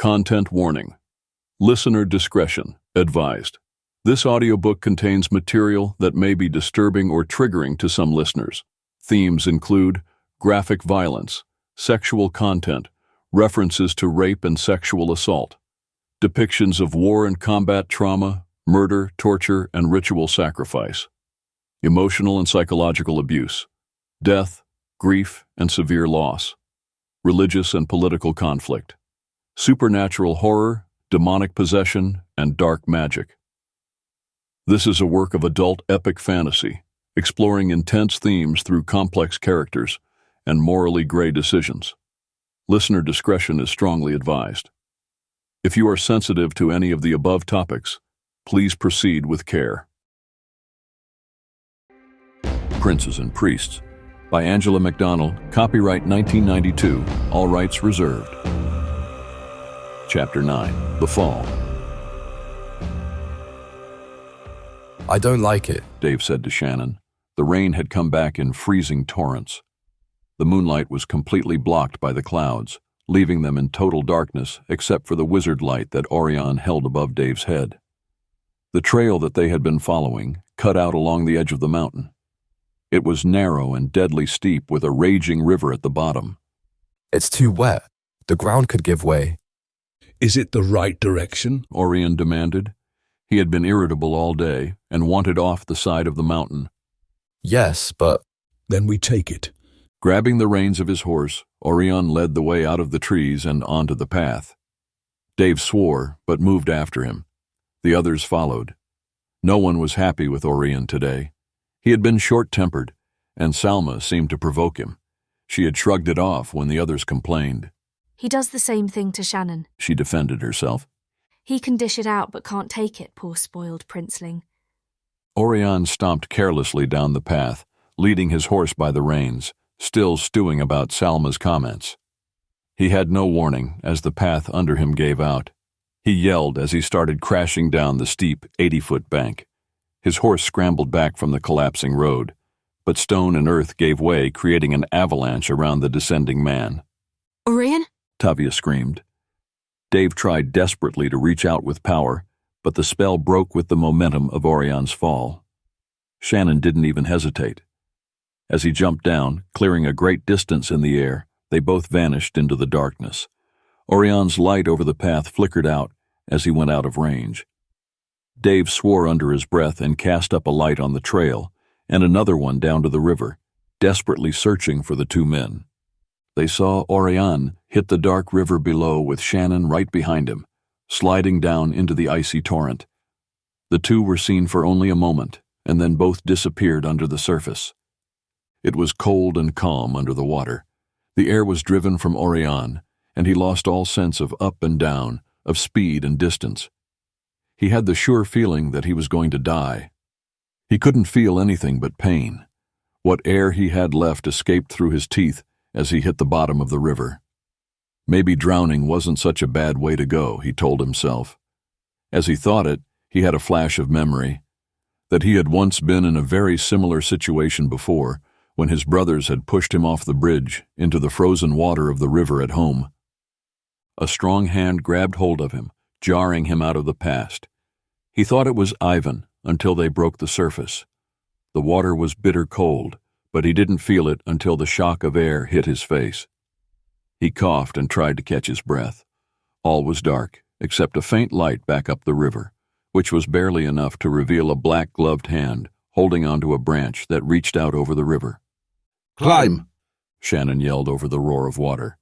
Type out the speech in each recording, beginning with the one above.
Content warning. Listener discretion advised. This audiobook contains material that may be disturbing or triggering to some listeners. Themes include graphic violence, sexual content, references to rape and sexual assault, depictions of war and combat trauma, murder, torture, and ritual sacrifice, emotional and psychological abuse, death, grief, and severe loss, religious and political conflict, supernatural horror, demonic possession, and dark magic. This is a work of adult epic fantasy, exploring intense themes through complex characters and morally gray decisions. Listener discretion is strongly advised. If you are sensitive to any of the above topics, please proceed with care. Princes and Priests by Angela MacDonald, copyright 1992, all rights reserved. Chapter 9, The Fall. I don't like it, Dave said to Shannon. The rain had come back in freezing torrents. The moonlight was completely blocked by the clouds, leaving them in total darkness except for the wizard light that Oirion held above Dave's head. The trail that they had been following cut out along the edge of the mountain. It was narrow and deadly steep with a raging river at the bottom. It's too wet. The ground could give way. Is it the right direction? Oirion demanded. He had been irritable all day and wanted off the side of the mountain. Yes, but... Then we take it. Grabbing the reins of his horse, Oirion led the way out of the trees and onto the path. Dave swore, but moved after him. The others followed. No one was happy with Oirion today. He had been short-tempered, and Salma seemed to provoke him. She had shrugged it off when the others complained. He does the same thing to Shannon, she defended herself. He can dish it out but can't take it, poor spoiled princeling. Oirion stomped carelessly down the path, leading his horse by the reins, still stewing about Salma's comments. He had no warning as the path under him gave out. He yelled as he started crashing down the steep 80-foot bank. His horse scrambled back from the collapsing road, but stone and earth gave way, creating an avalanche around the descending man. Oirion? Tavia screamed. Dave tried desperately to reach out with power, but the spell broke with the momentum of Orion's fall. Shannon didn't even hesitate. As he jumped down, clearing a great distance in the air, they both vanished into the darkness. Orion's light over the path flickered out as he went out of range. Dave swore under his breath and cast up a light on the trail, and another one down to the river, desperately searching for the two men. They saw Oirion hit the dark river below with Shannon right behind him, sliding down into the icy torrent. The two were seen for only a moment, and then both disappeared under the surface. It was cold and calm under the water. The air was driven from Oirion, and he lost all sense of up and down, of speed and distance. He had the sure feeling that he was going to die. He couldn't feel anything but pain. What air he had left escaped through his teeth as he hit the bottom of the river. Maybe drowning wasn't such a bad way to go, he told himself. As he thought it, he had a flash of memory, that he had once been in a very similar situation before, when his brothers had pushed him off the bridge into the frozen water of the river at home. A strong hand grabbed hold of him, jarring him out of the past. He thought it was Ivan until they broke the surface. The water was bitter cold, but he didn't feel it until the shock of air hit his face. He coughed and tried to catch his breath. All was dark, except a faint light back up the river, which was barely enough to reveal a black-gloved hand holding onto a branch that reached out over the river. Climb! Shannon yelled over the roar of water.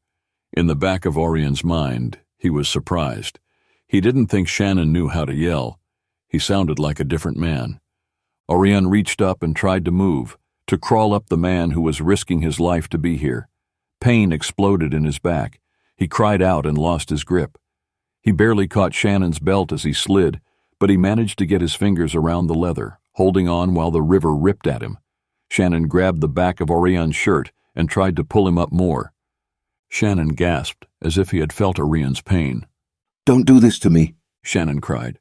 In the back of Orion's mind, he was surprised. He didn't think Shannon knew how to yell. He sounded like a different man. Oirion reached up and tried to move, to crawl up the man who was risking his life to be here. Pain exploded in his back. He cried out and lost his grip. He barely caught Shannon's belt as he slid, but he managed to get his fingers around the leather, holding on while the river ripped at him. Shannon grabbed the back of Orion's shirt and tried to pull him up more. Shannon gasped as if he had felt Orion's pain. "Don't do this to me," Shannon cried.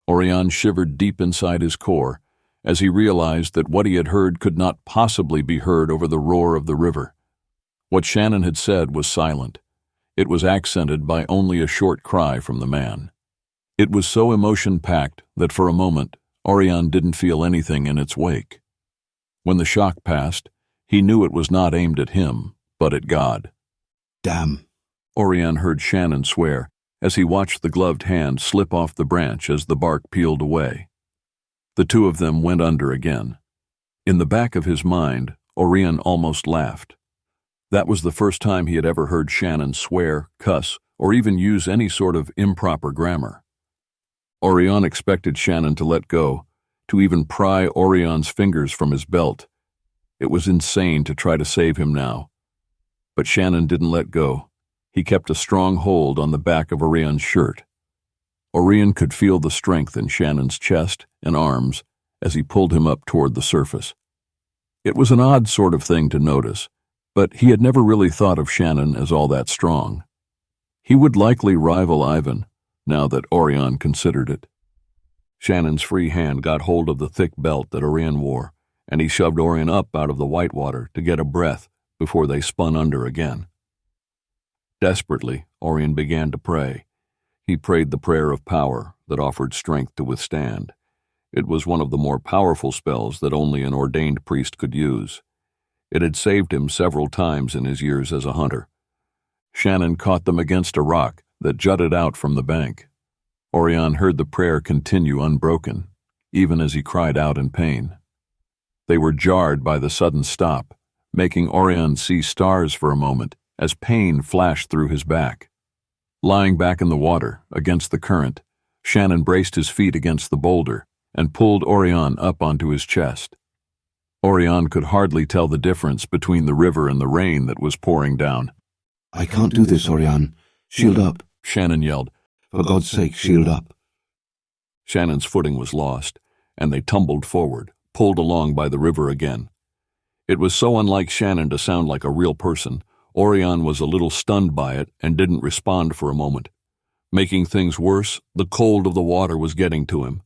Oirion shivered deep inside his core as he realized that what he had heard could not possibly be heard over the roar of the river. What Shannon had said was silent. It was accented by only a short cry from the man. It was so emotion-packed that for a moment, Oirion didn't feel anything in its wake. When the shock passed, he knew it was not aimed at him, but at God. Damn. Oirion heard Shannon swear as he watched the gloved hand slip off the branch as the bark peeled away. The two of them went under again. In the back of his mind, Oirion almost laughed. That was the first time he had ever heard Shannon swear, cuss, or even use any sort of improper grammar. Oirion expected Shannon to let go, to even pry Orion's fingers from his belt. It was insane to try to save him now. But Shannon didn't let go. He kept a strong hold on the back of Orion's shirt. Oirion could feel the strength in Shannon's chest and arms as he pulled him up toward the surface. It was an odd sort of thing to notice, but he had never really thought of Shannon as all that strong. He would likely rival Ivan, now that Oirion considered it. Shannon's free hand got hold of the thick belt that Oirion wore, and he shoved Oirion up out of the white water to get a breath before they spun under again. Desperately, Oirion began to pray. He prayed the prayer of power that offered strength to withstand. It was one of the more powerful spells that only an ordained priest could use. It had saved him several times in his years as a hunter. Shannon caught them against a rock that jutted out from the bank. Oirion heard the prayer continue unbroken, even as he cried out in pain. They were jarred by the sudden stop, making Oirion see stars for a moment as pain flashed through his back. Lying back in the water, against the current, Shannon braced his feet against the boulder and pulled Oirion up onto his chest. Oirion could hardly tell the difference between the river and the rain that was pouring down. I can't do this, Oirion. Shield up. Shannon yelled. For God's sake, shield up. Shannon's footing was lost, and they tumbled forward, pulled along by the river again. It was so unlike Shannon to sound like a real person. Oirion was a little stunned by it and didn't respond for a moment. Making things worse, the cold of the water was getting to him.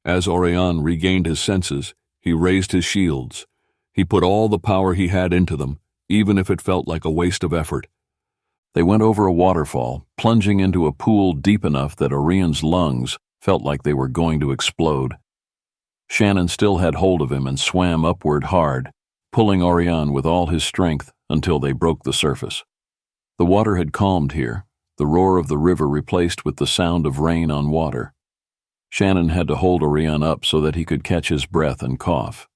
As Oirion regained his senses, he raised his shields. He put all the power he had into them, even if it felt like a waste of effort. They went over a waterfall, plunging into a pool deep enough that Orion's lungs felt like they were going to explode. Shannon still had hold of him and swam upward hard, pulling Oirion with all his strength until they broke the surface. The water had calmed here, the roar of the river replaced with the sound of rain on water. Shannon had to hold Oirion up so that he could catch his breath and cough.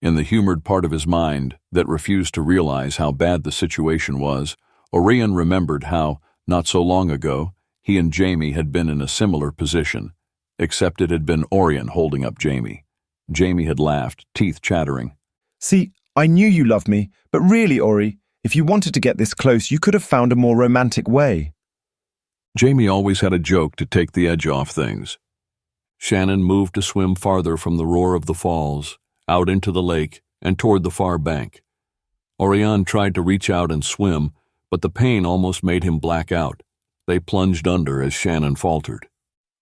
In the humored part of his mind that refused to realize how bad the situation was, Oirion remembered how, not so long ago, he and Jamie had been in a similar position, except it had been Oirion holding up Jamie. Jamie had laughed, teeth chattering. See, I knew you loved me, but really, Ori, if you wanted to get this close, you could have found a more romantic way. Jamie always had a joke to take the edge off things. Shannon moved to swim farther from the roar of the falls, out into the lake, and toward the far bank. Oirion tried to reach out and swim, but the pain almost made him black out. They plunged under as Shannon faltered.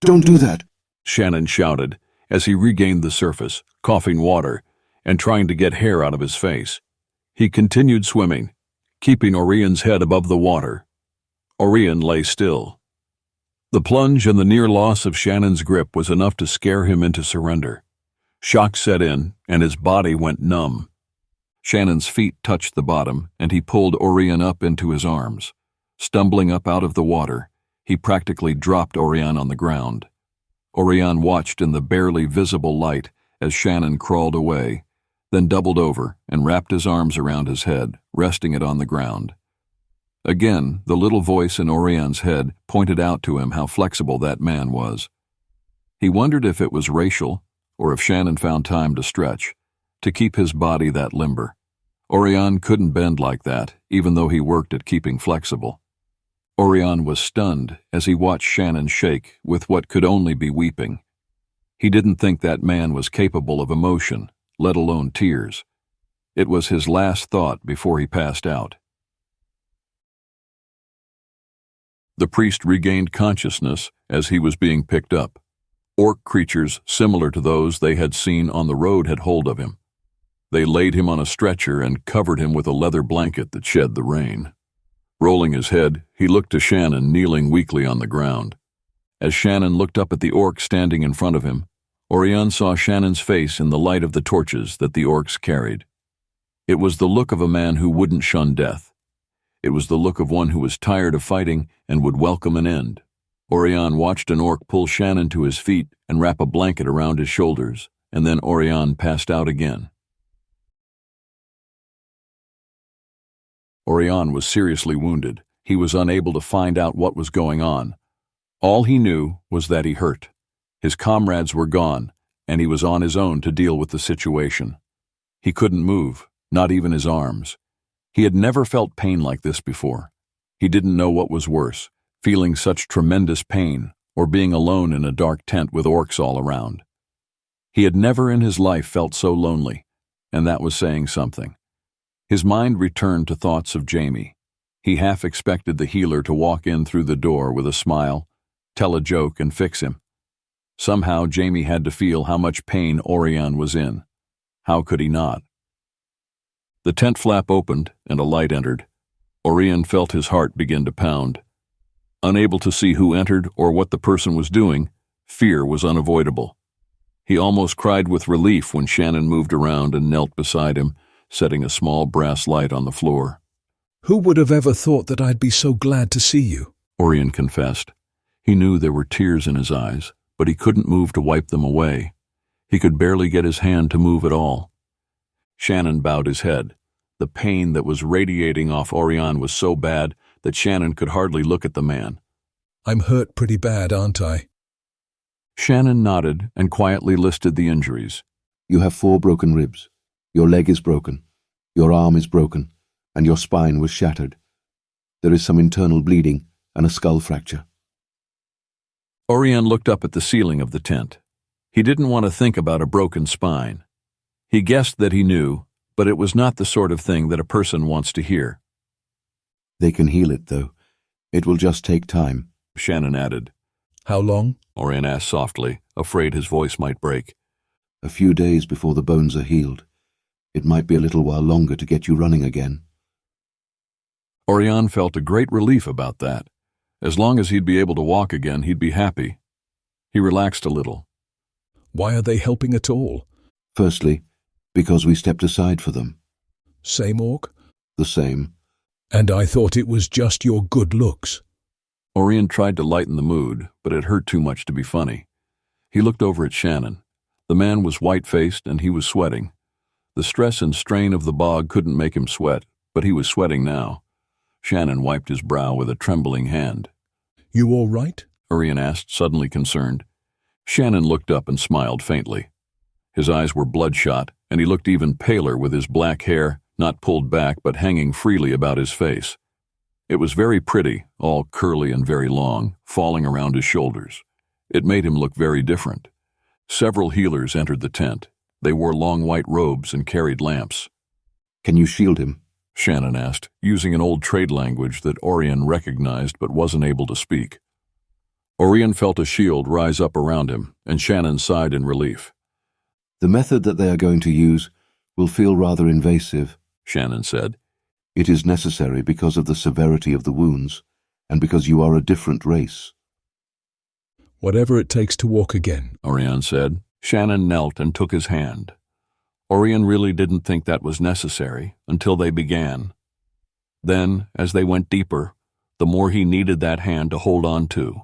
Don't do that. Shannon shouted as he regained the surface, coughing water, and trying to get hair out of his face. He continued swimming, keeping Orion's head above the water. Oirion lay still. The plunge and the near loss of Shannon's grip was enough to scare him into surrender. Shock set in, and his body went numb. Shannon's feet touched the bottom, and he pulled Oirion up into his arms. Stumbling up out of the water, he practically dropped Oirion on the ground. Oirion watched in the barely visible light as Shannon crawled away, then doubled over and wrapped his arms around his head, resting it on the ground. Again, the little voice in Orion's head pointed out to him how flexible that man was. He wondered if it was racial, or if Shannon found time to stretch, to keep his body that limber. Oirion couldn't bend like that, even though he worked at keeping flexible. Oirion was stunned as he watched Shannon shake with what could only be weeping. He didn't think that man was capable of emotion, let alone tears. It was his last thought before he passed out. The priest regained consciousness as he was being picked up. Orc creatures similar to those they had seen on the road had hold of him. They laid him on a stretcher and covered him with a leather blanket that shed the rain. Rolling his head, he looked to Shannon kneeling weakly on the ground. As Shannon looked up at the orc standing in front of him, Oirion saw Shannon's face in the light of the torches that the orcs carried. It was the look of a man who wouldn't shun death. It was the look of one who was tired of fighting and would welcome an end. Oirion watched an orc pull Shannon to his feet and wrap a blanket around his shoulders, and then Oirion passed out again. Oirion was seriously wounded. He was unable to find out what was going on. All he knew was that he hurt. His comrades were gone, and he was on his own to deal with the situation. He couldn't move, not even his arms. He had never felt pain like this before. He didn't know what was worse, feeling such tremendous pain or being alone in a dark tent with orcs all around. He had never in his life felt so lonely, and that was saying something. His mind returned to thoughts of Jamie. He half expected the healer to walk in through the door with a smile, tell a joke, and fix him. Somehow Jamie had to feel how much pain Oirion was in. How could he not? The tent flap opened and a light entered. Oirion felt his heart begin to pound. Unable to see who entered or what the person was doing, fear was unavoidable. He almost cried with relief when Shannon moved around and knelt beside him, setting a small brass light on the floor. Who would have ever thought that I'd be so glad to see you? Oirion confessed. He knew there were tears in his eyes, but he couldn't move to wipe them away. He could barely get his hand to move at all. Shannon bowed his head. The pain that was radiating off Oirion was so bad that Shannon could hardly look at the man. I'm hurt pretty bad, aren't I? Shannon nodded and quietly listed the injuries. You have 4 broken ribs. Your leg is broken. Your arm is broken, and your spine was shattered. There is some internal bleeding and a skull fracture. Oirion looked up at the ceiling of the tent. He didn't want to think about a broken spine. He guessed that he knew, but it was not the sort of thing that a person wants to hear. They can heal it, though. It will just take time. Shannon added. How long? Oirion asked softly, afraid his voice might break. A few days before the bones are healed. It might be a little while longer to get you running again. Oirion felt a great relief about that. As long as he'd be able to walk again, he'd be happy. He relaxed a little. Why are they helping at all? Firstly, because we stepped aside for them. Same orc? The same. And I thought it was just your good looks. Oirion tried to lighten the mood, but it hurt too much to be funny. He looked over at Shannon. The man was white-faced and he was sweating. The stress and strain of the bog couldn't make him sweat, but he was sweating now. Shannon wiped his brow with a trembling hand. You all right? Oirion asked, suddenly concerned. Shannon looked up and smiled faintly. His eyes were bloodshot, and he looked even paler with his black hair, not pulled back but hanging freely about his face. It was very pretty, all curly and very long, falling around his shoulders. It made him look very different. Several healers entered the tent. They wore long white robes and carried lamps. Can you shield him? Shannon asked, using an old trade language that Oirion recognized but wasn't able to speak. Oirion felt a shield rise up around him, and Shannon sighed in relief. The method that they are going to use will feel rather invasive, Shannon said. It is necessary because of the severity of the wounds, and because you are a different race. Whatever it takes to walk again, Oirion said. Shannon knelt and took his hand. Oirion really didn't think that was necessary until they began. Then, as they went deeper, the more he needed that hand to hold on to.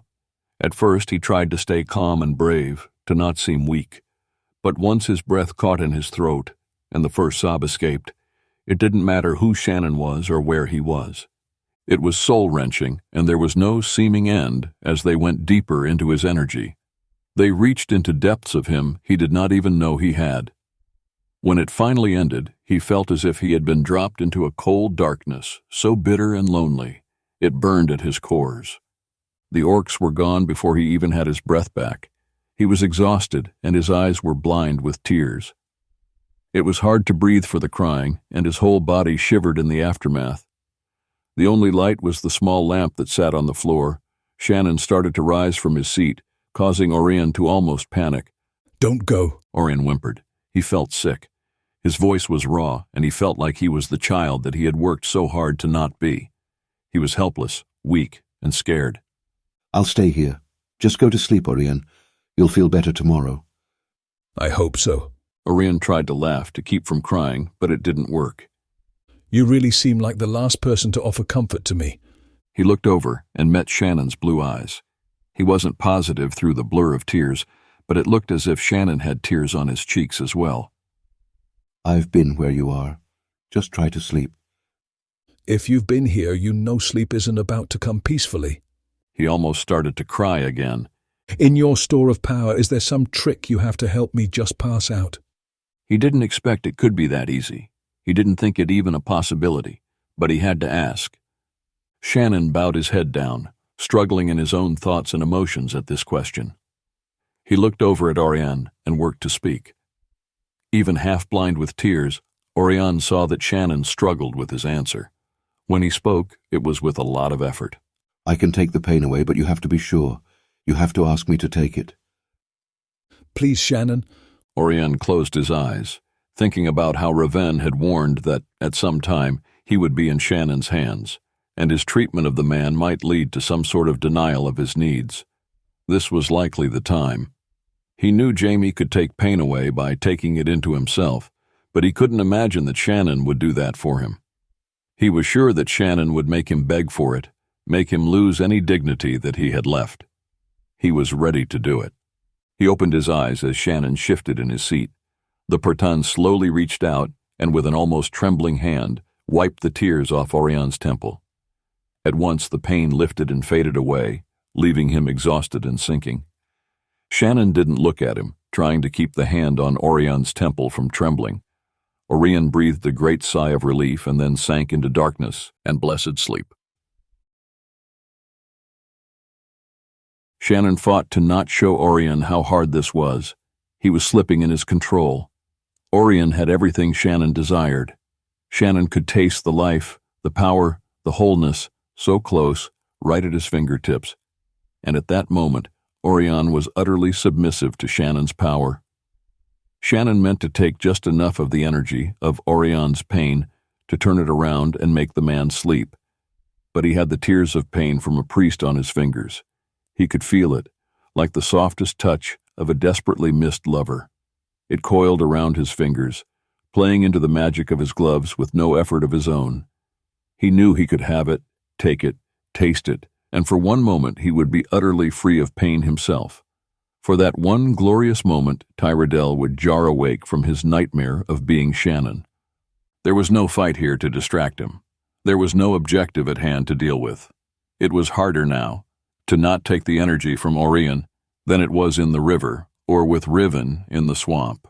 At first he tried to stay calm and brave, to not seem weak. But once his breath caught in his throat, and the first sob escaped, it didn't matter who Shannon was or where he was. It was soul-wrenching, and there was no seeming end as they went deeper into his energy. They reached into depths of him he did not even know he had. When it finally ended, he felt as if he had been dropped into a cold darkness, so bitter and lonely, it burned at his cores. The orcs were gone before he even had his breath back. He was exhausted, and his eyes were blind with tears. It was hard to breathe for the crying, and his whole body shivered in the aftermath. The only light was the small lamp that sat on the floor. Shannon started to rise from his seat, causing Oirion to almost panic. Don't go, Oirion whimpered. He felt sick. His voice was raw, and he felt like he was the child that he had worked so hard to not be. He was helpless, weak, and scared. I'll stay here. Just go to sleep, Oirion. You'll feel better tomorrow. I hope so. Oirion tried to laugh to keep from crying, but it didn't work. You really seem like the last person to offer comfort to me. He looked over and met Shannon's blue eyes. He wasn't positive through the blur of tears, but it looked as if Shannon had tears on his cheeks as well. I've been where you are. Just try to sleep. If you've been here, you know sleep isn't about to come peacefully. He almost started to cry again. In your store of power, is there some trick you have to help me just pass out? He didn't expect it could be that easy. He didn't think it even a possibility, but he had to ask. Shannon bowed his head down, struggling in his own thoughts and emotions at this question. He looked over at Oirion and worked to speak. Even half-blind with tears, Oirion saw that Shannon struggled with his answer. When he spoke, it was with a lot of effort. I can take the pain away, but you have to be sure. You have to ask me to take it. Please, Shannon. Oirion closed his eyes, thinking about how Raven had warned that, at some time, he would be in Shannon's hands, and his treatment of the man might lead to some sort of denial of his needs. This was likely the time. He knew Jamie could take pain away by taking it into himself, but he couldn't imagine that Shannon would do that for him. He was sure that Shannon would make him beg for it, make him lose any dignity that he had left. He was ready to do it. He opened his eyes as Shannon shifted in his seat. The Portan slowly reached out and, with an almost trembling hand, wiped the tears off Orion's temple. At once the pain lifted and faded away, leaving him exhausted and sinking. Shannon didn't look at him, trying to keep the hand on Orion's temple from trembling. Oirion breathed a great sigh of relief and then sank into darkness and blessed sleep. Shannon fought to not show Oirion how hard this was. He was slipping in his control. Oirion had everything Shannon desired. Shannon could taste the life, the power, the wholeness, so close, right at his fingertips. And at that moment, Oirion was utterly submissive to Shannon's power. Shannon meant to take just enough of the energy of Orion's pain to turn it around and make the man sleep. But he had the tears of pain from a priest on his fingers. He could feel it, like the softest touch of a desperately missed lover. It coiled around his fingers, playing into the magic of his gloves with no effort of his own. He knew he could have it, take it, taste it, and for one moment he would be utterly free of pain himself. For that one glorious moment, Tyrell would jar awake from his nightmare of being Shannon. There was no fight here to distract him. There was no objective at hand to deal with. It was harder now to not take the energy from Oirion than it was in the river or with Riven in the swamp.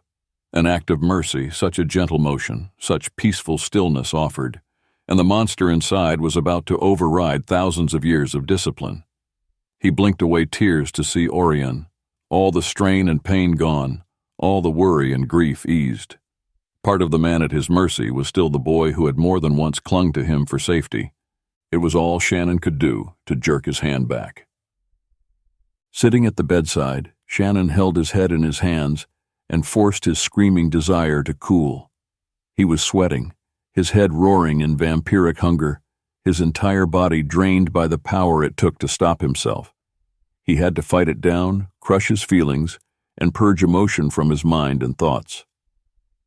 An act of mercy, such a gentle motion, such peaceful stillness offered, and the monster inside was about to override thousands of years of discipline. He blinked away tears to see Oirion, all the strain and pain gone, all the worry and grief eased. Part of the man at his mercy was still the boy who had more than once clung to him for safety. It was all Shannon could do to jerk his hand back. Sitting at the bedside, Shannon held his head in his hands and forced his screaming desire to cool. He was sweating, his head roaring in vampiric hunger, his entire body drained by the power it took to stop himself. He had to fight it down, crush his feelings, and purge emotion from his mind and thoughts.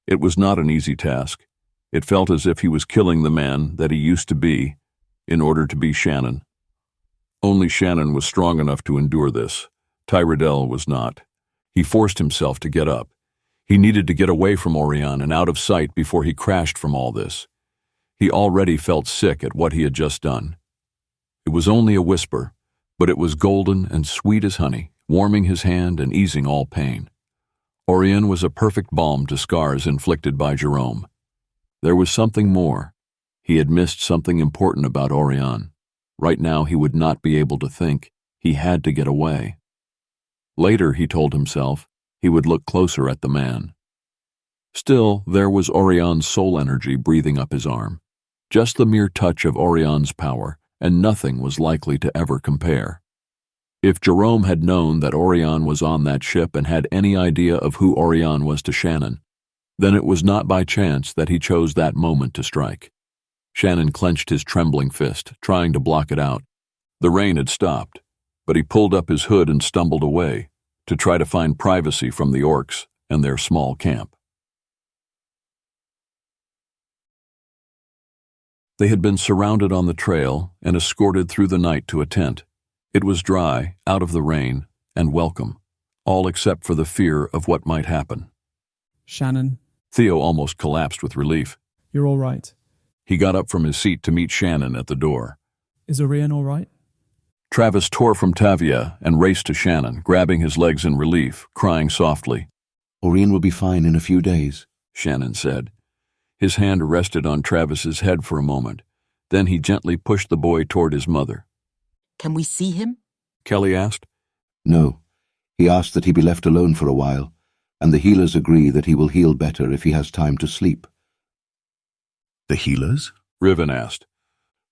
It was not an easy task. It felt as if he was killing the man that he used to be in order to be Shannon. Only Shannon was strong enough to endure this. Tyrell was not. He forced himself to get up. He needed to get away from Oirion and out of sight before he crashed from all this. He already felt sick at what he had just done. It was only a whisper, but it was golden and sweet as honey, warming his hand and easing all pain. Oirion was a perfect balm to scars inflicted by Jerome. There was something more. He had missed something important about Oirion. Right now he would not be able to think. He had to get away. Later, he told himself, he would look closer at the man. Still, there was Orion's soul energy breathing up his arm. Just the mere touch of Orion's power, and nothing was likely to ever compare. If Jerome had known that Oirion was on that ship and had any idea of who Oirion was to Shannon, then it was not by chance that he chose that moment to strike. Shannon clenched his trembling fist, trying to block it out. The rain had stopped, but he pulled up his hood and stumbled away to try to find privacy from the orcs and their small camp. They had been surrounded on the trail and escorted through the night to a tent. It was dry, out of the rain, and welcome, all except for the fear of what might happen. Shannon, Theo almost collapsed with relief. you're all right. He got up from his seat to meet Shannon at the door. Is Oirion all right? Travis tore from Tavia and raced to Shannon, grabbing his legs in relief, crying softly. Oirion will be fine in a few days, Shannon said. His hand rested on Travis's head for a moment. Then he gently pushed the boy toward his mother. Can we see him? Kelly asked. No. He asked that he be left alone for a while, and the healers agree that he will heal better if he has time to sleep. The healers? Riven asked.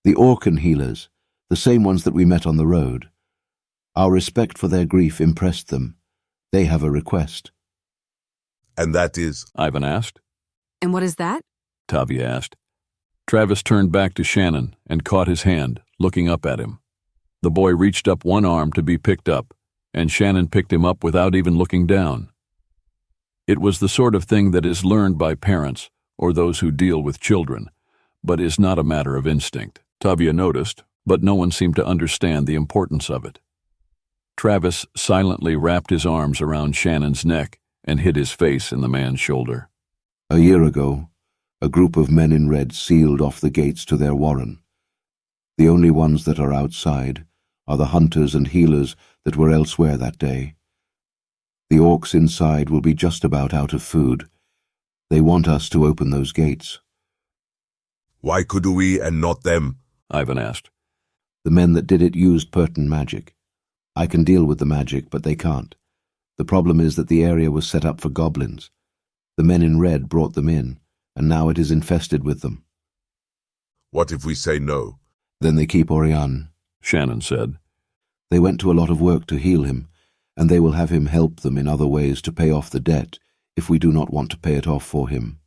The Orcan healers, the same ones that we met on the road. Our respect for their grief impressed them. They have a request. And that is? Ivan asked. And what is that? Tavia asked. Travis turned back to Shannon and caught his hand, looking up at him. The boy reached up one arm to be picked up, and Shannon picked him up without even looking down. It was the sort of thing that is learned by parents or those who deal with children, but is not a matter of instinct. Tavia noticed, but no one seemed to understand the importance of it. Travis silently wrapped his arms around Shannon's neck and hid his face in the man's shoulder. A year ago, a group of men in red sealed off the gates to their warren. The only ones that are outside are the hunters and healers that were elsewhere that day. The orcs inside will be just about out of food. They want us to open those gates. Why could we and not them? Ivan asked. The men that did it used pertinent magic. I can deal with the magic, but they can't. The problem is that the area was set up for goblins. The men in red brought them in, and now it is infested with them. What if we say no? Then they keep Oirion, Shannon said. They went to a lot of work to heal him, and they will have him help them in other ways to pay off the debt if we do not want to pay it off for him.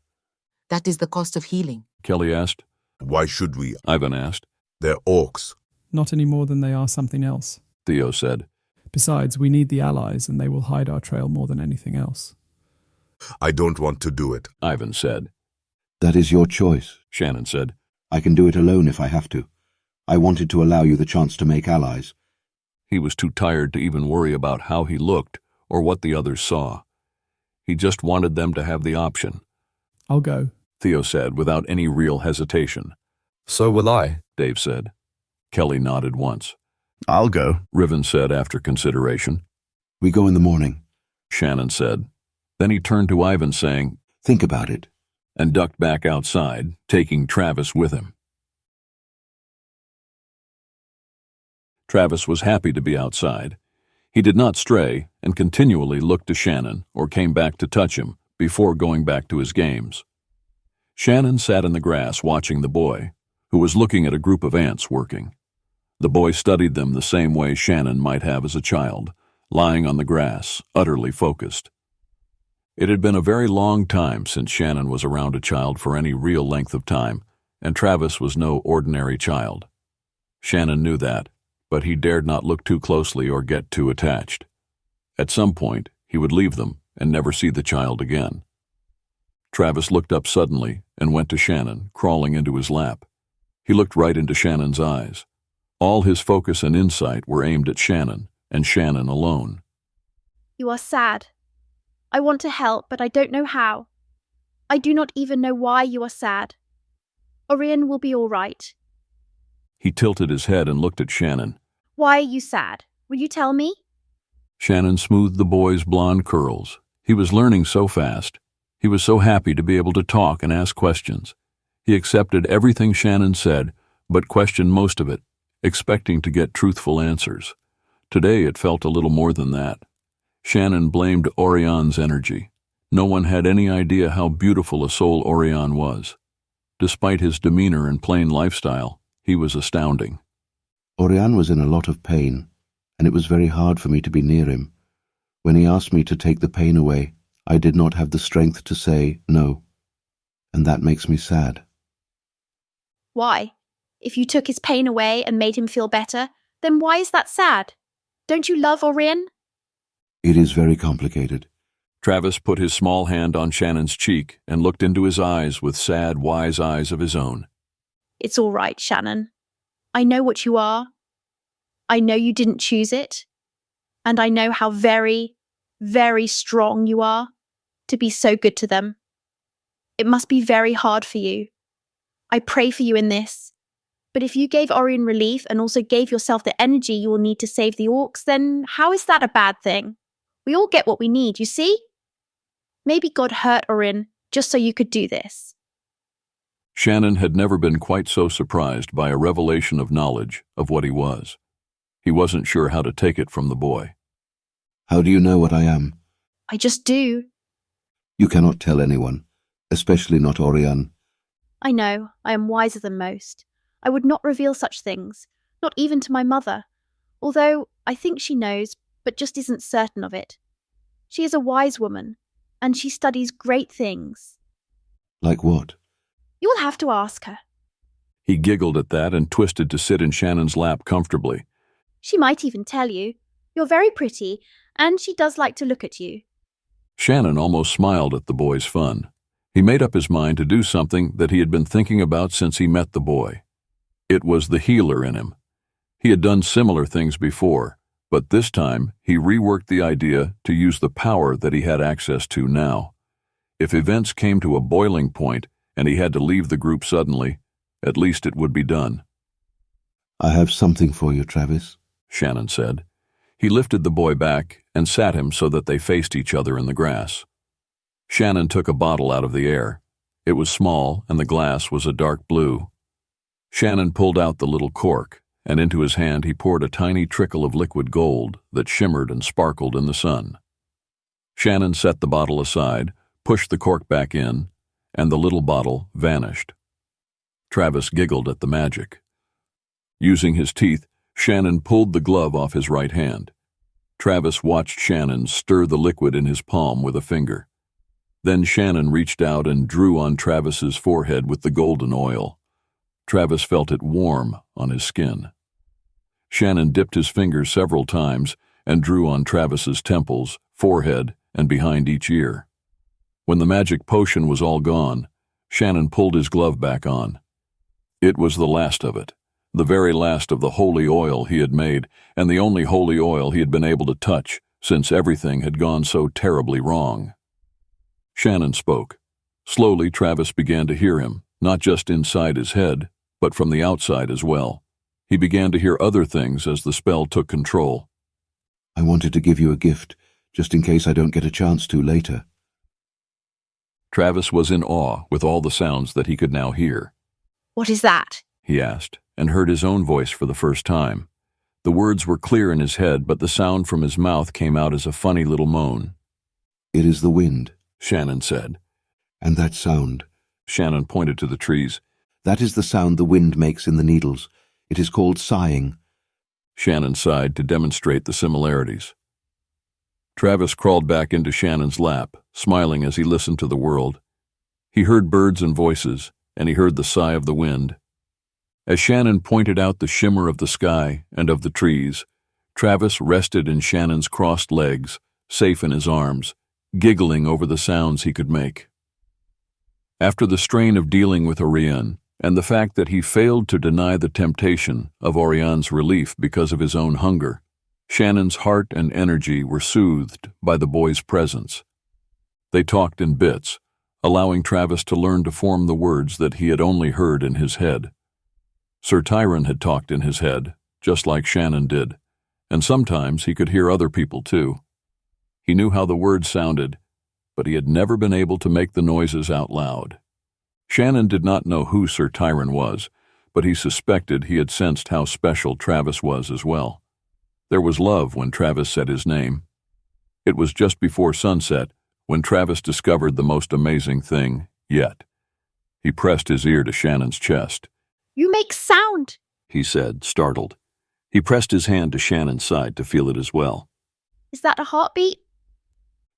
That is the cost of healing. Kelly asked. Why should we? Ivan asked. They're orcs. Not any more than they are something else. Theo said. Besides, we need the allies, and they will hide our trail more than anything else. I don't want to do it. Ivan said. That is your choice, Shannon said. I can do it alone if I have to. I wanted to allow you the chance to make allies. He was too tired to even worry about how he looked or what the others saw. He just wanted them to have the option. I'll go, Theo said without any real hesitation. So will I. Dave said. Kelly nodded once. I'll go. Riven said after consideration. We go in the morning. Shannon said. Then he turned to Ivan saying, Think about it. and ducked back outside, taking Travis with him. Travis was happy to be outside. He did not stray and continually looked to Shannon or came back to touch him before going back to his games. Shannon sat in the grass watching the boy, who was looking at a group of ants working. The boy studied them the same way Shannon might have as a child, lying on the grass, utterly focused. It had been a very long time since Shannon was around a child for any real length of time, and Travis was no ordinary child. Shannon knew that, but he dared not look too closely or get too attached. At some point, he would leave them and never see the child again. Travis looked up suddenly and went to Shannon, crawling into his lap. He looked right into Shannon's eyes. All his focus and insight were aimed at Shannon, and Shannon alone. You are sad. I want to help, but I don't know how. I do not even know why you are sad. Oirion will be all right. He tilted his head and looked at Shannon. Why are you sad? Will you tell me? Shannon smoothed the boy's blonde curls. He was learning so fast. He was so happy to be able to talk and ask questions. He accepted everything Shannon said, but questioned most of it, expecting to get truthful answers. Today it felt a little more than that. Shannon blamed Orion's energy. No one had any idea how beautiful a soul Oirion was. Despite his demeanor and plain lifestyle, he was astounding. Oirion was in a lot of pain, and it was very hard for me to be near him. When he asked me to take the pain away, I did not have the strength to say no, and that makes me sad. Why? If you took his pain away and made him feel better, then why is that sad? Don't you love Oirion? It is very complicated. Travis put his small hand on Shannon's cheek and looked into his eyes with sad, wise eyes of his own. It's all right, Shannon. I know what you are. I know you didn't choose it. And I know how very, very strong you are to be so good to them. It must be very hard for you. I pray for you in this. But if you gave Oirion relief and also gave yourself the energy you will need to save the orcs, then how is that a bad thing? We all get what we need, you see? Maybe God hurt Oirion just so you could do this. Shannon had never been quite so surprised by a revelation of knowledge of what he was. He wasn't sure how to take it from the boy. How do you know what I am? I just do. You cannot tell anyone, especially not Oirion. I know, I am wiser than most. I would not reveal such things, not even to my mother, although I think she knows, but just isn't certain of it. She is a wise woman, and she studies great things. Like what? You will have to ask her. He giggled at that and twisted to sit in Shannon's lap comfortably. She might even tell you. You're very pretty, and she does like to look at you. Shannon almost smiled at the boy's fun. He made up his mind to do something that he had been thinking about since he met the boy. It was the healer in him. He had done similar things before, but this time he reworked the idea to use the power that he had access to now. If events came to a boiling point and he had to leave the group suddenly, at least it would be done. I have something for you, Travis, Shannon said. He lifted the boy back and sat him so that they faced each other in the grass. Shannon took a bottle out of the air. It was small, and the glass was a dark blue. Shannon pulled out the little cork, and into his hand he poured a tiny trickle of liquid gold that shimmered and sparkled in the sun. Shannon set the bottle aside, pushed the cork back in, and the little bottle vanished. Travis giggled at the magic. Using his teeth, Shannon pulled the glove off his right hand. Travis watched Shannon stir the liquid in his palm with a finger. Then Shannon reached out and drew on Travis's forehead with the golden oil. Travis felt it warm on his skin. Shannon dipped his fingers several times and drew on Travis's temples, forehead, and behind each ear. When the magic potion was all gone, Shannon pulled his glove back on. It was the last of it, the very last of the holy oil he had made, and the only holy oil he had been able to touch since everything had gone so terribly wrong. Shannon spoke. Slowly, Travis began to hear him, not just inside his head, but from the outside as well. He began to hear other things as the spell took control. I wanted to give you a gift, just in case I don't get a chance to later. Travis was in awe with all the sounds that he could now hear. What is that? He asked, and heard his own voice for the first time. The words were clear in his head, but the sound from his mouth came out as a funny little moan. It is the wind, Shannon said. And that sound. Shannon pointed to the trees. That is the sound the wind makes in the needles. It is called sighing. Shannon sighed to demonstrate the similarities. Travis crawled back into Shannon's lap, smiling as he listened to the world. He heard birds and voices, and he heard the sigh of the wind. As Shannon pointed out the shimmer of the sky and of the trees, Travis rested in Shannon's crossed legs, safe in his arms, giggling over the sounds he could make. After the strain of dealing with Oirion, and the fact that he failed to deny the temptation of Orion's relief because of his own hunger, Shannon's heart and energy were soothed by the boy's presence. They talked in bits, allowing Travis to learn to form the words that he had only heard in his head. Sir Tyron had talked in his head, just like Shannon did, and sometimes he could hear other people too. He knew how the words sounded, but he had never been able to make the noises out loud. Shannon did not know who Sir Tyron was, but he suspected he had sensed how special Travis was as well. There was love when Travis said his name. It was just before sunset when Travis discovered the most amazing thing yet. He pressed his ear to Shannon's chest. You make sound, he said, startled. He pressed his hand to Shannon's side to feel it as well. Is that a heartbeat?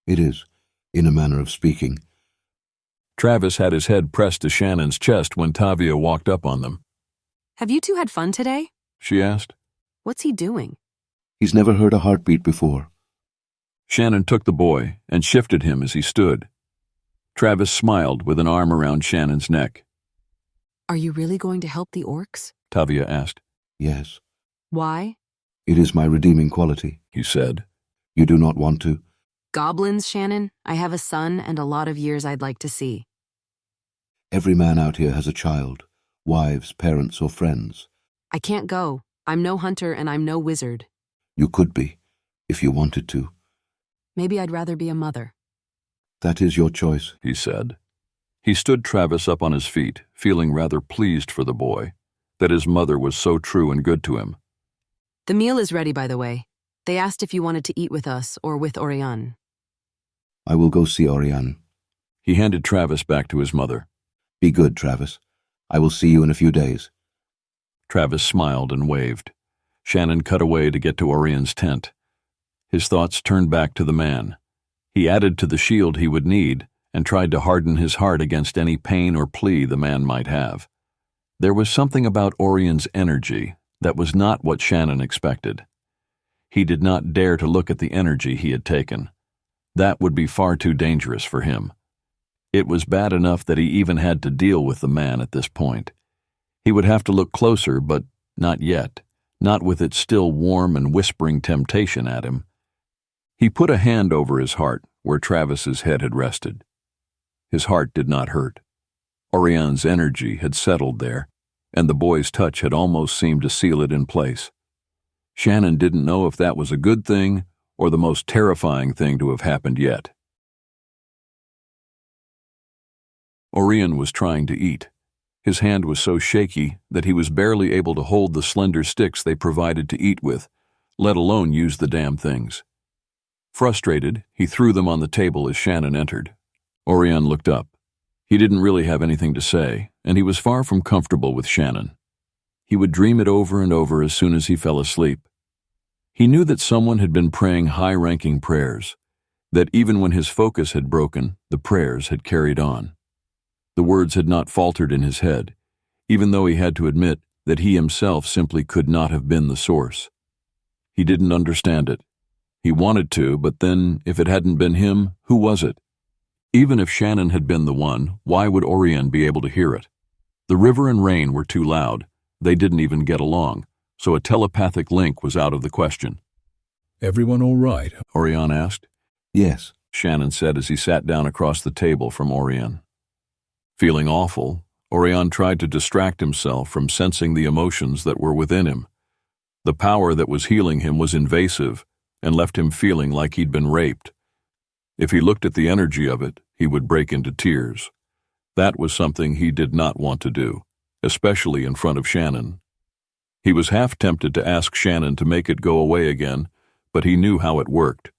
It is, in a manner of speaking. Travis had his head pressed to Shannon's chest when Tavia walked up on them. Have you two had fun today? she asked. What's he doing? He's never heard a heartbeat before. Shannon took the boy and shifted him as he stood. Travis smiled with an arm around Shannon's neck. Are you really going to help the orcs? Tavia asked. Yes. Why? It is my redeeming quality, He said. You do not want to? Goblins, Shannon. I have a son and a lot of years I'd like to see. Every man out here has a child, wives, parents, or friends. I can't go. I'm no hunter and I'm no wizard. You could be, if you wanted to. Maybe I'd rather be a mother. That is your choice, He said. He stood Travis up on his feet, feeling rather pleased for the boy, that his mother was so true and good to him. The meal is ready, by the way. They asked if you wanted to eat with us or with Oirion. I will go see Oirion. He handed Travis back to his mother. Be good, Travis. I will see you in a few days. Travis smiled and waved. Shannon cut away to get to Orion's tent. His thoughts turned back to the man. He added to the shield he would need and tried to harden his heart against any pain or plea the man might have. There was something about Orion's energy that was not what Shannon expected. He did not dare to look at the energy he had taken. That would be far too dangerous for him. It was bad enough that he even had to deal with the man at this point. He would have to look closer, but not yet, not with its still warm and whispering temptation at him. He put a hand over his heart where Travis's head had rested. His heart did not hurt. Orion's energy had settled there, and the boy's touch had almost seemed to seal it in place. Shannon didn't know if that was a good thing or the most terrifying thing to have happened yet. Oirion was trying to eat. His hand was so shaky that he was barely able to hold the slender sticks they provided to eat with, let alone use the damn things. Frustrated, he threw them on the table as Shannon entered. Oirion looked up. He didn't really have anything to say, and he was far from comfortable with Shannon. He would dream it over and over as soon as he fell asleep. He knew that someone had been praying high-ranking prayers, that even when his focus had broken, the prayers had carried on. The words had not faltered in his head, even though he had to admit that he himself simply could not have been the source. He didn't understand it. He wanted to, but then, if it hadn't been him, who was it? Even if Shannon had been the one, why would Oirion be able to hear it? The river and rain were too loud. They didn't even get along, so a telepathic link was out of the question. Everyone all right? Oirion asked. Yes. Shannon said as he sat down across the table from Oirion. Feeling awful, Oirion tried to distract himself from sensing the emotions that were within him. The power that was healing him was invasive and left him feeling like he'd been raped. If he looked at the energy of it, he would break into tears. That was something he did not want to do, especially in front of Shannon. He was half tempted to ask Shannon to make it go away again, but he knew how it worked.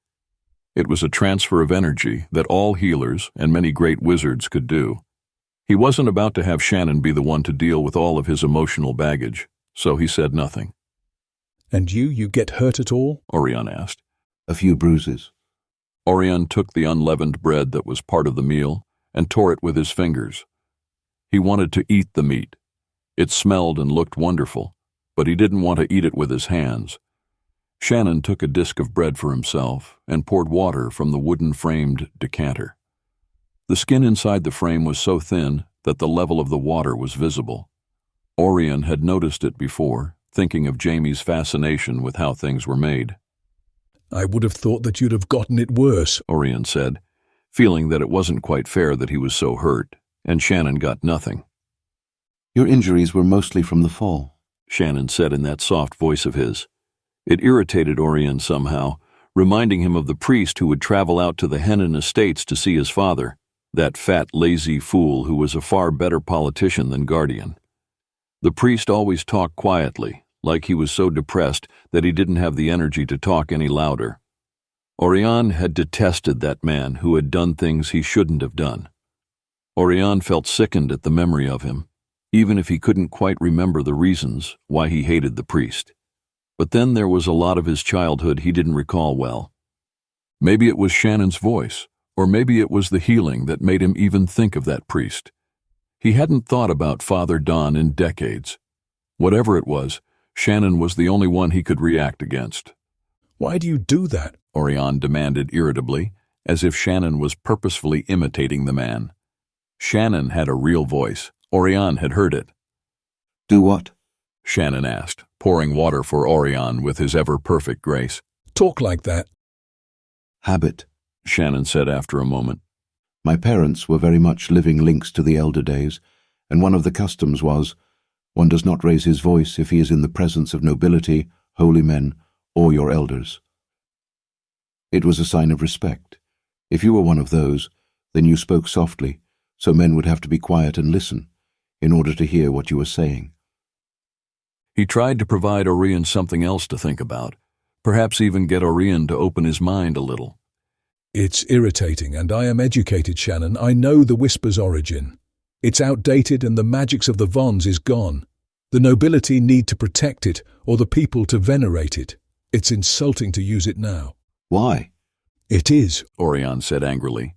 It was a transfer of energy that all healers and many great wizards could do. He wasn't about to have Shannon be the one to deal with all of his emotional baggage, so he said nothing. And you get hurt at all? Oirion asked. A few bruises. Oirion took the unleavened bread that was part of the meal and tore it with his fingers. He wanted to eat the meat. It smelled and looked wonderful, but he didn't want to eat it with his hands. Shannon took a disk of bread for himself and poured water from the wooden-framed decanter. The skin inside the frame was so thin that the level of the water was visible. Oirion had noticed it before, thinking of Jamie's fascination with how things were made. I would have thought that you'd have gotten it worse, Oirion said, feeling that it wasn't quite fair that he was so hurt, and Shannon got nothing. Your injuries were mostly from the fall, Shannon said in that soft voice of his. It irritated Oirion somehow, reminding him of the priest who would travel out to the Henan estates to see his father, that fat, lazy fool who was a far better politician than guardian. The priest always talked quietly, like he was so depressed that he didn't have the energy to talk any louder. Oirion had detested that man who had done things he shouldn't have done. Oirion felt sickened at the memory of him, even if he couldn't quite remember the reasons why he hated the priest. But then there was a lot of his childhood he didn't recall well. Maybe it was Shannon's voice, or maybe it was the healing that made him even think of that priest. He hadn't thought about Father Don in decades. Whatever it was, Shannon was the only one he could react against. Why do you do that? Oirion demanded irritably, as if Shannon was purposefully imitating the man. Shannon had a real voice. Oirion had heard it. Do what? Shannon asked, pouring water for Oirion with his ever-perfect grace. Talk like that. Habit, Shannon said after a moment. My parents were very much living links to the elder days, and one of the customs was, one does not raise his voice if he is in the presence of nobility, holy men, or your elders. It was a sign of respect. If you were one of those, then you spoke softly, so men would have to be quiet and listen, in order to hear what you were saying. He tried to provide Oirion something else to think about, perhaps even get Oirion to open his mind a little. It's irritating, and I am educated, Shannon. I know the whisper's origin. It's outdated and the magics of the Vons is gone. The nobility need to protect it, or the people to venerate it. It's insulting to use it now. Why? It is, Oirion said angrily.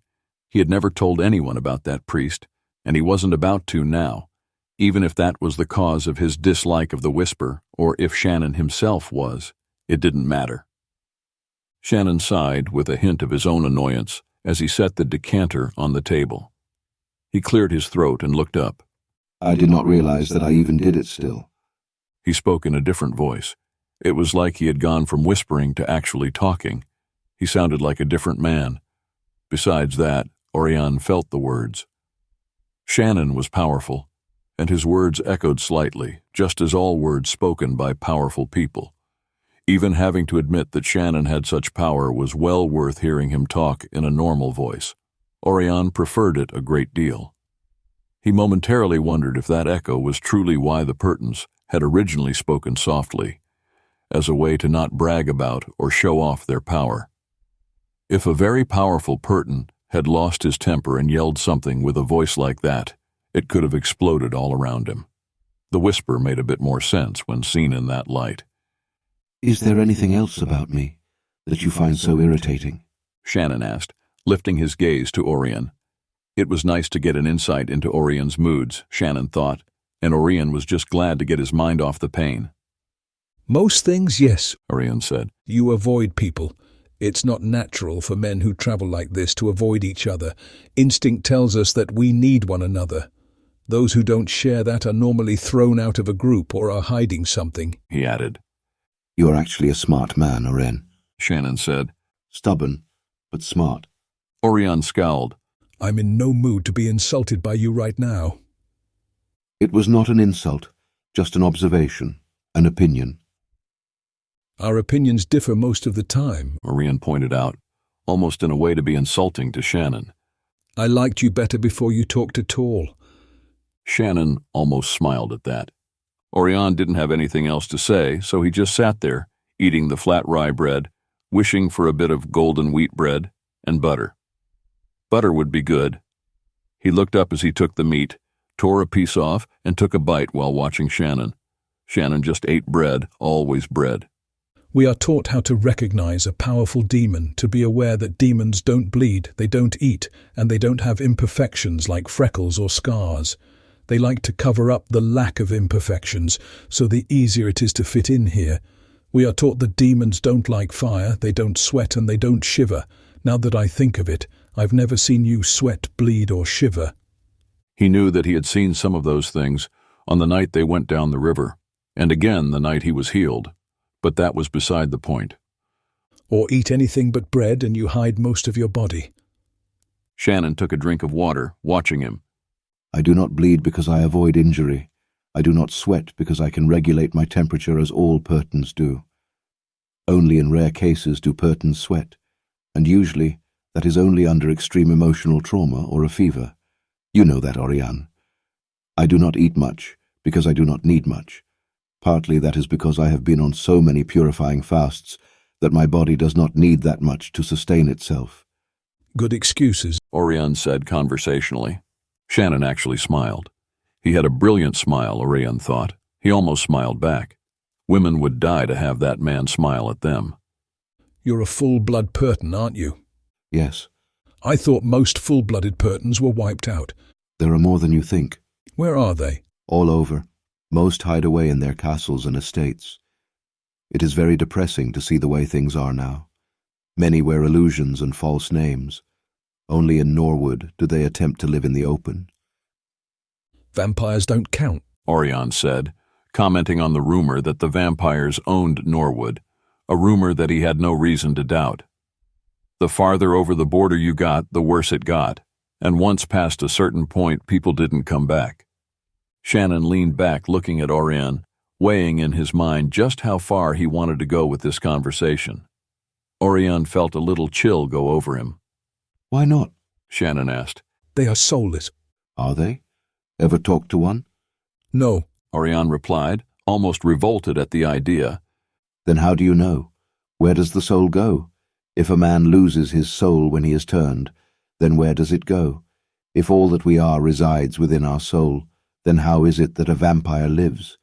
He had never told anyone about that priest, and he wasn't about to now, even if that was the cause of his dislike of the whisper, or if Shannon himself was. It didn't matter. Shannon sighed with a hint of his own annoyance as he set the decanter on the table. He cleared his throat and looked up. I did not realize that I even did it still. He spoke in a different voice. It was like he had gone from whispering to actually talking. He sounded like a different man. Besides that, Oirion felt the words. Shannon was powerful, and his words echoed slightly, just as all words spoken by powerful people. Even having to admit that Shannon had such power was well worth hearing him talk in a normal voice. Oirion preferred it a great deal. He momentarily wondered if that echo was truly why the Pertons had originally spoken softly, as a way to not brag about or show off their power. If a very powerful Perton had lost his temper and yelled something with a voice like that, it could have exploded all around him. The whisper made a bit more sense when seen in that light. Is there anything else about me that you find so irritating? Shannon asked, lifting his gaze to Oirion. It was nice to get an insight into Orion's moods, Shannon thought, and Oirion was just glad to get his mind off the pain. Most things, yes, Oirion said. You avoid people. It's not natural for men who travel like this to avoid each other. Instinct tells us that we need one another. Those who don't share that are normally thrown out of a group or are hiding something, he added. You are actually a smart man, Oren, Shannon said. Stubborn, but smart. Oirion scowled. I'm in no mood to be insulted by you right now. It was not an insult, just an observation, an opinion. Our opinions differ most of the time, Oirion pointed out, almost in a way to be insulting to Shannon. I liked you better before you talked at all. Shannon almost smiled at that. Oirion didn't have anything else to say, so he just sat there, eating the flat rye bread, wishing for a bit of golden wheat bread and butter. Butter would be good. He looked up as he took the meat, tore a piece off, and took a bite while watching Shannon. Shannon just ate bread, always bread. We are taught how to recognize a powerful demon, to be aware that demons don't bleed, they don't eat, and they don't have imperfections like freckles or scars. They like to cover up the lack of imperfections, so the easier it is to fit in here. We are taught that demons don't like fire, they don't sweat and they don't shiver. Now that I think of it, I've never seen you sweat, bleed or shiver. He knew that he had seen some of those things on the night they went down the river, and again the night he was healed, but that was beside the point. Or eat anything but bread and you hide most of your body. Shannon took a drink of water, watching him. I do not bleed because I avoid injury. I do not sweat because I can regulate my temperature as all Pertons do. Only in rare cases do Pertons sweat, and usually that is only under extreme emotional trauma or a fever. You know that, Oirion. I do not eat much because I do not need much. Partly that is because I have been on so many purifying fasts that my body does not need that much to sustain itself. Good excuses, Oirion said conversationally. Shannon actually smiled. He had a brilliant smile, Oirion thought. He almost smiled back. Women would die to have that man smile at them. You're a full-blood Perton, aren't you? Yes. I thought most full-blooded Pertons were wiped out. There are more than you think. Where are they? All over. Most hide away in their castles and estates. It is very depressing to see the way things are now. Many wear illusions and false names. Only in Norwood do they attempt to live in the open. Vampires don't count, Oirion said, commenting on the rumor that the vampires owned Norwood, a rumor that he had no reason to doubt. The farther over the border you got, the worse it got, and once past a certain point, people didn't come back. Shannon leaned back, looking at Oirion, weighing in his mind just how far he wanted to go with this conversation. Oirion felt a little chill go over him. Why not? Shannon asked. They are soulless. Are they? Ever talked to one? No, Oirion replied, almost revolted at the idea. Then how do you know? Where does the soul go? If a man loses his soul when he is turned, then where does it go? If all that we are resides within our soul, then how is it that a vampire lives?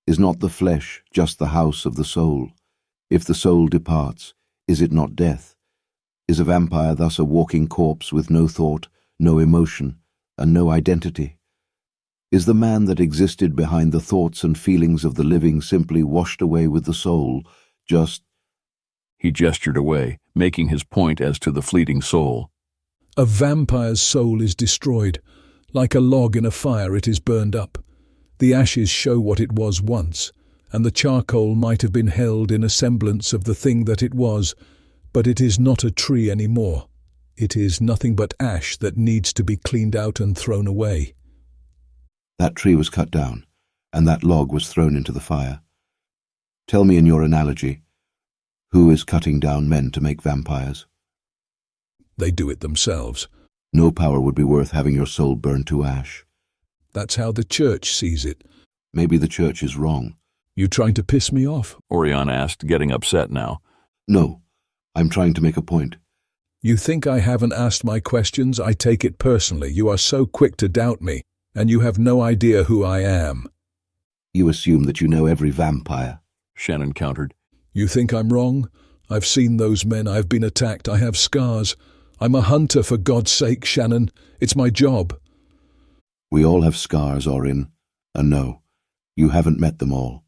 Is not the flesh just the house of the soul? If the soul departs, is it not death? Is a vampire thus a walking corpse with no thought, no emotion, and no identity? Is the man that existed behind the thoughts and feelings of the living simply washed away with the soul, just— He gestured away, making his point as to the fleeting soul. A vampire's soul is destroyed. Like a log in a fire, it is burned up. The ashes show what it was once, and the charcoal might have been held in a semblance of the thing that it was, but it is not a tree anymore. It is nothing but ash that needs to be cleaned out and thrown away. That tree was cut down, and that log was thrown into the fire. Tell me in your analogy, who is cutting down men to make vampires? They do it themselves. No power would be worth having your soul burned to ash. That's how the church sees it. Maybe the church is wrong. You trying to piss me off? Oirion asked, getting upset now. No, I'm trying to make a point. You think I haven't asked my questions? I take it personally. You are so quick to doubt me, and you have no idea who I am. You assume that you know every vampire, Shannon countered. You think I'm wrong? I've seen those men. I've been attacked. I have scars. I'm a hunter, for God's sake, Shannon. It's my job. We all have scars, Oirion, and no, you haven't met them all.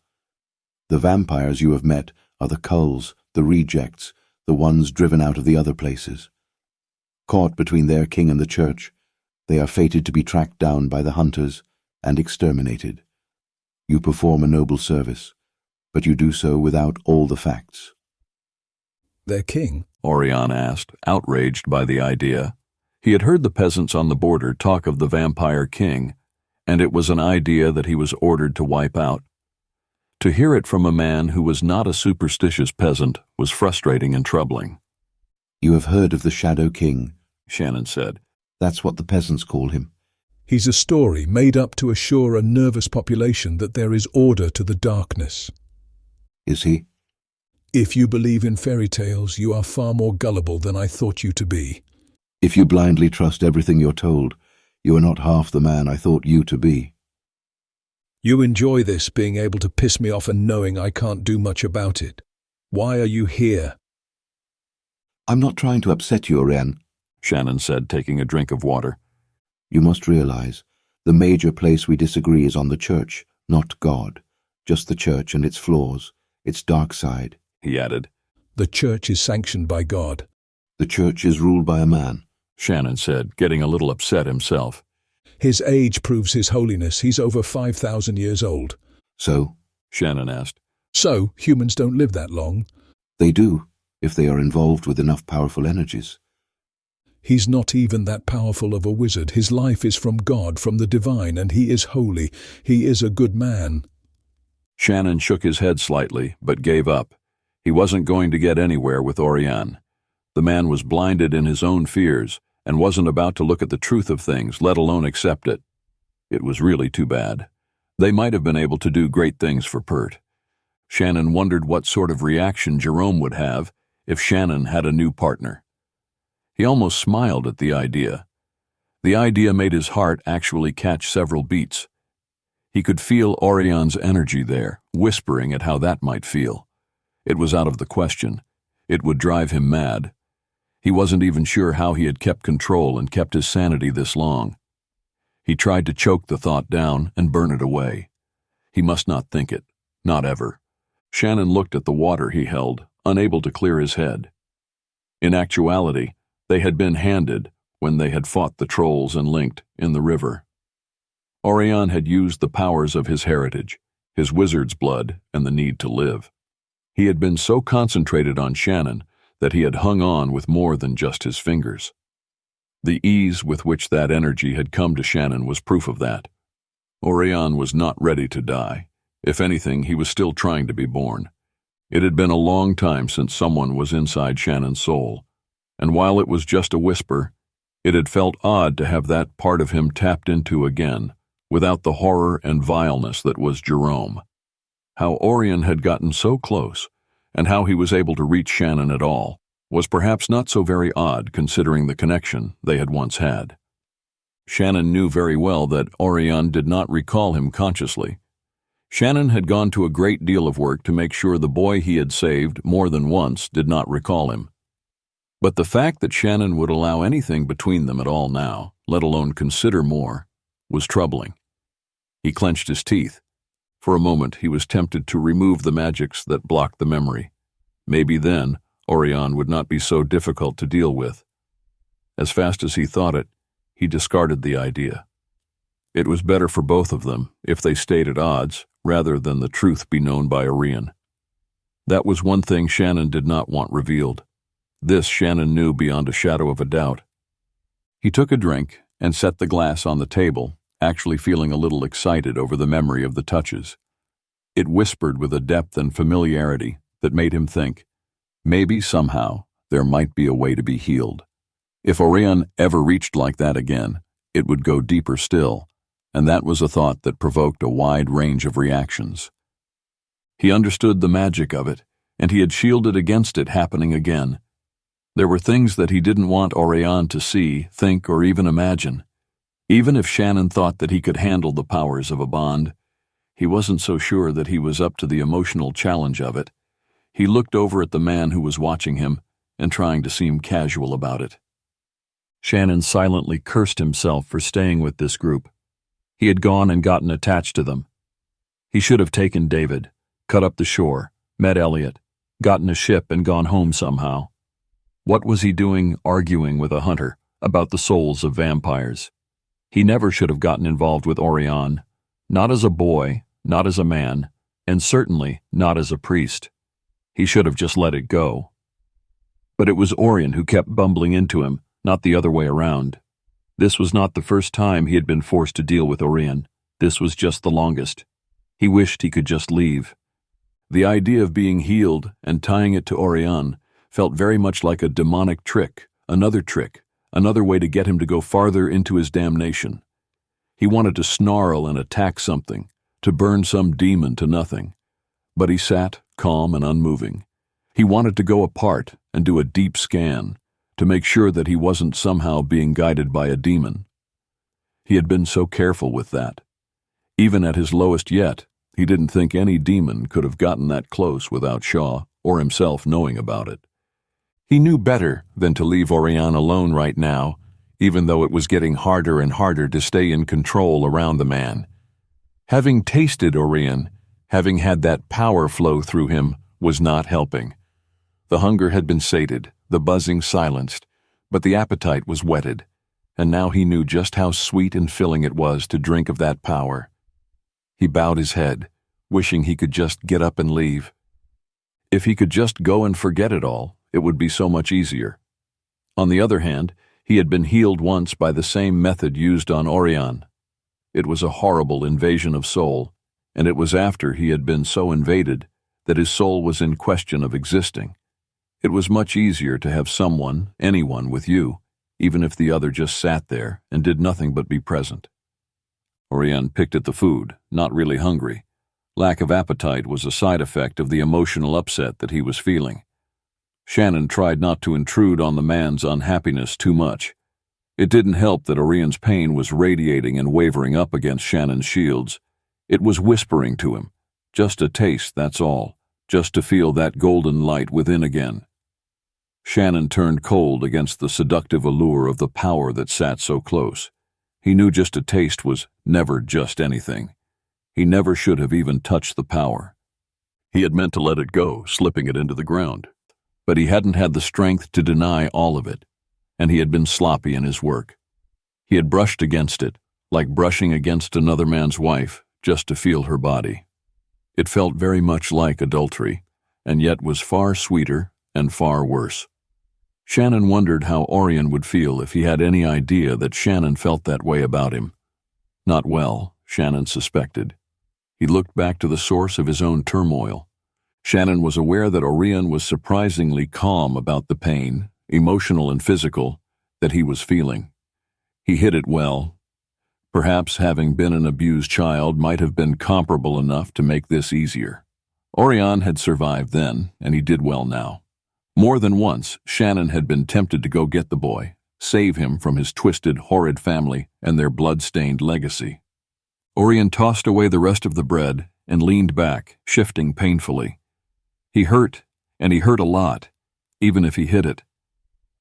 The vampires you have met are the culls, the rejects, the ones driven out of the other places. Caught between their king and the church, they are fated to be tracked down by the hunters and exterminated. You perform a noble service, but you do so without all the facts. Their king? Oirion asked, outraged by the idea. He had heard the peasants on the border talk of the vampire king, and it was an idea that he was ordered to wipe out. To hear it from a man who was not a superstitious peasant was frustrating and troubling. You have heard of the Shadow King, Shannon said. That's what the peasants call him. He's a story made up to assure a nervous population that there is order to the darkness. Is he? If you believe in fairy tales, you are far more gullible than I thought you to be. If you blindly trust everything you're told, you are not half the man I thought you to be. You enjoy this, being able to piss me off and knowing I can't do much about it. Why are you here? I'm not trying to upset you, Oirion, Shannon said, taking a drink of water. You must realize, the major place we disagree is on the church, not God. Just the church and its flaws, its dark side, he added. The church is sanctioned by God. The church is ruled by a man, Shannon said, getting a little upset himself. His age proves his holiness. He's over 5,000 years old. So? Shannon asked. So, humans don't live that long? They do, if they are involved with enough powerful energies. He's not even that powerful of a wizard. His life is from God, from the divine, and he is holy. He is a good man. Shannon shook his head slightly, but gave up. He wasn't going to get anywhere with Oirion. The man was blinded in his own fears, and wasn't about to look at the truth of things, let alone accept it. It was really too bad. They might have been able to do great things for Pert. Shannon wondered what sort of reaction Jerome would have if Shannon had a new partner. He almost smiled at the idea. The idea made his heart actually catch several beats. He could feel Orion's energy there, whispering at how that might feel. It was out of the question. It would drive him mad. He wasn't even sure how he had kept control and kept his sanity this long. He tried to choke the thought down and burn it away. He must not think it. Not ever. Shannon looked at the water he held, unable to clear his head. In actuality, they had been handed when they had fought the trolls and linked in the river. Oirion had used the powers of his heritage, his wizard's blood, and the need to live. He had been so concentrated on Shannon that he had hung on with more than just his fingers. The ease with which that energy had come to Shannon was proof of that. Oirion was not ready to die. If anything, he was still trying to be born. It had been a long time since someone was inside Shannon's soul, and while it was just a whisper, it had felt odd to have that part of him tapped into again, without the horror and vileness that was Jerome. How Oirion had gotten so close, and how he was able to reach Shannon at all, was perhaps not so very odd considering the connection they had once had. Shannon knew very well that Oirion did not recall him consciously. Shannon had gone to a great deal of work to make sure the boy he had saved more than once did not recall him. But the fact that Shannon would allow anything between them at all now, let alone consider more, was troubling. He clenched his teeth. For a moment he was tempted to remove the magics that blocked the memory. Maybe then Oirion would not be so difficult to deal with. As fast as he thought it, he discarded the idea. It was better for both of them if they stayed at odds, rather than the truth be known by Oirion. That was one thing Shannon did not want revealed. This Shannon knew beyond a shadow of a doubt. He took a drink and set the glass on the table, actually feeling a little excited over the memory of the touches. It whispered with a depth and familiarity that made him think, maybe somehow there might be a way to be healed. If Oirion ever reached like that again, it would go deeper still, and that was a thought that provoked a wide range of reactions. He understood the magic of it, and he had shielded against it happening again. There were things that he didn't want Oirion to see, think, or even imagine. Even if Shannon thought that he could handle the powers of a bond, he wasn't so sure that he was up to the emotional challenge of it. He looked over at the man who was watching him and trying to seem casual about it. Shannon silently cursed himself for staying with this group. He had gone and gotten attached to them. He should have taken David, cut up the shore, met Elliot, gotten a ship and gone home somehow. What was he doing arguing with a hunter about the souls of vampires? He never should have gotten involved with Oirion, not as a boy, not as a man, and certainly not as a priest. He should have just let it go. But it was Oirion who kept bumbling into him, not the other way around. This was not the first time he had been forced to deal with Oirion. This was just the longest. He wished he could just leave. The idea of being healed and tying it to Oirion felt very much like a demonic trick, another way to get him to go farther into his damnation. He wanted to snarl and attack something, to burn some demon to nothing. But he sat, calm and unmoving. He wanted to go apart and do a deep scan, to make sure that he wasn't somehow being guided by a demon. He had been so careful with that. Even at his lowest yet, he didn't think any demon could have gotten that close without Shaw or himself knowing about it. He knew better than to leave Oirion alone right now, even though it was getting harder and harder to stay in control around the man. Having tasted Oirion, having had that power flow through him, was not helping. The hunger had been sated, the buzzing silenced, but the appetite was whetted, and now he knew just how sweet and filling it was to drink of that power. He bowed his head, wishing he could just get up and leave. If he could just go and forget it all, it would be so much easier. On the other hand, he had been healed once by the same method used on Oirion. It was a horrible invasion of soul, and it was after he had been so invaded that his soul was in question of existing. It was much easier to have someone, anyone, with you, even if the other just sat there and did nothing but be present. Oirion picked at the food, not really hungry. Lack of appetite was a side effect of the emotional upset that he was feeling. Shannon tried not to intrude on the man's unhappiness too much. It didn't help that Orion's pain was radiating and wavering up against Shannon's shields. It was whispering to him, just a taste, that's all, just to feel that golden light within again. Shannon turned cold against the seductive allure of the power that sat so close. He knew just a taste was never just anything. He never should have even touched the power. He had meant to let it go, slipping it into the ground. But he hadn't had the strength to deny all of it, and he had been sloppy in his work. He had brushed against it, like brushing against another man's wife, just to feel her body. It felt very much like adultery, and yet was far sweeter and far worse. Shannon wondered how Oirion would feel if he had any idea that Shannon felt that way about him. Not well, Shannon suspected. He looked back to the source of his own turmoil. Shannon was aware that Oirion was surprisingly calm about the pain, emotional and physical, that he was feeling. He hid it well. Perhaps having been an abused child might have been comparable enough to make this easier. Oirion had survived then, and he did well now. More than once, Shannon had been tempted to go get the boy, save him from his twisted, horrid family and their blood-stained legacy. Oirion tossed away the rest of the bread and leaned back, shifting painfully. He hurt, and he hurt a lot, even if he hid it.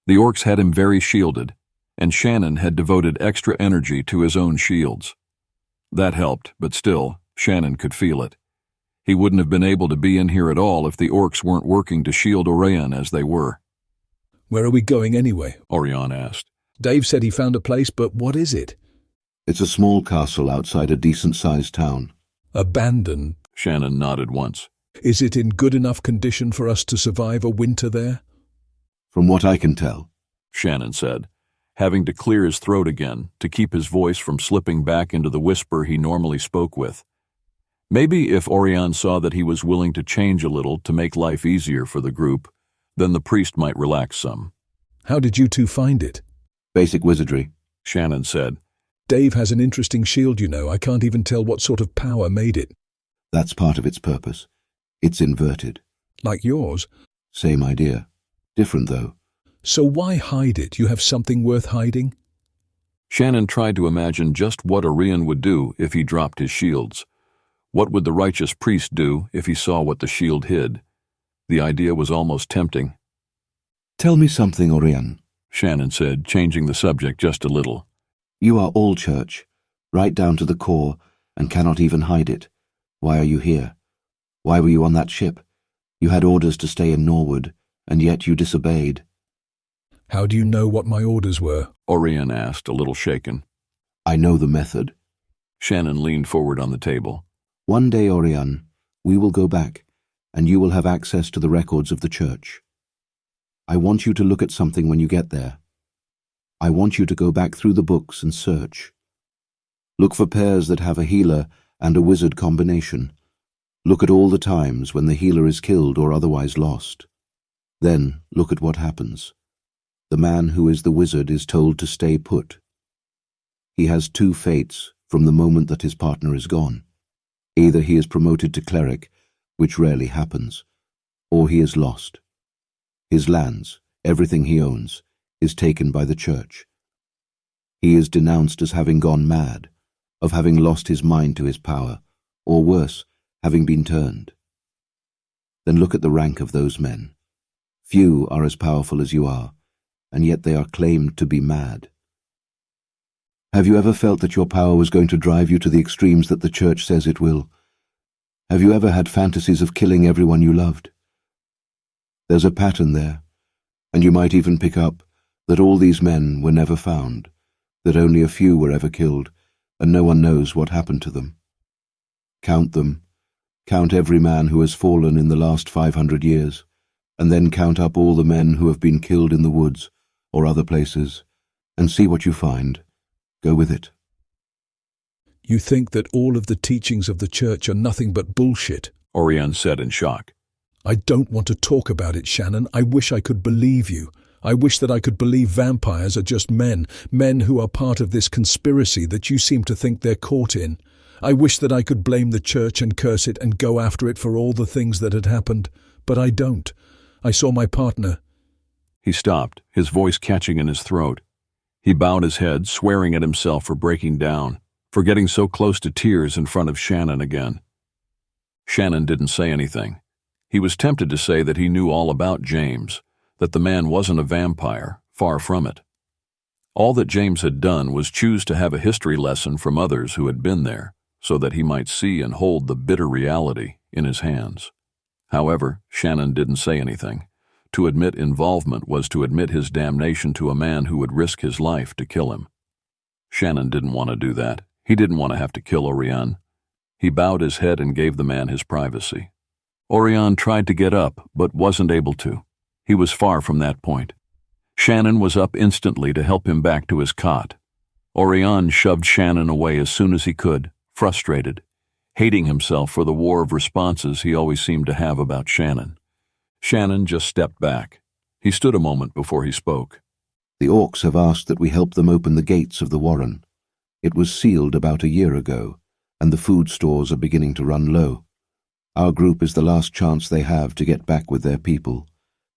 The orcs had him very shielded, and Shannon had devoted extra energy to his own shields. That helped, but still, Shannon could feel it. He wouldn't have been able to be in here at all if the orcs weren't working to shield Oirion as they were. Where are we going anyway? Oirion asked. Dave said he found a place, but what is it? It's a small castle outside a decent-sized town. Abandoned? Shannon nodded once. Is it in good enough condition for us to survive a winter there? From what I can tell, Shannon said, having to clear his throat again to keep his voice from slipping back into the whisper he normally spoke with. Maybe if Oirion saw that he was willing to change a little to make life easier for the group, then the priest might relax some. How did you two find it? Basic wizardry, Shannon said. Dave has an interesting shield, you know. I can't even tell what sort of power made it. That's part of its purpose. It's inverted. Like yours? Same idea. Different, though. So why hide it? You have something worth hiding? Shannon tried to imagine just what Oirion would do if he dropped his shields. What would the righteous priest do if he saw what the shield hid? The idea was almost tempting. Tell me something, Oirion, Shannon said, changing the subject just a little. You are all church, right down to the core, and cannot even hide it. Why are you here? Why were you on that ship? You had orders to stay in Norwood, and yet you disobeyed. How do you know what my orders were? Oirion asked, a little shaken. I know the method. Shannon leaned forward on the table. One day, Oirion, we will go back, and you will have access to the records of the church. I want you to look at something when you get there. I want you to go back through the books and search. Look for pairs that have a healer and a wizard combination. Look at all the times when the healer is killed or otherwise lost. Then look at what happens. The man who is the wizard is told to stay put. He has two fates from the moment that his partner is gone. Either he is promoted to cleric, which rarely happens, or he is lost. His lands, everything he owns, is taken by the church. He is denounced as having gone mad, of having lost his mind to his power, or worse, having been turned. Then look at the rank of those men. Few are as powerful as you are, and yet they are claimed to be mad. Have you ever felt that your power was going to drive you to the extremes that the church says it will? Have you ever had fantasies of killing everyone you loved? There's a pattern there, and you might even pick up that all these men were never found, that only a few were ever killed, and no one knows what happened to them. Count them. Count every man who has fallen in the last 500 years, and then count up all the men who have been killed in the woods or other places, and see what you find. Go with it. You think that all of the teachings of the church are nothing but bullshit? Oirion said in shock. I don't want to talk about it, Shannon. I wish I could believe you. I wish that I could believe vampires are just men who are part of this conspiracy that you seem to think they're caught in. I wish that I could blame the church and curse it and go after it for all the things that had happened, but I don't. I saw my partner. He stopped, his voice catching in his throat. He bowed his head, swearing at himself for breaking down, for getting so close to tears in front of Shannon again. Shannon didn't say anything. He was tempted to say that he knew all about James, that the man wasn't a vampire, far from it. All that James had done was choose to have a history lesson from others who had been there, so that he might see and hold the bitter reality in his hands. However, Shannon didn't say anything. To admit involvement was to admit his damnation to a man who would risk his life to kill him. Shannon didn't want to do that. He didn't want to have to kill Oirion. He bowed his head and gave the man his privacy. Oirion tried to get up, but wasn't able to. He was far from that point. Shannon was up instantly to help him back to his cot. Oirion shoved Shannon away as soon as he could, frustrated, hating himself for the war of responses he always seemed to have about Shannon. Shannon just stepped back. He stood a moment before he spoke. The orcs have asked that we help them open the gates of the warren. It was sealed about a year ago, and the food stores are beginning to run low. Our group is the last chance they have to get back with their people,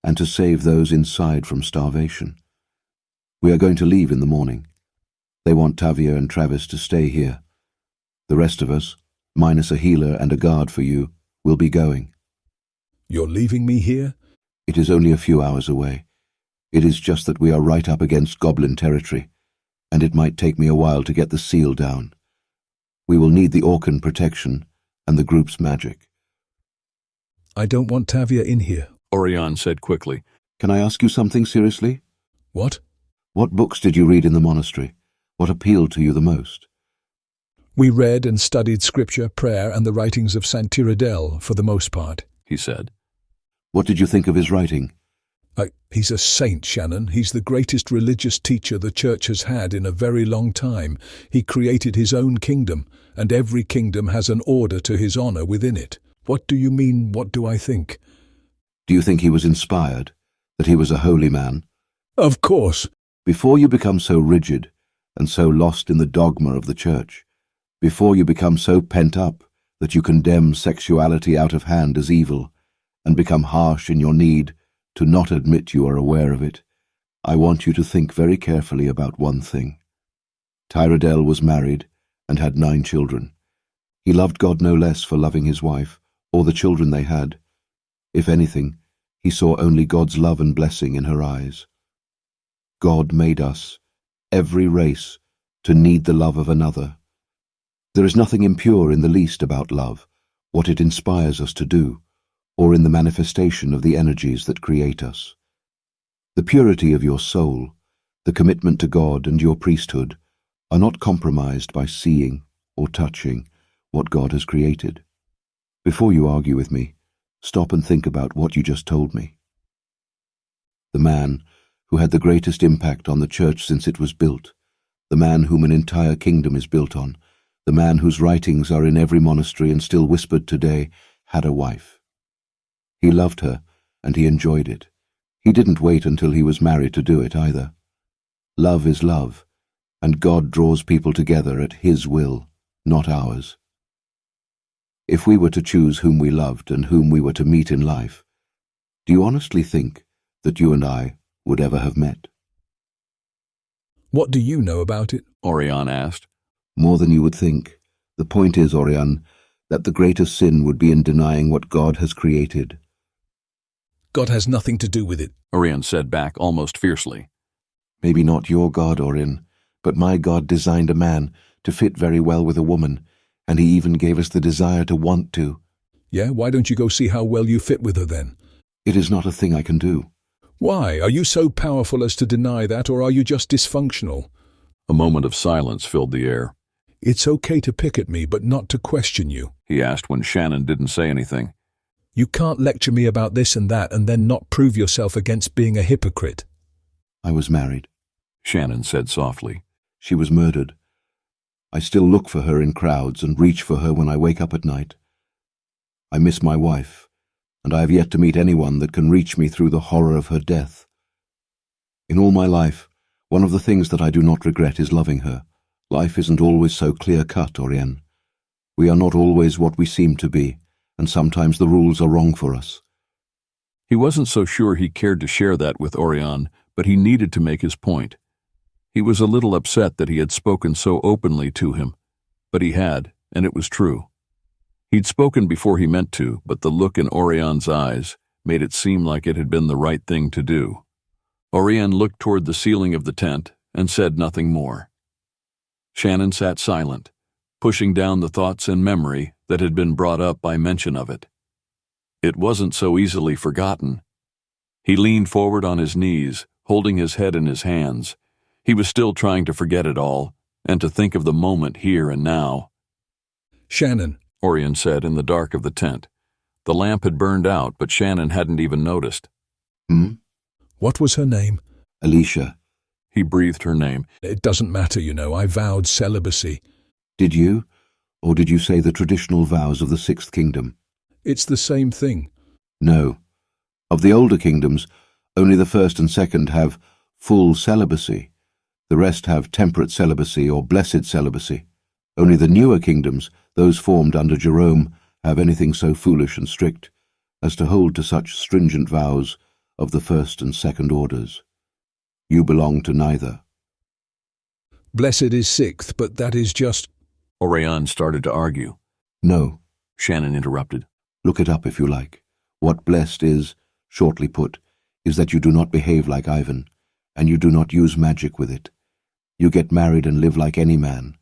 and to save those inside from starvation. We are going to leave in the morning. They want Tavia and Travis to stay here. The rest of us, minus a healer and a guard for you, will be going. You're leaving me here? It is only a few hours away. It is just that we are right up against goblin territory, and it might take me a while to get the seal down. We will need the Orcan protection and the group's magic. I don't want Tavia in here, Oirion said quickly. Can I ask you something seriously? What? What books did you read in the monastery? What appealed to you the most? We read and studied scripture, prayer, and the writings of Saint Tyrrell for the most part, he said. What did you think of his writing? He's a saint, Shannon. He's the greatest religious teacher the church has had in a very long time. He created his own kingdom, and every kingdom has an order to his honor within it. What do you mean, what do I think? Do you think he was inspired? That he was a holy man? Of course. Before you become so rigid and so lost in the dogma of the church, before you become so pent up that you condemn sexuality out of hand as evil and become harsh in your need to not admit you are aware of it, I want you to think very carefully about one thing. Tyrrell was married and had 9 children. He loved God no less for loving his wife or the children they had. If anything, he saw only God's love and blessing in her eyes. God made us, every race, to need the love of another. There is nothing impure in the least about love, what it inspires us to do, or in the manifestation of the energies that create us. The purity of your soul, the commitment to God and your priesthood, are not compromised by seeing or touching what God has created. Before you argue with me, stop and think about what you just told me. The man who had the greatest impact on the church since it was built, the man whom an entire kingdom is built on, the man whose writings are in every monastery and still whispered today, had a wife. He loved her, and he enjoyed it. He didn't wait until he was married to do it either. Love is love, and God draws people together at his will, not ours. If we were to choose whom we loved and whom we were to meet in life, do you honestly think that you and I would ever have met? What do you know about it? Oirion asked. More than you would think. The point is, Oirion, that the greatest sin would be in denying what God has created. God has nothing to do with it, Oirion said back almost fiercely. Maybe not your God, Oirion, but my God designed a man to fit very well with a woman, and he even gave us the desire to want to. Yeah, why don't you go see how well you fit with her then? It is not a thing I can do. Why? Are you so powerful as to deny that, or are you just dysfunctional? A moment of silence filled the air. It's okay to pick at me, but not to question you, he asked when Shannon didn't say anything. You can't lecture me about this and that and then not prove yourself against being a hypocrite. I was married, Shannon said softly. She was murdered. I still look for her in crowds and reach for her when I wake up at night. I miss my wife, and I have yet to meet anyone that can reach me through the horror of her death. In all my life, one of the things that I do not regret is loving her. Life isn't always so clear-cut, Oirion. We are not always what we seem to be, and sometimes the rules are wrong for us. He wasn't so sure he cared to share that with Oirion, but he needed to make his point. He was a little upset that he had spoken so openly to him, but he had, and it was true. He'd spoken before he meant to, but the look in Orion's eyes made it seem like it had been the right thing to do. Oirion looked toward the ceiling of the tent and said nothing more. Shannon sat silent, pushing down the thoughts and memory that had been brought up by mention of it. It wasn't so easily forgotten. He leaned forward on his knees, holding his head in his hands. He was still trying to forget it all, and to think of the moment here and now. Shannon, Oirion said in the dark of the tent. The lamp had burned out, but Shannon hadn't even noticed. What was her name? Alicia. He breathed her name. It doesn't matter, you know. I vowed celibacy. Did you? Or did you say the traditional vows of the Sixth Kingdom? It's the same thing. No. Of the older kingdoms, only the first and second have full celibacy. The rest have temperate celibacy or blessed celibacy. Only the newer kingdoms, those formed under Jerome, have anything so foolish and strict as to hold to such stringent vows of the first and second orders. You belong to neither. Blessed is sixth, but that is just... Oirion started to argue. No. Shannon interrupted. Look it up if you like. What blessed is, shortly put, is that you do not behave like Ivan, and you do not use magic with it. You get married and live like any man.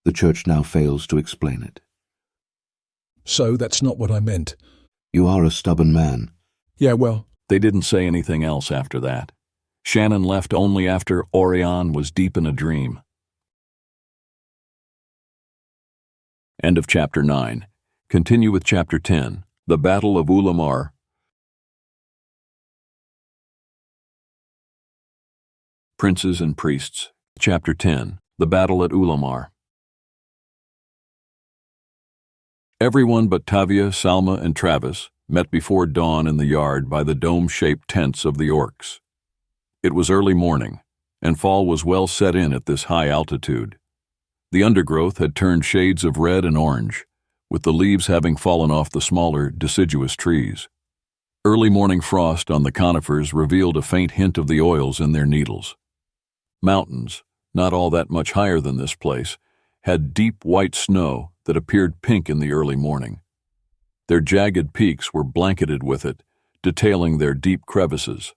The church now fails to explain it. So that's not what I meant. You are a stubborn man. Yeah, well... They didn't say anything else after that. Shannon left only after Oirion was deep in a dream. End of Chapter 9. Continue with Chapter 10, The Battle of Ulam. Princes and Priests. Chapter 10, The Battle at Ulam. Everyone but Tavia, Salma, and Travis met before dawn in the yard by the dome-shaped tents of the orcs. It was early morning, and fall was well set in at this high altitude. The undergrowth had turned shades of red and orange, with the leaves having fallen off the smaller, deciduous trees. Early morning frost on the conifers revealed a faint hint of the oils in their needles. Mountains, not all that much higher than this place, had deep white snow that appeared pink in the early morning. Their jagged peaks were blanketed with it, detailing their deep crevices.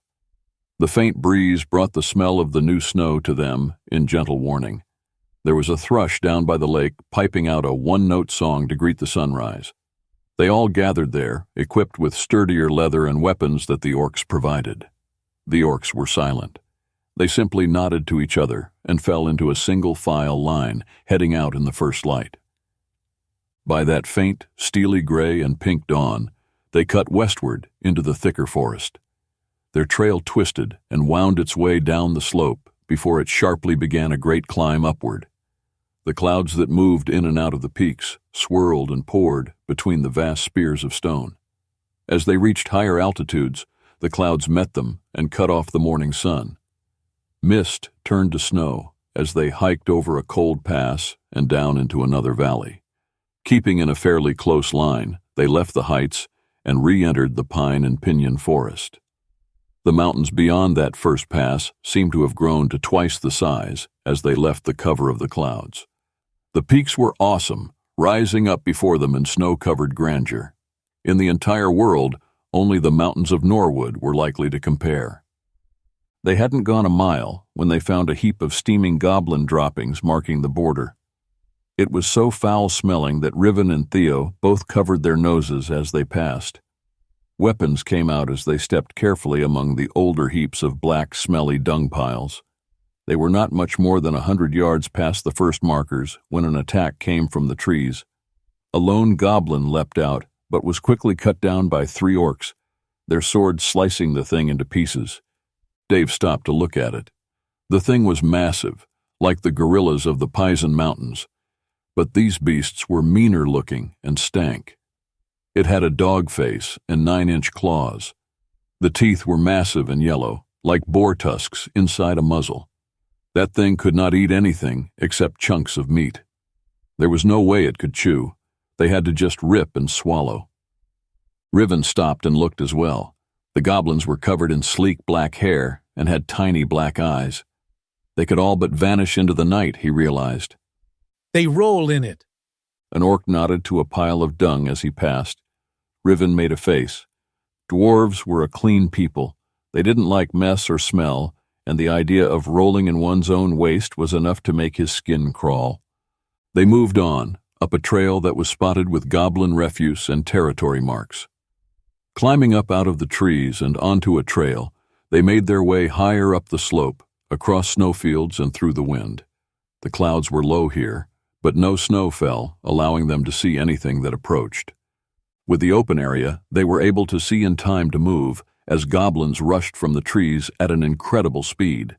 The faint breeze brought the smell of the new snow to them in gentle warning. There was a thrush down by the lake piping out a one-note song to greet the sunrise. They all gathered there, equipped with sturdier leather and weapons that the orcs provided. The orcs were silent. They simply nodded to each other and fell into a single-file line, heading out in the first light. By that faint, steely gray and pink dawn, they cut westward into the thicker forest. Their trail twisted and wound its way down the slope before it sharply began a great climb upward. The clouds that moved in and out of the peaks swirled and poured between the vast spears of stone. As they reached higher altitudes, the clouds met them and cut off the morning sun. Mist turned to snow as they hiked over a cold pass and down into another valley. Keeping in a fairly close line, they left the heights and re-entered the pine and pinyon forest. The mountains beyond that first pass seemed to have grown to twice the size as they left the cover of the clouds. The peaks were awesome, rising up before them in snow-covered grandeur. In the entire world, only the mountains of Norwood were likely to compare. They hadn't gone a mile when they found a heap of steaming goblin droppings marking the border. It was so foul-smelling that Riven and Theo both covered their noses as they passed. Weapons came out as they stepped carefully among the older heaps of black, smelly dung piles. They were not much more than 100 yards past the first markers when an attack came from the trees. A lone goblin leapt out, but was quickly cut down by 3 orcs, their swords slicing the thing into pieces. Dave stopped to look at it. The thing was massive, like the gorillas of the Paisan Mountains. But these beasts were meaner looking and stank. It had a dog face and 9-inch claws. The teeth were massive and yellow, like boar tusks inside a muzzle. That thing could not eat anything except chunks of meat. There was no way it could chew. They had to just rip and swallow. Riven stopped and looked as well. The goblins were covered in sleek black hair and had tiny black eyes. They could all but vanish into the night, he realized. They roll in it. An orc nodded to a pile of dung as he passed. Riven made a face. Dwarves were a clean people. They didn't like mess or smell, and the idea of rolling in one's own waste was enough to make his skin crawl. They moved on, up a trail that was spotted with goblin refuse and territory marks. Climbing up out of the trees and onto a trail, they made their way higher up the slope, across snowfields and through the wind. The clouds were low here, but no snow fell, allowing them to see anything that approached. With the open area, they were able to see in time to move as goblins rushed from the trees at an incredible speed.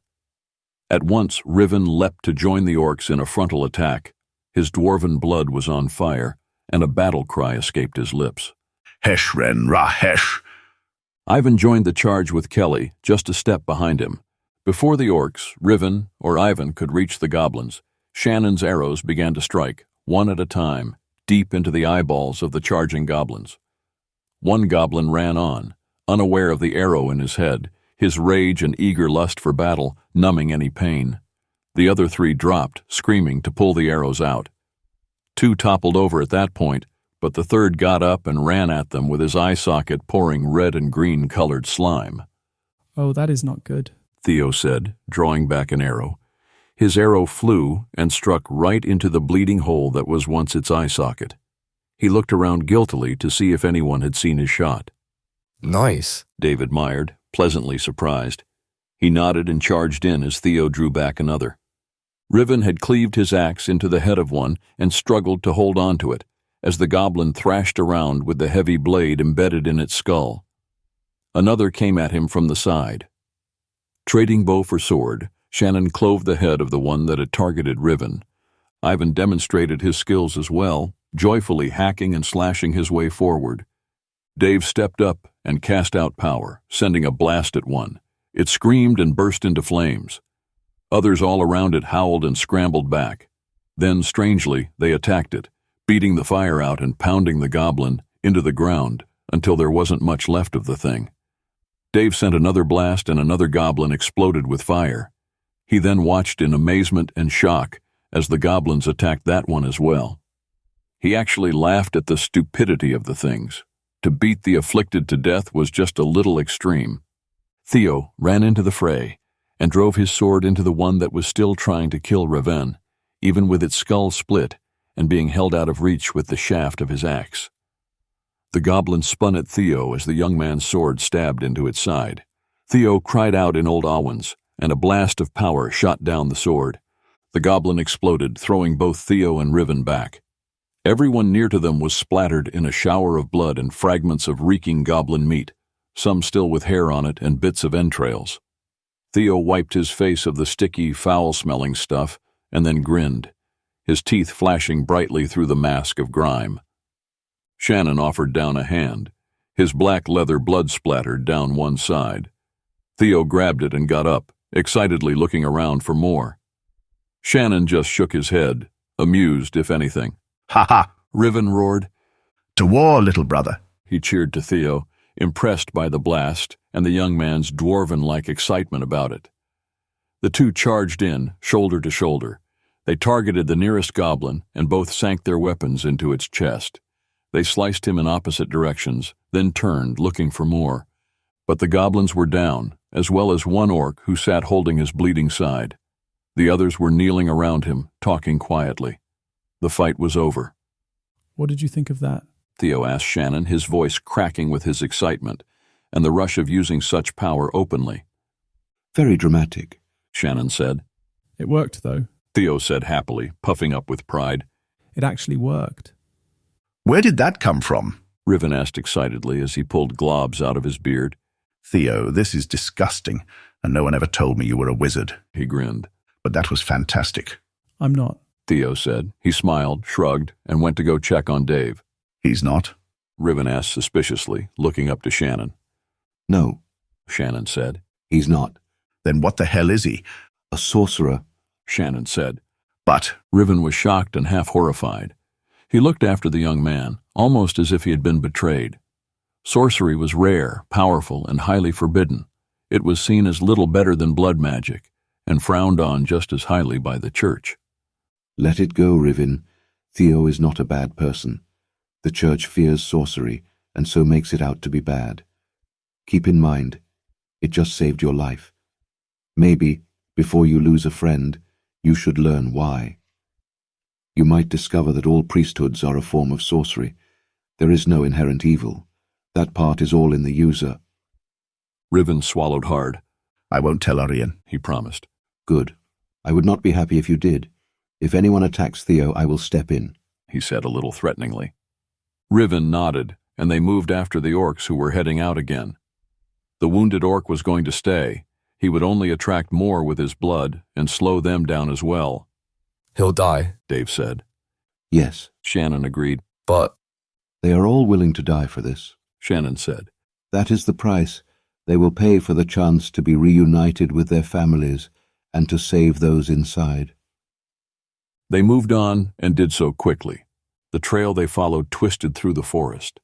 At once, Riven leapt to join the orcs in a frontal attack. His dwarven blood was on fire, and a battle cry escaped his lips. Heshren Rahesh! Ivan joined the charge with Kelly, just a step behind him. Before the orcs, Riven, or Ivan could reach the goblins, Shannon's arrows began to strike, one at a time, deep into the eyeballs of the charging goblins. One goblin ran on, unaware of the arrow in his head, his rage and eager lust for battle numbing any pain. The other three dropped, screaming, to pull the arrows out. Two toppled over at that point, but the third got up and ran at them with his eye socket pouring red and green-colored slime. Oh, that is not good, Theo said, drawing back an arrow. His arrow flew and struck right into the bleeding hole that was once its eye socket. He looked around guiltily to see if anyone had seen his shot. Nice, Dave admired, pleasantly surprised. He nodded and charged in as Theo drew back another. Riven had cleaved his axe into the head of one and struggled to hold on to it, as the goblin thrashed around with the heavy blade embedded in its skull. Another came at him from the side. Trading bow for sword, Shannon clove the head of the one that had targeted Riven. Ivan demonstrated his skills as well, joyfully hacking and slashing his way forward. Dave stepped up and cast out power, sending a blast at one. It screamed and burst into flames. Others all around it howled and scrambled back. Then, strangely, they attacked it, beating the fire out and pounding the goblin into the ground until there wasn't much left of the thing. Dave sent another blast and another goblin exploded with fire. He then watched in amazement and shock as the goblins attacked that one as well. He actually laughed at the stupidity of the things. To beat the afflicted to death was just a little extreme. Theo ran into the fray and drove his sword into the one that was still trying to kill Riven, even with its skull split and being held out of reach with the shaft of his axe. The goblin spun at Theo as the young man's sword stabbed into its side. Theo cried out in Old Awans, and a blast of power shot down the sword. The goblin exploded, throwing both Theo and Riven back. Everyone near to them was splattered in a shower of blood and fragments of reeking goblin meat, some still with hair on it and bits of entrails. Theo wiped his face of the sticky, foul-smelling stuff and then grinned, his teeth flashing brightly through the mask of grime. Shannon offered down a hand, his black leather blood splattered down one side. Theo grabbed it and got up, excitedly looking around for more. Shannon just shook his head, amused if anything. Ha ha! Riven roared. To war, little brother! He cheered to Theo, impressed by the blast and the young man's dwarven-like excitement about it. The two charged in, shoulder to shoulder. They targeted the nearest goblin and both sank their weapons into its chest. They sliced him in opposite directions, then turned, looking for more. But the goblins were down, as well as one orc who sat holding his bleeding side. The others were kneeling around him, talking quietly. The fight was over. What did you think of that? Theo asked Shannon, his voice cracking with his excitement, and the rush of using such power openly. Very dramatic, Shannon said. It worked, though. Theo said happily, puffing up with pride. It actually worked. Where did that come from? Riven asked excitedly as he pulled globs out of his beard. Theo, this is disgusting, and no one ever told me you were a wizard. He grinned. But that was fantastic. I'm not, Theo said. He smiled, shrugged, and went to go check on Dave. He's not? Riven asked suspiciously, looking up to Shannon. No, Shannon said. He's not. Then what the hell is he? A sorcerer, Shannon said. But Riven was shocked and half horrified. He looked after the young man, almost as if he had been betrayed. Sorcery was rare, powerful, and highly forbidden. It was seen as little better than blood magic, and frowned on just as highly by the church. Let it go, Riven. Theo is not a bad person. The church fears sorcery, and so makes it out to be bad. Keep in mind, it just saved your life. Maybe, before you lose a friend, you should learn why. You might discover that all priesthoods are a form of sorcery. There is no inherent evil. That part is all in the user. Riven swallowed hard. I won't tell Oirion, he promised. Good. I would not be happy if you did. If anyone attacks Theo, I will step in, he said a little threateningly. Riven nodded, and they moved after the orcs who were heading out again. The wounded orc was going to stay. He would only attract more with his blood and slow them down as well. He'll die, Dave said. Yes, Shannon agreed. but they are all willing to die for this, Shannon said. That is the price. They will pay for the chance to be reunited with their families and to save those inside. They moved on and did so quickly. The trail they followed twisted through the forest.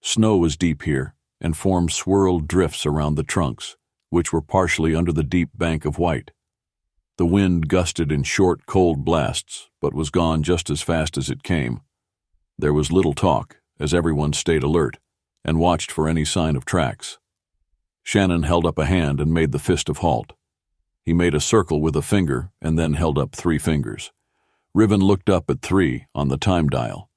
Snow was deep here and formed swirled drifts around the trunks, which were partially under the deep bank of white. The wind gusted in short, cold blasts, but was gone just as fast as it came. There was little talk, as everyone stayed alert and watched for any sign of tracks. Shannon held up a hand and made the fist of halt. He made a circle with a finger and then held up 3 fingers. Riven looked up at 3 on the time dial.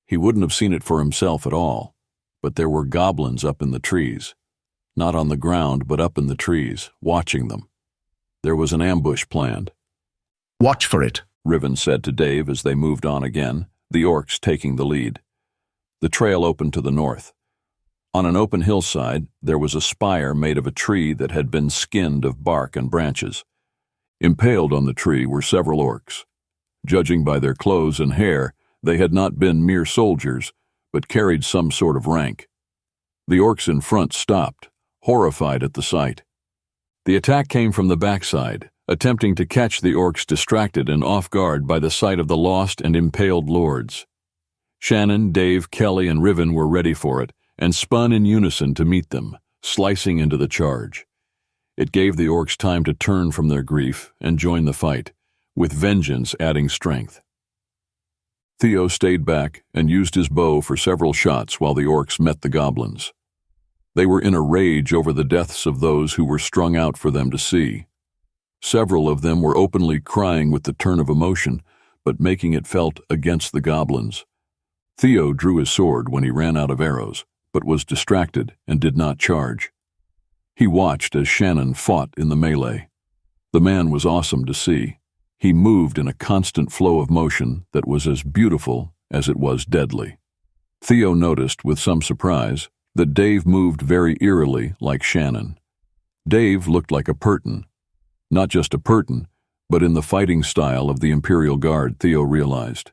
He wouldn't have seen it for himself at all, but there were goblins up in the trees. Not on the ground, but up in the trees, watching them. There was an ambush planned. Watch for it, Riven said to Dave as they moved on again, the orcs taking the lead. The trail opened to the north. On an open hillside, there was a spire made of a tree that had been skinned of bark and branches. Impaled on the tree were several orcs. Judging by their clothes and hair, they had not been mere soldiers, but carried some sort of rank. The orcs in front stopped, horrified at the sight. The attack came from the backside, attempting to catch the orcs distracted and off guard by the sight of the lost and impaled lords. Shannon, Dave, Kelly, and Riven were ready for it, and spun in unison to meet them, slicing into the charge. It gave the orcs time to turn from their grief and join the fight, with vengeance adding strength. Theo stayed back and used his bow for several shots while the orcs met the goblins. They were in a rage over the deaths of those who were strung out for them to see. Several of them were openly crying with the turn of emotion, but making it felt against the goblins. Theo drew his sword when he ran out of arrows, but was distracted and did not charge. He watched as Shannon fought in the melee. The man was awesome to see. He moved in a constant flow of motion that was as beautiful as it was deadly. Theo noticed with some surprise that Dave moved very eerily like Shannon. Dave looked like a Purton. Not just a Purton, but in the fighting style of the Imperial Guard, Theo realized.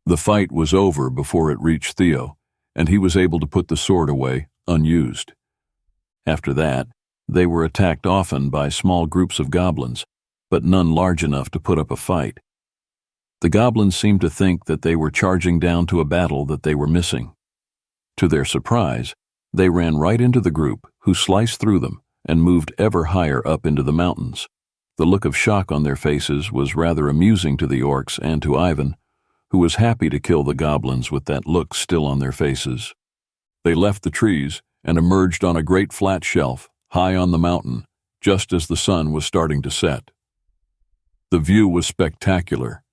The fight was over before it reached Theo, and he was able to put the sword away unused. After that, they were attacked often by small groups of goblins, but none large enough to put up a fight. The goblins seemed to think that they were charging down to a battle that they were missing. To their surprise, they ran right into the group, who sliced through them and moved ever higher up into the mountains. The look of shock on their faces was rather amusing to the orcs and to Ivan, who was happy to kill the goblins with that look still on their faces. They left the trees and emerged on a great flat shelf, high on the mountain, just as the sun was starting to set. The view was spectacular.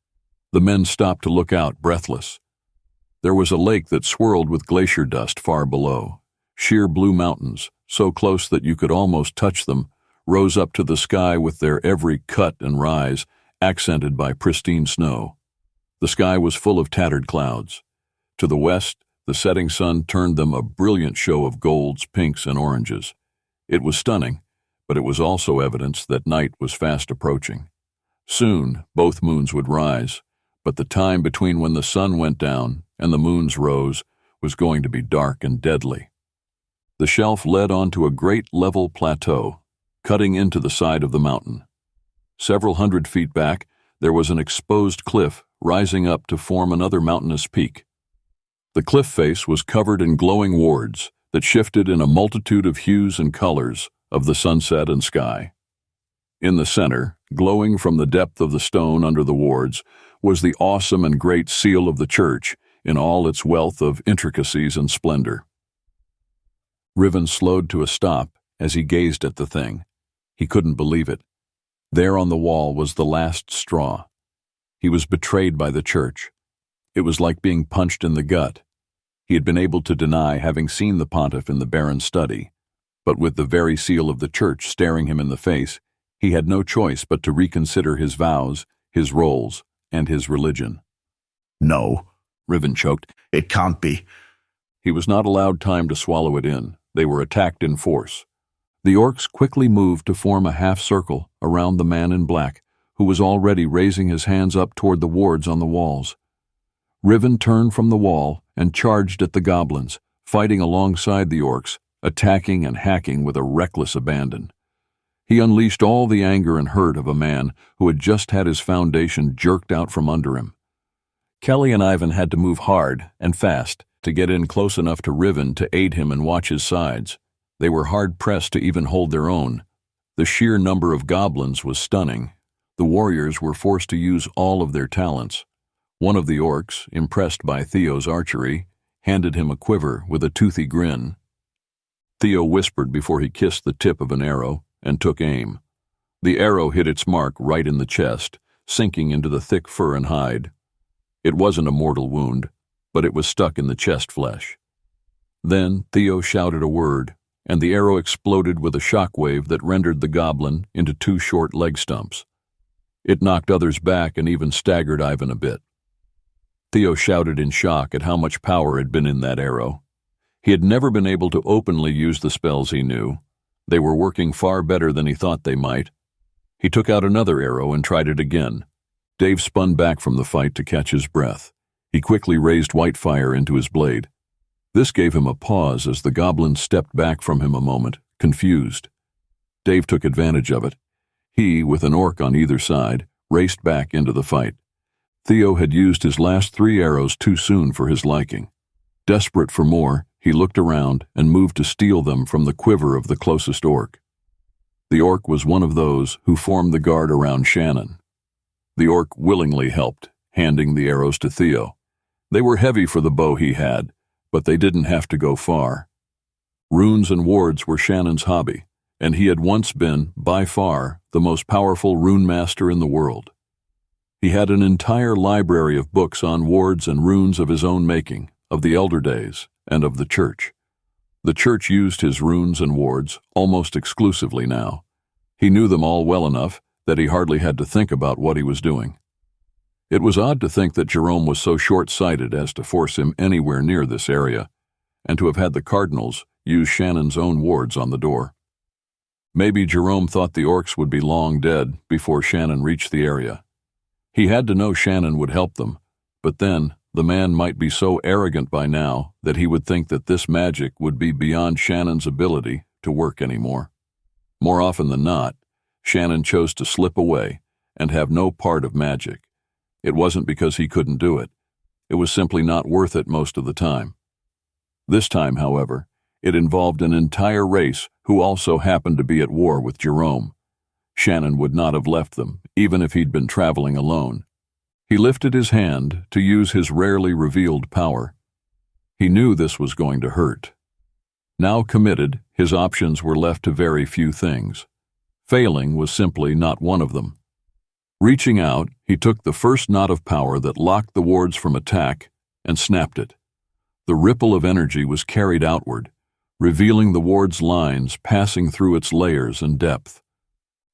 The men stopped to look out, breathless. There was a lake that swirled with glacier dust far below. Sheer blue mountains, so close that you could almost touch them, rose up to the sky with their every cut and rise, accented by pristine snow. The sky was full of tattered clouds. To the west, the setting sun turned them a brilliant show of golds, pinks, and oranges. It was stunning, but it was also evidence that night was fast approaching. Soon, both moons would rise, but the time between when the sun went down and the moons rose was going to be dark and deadly. The shelf led onto a great level plateau, cutting into the side of the mountain. Several hundred feet back, there was an exposed cliff rising up to form another mountainous peak. The cliff face was covered in glowing wards that shifted in a multitude of hues and colors of the sunset and sky. In the center, glowing from the depth of the stone under the wards, was the awesome and great seal of the church in all its wealth of intricacies and splendor. Riven slowed to a stop as he gazed at the thing. He couldn't believe it. There on the wall was the last straw. He was betrayed by the church. It was like being punched in the gut. He had been able to deny having seen the pontiff in the Baron's study, but with the very seal of the church staring him in the face, he had no choice but to reconsider his vows, his roles, and his religion. No, Riven choked. it can't be. He was not allowed time to swallow it in. They were attacked in force. The orcs quickly moved to form a half-circle around the man in black, who was already raising his hands up toward the wards on the walls. Riven turned from the wall and charged at the goblins, fighting alongside the orcs, attacking and hacking with a reckless abandon. He unleashed all the anger and hurt of a man who had just had his foundation jerked out from under him. Kelly and Ivan had to move hard and fast to get in close enough to Riven to aid him and watch his sides. They were hard-pressed to even hold their own. The sheer number of goblins was stunning. The warriors were forced to use all of their talents. One of the orcs, impressed by Theo's archery, handed him a quiver with a toothy grin. Theo whispered before he kissed the tip of an arrow and took aim. The arrow hit its mark right in the chest, sinking into the thick fur and hide. It wasn't a mortal wound, but it was stuck in the chest flesh. Then Theo shouted a word, and the arrow exploded with a shockwave that rendered the goblin into 2 short leg stumps. It knocked others back and even staggered Ivan a bit. Theo shouted in shock at how much power had been in that arrow. He had never been able to openly use the spells he knew. They were working far better than he thought they might. He took out another arrow and tried it again. Dave spun back from the fight to catch his breath. He quickly raised white fire into his blade. This gave him a pause as the goblin stepped back from him a moment, confused. Dave took advantage of it. He, with an orc on either side, raced back into the fight. Theo had used his last 3 arrows too soon for his liking. Desperate for more, he looked around and moved to steal them from the quiver of the closest orc. The orc was one of those who formed the guard around Shannon. The orc willingly helped, handing the arrows to Theo. They were heavy for the bow he had, but they didn't have to go far. Runes and wards were Shannon's hobby, and he had once been, by far, the most powerful rune master in the world. He had an entire library of books on wards and runes of his own making, of the Elder Days, and of the Church. The Church used his runes and wards almost exclusively now. He knew them all well enough that he hardly had to think about what he was doing. It was odd to think that Jerome was so short-sighted as to force him anywhere near this area, and to have had the Cardinals use Shannon's own wards on the door. Maybe Jerome thought the orcs would be long dead before Shannon reached the area. He had to know Shannon would help them, but then the man might be so arrogant by now that he would think that this magic would be beyond Shannon's ability to work anymore. More often than not, Shannon chose to slip away and have no part of magic. It wasn't because he couldn't do it. It was simply not worth it most of the time. This time, however, it involved an entire race who also happened to be at war with Jerome. Shannon would not have left them, even if he'd been traveling alone. He lifted his hand to use his rarely revealed power. He knew this was going to hurt. Now committed, his options were left to very few things. Failing was simply not one of them. Reaching out, he took the first knot of power that locked the wards from attack and snapped it. The ripple of energy was carried outward, revealing the ward's lines passing through its layers and depth.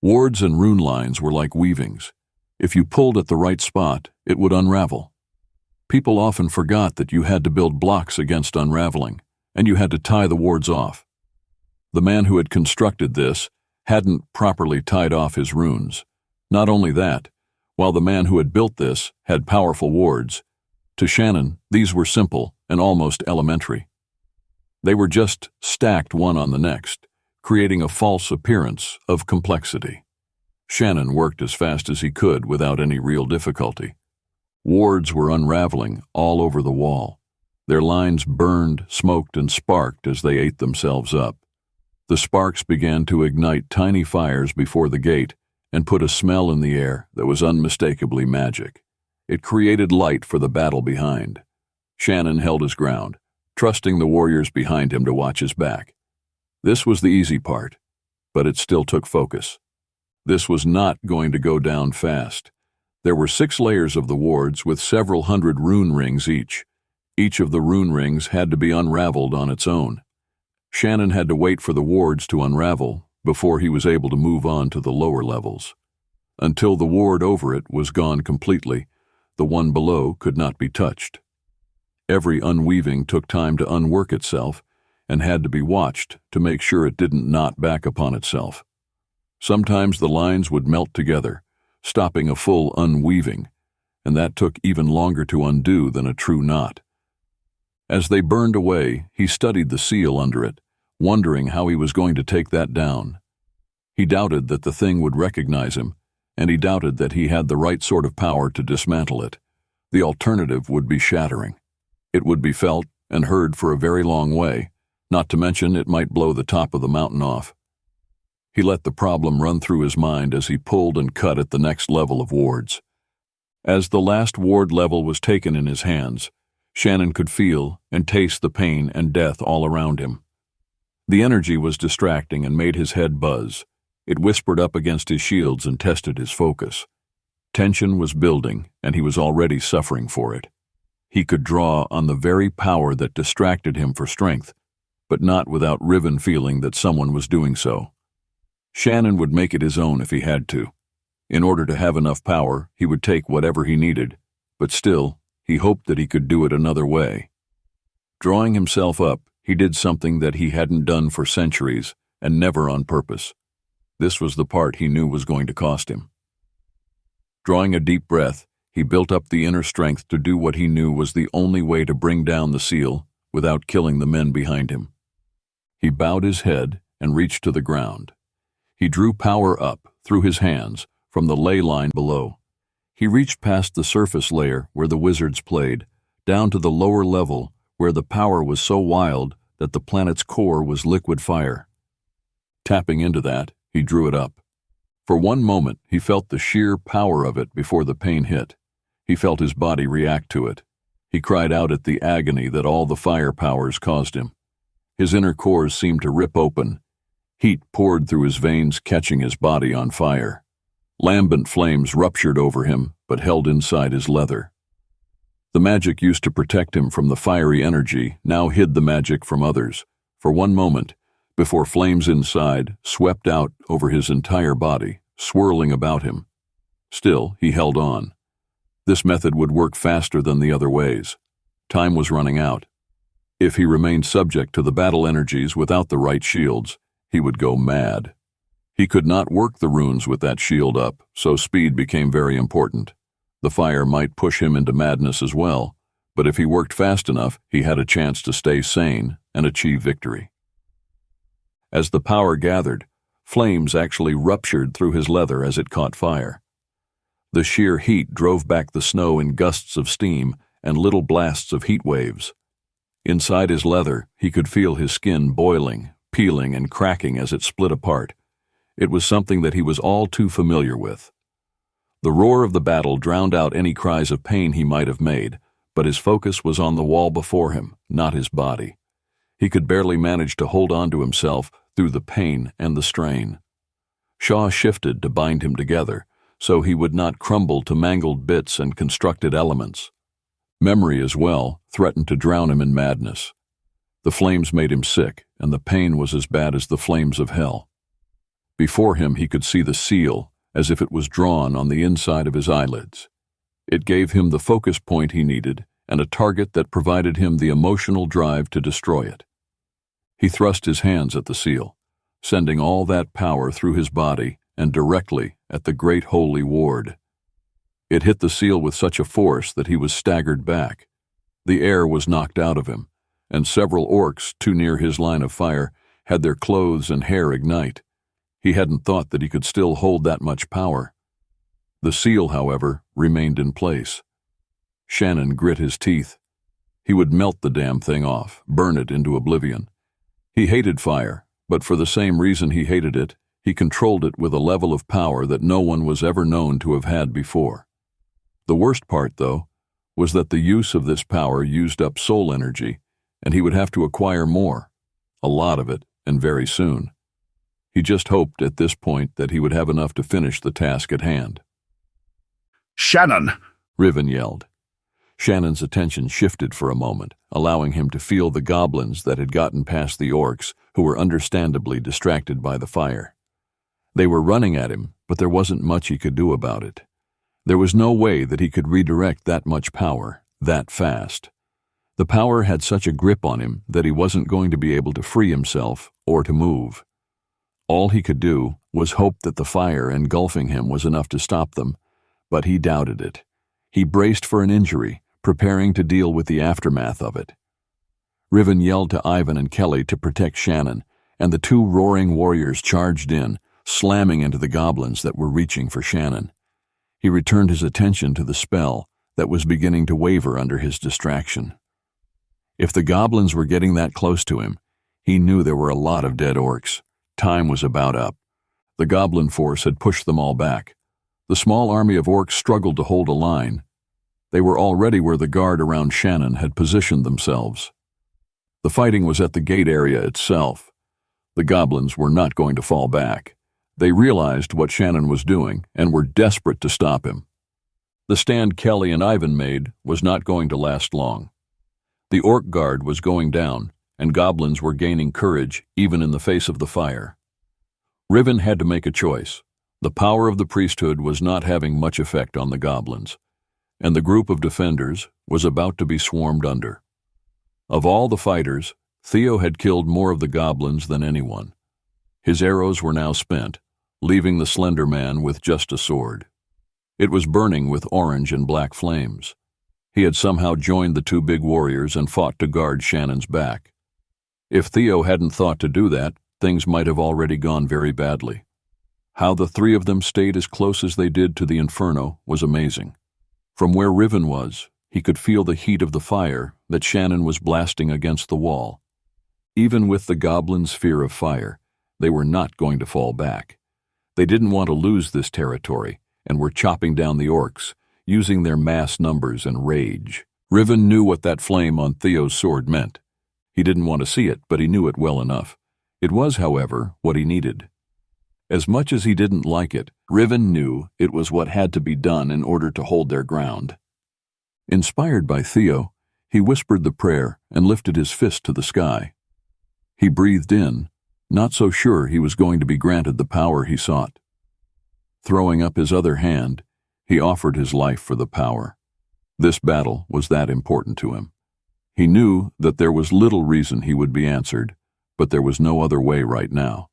Wards and rune lines were like weavings. If you pulled at the right spot, it would unravel. People often forgot that you had to build blocks against unraveling, and you had to tie the wards off. The man who had constructed this hadn't properly tied off his runes. Not only that, while the man who had built this had powerful wards, to Shannon these were simple and almost elementary. They were just stacked one on the next, creating a false appearance of complexity. Shannon worked as fast as he could without any real difficulty. Wards were unraveling all over the wall. Their lines burned, smoked, and sparked as they ate themselves up. The sparks began to ignite tiny fires before the gate and put a smell in the air that was unmistakably magic. It created light for the battle behind. Shannon held his ground, trusting the warriors behind him to watch his back. This was the easy part, but it still took focus. This was not going to go down fast. There were 6 layers of the wards with several hundred rune rings each. Each of the rune rings had to be unraveled on its own. Shannon had to wait for the wards to unravel before he was able to move on to the lower levels. Until the ward over it was gone completely, the one below could not be touched. Every unweaving took time to unwork itself and had to be watched to make sure it didn't knot back upon itself. Sometimes the lines would melt together, stopping a full unweaving, and that took even longer to undo than a true knot. As they burned away, he studied the seal under it, wondering how he was going to take that down. He doubted that the thing would recognize him, and he doubted that he had the right sort of power to dismantle it. The alternative would be shattering. It would be felt and heard for a very long way, not to mention it might blow the top of the mountain off. He let the problem run through his mind as he pulled and cut at the next level of wards. As the last ward level was taken in his hands, Shannon could feel and taste the pain and death all around him. The energy was distracting and made his head buzz. It whispered up against his shields and tested his focus. Tension was building, and he was already suffering for it. He could draw on the very power that distracted him for strength, but not without riven feeling that someone was doing so. Shannon would make it his own if he had to. In order to have enough power, he would take whatever he needed, but still, he hoped that he could do it another way. Drawing himself up, he did something that he hadn't done for centuries, and never on purpose. This was the part he knew was going to cost him. Drawing a deep breath, he built up the inner strength to do what he knew was the only way to bring down the seal without killing the men behind him. He bowed his head and reached to the ground. He drew power up, through his hands, from the ley line below. He reached past the surface layer where the wizards played, down to the lower level where the power was so wild that the planet's core was liquid fire. Tapping into that, he drew it up. For one moment, he felt the sheer power of it before the pain hit. He felt his body react to it. He cried out at the agony that all the fire powers caused him. His inner cores seemed to rip open. Heat poured through his veins, catching his body on fire. Lambent flames ruptured over him, but held inside his leather. The magic used to protect him from the fiery energy now hid the magic from others, for one moment, before flames inside swept out over his entire body, swirling about him. Still, he held on. This method would work faster than the other ways. Time was running out. If he remained subject to the battle energies without the right shields, he would go mad. He could not work the runes with that shield up, so speed became very important. The fire might push him into madness as well, but if he worked fast enough, he had a chance to stay sane and achieve victory. As the power gathered, flames actually ruptured through his leather as it caught fire. The sheer heat drove back the snow in gusts of steam and little blasts of heat waves. Inside his leather, he could feel his skin boiling, peeling and cracking as it split apart. It was something that he was all too familiar with. The roar of the battle drowned out any cries of pain he might have made, but his focus was on the wall before him, not his body. He could barely manage to hold on to himself through the pain and the strain. Shaw shifted to bind him together, so he would not crumble to mangled bits and constructed elements. Memory as well threatened to drown him in madness. The flames made him sick, and the pain was as bad as the flames of hell. Before him he could see the seal, as if it was drawn on the inside of his eyelids. It gave him the focus point he needed and a target that provided him the emotional drive to destroy it. He thrust his hands at the seal, sending all that power through his body and directly at the great holy ward. It hit the seal with such a force that he was staggered back. The air was knocked out of him, and several orcs too near his line of fire had their clothes and hair ignite. He hadn't thought that he could still hold that much power. The seal, however, remained in place. Shannon grit his teeth. He would melt the damn thing off, burn it into oblivion. He hated fire, but for the same reason he hated it, he controlled it with a level of power that no one was ever known to have had before. The worst part, though, was that the use of this power used up soul energy, and he would have to acquire more, a lot of it, and very soon. He just hoped at this point that he would have enough to finish the task at hand. Shannon! Riven yelled. Shannon's attention shifted for a moment, allowing him to feel the goblins that had gotten past the orcs, who were understandably distracted by the fire. They were running at him, but there wasn't much he could do about it. There was no way that he could redirect that much power, that fast. The power had such a grip on him that he wasn't going to be able to free himself or to move. All he could do was hope that the fire engulfing him was enough to stop them, but he doubted it. He braced for an injury, preparing to deal with the aftermath of it. Riven yelled to Ivan and Kelly to protect Shannon, and the two roaring warriors charged in, slamming into the goblins that were reaching for Shannon. He returned his attention to the spell that was beginning to waver under his distraction. If the goblins were getting that close to him, he knew there were a lot of dead orcs. Time was about up. The goblin force had pushed them all back. The small army of orcs struggled to hold a line. They were already where the guard around Shannon had positioned themselves. The fighting was at the gate area itself. The goblins were not going to fall back. They realized what Shannon was doing and were desperate to stop him. The stand Kelly and Ivan made was not going to last long. The orc guard was going down, and goblins were gaining courage even in the face of the fire. Riven had to make a choice. The power of the priesthood was not having much effect on the goblins, and the group of defenders was about to be swarmed under. Of all the fighters, Theo had killed more of the goblins than anyone. His arrows were now spent, leaving the slender man with just a sword. It was burning with orange and black flames. He had somehow joined the two big warriors and fought to guard Shannon's back. If Theo hadn't thought to do that, things might have already gone very badly. How the three of them stayed as close as they did to the inferno was amazing. From where Riven was, he could feel the heat of the fire that Shannon was blasting against the wall. Even with the goblins' fear of fire, they were not going to fall back. They didn't want to lose this territory and were chopping down the orcs, using their mass numbers and rage. Riven knew what that flame on Theo's sword meant. He didn't want to see it, but he knew it well enough. It was, however, what he needed. As much as he didn't like it, Riven knew it was what had to be done in order to hold their ground. Inspired by Theo, he whispered the prayer and lifted his fist to the sky. He breathed in, not so sure he was going to be granted the power he sought. Throwing up his other hand, he offered his life for the power. This battle was that important to him. He knew that there was little reason he would be answered, but there was no other way right now.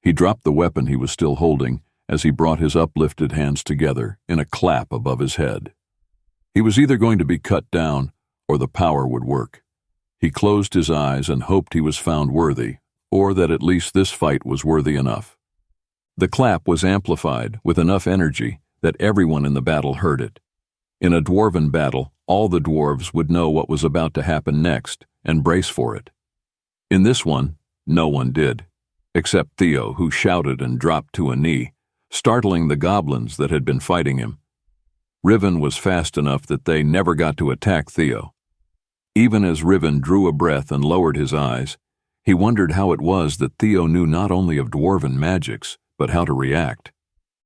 He dropped the weapon he was still holding as he brought his uplifted hands together in a clap above his head. He was either going to be cut down or the power would work. He closed his eyes and hoped he was found worthy, or that at least this fight was worthy enough. The clap was amplified with enough energy that everyone in the battle heard it. In a dwarven battle, all the dwarves would know what was about to happen next and brace for it. In this one, no one did, except Theo, who shouted and dropped to a knee, startling the goblins that had been fighting him. Riven was fast enough that they never got to attack Theo. Even as Riven drew a breath and lowered his eyes, he wondered how it was that Theo knew not only of dwarven magics, but how to react.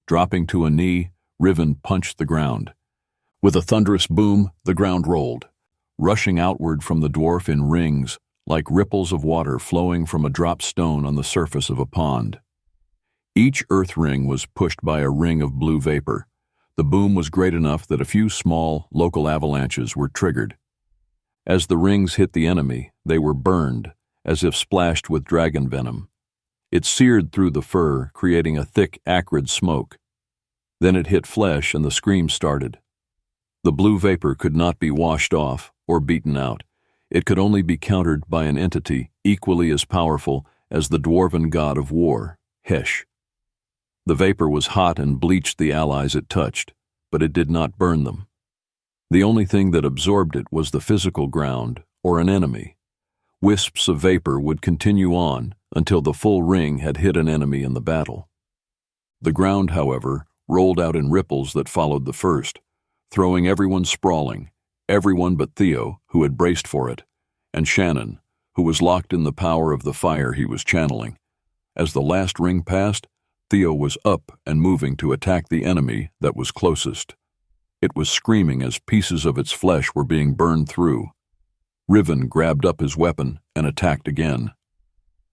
Dropping to a knee, Riven punched the ground. With a thunderous boom, the ground rolled, rushing outward from the dwarf in rings, like ripples of water flowing from a dropped stone on the surface of a pond. Each earth ring was pushed by a ring of blue vapor. The boom was great enough that a few small, local avalanches were triggered. As the rings hit the enemy, they were burned, as if splashed with dragon venom. It seared through the fur, creating a thick, acrid smoke. Then it hit flesh and the scream started. The blue vapor could not be washed off or beaten out. It could only be countered by an entity equally as powerful as the dwarven god of war, Hesh. The vapor was hot and bleached the allies it touched, but it did not burn them. The only thing that absorbed it was the physical ground or an enemy. Wisps of vapor would continue on until the full ring had hit an enemy in the battle. The ground, however, rolled out in ripples that followed the first, throwing everyone sprawling, everyone but Theo, who had braced for it, and Shannon, who was locked in the power of the fire he was channeling. As the last ring passed, Theo was up and moving to attack the enemy that was closest. It was screaming as pieces of its flesh were being burned through. Riven grabbed up his weapon and attacked again.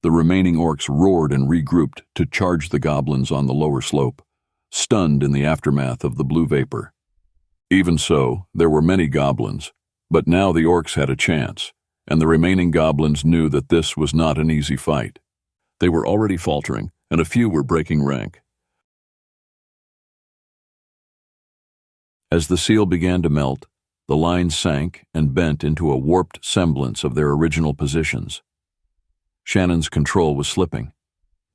The remaining orcs roared and regrouped to charge the goblins on the lower slope, stunned in the aftermath of the blue vapor. Even so, there were many goblins, but now the orcs had a chance, and the remaining goblins knew that this was not an easy fight. They were already faltering, and a few were breaking rank. As the seal began to melt, the line sank and bent into a warped semblance of their original positions. Shannon's control was slipping.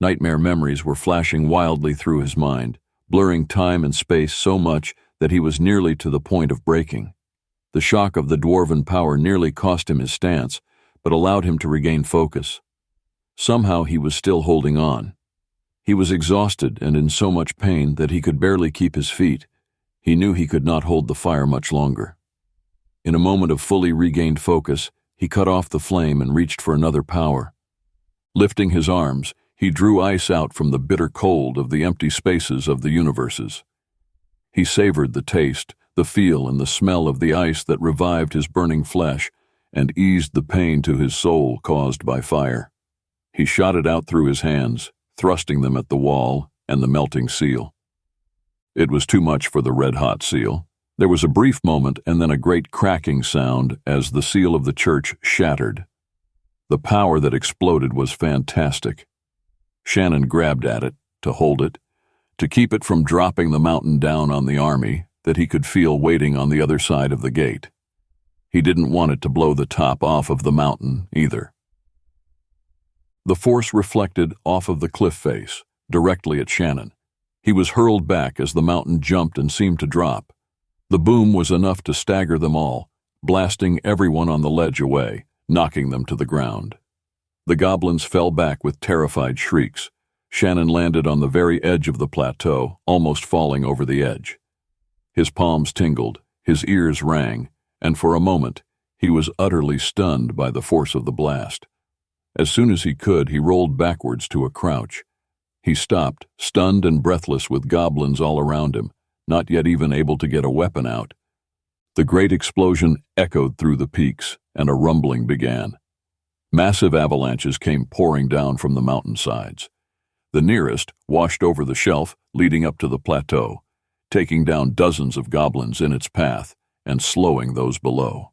Nightmare memories were flashing wildly through his mind, blurring time and space so much that he was nearly to the point of breaking. The shock of the dwarven power nearly cost him his stance, but allowed him to regain focus. Somehow he was still holding on. He was exhausted and in so much pain that he could barely keep his feet. He knew he could not hold the fire much longer. In a moment of fully regained focus, he cut off the flame and reached for another power. Lifting his arms, he drew ice out from the bitter cold of the empty spaces of the universes. He savored the taste, the feel, and the smell of the ice that revived his burning flesh and eased the pain to his soul caused by fire. He shot it out through his hands, thrusting them at the wall and the melting seal. It was too much for the red-hot seal. There was a brief moment and then a great cracking sound as the seal of the church shattered. The power that exploded was fantastic. Shannon grabbed at it, to hold it, to keep it from dropping the mountain down on the army that he could feel waiting on the other side of the gate. He didn't want it to blow the top off of the mountain either. The force reflected off of the cliff face, directly at Shannon. He was hurled back as the mountain jumped and seemed to drop. The boom was enough to stagger them all, blasting everyone on the ledge away, knocking them to the ground. The goblins fell back with terrified shrieks. Shannon landed on the very edge of the plateau, almost falling over the edge. His palms tingled, his ears rang, and for a moment, he was utterly stunned by the force of the blast. As soon as he could, he rolled backwards to a crouch. He stopped, stunned and breathless with goblins all around him, not yet even able to get a weapon out. The great explosion echoed through the peaks, and a rumbling began. Massive avalanches came pouring down from the mountainsides. The nearest washed over the shelf leading up to the plateau, taking down dozens of goblins in its path and slowing those below.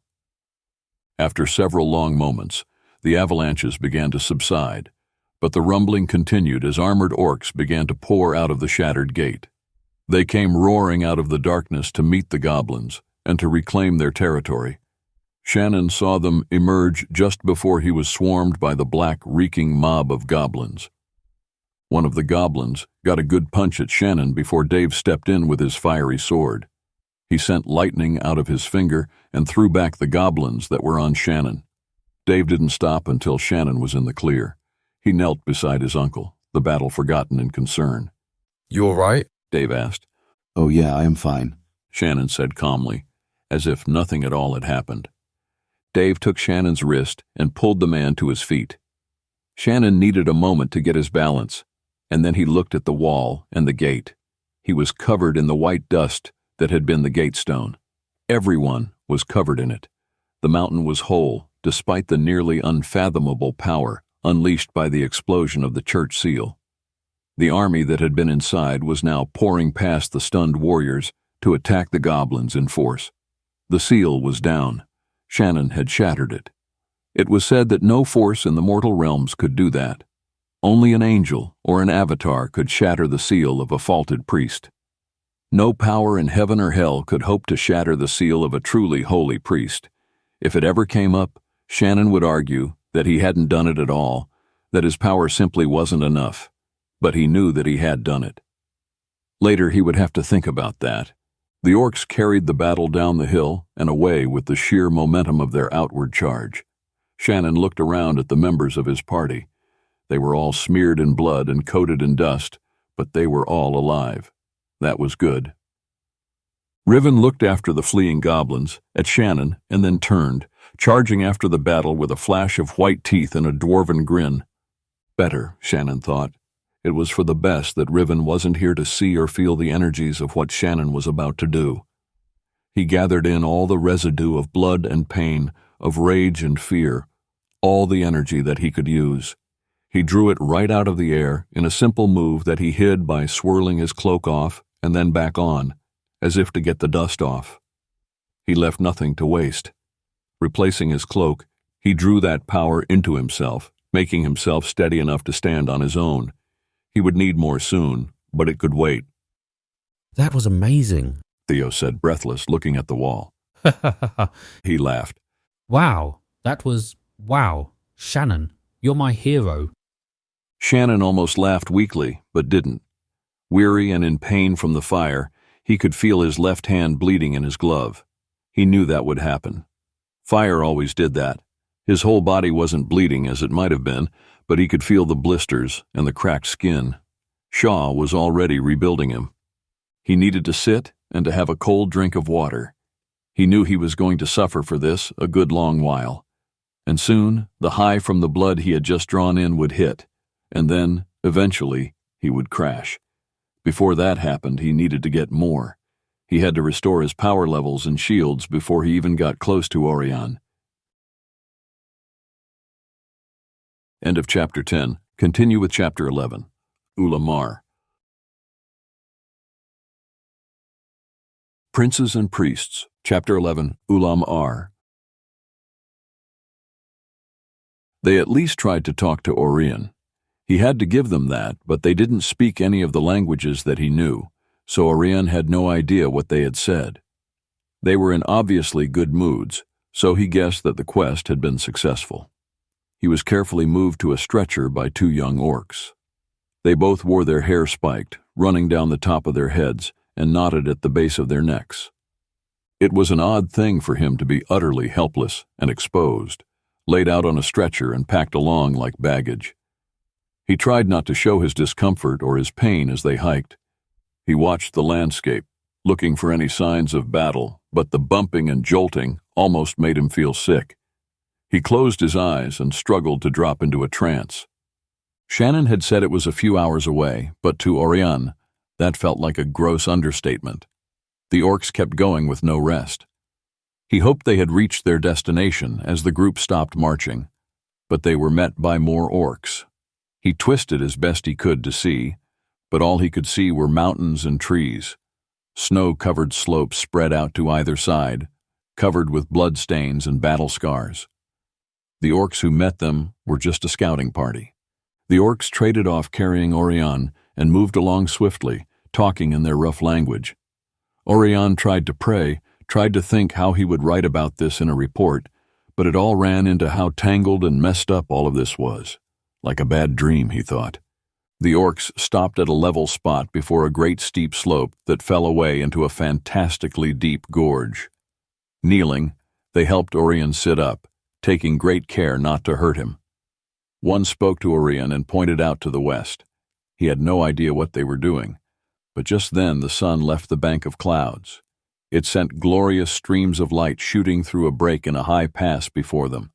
After several long moments, the avalanches began to subside, but the rumbling continued as armored orcs began to pour out of the shattered gate. They came roaring out of the darkness to meet the goblins and to reclaim their territory. Shannon saw them emerge just before he was swarmed by the black, reeking mob of goblins. One of the goblins got a good punch at Shannon before Dave stepped in with his fiery sword. He sent lightning out of his finger and threw back the goblins that were on Shannon. Dave didn't stop until Shannon was in the clear. He knelt beside his uncle, the battle forgotten in concern. "You all right?" Dave asked. "Oh yeah, I am fine," Shannon said calmly, as if nothing at all had happened. Dave took Shannon's wrist and pulled the man to his feet. Shannon needed a moment to get his balance, and then he looked at the wall and the gate. He was covered in the white dust that had been the gate stone. Everyone was covered in it. The mountain was whole, despite the nearly unfathomable power unleashed by the explosion of the church seal. The army that had been inside was now pouring past the stunned warriors to attack the goblins in force. The seal was down. Shannon had shattered it. It was said that no force in the mortal realms could do that. Only an angel or an avatar could shatter the seal of a faulted priest. No power in heaven or hell could hope to shatter the seal of a truly holy priest. If it ever came up, Shannon would argue that he hadn't done it at all, that his power simply wasn't enough, but he knew that he had done it. Later he would have to think about that. The orcs carried the battle down the hill and away with the sheer momentum of their outward charge. Shannon looked around at the members of his party. They were all smeared in blood and coated in dust, but they were all alive. That was good. Riven looked after the fleeing goblins, at Shannon, and then turned, charging after the battle with a flash of white teeth and a dwarven grin. Better, Shannon thought. It was for the best that Riven wasn't here to see or feel the energies of what Shannon was about to do. He gathered in all the residue of blood and pain, of rage and fear, all the energy that he could use. He drew it right out of the air in a simple move that he hid by swirling his cloak off and then back on, as if to get the dust off. He left nothing to waste. Replacing his cloak, he drew that power into himself, making himself steady enough to stand on his own. He would need more soon, but it could wait. That was amazing, Theo said, breathless, looking at the wall. He laughed. Wow, wow. Shannon, you're my hero. Shannon almost laughed weakly, but didn't. Weary and in pain from the fire, he could feel his left hand bleeding in his glove. He knew that would happen. Fire always did that. His whole body wasn't bleeding as it might have been, but he could feel the blisters and the cracked skin. Shah was already rebuilding him. He needed to sit and to have a cold drink of water. He knew he was going to suffer for this a good long while. And soon, the high from the blood he had just drawn in would hit, and then, eventually, he would crash. Before that happened, he needed to get more. He had to restore his power levels and shields before he even got close to Oirion. End of Chapter 10. Continue with Chapter 11. Ulam. Princes and Priests. Chapter 11. Ulam. They at least tried to talk to Oirion. He had to give them that, but they didn't speak any of the languages that he knew, so Oirion had no idea what they had said. They were in obviously good moods, so he guessed that the quest had been successful. He was carefully moved to a stretcher by two young orcs. They both wore their hair spiked, running down the top of their heads and knotted at the base of their necks. It was an odd thing for him to be utterly helpless and exposed, laid out on a stretcher and packed along like baggage. He tried not to show his discomfort or his pain as they hiked. He watched the landscape, looking for any signs of battle, but the bumping and jolting almost made him feel sick. He closed his eyes and struggled to drop into a trance. Shannon had said it was a few hours away, but to Oirion, that felt like a gross understatement. The orcs kept going with no rest. He hoped they had reached their destination as the group stopped marching, but they were met by more orcs. He twisted as best he could to see, but all he could see were mountains and trees. Snow-covered slopes spread out to either side, covered with blood stains and battle scars. The orcs who met them were just a scouting party. The orcs traded off carrying Oirion and moved along swiftly, talking in their rough language. Oirion tried to pray, tried to think how he would write about this in a report, but it all ran into how tangled and messed up all of this was. Like a bad dream, he thought. The orcs stopped at a level spot before a great steep slope that fell away into a fantastically deep gorge. Kneeling, they helped Oirion sit up, taking great care not to hurt him. One spoke to Oirion and pointed out to the west. He had no idea what they were doing, but just then the sun left the bank of clouds. It sent glorious streams of light shooting through a break in a high pass before them.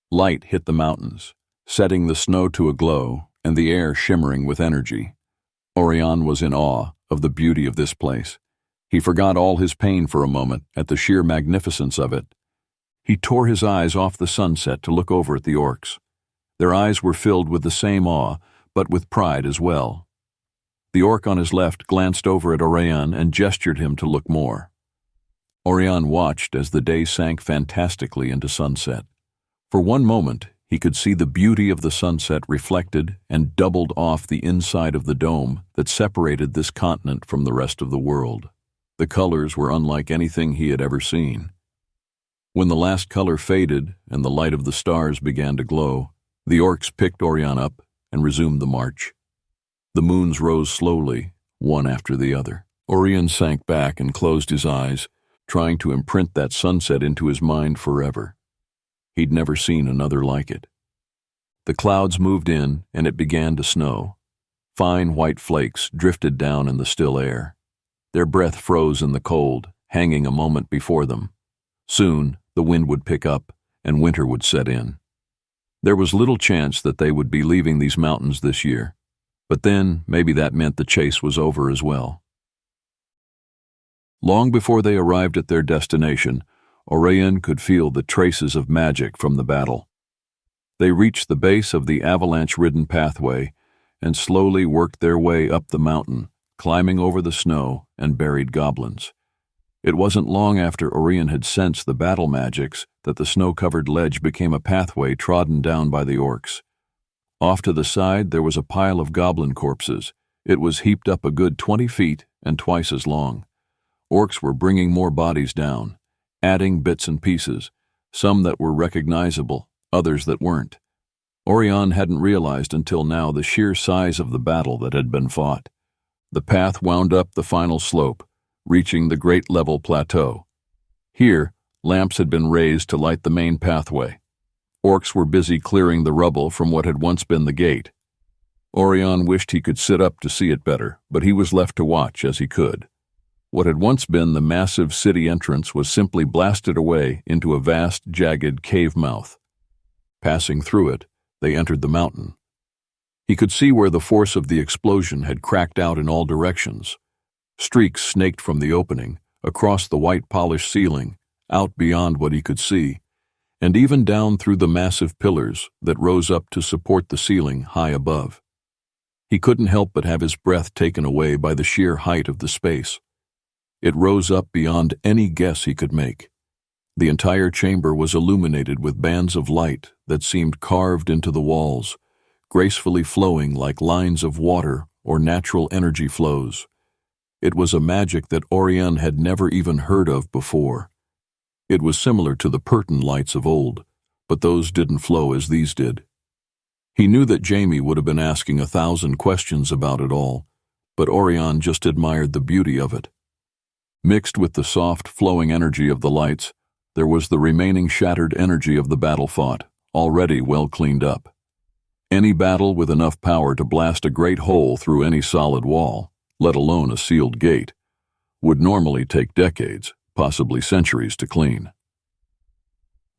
Light hit the mountains, setting the snow to a glow and the air shimmering with energy. Oirion was in awe of the beauty of this place. He forgot all his pain for a moment at the sheer magnificence of it. He tore his eyes off the sunset to look over at the orcs. Their eyes were filled with the same awe, but with pride as well. The orc on his left glanced over at Oirion and gestured him to look more. Oirion watched as the day sank fantastically into sunset. For one moment, he could see the beauty of the sunset reflected and doubled off the inside of the dome that separated this continent from the rest of the world. The colors were unlike anything he had ever seen. When the last color faded and the light of the stars began to glow, the orcs picked Oirion up and resumed the march. The moons rose slowly, one after the other. Oirion sank back and closed his eyes, trying to imprint that sunset into his mind forever. He'd never seen another like it. The clouds moved in, and it began to snow. Fine white flakes drifted down in the still air. Their breath froze in the cold, hanging a moment before them. Soon, the wind would pick up, and winter would set in. There was little chance that they would be leaving these mountains this year, but then maybe that meant the chase was over as well. Long before they arrived at their destination, Oirion could feel the traces of magic from the battle. They reached the base of the avalanche-ridden pathway and slowly worked their way up the mountain, climbing over the snow and buried goblins. It wasn't long after Oirion had sensed the battle magics that the snow-covered ledge became a pathway trodden down by the orcs. Off to the side there was a pile of goblin corpses. It was heaped up a good 20 feet and twice as long. Orcs were bringing more bodies down, adding bits and pieces, some that were recognizable, others that weren't. Oirion hadn't realized until now the sheer size of the battle that had been fought. The path wound up the final slope, reaching the great level plateau. Here, lamps had been raised to light the main pathway. Orcs were busy clearing the rubble from what had once been the gate. Oirion wished he could sit up to see it better, but he was left to watch as he could. What had once been the massive city entrance was simply blasted away into a vast, jagged cave mouth. Passing through it, they entered the mountain. He could see where the force of the explosion had cracked out in all directions. Streaks snaked from the opening, across the white polished ceiling, out beyond what he could see, and even down through the massive pillars that rose up to support the ceiling high above. He couldn't help but have his breath taken away by the sheer height of the space. It rose up beyond any guess he could make. The entire chamber was illuminated with bands of light that seemed carved into the walls, gracefully flowing like lines of water or natural energy flows. It was a magic that Oirion had never even heard of before. It was similar to the Perton lights of old, but those didn't flow as these did. He knew that Jamie would have been asking 1,000 questions about it all, but Oirion just admired the beauty of it. Mixed with the soft, flowing energy of the lights, there was the remaining shattered energy of the battle fought, already well cleaned up. Any battle with enough power to blast a great hole through any solid wall, let alone a sealed gate, would normally take decades, possibly centuries to clean.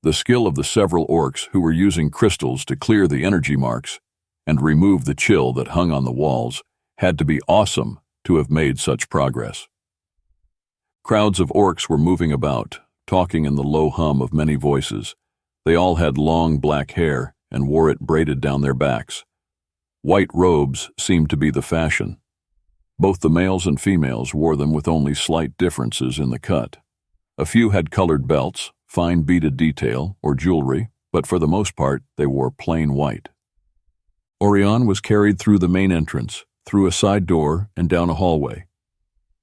The skill of the several orcs who were using crystals to clear the energy marks and remove the chill that hung on the walls had to be awesome to have made such progress. Crowds of orcs were moving about, talking in the low hum of many voices. They all had long black hair and wore it braided down their backs. White robes seemed to be the fashion. Both the males and females wore them with only slight differences in the cut. A few had colored belts, fine beaded detail, or jewelry, but for the most part they wore plain white. Oirion was carried through the main entrance, through a side door, and down a hallway.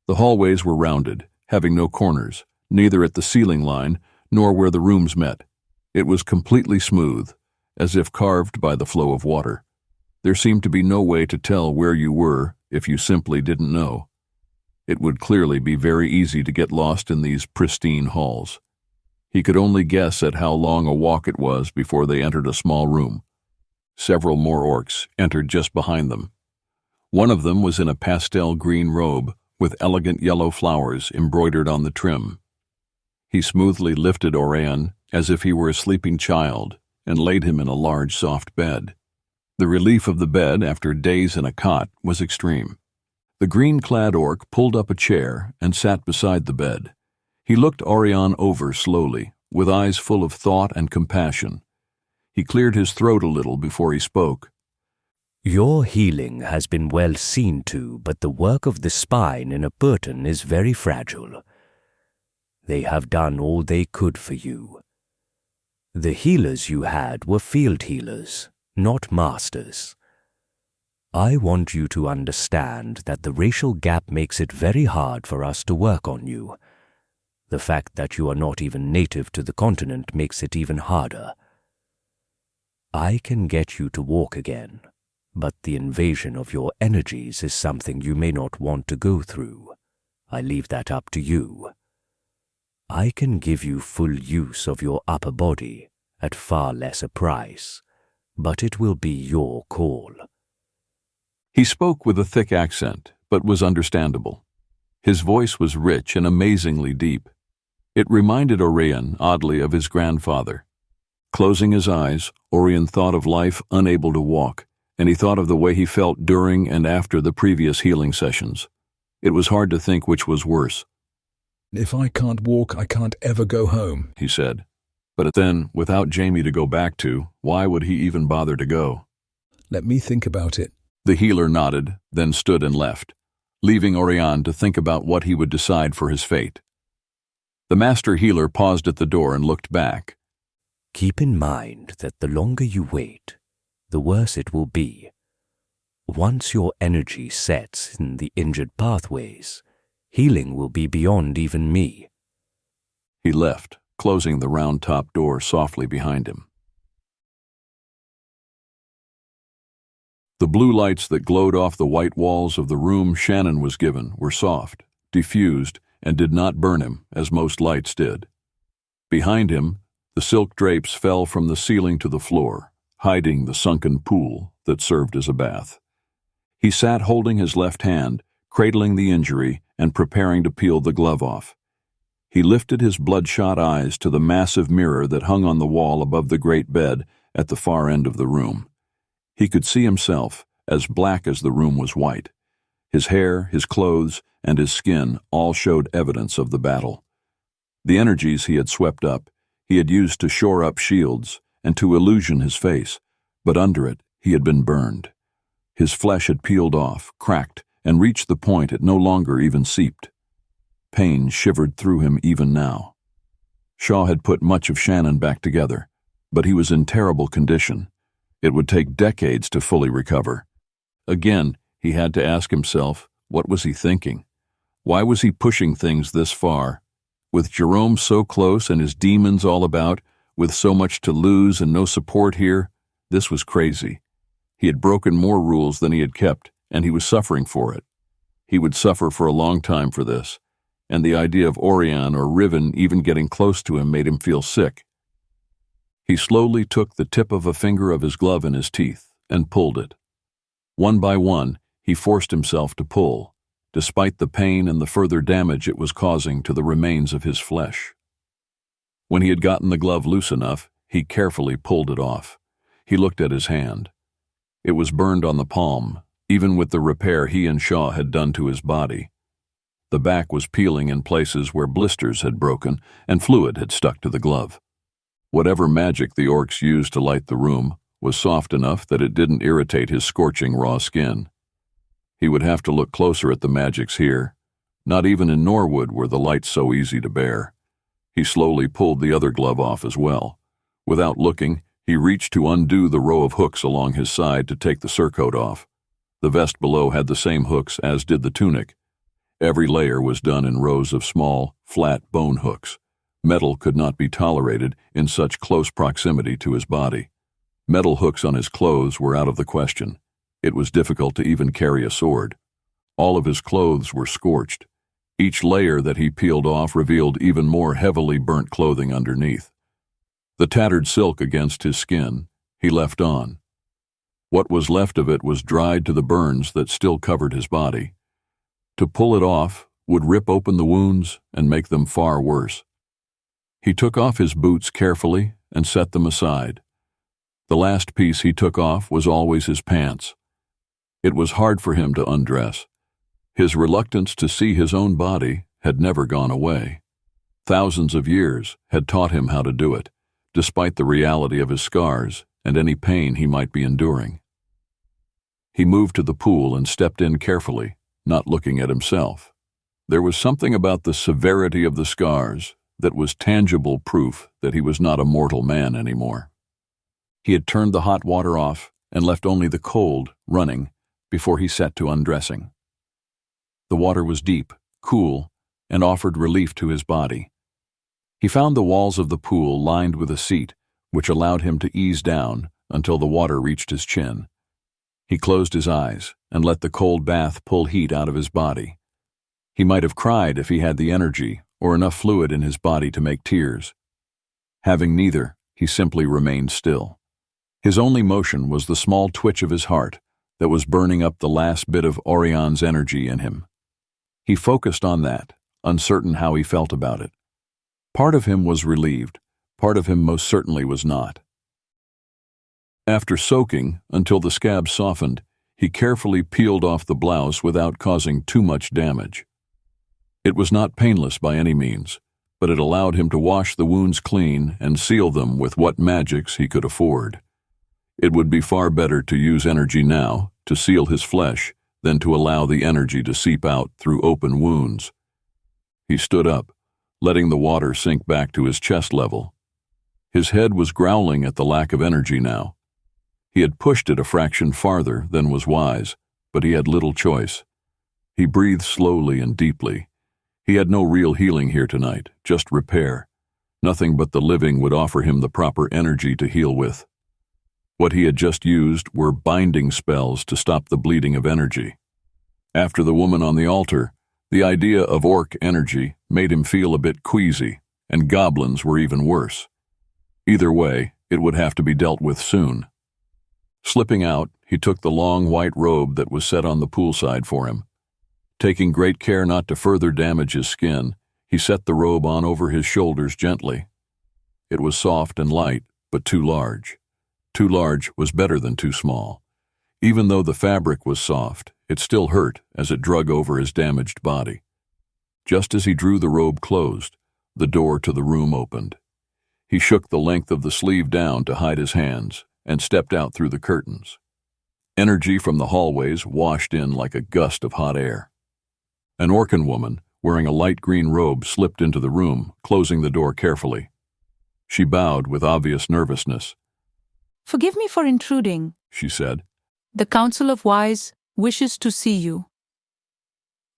The hallways were rounded, having no corners, neither at the ceiling line nor where the rooms met. It was completely smooth, as if carved by the flow of water. There seemed to be no way to tell where you were if you simply didn't know. It would clearly be very easy to get lost in these pristine halls. He could only guess at how long a walk it was before they entered a small room. Several more orcs entered just behind them. One of them was in a pastel green robe with elegant yellow flowers embroidered on the trim. He smoothly lifted Oirion as if he were a sleeping child and laid him in a large soft bed. The relief of the bed after days in a cot was extreme. The green-clad orc pulled up a chair and sat beside the bed. He looked Oirion over slowly, with eyes full of thought and compassion. He cleared his throat a little before he spoke. Your healing has been well seen to, but the work of the spine in a Burton is very fragile. They have done all they could for you. The healers you had were field healers, not masters. I want you to understand that the racial gap makes it very hard for us to work on you. The fact that you are not even native to the continent makes it even harder. I can get you to walk again, but the invasion of your energies is something you may not want to go through. I leave that up to you. I can give you full use of your upper body at far less a price, but it will be your call. He spoke with a thick accent, but was understandable. His voice was rich and amazingly deep. It reminded Oirion oddly of his grandfather. Closing his eyes, Oirion thought of life unable to walk, and he thought of the way he felt during and after the previous healing sessions. It was hard to think which was worse. If I can't walk, I can't ever go home, he said. But then, without Jamie to go back to, why would he even bother to go? Let me think about it. The healer nodded, then stood and left, leaving Oirion to think about what he would decide for his fate. The master healer paused at the door and looked back. Keep in mind that the longer you wait, the worse it will be. Once your energy sets in the injured pathways, healing will be beyond even me. He left, closing the round-top door softly behind him. The blue lights that glowed off the white walls of the room Shannon was given were soft, diffused, and did not burn him, as most lights did. Behind him, the silk drapes fell from the ceiling to the floor, hiding the sunken pool that served as a bath. He sat holding his left hand, cradling the injury and preparing to peel the glove off. He lifted his bloodshot eyes to the massive mirror that hung on the wall above the great bed at the far end of the room. He could see himself, as black as the room was white. His hair, his clothes, and his skin all showed evidence of the battle. The energies he had swept up, he had used to shore up shields and to illusion his face, but under it he had been burned. His flesh had peeled off, cracked, and reached the point it no longer even seeped. Pain shivered through him even now. Shaw had put much of Shannon back together, but he was in terrible condition. It would take decades to fully recover. Again, he had to ask himself, what was he thinking? Why was he pushing things this far? With Jerome so close and his demons all about, with so much to lose and no support here, this was crazy. He had broken more rules than he had kept, and he was suffering for it. He would suffer for a long time for this, and the idea of Oirion or Riven even getting close to him made him feel sick. He slowly took the tip of a finger of his glove in his teeth and pulled it. One by one, he forced himself to pull, despite the pain and the further damage it was causing to the remains of his flesh. When he had gotten the glove loose enough, he carefully pulled it off. He looked at his hand. It was burned on the palm, even with the repair he and Shaw had done to his body. The back was peeling in places where blisters had broken and fluid had stuck to the glove. Whatever magic the orcs used to light the room was soft enough that it didn't irritate his scorching raw skin. He would have to look closer at the magics here. Not even in Norwood were the lights so easy to bear. He slowly pulled the other glove off as well. Without looking, he reached to undo the row of hooks along his side to take the surcoat off. The vest below had the same hooks as did the tunic. Every layer was done in rows of small, flat bone hooks. Metal could not be tolerated in such close proximity to his body. Metal hooks on his clothes were out of the question. It was difficult to even carry a sword. All of his clothes were scorched. Each layer that he peeled off revealed even more heavily burnt clothing underneath. The tattered silk against his skin he left on. What was left of it was dried to the burns that still covered his body. To pull it off would rip open the wounds and make them far worse. He took off his boots carefully and set them aside. The last piece he took off was always his pants. It was hard for him to undress. His reluctance to see his own body had never gone away. Thousands of years had taught him how to do it, despite the reality of his scars and any pain he might be enduring. He moved to the pool and stepped in carefully, not looking at himself. There was something about the severity of the scars that was tangible proof that he was not a mortal man anymore. He had turned the hot water off and left only the cold running before he set to undressing. The water was deep, cool, and offered relief to his body. He found the walls of the pool lined with a seat, which allowed him to ease down until the water reached his chin. He closed his eyes and let the cold bath pull heat out of his body. He might have cried if he had the energy or enough fluid in his body to make tears. Having neither, he simply remained still. His only motion was the small twitch of his heart that was burning up the last bit of Orion's energy in him. He focused on that, uncertain how he felt about it. Part of him was relieved, part of him most certainly was not. After soaking until the scab softened, he carefully peeled off the blouse without causing too much damage. It was not painless by any means, but it allowed him to wash the wounds clean and seal them with what magics he could afford. It would be far better to use energy now to seal his flesh than to allow the energy to seep out through open wounds. He stood up, letting the water sink back to his chest level. His head was growling at the lack of energy now. He had pushed it a fraction farther than was wise, but he had little choice. He breathed slowly and deeply. He had no real healing here tonight, just repair. Nothing but the living would offer him the proper energy to heal with. What he had just used were binding spells to stop the bleeding of energy. After the woman on the altar, the idea of orc energy made him feel a bit queasy, and goblins were even worse. Either way, it would have to be dealt with soon. Slipping out, he took the long white robe that was set on the poolside for him. Taking great care not to further damage his skin, he set the robe on over his shoulders gently. It was soft and light, but too large. Too large was better than too small. Even though the fabric was soft, it still hurt as it drug over his damaged body. Just as he drew the robe closed, the door to the room opened. He shook the length of the sleeve down to hide his hands and stepped out through the curtains. Energy from the hallways washed in like a gust of hot air. An Orcan woman, wearing a light green robe, slipped into the room, closing the door carefully. She bowed with obvious nervousness. "Forgive me for intruding," she said. "The Council of Wise wishes to see you."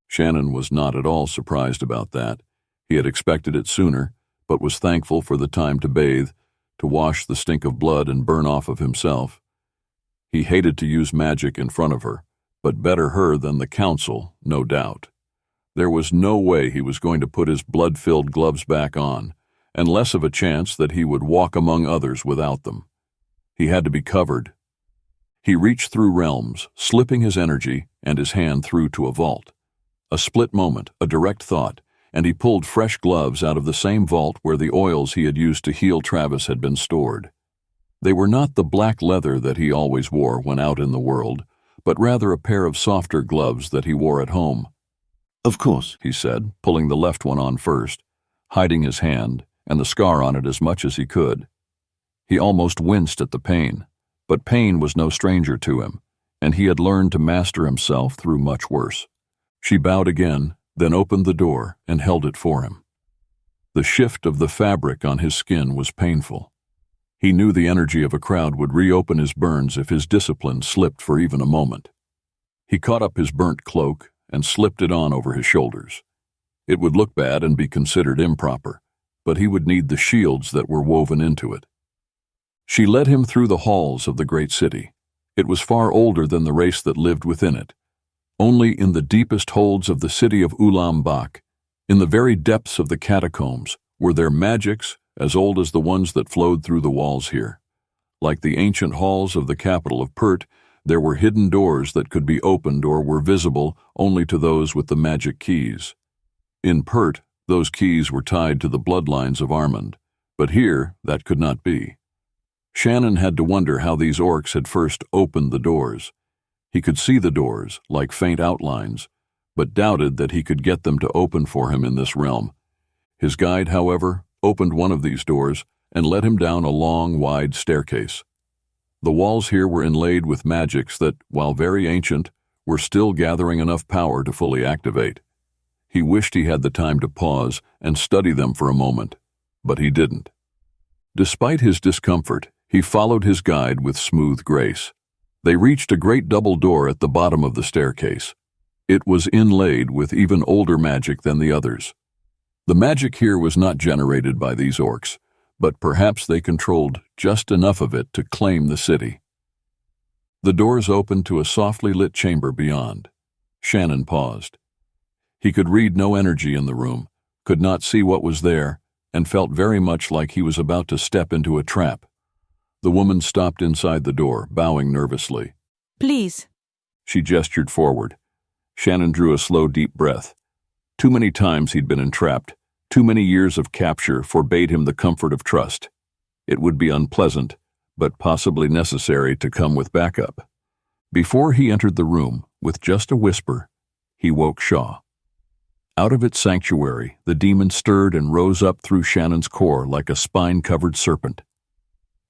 Shannon was not at all surprised about that. He had expected it sooner, but was thankful for the time to bathe, to wash the stink of blood and burn off of himself. He hated to use magic in front of her, but better her than the Council, no doubt. There was no way he was going to put his blood-filled gloves back on, and less of a chance that he would walk among others without them. He had to be covered. He reached through realms, slipping his energy and his hand through to a vault. A split moment, a direct thought, and he pulled fresh gloves out of the same vault where the oils he had used to heal Travis had been stored. They were not the black leather that he always wore when out in the world, but rather a pair of softer gloves that he wore at home. "Of course," he said, pulling the left one on first, hiding his hand and the scar on it as much as he could. He almost winced at the pain, but pain was no stranger to him, and he had learned to master himself through much worse. She bowed again, then opened the door and held it for him. The shift of the fabric on his skin was painful. He knew the energy of a crowd would reopen his burns if his discipline slipped for even a moment. He caught up his burnt cloak and slipped it on over his shoulders. It would look bad and be considered improper, but he would need the shields that were woven into it. She led him through the halls of the great city. It was far older than the race that lived within it. Only in the deepest holds of the city of Ulam, in the very depths of the catacombs, were there magics as old as the ones that flowed through the walls here. Like the ancient halls of the capital of Pert, there were hidden doors that could be opened or were visible only to those with the magic keys. In Pert, those keys were tied to the bloodlines of Armond, but here that could not be. Shannon had to wonder how these orcs had first opened the doors. He could see the doors, like faint outlines, but doubted that he could get them to open for him in this realm. His guide, however, opened one of these doors and led him down a long, wide staircase. The walls here were inlaid with magics that, while very ancient, were still gathering enough power to fully activate. He wished he had the time to pause and study them for a moment, but he didn't. Despite his discomfort, he followed his guide with smooth grace. They reached a great double door at the bottom of the staircase. It was inlaid with even older magic than the others. The magic here was not generated by these orcs, but perhaps they controlled just enough of it to claim the city. The doors opened to a softly lit chamber beyond. Shannon paused. He could read no energy in the room, could not see what was there, and felt very much like he was about to step into a trap. The woman stopped inside the door, bowing nervously. "Please." She gestured forward. Shannon drew a slow, deep breath. Too many times he'd been entrapped. Too many years of capture forbade him the comfort of trust. It would be unpleasant, but possibly necessary to come with backup. Before he entered the room, with just a whisper, he woke Shaw. Out of its sanctuary, the demon stirred and rose up through Shannon's core like a spine-covered serpent.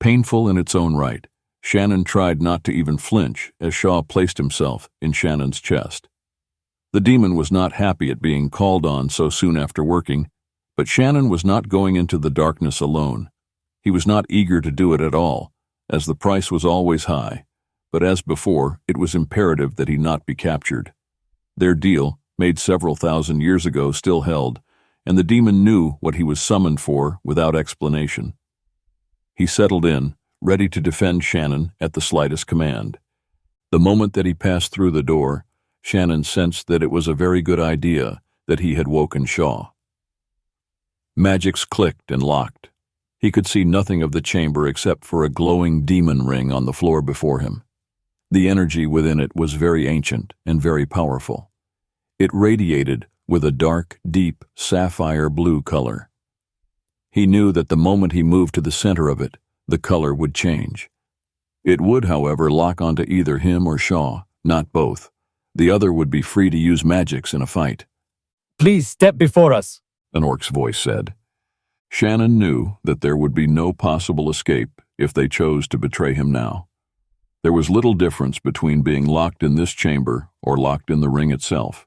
Painful in its own right, Shannon tried not to even flinch as Shah placed himself in Shannon's chest. The demon was not happy at being called on so soon after working, but Shannon was not going into the darkness alone. He was not eager to do it at all, as the price was always high, but as before, it was imperative that he not be captured. Their deal, made several thousand years ago, still held, and the demon knew what he was summoned for without explanation. He settled in, ready to defend Shannon at the slightest command. The moment that he passed through the door, Shannon sensed that it was a very good idea that he had woken Shah. Magics clicked and locked. He could see nothing of the chamber except for a glowing demon ring on the floor before him. The energy within it was very ancient and very powerful. It radiated with a dark, deep, sapphire blue color. He knew that the moment he moved to the center of it, the color would change. It would, however, lock onto either him or Shah, not both. The other would be free to use magics in a fight. "Please step before us," an orc's voice said. Shannon knew that there would be no possible escape if they chose to betray him now. There was little difference between being locked in this chamber or locked in the ring itself.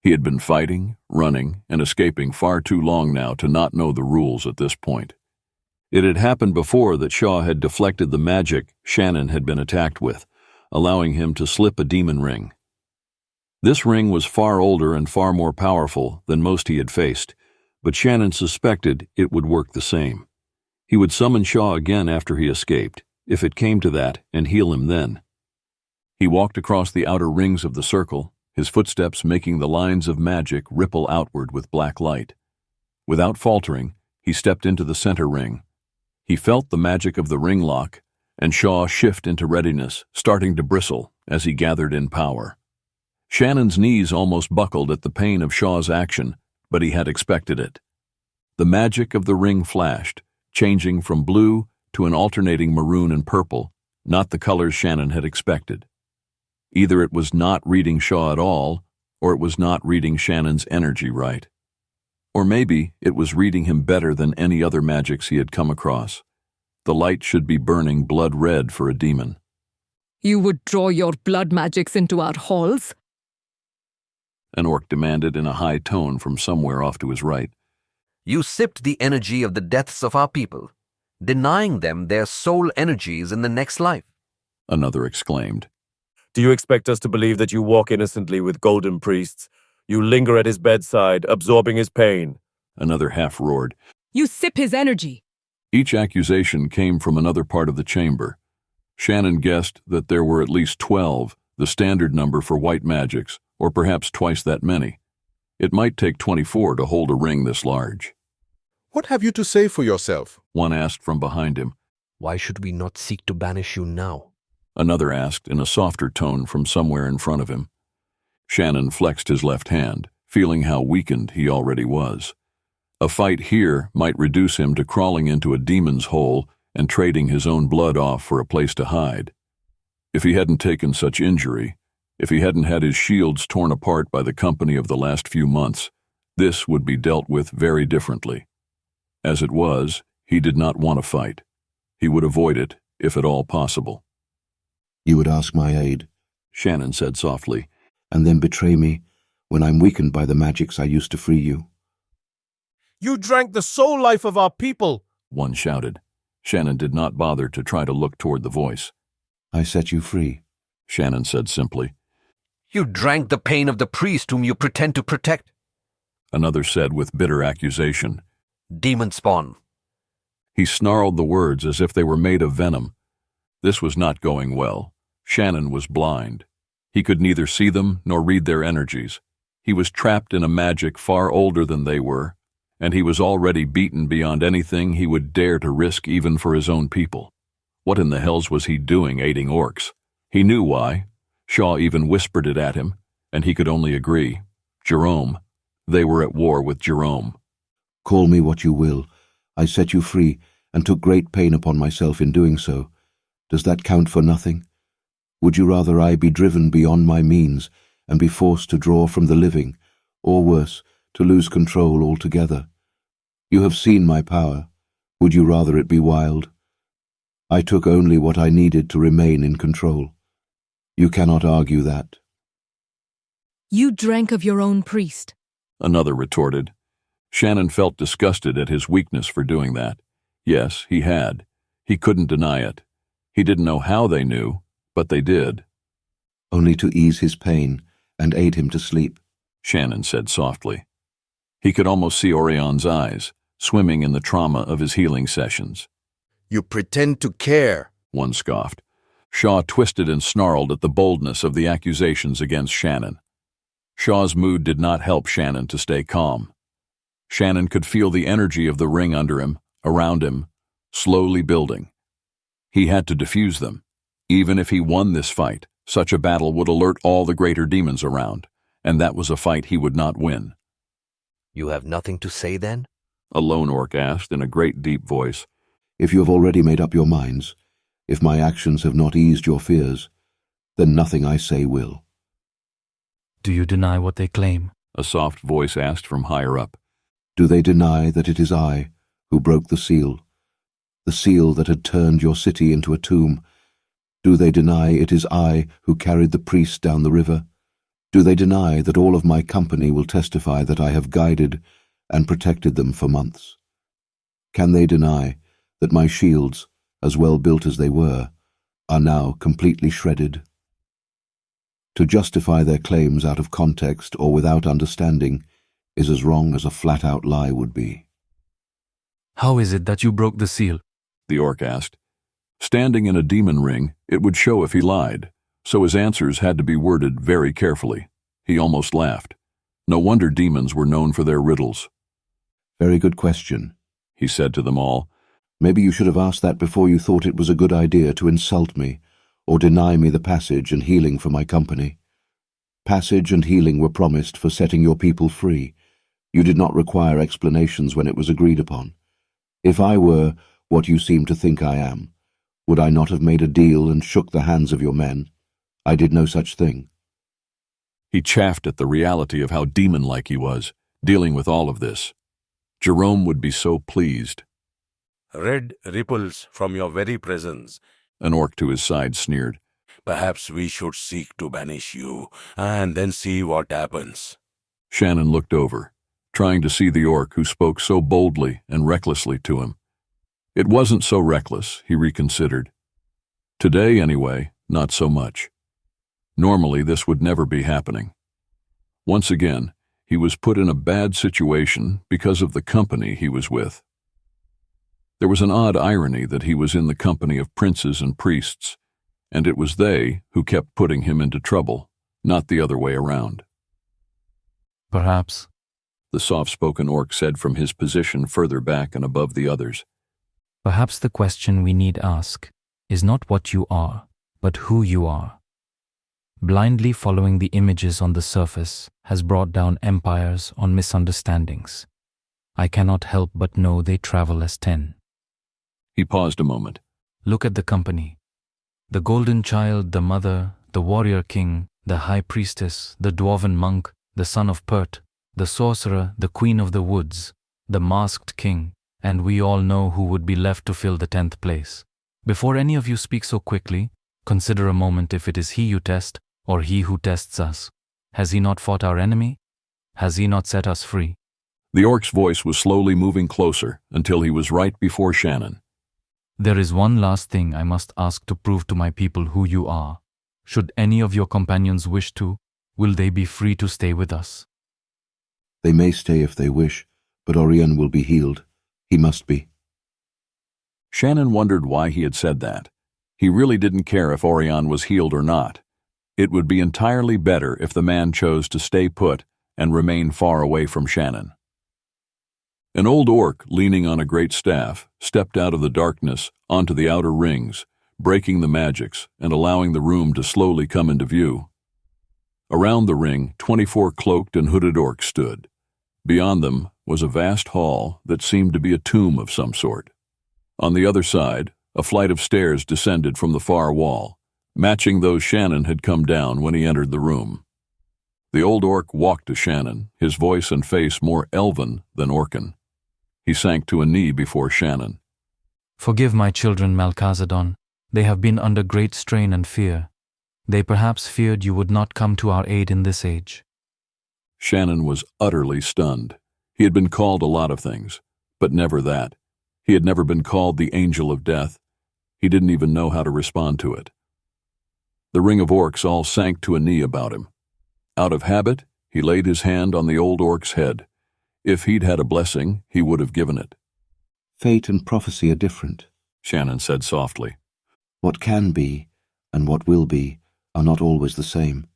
He had been fighting, running, and escaping far too long now to not know the rules at this point. It had happened before that Shah had deflected the magic Shannon had been attacked with, allowing him to slip a demon ring. This ring was far older and far more powerful than most he had faced, but Shannon suspected it would work the same. He would summon Shah again after he escaped, if it came to that, and heal him then. He walked across the outer rings of the circle, his footsteps making the lines of magic ripple outward with black light. Without faltering, he stepped into the center ring. He felt the magic of the ring lock, and Shah shift into readiness, starting to bristle as he gathered in power. Shannon's knees almost buckled at the pain of Shah's action, but he had expected it. The magic of the ring flashed, changing from blue to an alternating maroon and purple, not the colors Shannon had expected. Either it was not reading Shah at all, or it was not reading Shannon's energy right. Or maybe it was reading him better than any other magics he had come across. The light should be burning blood red for a demon. "You would draw your blood magics into our halls?" An orc demanded in a high tone from somewhere off to his right. "You sipped the energy of the deaths of our people, denying them their soul energies in the next life," another exclaimed. "Do you expect us to believe that you walk innocently with golden priests? You linger at his bedside, absorbing his pain," another half roared. "You sip his energy." Each accusation came from another part of the chamber. Shannon guessed that there were at least 12, the standard number for white magics, or perhaps twice that many. It might take 24 to hold a ring this large. "What have you to say for yourself?" one asked from behind him. "Why should we not seek to banish you now?" another asked in a softer tone from somewhere in front of him. Shannon flexed his left hand, feeling how weakened he already was. A fight here might reduce him to crawling into a demon's hole and trading his own blood off for a place to hide. If he hadn't taken such injury, if he hadn't had his shields torn apart by the company of the last few months, this would be dealt with very differently. As it was, he did not want to fight. He would avoid it, if at all possible. "You would ask my aid," Shannon said softly, "and then betray me when I'm weakened by the magics I used to free you." "You drank the soul life of our people," one shouted. Shannon did not bother to try to look toward the voice. "I set you free," Shannon said simply. "You drank the pain of the priest whom you pretend to protect," another said with bitter accusation. "Demon spawn." He snarled the words as if they were made of venom. This was not going well. Shannon was blind. He could neither see them nor read their energies. He was trapped in a magic far older than they were, and he was already beaten beyond anything he would dare to risk even for his own people. What in the hells was he doing aiding orcs? He knew why. Shah even whispered it at him, and he could only agree. Jerome. They were at war with Jerome. "Call me what you will. I set you free and took great pain upon myself in doing so. Does that count for nothing? Would you rather I be driven beyond my means and be forced to draw from the living, or worse, to lose control altogether. You have seen my power. Would you rather it be wild? I took only what I needed to remain in control. You cannot argue that. You drank of your own priest. Another retorted. Shannon felt disgusted at his weakness for doing that. Yes, he had. He couldn't deny it. He didn't know how they knew, but they did. Only to ease his pain and aid him to sleep, Shannon said softly. He could almost see Orion's eyes, swimming in the trauma of his healing sessions. You pretend to care, one scoffed. Shah twisted and snarled at the boldness of the accusations against Shannon. Shah's mood did not help Shannon to stay calm. Shannon could feel the energy of the ring under him, around him, slowly building. He had to defuse them. Even if he won this fight, such a battle would alert all the greater demons around, and that was a fight he would not win. You have nothing to say then? A lone orc asked in a great deep voice. If you have already made up your minds, if my actions have not eased your fears, then nothing I say will. Do you deny what they claim? A soft voice asked from higher up. Do they deny that it is I who broke the seal that had turned your city into a tomb? Do they deny it is I who carried the priests down the river? Do they deny that all of my company will testify that I have guided and protected them for months? Can they deny that my shields, as well built as they were, are now completely shredded? To justify their claims out of context or without understanding is as wrong as a flat-out lie would be. How is it that you broke the seal? The orc asked. Standing in a demon ring, it would show if he lied, so his answers had to be worded very carefully. He almost laughed. No wonder demons were known for their riddles. Very good question, he said to them all. Maybe you should have asked that before you thought it was a good idea to insult me or deny me the passage and healing for my company. Passage and healing were promised for setting your people free. You did not require explanations when it was agreed upon. If I were what you seem to think I am, would I not have made a deal and shook the hands of your men? I did no such thing. He chaffed at the reality of how demon-like he was, dealing with all of this. Jerome would be so pleased. Red ripples from your very presence, an orc to his side sneered. Perhaps we should seek to banish you, and then see what happens. Shannon looked over, trying to see the orc who spoke so boldly and recklessly to him. It wasn't so reckless, he reconsidered. Today, anyway, not so much. Normally, this would never be happening. Once again, he was put in a bad situation because of the company he was with. There was an odd irony that he was in the company of princes and priests, and it was they who kept putting him into trouble, not the other way around. Perhaps, the soft-spoken orc said from his position further back and above the others. Perhaps the question we need ask is not what you are, but who you are. Blindly following the images on the surface has brought down empires on misunderstandings. I cannot help but know they travel as 10. He paused a moment. Look at the company. The golden child, the mother, the warrior king, the high priestess, the dwarven monk, the son of Pert, the sorcerer, the queen of the woods, the masked king, and we all know who would be left to fill the 10th place. Before any of you speak so quickly, consider a moment if it is he you test or he who tests us. Has he not fought our enemy? Has he not set us free? The orc's voice was slowly moving closer until he was right before Shannon. There is one last thing I must ask to prove to my people who you are. Should any of your companions wish to, will they be free to stay with us? They may stay if they wish, but Oirion will be healed. He must be. Shannon wondered why he had said that. He really didn't care if Oirion was healed or not. It would be entirely better if the man chose to stay put and remain far away from Shannon. An old orc, leaning on a great staff, stepped out of the darkness onto the outer rings, breaking the magics and allowing the room to slowly come into view. Around the ring, 24 cloaked and hooded orcs stood. Beyond them was a vast hall that seemed to be a tomb of some sort. On the other side, a flight of stairs descended from the far wall, matching those Shannon had come down when he entered the room. The old orc walked to Shannon, his voice and face more elven than Orcan. He sank to a knee before Shannon. Forgive my children, Malchazedon. They have been under great strain and fear. They perhaps feared you would not come to our aid in this age. Shannon was utterly stunned. He had been called a lot of things, but never that. He had never been called the Angel of Death. He didn't even know how to respond to it. The ring of orcs all sank to a knee about him. Out of habit, he laid his hand on the old orc's head. If he'd had a blessing, he would have given it. Fate and prophecy are different, Shannon said softly. What can be and what will be are not always the same.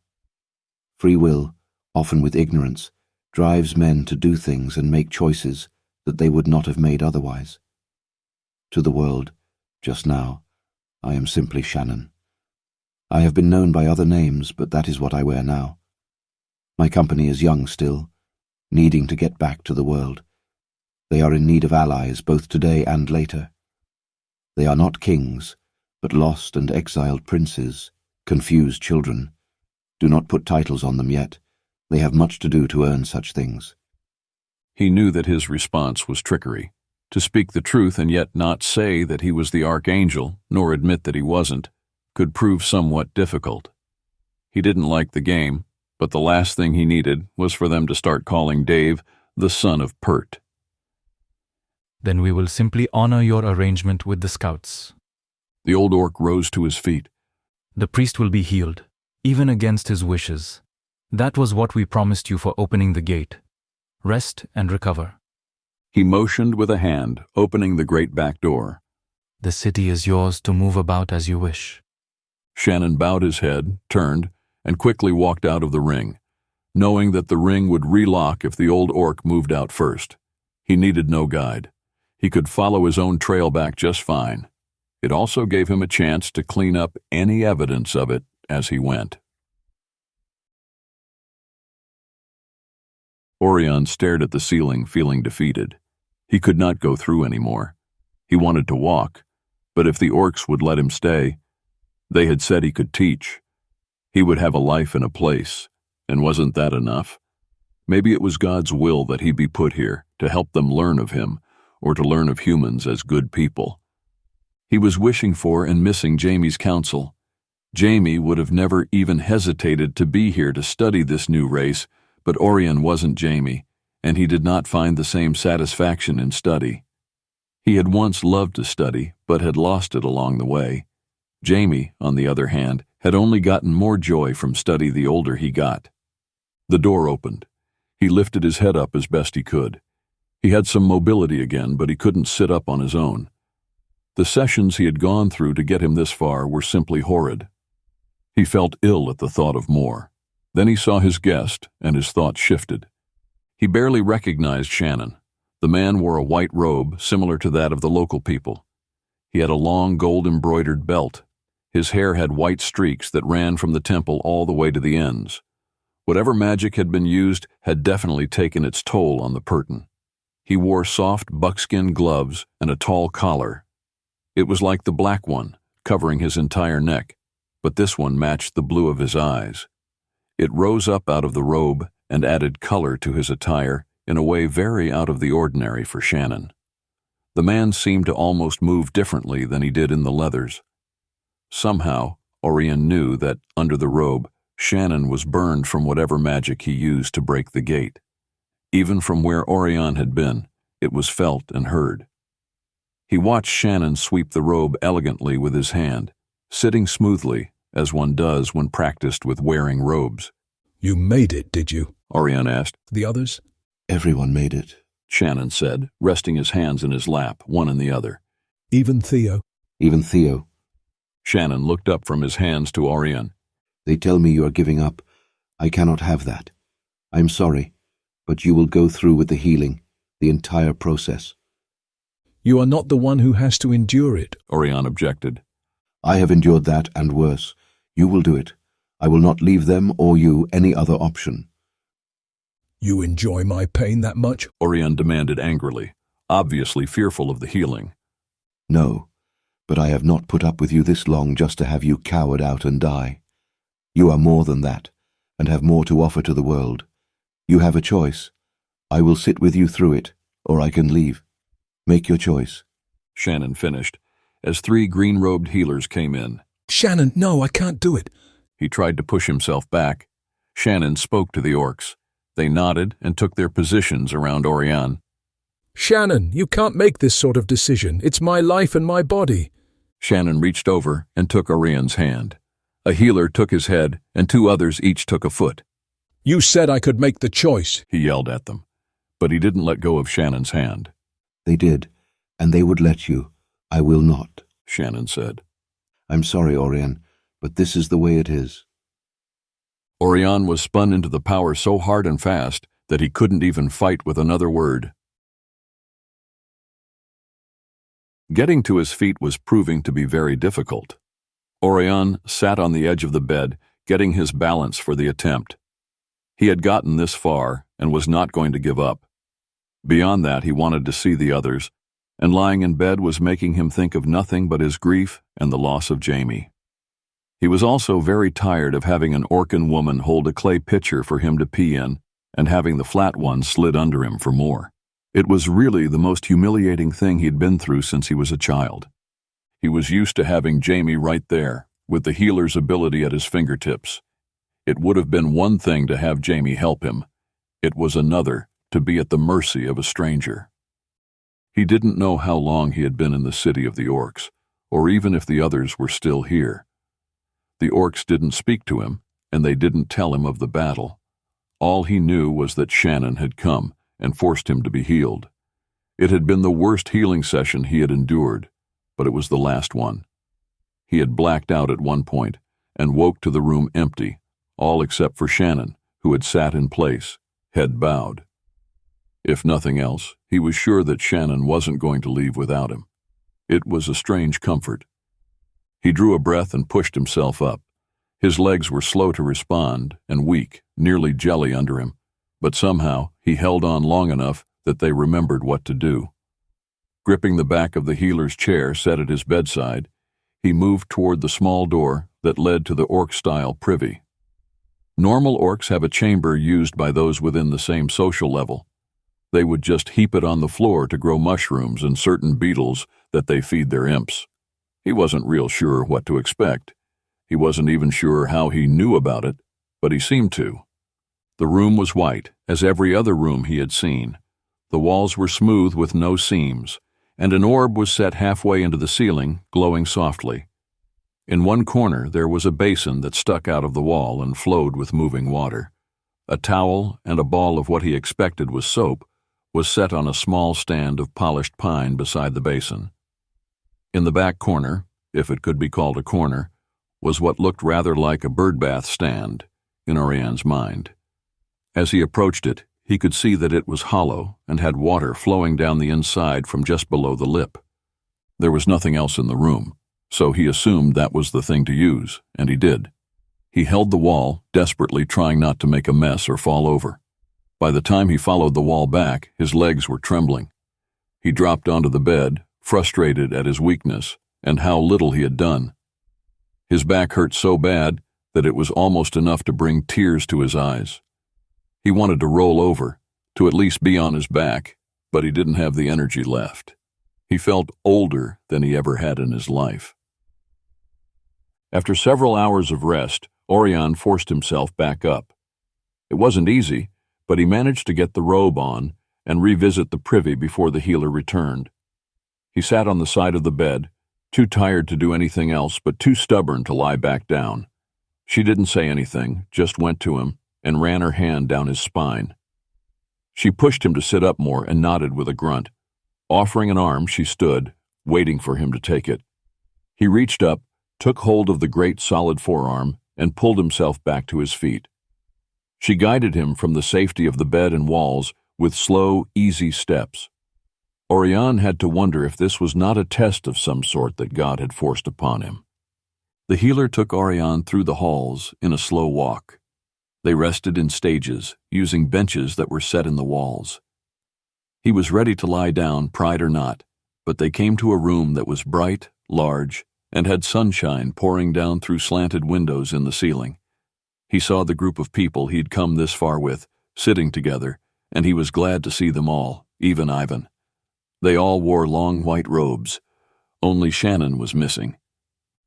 Free will, often with ignorance, drives men to do things and make choices that they would not have made otherwise. To the world, just now, I am simply Shannon. I have been known by other names, but that is what I wear now. My company is young still, needing to get back to the world. They are in need of allies both today and later. They are not kings, but lost and exiled princes, confused children. Do not put titles on them yet. They have much to do to earn such things. He knew that his response was trickery. To speak the truth and yet not say that he was the archangel, nor admit that he wasn't, could prove somewhat difficult. He didn't like the game, but the last thing he needed was for them to start calling Dave the son of Pert. Then we will simply honor your arrangement with the scouts. The old orc rose to his feet. The priest will be healed, even against his wishes. That was what we promised you for opening the gate. Rest and recover. He motioned with a hand, opening the great back door. The city is yours to move about as you wish. Shannon bowed his head, turned, and quickly walked out of the ring, knowing that the ring would relock if the old orc moved out first. He needed no guide. He could follow his own trail back just fine. It also gave him a chance to clean up any evidence of it as he went. Oirion stared at the ceiling, feeling defeated. He could not go through anymore. He wanted to walk, but if the orcs would let him stay, they had said he could teach. He would have a life and a place, and wasn't that enough? Maybe it was God's will that he be put here to help them learn of him, or to learn of humans as good people. He was wishing for and missing Jamie's counsel. Jamie would have never even hesitated to be here to study this new race, but Oirion wasn't Jamie, and he did not find the same satisfaction in study. He had once loved to study, but had lost it along the way. Jamie, on the other hand, had only gotten more joy from study the older he got. The door opened. He lifted his head up as best he could. He had some mobility again, but he couldn't sit up on his own. The sessions he had gone through to get him this far were simply horrid. He felt ill at the thought of more. Then he saw his guest, and his thoughts shifted. He barely recognized Shannon. The man wore a white robe, similar to that of the local people. He had a long gold-embroidered belt. His hair had white streaks that ran from the temple all the way to the ends. Whatever magic had been used had definitely taken its toll on the Perton. He wore soft buckskin gloves and a tall collar. It was like the black one, covering his entire neck, but this one matched the blue of his eyes. It rose up out of the robe and added color to his attire in a way very out of the ordinary for Shannon. The man seemed to almost move differently than he did in the leathers. Somehow, Oirion knew that, under the robe, Shannon was burned from whatever magic he used to break the gate. Even from where Oirion had been, it was felt and heard. He watched Shannon sweep the robe elegantly with his hand, sitting smoothly, as one does when practiced with wearing robes. You made it, did you? Oirion asked. The others? Everyone made it, Shannon said, resting his hands in his lap, one in the other. Even Theo? Even Theo. Shannon looked up from his hands to Oirion. They tell me you are giving up. I cannot have that. I'm sorry, but you will go through with the healing, the entire process. You are not the one who has to endure it, Oirion objected. I have endured that and worse. You will do it. I will not leave them or you any other option. You enjoy my pain that much? Oirion demanded angrily, obviously fearful of the healing. No, but I have not put up with you this long just to have you cowered out and die. You are more than that, and have more to offer to the world. You have a choice. I will sit with you through it, or I can leave. Make your choice. Shannon finished, as 3 green-robed healers came in. Shannon, no, I can't do it. He tried to push himself back. Shannon spoke to the orcs. They nodded and took their positions around Oirion. Shannon, you can't make this sort of decision. It's my life and my body. Shannon reached over and took Orion's hand. A healer took his head, and 2 others each took a foot. You said I could make the choice, he yelled at them. But he didn't let go of Shannon's hand. They did, and they would let you. I will not, Shannon said. I'm sorry, Oirion, but this is the way it is. Oirion was spun into the power so hard and fast that he couldn't even fight with another word. Getting to his feet was proving to be very difficult. Oirion sat on the edge of the bed, getting his balance for the attempt. He had gotten this far and was not going to give up. Beyond that, he wanted to see the others, and lying in bed was making him think of nothing but his grief and the loss of Jamie. He was also very tired of having an Orcan woman hold a clay pitcher for him to pee in and having the flat one slid under him for more. It was really the most humiliating thing he'd been through since he was a child. He was used to having Jamie right there, with the healer's ability at his fingertips. It would have been one thing to have Jamie help him. It was another to be at the mercy of a stranger. He didn't know how long he had been in the city of the orcs, or even if the others were still here. The orcs didn't speak to him, and they didn't tell him of the battle. All he knew was that Shannon had come and forced him to be healed. It had been the worst healing session he had endured, but it was the last one. He had blacked out at one point and woke to the room empty, all except for Shannon, who had sat in place, head bowed. If nothing else, he was sure that Shannon wasn't going to leave without him. It was a strange comfort. He drew a breath and pushed himself up. His legs were slow to respond and weak, nearly jelly under him, but somehow he held on long enough that they remembered what to do. Gripping the back of the healer's chair set at his bedside, he moved toward the small door that led to the orc-style privy. Normal orcs have a chamber used by those within the same social level. They would just heap it on the floor to grow mushrooms and certain beetles that they feed their imps. He wasn't real sure what to expect. He wasn't even sure how he knew about it, but he seemed to. The room was white, as every other room he had seen. The walls were smooth with no seams, and an orb was set halfway into the ceiling, glowing softly. In one corner there was a basin that stuck out of the wall and flowed with moving water. A towel and a ball of what he expected was soap was set on a small stand of polished pine beside the basin. In the back corner, if it could be called a corner, was what looked rather like a birdbath stand, in Orion's mind. As he approached it, he could see that it was hollow and had water flowing down the inside from just below the lip. There was nothing else in the room, so he assumed that was the thing to use, and he did. He held the wall, desperately trying not to make a mess or fall over. By the time he followed the wall back, his legs were trembling. He dropped onto the bed, frustrated at his weakness and how little he had done. His back hurt so bad that it was almost enough to bring tears to his eyes. He wanted to roll over, to at least be on his back, but he didn't have the energy left. He felt older than he ever had in his life. After several hours of rest, Oirion forced himself back up. It wasn't easy, but he managed to get the robe on and revisit the privy before the healer returned. He sat on the side of the bed, too tired to do anything else but too stubborn to lie back down. She didn't say anything, just went to him and ran her hand down his spine. She pushed him to sit up more and nodded with a grunt. Offering an arm, she stood, waiting for him to take it. He reached up, took hold of the great solid forearm, and pulled himself back to his feet. She guided him from the safety of the bed and walls with slow, easy steps. Oirion had to wonder if this was not a test of some sort that God had forced upon him. The healer took Oirion through the halls in a slow walk. They rested in stages, using benches that were set in the walls. He was ready to lie down, pride or not, but they came to a room that was bright, large, and had sunshine pouring down through slanted windows in the ceiling. He saw the group of people he'd come this far with, sitting together, and he was glad to see them all, even Ivan. They all wore long white robes. Only Shannon was missing.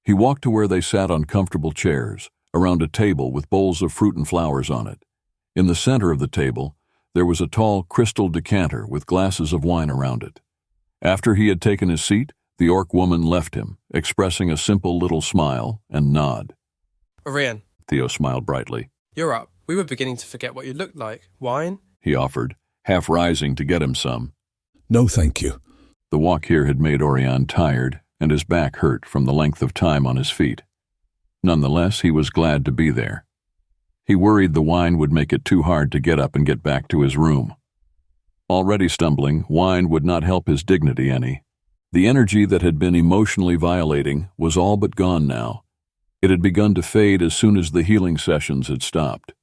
He walked to where they sat on comfortable chairs, around a table with bowls of fruit and flowers on it. In the center of the table, there was a tall crystal decanter with glasses of wine around it. After he had taken his seat, the orc woman left him, expressing a simple little smile and nod. Oirion, Theo smiled brightly. you're up. We were beginning to forget what you looked like. Wine? He offered, half rising to get him some. No, thank you. The walk here had made Oirion tired, and his back hurt from the length of time on his feet. Nonetheless, he was glad to be there. He worried the wine would make it too hard to get up and get back to his room. Already stumbling, wine would not help his dignity any. The energy that had been emotionally violating was all but gone now. It had begun to fade as soon as the healing sessions had stopped.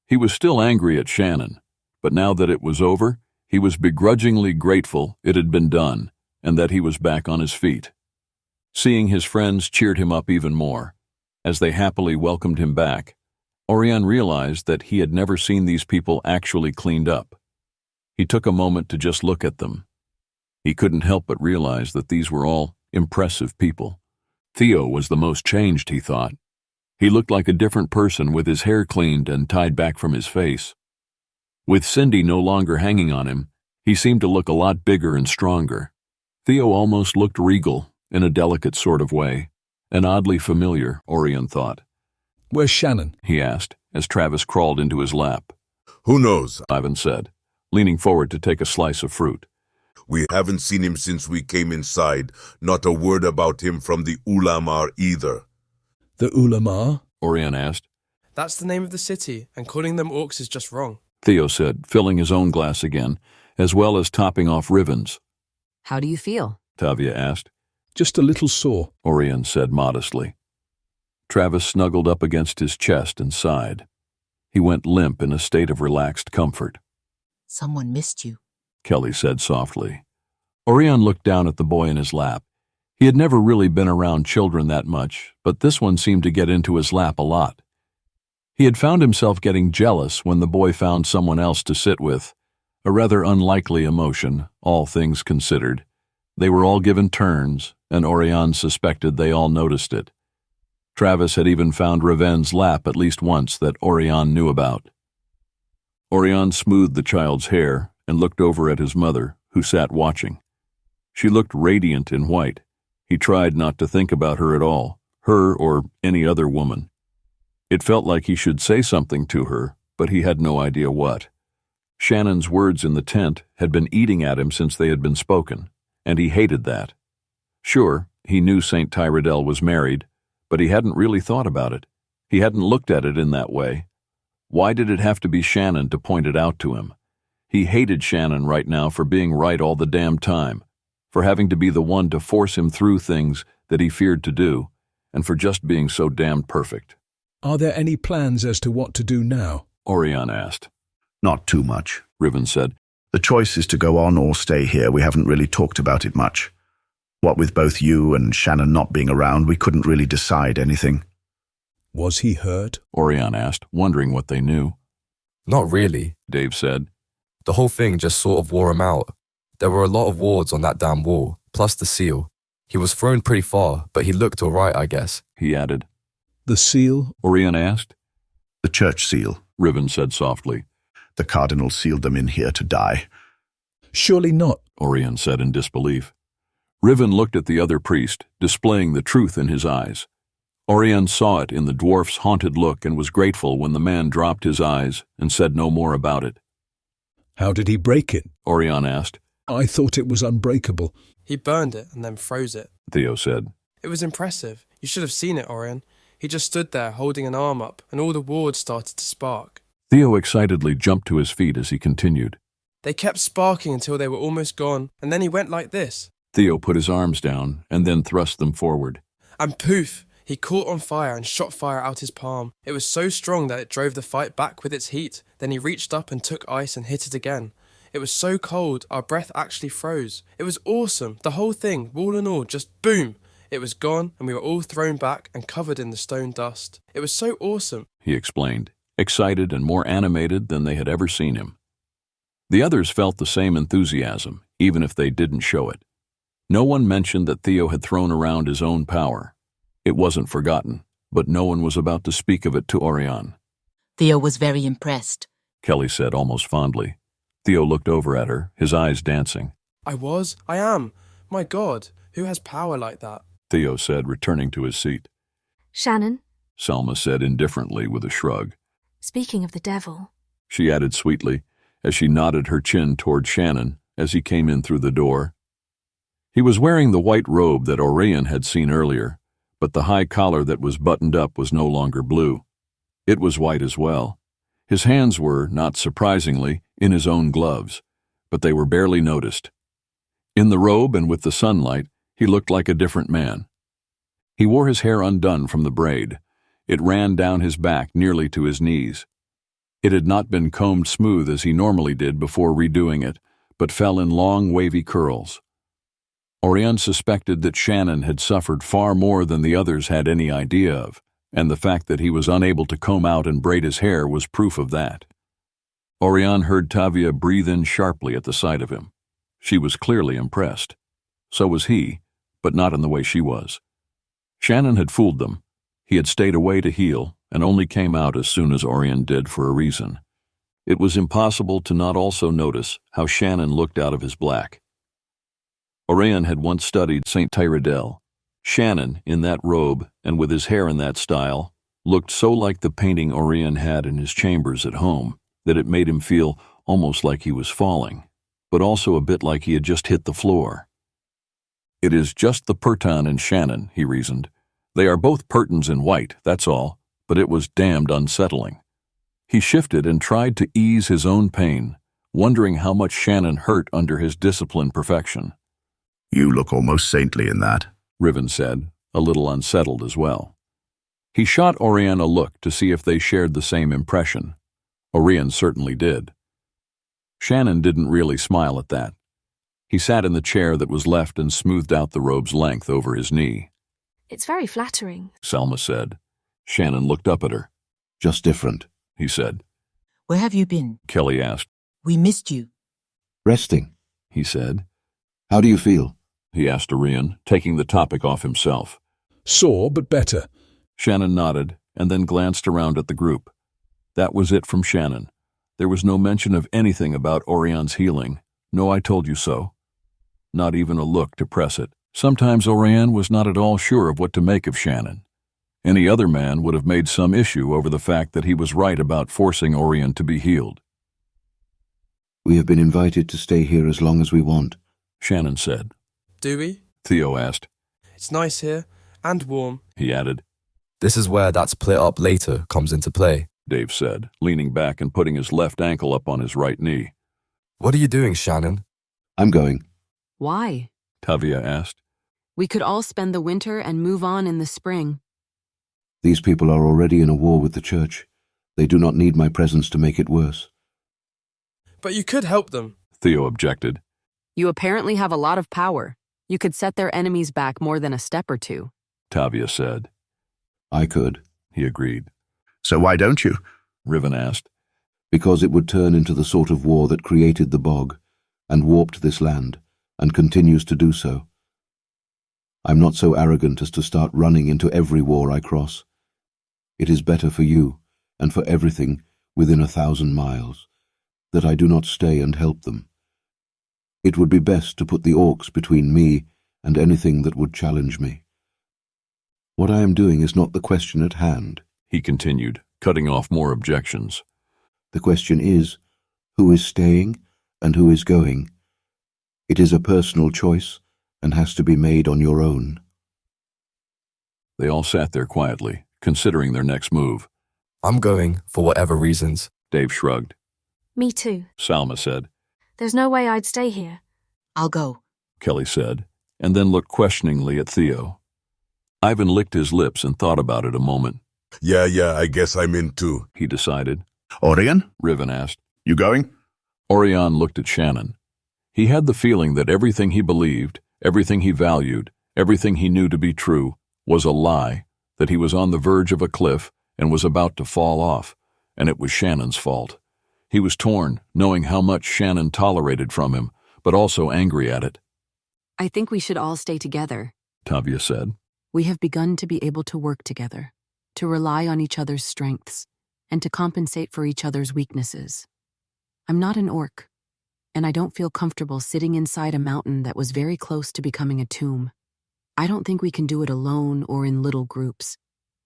He was still angry at Shannon, but now that it was over, he was begrudgingly grateful it had been done and that he was back on his feet. Seeing his friends cheered him up even more. As they happily welcomed him back, Oirion realized that he had never seen these people actually cleaned up. He took a moment to just look at them. He couldn't help but realize that these were all impressive people. Theo was the most changed, he thought. He looked like a different person with his hair cleaned and tied back from his face. With Cindy no longer hanging on him, he seemed to look a lot bigger and stronger. Theo almost looked regal, in a delicate sort of way, and oddly familiar, Oirion thought. Where's Shannon? He asked, as Travis crawled into his lap. Who knows? Ivan said, leaning forward to take a slice of fruit. We haven't seen him since we came inside. Not a word about him from the Ulam either. The Ulam? Oirion asked. That's the name of the city, and calling them orcs is just wrong. Theo said, filling his own glass again, as well as topping off Riven's. How do you feel? Tavia asked. Just a little sore, Oirion said modestly. Travis snuggled up against his chest and sighed. He went limp in a state of relaxed comfort. Someone missed you, Kelly said softly. Oirion looked down at the boy in his lap. He had never really been around children that much, but this one seemed to get into his lap a lot. He had found himself getting jealous when the boy found someone else to sit with, a rather unlikely emotion, all things considered. They were all given turns, and Oirion suspected they all noticed it. Travis had even found Riven's lap at least once that Oirion knew about. Oirion smoothed the child's hair and looked over at his mother, who sat watching. She looked radiant in white. He tried not to think about her at all, her or any other woman. It felt like he should say something to her, but he had no idea what. Shannon's words in the tent had been eating at him since they had been spoken, and he hated that. Sure, he knew St. Tyrell was married, but he hadn't really thought about it. He hadn't looked at it in that way. Why did it have to be Shannon to point it out to him? He hated Shannon right now for being right all the damn time, for having to be the one to force him through things that he feared to do, and for just being so damned perfect. Are there any plans as to what to do now? Oirion asked. Not too much, Riven said. The choice is to go on or stay here. We haven't really talked about it much. What with both you and Shannon not being around, we couldn't really decide anything. Was he hurt? Oirion asked, wondering what they knew. Not really, Dave said. The whole thing just sort of wore him out. There were a lot of wards on that damn wall, plus the seal. He was thrown pretty far, but he looked all right, I guess. He added. The seal? Oirion asked. The church seal, Riven said softly. The cardinal sealed them in here to die. Surely not, Oirion said in disbelief. Riven looked at the other priest, displaying the truth in his eyes. Oirion saw it in the dwarf's haunted look and was grateful when the man dropped his eyes and said no more about it. How did he break it? Oirion asked. I thought it was unbreakable. He burned it and then froze it. Theo said. It was impressive. You should have seen it, Oirion. He just stood there holding an arm up, and all the wards started to spark. Theo excitedly jumped to his feet as he continued. They kept sparking until they were almost gone, and then he went like this. Theo put his arms down and then thrust them forward. And poof! He caught on fire and shot fire out his palm. It was so strong that it drove the fight back with its heat. Then he reached up and took ice and hit it again. It was so cold, our breath actually froze. It was awesome. The whole thing, wall and all, just boom. It was gone, and we were all thrown back and covered in the stone dust. It was so awesome, he explained, excited and more animated than they had ever seen him. The others felt the same enthusiasm, even if they didn't show it. No one mentioned that Theo had thrown around his own power. It wasn't forgotten, but no one was about to speak of it to Oirion. Theo was very impressed, Kelly said almost fondly. Theo looked over at her, his eyes dancing. I am. My God, who has power like that? Theo said, returning to his seat. Shannon, Selma said indifferently with a shrug. speaking of the devil. She added sweetly, as she nodded her chin toward Shannon as he came in through the door. He was wearing the white robe that Oirion had seen earlier, but the high collar that was buttoned up was no longer blue. It was white as well. His hands were, not surprisingly, in his own gloves, but they were barely noticed. In the robe and with the sunlight, he looked like a different man. He wore his hair undone from the braid. It ran down his back nearly to his knees. It had not been combed smooth as he normally did before redoing it, but fell in long, wavy curls. Oirion suspected that Shannon had suffered far more than the others had any idea of, and the fact that he was unable to comb out and braid his hair was proof of that. Oirion heard Tavia breathe in sharply at the sight of him. She was clearly impressed. So was he, but not in the way she was. Shannon had fooled them. He had stayed away to heal, and only came out as soon as Oirion did for a reason. It was impossible to not also notice how Shannon looked out of his black. Oirion had once studied St. Tyrrell. Shannon, in that robe and with his hair in that style, looked so like the painting Oirion had in his chambers at home that it made him feel almost like he was falling, but also a bit like he had just hit the floor. It is just the Purton and Shannon, he reasoned. They are both Purtons in white, that's all, but it was damned unsettling. He shifted and tried to ease his own pain, wondering how much Shannon hurt under his disciplined perfection. You look almost saintly in that, Riven said, a little unsettled as well. He shot Oirion a look to see if they shared the same impression. Oirion certainly did. Shannon didn't really smile at that. He sat in the chair that was left and smoothed out the robe's length over his knee. It's very flattering, Selma said. Shannon looked up at her. Just different, he said. Where have you been? Kelly asked. We missed you. Resting, he said. How do you feel? He asked Oirion, taking the topic off himself. Sore, but better. Shannon nodded and then glanced around at the group. That was it from Shannon. There was no mention of anything about Orion's healing. No, I told you so. Not even a look to press it. Sometimes Oirion was not at all sure of what to make of Shannon. Any other man would have made some issue over the fact that he was right about forcing Oirion to be healed. We have been invited to stay here as long as we want, Shannon said. Do we? Theo asked. It's nice here, and warm, he added. This is where that split up later comes into play, Dave said, leaning back and putting his left ankle up on his right knee. What are you doing, Shannon? I'm going. Why? Tavia asked. We could all spend the winter and move on in the spring. These people are already in a war with the church. They do not need my presence to make it worse. But you could help them, Theo objected. You apparently have a lot of power. You could set their enemies back more than a step or two, Tavia said. I could, he agreed. So why don't you? Riven asked. Because it would turn into the sort of war that created the bog and warped this land, and continues to do so. I'm not so arrogant as to start running into every war I cross. It is better for you, and for everything within 1,000 miles, that I do not stay and help them. It would be best to put the orcs between me and anything that would challenge me. What I am doing is not the question at hand, he continued, cutting off more objections. The question is, who is staying and who is going? It is a personal choice and has to be made on your own. They all sat there quietly, considering their next move. I'm going, for whatever reasons. Dave shrugged. Me too, Salma said. There's no way I'd stay here. I'll go, Kelly said, and then looked questioningly at Theo. Ivan licked his lips and thought about it a moment. Yeah, I guess I'm in too, he decided. Oirion? Riven asked. You going? Oirion looked at Shannon. He had the feeling that everything he believed, everything he valued, Everything he knew to be true was a lie, that he was on the verge of a cliff and was about to fall off, and it was Shannon's fault. He was torn, knowing how much Shannon tolerated from him, but also angry at it. I think we should all stay together, Tavia said. We have begun to be able to work together, to rely on each other's strengths, and to compensate for each other's weaknesses. I'm not an orc, and I don't feel comfortable sitting inside a mountain that was very close to becoming a tomb. I don't think we can do it alone or in little groups.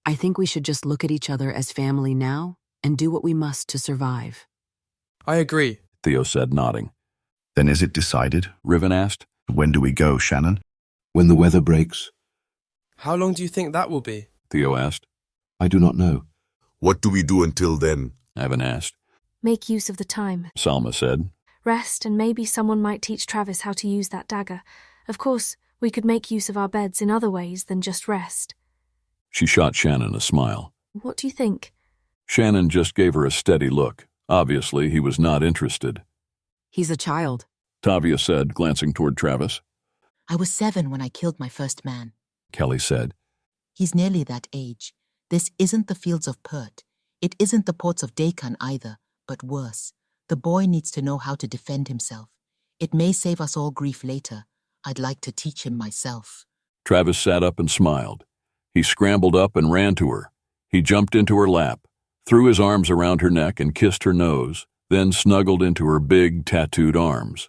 I think we should just look at each other as family now and do what we must to survive. I agree, Theo said, nodding. Then is it decided? Riven asked. When do we go, Shannon? When the weather breaks. How long do you think that will be? Theo asked. I do not know. What do we do until then? Ivan asked. Make use of the time. Salma said. Rest, and maybe someone might teach Travis how to use that dagger. Of course, we could make use of our beds in other ways than just rest. She shot Shannon a smile. What do you think? Shannon just gave her a steady look. Obviously, he was not interested. He's a child, Tavia said, glancing toward Travis. I was 7 when I killed my first man. Kelly said. He's nearly that age. This isn't the fields of Pert. It isn't the ports of Dakan either, but worse. The boy needs to know how to defend himself. It may save us all grief later. I'd like to teach him myself. Travis sat up and smiled. He scrambled up and ran to her. He jumped into her lap, threw his arms around her neck and kissed her nose, then snuggled into her big, tattooed arms.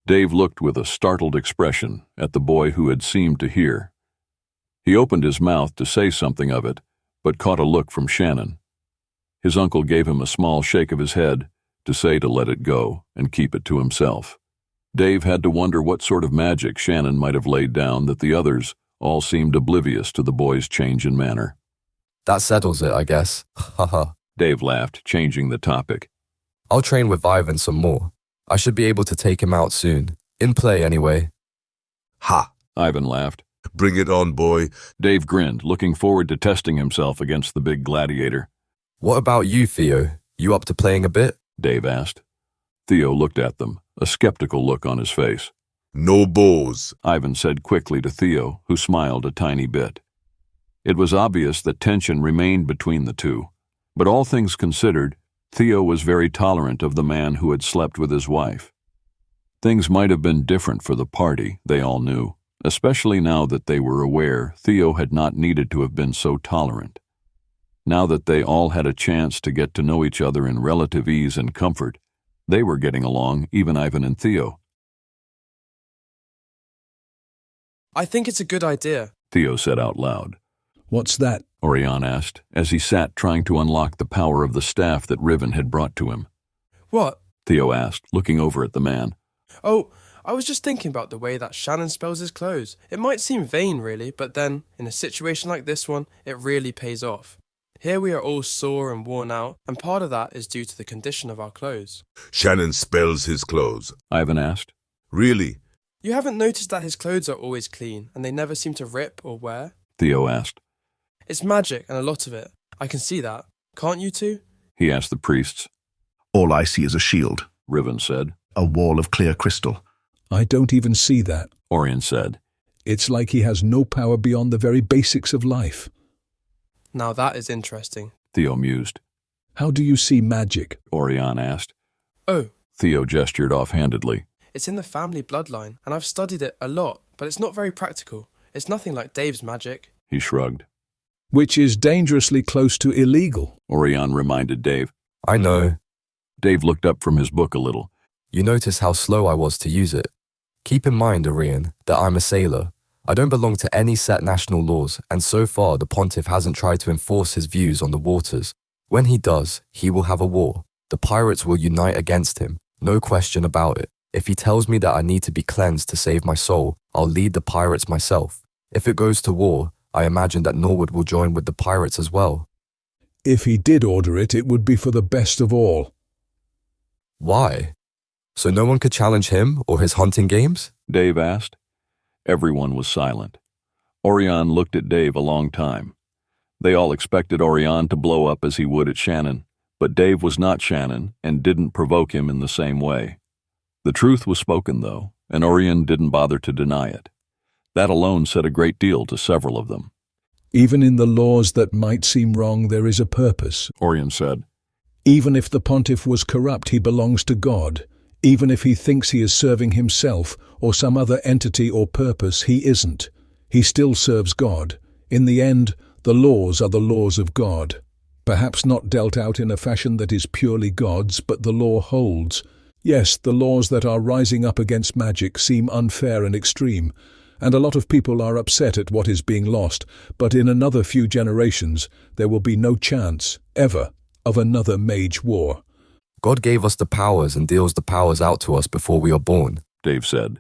Dave looked with a startled expression at the boy who had seemed to hear. He opened his mouth to say something of it, but caught a look from Shannon. His uncle gave him a small shake of his head to say to let it go and keep it to himself. Dave had to wonder what sort of magic Shannon might have laid down that the others all seemed oblivious to the boy's change in manner. That settles it, I guess. Haha. Dave laughed, changing the topic. I'll train with Ivan some more. I should be able to take him out soon. In play, anyway. Ha! Ivan laughed. Bring it on, boy. Dave grinned, looking forward to testing himself against the big gladiator. What about you, Theo? You up to playing a bit? Dave asked. Theo looked at them, a skeptical look on his face. No bows, Ivan said quickly to Theo, who smiled a tiny bit. It was obvious that tension remained between the two, but all things considered, Theo was very tolerant of the man who had slept with his wife. Things might have been different for the party, they all knew, especially now that they were aware Theo had not needed to have been so tolerant. Now that they all had a chance to get to know each other in relative ease and comfort, they were getting along, even Ivan and Theo. I think it's a good idea, Theo said out loud. What's that? Oirion asked, as he sat trying to unlock the power of the staff that Riven had brought to him. What? Theo asked, looking over at the man. Oh, I was just thinking about the way that Shannon spells his clothes. It might seem vain, really, but then, in a situation like this one, it really pays off. Here we are all sore and worn out, and part of that is due to the condition of our clothes. Shannon spells his clothes, Ivan asked. Really? You haven't noticed that his clothes are always clean, and they never seem to rip or wear? Theo asked. It's magic, and a lot of it. I can see that. Can't you two? He asked the priests. All I see is a shield, Riven said. A wall of clear crystal. I don't even see that, Oirion said. It's like he has no power beyond the very basics of life. Now that is interesting, Theo mused. How do you see magic? Oirion asked. Oh. Theo gestured offhandedly. It's in the family bloodline, and I've studied it a lot, but it's not very practical. It's nothing like Dave's magic. He shrugged. Which is dangerously close to illegal, Oirion reminded Dave. I know. Dave looked up from his book a little. You notice how slow I was to use it. Keep in mind, Oirion, that I'm a sailor. I don't belong to any set national laws, and so far the pontiff hasn't tried to enforce his views on the waters. When he does, he will have a war. The pirates will unite against him, no question about it. If he tells me that I need to be cleansed to save my soul, I'll lead the pirates myself. If it goes to war, I imagine that Norwood will join with the pirates as well. If he did order it, it would be for the best of all. Why? So no one could challenge him or his hunting games? Dave asked. Everyone was silent. Oirion looked at Dave a long time. They all expected Oirion to blow up as he would at Shannon, but Dave was not Shannon and didn't provoke him in the same way. The truth was spoken, though, and Oirion didn't bother to deny it. That alone said a great deal to several of them. Even in the laws that might seem wrong, there is a purpose, Oirion said. Even if the pontiff was corrupt, he belongs to God. Even if he thinks he is serving himself or some other entity or purpose, he isn't. He still serves God. In the end, the laws are the laws of God. Perhaps not dealt out in a fashion that is purely God's, but the law holds. Yes, the laws that are rising up against magic seem unfair and extreme, and a lot of people are upset at what is being lost, but in another few generations, there will be no chance, ever, of another mage war. God gave us the powers and deals the powers out to us before we are born, Dave said.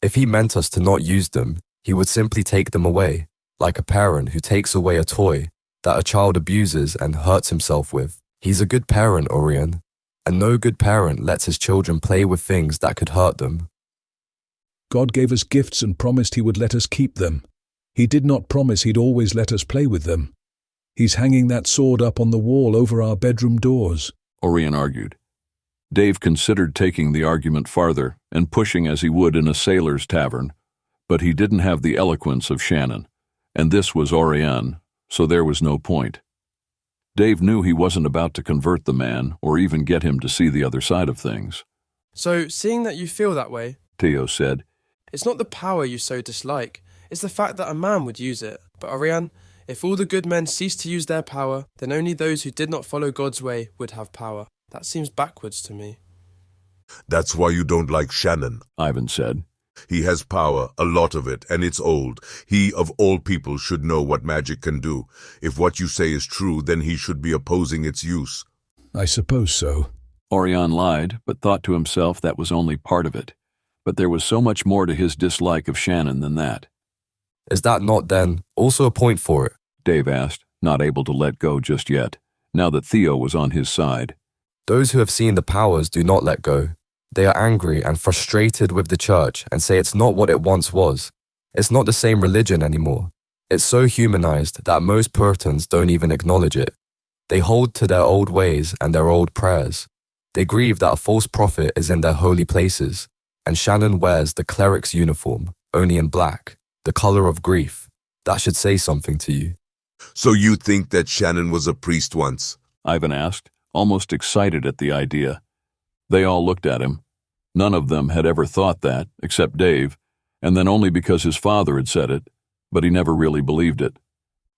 If he meant us to not use them, he would simply take them away, like a parent who takes away a toy that a child abuses and hurts himself with. He's a good parent, Oirion, and no good parent lets his children play with things that could hurt them. God gave us gifts and promised he would let us keep them. He did not promise he'd always let us play with them. He's hanging that sword up on the wall over our bedroom doors, Oirion argued. Dave considered taking the argument farther and pushing as he would in a sailor's tavern, but he didn't have the eloquence of Shannon, and this was Oirion, so there was no point. Dave knew he wasn't about to convert the man or even get him to see the other side of things. So, seeing that you feel that way, Theo said, it's not the power you so dislike, it's the fact that a man would use it. But Oirion, if all the good men ceased to use their power, then only those who did not follow God's way would have power. That seems backwards to me. That's why you don't like Shannon, Ivan said. He has power, a lot of it, and it's old. He, of all people, should know what magic can do. If what you say is true, then he should be opposing its use. I suppose so. Oirion lied, but thought to himself that was only part of it. But there was so much more to his dislike of Shannon than that. Is that not, then, also a point for it? Dave asked, not able to let go just yet, now that Theo was on his side. Those who have seen the powers do not let go. They are angry and frustrated with the church and say it's not what it once was. It's not the same religion anymore. It's so humanized that most Puritans don't even acknowledge it. They hold to their old ways and their old prayers. They grieve that a false prophet is in their holy places, and Shannon wears the cleric's uniform, only in black, the color of grief. That should say something to you. So you think that Shannon was a priest once? Ivan asked, almost excited at the idea. They all looked at him. None of them had ever thought that, except Dave, and then only because his father had said it, but he never really believed it.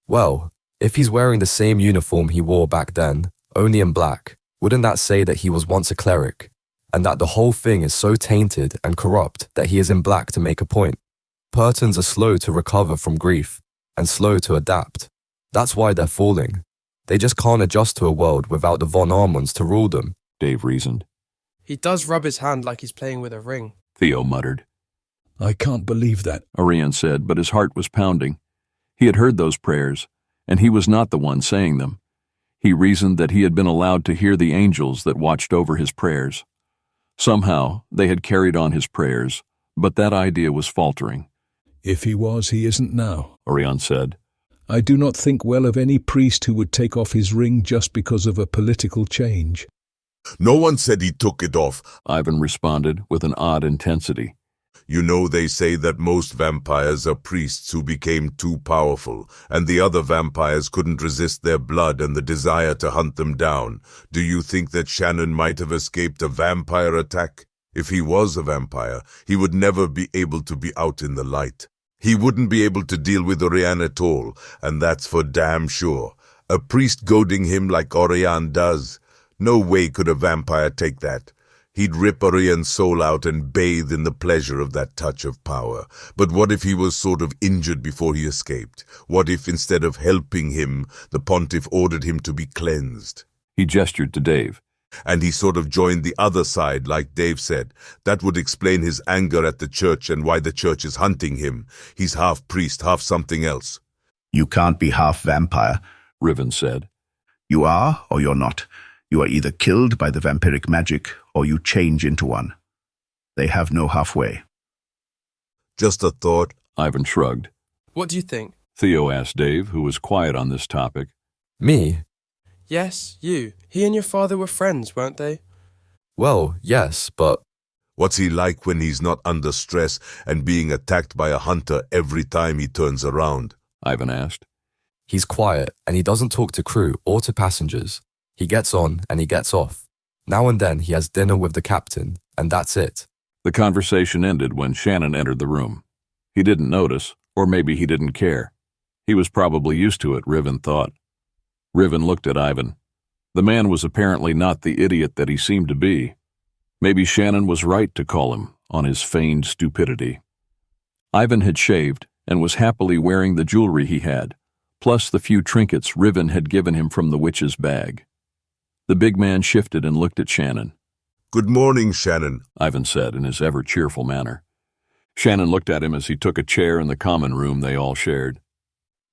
Well, if he's wearing the same uniform he wore back then, only in black, wouldn't that say that he was once a cleric, and that the whole thing is so tainted and corrupt that he is in black to make a point? Puritans are slow to recover from grief, and slow to adapt. That's why they're falling. They just can't adjust to a world without the von Armonds to rule them, Dave reasoned. He does rub his hand like he's playing with a ring, Theo muttered. I can't believe that, Oirion said, but his heart was pounding. He had heard those prayers, and he was not the one saying them. He reasoned that he had been allowed to hear the angels that watched over his prayers. Somehow, they had carried on his prayers, but that idea was faltering. If he was, he isn't now, Oirion said. I do not think well of any priest who would take off his ring just because of a political change. No one said he took it off, Ivan responded with an odd intensity. You know, they say that most vampires are priests who became too powerful, and the other vampires couldn't resist their blood and the desire to hunt them down. Do you think that Shannon might have escaped a vampire attack? If he was a vampire, he would never be able to be out in the light. He wouldn't be able to deal with Oirion at all, and that's for damn sure. A priest goading him like Oirion does. No way could a vampire take that. He'd rip Orion's soul out and bathe in the pleasure of that touch of power. But what if he was sort of injured before he escaped? What if, instead of helping him, the pontiff ordered him to be cleansed? He gestured to Dave. And he sort of joined the other side, like Dave said. That would explain his anger at the church and why the church is hunting him. He's half priest, half something else. You can't be half vampire, Riven said. You are, or you're not. You are either killed by the vampiric magic, or you change into one. They have no halfway. Just a thought. Ivan shrugged. What do you think? Theo asked Dave, who was quiet on this topic. Me? Yes, you. He and your father were friends, weren't they? Well, yes, but... What's he like when he's not under stress and being attacked by a hunter every time he turns around? Ivan asked. He's quiet, and he doesn't talk to crew or to passengers. He gets on and he gets off. Now and then he has dinner with the captain, and that's it. The conversation ended when Shannon entered the room. He didn't notice, or maybe he didn't care. He was probably used to it, Riven thought. Riven looked at Ivan. The man was apparently not the idiot that he seemed to be. Maybe Shannon was right to call him on his feigned stupidity. Ivan had shaved and was happily wearing the jewelry he had, plus the few trinkets Riven had given him from the witch's bag. The big man shifted and looked at Shannon. Good morning, Shannon, Ivan said in his ever-cheerful manner. Shannon looked at him as he took a chair in the common room they all shared.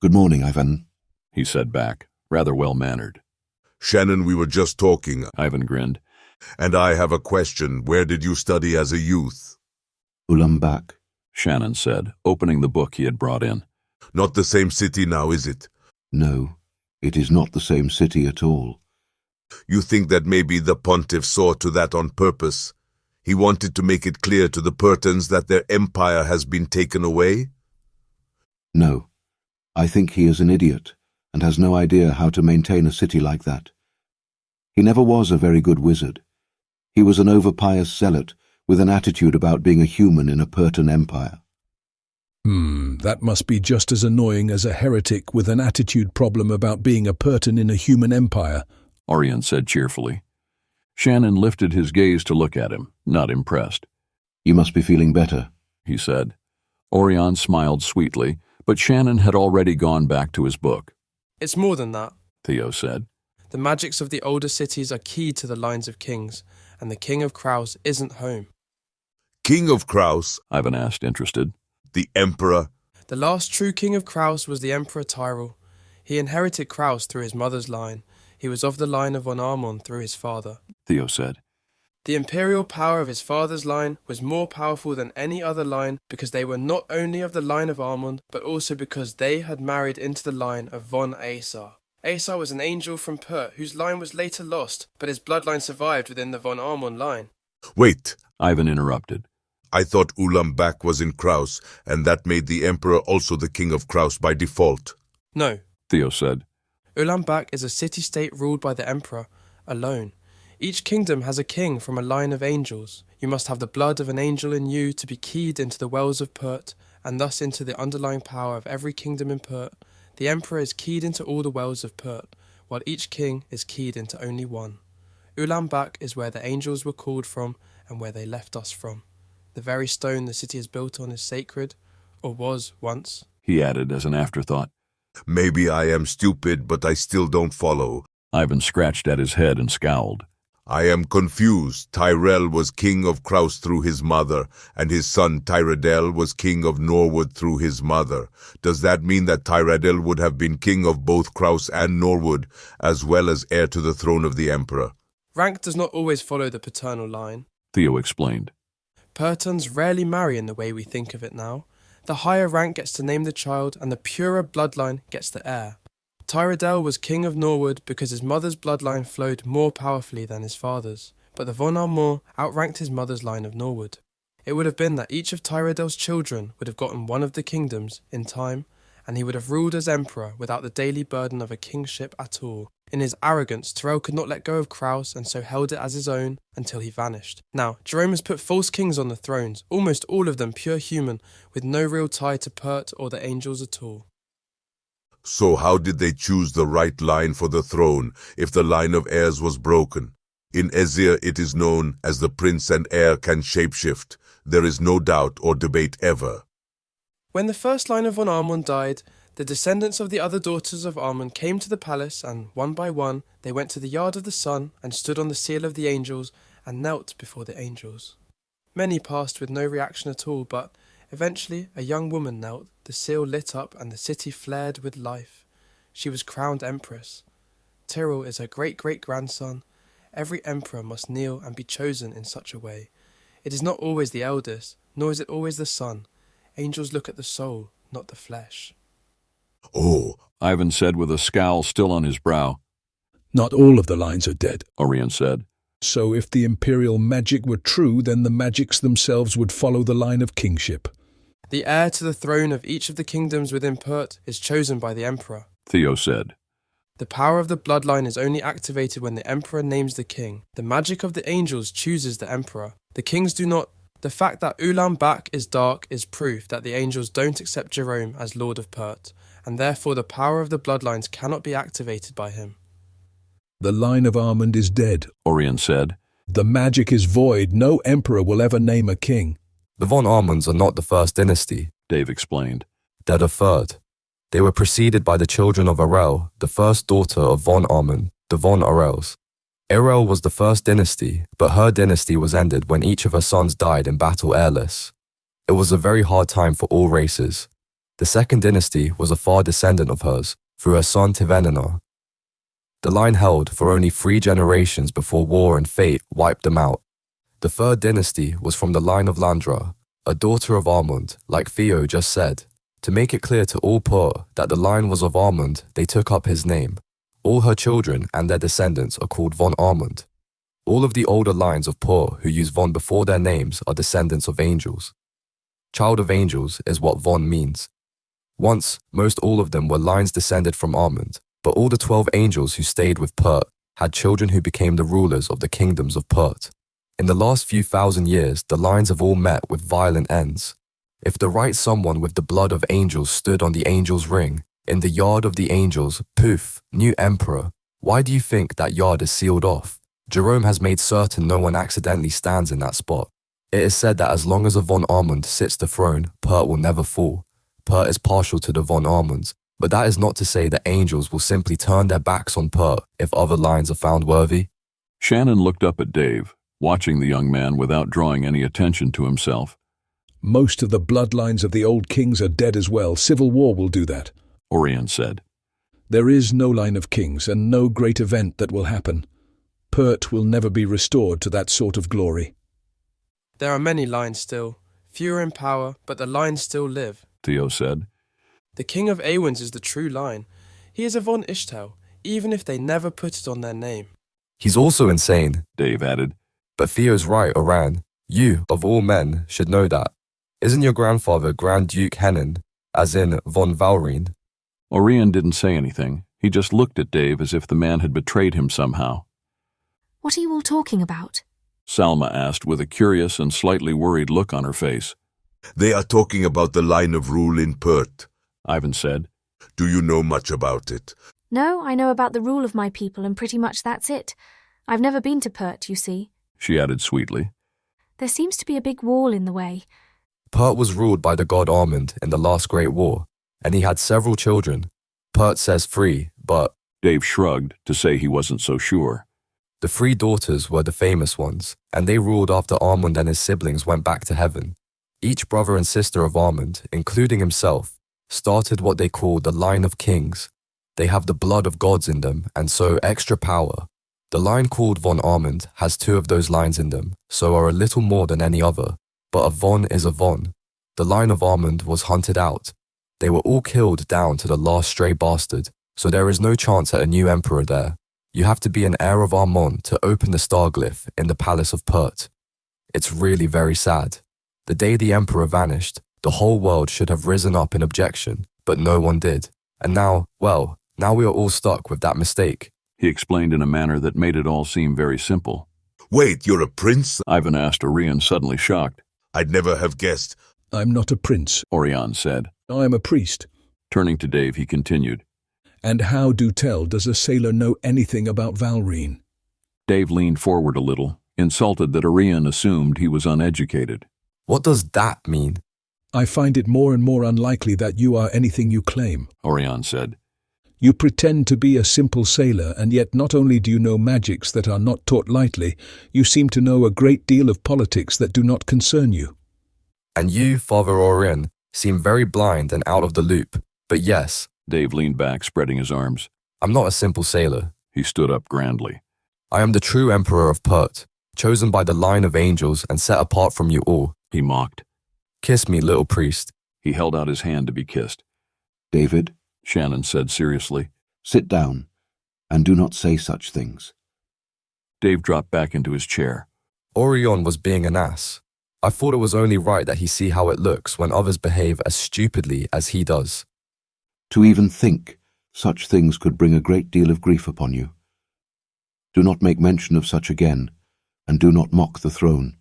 Good morning, Ivan, he said back, rather well-mannered. Shannon, we were just talking. Ivan grinned. And I have a question. Where did you study as a youth? Ulam back, Shannon said, opening the book he had brought in. Not the same city now, is it? No, it is not the same city at all. You think that maybe the pontiff saw to that on purpose? He wanted to make it clear to the Purtons that their empire has been taken away? No, I think he is an idiot and has no idea how to maintain a city like that. He never was a very good wizard. He was an over-pious zealot with an attitude about being a human in a Purton empire. That must be just as annoying as a heretic with an attitude problem about being a Purton in a human empire, Oirion said cheerfully. Shannon lifted his gaze to look at him, not impressed. You must be feeling better, he said. Oirion smiled sweetly, but Shannon had already gone back to his book. It's more than that, Theo said. The magics of the older cities are key to the lines of kings, and the King of Kraus isn't home. King of Kraus? Ivan asked, interested. The Emperor? The last true King of Kraus was the Emperor Tyrell. He inherited Kraus through his mother's line. He was of the line of von Armond through his father, Theo said. The imperial power of his father's line was more powerful than any other line because they were not only of the line of Armond, but also because they had married into the line of von Aesar. Aesar was an angel from Pert whose line was later lost, but his bloodline survived within the von Armond line. Wait, Ivan interrupted. I thought Ulam back was in Kraus, and that made the Emperor also the King of Kraus by default. No, Theo said. Ulam back is a city-state ruled by the Emperor, alone. Each kingdom has a king from a line of angels. You must have the blood of an angel in you to be keyed into the wells of Pert, and thus into the underlying power of every kingdom in Pert. The Emperor is keyed into all the wells of Pert, while each king is keyed into only one. Ulam back is where the angels were called from and where they left us from. The very stone the city is built on is sacred, or was once, he added as an afterthought. Maybe I am stupid, but I still don't follow. Ivan scratched at his head and scowled. I am confused. Tyrell was king of Kraus through his mother, and his son Tyradel was king of Norwood through his mother. Does that mean that Tyradel would have been king of both Kraus and Norwood, as well as heir to the throne of the Emperor? Rank does not always follow the paternal line, Theo explained. Purtons rarely marry in the way we think of it now. The higher rank gets to name the child, and the purer bloodline gets the heir. Tyradel was king of Norwood because his mother's bloodline flowed more powerfully than his father's, but the von Armond outranked his mother's line of Norwood. It would have been that each of Tyradel's children would have gotten one of the kingdoms in time, and he would have ruled as emperor without the daily burden of a kingship at all. In his arrogance, Tyrell could not let go of Kraus and so held it as his own until he vanished. Now, Jerome has put false kings on the thrones, almost all of them pure human, with no real tie to Pert or the angels at all. So how did they choose the right line for the throne if the line of heirs was broken? In Ezir it is known as the prince and heir can shapeshift. There is no doubt or debate ever. When the first line of von Armond died, the descendants of the other daughters of Armond came to the palace, and one by one they went to the yard of the sun and stood on the seal of the angels and knelt before the angels. Many passed with no reaction at all, but eventually a young woman knelt, the seal lit up and the city flared with life. She was crowned empress. Tyrell is her great-great-grandson. Every emperor must kneel and be chosen in such a way. It is not always the eldest, nor is it always the son. Angels look at the soul, not the flesh. Oh, Ivan said with a scowl still on his brow. Not all of the lines are dead, Oirion said. So if the imperial magic were true, then the magics themselves would follow the line of kingship. The heir to the throne of each of the kingdoms within Pert is chosen by the emperor. Theo said. The power of the bloodline is only activated when the emperor names the king. The magic of the angels chooses the emperor. The kings do not. The fact that Ulam back is dark is proof that the angels don't accept Jerome as Lord of Pert, and therefore the power of the bloodlines cannot be activated by him. The line of Armond is dead, Oirion said. The magic is void. No emperor will ever name a king. The von Armonds are not the first dynasty, Dave explained. They're the third. They were preceded by the children of Arel, the first daughter of von Armond, the von Arels. Arel was the first dynasty, but her dynasty was ended when each of her sons died in battle heirless. It was a very hard time for all races. The second dynasty was a far descendant of hers, through her son Tivenenar. The line held for only 3 generations before war and fate wiped them out. The third dynasty was from the line of Landra, a daughter of Armond, like Theo just said. To make it clear to all Pur that the line was of Armond, they took up his name. All her children and their descendants are called von Armond. All of the older lines of Pur who use von before their names are descendants of angels. Child of angels is what von means. Once, most all of them were lines descended from Armond, but all the 12 angels who stayed with Pert had children who became the rulers of the kingdoms of Pert. In the last few thousand years, the lines have all met with violent ends. If the right someone with the blood of angels stood on the angel's ring, in the yard of the angels, poof, new emperor, why do you think that yard is sealed off? Jerome has made certain no one accidentally stands in that spot. It is said that as long as a von Armond sits the throne, Pert will never fall. Pert is partial to the von Armonds, but that is not to say that angels will simply turn their backs on Pert if other lines are found worthy. Shannon looked up at Dave, watching the young man without drawing any attention to himself. Most of the bloodlines of the old kings are dead as well. Civil war will do that, Oirion said. There is no line of kings and no great event that will happen. Pert will never be restored to that sort of glory. There are many lines still, fewer in power, but the lines still live, Theo said. The king of Awans is the true line. He is a von Ishtel, even if they never put it on their name. He's also insane, Dave added. But Theo's right, Oran. You, of all men, should know that. Isn't your grandfather Grand Duke Henin, as in von Valrine? Oirion didn't say anything. He just looked at Dave as if the man had betrayed him somehow. What are you all talking about? Salma asked with a curious and slightly worried look on her face. They are talking about the line of rule in Pert, Ivan said. Do you know much about it? No, I know about the rule of my people and pretty much that's it. I've never been to Pert, you see, she added sweetly. There seems to be a big wall in the way. Pert was ruled by the god Armond in the last Great War, and he had several children. Pert says 3, but... Dave shrugged to say he wasn't so sure. The 3 daughters were the famous ones, and they ruled after Armond and his siblings went back to heaven. Each brother and sister of Armond, including himself, started what they called the line of kings. They have the blood of gods in them, and so extra power. The line called von Armond has 2 of those lines in them, so are a little more than any other. But a von is a von. The line of Armond was hunted out. They were all killed down to the last stray bastard, so there is no chance at a new emperor there. You have to be an heir of Armond to open the star glyph in the palace of Pert. It's really very sad. The day the emperor vanished, the whole world should have risen up in objection, but no one did. And now, well, now we are all stuck with that mistake. He explained in a manner that made it all seem very simple. Wait, you're a prince? Ivan asked, Oirion suddenly shocked. I'd never have guessed. I'm not a prince, Oirion said. I am a priest. Turning to Dave, he continued. And how do tell does a sailor know anything about Valrine? Dave leaned forward a little, insulted that Oirion assumed he was uneducated. What does that mean? I find it more and more unlikely that you are anything you claim, Oirion said. You pretend to be a simple sailor, and yet not only do you know magics that are not taught lightly, you seem to know a great deal of politics that do not concern you. And you, Father Oirion, seem very blind and out of the loop. But yes, Dave leaned back, spreading his arms. I'm not a simple sailor. He stood up grandly. I am the true emperor of Pert, chosen by the line of angels and set apart from you all, he mocked. Kiss me, little priest. He held out his hand to be kissed. David, Shannon said seriously. Sit down, and do not say such things. Dave dropped back into his chair. Oirion was being an ass. I thought it was only right that he see how it looks when others behave as stupidly as he does. To even think such things could bring a great deal of grief upon you. Do not make mention of such again, and do not mock the throne.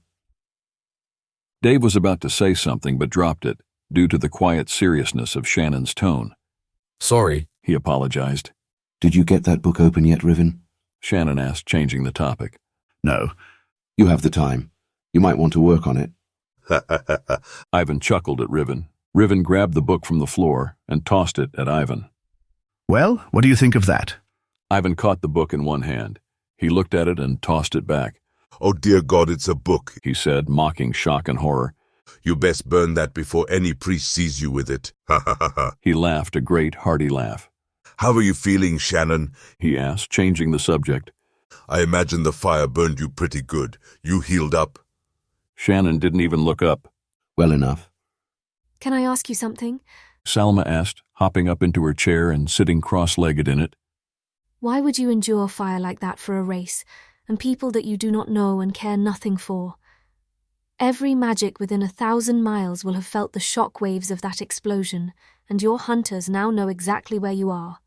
Dave was about to say something but dropped it, due to the quiet seriousness of Shannon's tone. Sorry, he apologized. Did you get that book open yet, Riven? Shannon asked, changing the topic. No. You have the time. You might want to work on it. Ivan chuckled at Riven. Riven grabbed the book from the floor and tossed it at Ivan. Well, what do you think of that? Ivan caught the book in one hand. He looked at it and tossed it back. Oh dear God, it's a book, he said, mocking shock and horror. You best burn that before any priest sees you with it. He laughed a great, hearty laugh. How are you feeling, Shannon? He asked, changing the subject. I imagine the fire burned you pretty good. You healed up. Shannon didn't even look up. Well enough. Can I ask you something? Salma asked, hopping up into her chair and sitting cross-legged in it. Why would you endure fire like that for a race, and people that you do not know and care nothing for? Every magic within 1,000 miles will have felt the shock waves of that explosion, and your hunters now know exactly where you are.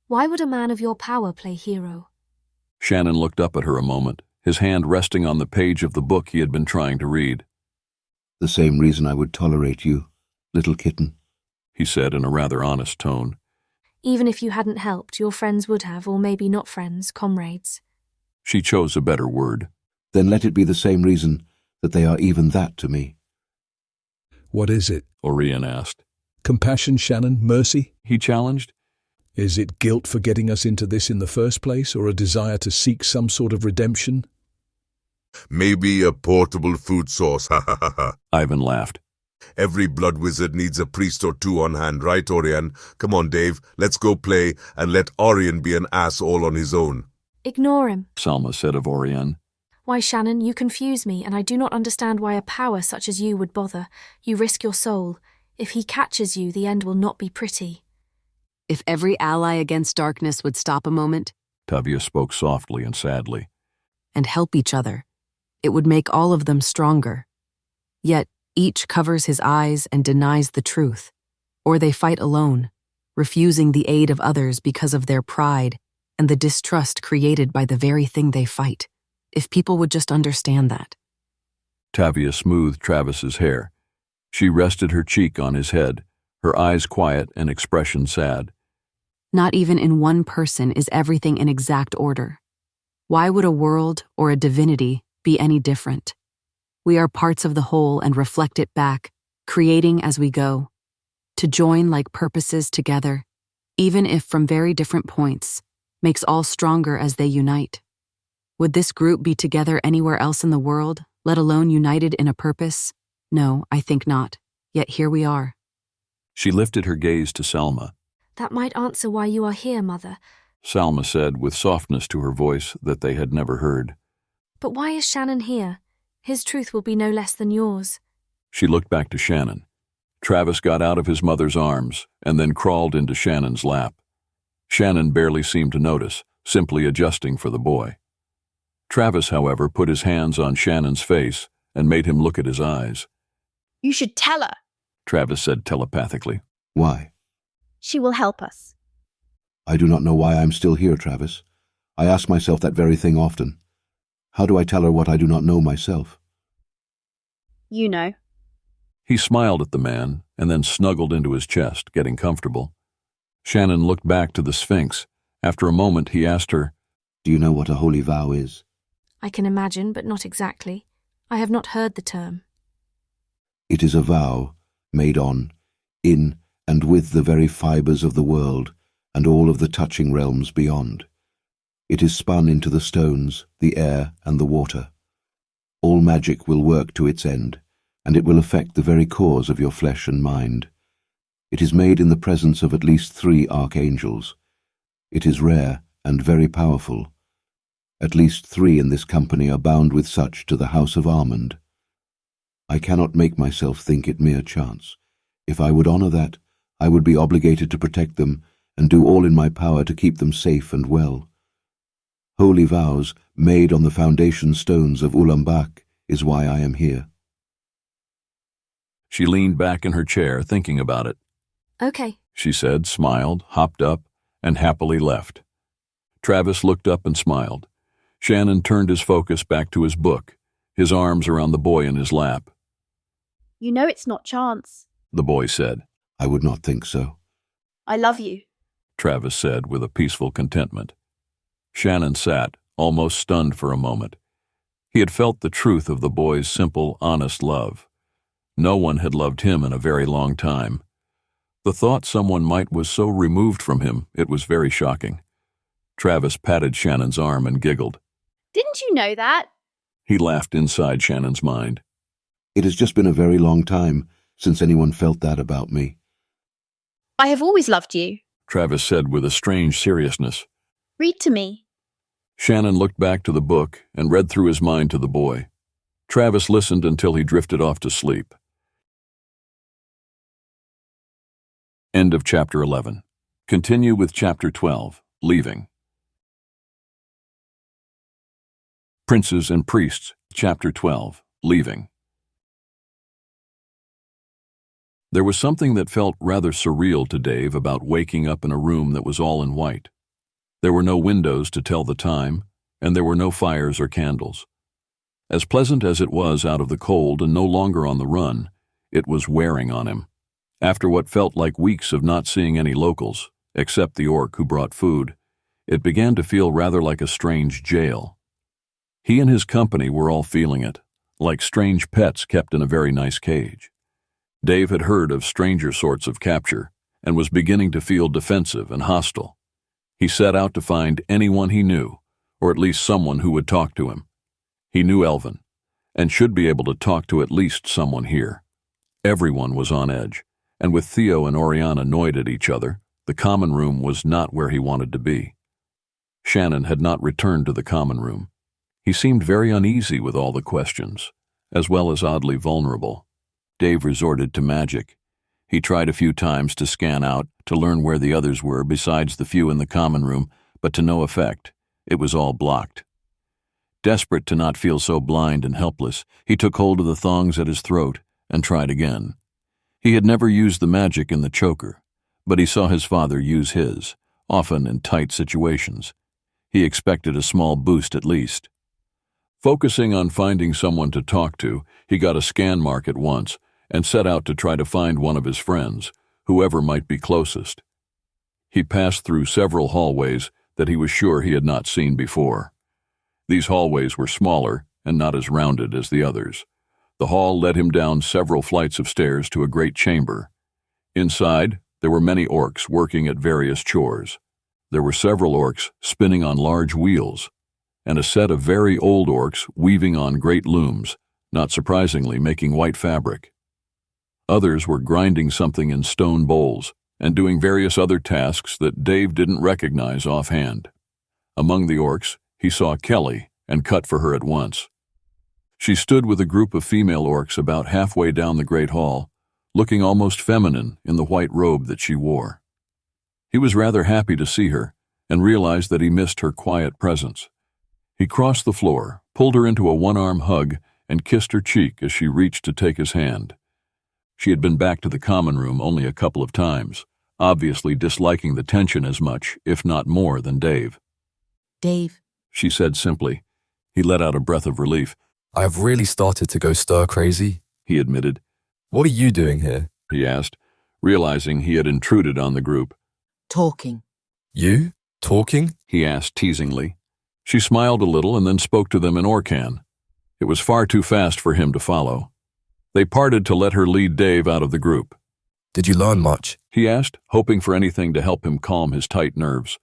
Why would a man of your power play hero? Shannon looked up at her a moment, his hand resting on the page of the book he had been trying to read. The same reason I would tolerate you, little kitten, he said in a rather honest tone. Even if you hadn't helped, your friends would have, or maybe not friends, comrades. She chose a better word. Then let it be the same reason that they are even that to me. What is it? Oirion asked. Compassion, Shannon? Mercy? He challenged. Is it guilt for getting us into this in the first place, or a desire to seek some sort of redemption? Maybe a portable food source, Ivan laughed. Every blood wizard needs a priest or two on hand, right, Oirion? Come on, Dave, let's go play and let Oirion be an ass all on his own. Ignore him, Salma said of Oirion. Why, Shannon, you confuse me, and I do not understand why a power such as you would bother. You risk your soul. If he catches you, the end will not be pretty. If every ally against darkness would stop a moment, Tavia spoke softly and sadly, and help each other, it would make all of them stronger. Yet each covers his eyes and denies the truth, or they fight alone, refusing the aid of others because of their pride and the distrust created by the very thing they fight. If people would just understand that. Tavia smoothed Travis's hair. She rested her cheek on his head, her eyes quiet and expression sad. Not even in one person is everything in exact order. Why would a world or a divinity be any different? We are parts of the whole and reflect it back, creating as we go. To join like purposes together, even if from very different points, makes all stronger as they unite. Would this group be together anywhere else in the world, let alone united in a purpose? No, I think not. Yet here we are. She lifted her gaze to Salma. That might answer why you are here, Mother. Salma said with softness to her voice that they had never heard. But why is Shannon here? His truth will be no less than yours. She looked back to Shannon. Travis got out of his mother's arms and then crawled into Shannon's lap. Shannon barely seemed to notice, simply adjusting for the boy. Travis, however, put his hands on Shannon's face and made him look at his eyes. You should tell her. Travis said telepathically. Why? She will help us. I do not know why I'm still here, Travis. I ask myself that very thing often. How do I tell her what I do not know myself? You know. He smiled at the man and then snuggled into his chest, getting comfortable. Shannon looked back to the Sphinx. After a moment, he asked her, Do you know what a holy vow is? I can imagine, but not exactly. I have not heard the term. It is a vow made on, in, and with the very fibres of the world and all of the touching realms beyond. It is spun into the stones, the air, and the water. All magic will work to its end, and it will affect the very cause of your flesh and mind. It is made in the presence of at least 3 archangels. It is rare and very powerful. At least 3 in this company are bound with such to the house of Armond. I cannot make myself think it mere chance. If I would honor that, I would be obligated to protect them and do all in my power to keep them safe and well. Holy vows made on the foundation stones of Ulam is why I am here. She leaned back in her chair, thinking about it. Okay. She said, smiled, hopped up, and happily left. Travis looked up and smiled. Shannon turned his focus back to his book, his arms around the boy in his lap. You know it's not chance. The boy said. I would not think so. I love you, Travis said with a peaceful contentment. Shannon sat, almost stunned for a moment. He had felt the truth of the boy's simple, honest love. No one had loved him in a very long time. The thought someone might was so removed from him, it was very shocking. Travis patted Shannon's arm and giggled. Didn't you know that? He laughed inside Shannon's mind. It has just been a very long time since anyone felt that about me. I have always loved you, Travis said with a strange seriousness. Read to me. Shannon looked back to the book and read through his mind to the boy. Travis listened until he drifted off to sleep. End of Chapter 11. Continue with Chapter 12, Leaving. Princes and Priests, Chapter 12, Leaving. There was something that felt rather surreal to Dave about waking up in a room that was all in white. There were no windows to tell the time, and there were no fires or candles. As pleasant as it was out of the cold and no longer on the run, it was wearing on him. After what felt like weeks of not seeing any locals, except the orc who brought food, it began to feel rather like a strange jail. He and his company were all feeling it, like strange pets kept in a very nice cage. Dave had heard of stranger sorts of capture and was beginning to feel defensive and hostile. He set out to find anyone he knew, or at least someone who would talk to him. He knew Elvin, and should be able to talk to at least someone here. Everyone was on edge, and with Theo and Oirion annoyed at each other, the common room was not where he wanted to be. Shannon had not returned to the common room. He seemed very uneasy with all the questions, as well as oddly vulnerable. Dave resorted to magic. He tried a few times to scan out, to learn where the others were besides the few in the common room, but to no effect. It was all blocked. Desperate to not feel so blind and helpless, he took hold of the thongs at his throat and tried again. He had never used the magic in the choker, but he saw his father use his, often in tight situations. He expected a small boost at least. Focusing on finding someone to talk to, he got a scan mark at once and set out to try to find one of his friends, whoever might be closest. He passed through several hallways that he was sure he had not seen before. These hallways were smaller and not as rounded as the others. The hall led him down several flights of stairs to a great chamber. Inside, there were many orcs working at various chores. There were several orcs spinning on large wheels, and a set of very old orcs weaving on great looms, not surprisingly making white fabric. Others were grinding something in stone bowls and doing various other tasks that Dave didn't recognize offhand. Among the orcs, he saw Kelly and cut for her at once. She stood with a group of female orcs about halfway down the great hall, looking almost feminine in the white robe that she wore. He was rather happy to see her and realized that he missed her quiet presence. He crossed the floor, pulled her into a one-arm hug, and kissed her cheek as she reached to take his hand. She had been back to the common room only a couple of times, obviously disliking the tension as much, if not more, than Dave. Dave, she said simply. He let out a breath of relief. I have really started to go stir-crazy, he admitted. What are you doing here? He asked, realizing he had intruded on the group. Talking. You? Talking? He asked teasingly. She smiled a little and then spoke to them in Orcan. It was far too fast for him to follow. They parted to let her lead Dave out of the group. Did you learn much? He asked, hoping for anything to help him calm his tight nerves.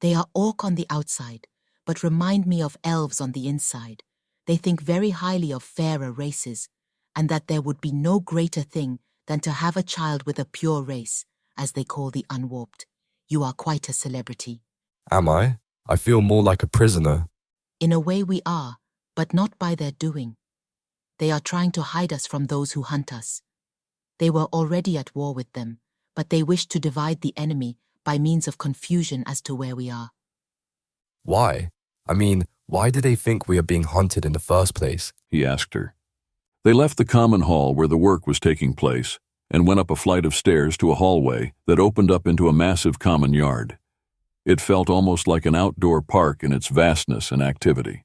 They are orc on the outside, but remind me of elves on the inside. They think very highly of fairer races, and that there would be no greater thing than to have a child with a pure race, as they call the unwarped. You are quite a celebrity. Am I? I feel more like a prisoner. In a way we are, but not by their doing. They are trying to hide us from those who hunt us. They were already at war with them, but they wish to divide the enemy by means of confusion as to where we are. Why? I mean, why do they think we are being hunted in the first place? He asked her. They left the common hall where the work was taking place and went up a flight of stairs to a hallway that opened up into a massive common yard. It felt almost like an outdoor park in its vastness and activity.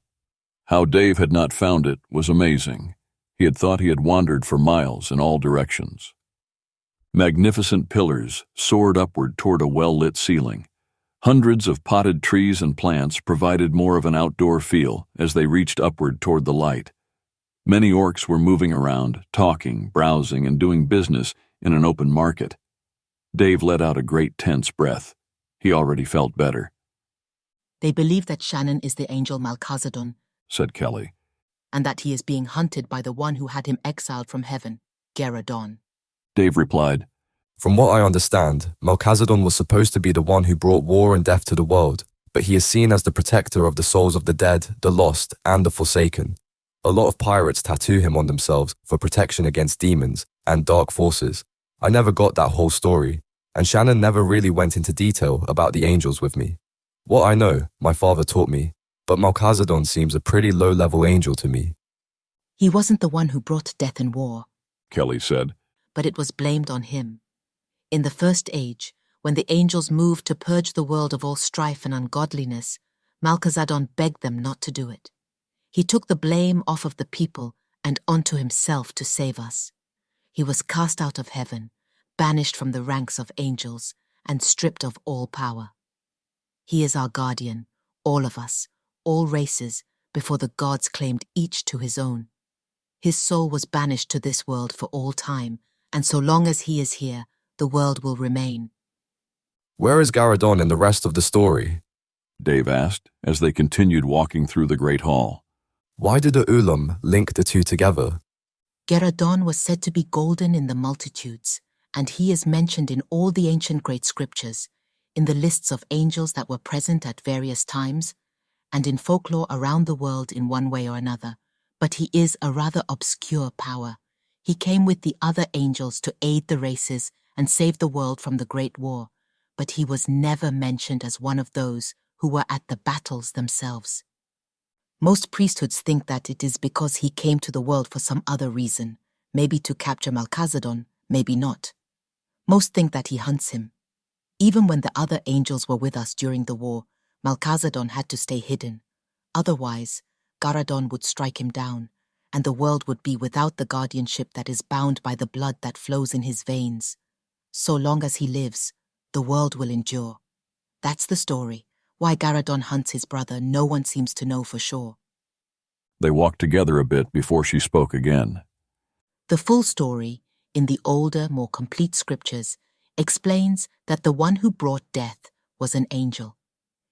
How Dave had not found it was amazing. He had thought he had wandered for miles in all directions. Magnificent pillars soared upward toward a well-lit ceiling. Hundreds of potted trees and plants provided more of an outdoor feel as they reached upward toward the light. Many orcs were moving around, talking, browsing, and doing business in an open market. Dave let out a great tense breath. He already felt better. They believe that Shannon is the angel Malchazedon, said Kelly. And that he is being hunted by the one who had him exiled from heaven, Geradon. Dave replied, From what I understand, Malchazedon was supposed to be the one who brought war and death to the world, but he is seen as the protector of the souls of the dead, the lost, and the forsaken. A lot of pirates tattoo him on themselves for protection against demons and dark forces. I never got that whole story, and Shannon never really went into detail about the angels with me. What I know, my father taught me, but Malchazedon seems a pretty low-level angel to me. He wasn't the one who brought death and war, Kelly said, but it was blamed on him. In the First Age, when the angels moved to purge the world of all strife and ungodliness, Malchazedon begged them not to do it. He took the blame off of the people and onto himself to save us. He was cast out of heaven, banished from the ranks of angels, and stripped of all power. He is our guardian, all of us, all races, before the gods claimed each to his own. His soul was banished to this world for all time, and so long as he is here, the world will remain. Where is Geradon in the rest of the story? Dave asked as they continued walking through the great hall. Why did the Ulam link the two together? Geradon was said to be golden in the multitudes, and he is mentioned in all the ancient great scriptures, in the lists of angels that were present at various times, and in folklore around the world in one way or another. But he is a rather obscure power. He came with the other angels to aid the races and save the world from the Great War, but he was never mentioned as one of those who were at the battles themselves. Most priesthoods think that it is because he came to the world for some other reason, maybe to capture Malchazedon, maybe not. Most think that he hunts him. Even when the other angels were with us during the war, Malchazedon had to stay hidden. Otherwise, Geradon would strike him down, and the world would be without the guardianship that is bound by the blood that flows in his veins. So long as he lives, the world will endure. That's the story. Why Geradon hunts his brother, no one seems to know for sure. They walked together a bit before she spoke again. The full story, in the older, more complete scriptures, explains that the one who brought death was an angel.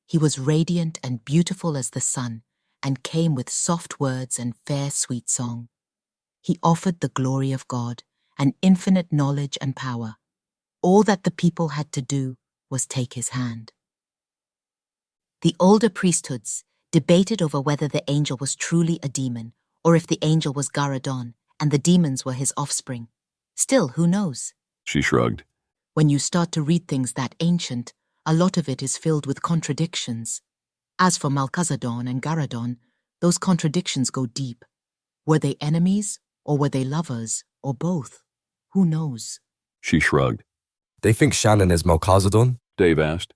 He was radiant and beautiful as the sun, and came with soft words and fair sweet song. He offered the glory of God, and infinite knowledge and power. All that the people had to do was take his hand. The older priesthoods debated over whether the angel was truly a demon, or if the angel was Geradon, and the demons were his offspring. Still, who knows? She shrugged. When you start to read things that ancient, a lot of it is filled with contradictions. As for Malchazedon and Geradon, those contradictions go deep. Were they enemies, or were they lovers, or both? Who knows? She shrugged. They think Shannon is Malchazedon? Dave asked.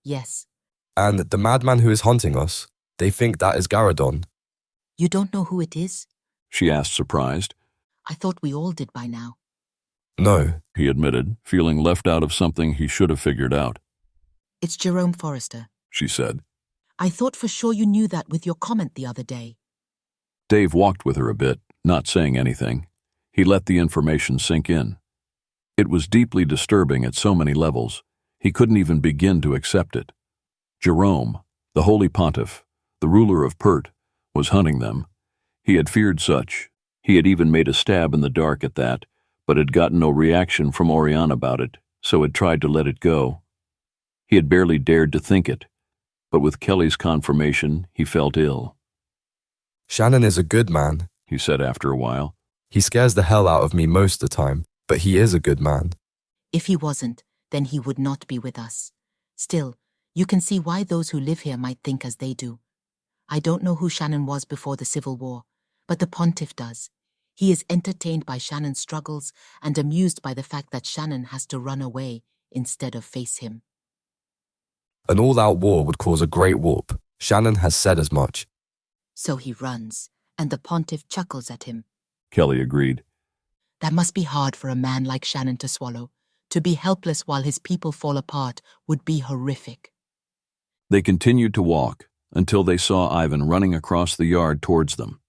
Yes. And the madman who is hunting us, they think that is Geradon. You don't know who it is? She asked, surprised. I thought we all did by now. No, he admitted, feeling left out of something he should have figured out. It's Jerome Forrester, she said. I thought for sure you knew that with your comment the other day. Dave walked with her a bit, not saying anything. He let the information sink in. It was deeply disturbing at so many levels, he couldn't even begin to accept it. Jerome, the Holy Pontiff, the ruler of Pert, was hunting them. He had feared such. He had even made a stab in the dark at that, but had gotten no reaction from Oirion about it, so had tried to let it go. He had barely dared to think it, but with Kelly's confirmation, he felt ill. Shannon is a good man, he said after a while. He scares the hell out of me most of the time, but he is a good man. If he wasn't, then he would not be with us. Still, you can see why those who live here might think as they do. I don't know who Shannon was before the Civil War, but the Pontiff does. He is entertained by Shannon's struggles and amused by the fact that Shannon has to run away instead of face him. An all-out war would cause a great warp. Shannon has said as much. So he runs, and the Pontiff chuckles at him. Kelly agreed. That must be hard for a man like Shannon to swallow. To be helpless while his people fall apart would be horrific. They continued to walk until they saw Ivan running across the yard towards them.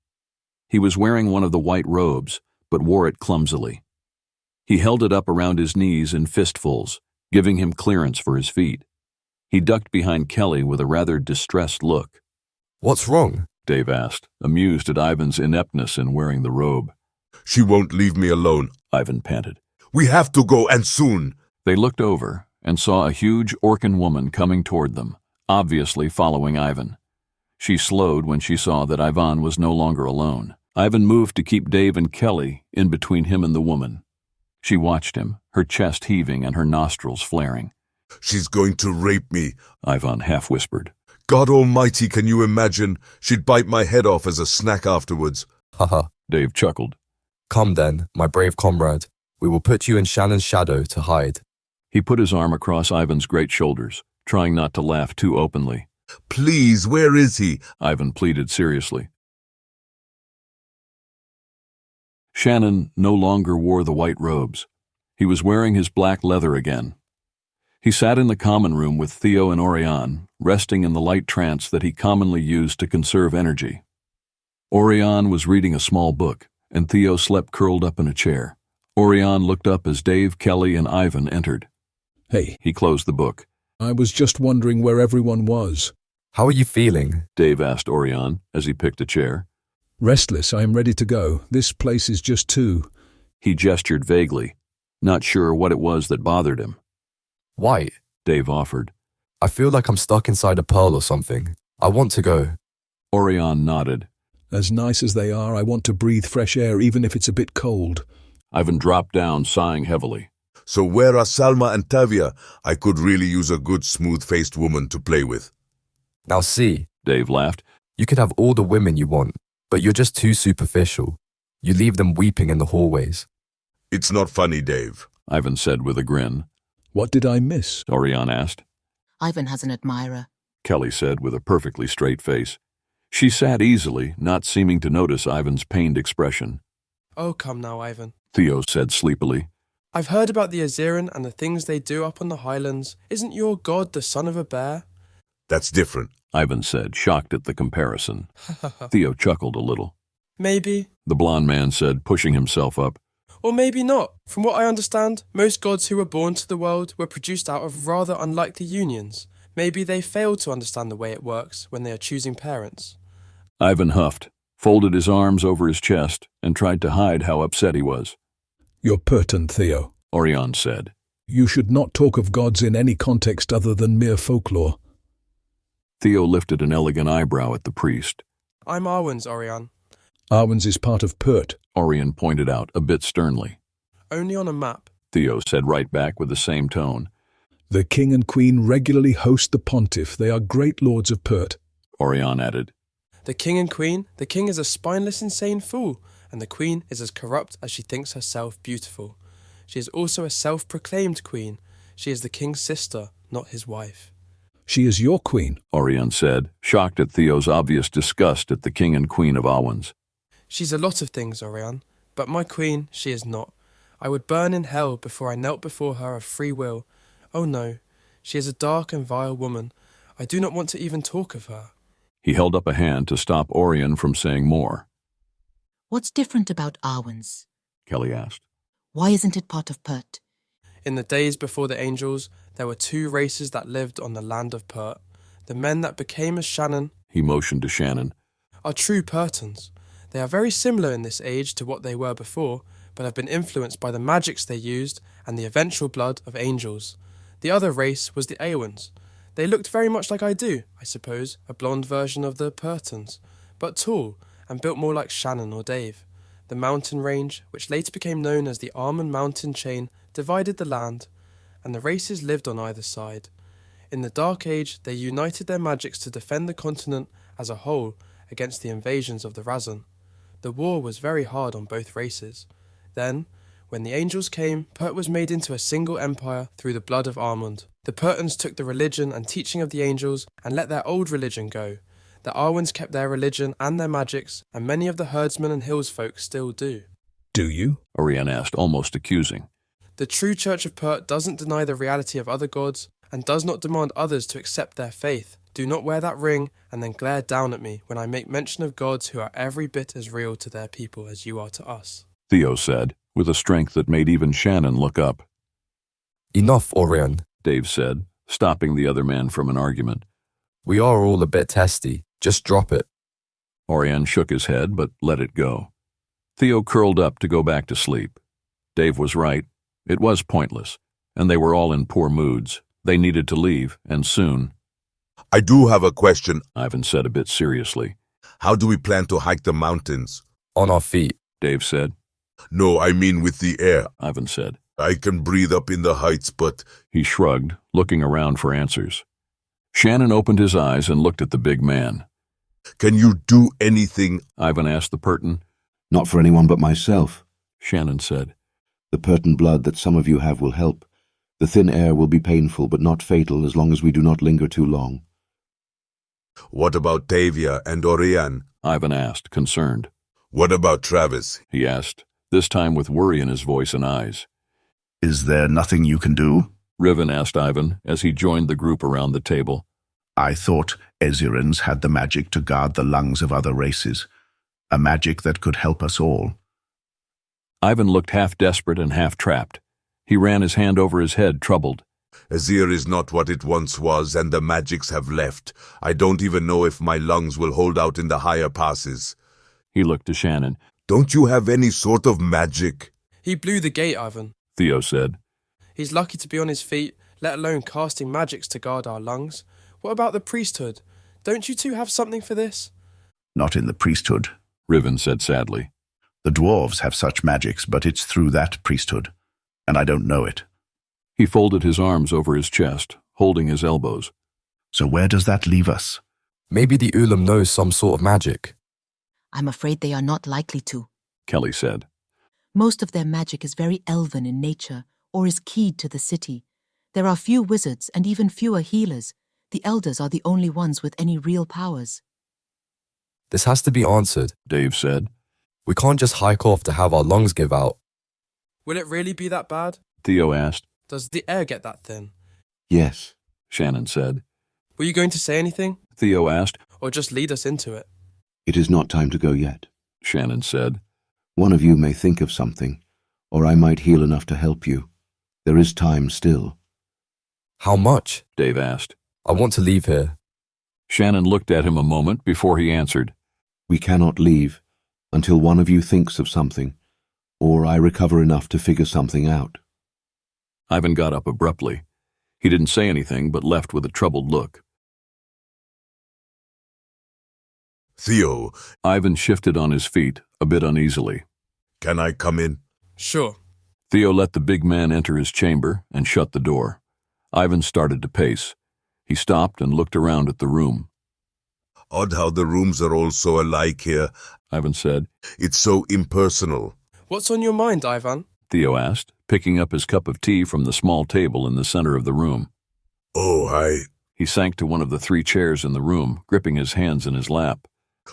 He was wearing one of the white robes, but wore it clumsily. He held it up around his knees in fistfuls, giving him clearance for his feet. He ducked behind Kelly with a rather distressed look. "What's wrong?" Dave asked, amused at Ivan's ineptness in wearing the robe. She won't leave me alone, Ivan panted. We have to go, and soon. They looked over and saw a huge Orcan woman coming toward them, obviously following Ivan. She slowed when she saw that Ivan was no longer alone. Ivan moved to keep Dave and Kelly in between him and the woman. She watched him, her chest heaving and her nostrils flaring. She's going to rape me, Ivan half-whispered. God almighty, can you imagine? She'd bite my head off as a snack afterwards. Haha, Dave chuckled. Come then, my brave comrade. We will put you in Shannon's shadow to hide. He put his arm across Ivan's great shoulders, trying not to laugh too openly. Please, where is he? Ivan pleaded seriously. Shannon no longer wore the white robes. He was wearing his black leather again. He sat in the common room with Theo and Oirion, resting in the light trance that he commonly used to conserve energy. Oirion was reading a small book, and Theo slept curled up in a chair. Oirion looked up as Dave, Kelly, and Ivan entered. Hey. He closed the book. I was just wondering where everyone was. How are you feeling? Dave asked Oirion as he picked a chair. Restless, I am ready to go. This place is just too... He gestured vaguely, not sure what it was that bothered him. Why? Dave offered. I feel like I'm stuck inside a pearl or something. I want to go. Oirion nodded. As nice as they are, I want to breathe fresh air even if it's a bit cold. Ivan dropped down, sighing heavily. So where are Salma and Tavia? I could really use a good smooth-faced woman to play with. Now see, Dave laughed. You could have all the women you want, but you're just too superficial. You leave them weeping in the hallways. It's not funny, Dave, Ivan said with a grin. What did I miss? Oirion asked. Ivan has an admirer, Kelly said with a perfectly straight face. She sat easily, not seeming to notice Ivan's pained expression. Oh, come now, Ivan, Theo said sleepily. I've heard about the Aziran and the things they do up on the highlands. Isn't your god the son of a bear? That's different, Ivan said, shocked at the comparison. Theo chuckled a little. Maybe, the blond man said, pushing himself up. Or maybe not. From what I understand, most gods who were born to the world were produced out of rather unlikely unions. Maybe they failed to understand the way it works when they are choosing parents. Ivan huffed, folded his arms over his chest, and tried to hide how upset he was. You're pertinent, Theo, Oirion said. You should not talk of gods in any context other than mere folklore. Theo lifted an elegant eyebrow at the priest. I'm Arwen's, Oirion. Arwen's is part of Pert, Oirion pointed out a bit sternly. Only on a map, Theo said right back with the same tone. The king and queen regularly host the pontiff. They are great lords of Pert, Oirion added. The king and queen? The king is a spineless, insane fool, and the queen is as corrupt as she thinks herself beautiful. She is also a self-proclaimed queen. She is the king's sister, not his wife. She is your queen, Oirion said, shocked at Theo's obvious disgust at the king and queen of Awans. She's a lot of things, Oirion, but my queen she is not. I would burn in hell before I knelt before her of free will. Oh no, she is a dark and vile woman. I do not want to even talk of her. He held up a hand to stop Oirion from saying more. What's different about Arwen's? Kelly asked. Why isn't it part of Pert? In the days before the angels, there were two races that lived on the land of Pert. The men that became as Shannon, he motioned to Shannon, are true Pertons. They are very similar in this age to what they were before, but have been influenced by the magics they used and the eventual blood of angels. The other race was the Aowans. They looked very much like I do, I suppose, a blonde version of the Pertons, but tall and built more like Shannon or Dave. The mountain range, which later became known as the Armond mountain chain, divided the land, and the races lived on either side. In the Dark Age, they united their magics to defend the continent as a whole against the invasions of the Razan. The war was very hard on both races. Then, when the angels came, Pert was made into a single empire through the blood of Armond. The Pertons took the religion and teaching of the angels and let their old religion go. The Arwens kept their religion and their magics, and many of the herdsmen and hills folk still do. Do you? Oirion asked, almost accusing. The true Church of Pert doesn't deny the reality of other gods, and does not demand others to accept their faith. Do not wear that ring and then glare down at me when I make mention of gods who are every bit as real to their people as you are to us, Theo said, with a strength that made even Shannon look up. Enough, Oirion, Dave said, stopping the other man from an argument. We are all a bit testy. Just drop it. Oirion shook his head, but let it go. Theo curled up to go back to sleep. Dave was right. It was pointless, and they were all in poor moods. They needed to leave, and soon. I do have a question, Ivan said a bit seriously. How do we plan to hike the mountains? On our feet, Dave said. No, I mean with the air, Ivan said. I can breathe up in the heights, but... He shrugged, looking around for answers. Shannon opened his eyes and looked at the big man. Can you do anything? Ivan asked the Perton. Not for anyone but myself, Shannon said. The Perton blood that some of you have will help. The thin air will be painful but not fatal as long as we do not linger too long. What about Tavia and Oirion? Ivan asked, concerned. What about Travis? He asked, this time with worry in his voice and eyes. Is there nothing you can do? Riven asked Ivan as he joined the group around the table. I thought Ezirans had the magic to guard the lungs of other races, a magic that could help us all. Ivan looked half desperate and half trapped. He ran his hand over his head, troubled. Azir is not what it once was, and the magics have left. I don't even know if my lungs will hold out in the higher passes. He looked to Shannon. Don't you have any sort of magic? He blew the gate, Ivan, Theo said. He's lucky to be on his feet, let alone casting magics to guard our lungs. What about the priesthood? Don't you two have something for this? Not in the priesthood, Riven said sadly. The dwarves have such magics, but it's through that priesthood, and I don't know it. He folded his arms over his chest, holding his elbows. So where does that leave us? Maybe the Ulam knows some sort of magic. I'm afraid they are not likely to, Kelly said. Most of their magic is very elven in nature, or is keyed to the city. There are few wizards and even fewer healers. The elders are the only ones with any real powers. This has to be answered, Dave said. We can't just hike off to have our lungs give out. Will it really be that bad? Theo asked. Does the air get that thin? Yes, Shannon said. Were you going to say anything? Theo asked. Or just lead us into it? It is not time to go yet, Shannon said. One of you may think of something, or I might heal enough to help you. There is time still. How much? Dave asked. I want to leave here. Shannon looked at him a moment before he answered. We cannot leave until one of you thinks of something, or I recover enough to figure something out. Ivan got up abruptly. He didn't say anything, but left with a troubled look. Theo. Ivan shifted on his feet, a bit uneasily. Can I come in? Sure. Theo let the big man enter his chamber and shut the door. Ivan started to pace. He stopped and looked around at the room. Odd how the rooms are all so alike here, Ivan said. It's so impersonal. What's on your mind, Ivan? Theo asked, picking up his cup of tea from the small table in the center of the room. Oh, He sank to one of the 3 chairs in the room, gripping his hands in his lap.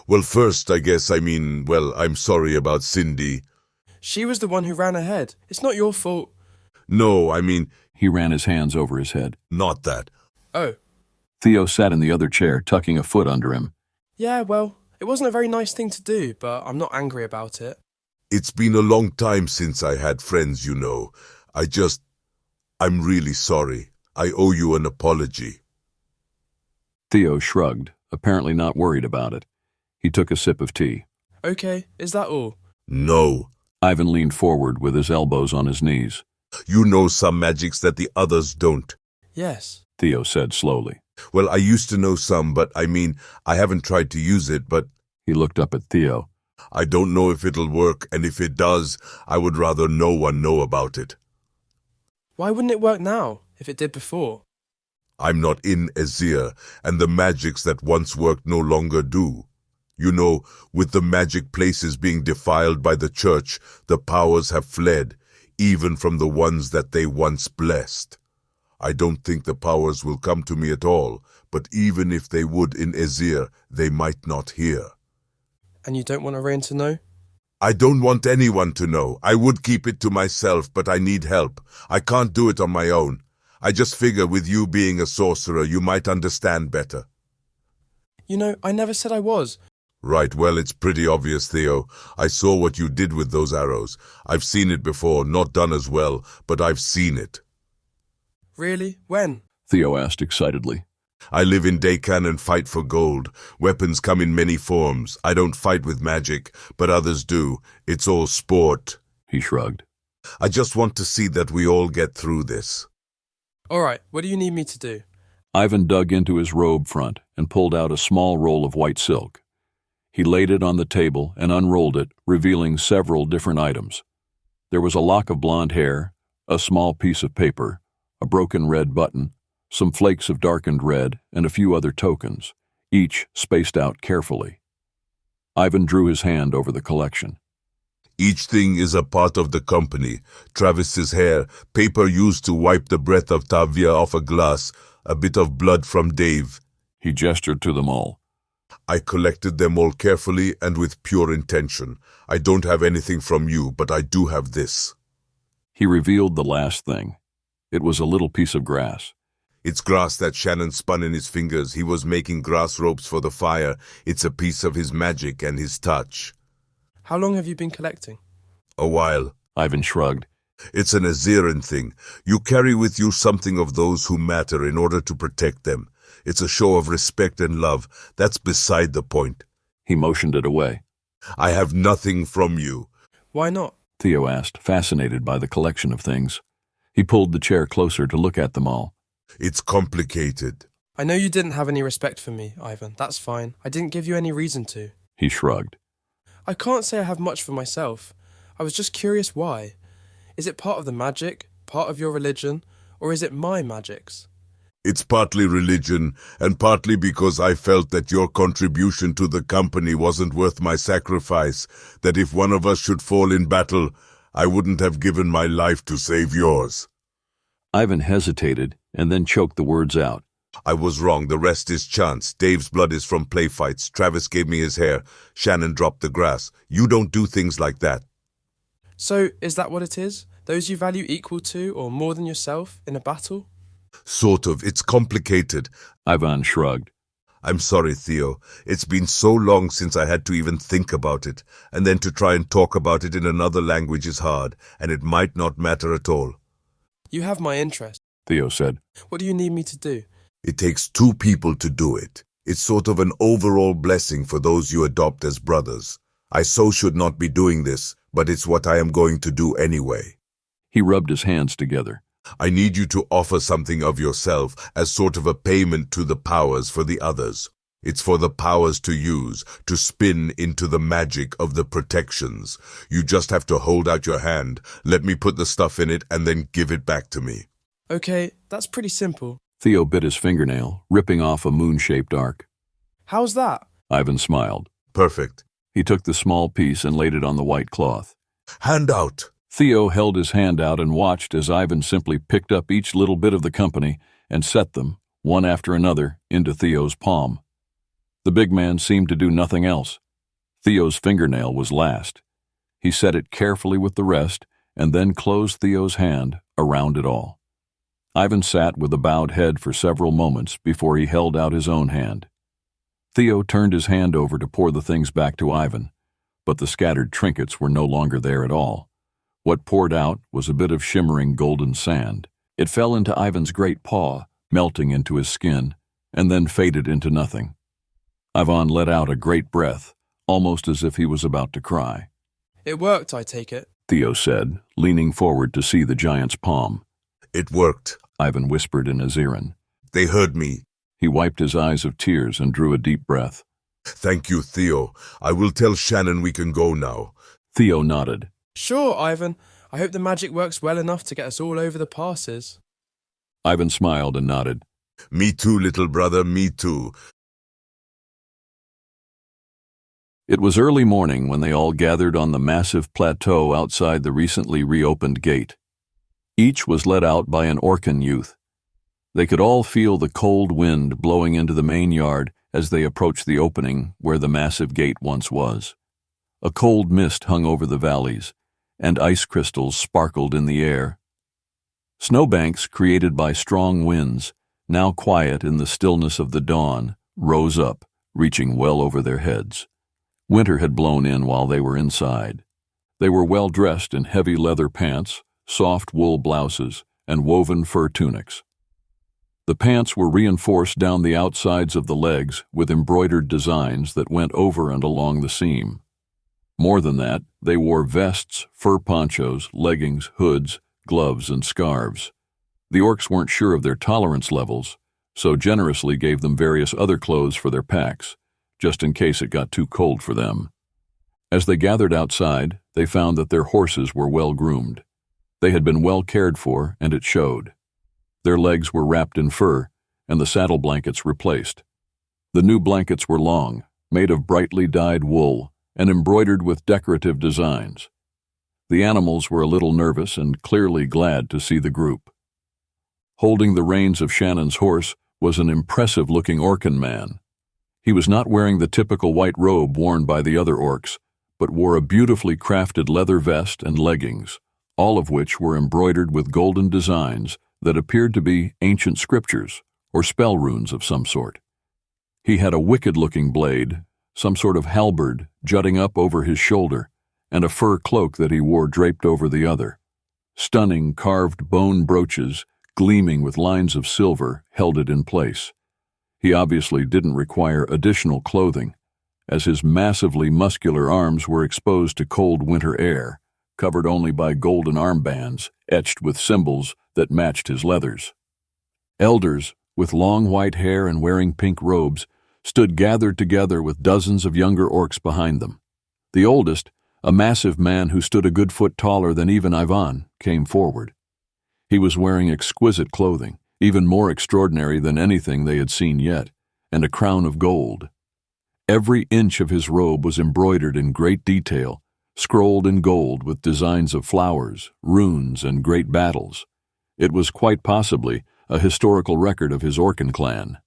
Well, first, I'm sorry about Cindy. She was the one who ran ahead. It's not your fault. No, He ran his hands over his head. Not that. Oh. Theo sat in the other chair, tucking a foot under him. Yeah, well, it wasn't a very nice thing to do, but I'm not angry about it. It's been a long time since I had friends, you know. I'm really sorry. I owe you an apology. Theo shrugged, apparently not worried about it. He took a sip of tea. Okay, is that all? No. Ivan leaned forward with his elbows on his knees. You know some magics that the others don't. Yes, Theo said slowly. Well, I used to know some, but I haven't tried to use it, but... He looked up at Theo. I don't know if it'll work, and if it does, I would rather no one know about it. Why wouldn't it work now, if it did before? I'm not in Azir, and the magics that once worked no longer do. You know, with the magic places being defiled by the church, the powers have fled, even from the ones that they once blessed. I don't think the powers will come to me at all, but even if they would in Azir, they might not hear. And you don't want Oirion to know? I don't want anyone to know. I would keep it to myself, but I need help. I can't do it on my own. I just figure with you being a sorcerer, you might understand better. You know, I never said I was. Right, well, it's pretty obvious, Theo. I saw what you did with those arrows. I've seen it before, not done as well, but I've seen it. Really? When? Theo asked excitedly. I live in Dakan and fight for gold. Weapons come in many forms. I don't fight with magic, but others do. It's all sport. He shrugged. I just want to see that we all get through this. All right, what do you need me to do? Ivan dug into his robe front and pulled out a small roll of white silk. He laid it on the table and unrolled it, revealing several different items. There was a lock of blonde hair, a small piece of paper, a broken red button, some flakes of darkened red, and a few other tokens, each spaced out carefully. Ivan drew his hand over the collection. Each thing is a part of the company. Travis's hair, paper used to wipe the breath of Tavia off a glass, a bit of blood from Dave. He gestured to them all. I collected them all carefully and with pure intention. I don't have anything from you, but I do have this. He revealed the last thing. It was a little piece of grass. It's grass that Shannon spun in his fingers. He was making grass ropes for the fire. It's a piece of his magic and his touch. How long have you been collecting? A while. Ivan shrugged. It's an Aziran thing. You carry with you something of those who matter in order to protect them. It's a show of respect and love. That's beside the point. He motioned it away. I have nothing from you. Why not? Theo asked, fascinated by the collection of things. He pulled the chair closer to look at them all. It's complicated. I know you didn't have any respect for me, Ivan. That's fine. I didn't give you any reason to. He shrugged. I can't say I have much for myself. I was just curious why. Is it part of the magic, part of your religion, or is it my magics? It's partly religion, and partly because I felt that your contribution to the company wasn't worth my sacrifice, that if one of us should fall in battle, I wouldn't have given my life to save yours. Ivan hesitated and then choked the words out. I was wrong. The rest is chance. Dave's blood is from play fights. Travis gave me his hair. Shannon dropped the grass. You don't do things like that. So, is that what it is? Those you value equal to or more than yourself in a battle? Sort of. It's complicated. Ivan shrugged. I'm sorry, Theo. It's been so long since I had to even think about it, and then to try and talk about it in another language is hard, and it might not matter at all. You have my interest, Theo said. What do you need me to do? It takes two people to do it. It's sort of an overall blessing for those you adopt as brothers. I should not be doing this, but it's what I am going to do anyway. He rubbed his hands together. I need you to offer something of yourself as sort of a payment to the powers for the others. It's for the powers to use, to spin into the magic of the protections. You just have to hold out your hand, let me put the stuff in it, and then give it back to me. Okay, that's pretty simple. Theo bit his fingernail, ripping off a moon-shaped arc. How's that? Ivan smiled. Perfect. He took the small piece and laid it on the white cloth. Hand out. Theo held his hand out and watched as Ivan simply picked up each little bit of the company and set them, one after another, into Theo's palm. The big man seemed to do nothing else. Theo's fingernail was last. He set it carefully with the rest and then closed Theo's hand around it all. Ivan sat with a bowed head for several moments before he held out his own hand. Theo turned his hand over to pour the things back to Ivan, but the scattered trinkets were no longer there at all. What poured out was a bit of shimmering golden sand. It fell into Ivan's great paw, melting into his skin, and then faded into nothing. Ivan let out a great breath, almost as if he was about to cry. It worked, I take it, Theo said, leaning forward to see the giant's palm. It worked, Ivan whispered in Aziran. They heard me. He wiped his eyes of tears and drew a deep breath. Thank you, Theo. I will tell Shannon we can go now. Theo nodded. Sure, Ivan. I hope the magic works well enough to get us all over the passes. Ivan smiled and nodded. Me too, little brother, me too. It was early morning when they all gathered on the massive plateau outside the recently reopened gate. Each was led out by an Orcan youth. They could all feel the cold wind blowing into the main yard as they approached the opening where the massive gate once was. A cold mist hung over the valleys, and ice crystals sparkled in the air. Snowbanks created by strong winds, now quiet in the stillness of the dawn, rose up, reaching well over their heads. Winter had blown in while they were inside. They were well dressed in heavy leather pants, soft wool blouses, and woven fur tunics. The pants were reinforced down the outsides of the legs with embroidered designs that went over and along the seam. More than that, they wore vests, fur ponchos, leggings, hoods, gloves, and scarves. The orcs weren't sure of their tolerance levels, so generously gave them various other clothes for their packs, just in case it got too cold for them. As they gathered outside, they found that their horses were well groomed. They had been well cared for, and it showed. Their legs were wrapped in fur, and the saddle blankets replaced. The new blankets were long, made of brightly dyed wool, and embroidered with decorative designs. The animals were a little nervous and clearly glad to see the group. Holding the reins of Shannon's horse was an impressive-looking Orcan man. He was not wearing the typical white robe worn by the other orcs, but wore a beautifully crafted leather vest and leggings, all of which were embroidered with golden designs that appeared to be ancient scriptures or spell runes of some sort. He had a wicked-looking blade, some sort of halberd jutting up over his shoulder, and a fur cloak that he wore draped over the other. Stunning carved bone brooches, gleaming with lines of silver, held it in place. He obviously didn't require additional clothing, as his massively muscular arms were exposed to cold winter air, covered only by golden armbands etched with symbols that matched his leathers. Elders, with long white hair and wearing pink robes, stood gathered together with dozens of younger orcs behind them. The oldest, a massive man who stood a good foot taller than even Ivan, came forward. He was wearing exquisite clothing, even more extraordinary than anything they had seen yet, and a crown of gold. Every inch of his robe was embroidered in great detail, scrolled in gold with designs of flowers, runes, and great battles. It was quite possibly a historical record of his Orcan clan.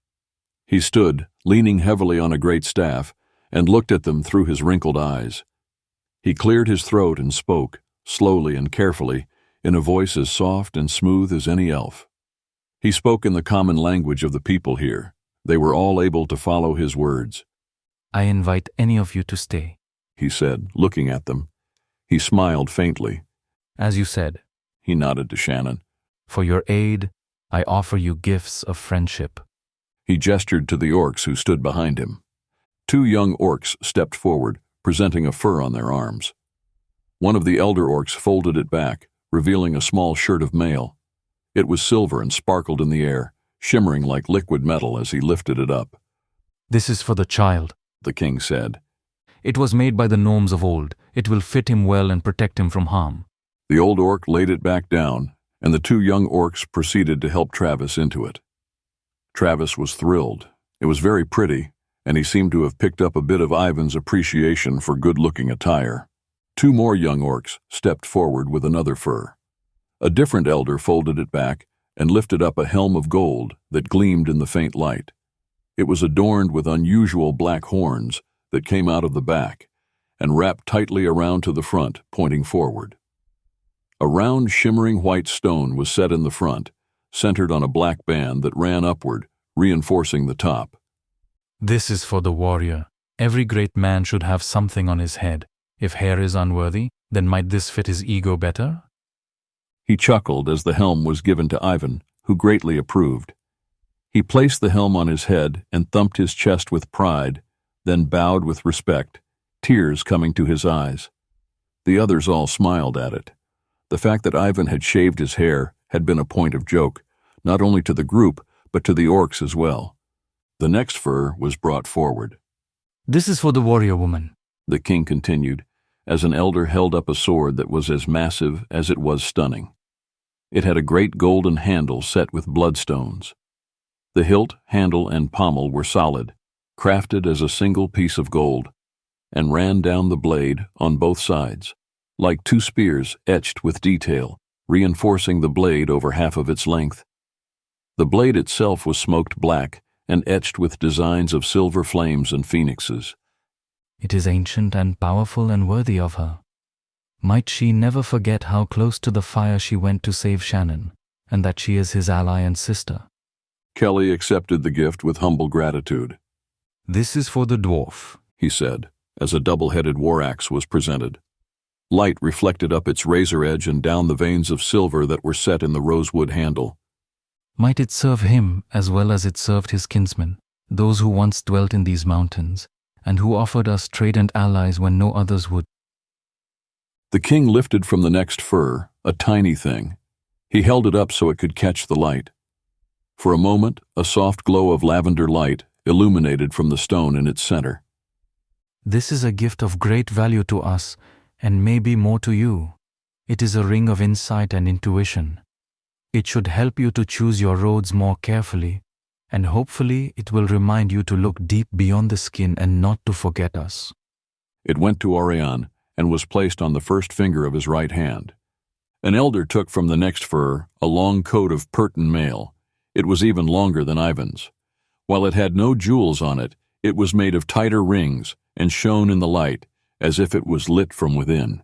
He stood, leaning heavily on a great staff, and looked at them through his wrinkled eyes. He cleared his throat and spoke, slowly and carefully, in a voice as soft and smooth as any elf. He spoke in the common language of the people here. They were all able to follow his words. I invite any of you to stay, he said, looking at them. He smiled faintly. As you said, he nodded to Shannon. For your aid, I offer you gifts of friendship. He gestured to the orcs who stood behind him. 2 young orcs stepped forward, presenting a fur on their arms. One of the elder orcs folded it back, revealing a small shirt of mail. It was silver and sparkled in the air, shimmering like liquid metal as he lifted it up. This is for the child, the king said. It was made by the gnomes of old. It will fit him well and protect him from harm. The old orc laid it back down, and the 2 young orcs proceeded to help Travis into it. Travis was thrilled. It was very pretty, and he seemed to have picked up a bit of Ivan's appreciation for good-looking attire. 2 more young orcs stepped forward with another fur. A different elder folded it back and lifted up a helm of gold that gleamed in the faint light. It was adorned with unusual black horns that came out of the back and wrapped tightly around to the front, pointing forward. A round, shimmering white stone was set in the front, centered on a black band that ran upward, reinforcing the top. This is for the warrior. Every great man should have something on his head. If Heir is unworthy, then might this fit his ego better? He chuckled as the helm was given to Ivan, who greatly approved. He placed the helm on his head and thumped his chest with pride, then bowed with respect, tears coming to his eyes. The others all smiled at it. The fact that Ivan had shaved his hair had been a point of joke, not only to the group, but to the orcs as well. The next fur was brought forward. This is for the warrior woman, the king continued, as an elder held up a sword that was as massive as it was stunning. It had a great golden handle set with bloodstones. The hilt, handle, and pommel were solid, crafted as a single piece of gold, and ran down the blade on both sides, like two spears etched with detail, reinforcing the blade over half of its length. The blade itself was smoked black and etched with designs of silver flames and phoenixes. It is ancient and powerful and worthy of her. Might she never forget how close to the fire she went to save Shannon, and that she is his ally and sister. Kelly accepted the gift with humble gratitude. This is for the dwarf, he said, as a double-headed war axe was presented. Light reflected up its razor edge and down the veins of silver that were set in the rosewood handle. Might it serve him as well as it served his kinsmen, those who once dwelt in these mountains, and who offered us trade and allies when no others would. The king lifted from the next fur a tiny thing. He held it up so it could catch the light. For a moment, a soft glow of lavender light illuminated from the stone in its center. This is a gift of great value to us, and maybe more to you. It is a ring of insight and intuition. It should help you to choose your roads more carefully, and hopefully it will remind you to look deep beyond the skin and not to forget us. It went to Oirion and was placed on the first finger of his right hand. An elder took from the next fur a long coat of Pertan mail. It was even longer than Ivan's. While it had no jewels on it, it was made of tighter rings and shone in the light as if it was lit from within.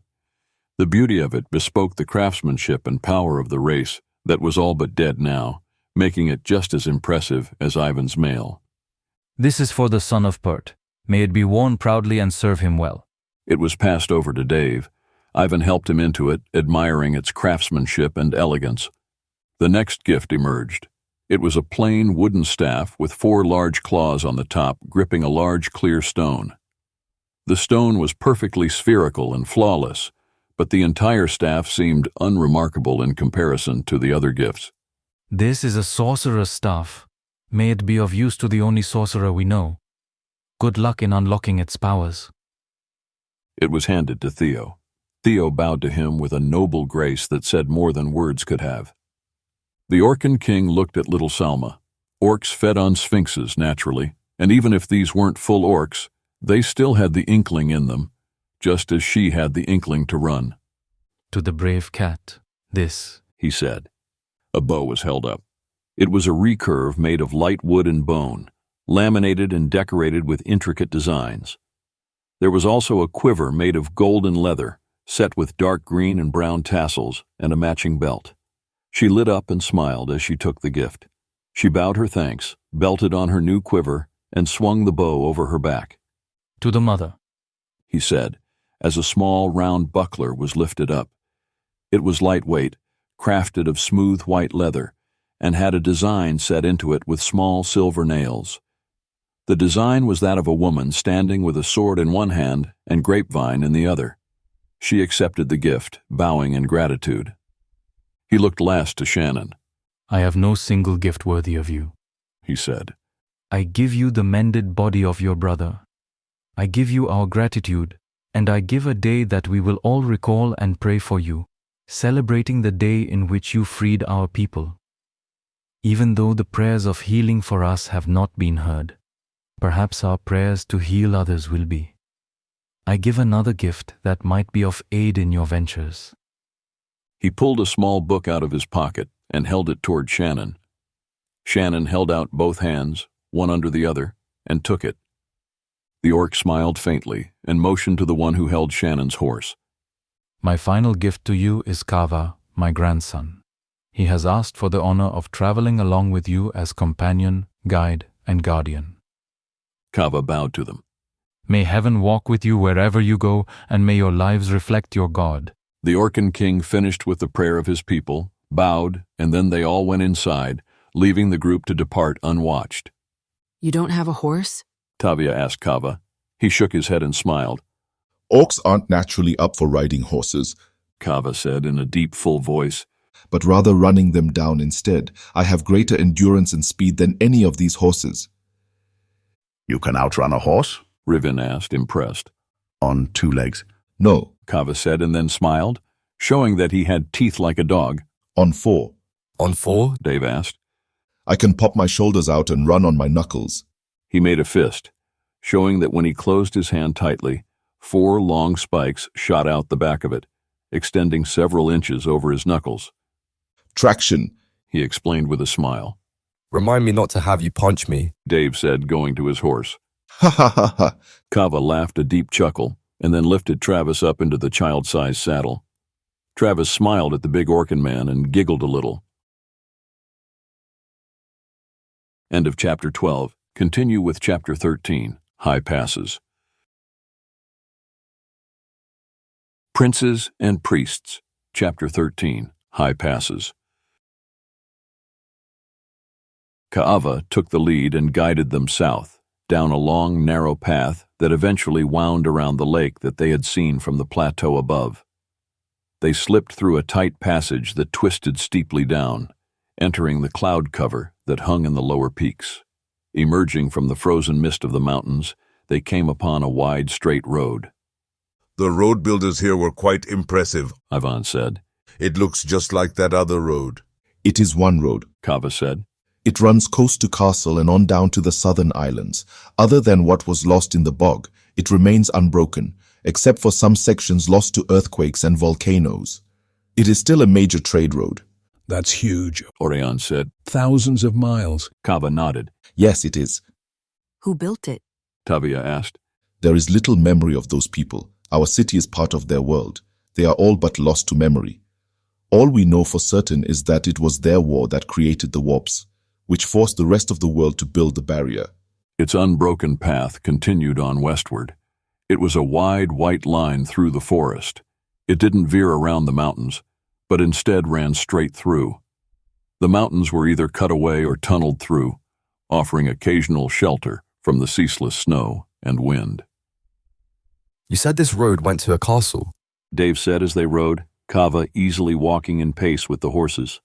The beauty of it bespoke the craftsmanship and power of the race that was all but dead now, making it just as impressive as Ivan's mail. This is for the son of Pert. May it be worn proudly and serve him well. It was passed over to Dave. Ivan helped him into it, admiring its craftsmanship and elegance. The next gift emerged. It was a plain wooden staff with 4 large claws on the top, gripping a large clear stone. The stone was perfectly spherical and flawless, but the entire staff seemed unremarkable in comparison to the other gifts. This is a sorcerer's staff. May it be of use to the only sorcerer we know. Good luck in unlocking its powers. It was handed to Theo. Theo bowed to him with a noble grace that said more than words could have. The Orcan king looked at little Salma. Orcs fed on sphinxes, naturally, and even if these weren't full orcs, they still had the inkling in them, just as she had the inkling to run. To the brave cat, this, he said. A bow was held up. It was a recurve made of light wood and bone, laminated and decorated with intricate designs. There was also a quiver made of golden leather, set with dark green and brown tassels and a matching belt. She lit up and smiled as she took the gift. She bowed her thanks, belted on her new quiver, and swung the bow over her back. To the mother, he said, as a small round buckler was lifted up. It was lightweight, crafted of smooth white leather, and had a design set into it with small silver nails. The design was that of a woman standing with a sword in one hand and grapevine in the other. She accepted the gift, bowing in gratitude. He looked last to Shannon. I have no single gift worthy of you, he said. I give you the mended body of your brother. I give you our gratitude, and I give a day that we will all recall and pray for you, celebrating the day in which you freed our people. Even though the prayers of healing for us have not been heard, perhaps our prayers to heal others will be. I give another gift that might be of aid in your ventures. He pulled a small book out of his pocket and held it toward Shannon. Shannon held out both hands, one under the other, and took it. The orc smiled faintly and motioned to the one who held Shannon's horse. My final gift to you is Kava, my grandson. He has asked for the honor of traveling along with you as companion, guide, and guardian. Kava bowed to them. May heaven walk with you wherever you go, and may your lives reflect your God. The Orcan king finished with the prayer of his people, bowed, and then they all went inside, leaving the group to depart unwatched. You don't have a horse? Tavia asked Kava. He shook his head and smiled. Orcs aren't naturally up for riding horses, Kava said in a deep, full voice, but rather running them down instead. I have greater endurance and speed than any of these horses. You can outrun a horse? Rivin asked, impressed. On 2 legs? No, Kava said and then smiled, showing that he had teeth like a dog. On 4. On 4? Dave asked. I can pop my shoulders out and run on my knuckles. He made a fist, showing that when he closed his hand tightly, 4 long spikes shot out the back of it, extending several inches over his knuckles. Traction, he explained with a smile. Remind me not to have you punch me, Dave said, going to his horse. Ha ha ha ha. Kava laughed a deep chuckle and then lifted Travis up into the child-sized saddle. Travis smiled at the big Orcan man and giggled a little. End of Chapter 12. Continue with Chapter 13, High Passes. Princes and Priests, Chapter 13, High Passes. Kaava took the lead and guided them south, down a long, narrow path that eventually wound around the lake that they had seen from the plateau above. They slipped through a tight passage that twisted steeply down, entering the cloud cover that hung in the lower peaks. Emerging from the frozen mist of the mountains, they came upon a wide, straight road. The road builders here were quite impressive, Ivan said. It looks just like that other road. It is one road, Kava said. It runs coast to castle and on down to the southern islands. Other than what was lost in the bog, it remains unbroken, except for some sections lost to earthquakes and volcanoes. It is still a major trade road. That's huge, Oirion said. Thousands of miles. Kava nodded. Yes, it is. Who built it? Tavia asked. There is little memory of those people. Our city is part of their world. They are all but lost to memory. All we know for certain is that it was their war that created the warps, which forced the rest of the world to build the barrier. Its unbroken path continued on westward. It was a wide, white line through the forest. It didn't veer around the mountains, but instead ran straight through. The mountains were either cut away or tunneled through, offering occasional shelter from the ceaseless snow and wind. You said this road went to a castle, Dave said as they rode, Kava easily walking in pace with the horses.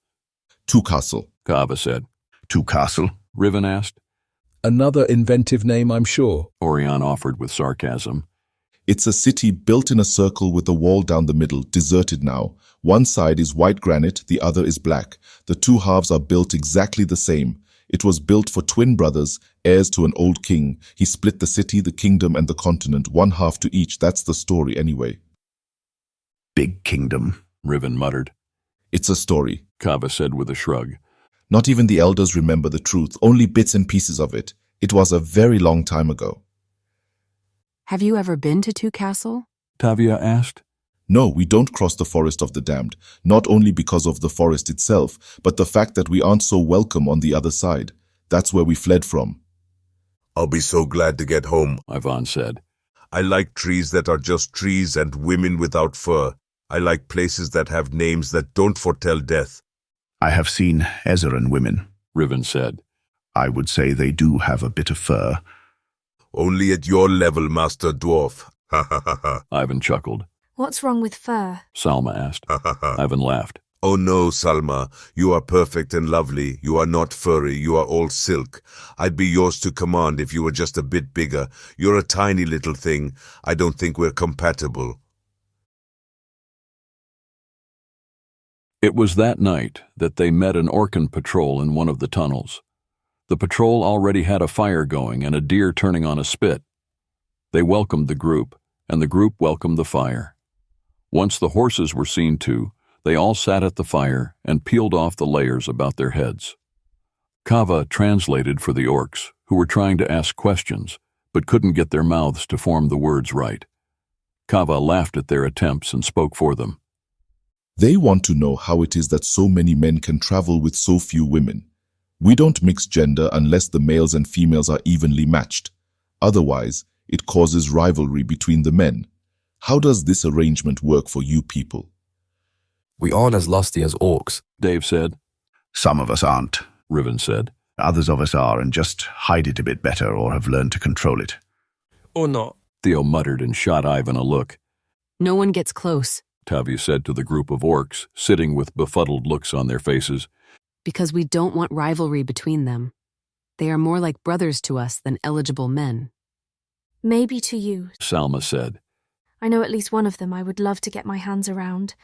To castle, Kava said. To castle? Riven asked. Another inventive name, I'm sure, Oirion offered with sarcasm. It's a city built in a circle with a wall down the middle, deserted now. One side is white granite, the other is black. The two halves are built exactly the same. It was built for twin brothers, heirs to an old king. He split the city, the kingdom, and the continent, one half to each. That's the story anyway. Big kingdom, Riven muttered. It's a story, Kava said with a shrug. Not even the elders remember the truth, only bits and pieces of it. It was a very long time ago. Have you ever been to Two Castle? Tavia asked. No, we don't cross the forest of the damned, not only because of the forest itself, but the fact that we aren't so welcome on the other side. That's where we fled from. I'll be so glad to get home, Ivan said. I like trees that are just trees and women without fur. I like places that have names that don't foretell death. I have seen Ezeran women, Riven said. I would say they do have a bit of fur. Only at your level, Master Dwarf. Ha ha ha ha. Ivan chuckled. What's wrong with fur? Salma asked. Ha ha ha. Ivan laughed. Oh no, Salma. You are perfect and lovely. You are not furry. You are all silk. I'd be yours to command if you were just a bit bigger. You're a tiny little thing. I don't think we're compatible. It was that night that they met an Orcan patrol in one of the tunnels. The patrol already had a fire going and a deer turning on a spit. They welcomed the group, and the group welcomed the fire. Once the horses were seen to, they all sat at the fire and peeled off the layers about their heads. Kava translated for the orcs, who were trying to ask questions, but couldn't get their mouths to form the words right. Kava laughed at their attempts and spoke for them. They want to know how it is that so many men can travel with so few women. We don't mix gender unless the males and females are evenly matched. Otherwise, it causes rivalry between the men. How does this arrangement work for you people? We aren't as lusty as orcs, Dave said. Some of us aren't, Riven said. Others of us are and just hide it a bit better or have learned to control it. Or not. Theo muttered and shot Ivan a look. No one gets close. Tavia said to the group of orcs, sitting with befuddled looks on their faces. Because we don't want rivalry between them. They are more like brothers to us than eligible men. Maybe to you, Salma said. I know at least one of them I would love to get my hands around.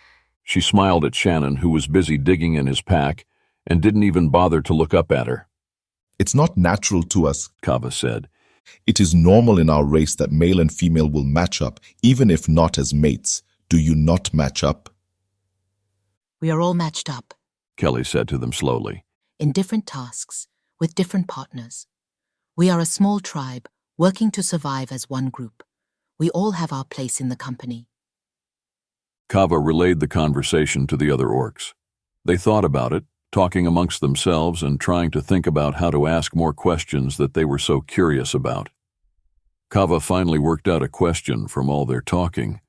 She smiled at Shannon, who was busy digging in his pack, and didn't even bother to look up at her. It's not natural to us, Kava said. It is normal in our race that male and female will match up, even if not as mates. Do you not match up? We are all matched up. Kelly said to them slowly. In different tasks, with different partners. We are a small tribe, working to survive as one group. We all have our place in the company. Kava relayed the conversation to the other orcs. They thought about it, talking amongst themselves and trying to think about how to ask more questions that they were so curious about. Kava finally worked out a question from all their talking.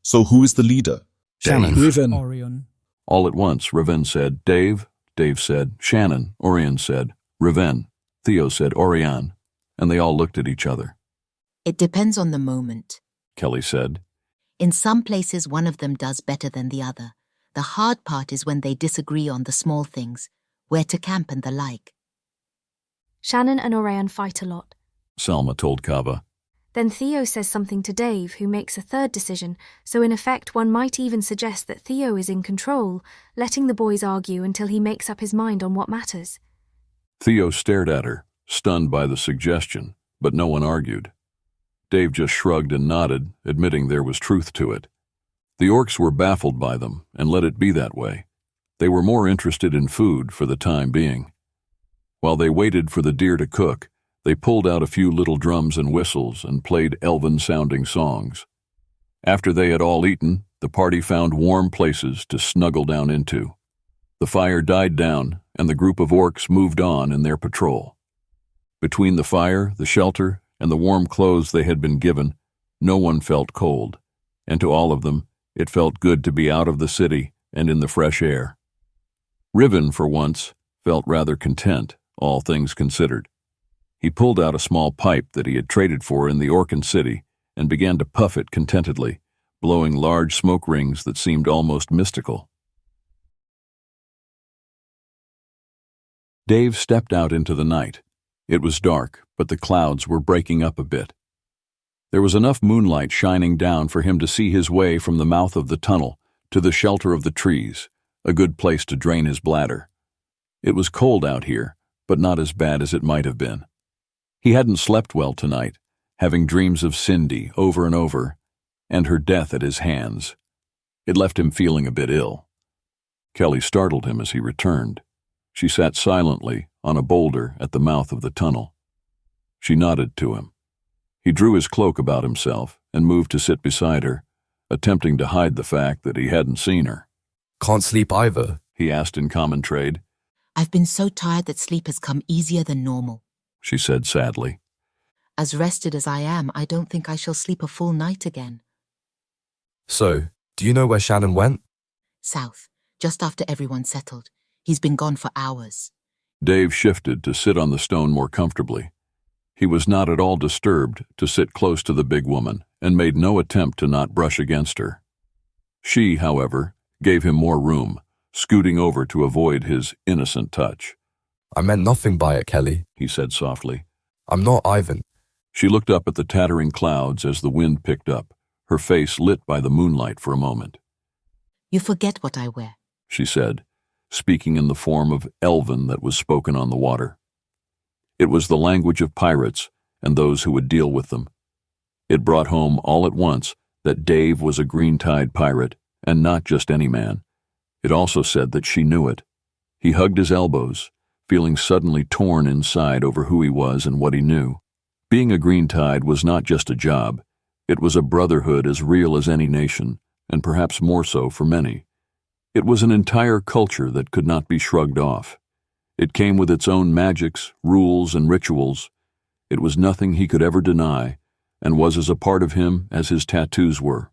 So who is the leader? Shannon. Riven. Oirion. All at once, Riven said, Dave. Dave said, Shannon. Oirion said, Riven. Theo said, Oirion. And they all looked at each other. It depends on the moment, Kelly said. In some places, one of them does better than the other. The hard part is when they disagree on the small things, where to camp and the like. Shannon and Oirion fight a lot. Salma told Kava. Then Theo says something to Dave, who makes a third decision, so in effect one might even suggest that Theo is in control, letting the boys argue until he makes up his mind on what matters. Theo stared at her, stunned by the suggestion, but no one argued. Dave just shrugged and nodded, admitting there was truth to it. The orcs were baffled by them, and let it be that way. They were more interested in food for the time being. While they waited for the deer to cook, they pulled out a few little drums and whistles and played elven-sounding songs. After they had all eaten, the party found warm places to snuggle down into. The fire died down, and the group of orcs moved on in their patrol. Between the fire, the shelter, and the warm clothes they had been given, no one felt cold, and to all of them, it felt good to be out of the city and in the fresh air. Riven, for once, felt rather content, all things considered. He pulled out a small pipe that he had traded for in the Orcan city and began to puff it contentedly, blowing large smoke rings that seemed almost mystical. Dave stepped out into the night. It was dark, but the clouds were breaking up a bit. There was enough moonlight shining down for him to see his way from the mouth of the tunnel to the shelter of the trees, a good place to drain his bladder. It was cold out here, but not as bad as it might have been. He hadn't slept well tonight, having dreams of Cindy over and over, and her death at his hands. It left him feeling a bit ill. Kelly startled him as he returned. She sat silently on a boulder at the mouth of the tunnel. She nodded to him. He drew his cloak about himself and moved to sit beside her, attempting to hide the fact that he hadn't seen her. Can't sleep either, he asked in common trade. I've been so tired that sleep has come easier than normal, she said sadly. As rested as I am, I don't think I shall sleep a full night again. So, do you know where Shannon went? South, just after everyone settled. He's been gone for hours. Dave shifted to sit on the stone more comfortably. He was not at all disturbed to sit close to the big woman and made no attempt to not brush against her. She, however, gave him more room, scooting over to avoid his innocent touch. I meant nothing by it, Kelly, he said softly. I'm not Ivan. She looked up at the tattering clouds as the wind picked up, her face lit by the moonlight for a moment. You forget what I wear, she said, speaking in the form of Elven that was spoken on the water. It was the language of pirates and those who would deal with them. It brought home all at once that Dave was a green-tide pirate, and not just any man. It also said that she knew it. He hugged his elbows, feeling suddenly torn inside over who he was and what he knew. Being a green-tide was not just a job. It was a brotherhood as real as any nation, and perhaps more so for many. It was an entire culture that could not be shrugged off. It came with its own magics, rules, and rituals. It was nothing he could ever deny, and was as a part of him as his tattoos were.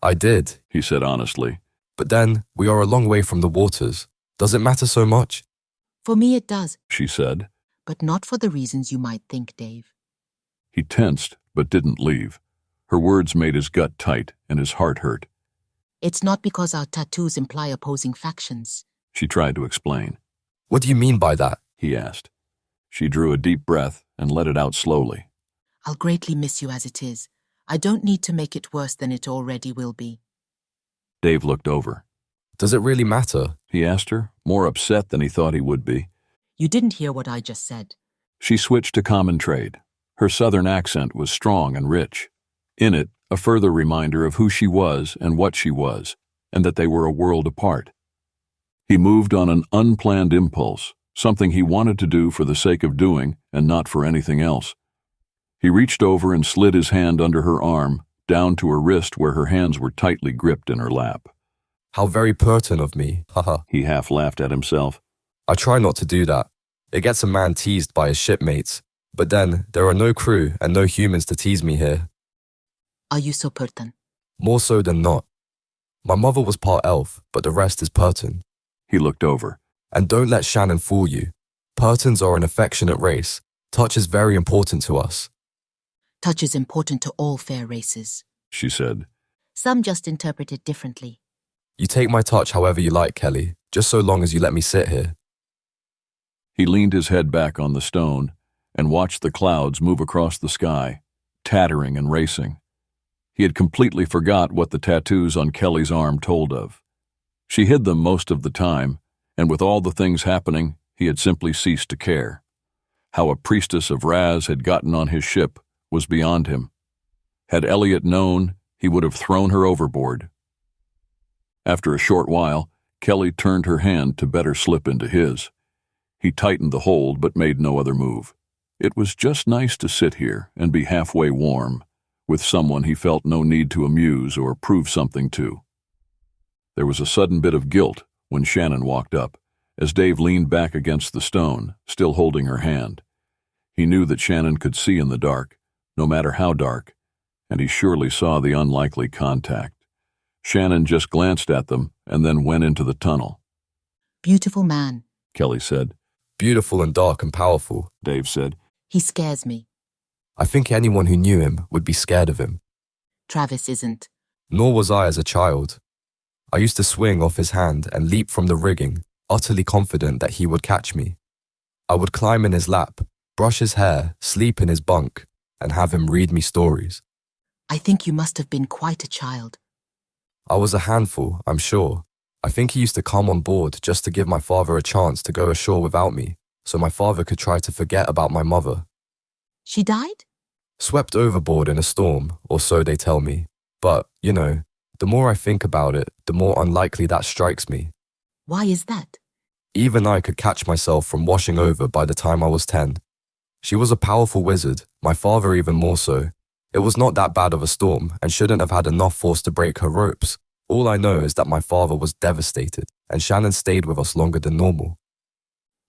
I did, he said honestly. But then, we are a long way from the waters. Does it matter so much? For me it does, she said. But not for the reasons you might think, Dave. He tensed, but didn't leave. Her words made his gut tight and his heart hurt. It's not because our tattoos imply opposing factions, she tried to explain. What do you mean by that? He asked. She drew a deep breath and let it out slowly. I'll greatly miss you as it is. I don't need to make it worse than it already will be. Dave looked over. Does it really matter? He asked her, more upset than he thought he would be. You didn't hear what I just said. She switched to common trade. Her southern accent was strong and rich. In it, a further reminder of who she was and what she was, and that they were a world apart. He moved on an unplanned impulse, something he wanted to do for the sake of doing and not for anything else. He reached over and slid his hand under her arm, down to her wrist where her hands were tightly gripped in her lap. How very pertinent of me, haha. He half laughed at himself. I try not to do that. It gets a man teased by his shipmates, but then there are no crew and no humans to tease me here. Are you so pertin? More so than not. My mother was part elf, but the rest is pertin. He looked over. And don't let Shannon fool you. Pertins are an affectionate race. Touch is very important to us. Touch is important to all fair races, she said. Some just interpret it differently. You take my touch however you like, Kelly, just so long as you let me sit here. He leaned his head back on the stone and watched the clouds move across the sky, tattering and racing. He had completely forgot what the tattoos on Kelly's arm told of. She hid them most of the time, and with all the things happening, he had simply ceased to care. How a priestess of Raz had gotten on his ship was beyond him. Had Elliot known, he would have thrown her overboard. After a short while, Kelly turned her hand to better slip into his. He tightened the hold but made no other move. It was just nice to sit here and be halfway warm, with someone he felt no need to amuse or prove something to. There was a sudden bit of guilt when Shannon walked up, as Dave leaned back against the stone, still holding her hand. He knew that Shannon could see in the dark, no matter how dark, and he surely saw the unlikely contact. Shannon just glanced at them and then went into the tunnel. Beautiful man, Kelly said. Beautiful and dark and powerful, Dave said. He scares me. I think anyone who knew him would be scared of him. Travis isn't. Nor was I as a child. I used to swing off his hand and leap from the rigging, utterly confident that he would catch me. I would climb in his lap, brush his hair, sleep in his bunk, and have him read me stories. I think you must have been quite a child. I was a handful, I'm sure. I think he used to come on board just to give my father a chance to go ashore without me, so my father could try to forget about my mother. She died? Swept overboard in a storm, or so they tell me. But, you know, the more I think about it, the more unlikely that strikes me. Why is that? Even I could catch myself from washing over by the time I was 10. She was a powerful wizard, my father even more so. It was not that bad of a storm and shouldn't have had enough force to break her ropes. All I know is that my father was devastated, and Shannon stayed with us longer than normal.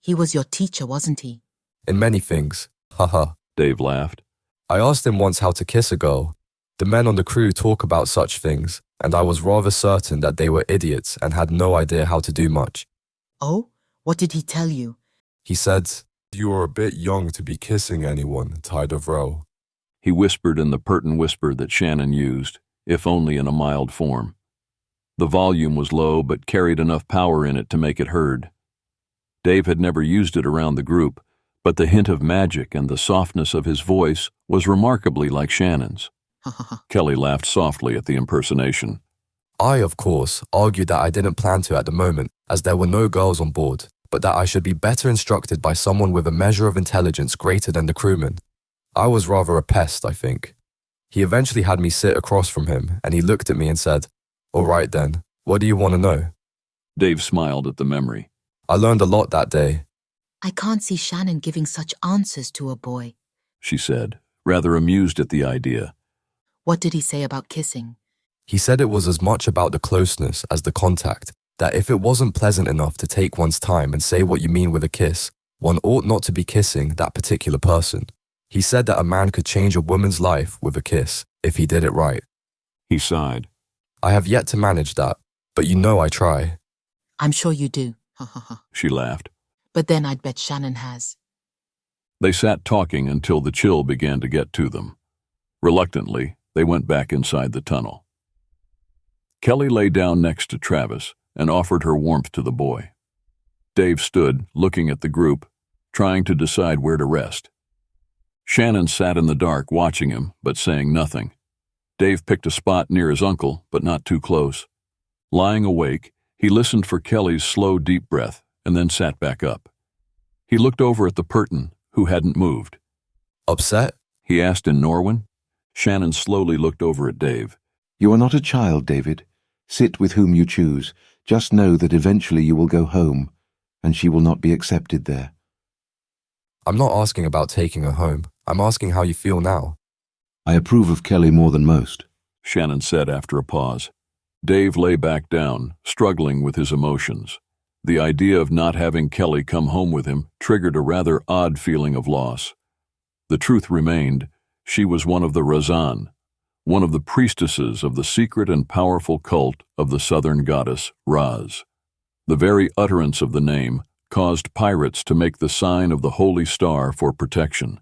He was your teacher, wasn't he? In many things. Haha. Dave laughed. I asked him once how to kiss a girl. The men on the crew talk about such things, and I was rather certain that they were idiots and had no idea how to do much. Oh? What did he tell you? He said, "You are a bit young to be kissing anyone, Tide of Row." He whispered in the pertinent whisper that Shannon used, if only in a mild form. The volume was low but carried enough power in it to make it heard. Dave had never used it around the group, but the hint of magic and the softness of his voice was remarkably like Shannon's. Kelly laughed softly at the impersonation. I, of course, argued that I didn't plan to at the moment, as there were no girls on board, but that I should be better instructed by someone with a measure of intelligence greater than the crewmen. I was rather a pest, I think. He eventually had me sit across from him, and he looked at me and said, "All right then, what do you want to know?" Dave smiled at the memory. I learned a lot that day. I can't see Shannon giving such answers to a boy, she said, rather amused at the idea. What did he say about kissing? He said it was as much about the closeness as the contact, that if it wasn't pleasant enough to take one's time and say what you mean with a kiss, one ought not to be kissing that particular person. He said that a man could change a woman's life with a kiss, if he did it right. He sighed. I have yet to manage that, but you know I try. I'm sure you do. She laughed. But then I'd bet Shannon has. They sat talking until the chill began to get to them. Reluctantly, they went back inside the tunnel. Kelly lay down next to Travis and offered her warmth to the boy. Dave stood, looking at the group, trying to decide where to rest. Shannon sat in the dark, watching him, but saying nothing. Dave picked a spot near his uncle, but not too close. Lying awake, He listened for Kelly's slow, deep breath and then sat back up. He looked over at the Purton, who hadn't moved. Upset? He asked in Norwen. Shannon slowly looked over at Dave. You are not a child, David. Sit with whom you choose. Just know that eventually you will go home, and she will not be accepted there. I'm not asking about taking her home. I'm asking how you feel now. I approve of Kelly more than most, Shannon said after a pause. Dave lay back down, struggling with his emotions. The idea of not having Kelly come home with him triggered a rather odd feeling of loss. The truth remained, she was one of the Razan, one of the priestesses of the secret and powerful cult of the southern goddess, Raz. The very utterance of the name caused pirates to make the sign of the holy star for protection.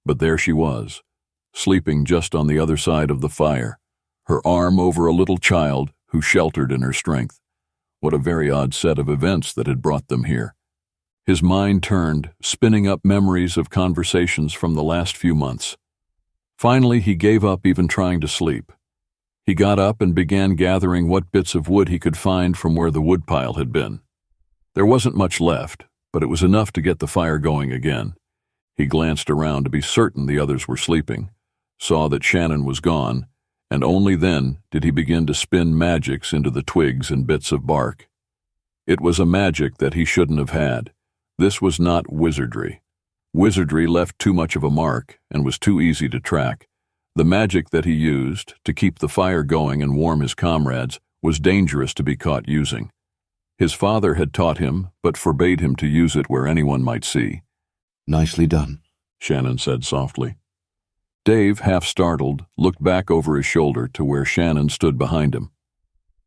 But there she was, sleeping just on the other side of the fire, her arm over a little child who sheltered in her strength. What a very odd set of events that had brought them here. His mind turned, spinning up memories of conversations from the last few months. Finally, he gave up even trying to sleep. He got up and began gathering what bits of wood he could find from where the woodpile had been. There wasn't much left, but it was enough to get the fire going again. He glanced around to be certain the others were sleeping, saw that Shannon was gone, and only then did he begin to spin magics into the twigs and bits of bark. It was a magic that he shouldn't have had. This was not wizardry. Wizardry left too much of a mark and was too easy to track. The magic that he used to keep the fire going and warm his comrades was dangerous to be caught using. His father had taught him, but forbade him to use it where anyone might see. Nicely done, Shannon said softly. Dave, half startled, looked back over his shoulder to where Shannon stood behind him.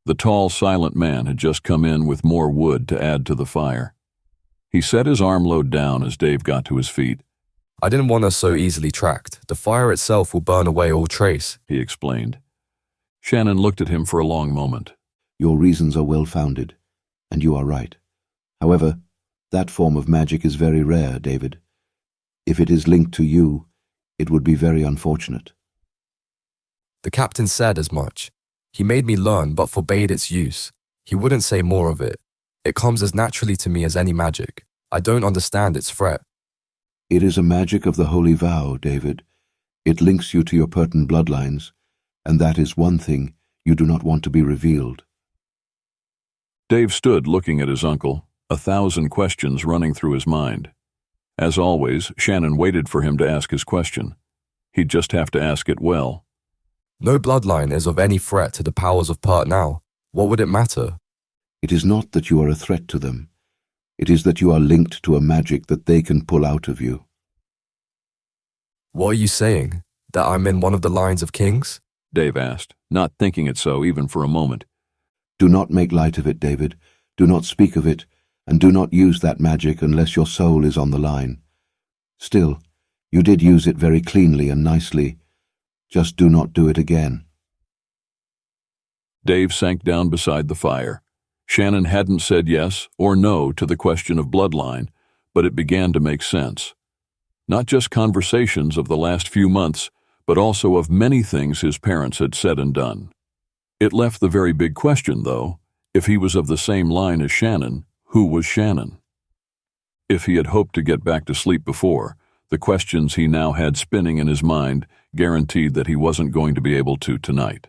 The tall, silent man had just come in with more wood to add to the fire. He set his armload down as Dave got to his feet. I didn't want us so easily tracked. The fire itself will burn away all trace, he explained. Shannon looked at him for a long moment. Your reasons are well-founded, and you are right. However, that form of magic is very rare, David. If it is linked to you, it would be very unfortunate. The captain said as much. He made me learn but forbade its use. He wouldn't say more of it. It comes as naturally to me as any magic. I don't understand its threat. It is a magic of the holy vow, David. It links you to your Purton bloodlines, and that is one thing you do not want to be revealed. Dave stood looking at his uncle, 1,000 questions running through his mind. As always, Shannon waited for him to ask his question. He'd just have to ask it well. No bloodline is of any threat to the powers of Pert now. What would it matter? It is not that you are a threat to them. It is that you are linked to a magic that they can pull out of you. What are you saying? That I'm in one of the lines of kings? Dave asked, not thinking it so even for a moment. Do not make light of it, David. Do not speak of it, and do not use that magic unless your soul is on the line. Still, you did use it very cleanly and nicely. Just do not do it again. Dave sank down beside the fire. Shannon hadn't said yes or no to the question of bloodline, but it began to make sense. Not just conversations of the last few months, but also of many things his parents had said and done. It left the very big question, though. If he was of the same line as Shannon, who was Shannon? If he had hoped to get back to sleep before, the questions he now had spinning in his mind guaranteed that he wasn't going to be able to tonight.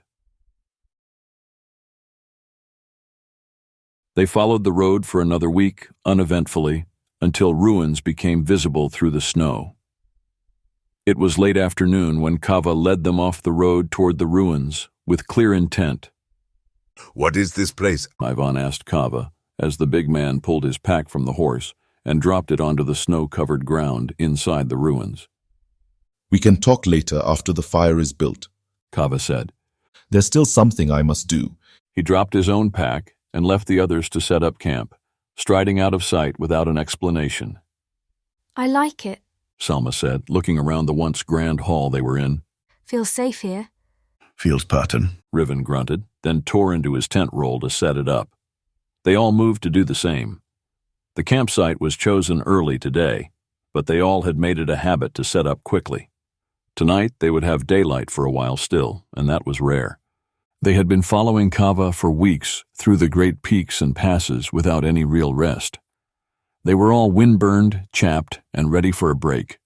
They followed the road for another week, uneventfully, until ruins became visible through the snow. It was late afternoon when Kava led them off the road toward the ruins, with clear intent. What is this place? Ivan asked Kava, as the big man pulled his pack from the horse and dropped it onto the snow-covered ground inside the ruins. We can talk later after the fire is built, Kava said. There's still something I must do. He dropped his own pack and left the others to set up camp, striding out of sight without an explanation. I like it, Selma said, looking around the once grand hall they were in. Feels safe here. Feels Purton, Riven grunted, then tore into his tent roll to set it up. They all moved to do the same. The campsite was chosen early today, but they all had made it a habit to set up quickly. Tonight they would have daylight for a while still, and that was rare. They had been following Kava for weeks through the great peaks and passes without any real rest. They were all windburned, chapped, and ready for a break.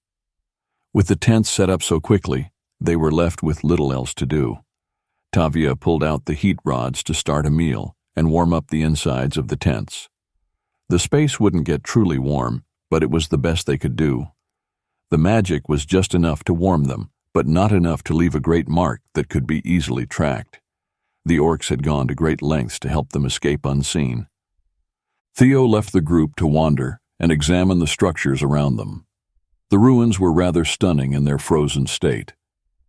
With the tents set up so quickly, they were left with little else to do. Tavia pulled out the heat rods to start a meal and warm up the insides of the tents. The space wouldn't get truly warm, but it was the best they could do. The magic was just enough to warm them, but not enough to leave a great mark that could be easily tracked. The orcs had gone to great lengths to help them escape unseen. Theo left the group to wander and examine the structures around them. The ruins were rather stunning in their frozen state.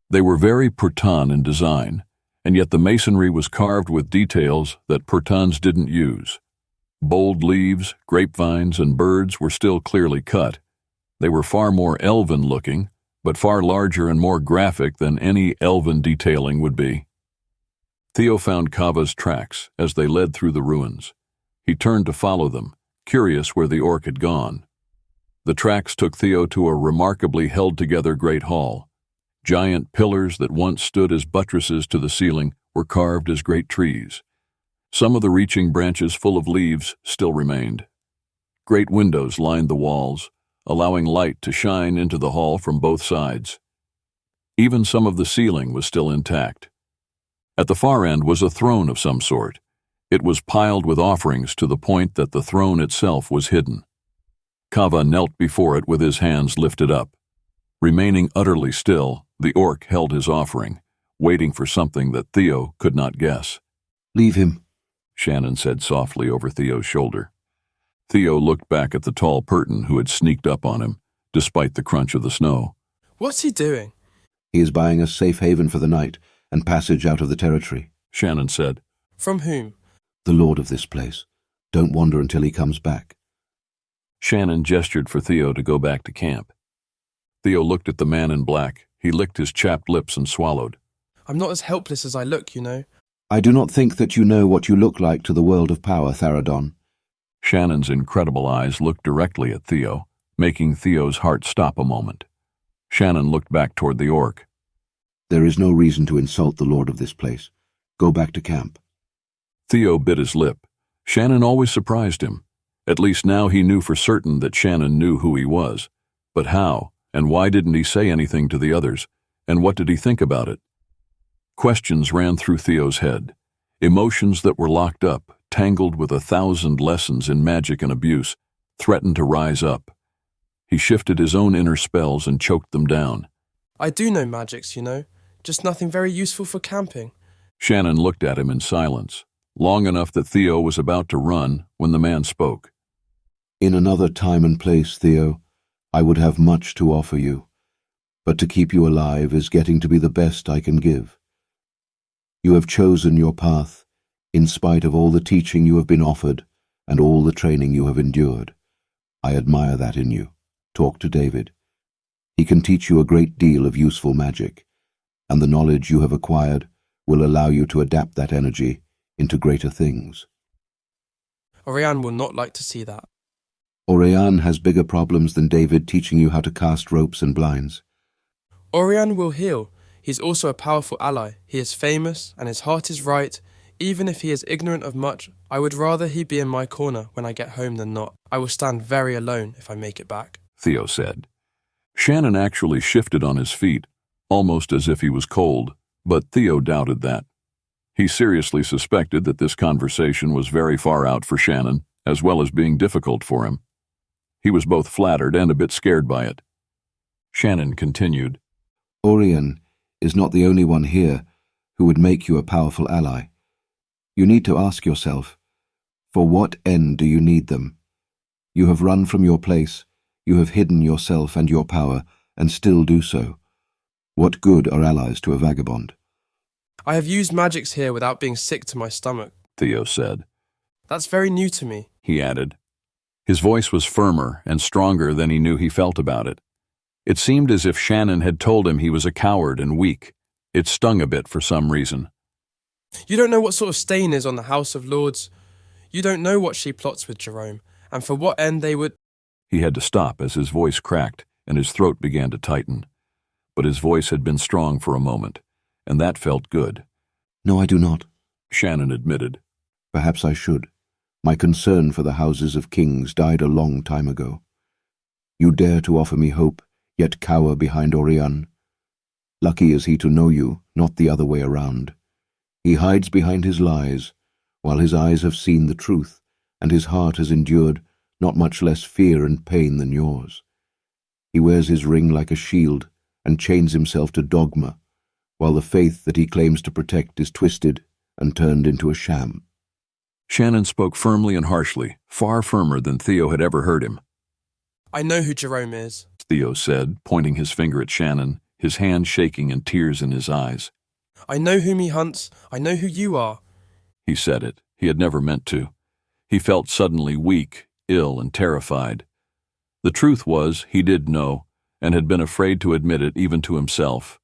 They were very Purtan in design, and yet the masonry was carved with details that Purtans didn't use. Bold leaves, grapevines, and birds were still clearly cut. They were far more elven-looking, but far larger and more graphic than any elven detailing would be. Theo found Kava's tracks as they led through the ruins. He turned to follow them, curious where the orc had gone. The tracks took Theo to a remarkably held-together great hall. Giant pillars that once stood as buttresses to the ceiling were carved as great trees. Some of the reaching branches full of leaves still remained. Great windows lined the walls, allowing light to shine into the hall from both sides. Even some of the ceiling was still intact. At the far end was a throne of some sort. It was piled with offerings to the point that the throne itself was hidden. Kava knelt before it with his hands lifted up. Remaining utterly still, the orc held his offering, waiting for something that Theo could not guess. "Leave him," Shannon said softly over Theo's shoulder. Theo looked back at the tall Purton who had sneaked up on him, despite the crunch of the snow. What's he doing? "He is buying us safe haven for the night and passage out of the territory," Shannon said. From whom? "The lord of this place. Don't wander until he comes back." Shannon gestured for Theo to go back to camp. Theo looked at the man in black. He licked his chapped lips and swallowed. I'm not as helpless as I look, you know. "I do not think that you know what you look like to the world of power, Theradon." Shannon's incredible eyes looked directly at Theo, making Theo's heart stop a moment. Shannon looked back toward the orc. "There is no reason to insult the lord of this place. Go back to camp." Theo bit his lip. Shannon always surprised him. At least now he knew for certain that Shannon knew who he was. But how, and why didn't he say anything to the others, and what did he think about it? Questions ran through Theo's head. Emotions that were locked up, tangled with 1,000 lessons in magic and abuse, threatened to rise up. He shifted his own inner spells and choked them down. I do know magics, you know. Just nothing very useful for camping. Shannon looked at him in silence, long enough that Theo was about to run when the man spoke. "In another time and place, Theo, I would have much to offer you, but to keep you alive is getting to be the best I can give. You have chosen your path, in spite of all the teaching you have been offered and all the training you have endured. I admire that in you. Talk to David. He can teach you a great deal of useful magic, and the knowledge you have acquired will allow you to adapt that energy into greater things." Oirion will not like to see that. "Oirion has bigger problems than David teaching you how to cast ropes and blinds." Oirion will heal. He's also a powerful ally. He is famous, and his heart is right. Even if he is ignorant of much, I would rather he be in my corner when I get home than not. I will stand very alone if I make it back," Theo said. Shannon actually shifted on his feet, almost as if he was cold, but Theo doubted that. He seriously suspected that this conversation was very far out for Shannon, as well as being difficult for him. He was both flattered and a bit scared by it. Shannon continued, "Oirion is not the only one here who would make you a powerful ally. You need to ask yourself, for what end do you need them? You have run from your place, you have hidden yourself and your power, and still do so. What good are allies to a vagabond?" I have used magics here without being sick to my stomach, Theo said. That's very new to me, he added. His voice was firmer and stronger than he knew he felt about it. It seemed as if Shannon had told him he was a coward and weak. It stung a bit for some reason. You don't know what sort of stain is on the House of Lords. You don't know what she plots with Jerome, and for what end they would... He had to stop as his voice cracked and his throat began to tighten. But his voice had been strong for a moment, and that felt good. No, I do not, Shannon admitted. Perhaps I should. My concern for the houses of kings died a long time ago. You dare to offer me hope, yet cower behind Oirion. Lucky is he to know you, not the other way around. He hides behind his lies, while his eyes have seen the truth, and his heart has endured not much less fear and pain than yours. He wears his ring like a shield, and chains himself to dogma, while the faith that he claims to protect is twisted and turned into a sham. Shannon spoke firmly and harshly, far firmer than Theo had ever heard him. I know who Jerome is, Theo said, pointing his finger at Shannon, his hand shaking and tears in his eyes. I know whom he hunts. I know who you are. He said it. He had never meant to. He felt suddenly weak, ill, and terrified. The truth was, he did know, and had been afraid to admit it even to himself.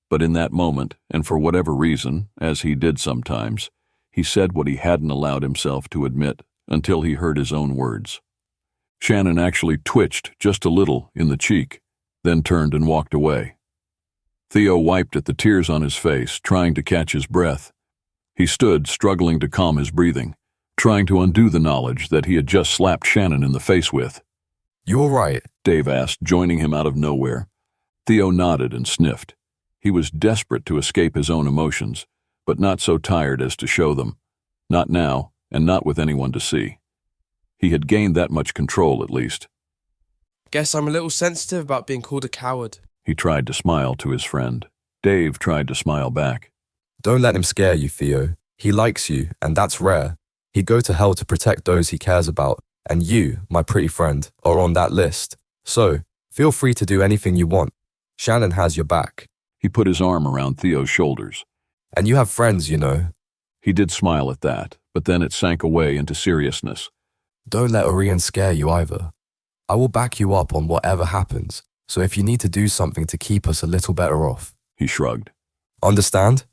But in that moment, and for whatever reason, as he did sometimes, he said what he hadn't allowed himself to admit until he heard his own words. Shannon actually twitched just a little in the cheek, then turned and walked away. Theo wiped at the tears on his face, trying to catch his breath. He stood, struggling to calm his breathing, trying to undo the knowledge that he had just slapped Shannon in the face with. "You all right?" Dave asked, joining him out of nowhere. Theo nodded and sniffed. He was desperate to escape his own emotions, but not so tired as to show them. Not now, and not with anyone to see. He had gained that much control, at least. Guess I'm a little sensitive about being called a coward. He tried to smile to his friend. Dave tried to smile back. "Don't let him scare you, Theo. He likes you, and that's rare. He'd go to hell to protect those he cares about, and you, my pretty friend, are on that list. So, feel free to do anything you want. Shannon has your back." He put his arm around Theo's shoulders. "And you have friends, you know." He did smile at that, but then it sank away into seriousness. "Don't let Oirion scare you either. I will back you up on whatever happens, so if you need to do something to keep us a little better off." He shrugged. "Understand?"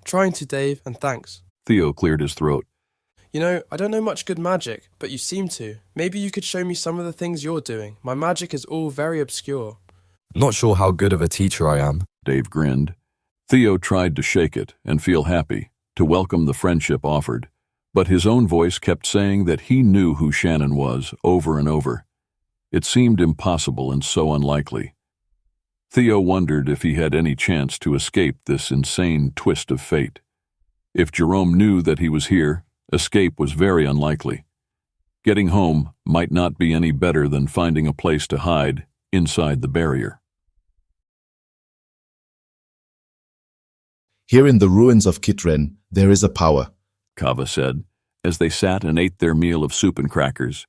Trying to, Dave, and thanks. Theo cleared his throat. You know, I don't know much good magic, but you seem to. Maybe you could show me some of the things you're doing. My magic is all very obscure. "Not sure how good of a teacher I am." Dave grinned. Theo tried to shake it and feel happy, to welcome the friendship offered, but his own voice kept saying that he knew who Shannon was over and over. It seemed impossible and so unlikely. Theo wondered if he had any chance to escape this insane twist of fate. If Jerome knew that he was here, escape was very unlikely. Getting home might not be any better than finding a place to hide inside the barrier. Here in the ruins of Kitren, there is a power, Kava said, as they sat and ate their meal of soup and crackers.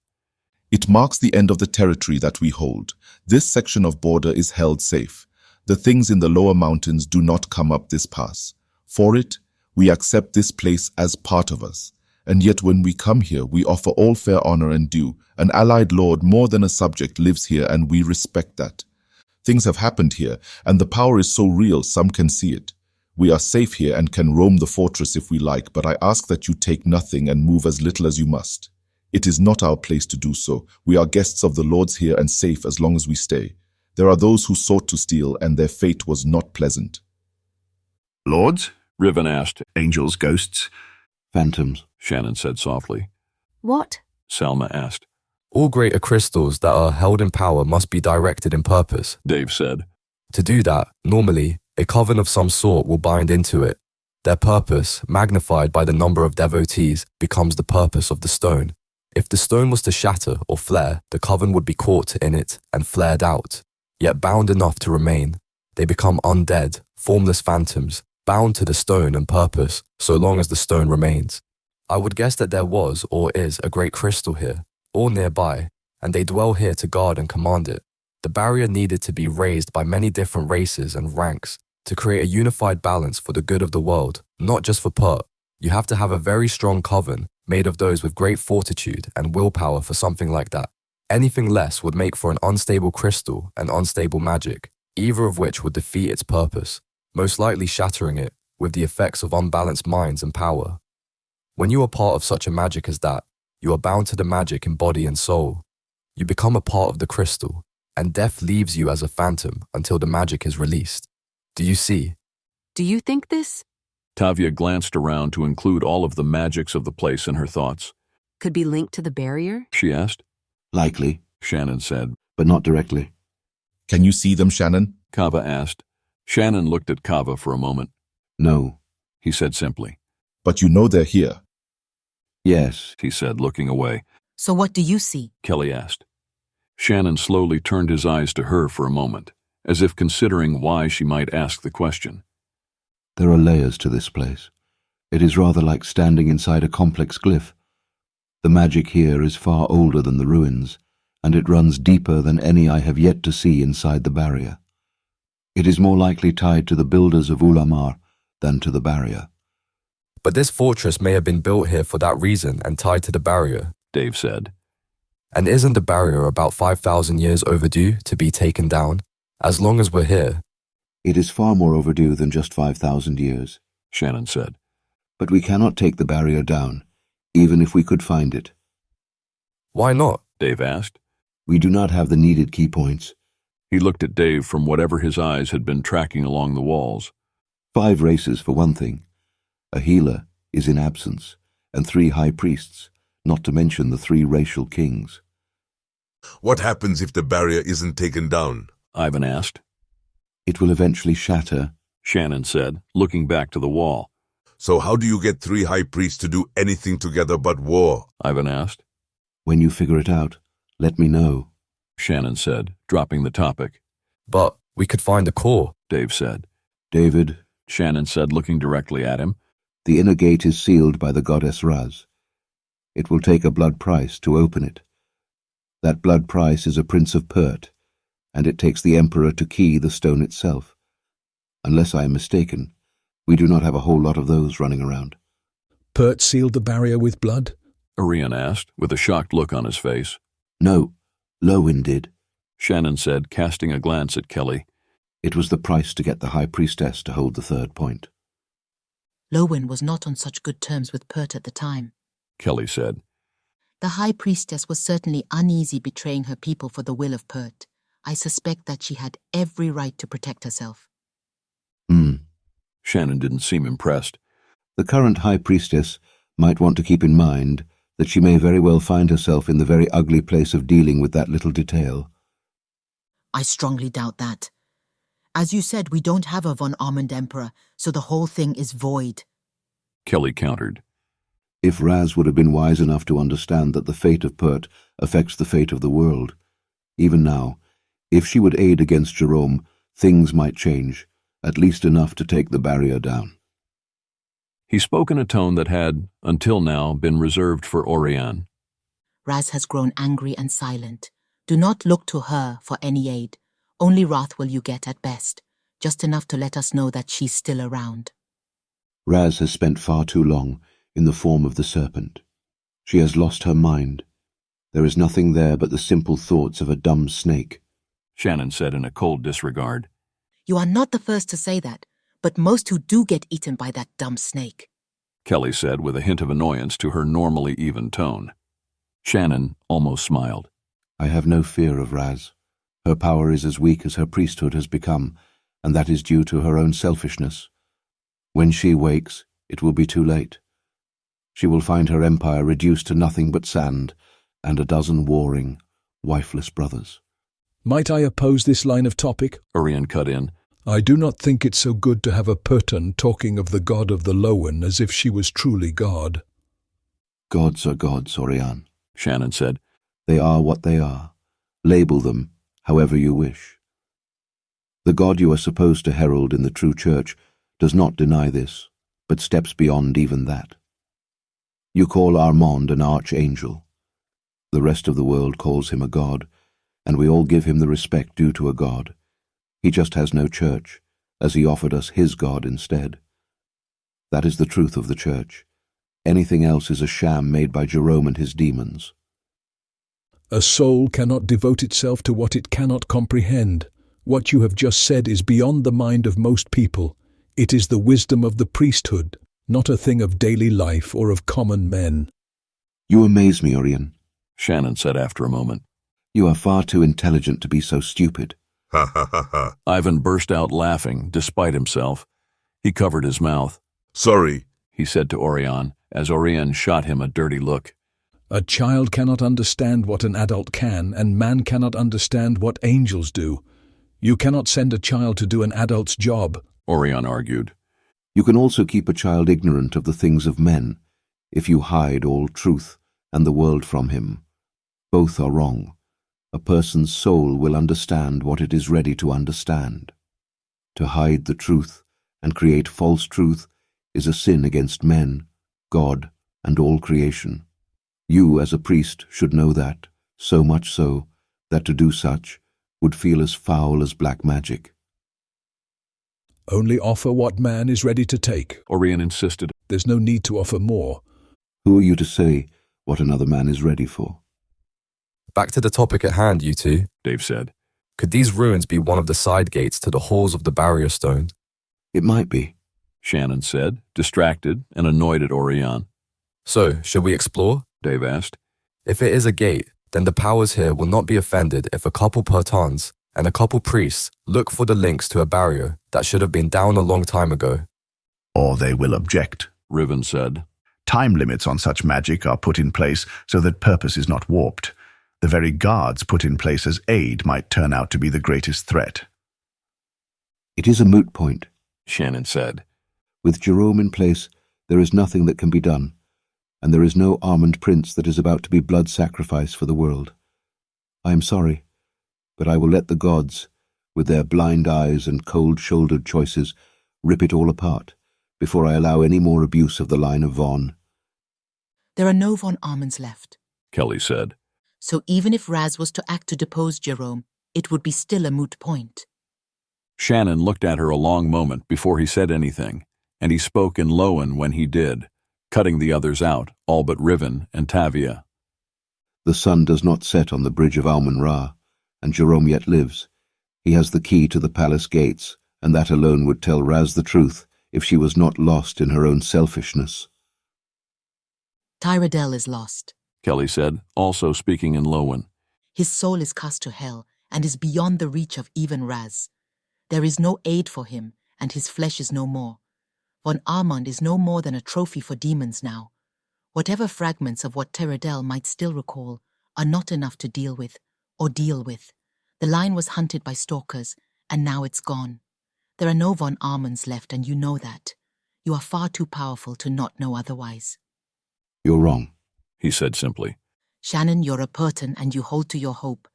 It marks the end of the territory that we hold. This section of border is held safe. The things in the lower mountains do not come up this pass. For it, we accept this place as part of us. And yet when we come here, we offer all fair honor and due. An allied lord more than a subject lives here, and we respect that. Things have happened here, and the power is so real some can see it. We are safe here and can roam the fortress if we like, but I ask that you take nothing and move as little as you must. It is not our place to do so. We are guests of the lords here and safe as long as we stay. There are those who sought to steal, and their fate was not pleasant." "Lords?" Riven asked. "Angels, ghosts?" "Phantoms," Shannon said softly. What? Salma asked. "All greater crystals that are held in power must be directed in purpose," Dave said. "To do that, normally, a coven of some sort will bind into it. Their purpose, magnified by the number of devotees, becomes the purpose of the stone. If the stone was to shatter or flare, the coven would be caught in it and flared out, yet bound enough to remain. They become undead, formless phantoms, bound to the stone and purpose, so long as the stone remains. I would guess that there was or is a great crystal here, or nearby, and they dwell here to guard and command it. The barrier needed to be raised by many different races and ranks to create a unified balance for the good of the world, not just for Pert. You have to have a very strong coven made of those with great fortitude and willpower for something like that. Anything less would make for an unstable crystal and unstable magic, either of which would defeat its purpose, most likely shattering it with the effects of unbalanced minds and power. When you are part of such a magic as that, you are bound to the magic in body and soul. You become a part of the crystal, and death leaves you as a phantom until the magic is released. Do you see?" Do you think this? Tavia glanced around to include all of the magics of the place in her thoughts. Could be linked to the barrier? She asked. Likely, Shannon said. but not directly. Can you see them, Shannon? Kava asked. Shannon looked at Kava for a moment. No, he said simply. But you know they're here. Yes, he said, looking away. So what do you see? Kelly asked. Shannon slowly turned his eyes to her for a moment, as if considering why she might ask the question. There are layers to this place. It is rather like standing inside a complex glyph. The magic here is far older than the ruins, and it runs deeper than any I have yet to see inside the barrier. It is more likely tied to the builders of Ulamar than to the barrier. But this fortress may have been built here for that reason and tied to the barrier, Dave said. And isn't the barrier about 5,000 years overdue to be taken down, as long as we're here? It is far more overdue than just 5,000 years, Shannon said. But we cannot take the barrier down, even if we could find it. Why not? Dave asked. We do not have the needed key points. He looked at Dave from whatever his eyes had been tracking along the walls. 5 races, for one thing. A healer is in absence, and 3 high priests, not to mention the 3 racial kings. What happens if the barrier isn't taken down? Ivan asked. It will eventually shatter, Shannon said, looking back to the wall. So how do you get 3 high priests to do anything together but war? Ivan asked. When you figure it out, let me know, Shannon said, dropping the topic. But we could find a core, Dave said. David, Shannon said, looking directly at him. The inner gate is sealed by the goddess Raz. It will take a blood price to open it. That blood price is a prince of Pert, and it takes the emperor to key the stone itself. Unless I am mistaken, we do not have a whole lot of those running around. Pert sealed the barrier with blood? Oirion asked, with a shocked look on his face. No, Lowin did, Shannon said, casting a glance at Kelly. It was the price to get the high priestess to hold the 3rd point. Lowin was not on such good terms with Pert at the time, Kelly said. The high priestess was certainly uneasy betraying her people for the will of Pert. I suspect that she had every right to protect herself. Shannon didn't seem impressed. The current high priestess might want to keep in mind that she may very well find herself in the very ugly place of dealing with that little detail. I strongly doubt that. As you said, we don't have a von Armond Emperor, so the whole thing is void. Kelly countered. If Raz would have been wise enough to understand that the fate of Pert affects the fate of the world, even now, if she would aid against Jerome, things might change, at least enough to take the barrier down. He spoke in a tone that had, until now, been reserved for Oirion. Raz has grown angry and silent. Do not look to her for any aid. Only wrath will you get at best, just enough to let us know that she's still around. Raz has spent far too long in the form of the serpent. She has lost her mind. There is nothing there but the simple thoughts of a dumb snake, Shannon said in a cold disregard. You are not the first to say that, but most who do get eaten by that dumb snake, Kelly said with a hint of annoyance to her normally even tone. Shannon almost smiled. I have no fear of Raz. Her power is as weak as her priesthood has become, and that is due to her own selfishness. When she wakes, it will be too late. She will find her empire reduced to nothing but sand, and a dozen warring, wifeless brothers. Might I oppose this line of topic? Oirion cut in. I do not think it's so good to have a Perton talking of the god of the Lowen as if she was truly God. Gods are gods, Oirion, Shannon said. They are what they are. Label them however you wish. The God you are supposed to herald in the true church does not deny this, but steps beyond even that. You call Armond an archangel. The rest of the world calls him a god, and we all give him the respect due to a god. He just has no church, as he offered us his God instead. That is the truth of the church. Anything else is a sham made by Jerome and his demons. A soul cannot devote itself to what it cannot comprehend. What you have just said is beyond the mind of most people. It is the wisdom of the priesthood, not a thing of daily life or of common men. You amaze me, Oirion, Shannon said after a moment. You are far too intelligent to be so stupid. Ha ha ha ha. Ivan burst out laughing, despite himself. He covered his mouth. Sorry, he said to Oirion, as Oirion shot him a dirty look. A child cannot understand what an adult can, and man cannot understand what angels do. You cannot send a child to do an adult's job, Oirion argued. You can also keep a child ignorant of the things of men, if you hide all truth and the world from him. Both are wrong. A person's soul will understand what it is ready to understand. To hide the truth and create false truth is a sin against men, God, and all creation. You, as a priest, should know that, so much so, that to do such would feel as foul as black magic. Only offer what man is ready to take, Oirion insisted. There's no need to offer more. Who are you to say what another man is ready for? Back to the topic at hand, you two, Dave said. Could these ruins be one of the side gates to the halls of the barrier stone? It might be, Shannon said, distracted and annoyed at Oirion. So, should we explore? Dave asked. If it is a gate, then the powers here will not be offended if a couple Pertans and a couple priests look for the links to a barrier that should have been down a long time ago. Or they will object, Riven said. Time limits on such magic are put in place so that purpose is not warped. The very guards put in place as aid might turn out to be the greatest threat. It is a moot point, Shannon said. With Jerome in place, there is nothing that can be done, and there is no Armond prince that is about to be blood sacrifice for the world. I am sorry, but I will let the gods, with their blind eyes and cold-shouldered choices, rip it all apart, before I allow any more abuse of the line of Von. There are no Von Armonds left, Kelly said. So even if Raz was to act to depose Jerome, it would be still a moot point. Shannon looked at her a long moment before he said anything, and he spoke in Loan when he did, cutting the others out, all but Riven and Tavia. The sun does not set on the bridge of Almun-Ra, and Jerome yet lives. He has the key to the palace gates, and that alone would tell Raz the truth if she was not lost in her own selfishness. Tyrell is lost, Kelly said, also speaking in Loan. His soul is cast to hell and is beyond the reach of even Raz. There is no aid for him, and his flesh is no more. Von Armond is no more than a trophy for demons now. Whatever fragments of what Tyrell might still recall are not enough to deal with. The line was hunted by stalkers, and now it's gone. There are no Von Armonds left, and you know that. You are far too powerful to not know otherwise. You're wrong, he said simply. Shannon, you're a Pertan and you hold to your hope.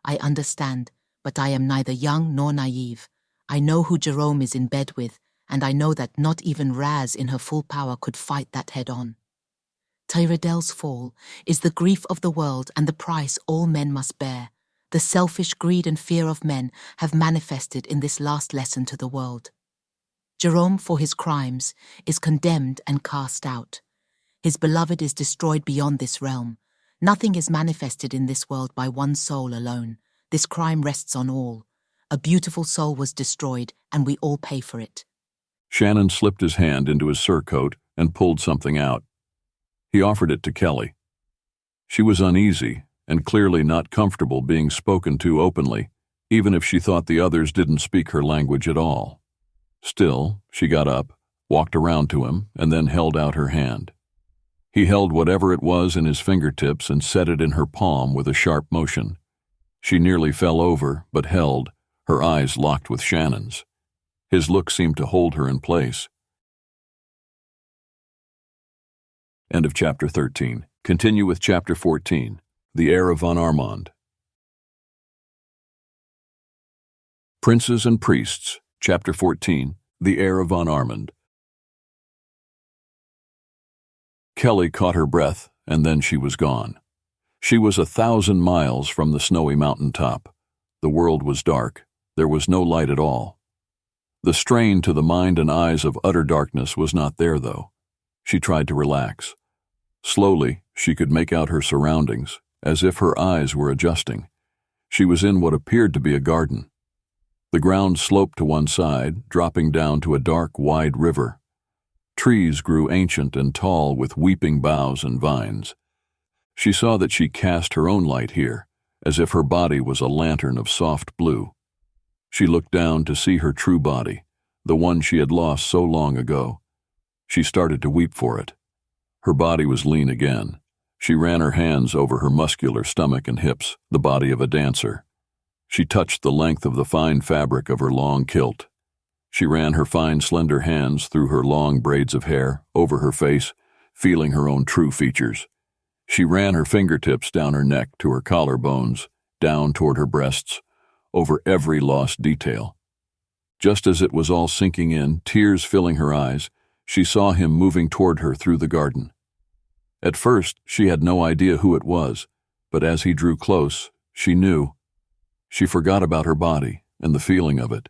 I understand, but I am neither young nor naive. I know who Jerome is in bed with, and I know that not even Raz in her full power could fight that head-on. Tyrell's fall is the grief of the world and the price all men must bear. The selfish greed and fear of men have manifested in this last lesson to the world. Jerome, for his crimes, is condemned and cast out. His beloved is destroyed beyond this realm. Nothing is manifested in this world by one soul alone. This crime rests on all. A beautiful soul was destroyed, and we all pay for it. Shannon slipped his hand into his surcoat and pulled something out. He offered it to Kelly. She was uneasy and clearly not comfortable being spoken to openly, even if she thought the others didn't speak her language at all. Still, she got up, walked around to him, and then held out her hand. He held whatever it was in his fingertips and set it in her palm with a sharp motion. She nearly fell over, but held, her eyes locked with Shannon's. His look seemed to hold her in place. End of chapter 13. Continue with chapter 14, The Heir of von Armond. Princes and Priests, chapter 14, The Heir of von Armond. Kelly caught her breath, and then she was gone. She was 1,000 miles from the snowy mountain top. The world was dark. There was no light at all. The strain to the mind and eyes of utter darkness was not there, though. She tried to relax. Slowly, she could make out her surroundings, as if her eyes were adjusting. She was in what appeared to be a garden. The ground sloped to one side, dropping down to a dark, wide river. Trees grew ancient and tall with weeping boughs and vines. She saw that she cast her own light here, as if her body was a lantern of soft blue. She looked down to see her true body, the one she had lost so long ago. She started to weep for it. Her body was lean again. She ran her hands over her muscular stomach and hips, the body of a dancer. She touched the length of the fine fabric of her long kilt. She ran her fine, slender hands through her long braids of hair, over her face, feeling her own true features. She ran her fingertips down her neck to her collarbones, down toward her breasts, over every lost detail. Just as it was all sinking in, tears filling her eyes, she saw him moving toward her through the garden. At first, she had no idea who it was, but as he drew close, she knew. She forgot about her body and the feeling of it,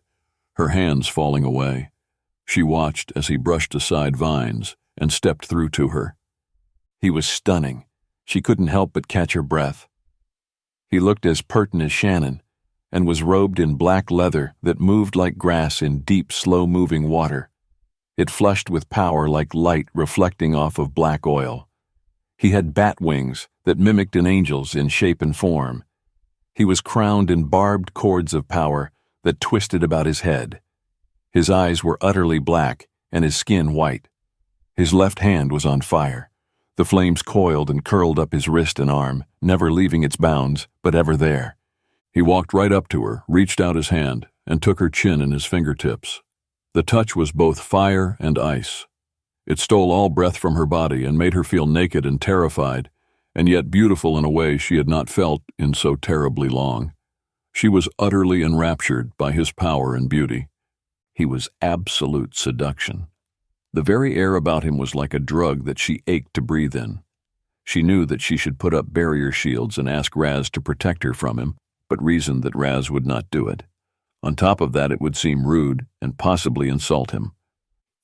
her hands falling away. She watched as he brushed aside vines and stepped through to her. He was stunning. She couldn't help but catch her breath. He looked as pert as Shannon, and was robed in black leather that moved like grass in deep, slow-moving water. It flushed with power like light reflecting off of black oil. He had bat wings that mimicked an angel's in shape and form. He was crowned in barbed cords of power that twisted about his head. His eyes were utterly black and his skin white. His left hand was on fire. The flames coiled and curled up his wrist and arm, never leaving its bounds, but ever there. He walked right up to her, reached out his hand, and took her chin in his fingertips. The touch was both fire and ice. It stole all breath from her body and made her feel naked and terrified, and yet beautiful in a way she had not felt in so terribly long. She was utterly enraptured by his power and beauty. He was absolute seduction. The very air about him was like a drug that she ached to breathe in. She knew that she should put up barrier shields and ask Raz to protect her from him, but reasoned that Raz would not do it. On top of that, it would seem rude and possibly insult him.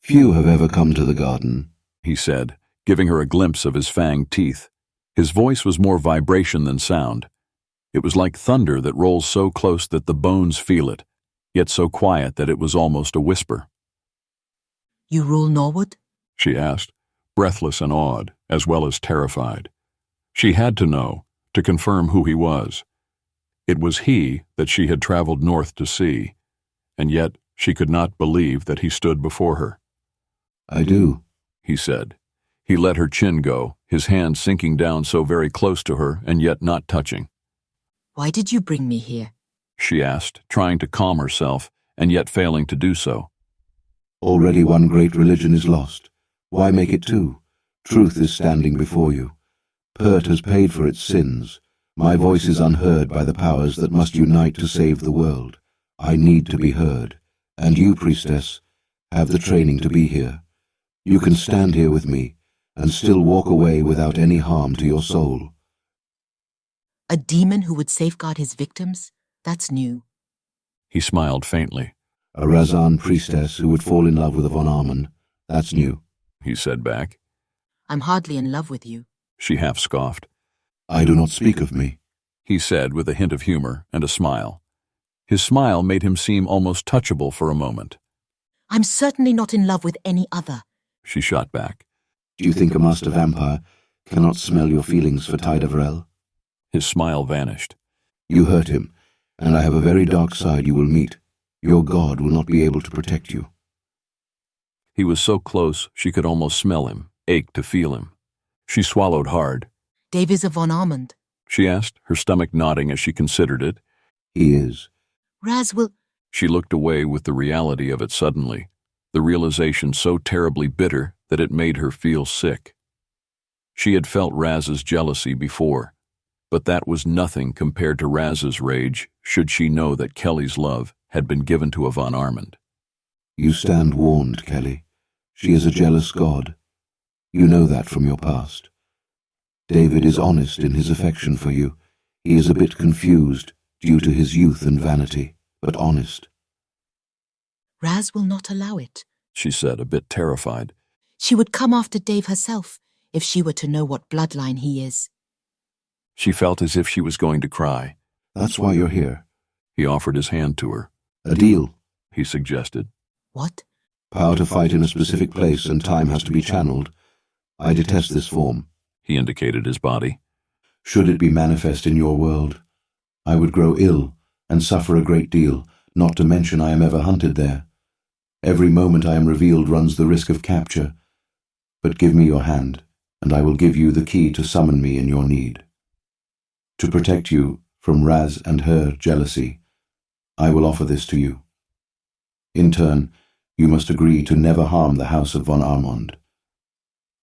"Few have ever come to the garden," he said, giving her a glimpse of his fanged teeth. His voice was more vibration than sound. It was like thunder that rolls so close that the bones feel it, yet so quiet that it was almost a whisper. "You rule Norwood?" she asked, breathless and awed, as well as terrified. She had to know, to confirm who he was. It was he that she had traveled north to see, and yet she could not believe that he stood before her. "I do," he said. He let her chin go, his hand sinking down so very close to her and yet not touching. "Why did you bring me here?" she asked, trying to calm herself and yet failing to do so. "Already one great religion is lost. Why make it two? Truth is standing before you. Pert has paid for its sins. My voice is unheard by the powers that must unite to save the world. I need to be heard. And you, priestess, have the training to be here. You can stand here with me and still walk away without any harm to your soul." "A demon who would safeguard his victims? That's new." He smiled faintly. "A Razan priestess who would fall in love with a von Armond. That's new," he said back. "I'm hardly in love with you." She half scoffed. "I do not speak of me," he said with a hint of humor and a smile. His smile made him seem almost touchable for a moment. "I'm certainly not in love with any other," she shot back. "Do you think a master vampire cannot smell your feelings for Tydavrel?" His smile vanished. "You hurt him, and I have a very dark side you will meet. Your god will not be able to protect you." He was so close she could almost smell him, ache to feel him. She swallowed hard. "Dave is a von Armond?" she asked, her stomach nodding as she considered it. "He is." "Raz will—" She looked away with the reality of it suddenly, the realization so terribly bitter that it made her feel sick. She had felt Raz's jealousy before, but that was nothing compared to Raz's rage should she know that Kelly's love had been given to a von Armond. "You stand warned, Kelly. She is a jealous god. You know that from your past. David is honest in his affection for you. He is a bit confused due to his youth and vanity, but honest." "Raz will not allow it," she said, a bit terrified. "She would come after Dave herself if she were to know what bloodline he is." She felt as if she was going to cry. "That's why you're here." He offered his hand to her. "A deal," he suggested. "What?" "Power to fight in a specific place and time has to be channeled. I detest this form." He indicated his body. "Should it be manifest in your world, I would grow ill and suffer a great deal, not to mention I am ever hunted there. Every moment I am revealed runs the risk of capture. But give me your hand, and I will give you the key to summon me in your need. To protect you from Raz and her jealousy, I will offer this to you. In turn, you must agree to never harm the house of von Armond.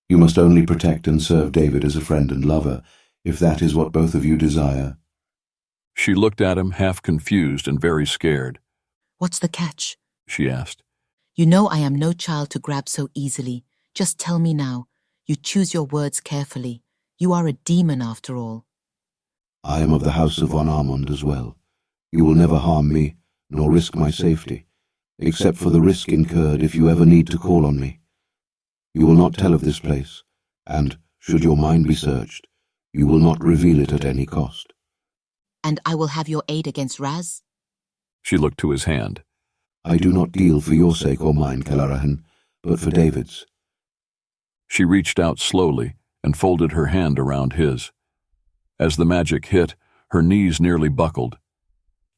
You must only protect and serve David as a friend and lover, if that is what both of you desire. She looked at him, half confused and very scared. What's the catch? She asked. You know I am no child to grab so easily. Just tell me now. You choose your words carefully. You are a demon after all. I am of the house of von Armond as well. You will never harm me, nor risk my safety, except for the risk incurred if you ever need to call on me. You will not tell of this place, and, should your mind be searched, you will not reveal it at any cost. And I will have your aid against Raz? She looked to his hand. I do not deal for your sake or mine, Kalarahan, but for David's. She reached out slowly and folded her hand around his. As the magic hit, her knees nearly buckled.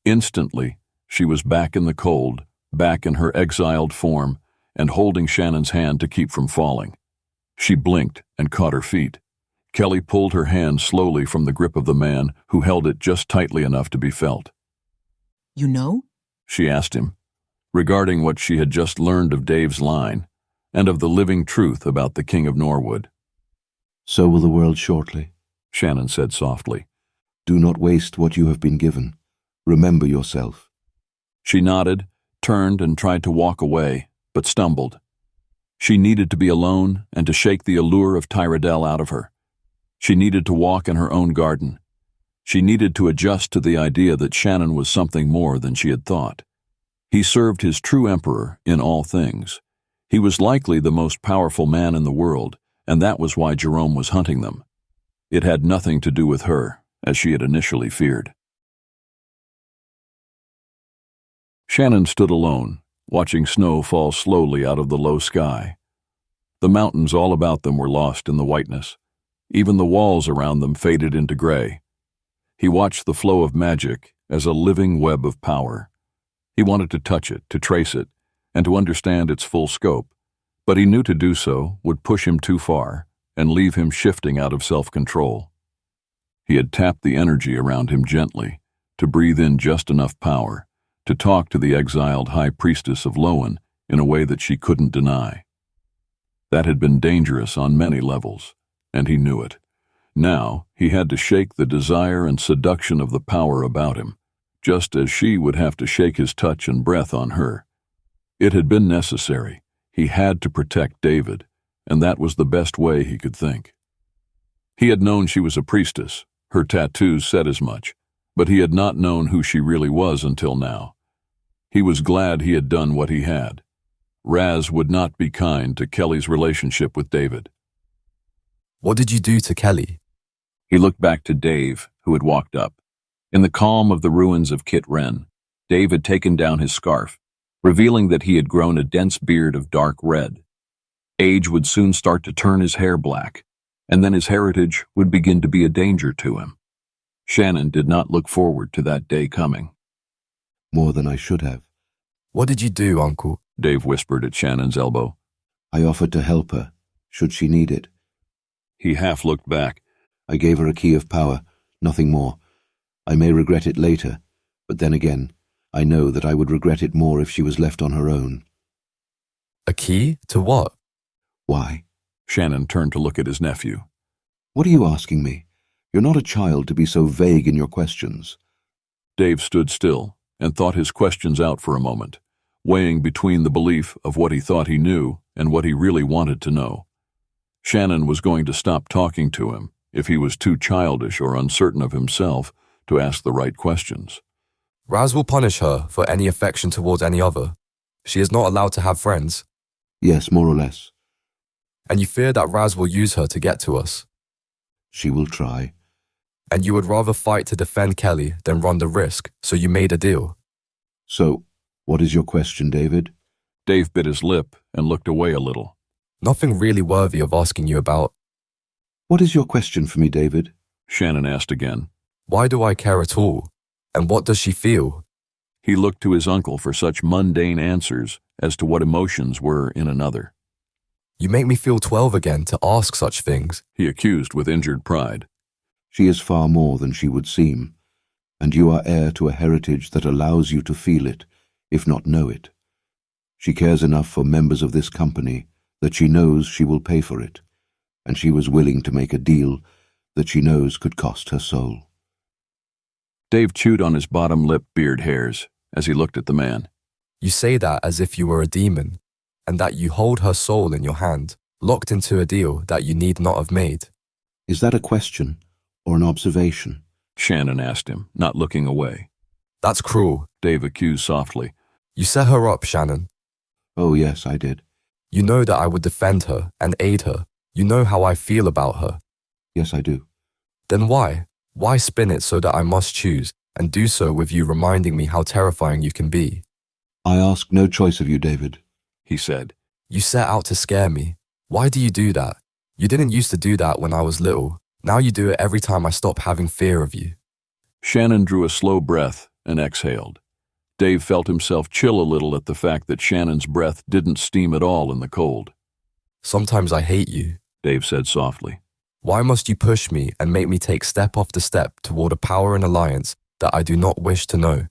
Instantly, she was back in the cold, back in her exiled form, and holding Shannon's hand to keep from falling. She blinked and caught her feet. Kelly pulled her hand slowly from the grip of the man who held it just tightly enough to be felt. You know? She asked him, regarding what she had just learned of Dave's line, and of the living truth about the King of Norwood. So will the world shortly, Shannon said softly. Do not waste what you have been given. Remember yourself. She nodded, turned and tried to walk away, but stumbled. She needed to be alone and to shake the allure of Tyrell out of her. She needed to walk in her own garden. She needed to adjust to the idea that Shannon was something more than she had thought. He served his true emperor in all things. He was likely the most powerful man in the world, and that was why Jerome was hunting them. It had nothing to do with her, as she had initially feared. Shannon stood alone, watching snow fall slowly out of the low sky. The mountains all about them were lost in the whiteness. Even the walls around them faded into gray. He watched the flow of magic as a living web of power. He wanted to touch it, to trace it, and to understand its full scope, but he knew to do so would push him too far and leave him shifting out of self-control. He had tapped the energy around him gently, to breathe in just enough power, to talk to the exiled high priestess of Lowen in a way that she couldn't deny. That had been dangerous on many levels, and he knew it. Now he had to shake the desire and seduction of the power about him, just as she would have to shake his touch and breath on her. It had been necessary. He had to protect David, and that was the best way he could think. He had known she was a priestess. Her tattoos said as much, but he had not known who she really was until now. He was glad he had done what he had. Raz would not be kind to Kelly's relationship with David. What did you do to Kelly? He looked back to Dave, who had walked up. In the calm of the ruins of Kit Wren, Dave had taken down his scarf, revealing that he had grown a dense beard of dark red. Age would soon start to turn his hair black, and then his heritage would begin to be a danger to him. Shannon did not look forward to that day coming. More than I should have. What did you do, Uncle? Dave whispered at Shannon's elbow. I offered to help her, should she need it. He half looked back. I gave her a key of power, nothing more. I may regret it later, but then again, I know that I would regret it more if she was left on her own. A key? To what? Why? Shannon turned to look at his nephew. What are you asking me? You're not a child to be so vague in your questions. Dave stood still and thought his questions out for a moment, weighing between the belief of what he thought he knew and what he really wanted to know. Shannon was going to stop talking to him if he was too childish or uncertain of himself to ask the right questions. Raz will punish her for any affection towards any other. She is not allowed to have friends. Yes, more or less. And you fear that Raz will use her to get to us. She will try. And you would rather fight to defend Kelly than run the risk, so you made a deal. So, what is your question, David? Dave bit his lip and looked away a little. Nothing really worthy of asking you about. What is your question for me, David? Shannon asked again. Why do I care at all? And what does she feel? He looked to his uncle for such mundane answers as to what emotions were in another. You make me feel 12 again to ask such things, he accused with injured pride. She is far more than she would seem, and you are heir to a heritage that allows you to feel it, if not know it. She cares enough for members of this company that she knows she will pay for it, and she was willing to make a deal that she knows could cost her soul. Dave chewed on his bottom lip beard hairs as he looked at the man. You say that as if you were a demon, and that you hold her soul in your hand, locked into a deal that you need not have made. Is that a question or an observation? Shannon asked him, not looking away. That's cruel, Dave accused softly. You set her up, Shannon. Oh, yes, I did. You know that I would defend her and aid her. You know how I feel about her. Yes, I do. Then why? Why spin it so that I must choose, and do so with you reminding me how terrifying you can be? I ask no choice of you, David, he said. You set out to scare me. Why do you do that? You didn't used to do that when I was little. Now you do it every time I stop having fear of you. Shannon drew a slow breath and exhaled. Dave felt himself chill a little at the fact that Shannon's breath didn't steam at all in the cold. Sometimes I hate you, Dave said softly. Why must you push me and make me take step after step toward a power and alliance that I do not wish to know?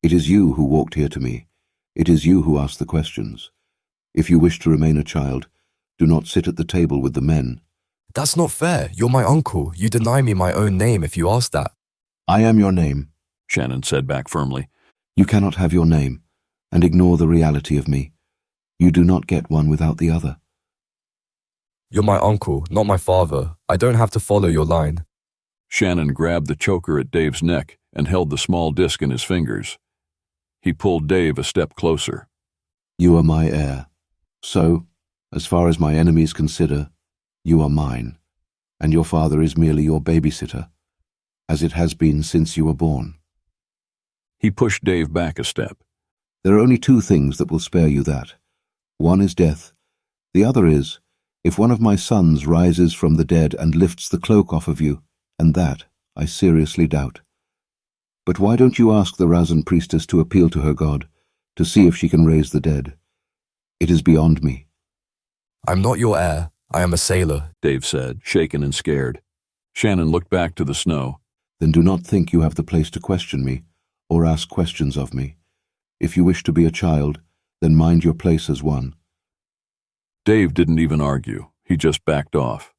It is you who walked here to me. It is you who asked the questions. If you wish to remain a child, do not sit at the table with the men. That's not fair. You're my uncle. You deny me my own name if you ask that. I am your name, Shannon said back firmly. You cannot have your name and ignore the reality of me. You do not get one without the other. You're my uncle, not my father. I don't have to follow your line. Shannon grabbed the choker at Dave's neck and held the small disc in his fingers. He pulled Dave a step closer. You are my heir. So, as far as my enemies consider, you are mine, and your father is merely your babysitter, as it has been since you were born. He pushed Dave back a step. There are only two things that will spare you that. One is death. The other is, if one of my sons rises from the dead and lifts the cloak off of you, and that I seriously doubt. But why don't you ask the Razan priestess to appeal to her god, to see if she can raise the dead? It is beyond me. I'm not your heir. I am a sailor, Dave said, shaken and scared. Shannon looked back to the snow. Then do not think you have the place to question me, or ask questions of me. If you wish to be a child, then mind your place as one. Dave didn't even argue. He just backed off.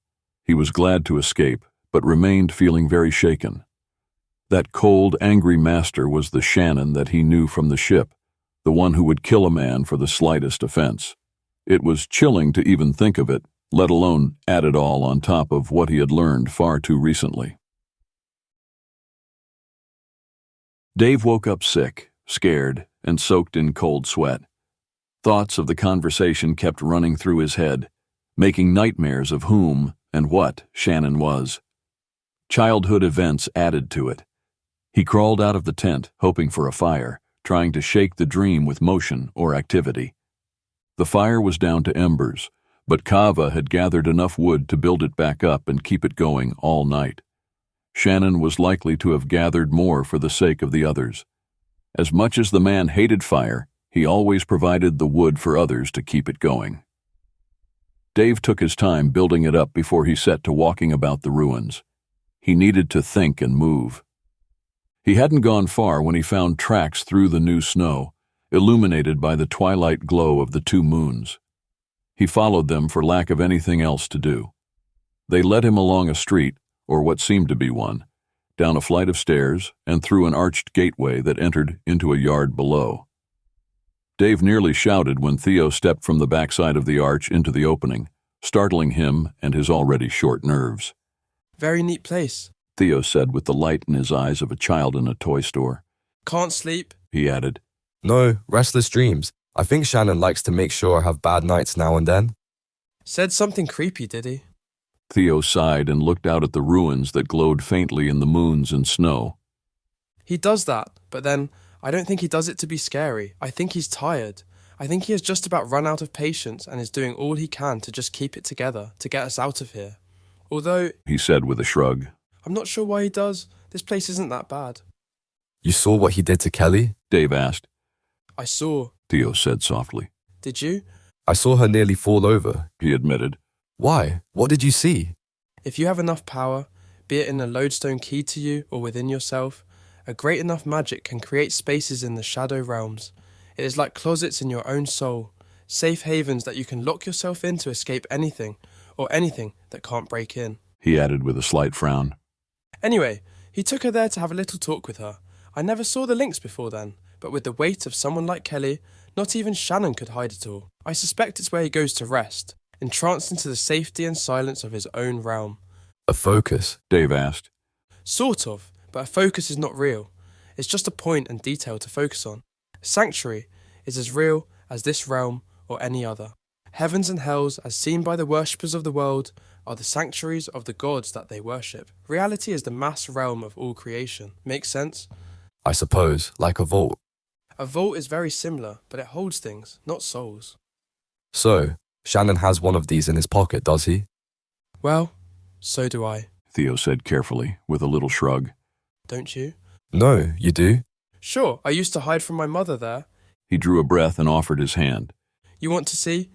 He was glad to escape, but remained feeling very shaken. That cold, angry master was the Shannon that he knew from the ship, the one who would kill a man for the slightest offense. It was chilling to even think of it, let alone add it all on top of what he had learned far too recently. Dave woke up sick, scared, and soaked in cold sweat. Thoughts of the conversation kept running through his head, making nightmares of whom and what Shannon was. Childhood events added to it. He crawled out of the tent, hoping for a fire, trying to shake the dream with motion or activity. The fire was down to embers, but Kava had gathered enough wood to build it back up and keep it going all night. Shannon was likely to have gathered more for the sake of the others. As much as the man hated fire, he always provided the wood for others to keep it going. Dave took his time building it up before he set to walking about the ruins. He needed to think and move. He hadn't gone far when he found tracks through the new snow, illuminated by the twilight glow of the two moons. He followed them for lack of anything else to do. They led him along a street, or what seemed to be one, down a flight of stairs and through an arched gateway that entered into a yard below. Dave nearly shouted when Theo stepped from the backside of the arch into the opening, startling him and his already short nerves. Very neat place, Theo said with the light in his eyes of a child in a toy store. Can't sleep, he added. No, restless dreams. I think Shannon likes to make sure I have bad nights now and then. Said something creepy, did he? Theo sighed and looked out at the ruins that glowed faintly in the moons and snow. He does that, but then I don't think he does it to be scary. I think he's tired. I think he has just about run out of patience and is doing all he can to just keep it together, to get us out of here. Although, he said with a shrug, I'm not sure why he does. This place isn't that bad. You saw what he did to Kelly? Dave asked. I saw, Theo said softly. Did you? I saw her nearly fall over, he admitted. Why? What did you see? If you have enough power, be it in a lodestone keyed to you or within yourself, a great enough magic can create spaces in the shadow realms. It is like closets in your own soul, safe havens that you can lock yourself in to escape anything, or anything that can't break in. He added with a slight frown. Anyway, he took her there to have a little talk with her. I never saw the links before then, but with the weight of someone like Kelly, not even Shannon could hide it all. I suspect it's where he goes to rest, entranced into the safety and silence of his own realm. A focus? Dave asked. Sort of, but a focus is not real. It's just a point and detail to focus on. A sanctuary is as real as this realm or any other. Heavens and hells, as seen by the worshippers of the world, are the sanctuaries of the gods that they worship. Reality is the mass realm of all creation. Makes sense? I suppose, like a vault. A vault is very similar, but it holds things, not souls. So, Shannon has one of these in his pocket, does he? Well, so do I. Theo said carefully, with a little shrug. Don't you? No, you do? Sure, I used to hide from my mother there. He drew a breath and offered his hand. You want to see?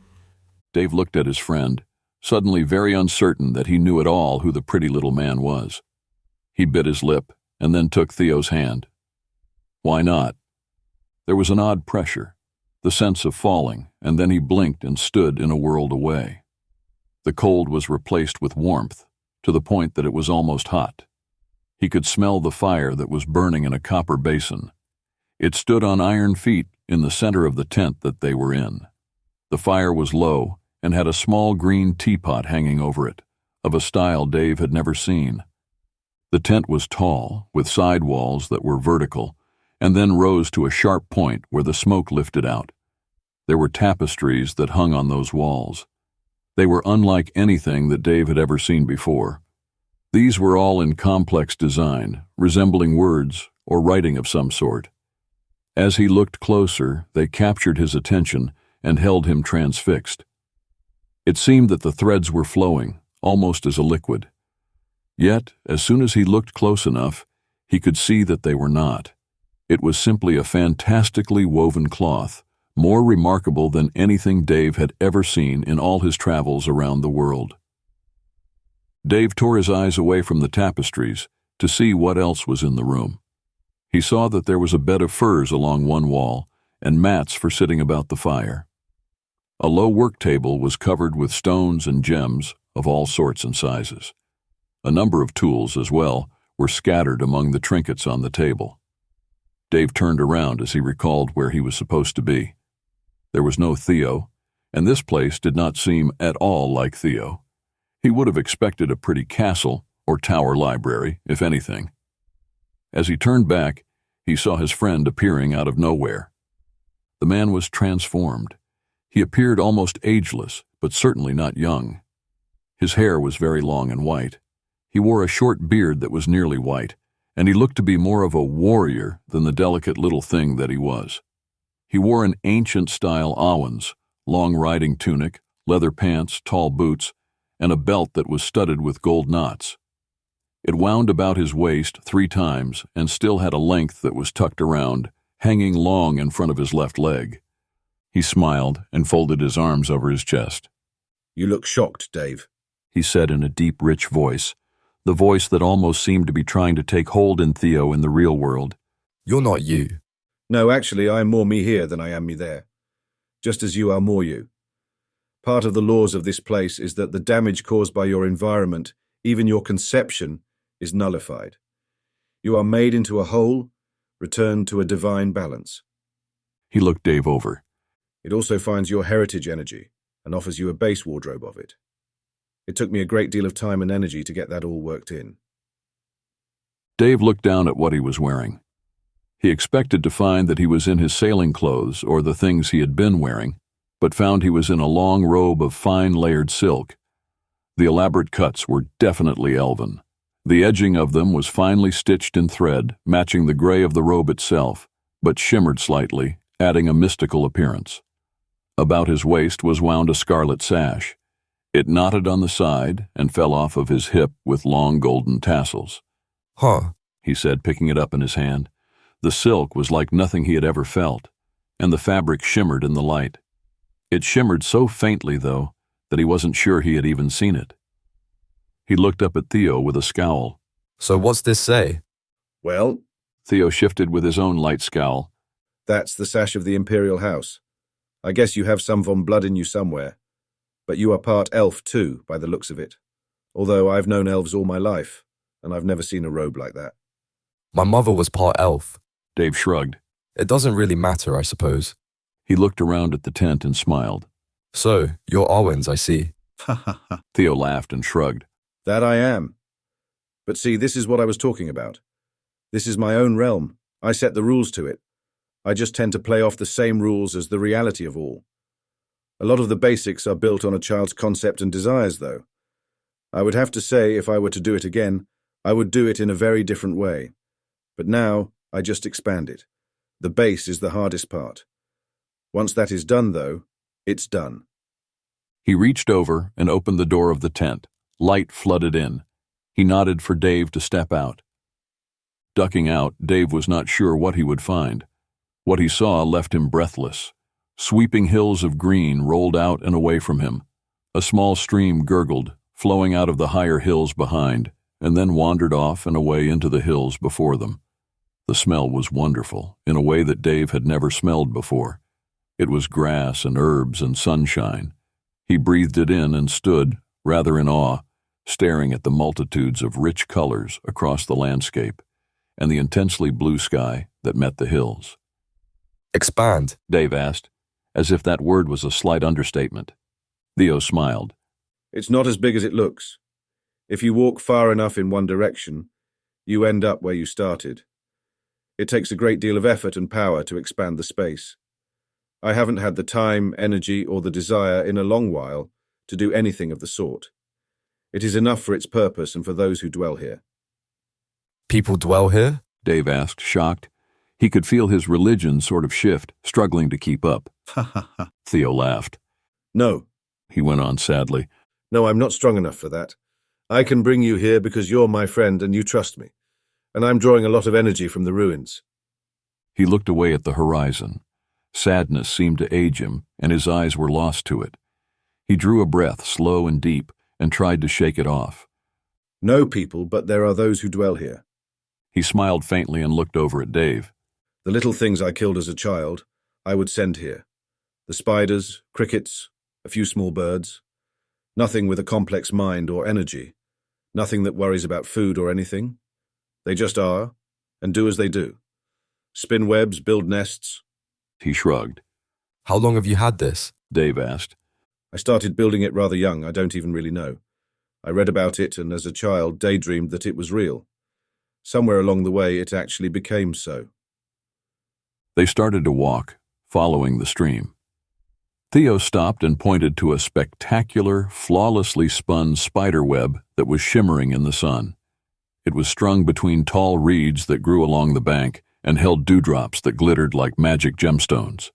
Dave looked at his friend, suddenly very uncertain that he knew at all who the pretty little man was. He bit his lip and then took Theo's hand. Why not? There was an odd pressure, the sense of falling, and then he blinked and stood in a world away. The cold was replaced with warmth, to the point that it was almost hot. He could smell the fire that was burning in a copper basin. It stood on iron feet in the center of the tent that they were in. The fire was low and had a small green teapot hanging over it, of a style Dave had never seen. The tent was tall, with side walls that were vertical, and then rose to a sharp point where the smoke lifted out. There were tapestries that hung on those walls. They were unlike anything that Dave had ever seen before. These were all in complex design, resembling words or writing of some sort. As he looked closer, they captured his attention and held him transfixed. It seemed that the threads were flowing, almost as a liquid. Yet, as soon as he looked close enough, he could see that they were not. It was simply a fantastically woven cloth, more remarkable than anything Dave had ever seen in all his travels around the world. Dave tore his eyes away from the tapestries to see what else was in the room. He saw that there was a bed of furs along one wall and mats for sitting about the fire. A low work table was covered with stones and gems of all sorts and sizes. A number of tools, as well, were scattered among the trinkets on the table. Dave turned around as he recalled where he was supposed to be. There was no Theo, and this place did not seem at all like Theo. He would have expected a pretty castle or tower library, if anything. As he turned back, he saw his friend appearing out of nowhere. The man was transformed. He appeared almost ageless, but certainly not young. His hair was very long and white. He wore a short beard that was nearly white, and he looked to be more of a warrior than the delicate little thing that he was. He wore an ancient-style awans, long riding tunic, leather pants, tall boots, and a belt that was studded with gold knots. It wound about his waist 3 times and still had a length that was tucked around, hanging long in front of his left leg. He smiled and folded his arms over his chest. You look shocked, Dave, he said in a deep, rich voice, the voice that almost seemed to be trying to take hold in Theo in the real world. You're not you. No, actually, I am more me here than I am me there. Just as you are more you. Part of the laws of this place is that the damage caused by your environment, even your conception, is nullified. You are made into a whole, returned to a divine balance. He looked Dave over. It also finds your heritage energy and offers you a base wardrobe of it. It took me a great deal of time and energy to get that all worked in. Dave looked down at what he was wearing. He expected to find that he was in his sailing clothes or the things he had been wearing, but found he was in a long robe of fine layered silk. The elaborate cuts were definitely elven. The edging of them was finely stitched in thread, matching the gray of the robe itself, but shimmered slightly, adding a mystical appearance. About his waist was wound a scarlet sash. It knotted on the side and fell off of his hip with long golden tassels. Huh, he said, picking it up in his hand. The silk was like nothing he had ever felt, and the fabric shimmered in the light. It shimmered so faintly, though, that he wasn't sure he had even seen it. He looked up at Theo with a scowl. So what's this say? Well, Theo shifted with his own light scowl. That's the sash of the Imperial House. I guess you have some von blood in you somewhere. But you are part elf too, by the looks of it. Although I've known elves all my life, and I've never seen a robe like that. My mother was part elf. Dave shrugged. It doesn't really matter, I suppose. He looked around at the tent and smiled. So, you're Arwens, I see. Theo laughed and shrugged. That I am. But see, this is what I was talking about. This is my own realm. I set the rules to it. I just tend to play off the same rules as the reality of all. A lot of the basics are built on a child's concept and desires, though. I would have to say, if I were to do it again, I would do it in a very different way. But now, I just expand it. The base is the hardest part. Once that is done, though, it's done. He reached over and opened the door of the tent. Light flooded in. He nodded for Dave to step out. Ducking out, Dave was not sure what he would find. What he saw left him breathless. Sweeping hills of green rolled out and away from him. A small stream gurgled, flowing out of the higher hills behind, and then wandered off and away into the hills before them. The smell was wonderful, in a way that Dave had never smelled before. It was grass and herbs and sunshine. He breathed it in and stood, rather in awe, staring at the multitudes of rich colors across the landscape and the intensely blue sky that met the hills. Expand, Dave asked, as if that word was a slight understatement. Theo smiled. It's not as big as it looks. If you walk far enough in one direction, you end up where you started. It takes a great deal of effort and power to expand the space. I haven't had the time, energy, or the desire in a long while to do anything of the sort. It is enough for its purpose and for those who dwell here. People dwell here? Dave asked, shocked. He could feel his religion sort of shift, struggling to keep up. Theo laughed. No, he went on sadly. No, I'm not strong enough for that. I can bring you here because you're my friend and you trust me. And I'm drawing a lot of energy from the ruins. He looked away at the horizon. Sadness seemed to age him, and his eyes were lost to it. He drew a breath, slow and deep, and tried to shake it off. No people, but there are those who dwell here. He smiled faintly and looked over at Dave. The little things I killed as a child, I would send here. The spiders, crickets, a few small birds. Nothing with a complex mind or energy. Nothing that worries about food or anything. They just are, and do as they do. Spin webs, build nests. He shrugged. How long have you had this? Dave asked. I started building it rather young, I don't even really know. I read about it and as a child daydreamed that it was real. Somewhere along the way it actually became so. They started to walk, following the stream. Theo stopped and pointed to a spectacular, flawlessly spun spider web that was shimmering in the sun. It was strung between tall reeds that grew along the bank and held dewdrops that glittered like magic gemstones.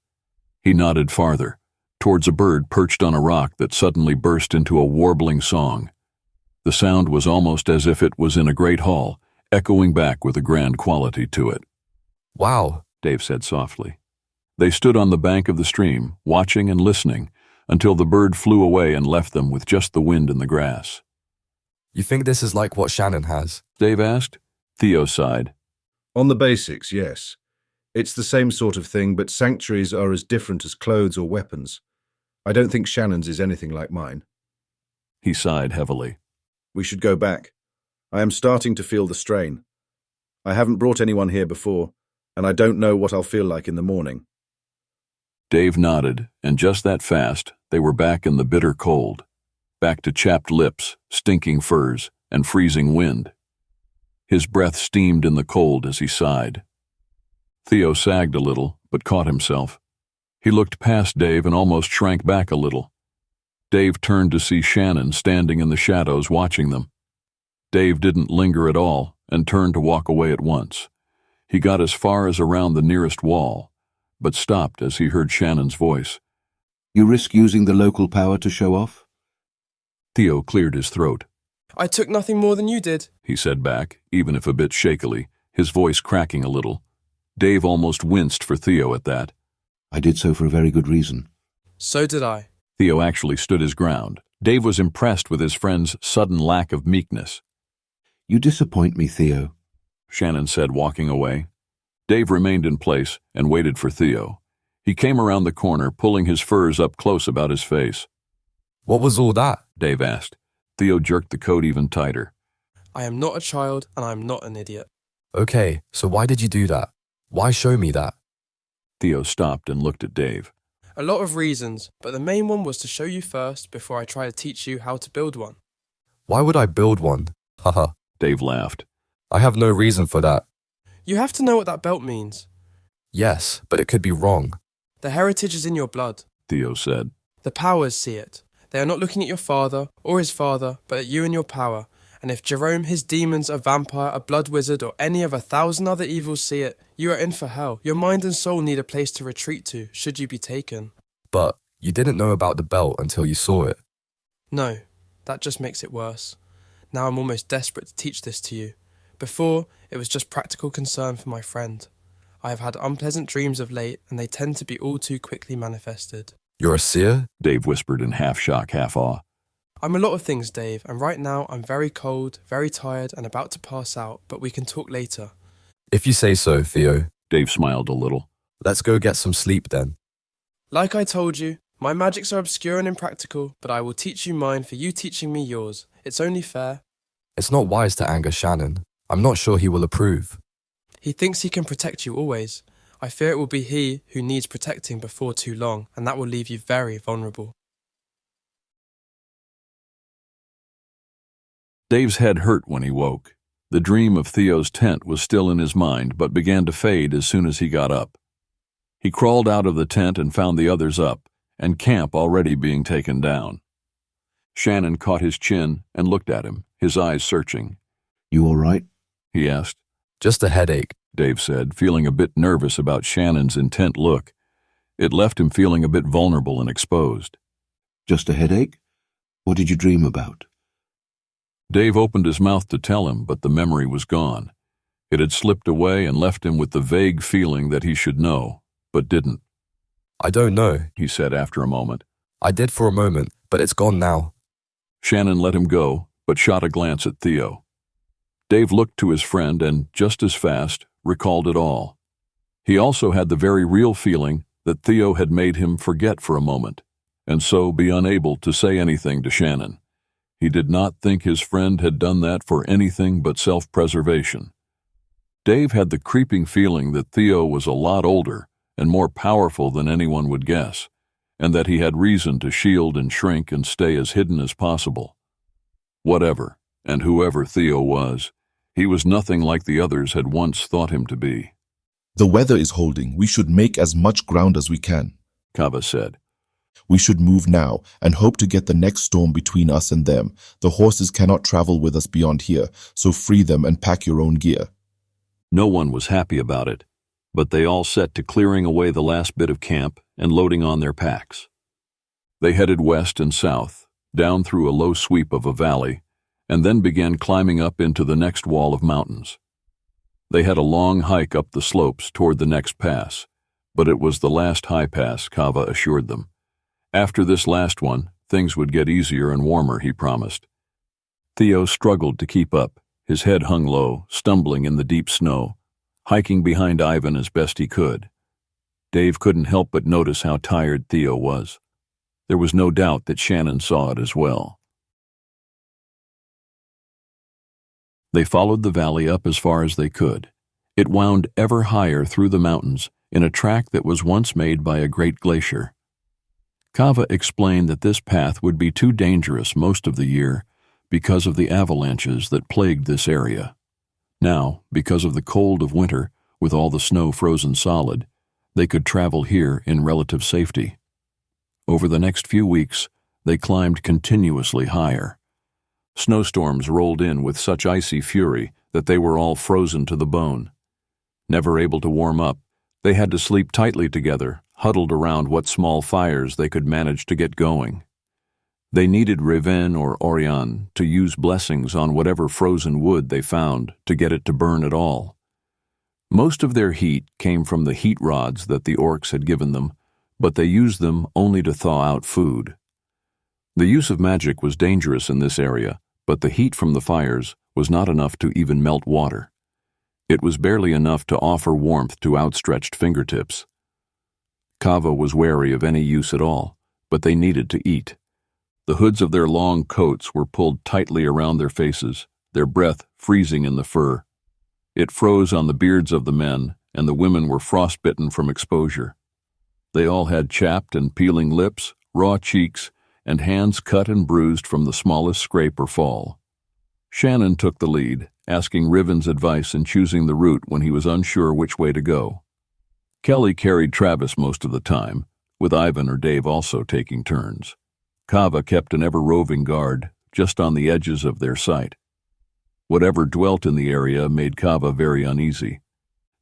He nodded farther, towards a bird perched on a rock that suddenly burst into a warbling song. The sound was almost as if it was in a great hall, echoing back with a grand quality to it. Wow, Dave said softly. They stood on the bank of the stream, watching and listening, until the bird flew away and left them with just the wind and the grass. You think this is like what Shannon has? Dave asked. Theo sighed. On the basics, yes. It's the same sort of thing, but sanctuaries are as different as clothes or weapons. I don't think Shannon's is anything like mine. He sighed heavily. We should go back. I am starting to feel the strain. I haven't brought anyone here before, and I don't know what I'll feel like in the morning. Dave nodded, and just that fast, they were back in the bitter cold. Back to chapped lips, stinking furs, and freezing wind. His breath steamed in the cold as he sighed. Theo sagged a little, but caught himself. He looked past Dave and almost shrank back a little. Dave turned to see Shannon standing in the shadows watching them. Dave didn't linger at all and turned to walk away at once. He got as far as around the nearest wall, but stopped as he heard Shannon's voice. You risk using the local power to show off? Theo cleared his throat. I took nothing more than you did, he said back, even if a bit shakily, his voice cracking a little. Dave almost winced for Theo at that. I did so for a very good reason. So did I. Theo actually stood his ground. Dave was impressed with his friend's sudden lack of meekness. You disappoint me, Theo, Shannon said, walking away. Dave remained in place and waited for Theo. He came around the corner, pulling his furs up close about his face. What was all that? Dave asked. Theo jerked the coat even tighter. I am not a child and I am not an idiot. Okay, so why did you do that? Why show me that? Theo stopped and looked at Dave. A lot of reasons, but the main one was to show you first before I try to teach you how to build one. Why would I build one? Haha. Dave laughed. I have no reason for that. You have to know what that belt means. Yes, but it could be wrong. The heritage is in your blood, Theo said. The powers see it. They are not looking at your father or his father, but at you and your power. And if Jerome, his demons, a vampire, a blood wizard, or any of 1,000 other evils see it, you are in for hell. Your mind and soul need a place to retreat to, should you be taken. But you didn't know about the belt until you saw it. No, that just makes it worse. Now I'm almost desperate to teach this to you. Before, it was just practical concern for my friend. I have had unpleasant dreams of late, and they tend to be all too quickly manifested. You're a seer? Dave whispered in half shock, half awe. I'm a lot of things, Dave, and right now I'm very cold, very tired, and about to pass out, but we can talk later. If you say so, Theo. Dave smiled a little. Let's go get some sleep then. Like I told you, my magics are obscure and impractical, but I will teach you mine for you teaching me yours. It's only fair. It's not wise to anger Shannon. I'm not sure he will approve. He thinks he can protect you always. I fear it will be he who needs protecting before too long, and that will leave you very vulnerable. Dave's head hurt when he woke. The dream of Theo's tent was still in his mind, but began to fade as soon as he got up. He crawled out of the tent and found the others up, and camp already being taken down. Shannon caught his chin and looked at him, his eyes searching. You all right? He asked. Just a headache, Dave said, feeling a bit nervous about Shannon's intent look. It left him feeling a bit vulnerable and exposed. Just a headache? What did you dream about? Dave opened his mouth to tell him, but the memory was gone. It had slipped away and left him with the vague feeling that he should know, but didn't. I don't know, he said after a moment. I did for a moment, but it's gone now. Shannon let him go, but shot a glance at Theo. Dave looked to his friend and, just as fast, recalled it all. He also had the very real feeling that Theo had made him forget for a moment, and so be unable to say anything to Shannon. He did not think his friend had done that for anything but self-preservation. Dave had the creeping feeling that Theo was a lot older and more powerful than anyone would guess, and that he had reason to shield and shrink and stay as hidden as possible. Whatever, and whoever Theo was, he was nothing like the others had once thought him to be. The weather is holding. We should make as much ground as we can, Kava said. We should move now and hope to get the next storm between us and them. The horses cannot travel with us beyond here, so free them and pack your own gear. No one was happy about it, but they all set to clearing away the last bit of camp and loading on their packs. They headed west and south, down through a low sweep of a valley, and then began climbing up into the next wall of mountains. They had a long hike up the slopes toward the next pass, but it was the last high pass, Kava assured them. After this last one, things would get easier and warmer, he promised. Theo struggled to keep up, his head hung low, stumbling in the deep snow, hiking behind Ivan as best he could. Dave couldn't help but notice how tired Theo was. There was no doubt that Shannon saw it as well. They followed the valley up as far as they could. It wound ever higher through the mountains in a track that was once made by a great glacier. Kava explained that this path would be too dangerous most of the year because of the avalanches that plagued this area. Now, because of the cold of winter, with all the snow frozen solid, they could travel here in relative safety. Over the next few weeks, they climbed continuously higher. Snowstorms rolled in with such icy fury that they were all frozen to the bone. Never able to warm up, they had to sleep tightly together, huddled around what small fires they could manage to get going. They needed Reven or Oirion to use blessings on whatever frozen wood they found to get it to burn at all. Most of their heat came from the heat rods that the orcs had given them, but they used them only to thaw out food. The use of magic was dangerous in this area, but the heat from the fires was not enough to even melt water. It was barely enough to offer warmth to outstretched fingertips. Kava was wary of any use at all, but they needed to eat. The hoods of their long coats were pulled tightly around their faces, their breath freezing in the fur. It froze on the beards of the men, and the women were frostbitten from exposure. They all had chapped and peeling lips, raw cheeks, and hands cut and bruised from the smallest scrape or fall. Shannon took the lead, asking Riven's advice in choosing the route when he was unsure which way to go. Kelly carried Travis most of the time, with Ivan or Dave also taking turns. Kava kept an ever-roving guard, just on the edges of their sight. Whatever dwelt in the area made Kava very uneasy.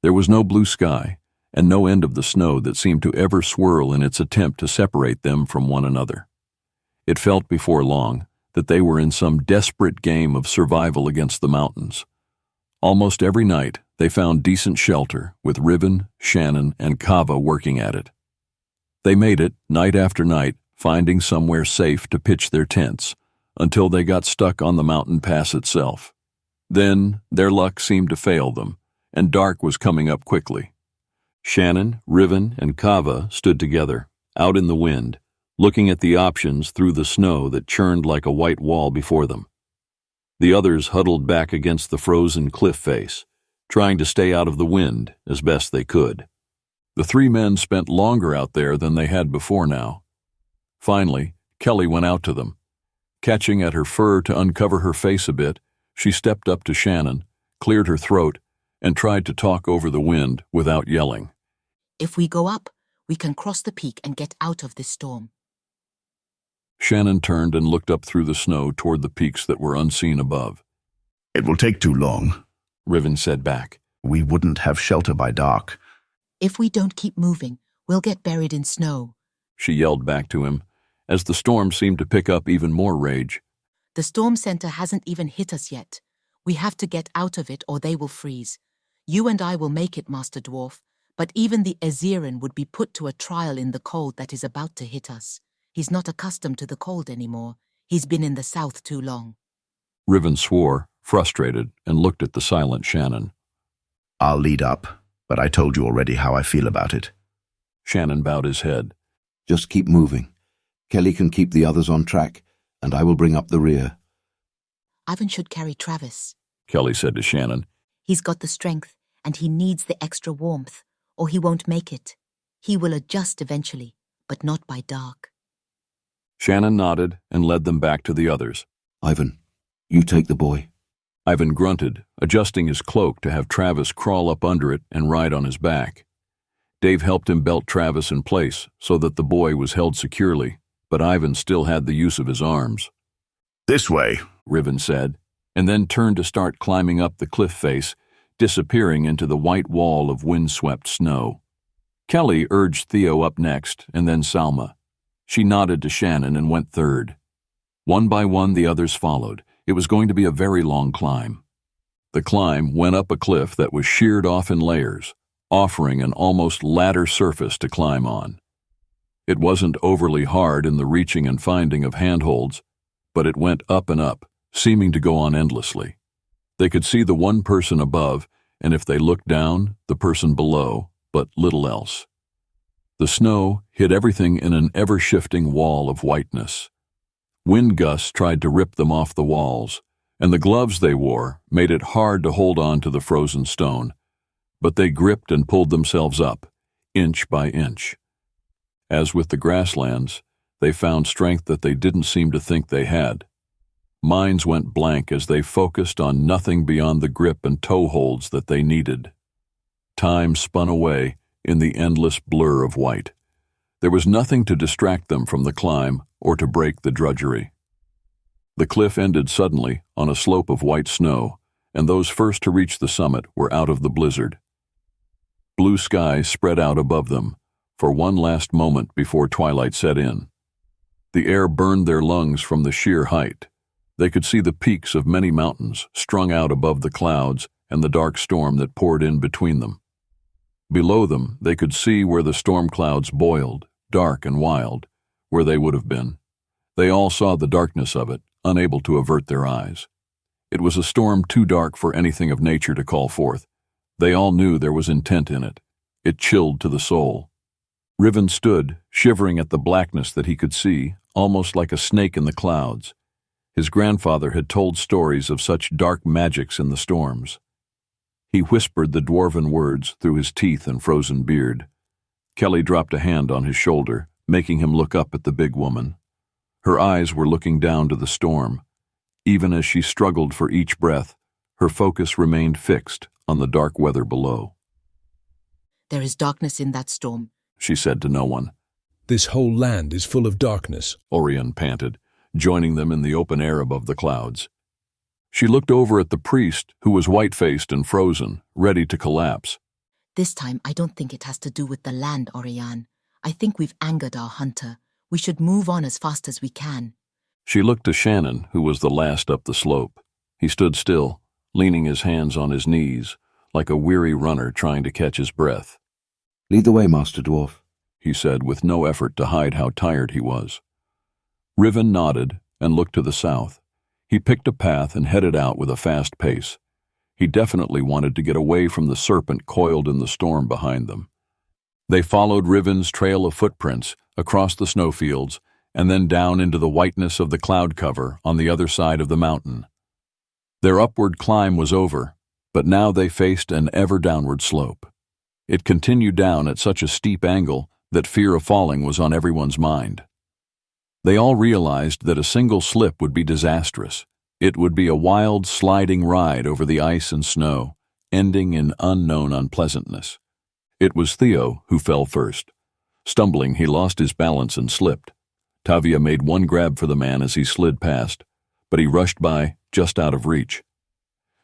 There was no blue sky, and no end of the snow that seemed to ever swirl in its attempt to separate them from one another. It felt before long that they were in some desperate game of survival against the mountains. Almost every night, they found decent shelter, with Riven, Shannon, and Kava working at it. They made it, night after night, finding somewhere safe to pitch their tents, until they got stuck on the mountain pass itself. Then, their luck seemed to fail them, and dark was coming up quickly. Shannon, Riven, and Kava stood together, out in the wind, looking at the options through the snow that churned like a white wall before them. The others huddled back against the frozen cliff face, trying to stay out of the wind as best they could. The three men spent longer out there than they had before now. Finally, Kelly went out to them. Catching at her fur to uncover her face a bit, she stepped up to Shannon, cleared her throat, and tried to talk over the wind without yelling. If we go up, we can cross the peak and get out of this storm. Shannon turned and looked up through the snow toward the peaks that were unseen above. It will take too long, Riven said back. We wouldn't have shelter by dark. If we don't keep moving, we'll get buried in snow, she yelled back to him, as the storm seemed to pick up even more rage. The storm center hasn't even hit us yet. We have to get out of it or they will freeze. You and I will make it, Master Dwarf, but even the Aziran would be put to a trial in the cold that is about to hit us. He's not accustomed to the cold anymore. He's been in the south too long. Riven swore, frustrated, and looked at the silent Shannon. I'll lead up, but I told you already how I feel about it. Shannon bowed his head. Just keep moving. Kelly can keep the others on track, and I will bring up the rear. Ivan should carry Travis, Kelly said to Shannon. He's got the strength, and he needs the extra warmth, or he won't make it. He will adjust eventually, but not by dark. Shannon nodded and led them back to the others. Ivan, you take the boy. Ivan grunted, adjusting his cloak to have Travis crawl up under it and ride on his back. Dave helped him belt Travis in place so that the boy was held securely, but Ivan still had the use of his arms. This way, Riven said, and then turned to start climbing up the cliff face, disappearing into the white wall of windswept snow. Kelly urged Theo up next, and then Salma. She nodded to Shannon and went third. One by one, the others followed. It was going to be a very long climb. The climb went up a cliff that was sheared off in layers, offering an almost ladder surface to climb on. It wasn't overly hard in the reaching and finding of handholds, but it went up and up, seeming to go on endlessly. They could see the one person above, and if they looked down, the person below, but little else. The snow hid everything in an ever-shifting wall of whiteness. Wind gusts tried to rip them off the walls, and the gloves they wore made it hard to hold on to the frozen stone, but they gripped and pulled themselves up, inch by inch. As with the grasslands, they found strength that they didn't seem to think they had. Minds went blank as they focused on nothing beyond the grip and toe holds that they needed. Time spun away in the endless blur of white. There was nothing to distract them from the climb or to break the drudgery. The cliff ended suddenly on a slope of white snow, and those first to reach the summit were out of the blizzard. Blue sky spread out above them for one last moment before twilight set in. The air burned their lungs from the sheer height. They could see the peaks of many mountains strung out above the clouds and the dark storm that poured in between them. Below them, they could see where the storm clouds boiled, dark and wild, where they would have been. They all saw the darkness of it, unable to avert their eyes. It was a storm too dark for anything of nature to call forth. They all knew there was intent in it. It chilled to the soul. Riven stood, shivering at the blackness that he could see, almost like a snake in the clouds. His grandfather had told stories of such dark magics in the storms. He whispered the dwarven words through his teeth and frozen beard. Kelly dropped a hand on his shoulder, making him look up at the big woman. Her eyes were looking down to the storm. Even as she struggled for each breath, her focus remained fixed on the dark weather below. There is darkness in that storm, she said to no one. This whole land is full of darkness, Oirion panted, joining them in the open air above the clouds. She looked over at the priest, who was white-faced and frozen, ready to collapse. This time I don't think it has to do with the land, Oirion. I think we've angered our hunter. We should move on as fast as we can. She looked to Shannon, who was the last up the slope. He stood still, leaning his hands on his knees, like a weary runner trying to catch his breath. "Lead the way, Master Dwarf," he said with no effort to hide how tired he was. Riven nodded and looked to the south. He picked a path and headed out with a fast pace. He definitely wanted to get away from the serpent coiled in the storm behind them. They followed Riven's trail of footprints across the snowfields and then down into the whiteness of the cloud cover on the other side of the mountain. Their upward climb was over, but now they faced an ever-downward slope. It continued down at such a steep angle that fear of falling was on everyone's mind. They all realized that a single slip would be disastrous. It would be a wild, sliding ride over the ice and snow, ending in unknown unpleasantness. It was Theo who fell first. Stumbling, he lost his balance and slipped. Tavia made one grab for the man as he slid past, but he rushed by, just out of reach.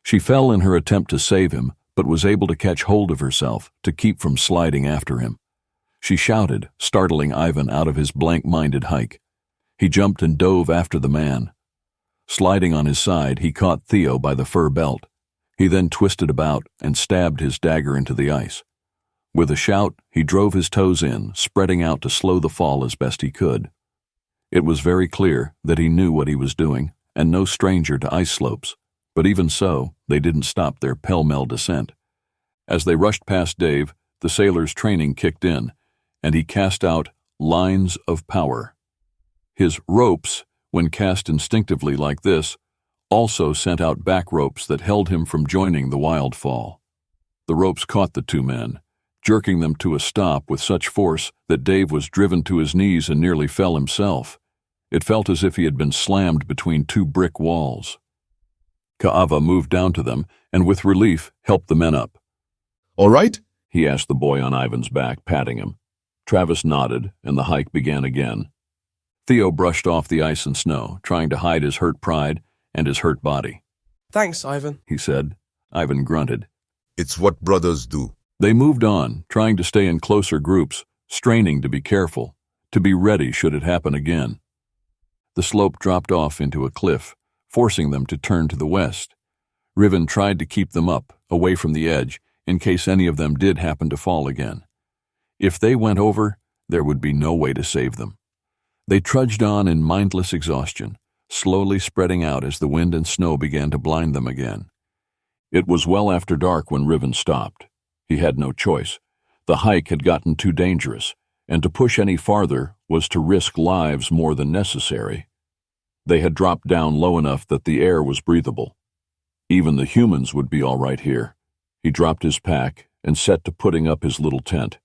She fell in her attempt to save him, but was able to catch hold of herself to keep from sliding after him. She shouted, startling Ivan out of his blank-minded hike. He jumped and dove after the man. Sliding on his side, he caught Theo by the fur belt. He then twisted about and stabbed his dagger into the ice. With a shout, he drove his toes in, spreading out to slow the fall as best he could. It was very clear that he knew what he was doing, and no stranger to ice slopes, but even so, they didn't stop their pell-mell descent. As they rushed past Dave, the sailor's training kicked in, and he cast out lines of power. His ropes, when cast instinctively like this, also sent out back ropes that held him from joining the wild fall. The ropes caught the two men, jerking them to a stop with such force that Dave was driven to his knees and nearly fell himself. It felt as if he had been slammed between two brick walls. Ka'ava moved down to them and with relief helped the men up. "All right?" he asked the boy on Ivan's back, patting him. Travis nodded, and the hike began again. Theo brushed off the ice and snow, trying to hide his hurt pride and his hurt body. "Thanks, Ivan," he said. Ivan grunted. "It's what brothers do." They moved on, trying to stay in closer groups, straining to be careful, to be ready should it happen again. The slope dropped off into a cliff, forcing them to turn to the west. Riven tried to keep them up, away from the edge, in case any of them did happen to fall again. If they went over, there would be no way to save them. They trudged on in mindless exhaustion, slowly spreading out as the wind and snow began to blind them again. It was well after dark when Riven stopped. He had no choice. The hike had gotten too dangerous, and to push any farther was to risk lives more than necessary. They had dropped down low enough that the air was breathable. Even the humans would be all right here. He dropped his pack and set to putting up his little tent,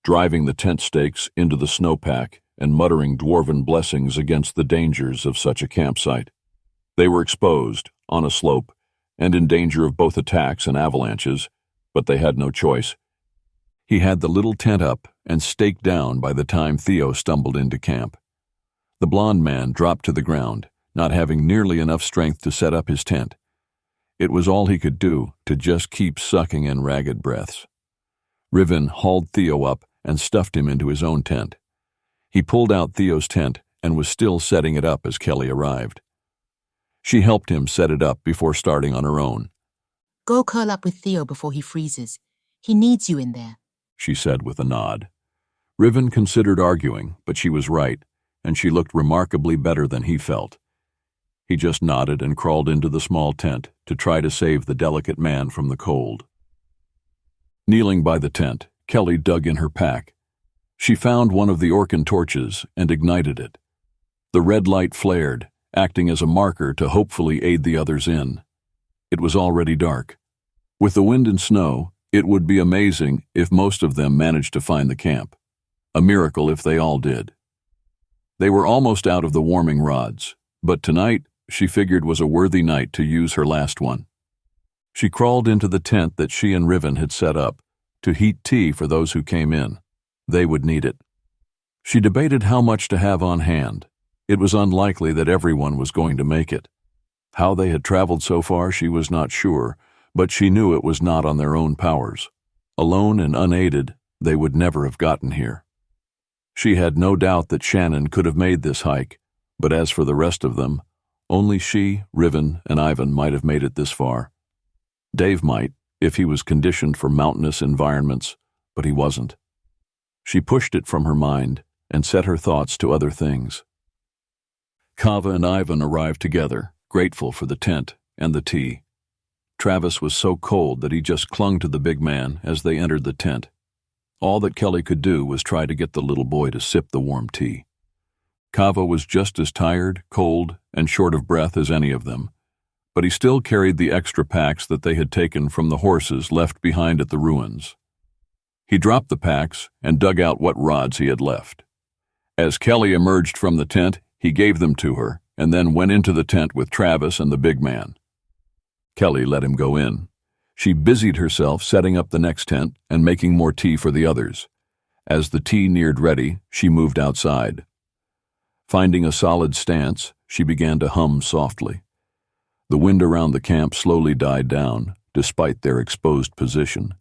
driving the tent stakes into the snowpack and muttering dwarven blessings against the dangers of such a campsite. They were exposed, on a slope, and in danger of both attacks and avalanches, but they had no choice. He had the little tent up and staked down by the time Theo stumbled into camp. The blond man dropped to the ground, not having nearly enough strength to set up his tent. It was all he could do to just keep sucking in ragged breaths. Riven hauled Theo up and stuffed him into his own tent. He pulled out Theo's tent and was still setting it up as Kelly arrived. She helped him set it up before starting on her own. "Go curl up with Theo before he freezes. He needs you in there," she said with a nod. Riven considered arguing, but she was right, and she looked remarkably better than he felt. He just nodded and crawled into the small tent to try to save the delicate man from the cold. Kneeling by the tent, Kelly dug in her pack. She found one of the Orcan torches and ignited it. The red light flared, acting as a marker to hopefully aid the others in. It was already dark. With the wind and snow, it would be amazing if most of them managed to find the camp. A miracle if they all did. They were almost out of the warming rods, but tonight, she figured, was a worthy night to use her last one. She crawled into the tent that she and Riven had set up to heat tea for those who came in. They would need it. She debated how much to have on hand. It was unlikely that everyone was going to make it. How they had traveled so far she was not sure, but she knew it was not on their own powers. Alone and unaided, they would never have gotten here. She had no doubt that Shannon could have made this hike, but as for the rest of them, only she, Riven, and Ivan might have made it this far. Dave might, if he was conditioned for mountainous environments, but he wasn't. She pushed it from her mind and set her thoughts to other things. Kava and Ivan arrived together, grateful for the tent and the tea. Travis was so cold that he just clung to the big man as they entered the tent. All that Kelly could do was try to get the little boy to sip the warm tea. Kava was just as tired, cold, and short of breath as any of them, but he still carried the extra packs that they had taken from the horses left behind at the ruins. He dropped the packs and dug out what rods he had left. As Kelly emerged from the tent, he gave them to her and then went into the tent with Travis and the big man. Kelly let him go in. She busied herself setting up the next tent and making more tea for the others. As the tea neared ready, she moved outside. Finding a solid stance, she began to hum softly. The wind around the camp slowly died down, despite their exposed position.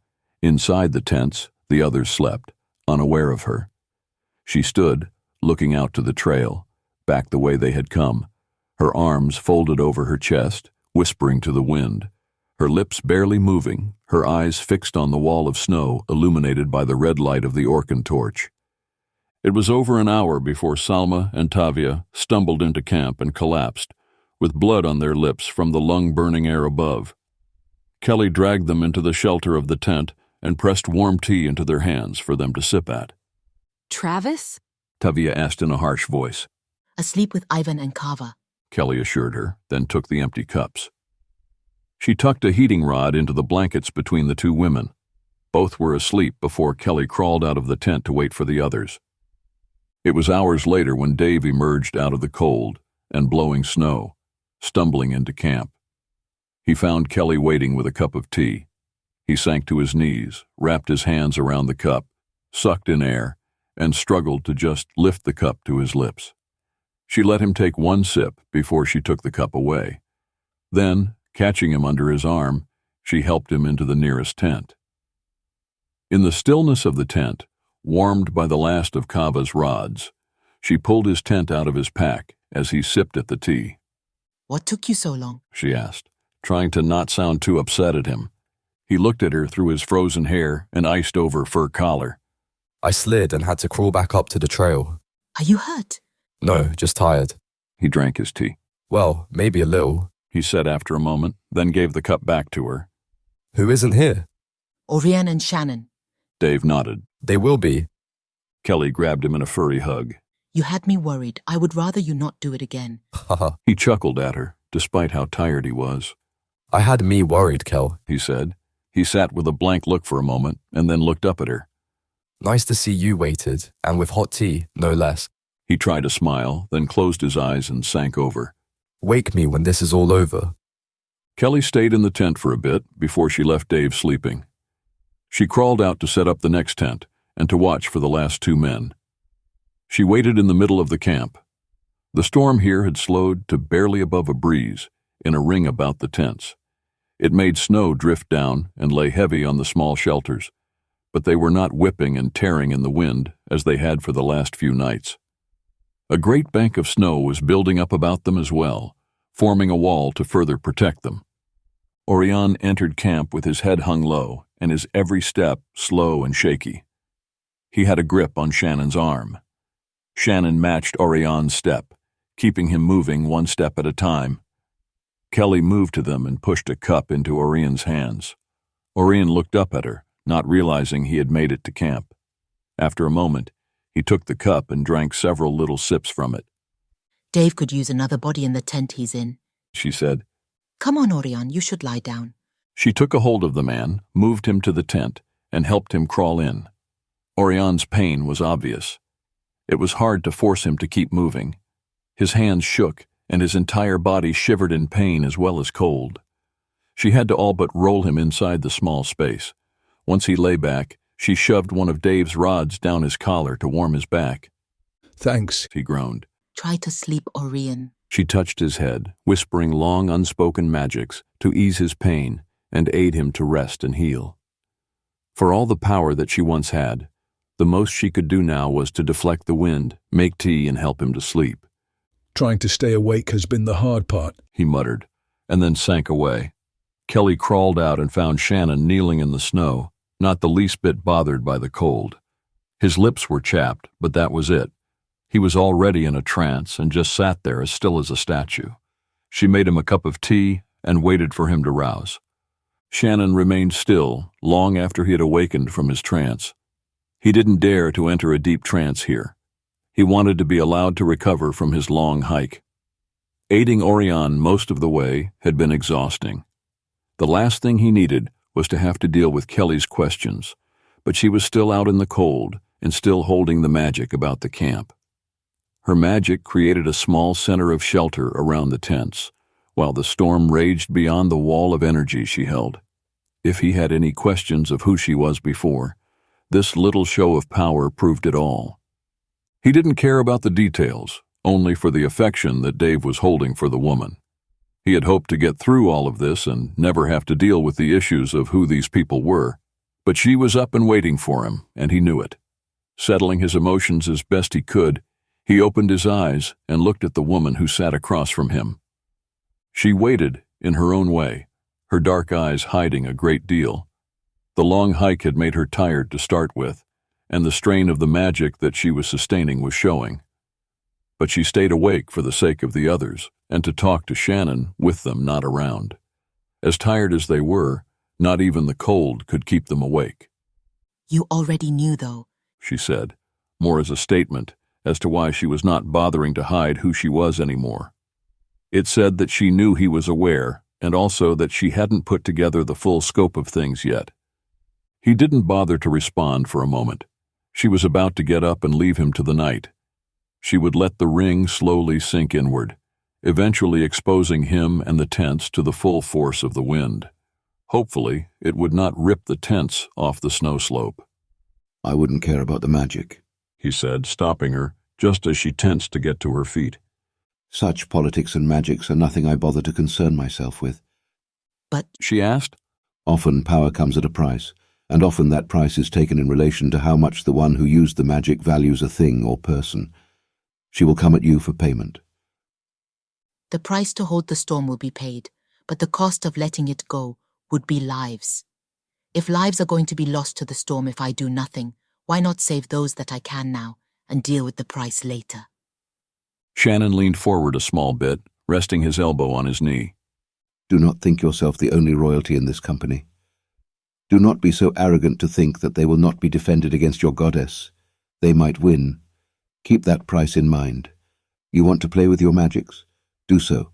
Inside the tents, the others slept, unaware of her. She stood, looking out to the trail, back the way they had come, her arms folded over her chest, whispering to the wind, her lips barely moving, her eyes fixed on the wall of snow illuminated by the red light of the Orcan torch. It was over an hour before Salma and Tavia stumbled into camp and collapsed, with blood on their lips from the lung-burning air above. Kelly dragged them into the shelter of the tent and pressed warm tea into their hands for them to sip at. Travis? Tavia asked in a harsh voice. Asleep with Ivan and Kava, Kelly assured her, then took the empty cups. She tucked a heating rod into the blankets between the two women. Both were asleep before Kelly crawled out of the tent to wait for the others. It was hours later when Dave emerged out of the cold and blowing snow, stumbling into camp. He found Kelly waiting with a cup of tea. He sank to his knees, wrapped his hands around the cup, sucked in air, and struggled to just lift the cup to his lips. She let him take one sip before she took the cup away. Then, catching him under his arm, she helped him into the nearest tent. In the stillness of the tent, warmed by the last of Kava's rods, she pulled his tent out of his pack as he sipped at the tea. What took you so long? She asked, trying to not sound too upset at him. He looked at her through his frozen hair and iced-over fur collar. I slid and had to crawl back up to the trail. Are you hurt? No, just tired. He drank his tea. Well, maybe a little, he said after a moment, then gave the cup back to her. Who isn't here? Oirion and Shannon. Dave nodded. They will be. Kelly grabbed him in a furry hug. You had me worried. I would rather you not do it again. He chuckled at her, despite how tired he was. I had me worried, Kel, he said. He sat with a blank look for a moment and then looked up at her. Nice to see you waited, and with hot tea, no less. He tried to smile, then closed his eyes and sank over. Wake me when this is all over. Kelly stayed in the tent for a bit before she left Dave sleeping. She crawled out to set up the next tent and to watch for the last two men. She waited in the middle of the camp. The storm here had slowed to barely above a breeze, in a ring about the tents. It made snow drift down and lay heavy on the small shelters, but they were not whipping and tearing in the wind as they had for the last few nights. A great bank of snow was building up about them as well, forming a wall to further protect them. Oirion entered camp with his head hung low and his every step slow and shaky. He had a grip on Shannon's arm. Shannon matched Oirion's step, keeping him moving one step at a time. Kelly moved to them and pushed a cup into Oirion's hands. Oirion looked up at her, not realizing he had made it to camp. After a moment, he took the cup and drank several little sips from it. Dave could use another body in the tent he's in, she said. Come on, Oirion, you should lie down. She took a hold of the man, moved him to the tent, and helped him crawl in. Orion's pain was obvious. It was hard to force him to keep moving. His hands shook, and his entire body shivered in pain as well as cold. She had to all but roll him inside the small space. Once he lay back, she shoved one of Dave's rods down his collar to warm his back. Thanks, he groaned. Try to sleep, Oirion. She touched his head, whispering long unspoken magics to ease his pain and aid him to rest and heal. For all the power that she once had, the most she could do now was to deflect the wind, make tea, and help him to sleep. Trying to stay awake has been the hard part, he muttered, and then sank away. Kelly crawled out and found Shannon kneeling in the snow, not the least bit bothered by the cold. His lips were chapped, but that was it. He was already in a trance and just sat there as still as a statue. She made him a cup of tea and waited for him to rouse. Shannon remained still long after he had awakened from his trance. He didn't dare to enter a deep trance here. He wanted to be allowed to recover from his long hike. Aiding Oirion most of the way had been exhausting. The last thing he needed was to have to deal with Kelly's questions, but she was still out in the cold and still holding the magic about the camp. Her magic created a small center of shelter around the tents, while the storm raged beyond the wall of energy she held. If he had any questions of who she was before, this little show of power proved it all. He didn't care about the details, only for the affection that Dave was holding for the woman. He had hoped to get through all of this and never have to deal with the issues of who these people were, but she was up and waiting for him, and he knew it. Settling his emotions as best he could, he opened his eyes and looked at the woman who sat across from him. She waited in her own way, her dark eyes hiding a great deal. The long hike had made her tired to start with, and the strain of the magic that she was sustaining was showing. But she stayed awake for the sake of the others, and to talk to Shannon with them not around. As tired as they were, not even the cold could keep them awake. You already knew, though, she said, more as a statement as to why she was not bothering to hide who she was anymore. It said that she knew he was aware, and also that she hadn't put together the full scope of things yet. He didn't bother to respond for a moment. She was about to get up and leave him to the night. She would let the ring slowly sink inward, eventually exposing him and the tents to the full force of the wind. Hopefully, it would not rip the tents off the snow slope. I wouldn't care about the magic, he said, stopping her, just as she tensed to get to her feet. Such politics and magics are nothing I bother to concern myself with. But, she asked, often power comes at a price, and often that price is taken in relation to how much the one who used the magic values a thing or person. She will come at you for payment. The price to hold the storm will be paid, but the cost of letting it go would be lives. If lives are going to be lost to the storm if I do nothing, why not save those that I can now and deal with the price later? Shannon leaned forward a small bit, resting his elbow on his knee. Do not think yourself the only royalty in this company. Do not be so arrogant to think that they will not be defended against your goddess. They might win. Keep that price in mind. You want to play with your magics? Do so,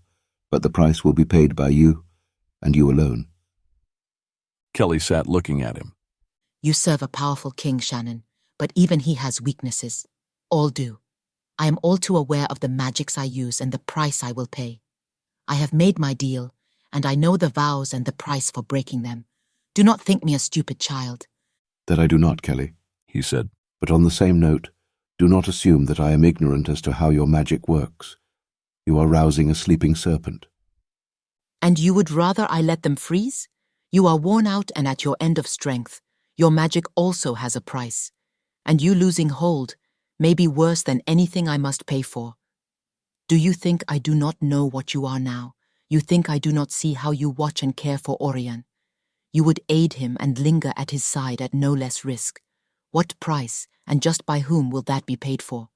but the price will be paid by you, and you alone. Kelly sat looking at him. You serve a powerful king, Shannon, but even he has weaknesses. All do. I am all too aware of the magics I use and the price I will pay. I have made my deal, and I know the vows and the price for breaking them. Do not think me a stupid child. That I do not, Kelly, he said. But on the same note, do not assume that I am ignorant as to how your magic works. You are rousing a sleeping serpent. And you would rather I let them freeze? You are worn out and at your end of strength. Your magic also has a price. And you losing hold may be worse than anything I must pay for. Do you think I do not know what you are now? You think I do not see how you watch and care for Oirion? You would aid him and linger at his side at no less risk. What price, and just by whom, will that be paid for?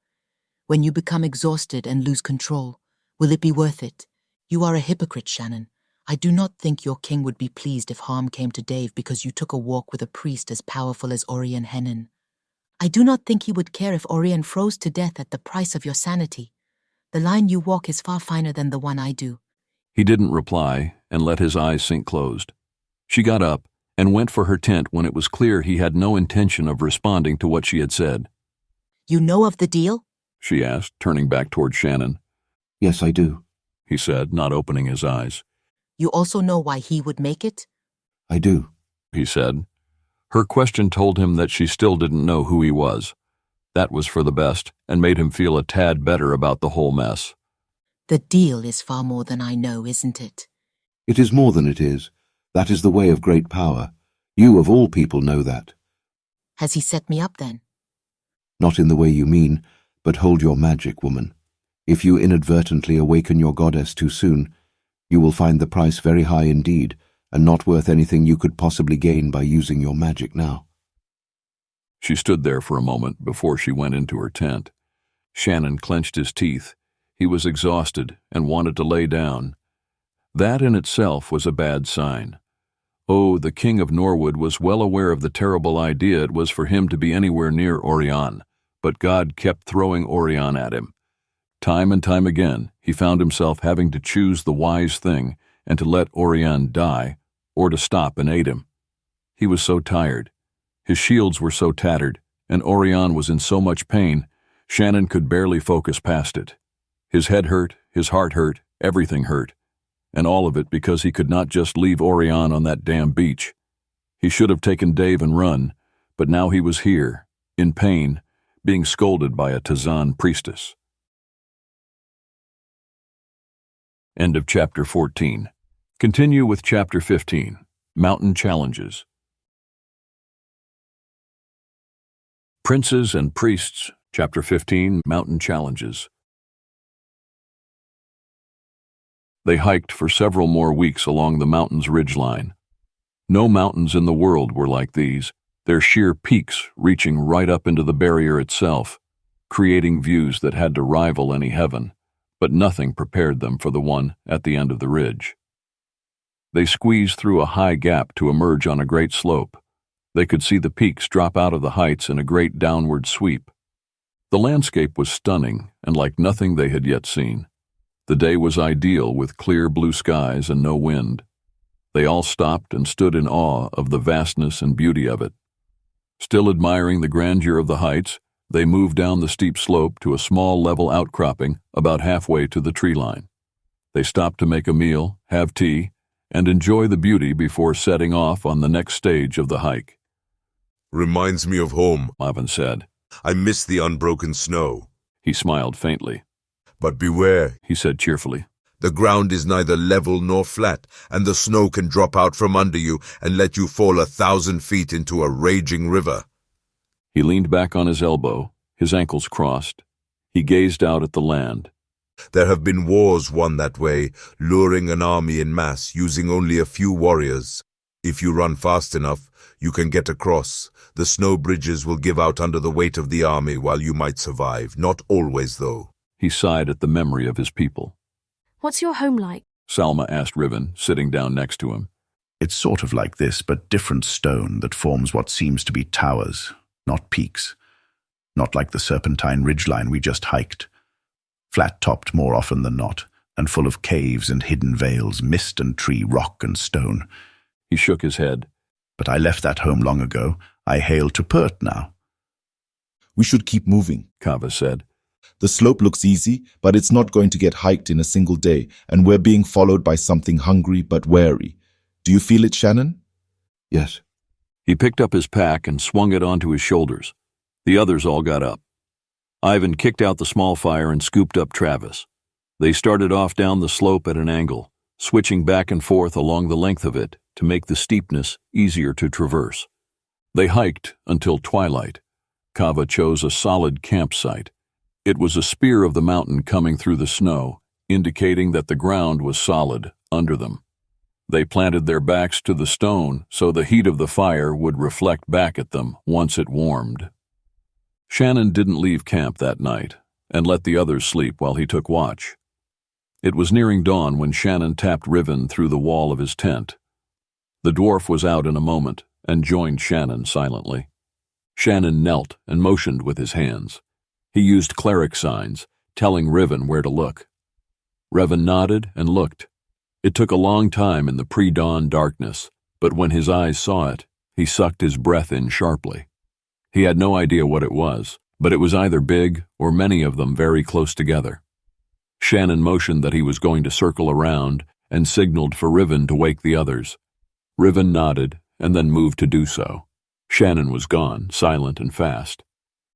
When you become exhausted and lose control, will it be worth it? You are a hypocrite, Shannon. I do not think your king would be pleased if harm came to Dave because you took a walk with a priest as powerful as Oirion. I do not think he would care if Oirion froze to death at the price of your sanity. The line you walk is far finer than the one I do. He didn't reply and let his eyes sink closed. She got up and went for her tent when it was clear he had no intention of responding to what she had said. You know of the deal? She asked, turning back toward Shannon. Yes, I do, he said, not opening his eyes. You also know why he would make it? I do, he said. Her question told him that she still didn't know who he was. That was for the best and made him feel a tad better about the whole mess. The deal is far more than I know, isn't it? It is more than it is. That is the way of great power. You of all people know that. Has he set me up then? Not in the way you mean, but hold your magic, woman. If you inadvertently awaken your goddess too soon, you will find the price very high indeed, and not worth anything you could possibly gain by using your magic now. She stood there for a moment before she went into her tent. Shannon clenched his teeth. He was exhausted and wanted to lay down. That in itself was a bad sign. Oh, the king of Norwood was well aware of the terrible idea it was for him to be anywhere near Oirion, but God kept throwing Oirion at him. Time and time again, he found himself having to choose the wise thing and to let Oirion die, or to stop and aid him. He was so tired. His shields were so tattered, and Oirion was in so much pain, Shannon could barely focus past it. His head hurt, his heart hurt, everything hurt. And all of it because he could not just leave Oirion on that damn beach. He should have taken Dave and run, but now he was here, in pain, being scolded by a Tazan priestess. End of Chapter 14. Continue with Chapter 15, Mountain Challenges. Princes and Priests, Chapter 15, Mountain Challenges. They hiked for several more weeks along the mountain's ridgeline. No mountains in the world were like these, their sheer peaks reaching right up into the barrier itself, creating views that had to rival any heaven, but nothing prepared them for the one at the end of the ridge. They squeezed through a high gap to emerge on a great slope. They could see the peaks drop out of the heights in a great downward sweep. The landscape was stunning and like nothing they had yet seen. The day was ideal with clear blue skies and no wind. They all stopped and stood in awe of the vastness and beauty of it. Still admiring the grandeur of the heights, they moved down the steep slope to a small level outcropping about halfway to the tree line. They stopped to make a meal, have tea, and enjoy the beauty before setting off on the next stage of the hike. Reminds me of home, Marvin said. I miss the unbroken snow. He smiled faintly. But beware, he said cheerfully. The ground is neither level nor flat, and the snow can drop out from under you and let you fall 1,000 feet into a raging river. He leaned back on his elbow, his ankles crossed. He gazed out at the land. There have been wars won that way, luring an army in mass, using only a few warriors. If you run fast enough, you can get across. The snow bridges will give out under the weight of the army while you might survive. Not always, though. He sighed at the memory of his people. What's your home like? Salma asked Riven, sitting down next to him. It's sort of like this, but different stone that forms what seems to be towers, not peaks. Not like the serpentine ridgeline we just hiked. Flat-topped more often than not, and full of caves and hidden vales, mist and tree, rock and stone. He shook his head. But I left that home long ago. I hail to Pert now. We should keep moving, Kava said. The slope looks easy, but it's not going to get hiked in a single day, and we're being followed by something hungry but wary. Do you feel it, Shannon? Yes. He picked up his pack and swung it onto his shoulders. The others all got up. Ivan kicked out the small fire and scooped up Travis. They started off down the slope at an angle, switching back and forth along the length of it to make the steepness easier to traverse. They hiked until twilight. Kava chose a solid campsite. It was a spear of the mountain coming through the snow, indicating that the ground was solid under them. They planted their backs to the stone so the heat of the fire would reflect back at them once it warmed. Shannon didn't leave camp that night and let the others sleep while he took watch. It was nearing dawn when Shannon tapped Riven through the wall of his tent. The dwarf was out in a moment and joined Shannon silently. Shannon knelt and motioned with his hands. He used cleric signs, telling Riven where to look. Riven nodded and looked. It took a long time in the pre-dawn darkness, but when his eyes saw it, he sucked his breath in sharply. He had no idea what it was, but it was either big or many of them very close together. Shannon motioned that he was going to circle around and signaled for Riven to wake the others. Riven nodded and then moved to do so. Shannon was gone, silent and fast.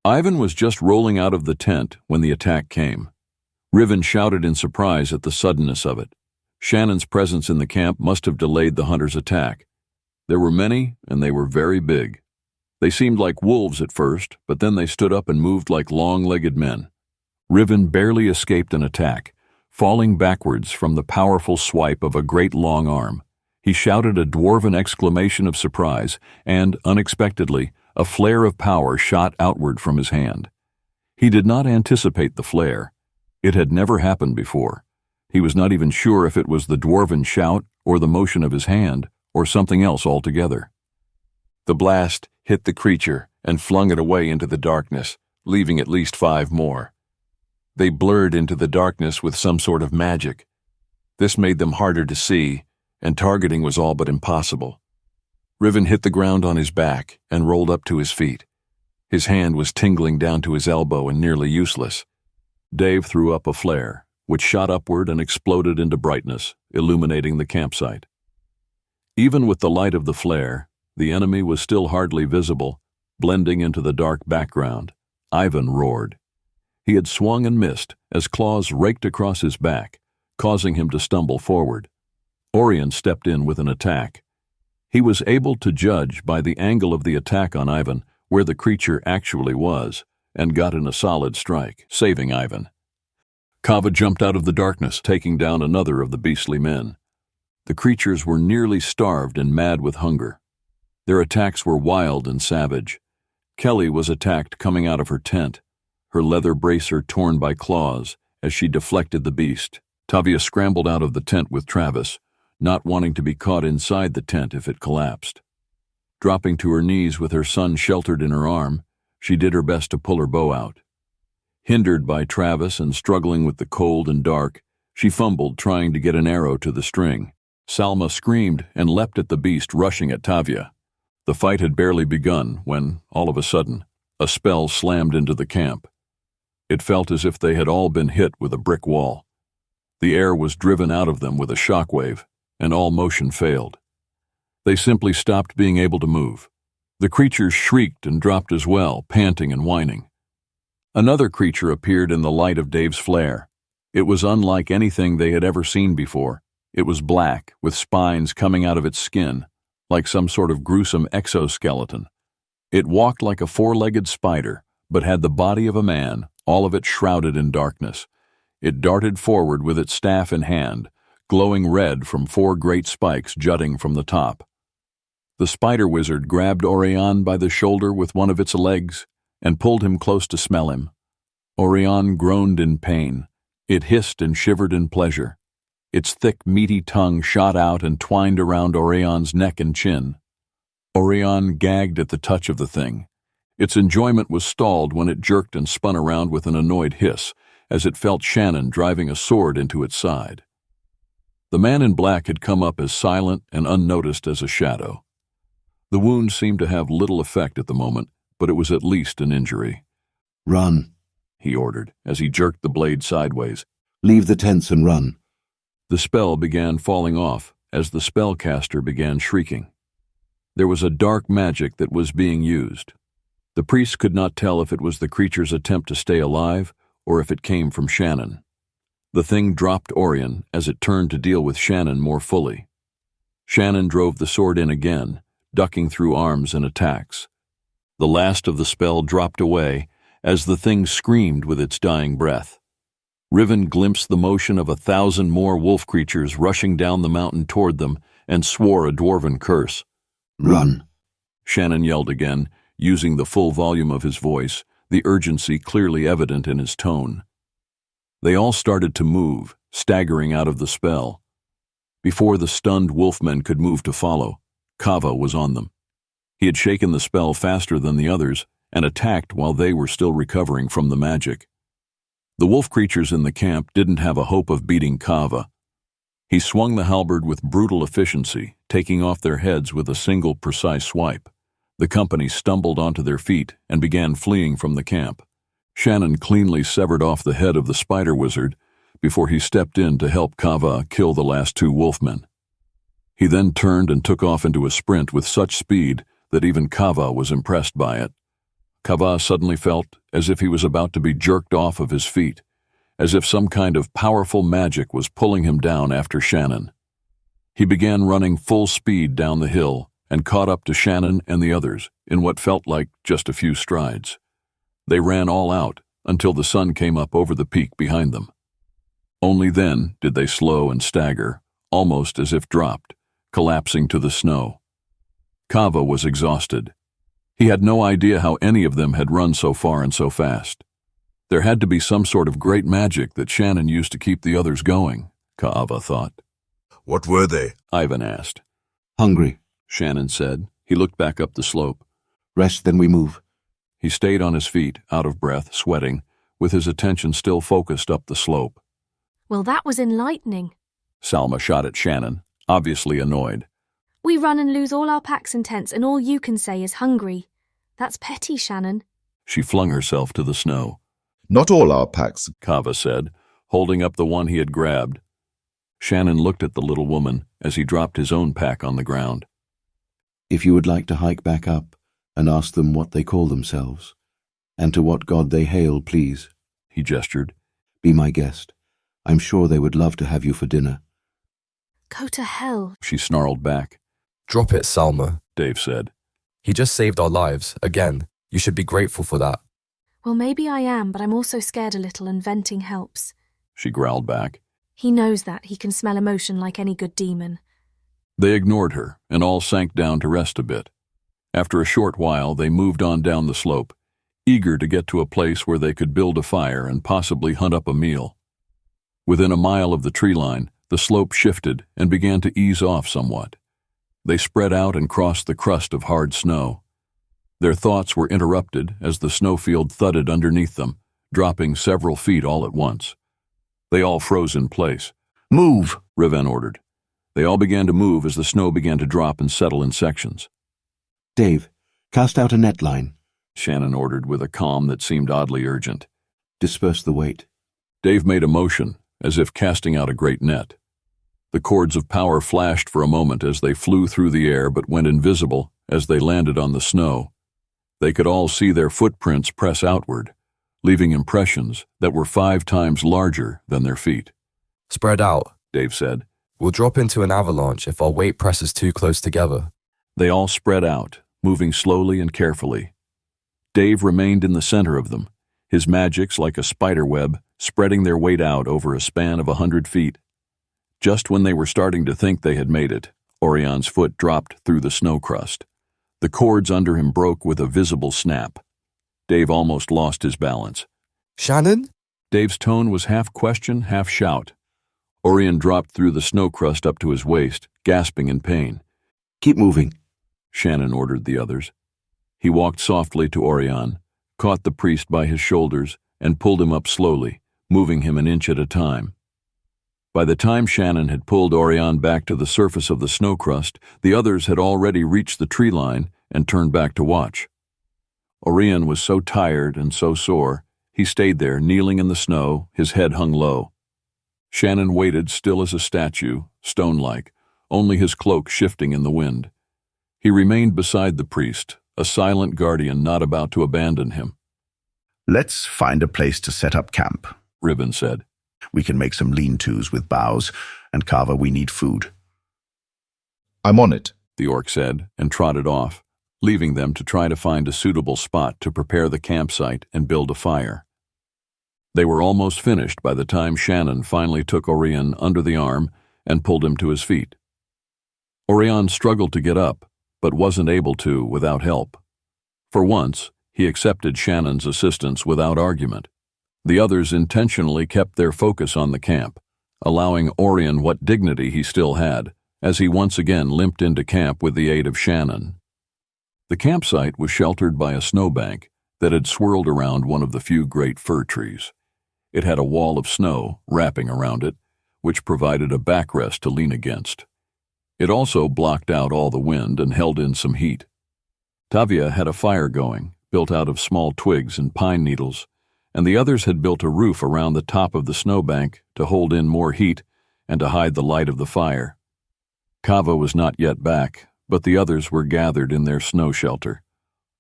Ivan was just rolling out of the tent when the attack came. Riven shouted in surprise at the suddenness of it. Shannon's presence in the camp must have delayed the hunters' attack. There were many, and they were very big. They seemed like wolves at first, but then they stood up and moved like long-legged men. Riven barely escaped an attack, falling backwards from the powerful swipe of a great long arm. He shouted a dwarven exclamation of surprise, and, unexpectedly, a flare of power shot outward from his hand. He did not anticipate the flare. It had never happened before. He was not even sure if it was the dwarven shout or the motion of his hand or something else altogether. The blast hit the creature and flung it away into the darkness, leaving at least 5 more. They blurred into the darkness with some sort of magic. This made them harder to see, and targeting was all but impossible. Riven hit the ground on his back and rolled up to his feet. His hand was tingling down to his elbow and nearly useless. Dave threw up a flare, which shot upward and exploded into brightness, illuminating the campsite. Even with the light of the flare, the enemy was still hardly visible, blending into the dark background. Ivan roared. He had swung and missed as claws raked across his back, causing him to stumble forward. Oirion stepped in with an attack. He was able to judge by the angle of the attack on Ivan where the creature actually was, and got in a solid strike, saving Ivan. Kava jumped out of the darkness, taking down another of the beastly men. The creatures were nearly starved and mad with hunger. Their attacks were wild and savage. Kelly was attacked coming out of her tent, her leather bracer torn by claws as she deflected the beast. Tavia scrambled out of the tent with Travis, not wanting to be caught inside the tent if it collapsed. Dropping to her knees with her son sheltered in her arm, she did her best to pull her bow out. Hindered by Travis and struggling with the cold and dark, she fumbled trying to get an arrow to the string. Salma screamed and leapt at the beast, rushing at Tavia. The fight had barely begun when, all of a sudden, a spell slammed into the camp. It felt as if they had all been hit with a brick wall. The air was driven out of them with a shockwave, and all motion failed. They simply stopped being able to move. The creatures shrieked and dropped as well, panting and whining. Another creature appeared in the light of Dave's flare. It was unlike anything they had ever seen before. It was black, with spines coming out of its skin, like some sort of gruesome exoskeleton. It walked like a 4-legged spider, but had the body of a man, all of it shrouded in darkness. It darted forward with its staff in hand, glowing red from 4 great spikes jutting from the top. The spider wizard grabbed Oirion by the shoulder with one of its legs and pulled him close to smell him. Oirion groaned in pain. It hissed and shivered in pleasure. Its thick, meaty tongue shot out and twined around Orion's neck and chin. Oirion gagged at the touch of the thing. Its enjoyment was stalled when it jerked and spun around with an annoyed hiss as it felt Shannon driving a sword into its side. The man in black had come up as silent and unnoticed as a shadow. The wound seemed to have little effect at the moment, but it was at least an injury. "Run," he ordered, as he jerked the blade sideways. "Leave the tents and run." The spell began falling off as the spellcaster began shrieking. There was a dark magic that was being used. The priest could not tell if it was the creature's attempt to stay alive or if it came from Shannon. The thing dropped Oirion as it turned to deal with Shannon more fully. Shannon drove the sword in again, ducking through arms and attacks. The last of the spell dropped away as the thing screamed with its dying breath. Riven glimpsed the motion of 1,000 more wolf creatures rushing down the mountain toward them and swore a dwarven curse. Run! Shannon yelled again, using the full volume of his voice, the urgency clearly evident in his tone. They all started to move, staggering out of the spell. Before the stunned wolfmen could move to follow, Kava was on them. He had shaken the spell faster than the others and attacked while they were still recovering from the magic. The wolf creatures in the camp didn't have a hope of beating Kava. He swung the halberd with brutal efficiency, taking off their heads with a single precise swipe. The company stumbled onto their feet and began fleeing from the camp. Shannon cleanly severed off the head of the spider wizard before he stepped in to help Kava kill the last two wolfmen. He then turned and took off into a sprint with such speed that even Kava was impressed by it. Kava suddenly felt as if he was about to be jerked off of his feet, as if some kind of powerful magic was pulling him down after Shannon. He began running full speed down the hill and caught up to Shannon and the others in what felt like just a few strides. They ran all out until the sun came up over the peak behind them. Only then did they slow and stagger, almost as if dropped, collapsing to the snow. Kava was exhausted. He had no idea how any of them had run so far and so fast. There had to be some sort of great magic that Shannon used to keep the others going, Kava thought. What were they? Ivan asked. Hungry, Shannon said. He looked back up the slope. Rest, then we move. He stayed on his feet, out of breath, sweating, with his attention still focused up the slope. Well, that was enlightening. Salma shot at Shannon, obviously annoyed. We run and lose all our packs and tents, and all you can say is hungry. That's petty, Shannon. She flung herself to the snow. Not all our packs, Kava said, holding up the one he had grabbed. Shannon looked at the little woman as he dropped his own pack on the ground. If you would like to hike back up and ask them what they call themselves, and to what god they hail, please, he gestured. Be my guest. I'm sure they would love to have you for dinner. Go to hell, she snarled back. Drop it, Salma, Dave said. He just saved our lives, again. You should be grateful for that. Well, maybe I am, but I'm also scared a little, and venting helps. She growled back. He knows that. He can smell emotion like any good demon. They ignored her, and all sank down to rest a bit. After a short while, they moved on down the slope, eager to get to a place where they could build a fire and possibly hunt up a meal. Within a mile of the tree line, the slope shifted and began to ease off somewhat. They spread out and crossed the crust of hard snow. Their thoughts were interrupted as the snowfield thudded underneath them, dropping several feet all at once. They all froze in place. Move, Riven ordered. They all began to move as the snow began to drop and settle in sections. Dave, cast out a net line, Shannon ordered with a calm that seemed oddly urgent. Disperse the weight. Dave made a motion, as if casting out a great net. The cords of power flashed for a moment as they flew through the air but went invisible as they landed on the snow. They could all see their footprints press outward, leaving impressions that were 5 times larger than their feet. Spread out, Dave said. We'll drop into an avalanche if our weight presses too close together. They all spread out, moving slowly and carefully. Dave remained in the center of them, his magics like a spider web, spreading their weight out over a span of 100 feet. Just when they were starting to think they had made it, Orion's foot dropped through the snow crust. The cords under him broke with a visible snap. Dave almost lost his balance. Shannon? Dave's tone was half question, half shout. Oirion dropped through the snow crust up to his waist, gasping in pain. Keep moving, Shannon ordered the others. He walked softly to Oirion, caught the priest by his shoulders, and pulled him up slowly, moving him an inch at a time. By the time Shannon had pulled Oirion back to the surface of the snow crust, the others had already reached the tree line and turned back to watch. Oirion was so tired and so sore, he stayed there, kneeling in the snow, his head hung low. Shannon waited still as a statue, stone-like, only his cloak shifting in the wind. He remained beside the priest, a silent guardian not about to abandon him. Let's find a place to set up camp, Ribbon said. We can make some lean-tos with boughs, and Kava, we need food. I'm on it, the orc said, and trotted off, leaving them to try to find a suitable spot to prepare the campsite and build a fire. They were almost finished by the time Shannon finally took Oirion under the arm and pulled him to his feet. Oirion struggled to get up, but wasn't able to without help. For once, he accepted Shannon's assistance without argument. The others intentionally kept their focus on the camp, allowing Oirion what dignity he still had, as he once again limped into camp with the aid of Shannon. The campsite was sheltered by a snowbank that had swirled around one of the few great fir trees. It had a wall of snow wrapping around it, which provided a backrest to lean against. It also blocked out all the wind and held in some heat. Tavia had a fire going, built out of small twigs and pine needles, and the others had built a roof around the top of the snowbank to hold in more heat and to hide the light of the fire. Kava was not yet back, but the others were gathered in their snow shelter.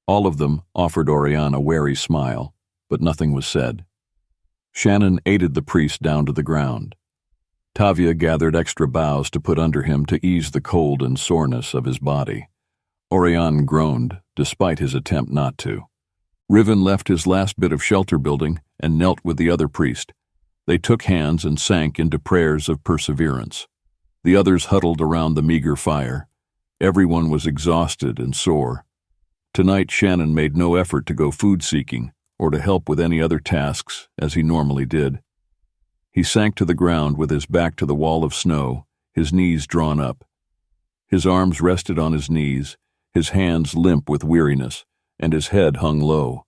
All of them offered Oirion a wary smile, but nothing was said. Shannon aided the priest down to the ground. Tavia gathered extra boughs to put under him to ease the cold and soreness of his body. Oirion groaned, despite his attempt not to. Riven left his last bit of shelter building and knelt with the other priest. They took hands and sank into prayers of perseverance. The others huddled around the meager fire. Everyone was exhausted and sore. Tonight Shannon made no effort to go food-seeking or to help with any other tasks as he normally did. He sank to the ground with his back to the wall of snow, his knees drawn up. His arms rested on his knees, his hands limp with weariness, and his head hung low.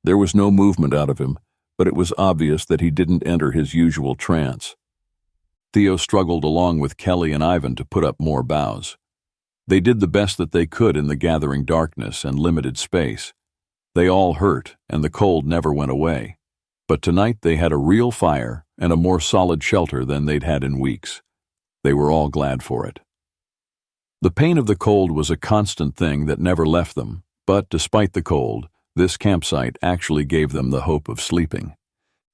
There was no movement out of him, but it was obvious that he didn't enter his usual trance. Theo struggled along with Kelly and Ivan to put up more boughs. They did the best that they could in the gathering darkness and limited space. They all hurt, and the cold never went away. But tonight they had a real fire and a more solid shelter than they'd had in weeks. They were all glad for it. The pain of the cold was a constant thing that never left them, but despite the cold, this campsite actually gave them the hope of sleeping.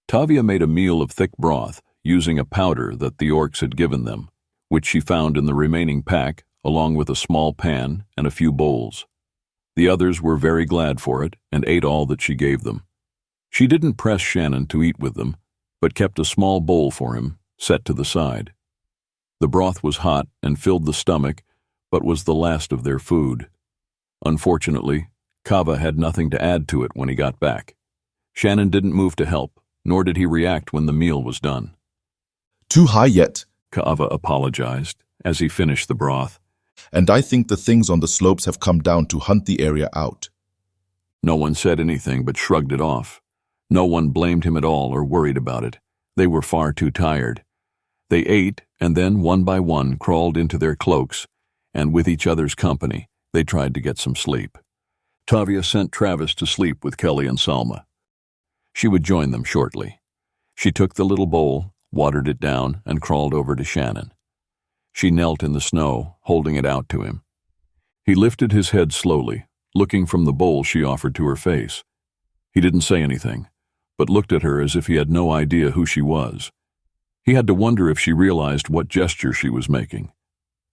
Tavia made a meal of thick broth, using a powder that the orcs had given them, which she found in the remaining pack, along with a small pan and a few bowls. The others were very glad for it and ate all that she gave them. She didn't press Shannon to eat with them, but kept a small bowl for him, set to the side. The broth was hot and filled the stomach, but was the last of their food. Unfortunately, Kava had nothing to add to it when he got back. Shannon didn't move to help, nor did he react when the meal was done. Too high yet, Kava apologized as he finished the broth. And I think the things on the slopes have come down to hunt the area out. No one said anything but shrugged it off. No one blamed him at all or worried about it. They were far too tired. They ate and then, one by one, crawled into their cloaks, and with each other's company, they tried to get some sleep. Tavia sent Travis to sleep with Kelly and Salma. She would join them shortly. She took the little bowl, watered it down, and crawled over to Shannon. She knelt in the snow, holding it out to him. He lifted his head slowly, looking from the bowl she offered to her face. He didn't say anything, but looked at her as if he had no idea who she was. He had to wonder if she realized what gesture she was making.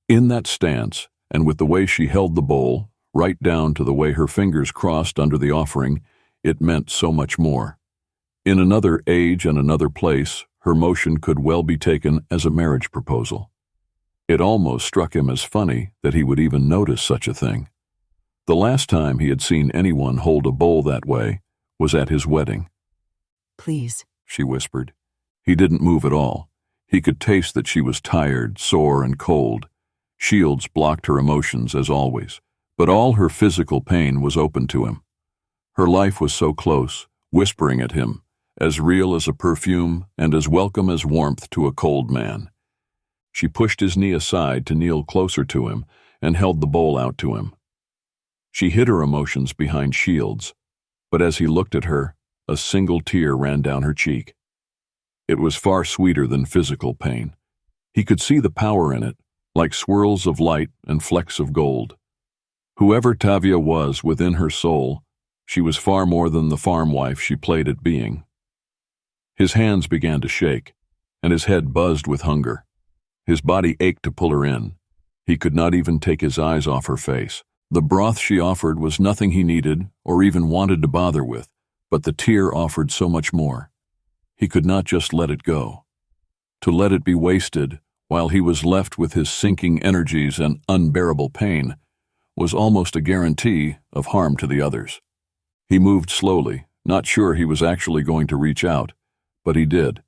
In that stance, and with the way she held the bowl, right down to the way her fingers crossed under the offering, it meant so much more. In another age and another place, her motion could well be taken as a marriage proposal. It almost struck him as funny that he would even notice such a thing. The last time he had seen anyone hold a bowl that way was at his wedding. Please, she whispered. He didn't move at all. He could taste that she was tired, sore, and cold. Shields blocked her emotions as always, but all her physical pain was open to him. Her life was so close, whispering at him, as real as a perfume and as welcome as warmth to a cold man. She pushed his knee aside to kneel closer to him and held the bowl out to him. She hid her emotions behind shields, but as he looked at her, a single tear ran down her cheek. It was far sweeter than physical pain. He could see the power in it, like swirls of light and flecks of gold. Whoever Tavia was within her soul, she was far more than the farm wife she played at being. His hands began to shake, and his head buzzed with hunger. His body ached to pull her in. He could not even take his eyes off her face. The broth she offered was nothing he needed or even wanted to bother with, but the tear offered so much more. He could not just let it go. To let it be wasted while he was left with his sinking energies and unbearable pain, was almost a guarantee of harm to the others. He moved slowly, not sure he was actually going to reach out, but he did.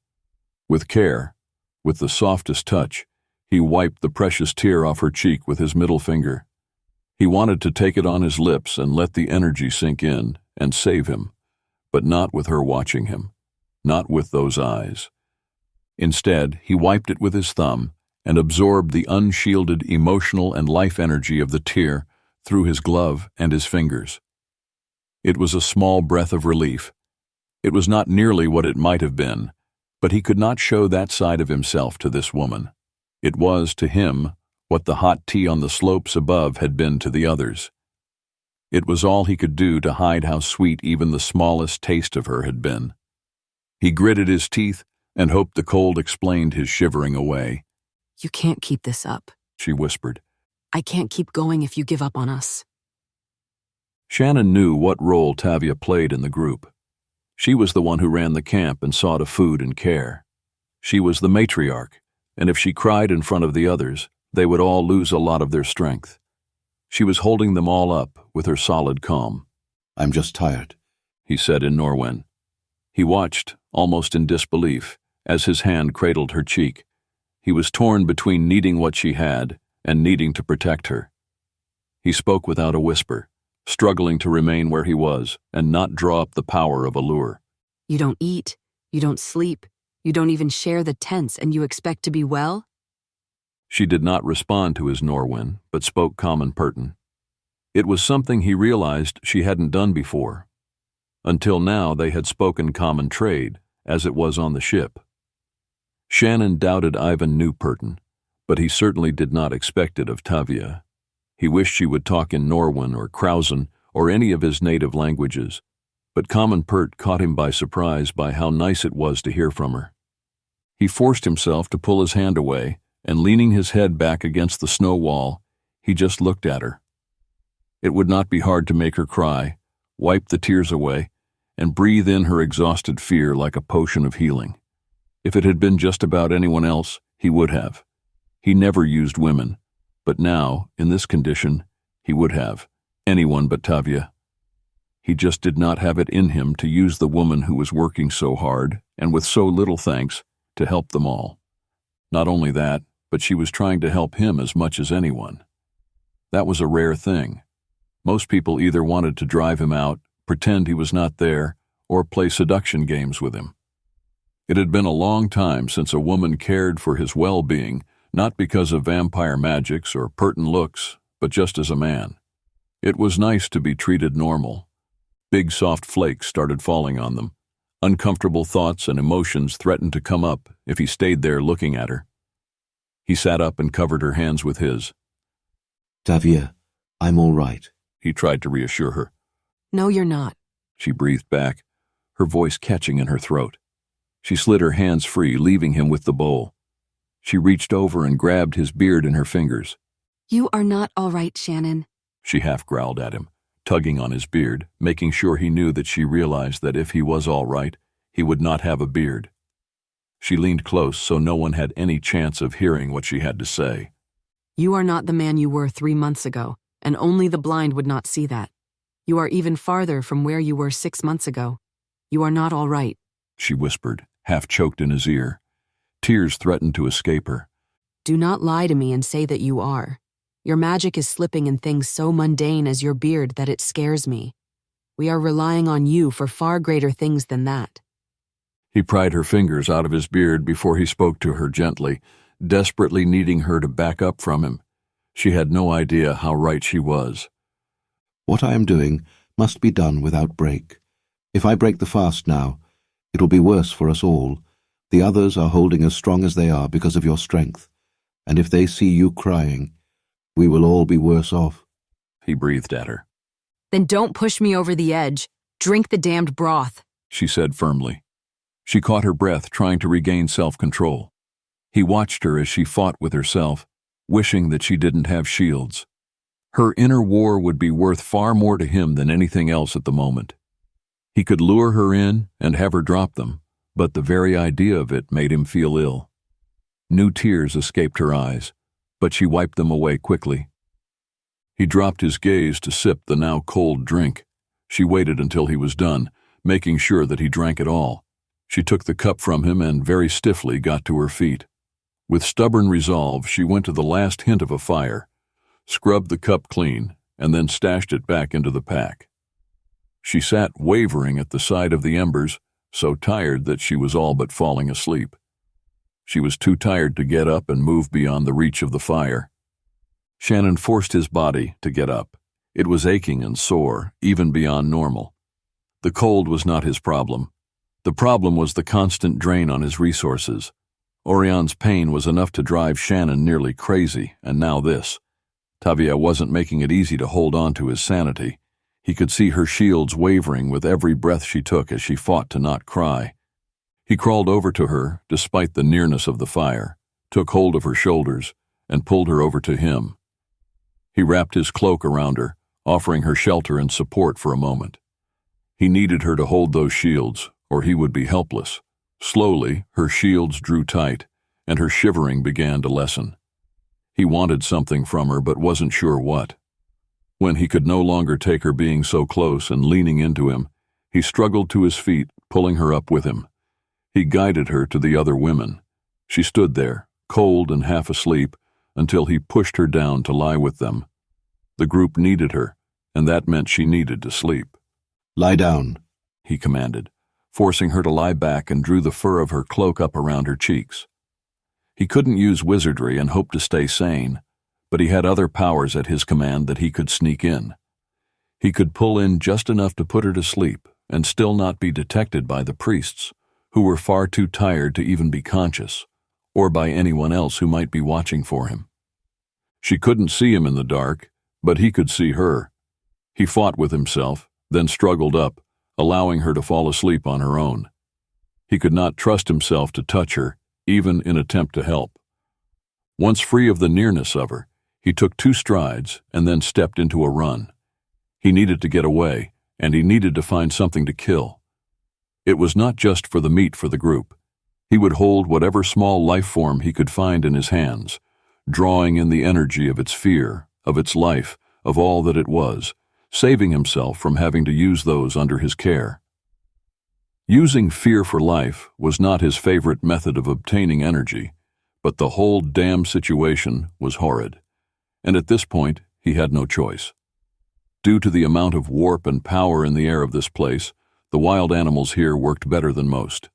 With care, with the softest touch, he wiped the precious tear off her cheek with his middle finger. He wanted to take it on his lips and let the energy sink in and save him, but not with her watching him, not with those eyes. Instead, he wiped it with his thumb and absorbed the unshielded emotional and life energy of the tear through his glove and his fingers. It was a small breath of relief. It was not nearly what it might have been, but he could not show that side of himself to this woman. It was, to him, what the hot tea on the slopes above had been to the others. It was all he could do to hide how sweet even the smallest taste of her had been. He gritted his teeth and hoped the cold explained his shivering away. You can't keep this up, she whispered. I can't keep going if you give up on us. Shannon knew what role Tavia played in the group. She was the one who ran the camp and saw to food and care. She was the matriarch, and if she cried in front of the others, they would all lose a lot of their strength. She was holding them all up with her solid calm. I'm just tired, he said in Norwen. He watched, almost in disbelief, as his hand cradled her cheek. He was torn between needing what she had and needing to protect her. He spoke without a whisper, struggling to remain where he was and not draw up the power of a lure. You don't eat, you don't sleep, you don't even share the tents, and you expect to be well? She did not respond to his Norwen, but spoke common Perton. It was something he realized she hadn't done before. Until now they had spoken common trade, as it was on the ship. Shannon doubted Ivan knew Perton, but he certainly did not expect it of Tavia. He wished she would talk in Norwen or Krausen or any of his native languages, but Common Pert caught him by surprise by how nice it was to hear from her. He forced himself to pull his hand away, and leaning his head back against the snow wall, he just looked at her. It would not be hard to make her cry, wipe the tears away, and breathe in her exhausted fear like a potion of healing. If it had been just about anyone else, he would have. He never used women, but now, in this condition, he would have. Anyone but Tavia. He just did not have it in him to use the woman who was working so hard, and with so little thanks, to help them all. Not only that, but she was trying to help him as much as anyone. That was a rare thing. Most people either wanted to drive him out, pretend he was not there, or play seduction games with him. It had been a long time since a woman cared for his well-being, not because of vampire magics or Perton looks, but just as a man. It was nice to be treated normal. Big soft flakes started falling on them. Uncomfortable thoughts and emotions threatened to come up if he stayed there looking at her. He sat up and covered her hands with his. Tavia, I'm all right, he tried to reassure her. No, you're not, she breathed back, her voice catching in her throat. She slid her hands free, leaving him with the bowl. She reached over and grabbed his beard in her fingers. You are not all right, Shannon, she half growled at him, tugging on his beard, making sure he knew that she realized that if he was all right, he would not have a beard. She leaned close so no one had any chance of hearing what she had to say. You are not the man you were 3 months ago, and only the blind would not see that. You are even farther from where you were 6 months ago. You are not all right, she whispered, half choked in his ear. Tears threatened to escape her. Do not lie to me and say that you are. Your magic is slipping in things so mundane as your beard that it scares me. We are relying on you for far greater things than that. He pried her fingers out of his beard before he spoke to her gently, desperately needing her to back up from him. She had no idea how right she was. What I am doing must be done without break. If I break the fast now, it will be worse for us all. The others are holding as strong as they are because of your strength, and if they see you crying, we will all be worse off. He breathed at her. Then don't push me over the edge. Drink the damned broth, she said firmly. She caught her breath, trying to regain self-control. He watched her as she fought with herself, wishing that she didn't have shields. Her inner war would be worth far more to him than anything else at the moment. He could lure her in and have her drop them, but the very idea of it made him feel ill. New tears escaped her eyes, but she wiped them away quickly. He dropped his gaze to sip the now cold drink. She waited until he was done, making sure that he drank it all. She took the cup from him and very stiffly got to her feet. With stubborn resolve, she went to the last hint of a fire, scrubbed the cup clean, and then stashed it back into the pack. She sat wavering at the side of the embers, so tired that she was all but falling asleep. She was too tired to get up and move beyond the reach of the fire. Shannon forced his body to get up. It was aching and sore, even beyond normal. The cold was not his problem. The problem was the constant drain on his resources. Orion's pain was enough to drive Shannon nearly crazy, and now this. Tavia wasn't making it easy to hold on to his sanity. He could see her shields wavering with every breath she took as she fought to not cry. He crawled over to her, despite the nearness of the fire, took hold of her shoulders, and pulled her over to him. He wrapped his cloak around her, offering her shelter and support for a moment. He needed her to hold those shields, or he would be helpless. Slowly, her shields drew tight, and her shivering began to lessen. He wanted something from her, but wasn't sure what. When he could no longer take her being so close and leaning into him, he struggled to his feet, pulling her up with him. He guided her to the other women. She stood there, cold and half asleep, until he pushed her down to lie with them. The group needed her, and that meant she needed to sleep. "Lie down," he commanded, forcing her to lie back, and drew the fur of her cloak up around her cheeks. He couldn't use wizardry and hope to stay sane, but he had other powers at his command that he could sneak in. He could pull in just enough to put her to sleep and still not be detected by the priests, who were far too tired to even be conscious, or by anyone else who might be watching for him. She couldn't see him in the dark, but he could see her. He fought with himself, then struggled up, allowing her to fall asleep on her own. He could not trust himself to touch her, even in attempt to help. Once free of the nearness of her, he took 2 strides and then stepped into a run. He needed to get away, and he needed to find something to kill. It was not just for the meat for the group. He would hold whatever small life form he could find in his hands, drawing in the energy of its fear, of its life, of all that it was, saving himself from having to use those under his care. Using fear for life was not his favorite method of obtaining energy, but the whole damn situation was horrid, and at this point he had no choice. Due to the amount of warp and power in the air of this place, the wild animals here worked better than most.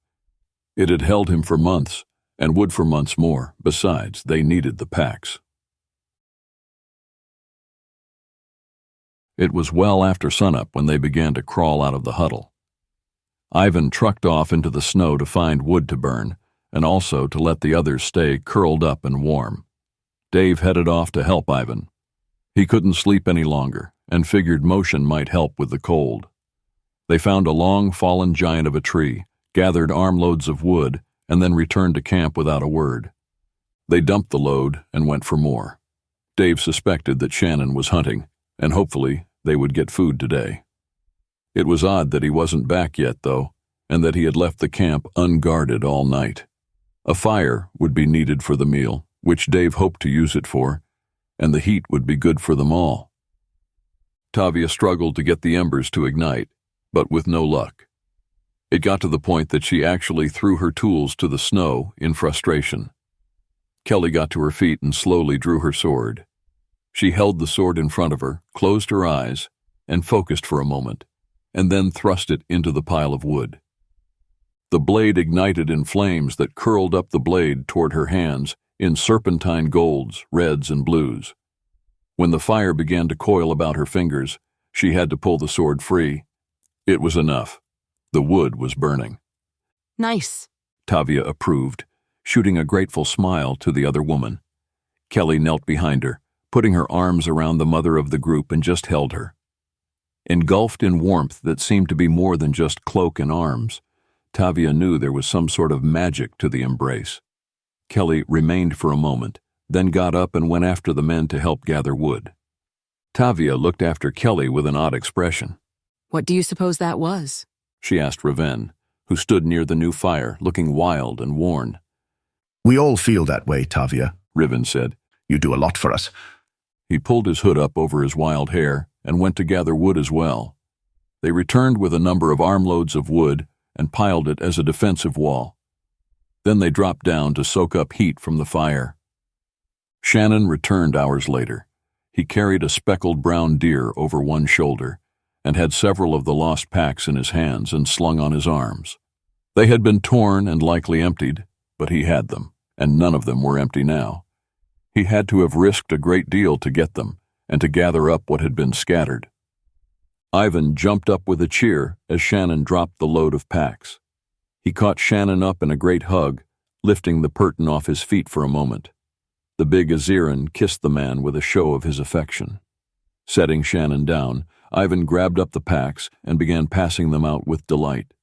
It had held him for months, and would for months more. Besides, they needed the packs. It was well after sunup when they began to crawl out of the huddle. Ivan trucked off into the snow to find wood to burn, and also to let the others stay curled up and warm. Dave headed off to help Ivan. He couldn't sleep any longer, and figured motion might help with the cold. They found a long fallen giant of a tree, gathered armloads of wood, and then returned to camp without a word. They dumped the load and went for more. Dave suspected that Shannon was hunting, and hopefully they would get food today. It was odd that he wasn't back yet, though, and that he had left the camp unguarded all night. A fire would be needed for the meal, which Dave hoped to use it for, and the heat would be good for them all. Tavia struggled to get the embers to ignite, but with no luck. It got to the point that she actually threw her tools to the snow in frustration. Kelly got to her feet and slowly drew her sword. She held the sword in front of her, closed her eyes, and focused for a moment, and then thrust it into the pile of wood. The blade ignited in flames that curled up the blade toward her hands in serpentine golds, reds, and blues. When the fire began to coil about her fingers, she had to pull the sword free. It was enough. The wood was burning. Nice, Tavia approved, shooting a grateful smile to the other woman. Kelly knelt behind her, putting her arms around the mother of the group, and just held her. Engulfed in warmth that seemed to be more than just cloak and arms, Tavia knew there was some sort of magic to the embrace. Kelly remained for a moment, then got up and went after the men to help gather wood. Tavia looked after Kelly with an odd expression. What do you suppose that was? She asked Raven, who stood near the new fire, looking wild and worn. We all feel that way, Tavia, Riven said. You do a lot for us. He pulled his hood up over his wild hair and went to gather wood as well. They returned with a number of armloads of wood and piled it as a defensive wall. Then they dropped down to soak up heat from the fire. Shannon returned hours later. He carried a speckled brown deer over one shoulder and had several of the lost packs in his hands and slung on his arms. They had been torn and likely emptied, but he had them, and none of them were empty now. He had to have risked a great deal to get them and to gather up what had been scattered. Ivan jumped up with a cheer as Shannon dropped the load of packs. He caught Shannon up in a great hug, lifting the Purton off his feet for a moment. The big Aziran kissed the man with a show of his affection. Setting Shannon down, Ivan grabbed up the packs and began passing them out with delight.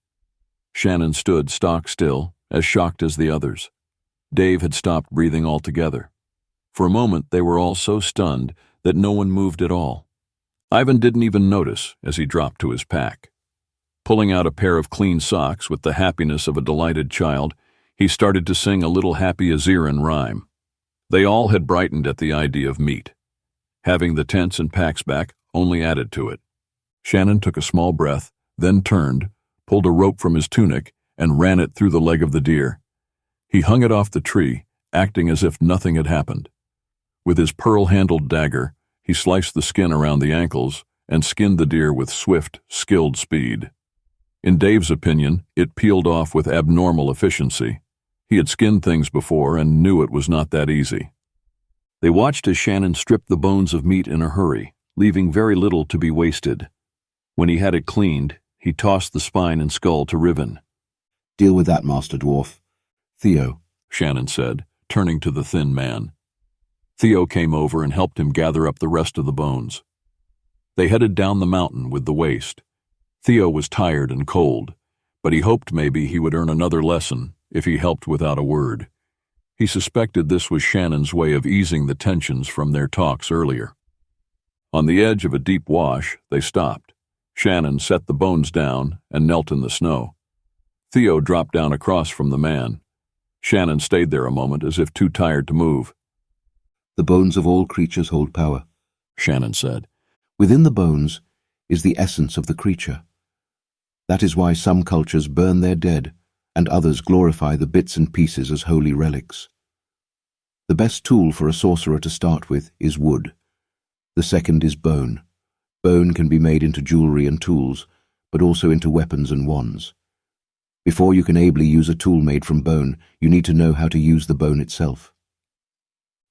Shannon stood stock still, as shocked as the others. Dave had stopped breathing altogether. For a moment they were all so stunned that no one moved at all. Ivan didn't even notice as he dropped to his pack. Pulling out a pair of clean socks with the happiness of a delighted child, he started to sing a little happy Aziran rhyme. They all had brightened at the idea of meat. Having the tents and packs back only added to it. Shannon took a small breath, then turned, pulled a rope from his tunic, and ran it through the leg of the deer. He hung it off the tree, acting as if nothing had happened. With his pearl-handled dagger, he sliced the skin around the ankles and skinned the deer with swift, skilled speed. In Dave's opinion, it peeled off with abnormal efficiency. He had skinned things before and knew it was not that easy. They watched as Shannon stripped the bones of meat in a hurry, leaving very little to be wasted. When he had it cleaned, he tossed the spine and skull to Riven. Deal with that, Master Dwarf. Theo, Shannon said, turning to the thin man. Theo came over and helped him gather up the rest of the bones. They headed down the mountain with the waste. Theo was tired and cold, but he hoped maybe he would earn another lesson if he helped without a word. He suspected this was Shannon's way of easing the tensions from their talks earlier. On the edge of a deep wash, they stopped. Shannon set the bones down and knelt in the snow. Theo dropped down across from the man. Shannon stayed there a moment as if too tired to move. The bones of all creatures hold power, Shannon said. Within the bones is the essence of the creature. That is why some cultures burn their dead, and others glorify the bits and pieces as holy relics. The best tool for a sorcerer to start with is wood. The second is bone. Bone can be made into jewelry and tools, but also into weapons and wands. Before you can ably use a tool made from bone, you need to know how to use the bone itself.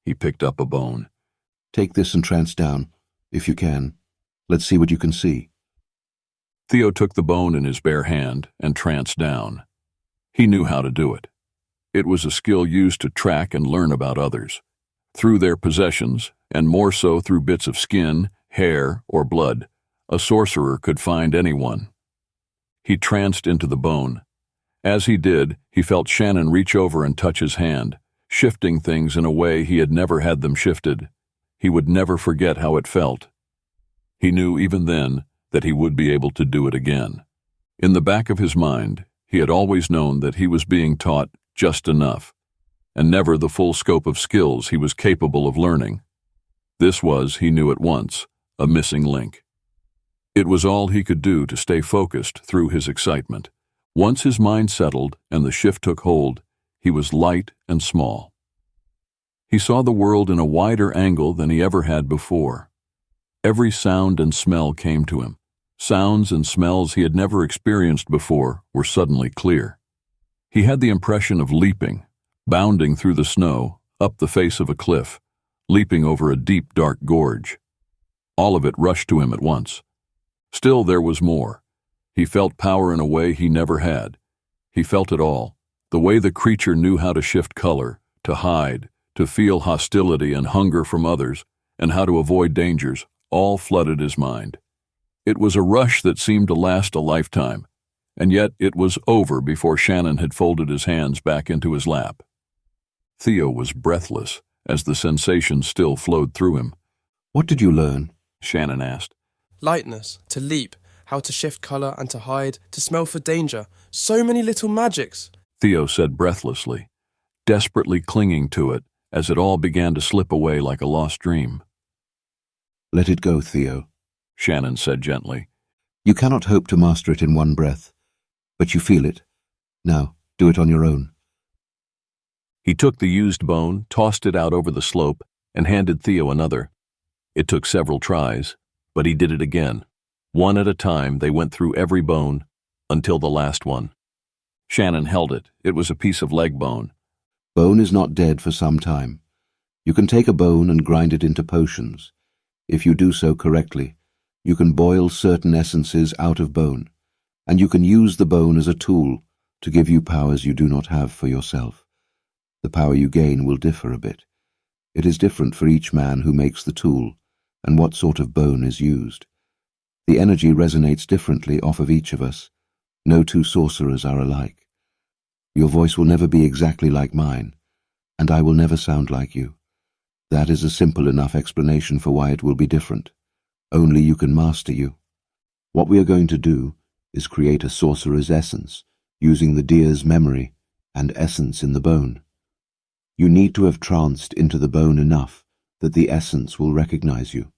He picked up a bone. Take this and trance down, if you can. Let's see what you can see. Theo took the bone in his bare hand and tranced down. He knew how to do it. It was a skill used to track and learn about others, through their possessions, and more so through bits of skin, hair, or blood. A sorcerer could find anyone. He tranced into the bone. As he did, he felt Shannon reach over and touch his hand, shifting things in a way he had never had them shifted. He would never forget how it felt. He knew even then that he would be able to do it again. In the back of his mind, he had always known that he was being taught just enough, and never the full scope of skills he was capable of learning. This was, he knew at once, a missing link. It was all he could do to stay focused through his excitement. Once his mind settled and the shift took hold, he was light and small. He saw the world in a wider angle than he ever had before. Every sound and smell came to him. Sounds and smells he had never experienced before were suddenly clear. He had the impression of leaping, bounding through the snow, up the face of a cliff, leaping over a deep, dark gorge. All of it rushed to him at once. Still there was more. He felt power in a way he never had. He felt it all, the way the creature knew how to shift color, to hide, to feel hostility and hunger from others, and how to avoid dangers, all flooded his mind. It was a rush that seemed to last a lifetime, and yet it was over before Shannon had folded his hands back into his lap. Theo was breathless as the sensation still flowed through him. What did you learn? Shannon asked. Lightness, to leap, how to shift colour and to hide, to smell for danger. So many little magics. Theo said breathlessly. desperately clinging to it as it all began to slip away like a lost dream. Let it go, Theo, Shannon said gently. You cannot hope to master it in one breath, but you feel it. Now, do it on your own. He took the used bone, tossed it out over the slope, and handed Theo another. It took several tries, but he did it again. One at a time, they went through every bone, until the last one. Shannon held it. It was a piece of leg bone. Bone is not dead for some time. You can take a bone and grind it into potions. If you do so correctly, you can boil certain essences out of bone, and you can use the bone as a tool to give you powers you do not have for yourself. The power you gain will differ a bit. It is different for each man who makes the tool and what sort of bone is used. The energy resonates differently off of each of us. No two sorcerers are alike. Your voice will never be exactly like mine, and I will never sound like you. That is a simple enough explanation for why it will be different. Only you can master you. What we are going to do is create a sorcerer's essence, using the deer's memory and essence in the bone. You need to have tranced into the bone enough that the essence will recognize you.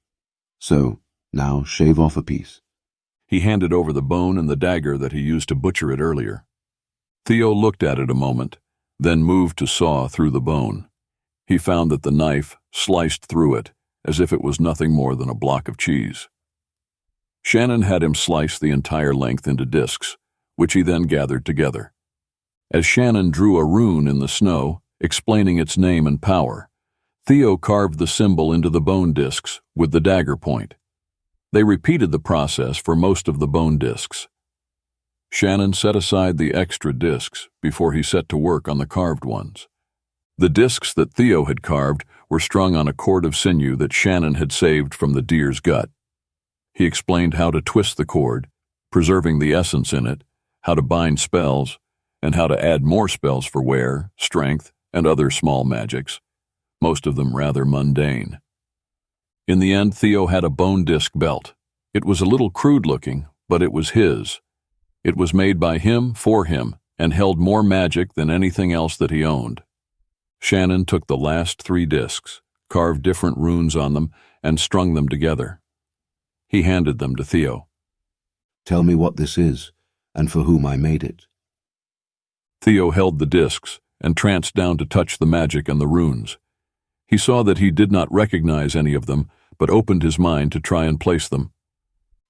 So, now shave off a piece. He handed over the bone and the dagger that he used to butcher it earlier. Theo looked at it a moment, then moved to saw through the bone. He found that the knife sliced through it as if it was nothing more than a block of cheese. Shannon had him slice the entire length into discs, which he then gathered together. As Shannon drew a rune in the snow, explaining its name and power, Theo carved the symbol into the bone discs with the dagger point. They repeated the process for most of the bone discs. Shannon set aside the extra discs before he set to work on the carved ones. The discs that Theo had carved were strung on a cord of sinew that Shannon had saved from the deer's gut. He explained how to twist the cord, preserving the essence in it, how to bind spells, and how to add more spells for wear, strength, and other small magics, most of them rather mundane. In the end, Theo had a bone disc belt. It was a little crude-looking, but it was his. It was made by him for him and held more magic than anything else that he owned. Shannon took the last 3 discs, carved different runes on them, and strung them together. He handed them to Theo. Tell me what this is, and for whom I made it. Theo held the discs and tranced down to touch the magic and the runes. He saw that he did not recognize any of them, but opened his mind to try and place them.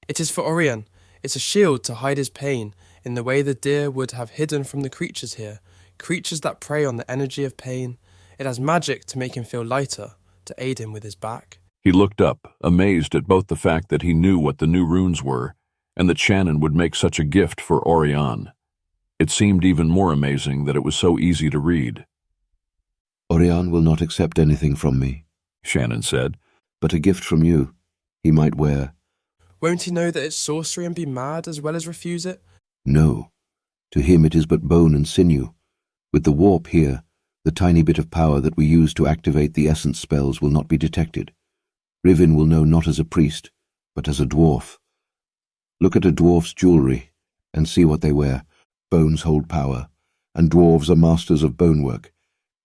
It is for Oirion. It's a shield to hide his pain, in the way the deer would have hidden from the creatures here, creatures that prey on the energy of pain. It has magic to make him feel lighter, to aid him with his back. He looked up, amazed at both the fact that he knew what the new runes were, and that Shannon would make such a gift for Oirion. It seemed even more amazing that it was so easy to read. Oirion will not accept anything from me, Shannon said. But a gift from you, he might wear. Won't he know that it's sorcery and be mad as well as refuse it? No. To him it is but bone and sinew. With the warp here, the tiny bit of power that we use to activate the essence spells will not be detected. Rivin will know not as a priest, but as a dwarf. Look at a dwarf's jewelry, and see what they wear. Bones hold power, and dwarves are masters of bonework.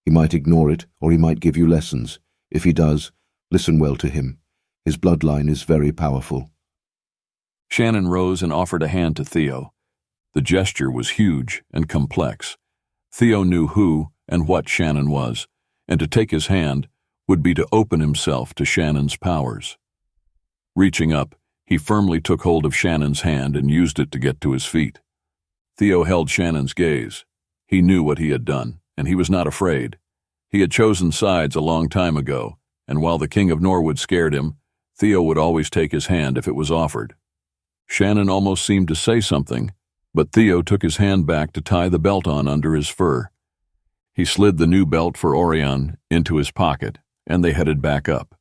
He might ignore it, or he might give you lessons. If he does, listen well to him. His bloodline is very powerful. Shannon rose and offered a hand to Theo. The gesture was huge and complex. Theo knew who and what Shannon was, and to take his hand would be to open himself to Shannon's powers. Reaching up, he firmly took hold of Shannon's hand and used it to get to his feet. Theo held Shannon's gaze. He knew what he had done, and he was not afraid. He had chosen sides a long time ago, and while the King of Norwood scared him, Theo would always take his hand if it was offered. Shannon almost seemed to say something, but Theo took his hand back to tie the belt on under his fur. He slid the new belt for Oirion into his pocket, and they headed back up.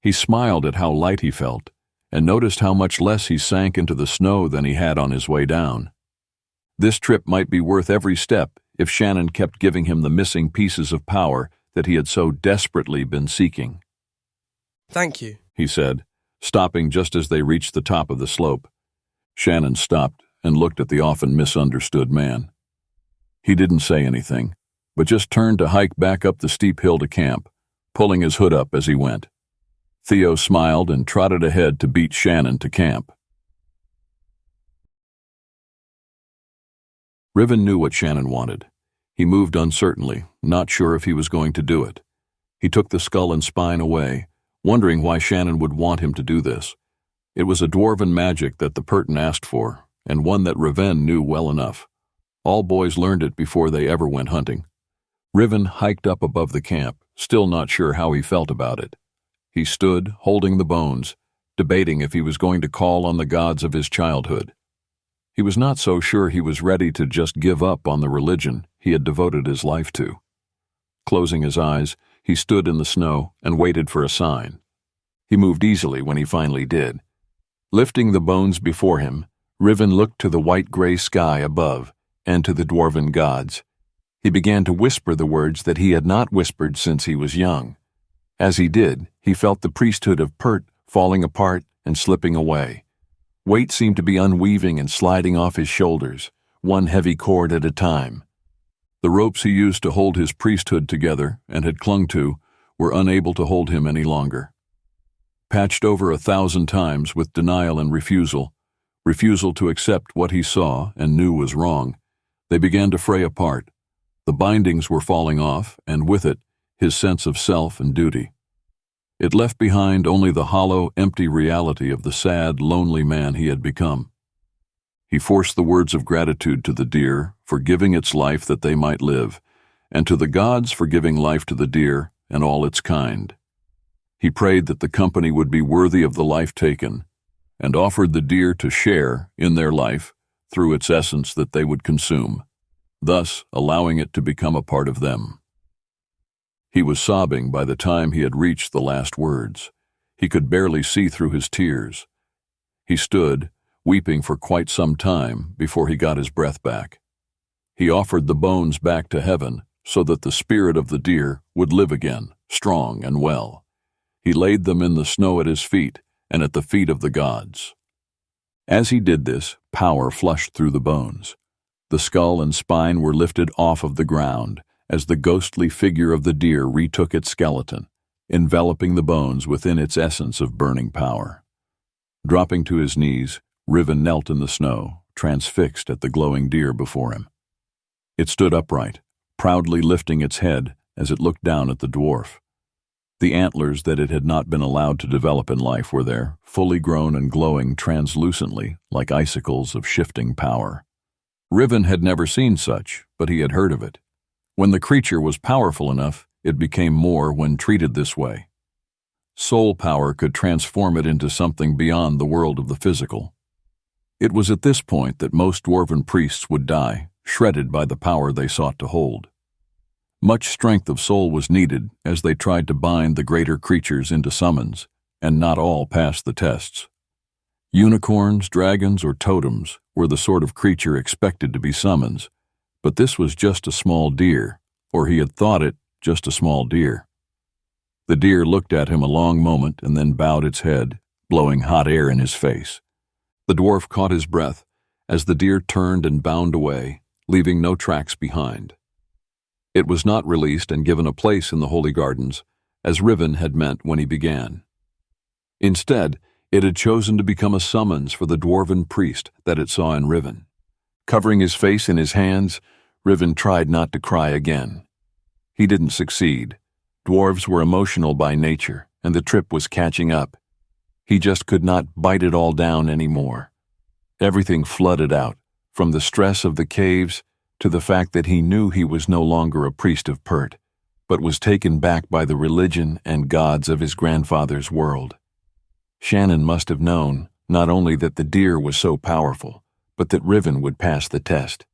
He smiled at how light he felt, and noticed how much less he sank into the snow than he had on his way down. This trip might be worth every step if Shannon kept giving him the missing pieces of power that he had so desperately been seeking. Thank you, he said, stopping just as they reached the top of the slope. Shannon stopped and looked at the often misunderstood man. He didn't say anything, but just turned to hike back up the steep hill to camp, pulling his hood up as he went. Theo smiled and trotted ahead to beat Shannon to camp. Riven knew what Shannon wanted. He moved uncertainly, not sure if he was going to do it. He took the skull and spine away, wondering why Shannon would want him to do this. It was a dwarven magic that the Pertin asked for, and one that Riven knew well enough. All boys learned it before they ever went hunting. Riven hiked up above the camp, still not sure how he felt about it. He stood, holding the bones, debating if he was going to call on the gods of his childhood. He was not so sure he was ready to just give up on the religion he had devoted his life to. Closing his eyes, he stood in the snow and waited for a sign. He moved easily when he finally did. Lifting the bones before him, Riven looked to the white-gray sky above and to the dwarven gods. He began to whisper the words that he had not whispered since he was young. As he did, he felt the priesthood of Pert falling apart and slipping away. Weight seemed to be unweaving and sliding off his shoulders, one heavy cord at a time. The ropes he used to hold his priesthood together and had clung to were unable to hold him any longer. Patched over 1,000 times with denial and refusal to accept what he saw and knew was wrong, they began to fray apart. The bindings were falling off, and with it, his sense of self and duty. It left behind only the hollow, empty reality of the sad, lonely man he had become. He forced the words of gratitude to the deer for giving its life that they might live, and to the gods for giving life to the deer and all its kind. He prayed that the company would be worthy of the life taken, and offered the deer to share in their life through its essence that they would consume, thus allowing it to become a part of them. He was sobbing by the time he had reached the last words. He could barely see through his tears. He stood, weeping for quite some time before he got his breath back. He offered the bones back to heaven so that the spirit of the deer would live again, strong and well. He laid them in the snow at his feet and at the feet of the gods. As he did this, power flushed through the bones. The skull and spine were lifted off of the ground as the ghostly figure of the deer retook its skeleton, enveloping the bones within its essence of burning power. Dropping to his knees, Riven knelt in the snow, transfixed at the glowing deer before him. It stood upright, proudly lifting its head as it looked down at the dwarf. The antlers that it had not been allowed to develop in life were there, fully grown and glowing translucently like icicles of shifting power. Riven had never seen such, but he had heard of it. When the creature was powerful enough, it became more when treated this way. Soul power could transform it into something beyond the world of the physical. It was at this point that most dwarven priests would die, shredded by the power they sought to hold. Much strength of soul was needed as they tried to bind the greater creatures into summons, and not all passed the tests. Unicorns, dragons, or totems were the sort of creature expected to be summons, but this was just a small deer, or he had thought it just a small deer. The deer looked at him a long moment and then bowed its head, blowing hot air in his face. The dwarf caught his breath as the deer turned and bounded away, leaving no tracks behind. It was not released and given a place in the holy gardens, as Riven had meant when he began. Instead, it had chosen to become a summons for the dwarven priest that it saw in Riven. Covering his face in his hands, Riven tried not to cry again. He didn't succeed. Dwarves were emotional by nature, and the trip was catching up. He just could not bite it all down anymore. Everything flooded out, from the stress of the caves to the fact that he knew he was no longer a priest of Pert, but was taken back by the religion and gods of his grandfather's world. Shannon must have known not only that the deer was so powerful, but that Riven would pass the test.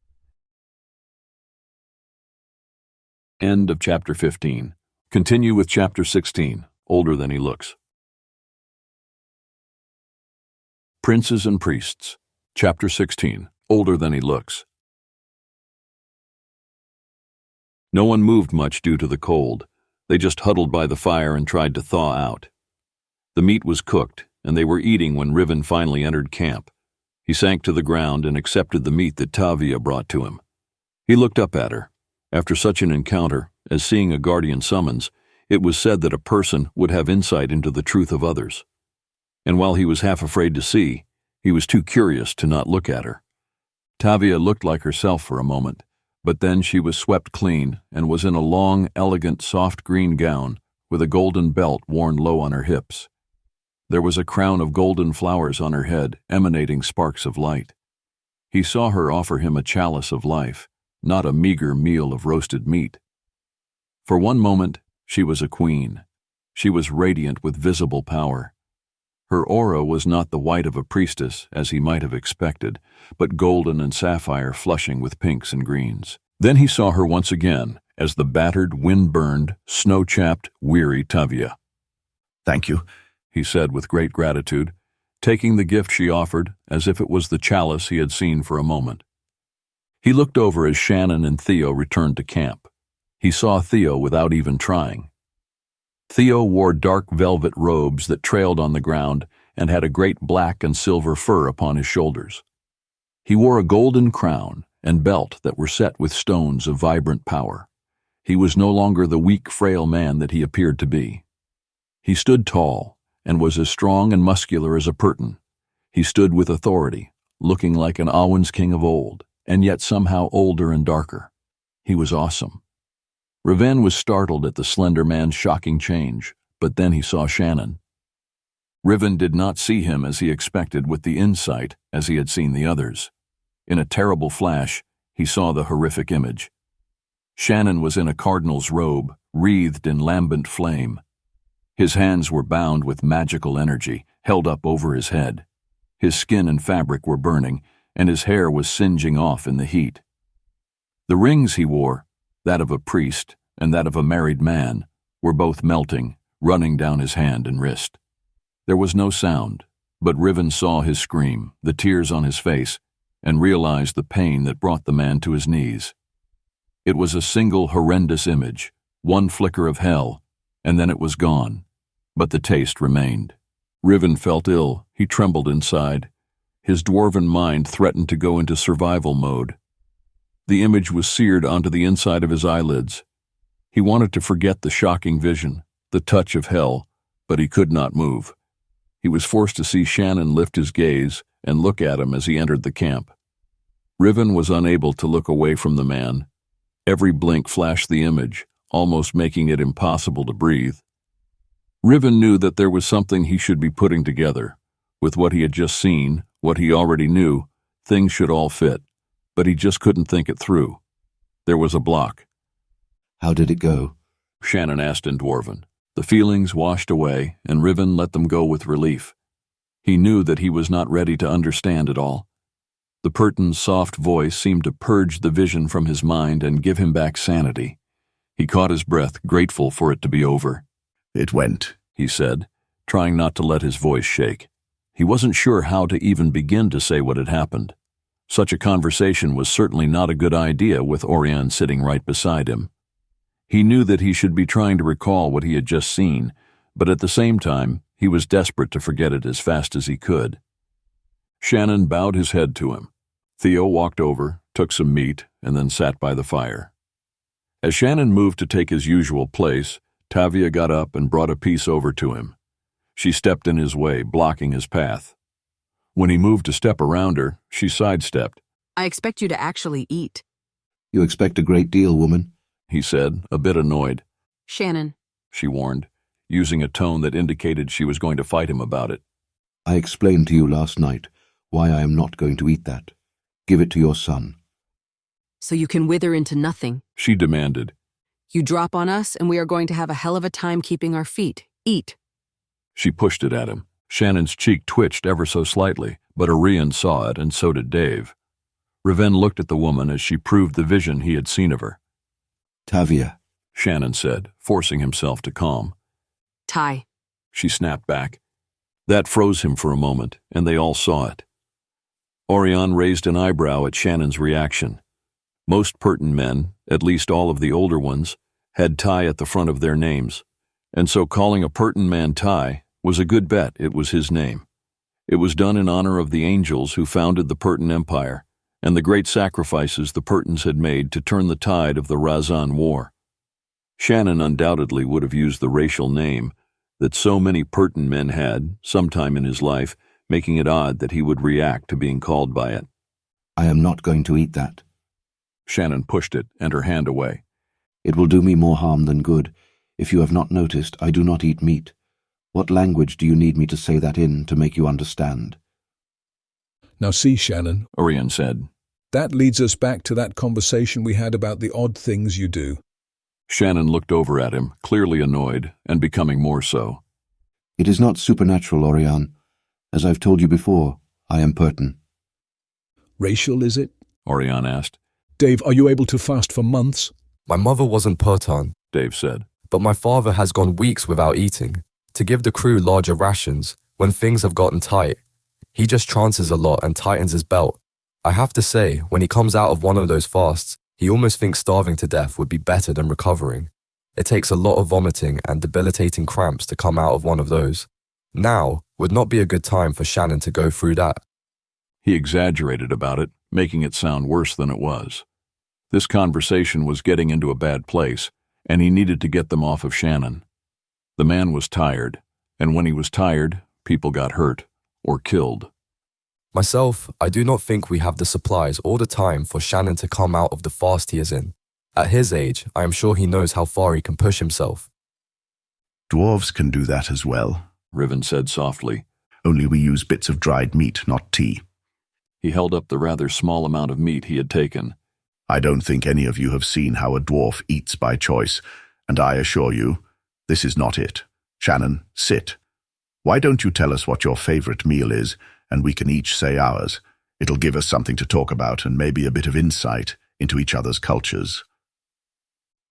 End of Chapter 15. Continue with Chapter 16, Older Than He Looks. Princes and Priests. Chapter 16, Older Than He Looks. No one moved much due to the cold. They just huddled by the fire and tried to thaw out. The meat was cooked, and they were eating when Riven finally entered camp. He sank to the ground and accepted the meat that Tavia brought to him. He looked up at her. After such an encounter, as seeing a guardian summons, it was said that a person would have insight into the truth of others. And while he was half afraid to see, he was too curious to not look at her. Tavia looked like herself for a moment, but then she was swept clean and was in a long, elegant, soft green gown with a golden belt worn low on her hips. There was a crown of golden flowers on her head, emanating sparks of light. He saw her offer him a chalice of life, not a meager meal of roasted meat. For one moment, she was a queen. She was radiant with visible power. Her aura was not the white of a priestess, as he might have expected, but golden and sapphire flushing with pinks and greens. Then he saw her once again as the battered, wind-burned, snow-chapped, weary Tavia. "Thank you," he said with great gratitude, taking the gift she offered as if it was the chalice he had seen for a moment. He looked over as Shannon and Theo returned to camp. He saw Theo without even trying. Theo wore dark velvet robes that trailed on the ground and had a great black and silver fur upon his shoulders. He wore a golden crown and belt that were set with stones of vibrant power. He was no longer the weak, frail man that he appeared to be. He stood tall and was as strong and muscular as a Purton. He stood with authority, looking like an Awen's king of old, and yet somehow older and darker. He was awesome. Riven was startled at the slender man's shocking change, but then he saw Shannon. Riven did not see him as he expected with the insight as he had seen the others. In a terrible flash, he saw the horrific image. Shannon was in a cardinal's robe, wreathed in lambent flame. His hands were bound with magical energy, held up over his head. His skin and fabric were burning, and his hair was singeing off in the heat. The rings he wore, that of a priest and that of a married man, were both melting, running down his hand and wrist. There was no sound, but Riven saw his scream, the tears on his face, and realized the pain that brought the man to his knees. It was a single horrendous image, one flicker of hell, and then it was gone, but the taste remained. Riven felt ill, he trembled inside. His dwarven mind threatened to go into survival mode. The image was seared onto the inside of his eyelids. He wanted to forget the shocking vision, the touch of hell, but he could not move. He was forced to see Shannon lift his gaze and look at him as he entered the camp. Riven was unable to look away from the man. Every blink flashed the image, almost making it impossible to breathe. Riven knew that there was something he should be putting together. With what he had just seen, what he already knew, things should all fit, but he just couldn't think it through. There was a block. "How did it go?" Shannon asked in Dwarven. The feelings washed away, and Riven let them go with relief. He knew that he was not ready to understand it all. The Purton's soft voice seemed to purge the vision from his mind and give him back sanity. He caught his breath, grateful for it to be over. "It went," he said, trying not to let his voice shake. He wasn't sure how to even begin to say what had happened. Such a conversation was certainly not a good idea with Oirion sitting right beside him. He knew that he should be trying to recall what he had just seen, but at the same time, he was desperate to forget it as fast as he could. Shannon bowed his head to him. Theo walked over, took some meat, and then sat by the fire. As Shannon moved to take his usual place, Tavia got up and brought a piece over to him. She stepped in his way, blocking his path. When he moved to step around her, she sidestepped. "I expect you to actually eat." "You expect a great deal, woman," he said, a bit annoyed. "Shannon," she warned, using a tone that indicated she was going to fight him about it. "I explained to you last night why I am not going to eat that. Give it to your son." "So you can wither into nothing," she demanded. "You drop on us and we are going to have a hell of a time keeping our feet. Eat." She pushed it at him. Shannon's cheek twitched ever so slightly, but Oirion saw it, and so did Dave. Riven looked at the woman as she proved the vision he had seen of her. "Tavia," Shannon said, forcing himself to calm. "Ty," she snapped back. That froze him for a moment, and they all saw it. Oirion raised an eyebrow at Shannon's reaction. Most Purton men, at least all of the older ones, had Ty at the front of their names, and so calling a Purton man Ty was a good bet it was his name. It was done in honor of the angels who founded the Purton Empire, and the great sacrifices the Purtons had made to turn the tide of the Razan War. Shannon undoubtedly would have used the racial name that so many Purton men had, sometime in his life, making it odd that he would react to being called by it. I am not going to eat that. Shannon pushed it and her hand away. It will do me more harm than good. If you have not noticed, I do not eat meat. What language do you need me to say that in to make you understand? Now see, Shannon, Oirion said. That leads us back to that conversation we had about the odd things you do. Shannon looked over at him, clearly annoyed, and becoming more so. It is not supernatural, Oirion. As I've told you before, I am Purton. Racial, is it? Oirion asked. Dave, are you able to fast for months? My mother wasn't Purton, Dave said. But my father has gone weeks without eating. To give the crew larger rations when things have gotten tight. He just trances a lot and tightens his belt. I have to say, when he comes out of one of those fasts, he almost thinks starving to death would be better than recovering. It takes a lot of vomiting and debilitating cramps to come out of one of those. Now would not be a good time for Shannon to go through that. He exaggerated about it, making it sound worse than it was. This conversation was getting into a bad place, and he needed to get them off of Shannon. The man was tired, and when he was tired, people got hurt or killed. Myself, I do not think we have the supplies or the time for Shannon to come out of the fast he is in. At his age, I am sure he knows how far he can push himself. Dwarves can do that as well, Riven said softly. Only we use bits of dried meat, not tea. He held up the rather small amount of meat he had taken. I don't think any of you have seen how a dwarf eats by choice, and I assure you, this is not it. Shannon, sit. Why don't you tell us what your favorite meal is, and we can each say ours? It'll give us something to talk about and maybe a bit of insight into each other's cultures.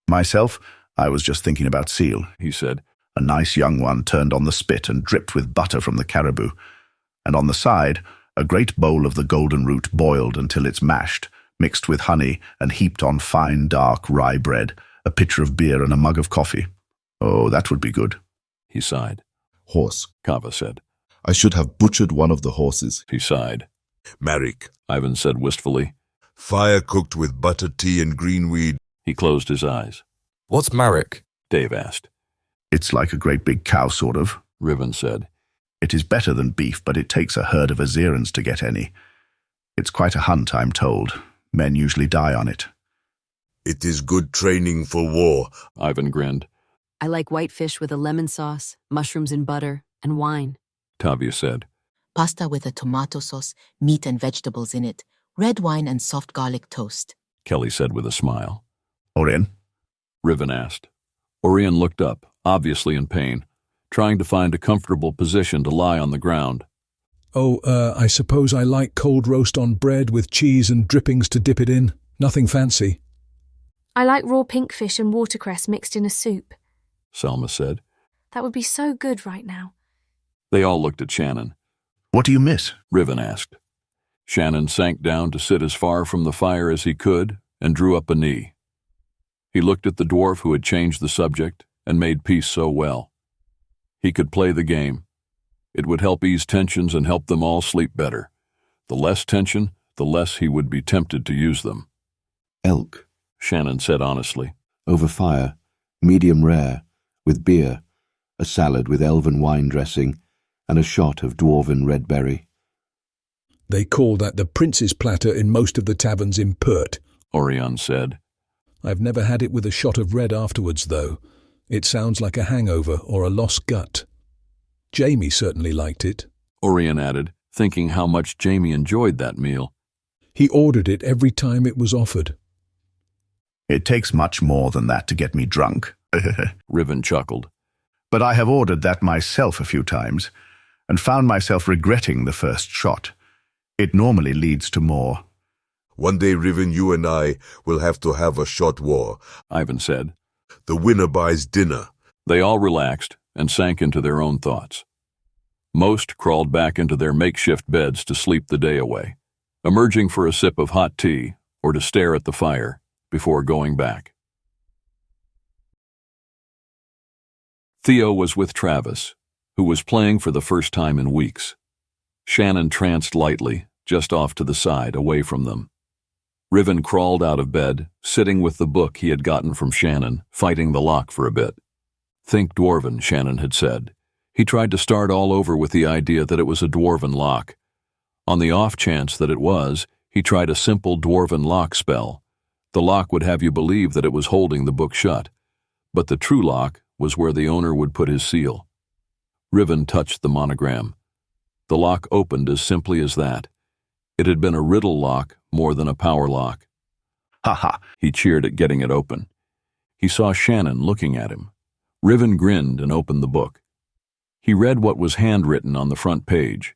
Myself, I was just thinking about seal, he said. A nice young one turned on the spit and dripped with butter from the caribou. And on the side, a great bowl of the golden root boiled until it's mashed, mixed with honey and heaped on fine dark rye bread, a pitcher of beer and a mug of coffee. Oh, that would be good. He sighed. Horse, Kava said. I should have butchered one of the horses. He sighed. Marek, Ivan said wistfully. Fire cooked with butter, tea, and greenweed. He closed his eyes. What's Marek? Dave asked. It's like a great big cow, sort of, Riven said. It is better than beef, but it takes a herd of Azerans to get any. It's quite a hunt, I'm told. Men usually die on it. It is good training for war, Ivan grinned. I like white fish with a lemon sauce, mushrooms in butter, and wine, Tavia said. Pasta with a tomato sauce, meat and vegetables in it, red wine and soft garlic toast, Kelly said with a smile. Oirion? Riven asked. Oirion looked up, obviously in pain, trying to find a comfortable position to lie on the ground. Oh, I suppose I like cold roast on bread with cheese and drippings to dip it in. Nothing fancy. I like raw pink fish and watercress mixed in a soup, Selma said. That would be so good right now. They all looked at Shannon. What do you miss? Riven asked. Shannon sank down to sit as far from the fire as he could and drew up a knee. He looked at the dwarf who had changed the subject and made peace so well. He could play the game. It would help ease tensions and help them all sleep better. The less tension, the less he would be tempted to use them. Elk, Shannon said honestly. Over fire, medium rare, with beer, a salad with elven wine dressing, and a shot of dwarven red berry. They call that the prince's platter in most of the taverns in Pert, Oirion said. I've never had it with a shot of red afterwards, though. It sounds like a hangover or a lost gut. Jamie certainly liked it, Oirion added, thinking how much Jamie enjoyed that meal. He ordered it every time it was offered. It takes much more than that to get me drunk. Riven chuckled. But I have ordered that myself a few times, and found myself regretting the first shot. It normally leads to more. One day, Riven, you and I will have to have a short war, Ivan said. The winner buys dinner. They all relaxed and sank into their own thoughts. Most crawled back into their makeshift beds to sleep the day away, emerging for a sip of hot tea or to stare at the fire before going back. Theo was with Travis, who was playing for the first time in weeks. Shannon tranced lightly, just off to the side, away from them. Riven crawled out of bed, sitting with the book he had gotten from Shannon, fighting the lock for a bit. Think dwarven, Shannon had said. He tried to start all over with the idea that it was a dwarven lock. On the off chance that it was, he tried a simple dwarven lock spell. The lock would have you believe that it was holding the book shut, but the true lock was where the owner would put his seal. Riven touched the monogram. The lock opened as simply as that. It had been a riddle lock more than a power lock. Ha ha! He cheered at getting it open. He saw Shannon looking at him. Riven grinned and opened the book. He read what was handwritten on the front page.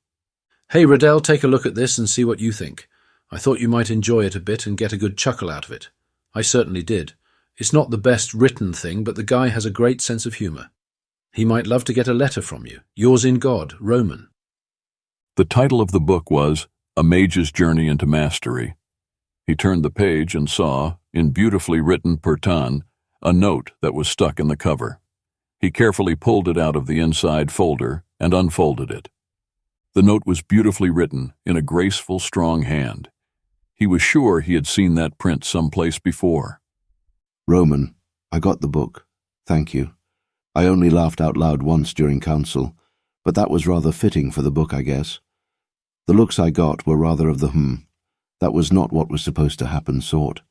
Hey, Riddell, take a look at this and see what you think. I thought you might enjoy it a bit and get a good chuckle out of it. I certainly did. It's not the best written thing, but the guy has a great sense of humour. He might love to get a letter from you. Yours in God, Roman. The title of the book was A Mage's Journey into Mastery. He turned the page and saw, in beautifully written Pertan, a note that was stuck in the cover. He carefully pulled it out of the inside folder and unfolded it. The note was beautifully written in a graceful, strong hand. He was sure he had seen that print someplace before. Roman, I got the book. Thank you. I only laughed out loud once during council, but that was rather fitting for the book, I guess. The looks I got were rather of the that was not what was supposed to happen sort.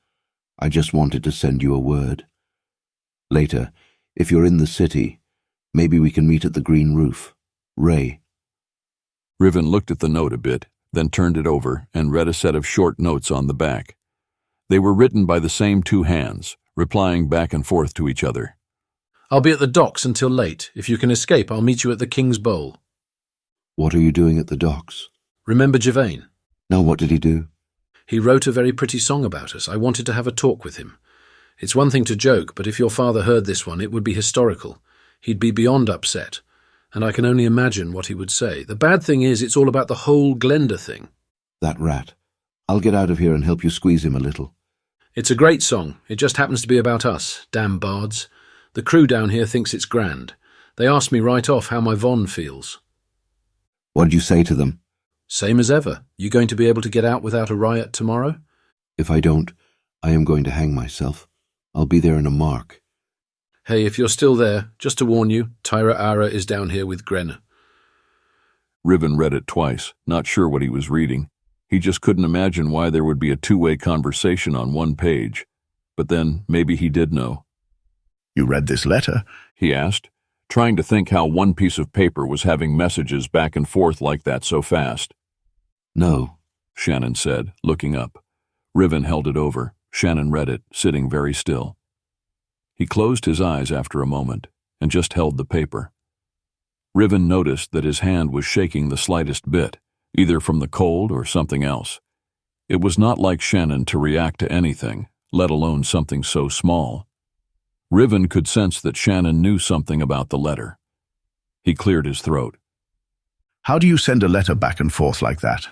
I just wanted to send you a word. Later, if you're in the city, maybe we can meet at the Green Roof. Ray. Riven looked at the note a bit, then turned it over and read a set of short notes on the back. They were written by the same two hands, replying back and forth to each other. I'll be at the docks until late. If you can escape, I'll meet you at the King's Bowl. What are you doing at the docks? Remember Javane? Now what did he do? He wrote a very pretty song about us. I wanted to have a talk with him. It's one thing to joke, but if your father heard this one, it would be historical. He'd be beyond upset, and I can only imagine what he would say. The bad thing is, it's all about the whole Glenda thing. That rat. I'll get out of here and help you squeeze him a little. It's a great song. It just happens to be about us, damn bards. The crew down here thinks it's grand. They asked me right off how my Von feels. What did you say to them? Same as ever. You going to be able to get out without a riot tomorrow? If I don't, I am going to hang myself. I'll be there in a mark. Hey, if you're still there, just to warn you, Tyra Ara is down here with Gren. Riven read it twice, not sure what he was reading. He just couldn't imagine why there would be a two-way conversation on one page. But then, maybe he did know. You read this letter? He asked, trying to think how one piece of paper was having messages back and forth like that so fast. No, Shannon said, looking up. Riven held it over. Shannon read it, sitting very still. He closed his eyes after a moment and just held the paper. Riven noticed that his hand was shaking the slightest bit, either from the cold or something else. It was not like Shannon to react to anything, let alone something so small. Riven could sense that Shannon knew something about the letter. He cleared his throat. How do you send a letter back and forth like that?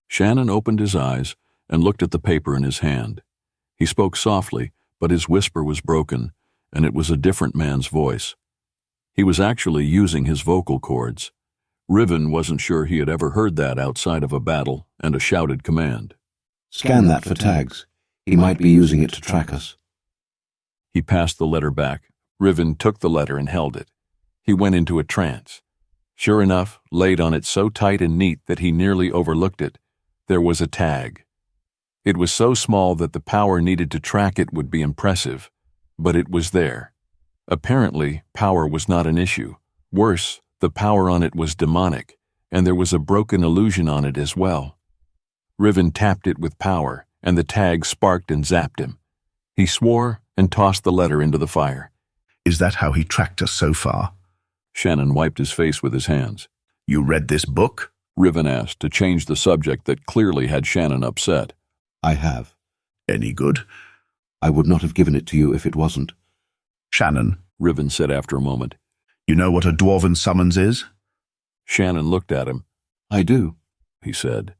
Shannon opened his eyes and looked at the paper in his hand. He spoke softly, but his whisper was broken, and it was a different man's voice. He was actually using his vocal cords. Riven wasn't sure he had ever heard that outside of a battle and a shouted command. Scan that for tags. He might be using it to track us. He passed the letter back. Riven took the letter and held it. He went into a trance. Sure enough, laid on it so tight and neat that he nearly overlooked it, there was a tag. It was so small that the power needed to track it would be impressive, but it was there. Apparently, power was not an issue. Worse, the power on it was demonic, and there was a broken illusion on it as well. Riven tapped it with power, and the tag sparked and zapped him. He swore and tossed the letter into the fire. Is that how he tracked us so far? Shannon wiped his face with his hands. You read this book? Riven asked, to change the subject that clearly had Shannon upset. I have. Any good? I would not have given it to you if it wasn't. Shannon, Riven said after a moment. You know what a dwarven summons is? Shannon looked at him. I do, he said.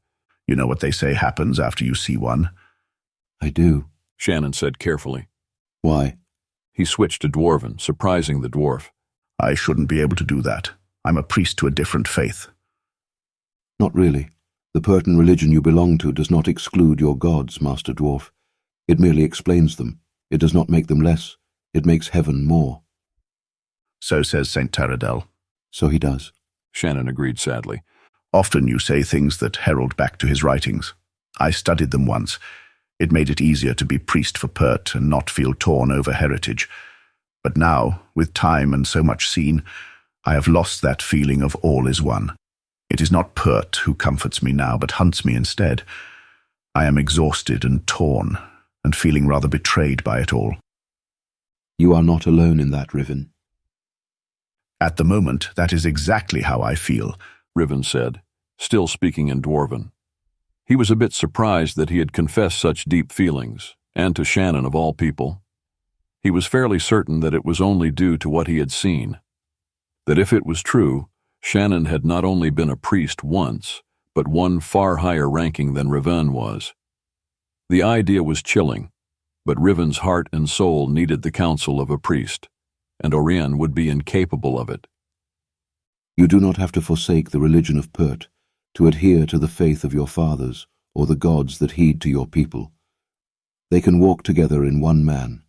You know what they say happens after you see one? I do, Shannon said carefully. Why? He switched to Dwarven, surprising the dwarf. I shouldn't be able to do that. I'm a priest to a different faith. Not really. The Purton religion you belong to does not exclude your gods, Master Dwarf. It merely explains them. It does not make them less. It makes heaven more. So says St. Taradel. So he does. Shannon agreed sadly. Often you say things that herald back to his writings. I studied them once. It made it easier to be priest for Pert and not feel torn over heritage. But now, with time and so much seen, I have lost that feeling of all is one. It is not Pert who comforts me now, but hunts me instead. I am exhausted and torn, and feeling rather betrayed by it all. You are not alone in that, Riven. At the moment, that is exactly how I feel, Riven said, still speaking in Dwarven. He was a bit surprised that he had confessed such deep feelings, and to Shannon of all people. He was fairly certain that it was only due to what he had seen. That if it was true, Shannon had not only been a priest once, but one far higher ranking than Riven was. The idea was chilling, but Riven's heart and soul needed the counsel of a priest, and Oirion would be incapable of it. You do not have to forsake the religion of Pert to adhere to the faith of your fathers or the gods that heed to your people. They can walk together in one man,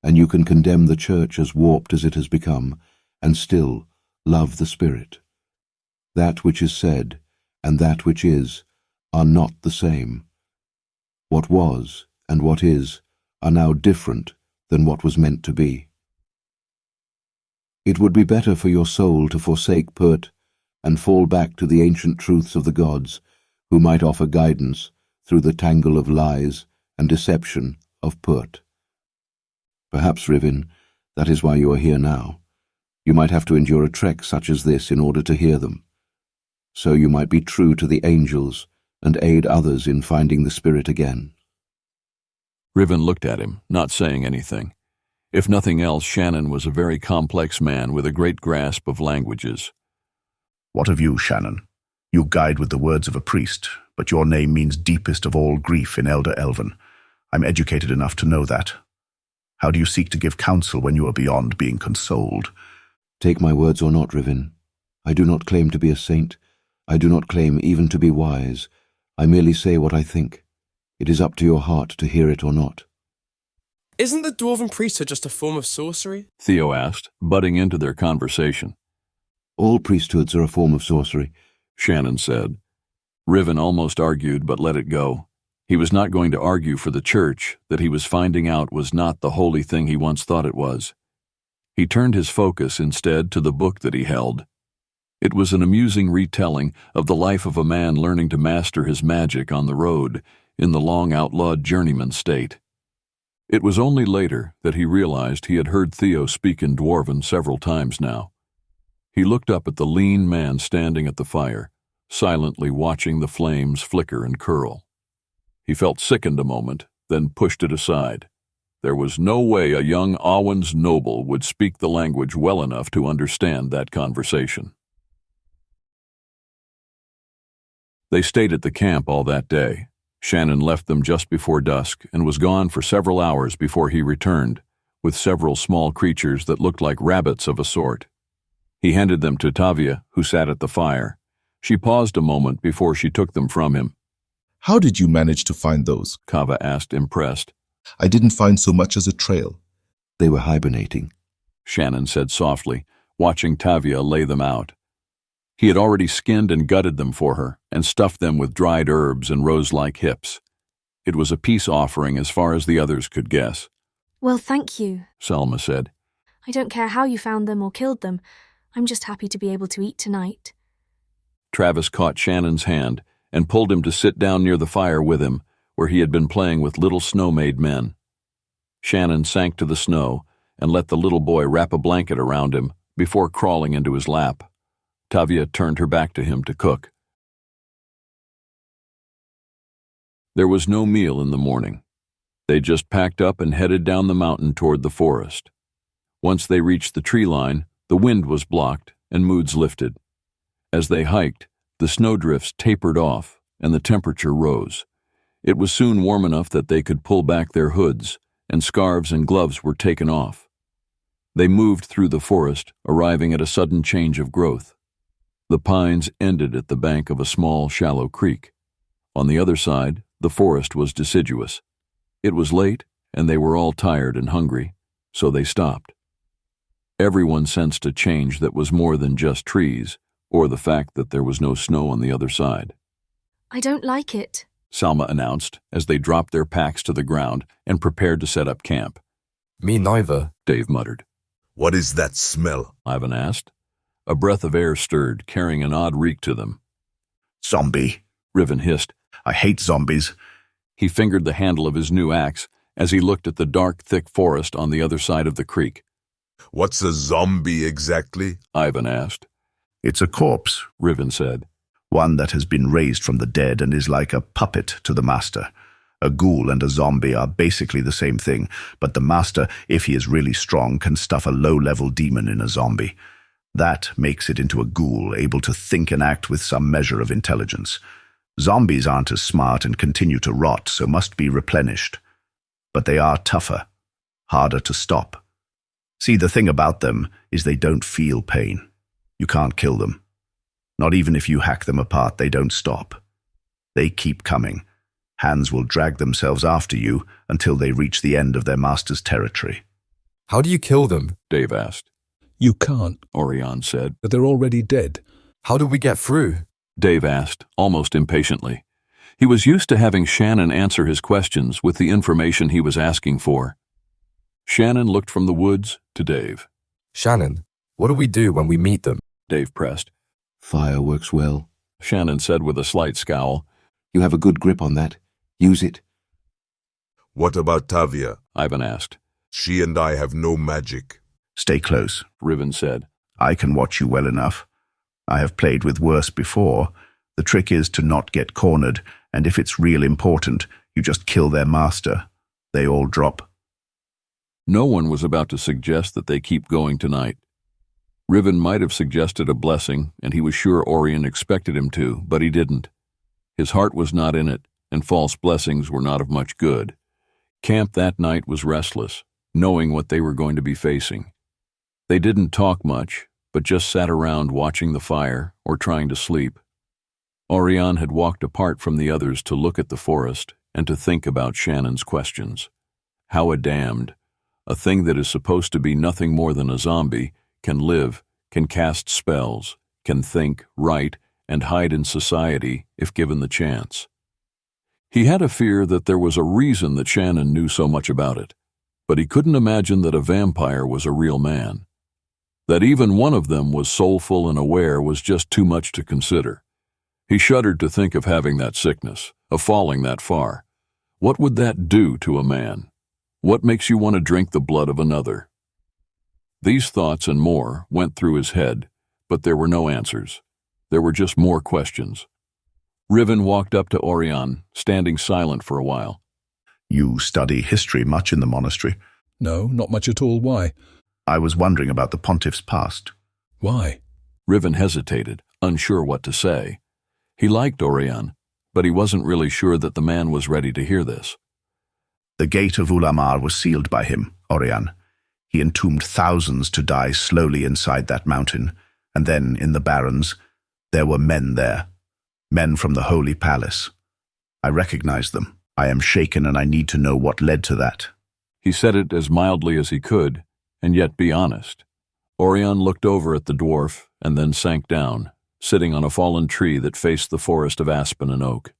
and you can condemn the church as warped as it has become, and still love the Spirit. That which is said and that which is are not the same. What was and what is are now different than what was meant to be. It would be better for your soul to forsake Pert and fall back to the ancient truths of the gods, who might offer guidance through the tangle of lies and deception of Pert. Perhaps, Riven, that is why you are here now. You might have to endure a trek such as this in order to hear them. So you might be true to the angels and aid others in finding the Spirit again. Riven looked at him, not saying anything. If nothing else, Shannon was a very complex man with a great grasp of languages. What of you, Shannon? You guide with the words of a priest, but your name means deepest of all grief in Elder Elven. I'm educated enough to know that. How do you seek to give counsel when you are beyond being consoled? Take my words or not, Riven. I do not claim to be a saint. I do not claim even to be wise. I merely say what I think. It is up to your heart to hear it or not. Isn't the Dwarven priesthood just a form of sorcery? Theo asked, butting into their conversation. All priesthoods are a form of sorcery, Shannon said. Riven almost argued but let it go. He was not going to argue for the church that he was finding out was not the holy thing he once thought it was. He turned his focus instead to the book that he held. It was an amusing retelling of the life of a man learning to master his magic on the road in the long outlawed journeyman state. It was only later that he realized he had heard Theo speak in Dwarven several times now. He looked up at the lean man standing at the fire, silently watching the flames flicker and curl. He felt sickened a moment, then pushed it aside. There was no way a young Awans noble would speak the language well enough to understand that conversation. They stayed at the camp all that day. Shannon left them just before dusk and was gone for several hours before he returned, with several small creatures that looked like rabbits of a sort. He handed them to Tavia, who sat at the fire. She paused a moment before she took them from him. How did you manage to find those? Kava asked, impressed. I didn't find so much as a trail. They were hibernating, Shannon said softly, watching Tavia lay them out. He had already skinned and gutted them for her and stuffed them with dried herbs and rose-like hips. It was a peace offering as far as the others could guess. Well, thank you, Selma said. I don't care how you found them or killed them. I'm just happy to be able to eat tonight. Travis caught Shannon's hand and pulled him to sit down near the fire with him, where he had been playing with little snow-made men. Shannon sank to the snow and let the little boy wrap a blanket around him before crawling into his lap. Tavia turned her back to him to cook. There was no meal in the morning. They just packed up and headed down the mountain toward the forest. Once they reached the tree line, the wind was blocked and moods lifted. As they hiked, the snowdrifts tapered off and the temperature rose. It was soon warm enough that they could pull back their hoods, and scarves and gloves were taken off. They moved through the forest, arriving at a sudden change of growth. The pines ended at the bank of a small, shallow creek. On the other side, the forest was deciduous. It was late, and they were all tired and hungry, so they stopped. Everyone sensed a change that was more than just trees, or the fact that there was no snow on the other side. I don't like it, Salma announced as they dropped their packs to the ground and prepared to set up camp. Me neither, Dave muttered. What is that smell? Ivan asked. A breath of air stirred, carrying an odd reek to them. Zombie, Riven hissed. I hate zombies. He fingered the handle of his new axe as he looked at the dark, thick forest on the other side of the creek. What's a zombie exactly? Ivan asked. It's a corpse, Riven said. One that has been raised from the dead and is like a puppet to the master. A ghoul and a zombie are basically the same thing, but the master, if he is really strong, can stuff a low-level demon in a zombie. That makes it into a ghoul, able to think and act with some measure of intelligence. Zombies aren't as smart and continue to rot, so must be replenished. But they are tougher, harder to stop. See, the thing about them is they don't feel pain. You can't kill them. Not even if you hack them apart, they don't stop. They keep coming. Hands will drag themselves after you until they reach the end of their master's territory. How do you kill them? Dave asked. You can't, Oirion said. But they're already dead. How do we get through? Dave asked, almost impatiently. He was used to having Shannon answer his questions with the information he was asking for. Shannon looked from the woods to Dave. Shannon, what do we do when we meet them? Dave pressed. Fire works well. Shannon said with a slight scowl. You have a good grip on that. Use it. What about Tavia? Ivan asked. She and I have no magic. Stay close, Riven said. I can watch you well enough. I have played with worse before. The trick is to not get cornered, and if it's real important, you just kill their master. They all drop. No one was about to suggest that they keep going tonight. Riven might have suggested a blessing, and he was sure Oirion expected him to, but he didn't. His heart was not in it, and false blessings were not of much good. Camp that night was restless, knowing what they were going to be facing. They didn't talk much, but just sat around watching the fire or trying to sleep. Oirion had walked apart from the others to look at the forest and to think about Shannon's questions. How a damned, a thing that is supposed to be nothing more than a zombie, can live, can cast spells, can think, write, and hide in society if given the chance. He had a fear that there was a reason that Shannon knew so much about it, but he couldn't imagine that a vampire was a real man. That even one of them was soulful and aware was just too much to consider. He shuddered to think of having that sickness, of falling that far. What would that do to a man? What makes you want to drink the blood of another? These thoughts and more went through his head, but there were no answers. There were just more questions. Riven walked up to Oirion, standing silent for a while. You study history much in the monastery? No, not much at all. Why? I was wondering about the pontiff's past. Why? Riven hesitated, unsure what to say. He liked Oirion, but he wasn't really sure that the man was ready to hear this. The gate of Ulam was sealed by him, Oirion. He entombed thousands to die slowly inside that mountain, and then, in the barrens, there were men there. Men from the Holy Palace. I recognized them. I am shaken and I need to know what led to that. He said it as mildly as he could, and yet be honest. Oirion looked over at the dwarf and then sank down, sitting on a fallen tree that faced the forest of aspen and oak.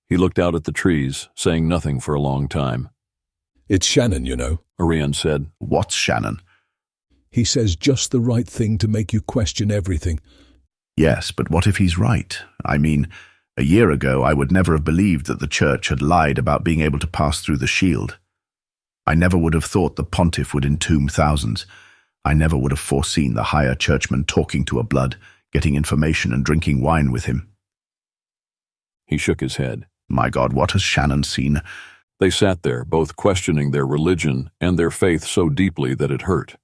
He looked out at the trees, saying nothing for a long time. It's Shannon, you know, Oirion said. What's Shannon? He says just the right thing to make you question everything. Yes, but what if he's right? I mean, a year ago I would never have believed that the church had lied about being able to pass through the shield. I never would have thought the pontiff would entomb thousands. I never would have foreseen the higher churchman talking to a blood, getting information and drinking wine with him. He shook his head. My God, what has Shannon seen? They sat there, both questioning their religion and their faith so deeply that it hurt.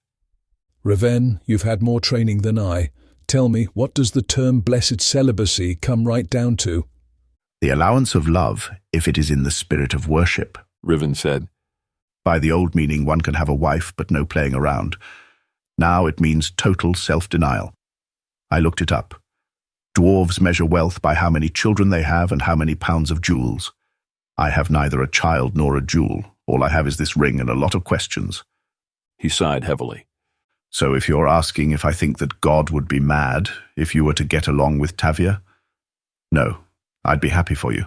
Riven, you've had more training than I. Tell me, what does the term blessed celibacy come right down to? The allowance of love, if it is in the spirit of worship, Riven said. By the old meaning, one can have a wife, but no playing around. Now it means total self-denial. I looked it up. Dwarves measure wealth by how many children they have and how many pounds of jewels. I have neither a child nor a jewel. All I have is this ring and a lot of questions. He sighed heavily. So if you're asking if I think that God would be mad if you were to get along with Tavia? No, I'd be happy for you.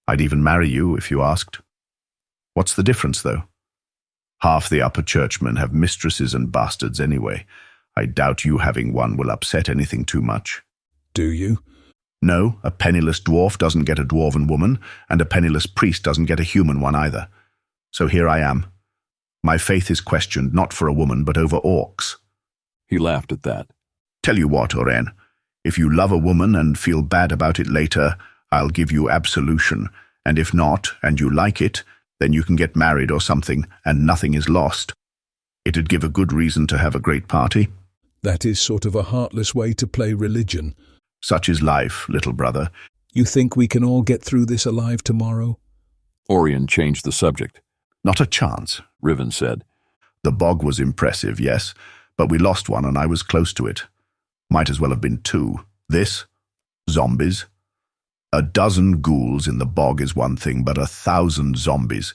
I'd even marry you if you asked. What's the difference, though? Half the upper churchmen have mistresses and bastards anyway. I doubt you having one will upset anything too much. Do you? No, a penniless dwarf doesn't get a dwarven woman, and a penniless priest doesn't get a human one either. So here I am. My faith is questioned not for a woman, but over orcs. He laughed at that. Tell you what, Oirion, if you love a woman and feel bad about it later, I'll give you absolution, and if not, and you like it, then you can get married or something, and nothing is lost. It'd give a good reason to have a great party. That is sort of a heartless way to play religion. Such is life, little brother. You think we can all get through this alive tomorrow? Oirion changed the subject. Not a chance, Riven said. The bog was impressive, yes, but we lost one and I was close to it. Might as well have been two. This? Zombies? A dozen ghouls in the bog is one thing, but 1,000 zombies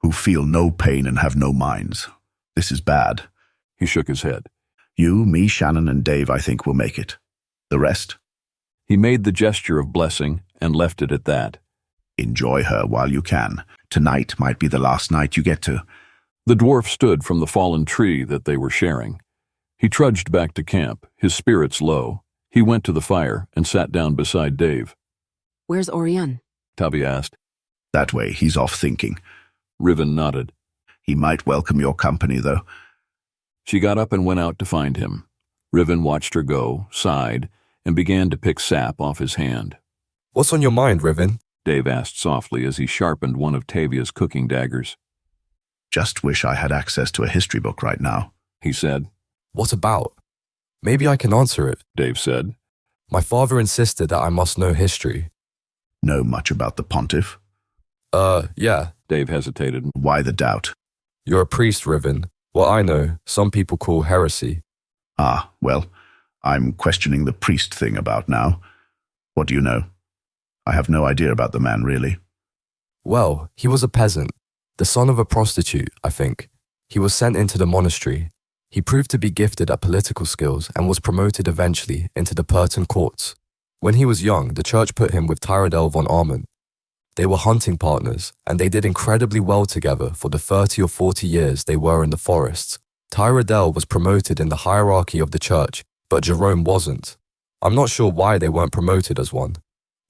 who feel no pain and have no minds. This is bad. He shook his head. You, me, Shannon, and Dave, I think, will make it. The rest? He made the gesture of blessing and left it at that. Enjoy her while you can. Tonight might be the last night you get to. The dwarf stood from the fallen tree that they were sharing. He trudged back to camp, his spirits low. He went to the fire and sat down beside Dave. Where's Oirion? Tavia asked. That way, he's off thinking. Riven nodded. He might welcome your company, though. She got up and went out to find him. Riven watched her go, sighed, and began to pick sap off his hand. What's on your mind, Riven? Dave asked softly as he sharpened one of Tavia's cooking daggers. Just wish I had access to a history book right now, he said. What about? Maybe I can answer it, Dave said. My father insisted that I must know history. Know much about the pontiff? Yeah. Dave hesitated. Why the doubt? You're a priest, Riven. What I know, some people call heresy. Ah, well, I'm questioning the priest thing about now. What do you know? I have no idea about the man, really. Well, he was a peasant, the son of a prostitute, I think. He was sent into the monastery. He proved to be gifted at political skills and was promoted eventually into the Purton courts. When he was young, the church put him with Tyrardel von Armond. They were hunting partners, and they did incredibly well together for the 30 or 40 years they were in the forests. Tyrardel was promoted in the hierarchy of the church, but Jerome wasn't. I'm not sure why they weren't promoted as one,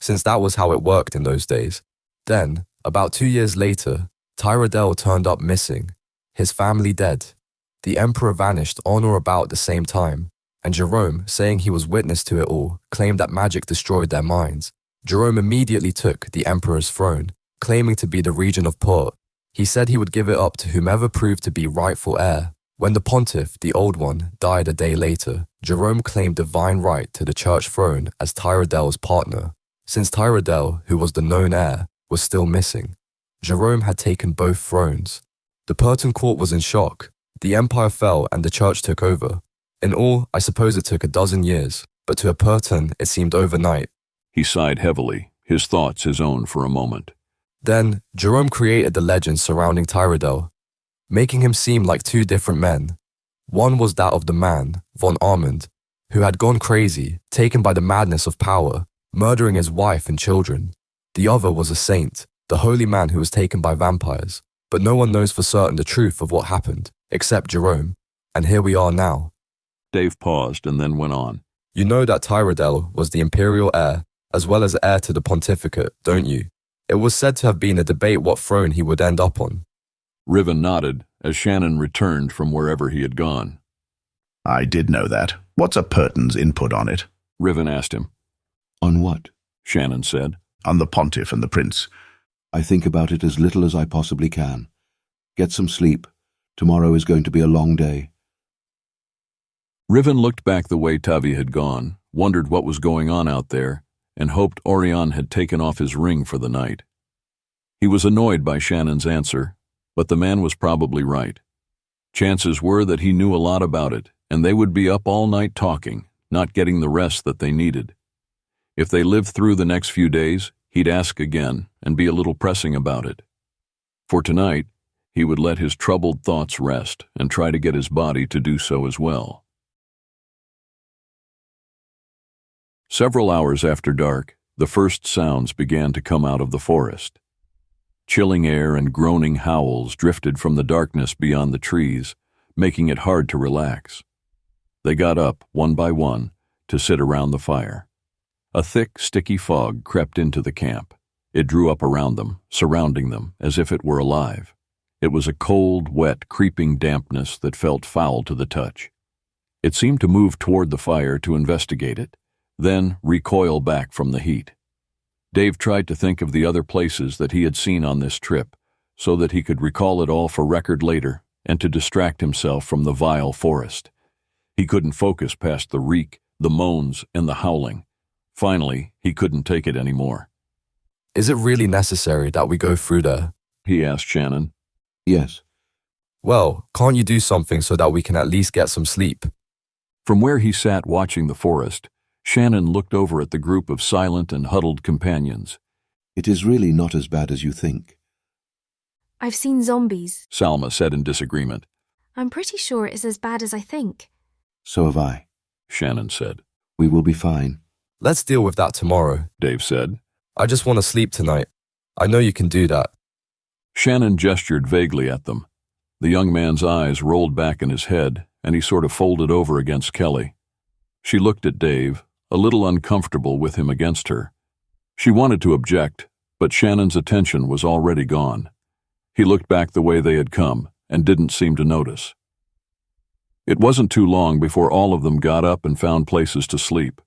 since that was how it worked in those days. Then, about 2 years later, Tyrardel turned up missing, his family dead. The emperor vanished on or about the same time, and Jerome, saying he was witness to it all, claimed that magic destroyed their minds. Jerome immediately took the emperor's throne, claiming to be the regent of Port. He said he would give it up to whomever proved to be rightful heir. When the pontiff, the old one, died a day later, Jerome claimed divine right to the church throne as Tyrardel's partner. Since Tyrardel, who was the known heir, was still missing, Jerome had taken both thrones. The Purton court was in shock. The empire fell and the church took over. In all, I suppose it took 12 years, but to a Purton it seemed overnight. He sighed heavily, his thoughts his own for a moment. Then, Jerome created the legend surrounding Tyrardel, making him seem like two different men. One was that of the man, von Armond, who had gone crazy, taken by the madness of power, murdering his wife and children. The other was a saint, the holy man who was taken by vampires. But no one knows for certain the truth of what happened, except Jerome. And here we are now. Dave paused and then went on. You know that Tyrardel was the imperial heir, as well as heir to the pontificate, don't you? It was said to have been a debate what throne he would end up on. Riven nodded as Shannon returned from wherever he had gone. I did know that. What's a Purton's input on it? Riven asked him. On what? Shannon said. On the pontiff and the prince. I think about it as little as I possibly can. Get some sleep. Tomorrow is going to be a long day. Riven looked back the way Tavia had gone, wondered what was going on out there, and hoped Oirion had taken off his ring for the night. He was annoyed by Shannon's answer, but the man was probably right. Chances were that he knew a lot about it, and they would be up all night talking, not getting the rest that they needed. If they lived through the next few days, he'd ask again and be a little pressing about it. For tonight, he would let his troubled thoughts rest and try to get his body to do so as well. Several hours after dark, the first sounds began to come out of the forest. Chilling air and groaning howls drifted from the darkness beyond the trees, making it hard to relax. They got up, one by one, to sit around the fire. A thick, sticky fog crept into the camp. It drew up around them, surrounding them, as if it were alive. It was a cold, wet, creeping dampness that felt foul to the touch. It seemed to move toward the fire to investigate it, then recoil back from the heat. Dave tried to think of the other places that he had seen on this trip, so that he could recall it all for record later and to distract himself from the vile forest. He couldn't focus past the reek, the moans, and the howling. Finally, he couldn't take it anymore. Is it really necessary that we go through there? He asked Shannon. Yes. Well, can't you do something so that we can at least get some sleep? From where he sat watching the forest, Shannon looked over at the group of silent and huddled companions. It is really not as bad as you think. I've seen zombies, Salma said in disagreement. I'm pretty sure it is as bad as I think. So have I, Shannon said. We will be fine. Let's deal with that tomorrow, Dave said. I just want to sleep tonight. I know you can do that. Shannon gestured vaguely at them. The young man's eyes rolled back in his head, and he sort of folded over against Kelly. She looked at Dave, a little uncomfortable with him against her. She wanted to object, but Shannon's attention was already gone. He looked back the way they had come and didn't seem to notice. It wasn't too long before all of them got up and found places to sleep.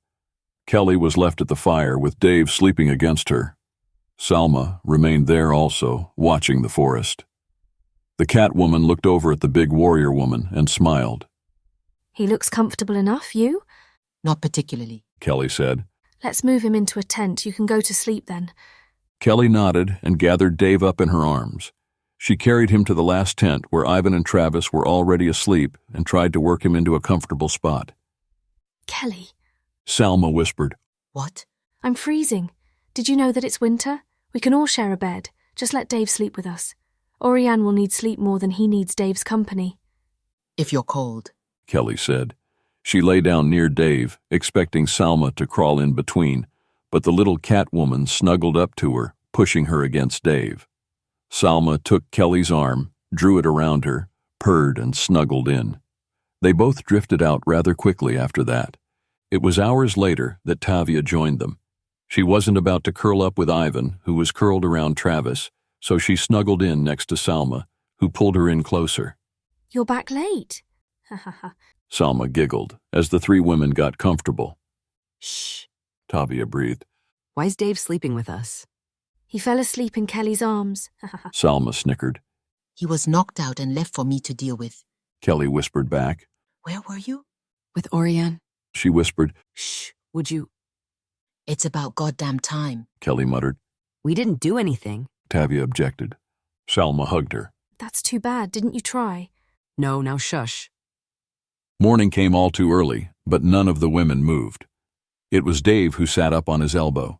Kelly was left at the fire with Dave sleeping against her. Salma remained there also, watching the forest. The cat woman looked over at the big warrior woman and smiled. He looks comfortable enough, you? Not particularly, Kelly said. Let's move him into a tent. You can go to sleep then. Kelly nodded and gathered Dave up in her arms. She carried him to the last tent where Ivan and Travis were already asleep and tried to work him into a comfortable spot. Kelly. Salma whispered. What? I'm freezing. Did you know that it's winter? We can all share a bed. Just let Dave sleep with us. Oirion will need sleep more than he needs Dave's company. If you're cold, Kelly said. She lay down near Dave, expecting Salma to crawl in between, but the little cat woman snuggled up to her, pushing her against Dave. Salma took Kelly's arm, drew it around her, purred and snuggled in. They both drifted out rather quickly after that. It was hours later that Tavia joined them. She wasn't about to curl up with Ivan, who was curled around Travis, so she snuggled in next to Salma, who pulled her in closer. You're back late. Ha ha ha. Salma giggled as the three women got comfortable. Shh. Tavia breathed. Why's Dave sleeping with us? He fell asleep in Kelly's arms. Salma snickered. He was knocked out and left for me to deal with. Kelly whispered back. Where were you? With Oirion. She whispered. Shh. Would you? It's about goddamn time, Kelly muttered. We didn't do anything. Tavia objected. Salma hugged her. That's too bad. Didn't you try? No, now shush. Morning came all too early, but none of the women moved. It was Dave who sat up on his elbow.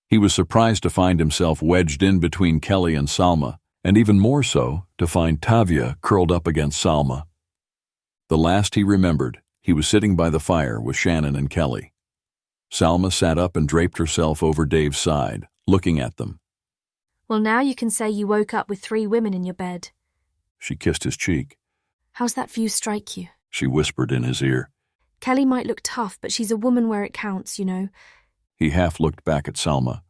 He was surprised to find himself wedged in between Kelly and Salma, and even more so to find Tavia curled up against Salma. The last he remembered, he was sitting by the fire with Shannon and Kelly. Salma sat up and draped herself over Dave's side, looking at them. Well, now you can say you woke up with 3 women in your bed. She kissed his cheek. How's that view strike you? She whispered in his ear. Kelly might look tough, but she's a woman where it counts, you know. He half looked back at Salma.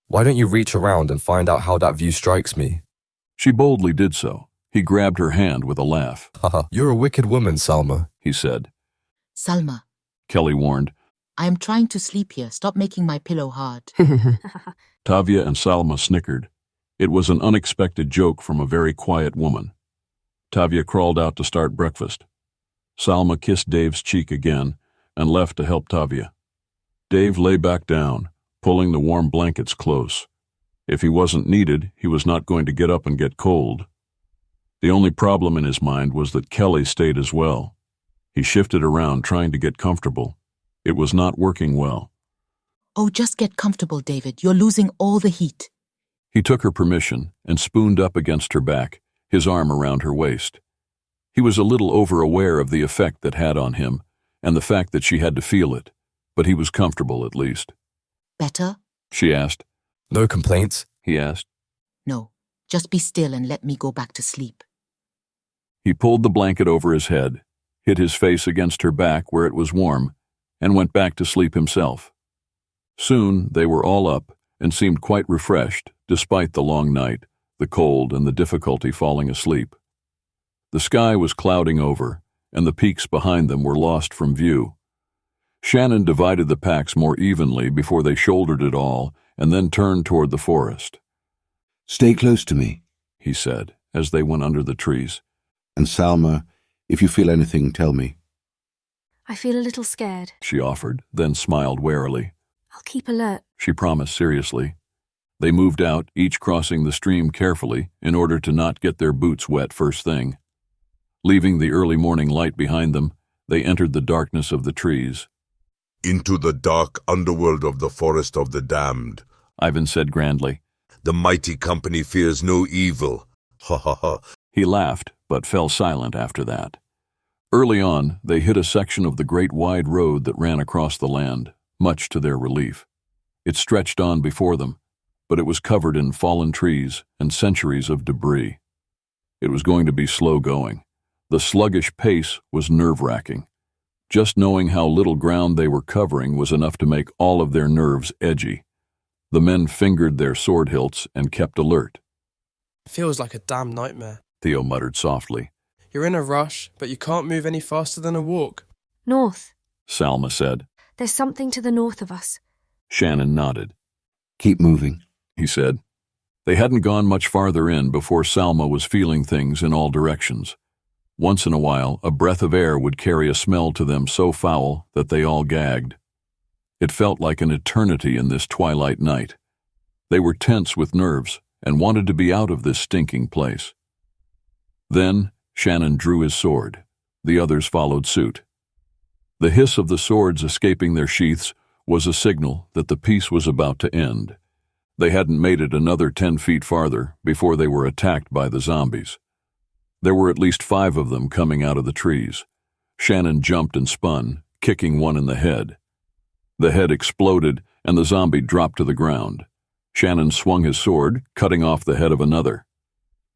Why don't you reach around and find out how that view strikes me? She boldly did so. He grabbed her hand with a laugh. Haha, you're a wicked woman, Salma, he said. Salma, Kelly warned. I am trying to sleep here. Stop making my pillow hard. Tavia and Salma snickered. It was an unexpected joke from a very quiet woman. Tavia crawled out to start breakfast. Salma kissed Dave's cheek again and left to help Tavia. Dave lay back down, pulling the warm blankets close. If he wasn't needed, he was not going to get up and get cold. The only problem in his mind was that Kelly stayed as well. He shifted around trying to get comfortable. It was not working well. Oh, just get comfortable, David. You're losing all the heat. He took her permission and spooned up against her back, his arm around her waist. He was a little over-aware of the effect that had on him, and the fact that she had to feel it, but he was comfortable at least. Better? She asked. No complaints? He asked. No, just be still and let me go back to sleep. He pulled the blanket over his head, hit his face against her back where it was warm, and went back to sleep himself. Soon they were all up and seemed quite refreshed, despite the long night, the cold, and the difficulty falling asleep. The sky was clouding over, and the peaks behind them were lost from view. Shannon divided the packs more evenly before they shouldered it all, and then turned toward the forest. "Stay close to me," he said, as they went under the trees. "And Salma, if you feel anything, tell me." I feel a little scared. She offered, then smiled warily. I'll keep alert. She promised seriously. They moved out, each crossing the stream carefully in order to not get their boots wet first thing. Leaving the early morning light behind them, they entered the darkness of the trees. "Into the dark underworld of the Forest of the Damned," Ivan said grandly. "The mighty company fears no evil. Ha ha ha." He laughed, but fell silent after that. Early on, they hit a section of the great wide road that ran across the land, much to their relief. It stretched on before them, but it was covered in fallen trees and centuries of debris. It was going to be slow going. The sluggish pace was nerve-wracking. Just knowing how little ground they were covering was enough to make all of their nerves edgy. The men fingered their sword hilts and kept alert. It feels like a damn nightmare, Theo muttered softly. You're in a rush, but you can't move any faster than a walk. North. Salma said. There's something to the north of us. Shannon nodded. "Keep moving," he said. They hadn't gone much farther in before Salma was feeling things in all directions. Once in a while, a breath of air would carry a smell to them so foul that they all gagged. It felt like an eternity in this twilight night. They were tense with nerves and wanted to be out of this stinking place. Then Shannon drew his sword. The others followed suit. The hiss of the swords escaping their sheaths was a signal that the peace was about to end. They hadn't made it another 10 feet farther before they were attacked by the zombies. There were at least 5 of them coming out of the trees. Shannon jumped and spun, kicking one in the head. The head exploded, and the zombie dropped to the ground. Shannon swung his sword, cutting off the head of another.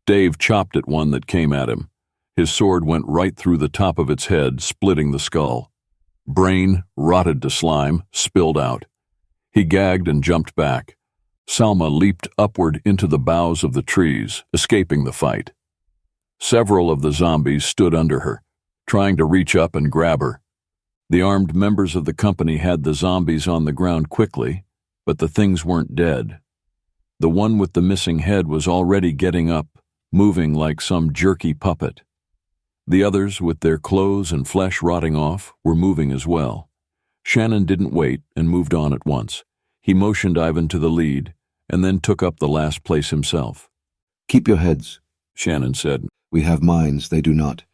Dave chopped at one that came at him. His sword went right through the top of its head, splitting the skull. Brain, rotted to slime, spilled out. He gagged and jumped back. Salma leaped upward into the boughs of the trees, escaping the fight. Several of the zombies stood under her, trying to reach up and grab her. The armed members of the company had the zombies on the ground quickly, but the things weren't dead. The one with the missing head was already getting up, moving like some jerky puppet. The others, with their clothes and flesh rotting off, were moving as well. Shannon didn't wait and moved on at once. He motioned Ivan to the lead, and then took up the last place himself. "Keep your heads," Shannon said. "We have minds, they do not."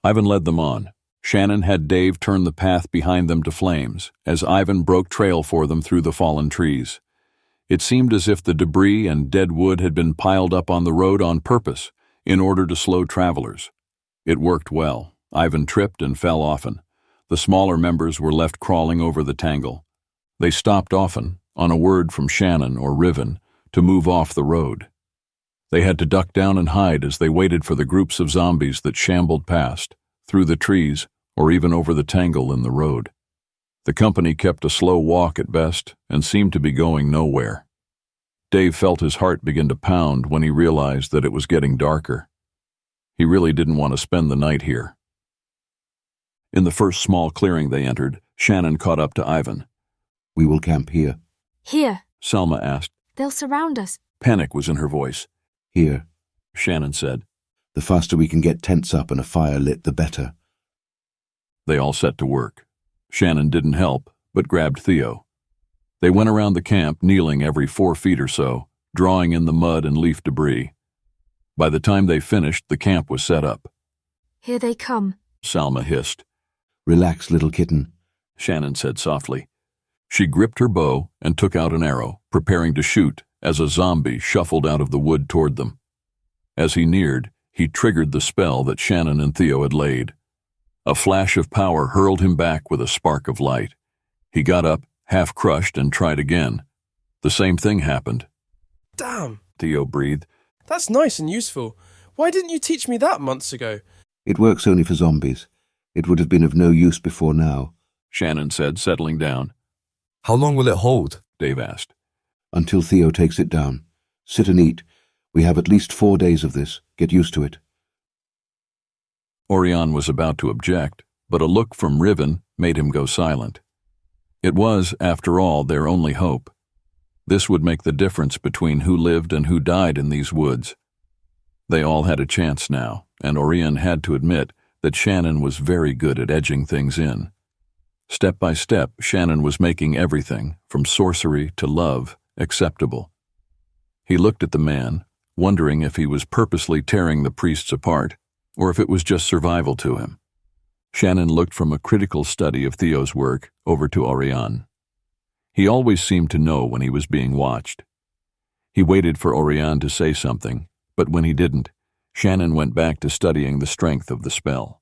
Ivan led them on. Shannon had Dave turn the path behind them to flames, as Ivan broke trail for them through the fallen trees. It seemed as if the debris and dead wood had been piled up on the road on purpose, in order to slow travelers. It worked well. Ivan tripped and fell often. The smaller members were left crawling over the tangle. They stopped often, on a word from Shannon or Riven, to move off the road. They had to duck down and hide as they waited for the groups of zombies that shambled past, through the trees, or even over the tangle in the road. The company kept a slow walk at best and seemed to be going nowhere. Dave felt his heart begin to pound when he realized that it was getting darker. He really didn't want to spend the night here. In the first small clearing they entered, Shannon caught up to Ivan. "We will camp here." Here. Salma asked. They'll surround us. Panic was in her voice. "Here," Shannon said. "The faster we can get tents up and a fire lit, the better." They all set to work. Shannon didn't help, but grabbed Theo. They went around the camp, kneeling every 4 feet or so, drawing in the mud and leaf debris. By the time they finished, the camp was set up. Here they come, Salma hissed. "Relax, little kitten," Shannon said softly. She gripped her bow and took out an arrow, preparing to shoot as a zombie shuffled out of the wood toward them. As he neared, he triggered the spell that Shannon and Theo had laid. A flash of power hurled him back with a spark of light. He got up, half crushed, and tried again. The same thing happened. Damn, Theo breathed. that's nice and useful. Why didn't you teach me that months ago? It works only for zombies. It would have been of no use before now, Shannon said, settling down. How long will it hold? Dave asked. Until Theo takes it down. Sit and eat. We have at least 4 days of this. Get used to it. Oirion was about to object, but a look from Riven made him go silent. It was, after all, their only hope. This would make the difference between who lived and who died in these woods. They all had a chance now, and Oirion had to admit that Shannon was very good at edging things in. Step by step, Shannon was making everything, from sorcery to love, acceptable. He looked at the man, wondering if he was purposely tearing the priests apart, or if it was just survival to him. Shannon looked from a critical study of Theo's work over to Oirion. He always seemed to know when he was being watched. He waited for Oirion to say something, but when he didn't, Shannon went back to studying the strength of the spell.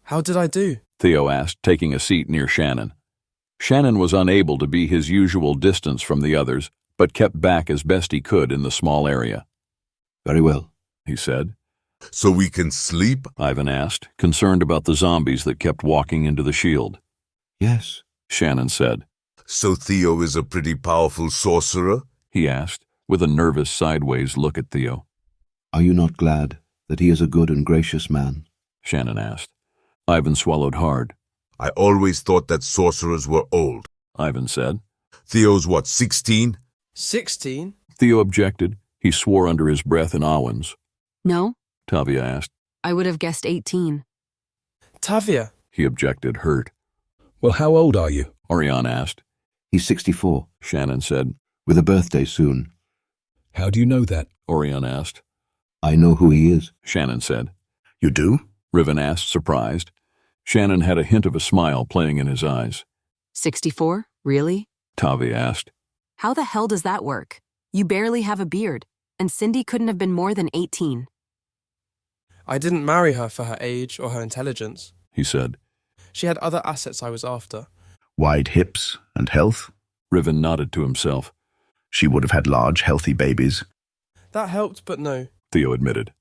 How did I do? Theo asked, taking a seat near Shannon. Shannon was unable to be his usual distance from the others, but kept back as best he could in the small area. Very well, he said. So we can sleep? Ivan asked, concerned about the zombies that kept walking into the shield. Yes, Shannon said. So Theo is a pretty powerful sorcerer? He asked, with a nervous sideways look at Theo. Are you not glad that he is a good and gracious man? Shannon asked. Ivan swallowed hard. I always thought that sorcerers were old, Ivan said. Theo's what, 16? 16? Theo objected. He swore under his breath in Awans. No, Tavia asked. I would have guessed 18. Tavia, he objected, hurt. Well, how old are you? Oirion asked. He's 64, Shannon said. With a birthday soon. How do you know that? Oirion asked. I know who he is, Shannon said. You do? Riven asked, surprised. Shannon had a hint of a smile playing in his eyes. 64? Really? Tavia asked. How the hell does that work? You barely have a beard, and Cindy couldn't have been more than 18. I didn't marry her for her age or her intelligence, he said. She had other assets I was after. Wide hips and health? Riven nodded to himself. She would have had large, healthy babies. That helped, but no, Theo admitted.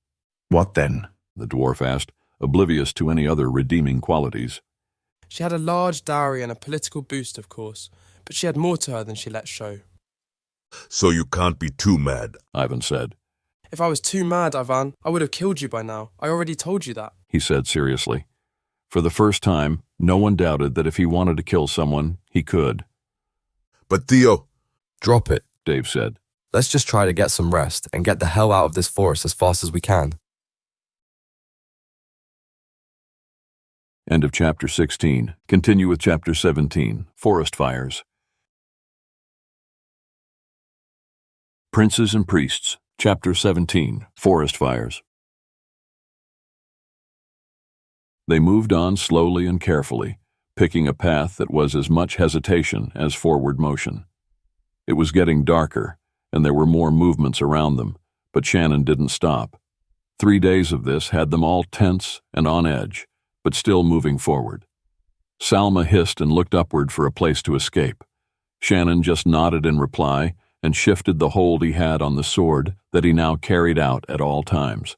What then? The dwarf asked, oblivious to any other redeeming qualities. She had a large dowry and a political boost, of course, but she had more to her than she let show. So you can't be too mad, Ivan said. If I was too mad, Ivan, I would have killed you by now. I already told you that, he said seriously. For the first time, no one doubted that if he wanted to kill someone, he could. But Theo... Drop it, Dave said. Let's just try to get some rest and get the hell out of this forest as fast as we can. End of chapter 16. Continue with chapter 17, Forest Fires. Princes and Priests, chapter 17, Forest Fires. They moved on slowly and carefully, picking a path that was as much hesitation as forward motion. It was getting darker, and there were more movements around them, but Shannon didn't stop. 3 days of this had them all tense and on edge, but still moving forward. Salma hissed and looked upward for a place to escape. Shannon just nodded in reply and shifted the hold he had on the sword that he now carried out at all times.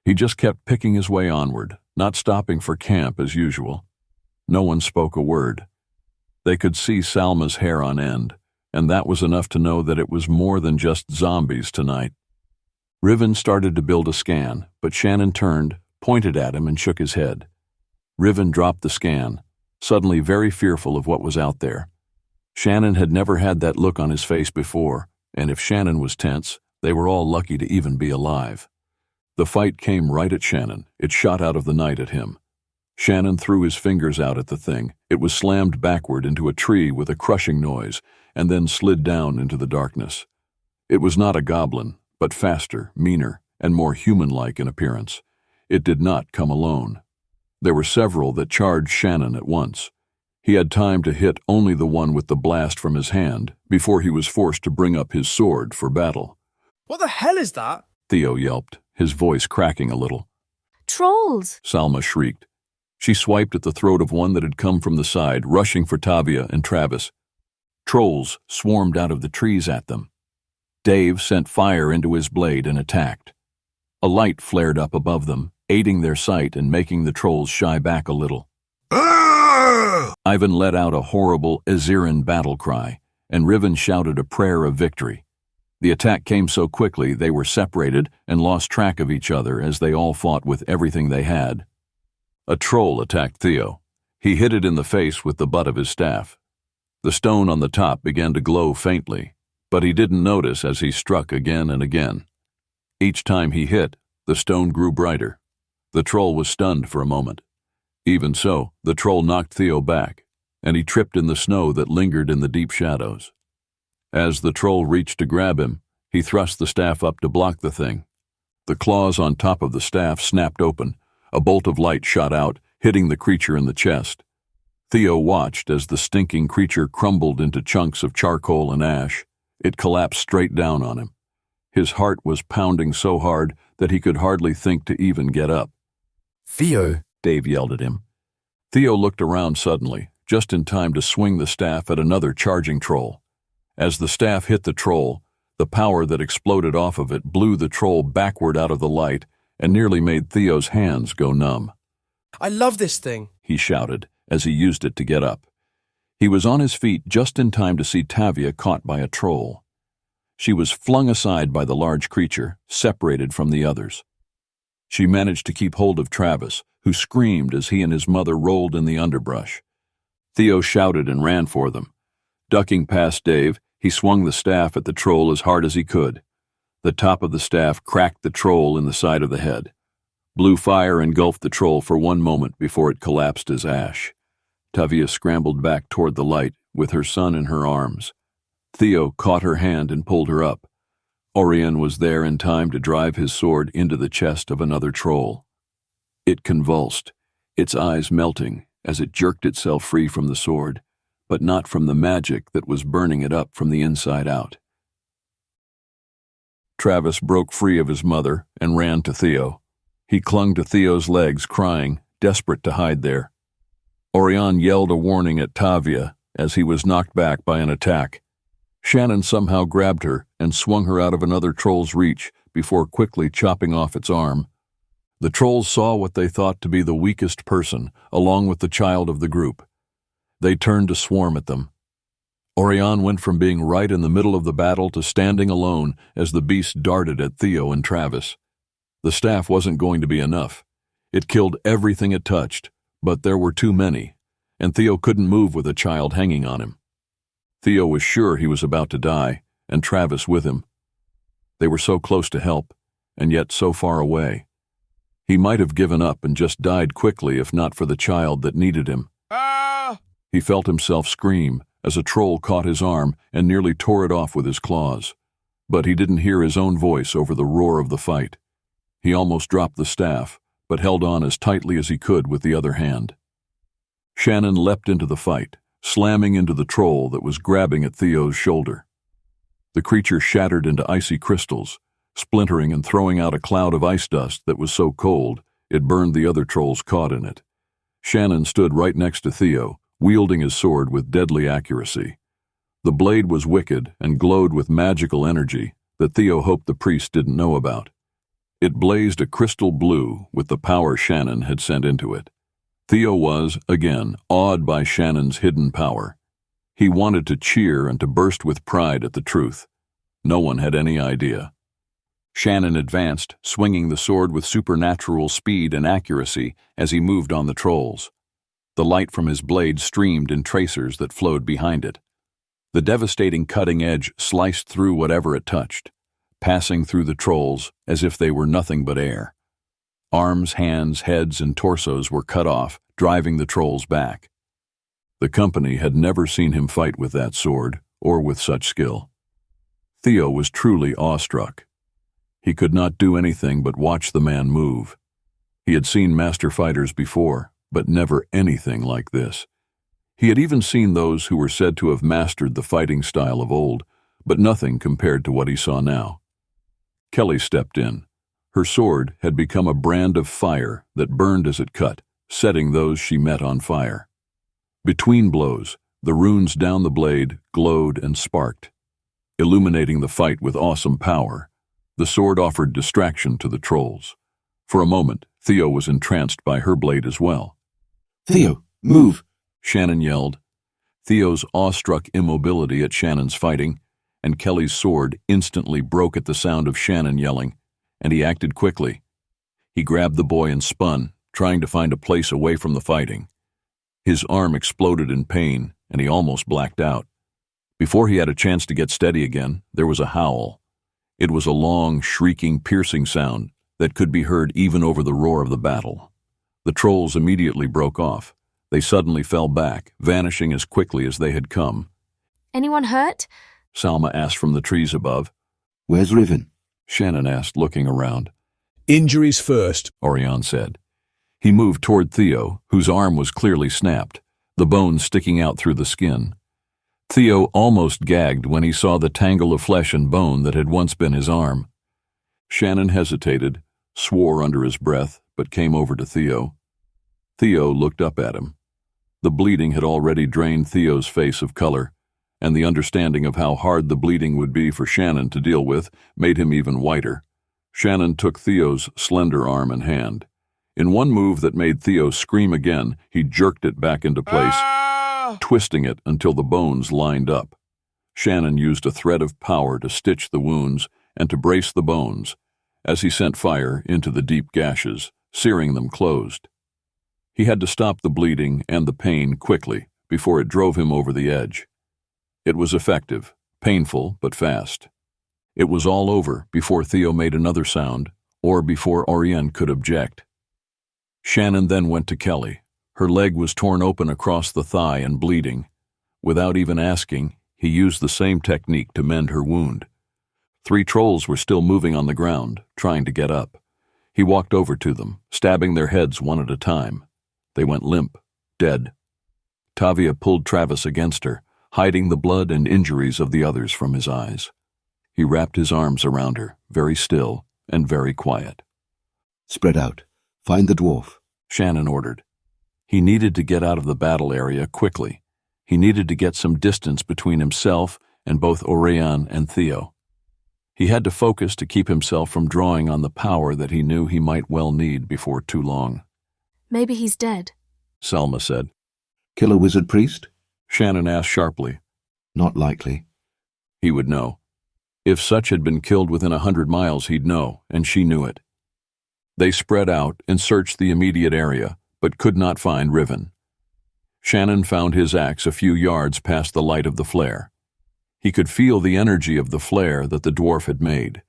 He just kept picking his way onward, not stopping for camp as usual. No one spoke a word. They could see Salma's hair on end, and that was enough to know that it was more than just zombies tonight. Riven started to build a scan, but Shannon turned, pointed at him, and shook his head. Riven dropped the scan, suddenly very fearful of what was out there. Shannon had never had that look on his face before, and if Shannon was tense, they were all lucky to even be alive. The fight came right at Shannon. It shot out of the night at him. Shannon threw his fingers out at the thing. It was slammed backward into a tree with a crushing noise, and then slid down into the darkness. It was not a goblin, but faster, meaner, and more human-like in appearance. It did not come alone. There were several that charged Shannon at once. He had time to hit only the one with the blast from his hand before he was forced to bring up his sword for battle. What the hell is that? Theo yelped, his voice cracking a little. Trolls! Salma shrieked. She swiped at the throat of one that had come from the side, rushing for Tavia and Travis. Trolls swarmed out of the trees at them. Dave sent fire into his blade and attacked. A light flared up above them, aiding their sight and making the trolls shy back a little. Ivan let out a horrible Aziran battle cry, and Riven shouted a prayer of victory. The attack came so quickly they were separated and lost track of each other as they all fought with everything they had. A troll attacked Theo. He hit it in the face with the butt of his staff. The stone on the top began to glow faintly, but he didn't notice as he struck again and again. Each time he hit, the stone grew brighter. The troll was stunned for a moment. Even so, the troll knocked Theo back, and he tripped in the snow that lingered in the deep shadows. As the troll reached to grab him, he thrust the staff up to block the thing. The claws on top of the staff snapped open. A bolt of light shot out, hitting the creature in the chest. Theo watched as the stinking creature crumbled into chunks of charcoal and ash. It collapsed straight down on him. His heart was pounding so hard that he could hardly think to even get up. Theo! Dave yelled at him. Theo looked around suddenly, just in time to swing the staff at another charging troll. As the staff hit the troll, the power that exploded off of it blew the troll backward out of the light and nearly made Theo's hands go numb. I love this thing, he shouted as he used it to get up. He was on his feet just in time to see Tavia caught by a troll. She was flung aside by the large creature, separated from the others. She managed to keep hold of Travis, who screamed as he and his mother rolled in the underbrush. Theo shouted and ran for them. Ducking past Dave, he swung the staff at the troll as hard as he could. The top of the staff cracked the troll in the side of the head. Blue fire engulfed the troll for one moment before it collapsed as ash. Tavia scrambled back toward the light with her son in her arms. Theo caught her hand and pulled her up. Oirion was there in time to drive his sword into the chest of another troll. It convulsed, its eyes melting as it jerked itself free from the sword, but not from the magic that was burning it up from the inside out. Travis broke free of his mother and ran to Theo. He clung to Theo's legs, crying, desperate to hide there. Oirion yelled a warning at Tavia as he was knocked back by an attack. Shannon somehow grabbed her and swung her out of another troll's reach before quickly chopping off its arm. The trolls saw what they thought to be the weakest person, along with the child of the group. They turned to swarm at them. Oirion went from being right in the middle of the battle to standing alone as the beast darted at Theo and Travis. The staff wasn't going to be enough. It killed everything it touched, but there were too many, and Theo couldn't move with a child hanging on him. Theo was sure he was about to die, and Travis with him. They were so close to help, and yet so far away. He might have given up and just died quickly if not for the child that needed him. Ah! He felt himself scream as a troll caught his arm and nearly tore it off with his claws. But he didn't hear his own voice over the roar of the fight. He almost dropped the staff, but held on as tightly as he could with the other hand. Shannon leapt into the fight, slamming into the troll that was grabbing at Theo's shoulder. The creature shattered into icy crystals, splintering and throwing out a cloud of ice dust that was so cold it burned the other trolls caught in it. Shannon stood right next to Theo, wielding his sword with deadly accuracy. The blade was wicked and glowed with magical energy that Theo hoped the priest didn't know about. It blazed a crystal blue with the power Shannon had sent into it. Theo was, again, awed by Shannon's hidden power. He wanted to cheer and to burst with pride at the truth. No one had any idea. Shannon advanced, swinging the sword with supernatural speed and accuracy as he moved on the trolls. The light from his blade streamed in tracers that flowed behind it. The devastating cutting edge sliced through whatever it touched, passing through the trolls as if they were nothing but air. Arms, hands, heads, and torsos were cut off, driving the trolls back. The company had never seen him fight with that sword, or with such skill. Theo was truly awestruck. He could not do anything but watch the man move. He had seen master fighters before, but never anything like this. He had even seen those who were said to have mastered the fighting style of old, but nothing compared to what he saw now. Kelly stepped in. Her sword had become a brand of fire that burned as it cut, setting those she met on fire. Between blows, the runes down the blade glowed and sparked. Illuminating the fight with awesome power, the sword offered distraction to the trolls. For a moment, Theo was entranced by her blade as well. "Theo, move!" Shannon yelled. Theo's awestruck immobility at Shannon's fighting, and Kelly's sword instantly broke at the sound of Shannon yelling, and he acted quickly. He grabbed the boy and spun, trying to find a place away from the fighting. His arm exploded in pain, and he almost blacked out. Before he had a chance to get steady again, there was a howl. It was a long, shrieking, piercing sound that could be heard even over the roar of the battle. The trolls immediately broke off. They suddenly fell back, vanishing as quickly as they had come. Anyone hurt? Salma asked from the trees above. "Where's Riven?" Shannon asked, looking around. Injuries first, Oirion said. He moved toward Theo, whose arm was clearly snapped, the bones sticking out through the skin. Theo almost gagged when he saw the tangle of flesh and bone that had once been his arm. Shannon hesitated, swore under his breath, but came over to Theo. Theo looked up at him. The bleeding had already drained Theo's face of color, and the understanding of how hard the bleeding would be for Shannon to deal with made him even whiter. Shannon took Theo's slender arm and hand. In one move that made Theo scream again, he jerked it back into place, twisting it until the bones lined up. Shannon used a thread of power to stitch the wounds and to brace the bones, as he sent fire into the deep gashes, searing them closed. He had to stop the bleeding and the pain quickly before it drove him over the edge. It was effective, painful but fast. It was all over before Theo made another sound, or before Oirion could object. Shannon then went to Kelly. Her leg was torn open across the thigh and bleeding. Without even asking, he used the same technique to mend her wound. 3 trolls were still moving on the ground, trying to get up. He walked over to them, stabbing their heads one at a time. They went limp, dead. Tavia pulled Travis against her, hiding the blood and injuries of the others from his eyes. He wrapped his arms around her, very still and very quiet. "Spread out. Find the dwarf," Shannon ordered. He needed to get out of the battle area quickly. He needed to get some distance between himself and both Oirion and Theo. He had to focus to keep himself from drawing on the power that he knew he might well need before too long. Maybe he's dead, Salma said. "Kill a wizard priest?" Shannon asked sharply. "Not likely." He would know. If such had been killed within 100 miles, he'd know, and she knew it. They spread out and searched the immediate area, but could not find Riven. Shannon found his axe a few yards past the light of the flare. He could feel the energy of the flare that the dwarf had made.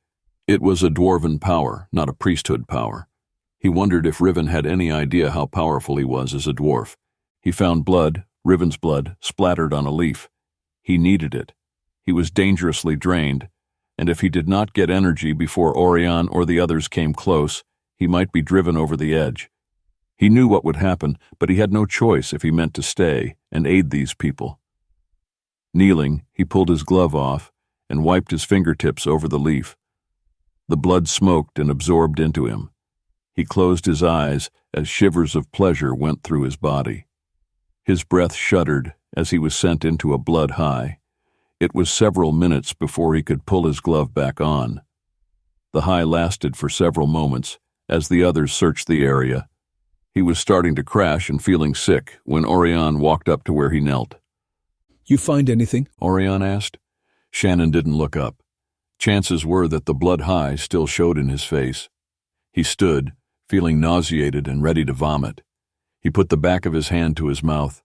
It was a dwarven power, not a priesthood power. He wondered if Riven had any idea how powerful he was as a dwarf. He found blood, Riven's blood, splattered on a leaf. He needed it. He was dangerously drained, and if he did not get energy before Oirion or the others came close, he might be driven over the edge. He knew what would happen, but he had no choice if he meant to stay and aid these people. Kneeling, he pulled his glove off and wiped his fingertips over the leaf. The blood smoked and absorbed into him. He closed his eyes as shivers of pleasure went through his body. His breath shuddered as he was sent into a blood high. It was several minutes before he could pull his glove back on. The high lasted for several moments as the others searched the area. He was starting to crash and feeling sick when Oirion walked up to where he knelt. "You find anything?" Oirion asked. Shannon didn't look up. Chances were that the blood high still showed in his face. He stood, feeling nauseated and ready to vomit. He put the back of his hand to his mouth.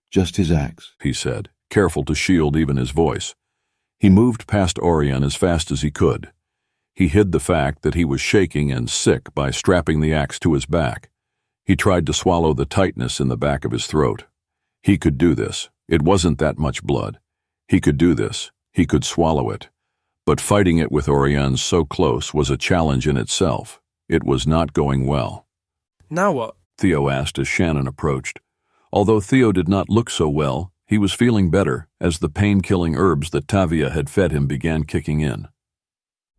"Just his axe," he said, careful to shield even his voice. He moved past Oirion as fast as he could. He hid the fact that he was shaking and sick by strapping the axe to his back. He tried to swallow the tightness in the back of his throat. He could do this. It wasn't that much blood. He could do this. He could swallow it. But fighting it with Oirion so close was a challenge in itself. It was not going well. "Now what?" Theo asked as Shannon approached. Although Theo did not look so well, he was feeling better as the pain-killing herbs that Tavia had fed him began kicking in.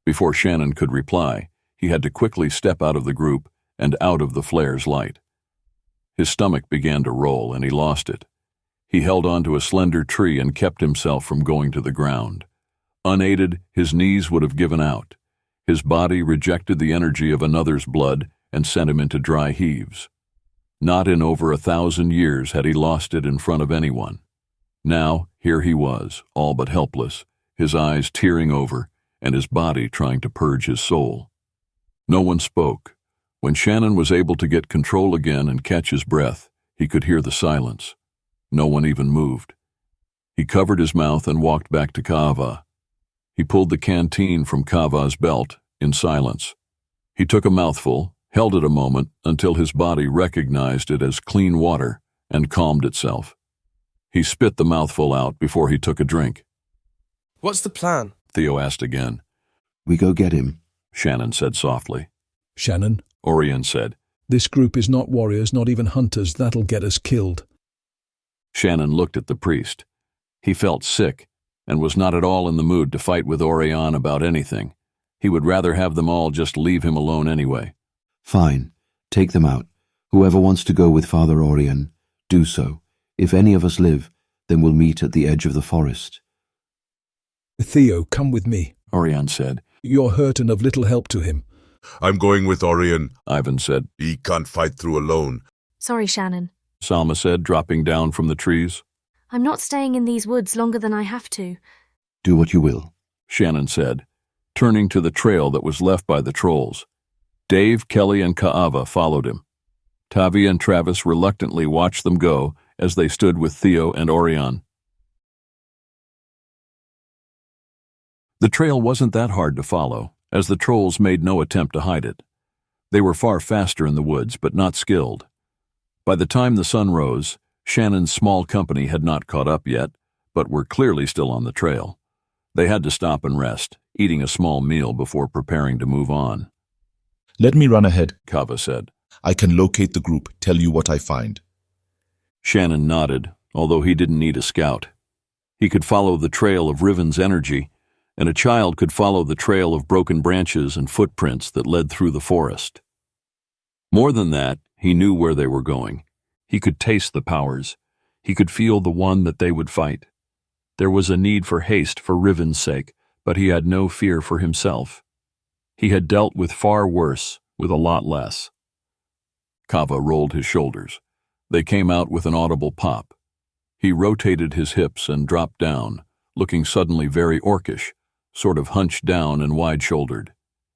Before Shannon could reply, he had to quickly step out of the group and out of the flare's light. His stomach began to roll and he lost it. He held onto a slender tree and kept himself from going to the ground. Unaided, his knees would have given out. His body rejected the energy of another's blood and sent him into dry heaves. Not in over 1,000 years had he lost it in front of anyone. Now, here he was, all but helpless, his eyes tearing over and his body trying to purge his soul. No one spoke. When Shannon was able to get control again and catch his breath, he could hear the silence. No one even moved. He covered his mouth and walked back to Kava. He pulled the canteen from Kava's belt in silence. He took a mouthful, held it a moment until his body recognized it as clean water and calmed itself. He spit the mouthful out before he took a drink. What's the plan? Theo asked again. We go get him, Shannon said softly. Shannon, Oirion said. This group is not warriors, not even hunters. That'll get us killed. Shannon looked at the priest. He felt sick and was not at all in the mood to fight with Oirion about anything. He would rather have them all just leave him alone anyway. Fine. Take them out. Whoever wants to go with Father Oirion, do so. If any of us live, then we'll meet at the edge of the forest. Theo, come with me, Oirion said. You're hurt and of little help to him. I'm going with Oirion, Ivan said. He can't fight through alone. Sorry, Shannon. Salma said, dropping down from the trees. I'm not staying in these woods longer than I have to. Do what you will, Shannon said, turning to the trail that was left by the trolls. Dave, Kelly, and Kaava followed him. Tavia and Travis reluctantly watched them go as they stood with Theo and Oirion. The trail wasn't that hard to follow, as the trolls made no attempt to hide it. They were far faster in the woods, but not skilled. By the time the sun rose, Shannon's small company had not caught up yet, but were clearly still on the trail. They had to stop and rest, eating a small meal before preparing to move on. Let me run ahead, Kava said. I can locate the group, tell you what I find. Shannon nodded, although he didn't need a scout. He could follow the trail of Riven's energy, and a child could follow the trail of broken branches and footprints that led through the forest. More than that, he knew where they were going. He could taste the powers. He could feel the one that they would fight. There was a need for haste for Riven's sake, but he had no fear for himself. He had dealt with far worse, with a lot less. Kava rolled his shoulders. They came out with an audible pop. He rotated his hips and dropped down, looking suddenly very orcish, sort of hunched down and wide-shouldered.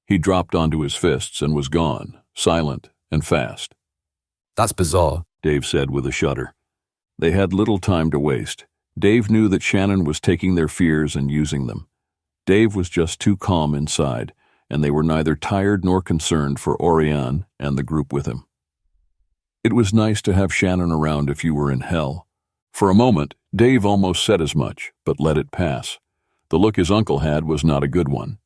He dropped onto his fists and was gone, silent and fast. That's bizarre, Dave said with a shudder. They had little time to waste. Dave knew that Shannon was taking their fears and using them. Dave was just too calm inside, and they were neither tired nor concerned for Oirion and the group with him. It was nice to have Shannon around if you were in hell. For a moment, Dave almost said as much, but let it pass. The look his uncle had was not a good one.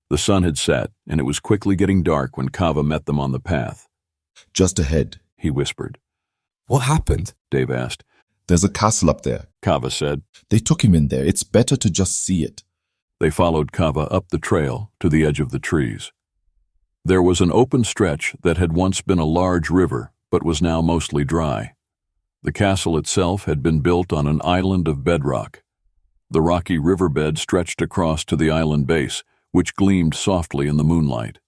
The sun had set, and it was quickly getting dark when Kava met them on the path. Just ahead, he whispered. What happened? Dave asked. There's a castle up there, Kava said. They took him in there. It's better to just see it. They followed Kava up the trail to the edge of the trees. There was an open stretch that had once been a large river, but was now mostly dry. The castle itself had been built on an island of bedrock. The rocky riverbed stretched across to the island base, which gleamed softly in the moonlight.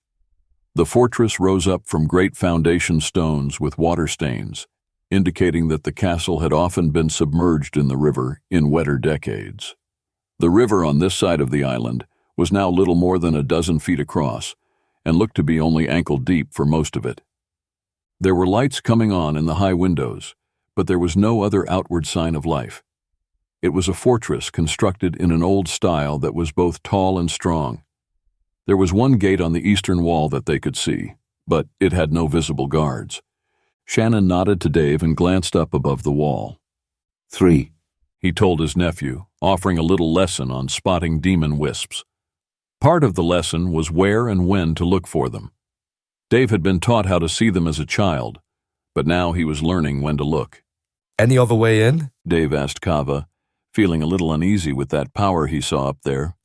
The fortress rose up from great foundation stones with water stains, indicating that the castle had often been submerged in the river in wetter decades. The river on this side of the island was now little more than a dozen feet across, and looked to be only ankle deep for most of it. There were lights coming on in the high windows, but there was no other outward sign of life. It was a fortress constructed in an old style that was both tall and strong. There was one gate on the eastern wall that they could see, but it had no visible guards. Shannon nodded to Dave and glanced up above the wall. 3, he told his nephew, offering a little lesson on spotting demon wisps. Part of the lesson was where and when to look for them. Dave had been taught how to see them as a child, but now he was learning when to look. Any other way in? Dave asked Kava, feeling a little uneasy with that power he saw up there.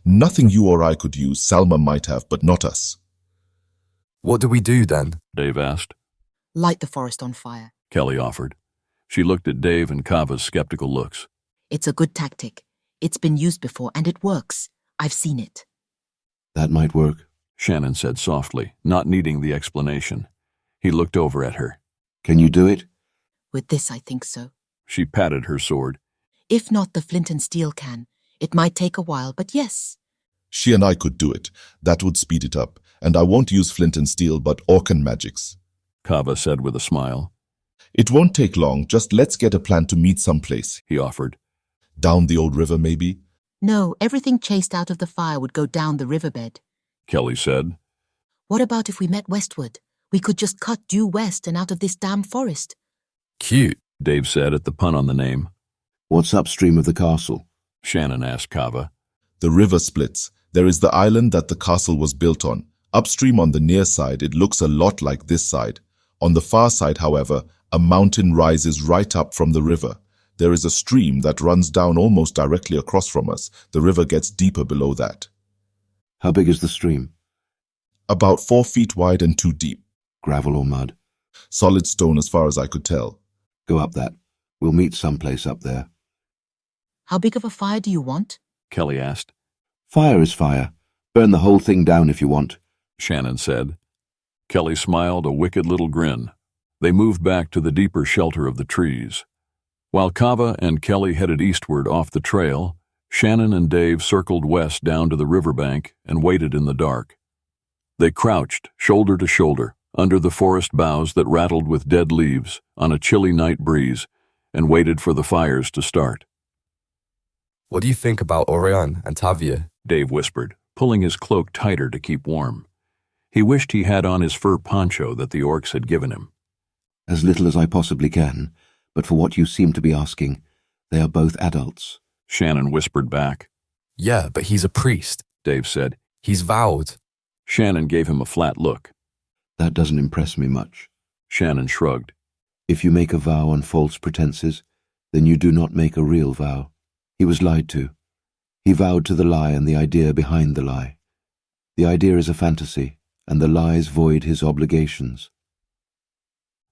Nothing you or I could use, Salma might have, but not us. What do we do then? Dave asked. Light the forest on fire. Kelly offered. She looked at Dave and Kava's skeptical looks. It's a good tactic. It's been used before and it works. I've seen it. That might work, Shannon said softly, not needing the explanation. He looked over at her. Can you do it? With this, I think so. She patted her sword. If not, the flint and steel can. It might take a while, but yes. She and I could do it. That would speed it up. And I won't use flint and steel, but Orcan magics. Kava said with a smile. It won't take long. Just let's get a plan to meet someplace, he offered. Down the old river, maybe? No, everything chased out of the fire would go down the riverbed. Kelly said. What about if we met westward? We could just cut due west and out of this damn forest. Cute, Dave said at the pun on the name. What's upstream of the castle? Shannon asked Kava. The river splits. There is the island that the castle was built on. Upstream on the near side, it looks a lot like this side. On the far side, however, a mountain rises right up from the river. There is a stream that runs down almost directly across from us. The river gets deeper below that. How big is the stream? About 4 feet wide and 2 deep. Gravel or mud? Solid stone as far as I could tell. Go up that. We'll meet someplace up there. How big of a fire do you want? Kelly asked. Fire is fire. Burn the whole thing down if you want, Shannon said. Kelly smiled a wicked little grin. They moved back to the deeper shelter of the trees. While Kava and Kelly headed eastward off the trail, Shannon and Dave circled west down to the riverbank and waited in the dark. They crouched, shoulder to shoulder, under the forest boughs that rattled with dead leaves on a chilly night breeze, and waited for the fires to start. What do you think about Oirion and Tavia? Dave whispered, pulling his cloak tighter to keep warm. He wished he had on his fur poncho that the orcs had given him. As little as I possibly can, but for what you seem to be asking, they are both adults. Shannon whispered back. Yeah, but he's a priest, Dave said. He's vowed. Shannon gave him a flat look. That doesn't impress me much. Shannon shrugged. If you make a vow on false pretenses, then you do not make a real vow. He was lied to. He vowed to the lie and the idea behind the lie. The idea is a fantasy, and the lies void his obligations.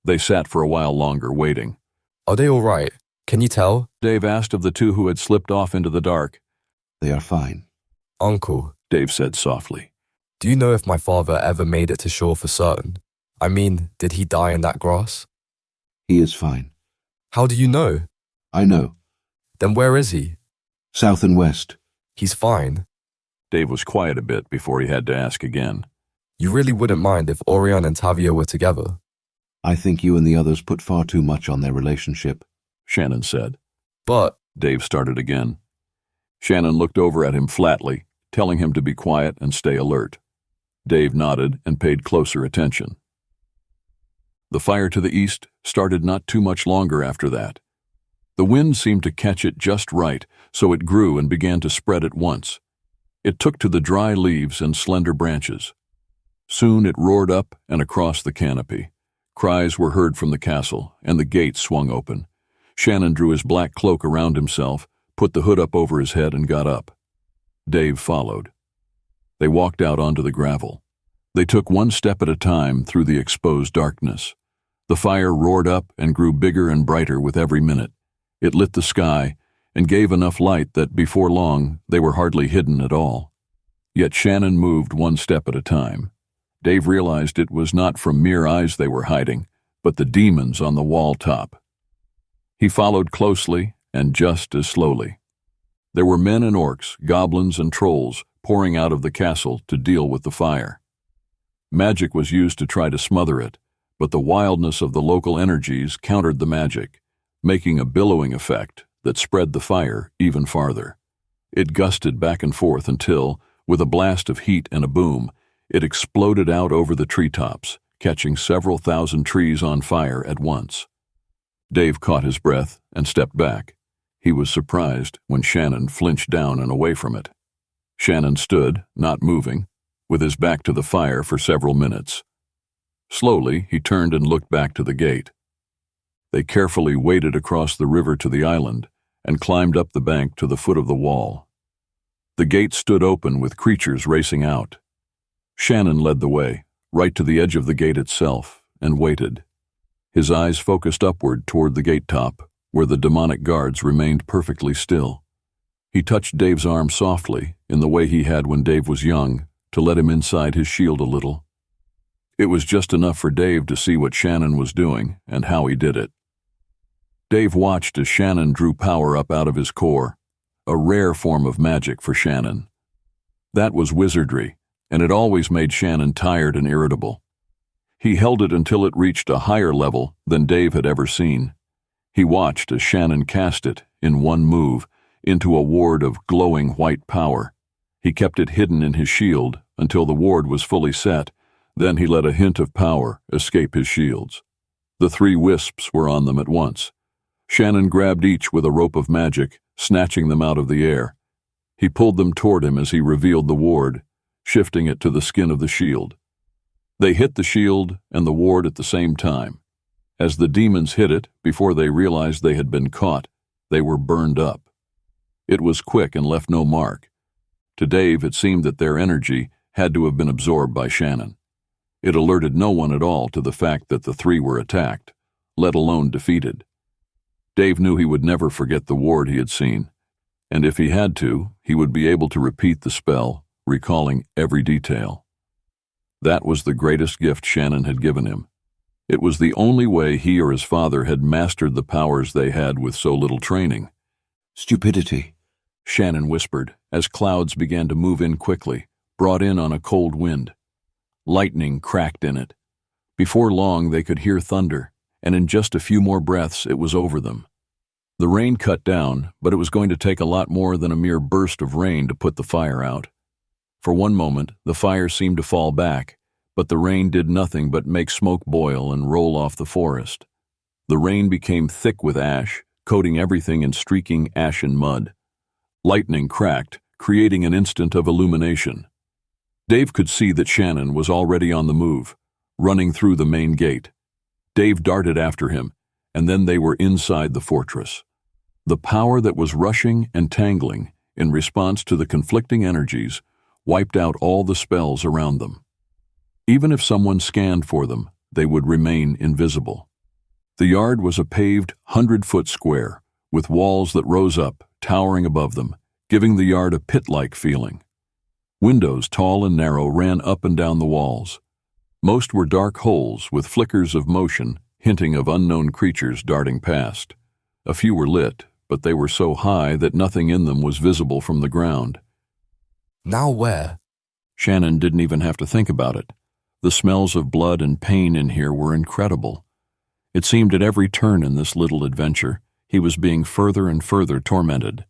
They sat for a while longer, waiting. Are they all right? Can you tell? Dave asked of the two who had slipped off into the dark. They are fine. Uncle, Dave said softly. Do you know if my father ever made it to shore for certain? I mean, did he die in that grass? He is fine. How do you know? I know. Then where is he? South and west. He's fine. Dave was quiet a bit before he had to ask again. You really wouldn't mind if Oirion and Tavia were together? I think you and the others put far too much on their relationship, Shannon said. But... Dave started again. Shannon looked over at him flatly, telling him to be quiet and stay alert. Dave nodded and paid closer attention. The fire to the east started not too much longer after that. The wind seemed to catch it just right, so it grew and began to spread at once. It took to the dry leaves and slender branches. Soon it roared up and across the canopy. Cries were heard from the castle, and the gate swung open. Shannon drew his black cloak around himself, put the hood up over his head, and got up. Dave followed. They walked out onto the gravel. They took one step at a time through the exposed darkness. The fire roared up and grew bigger and brighter with every minute. It lit the sky and gave enough light that before long they were hardly hidden at all. Yet Shannon moved one step at a time. Dave realized it was not from mere eyes they were hiding, but the demons on the wall top. He followed closely and just as slowly. There were men and orcs, goblins and trolls pouring out of the castle to deal with the fire. Magic was used to try to smother it, but the wildness of the local energies countered the magic, making a billowing effect that spread the fire even farther. It gusted back and forth until, with a blast of heat and a boom, it exploded out over the treetops, catching several thousand trees on fire at once. Dave caught his breath and stepped back. He was surprised when Shannon flinched down and away from it. Shannon stood, not moving, with his back to the fire for several minutes. Slowly, he turned and looked back to the gate. They carefully waded across the river to the island and climbed up the bank to the foot of the wall. The gate stood open with creatures racing out. Shannon led the way, right to the edge of the gate itself, and waited. His eyes focused upward toward the gate top, where the demonic guards remained perfectly still. He touched Dave's arm softly, in the way he had when Dave was young, to let him inside his shield a little. It was just enough for Dave to see what Shannon was doing and how he did it. Dave watched as Shannon drew power up out of his core, a rare form of magic for Shannon. That was wizardry, and it always made Shannon tired and irritable. He held it until it reached a higher level than Dave had ever seen. He watched as Shannon cast it, in one move, into a ward of glowing white power. He kept it hidden in his shield until the ward was fully set, then he let a hint of power escape his shields. The 3 wisps were on them at once. Shannon grabbed each with a rope of magic, snatching them out of the air. He pulled them toward him as he revealed the ward, shifting it to the skin of the shield. They hit the shield and the ward at the same time. As the demons hit it, before they realized they had been caught, they were burned up. It was quick and left no mark. To Dave, it seemed that their energy had to have been absorbed by Shannon. It alerted no one at all to the fact that the 3 were attacked, let alone defeated. Dave knew he would never forget the ward he had seen, and if he had to, he would be able to repeat the spell, recalling every detail. That was the greatest gift Shannon had given him. It was the only way he or his father had mastered the powers they had with so little training. Stupidity, Shannon whispered, as clouds began to move in quickly, brought in on a cold wind. Lightning cracked in it. Before long they could hear thunder, and in just a few more breaths it was over them. The rain cut down, but it was going to take a lot more than a mere burst of rain to put the fire out. For one moment, the fire seemed to fall back, but the rain did nothing but make smoke boil and roll off the forest. The rain became thick with ash, coating everything in streaking ashen mud. Lightning cracked, creating an instant of illumination. Dave could see that Shannon was already on the move, running through the main gate. Dave darted after him, and then they were inside the fortress. The power that was rushing and tangling in response to the conflicting energies wiped out all the spells around them. Even if someone scanned for them, they would remain invisible. The yard was a paved 100-foot square, with walls that rose up, towering above them, giving the yard a pit-like feeling. Windows, tall and narrow, ran up and down the walls. Most were dark holes with flickers of motion, hinting of unknown creatures darting past. A few were lit, but they were so high that nothing in them was visible from the ground. Now where? Shannon didn't even have to think about it. The smells of blood and pain in here were incredible. It seemed at every turn in this little adventure, he was being further and further tormented.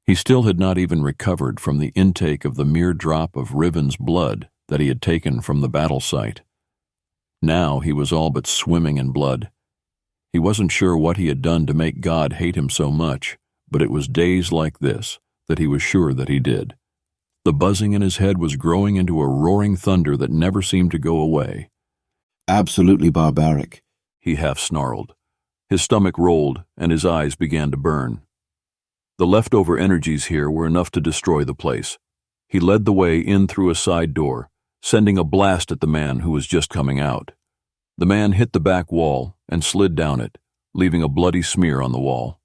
He still had not even recovered from the intake of the mere drop of Riven's blood that he had taken from the battle site. Now he was all but swimming in blood. He wasn't sure what he had done to make God hate him so much, but it was days like this that he was sure that he did. The buzzing in his head was growing into a roaring thunder that never seemed to go away. Absolutely barbaric, he half snarled. His stomach rolled and his eyes began to burn. The leftover energies here were enough to destroy the place. He led the way in through a side door, sending a blast at the man who was just coming out. The man hit the back wall and slid down it, leaving a bloody smear on the wall.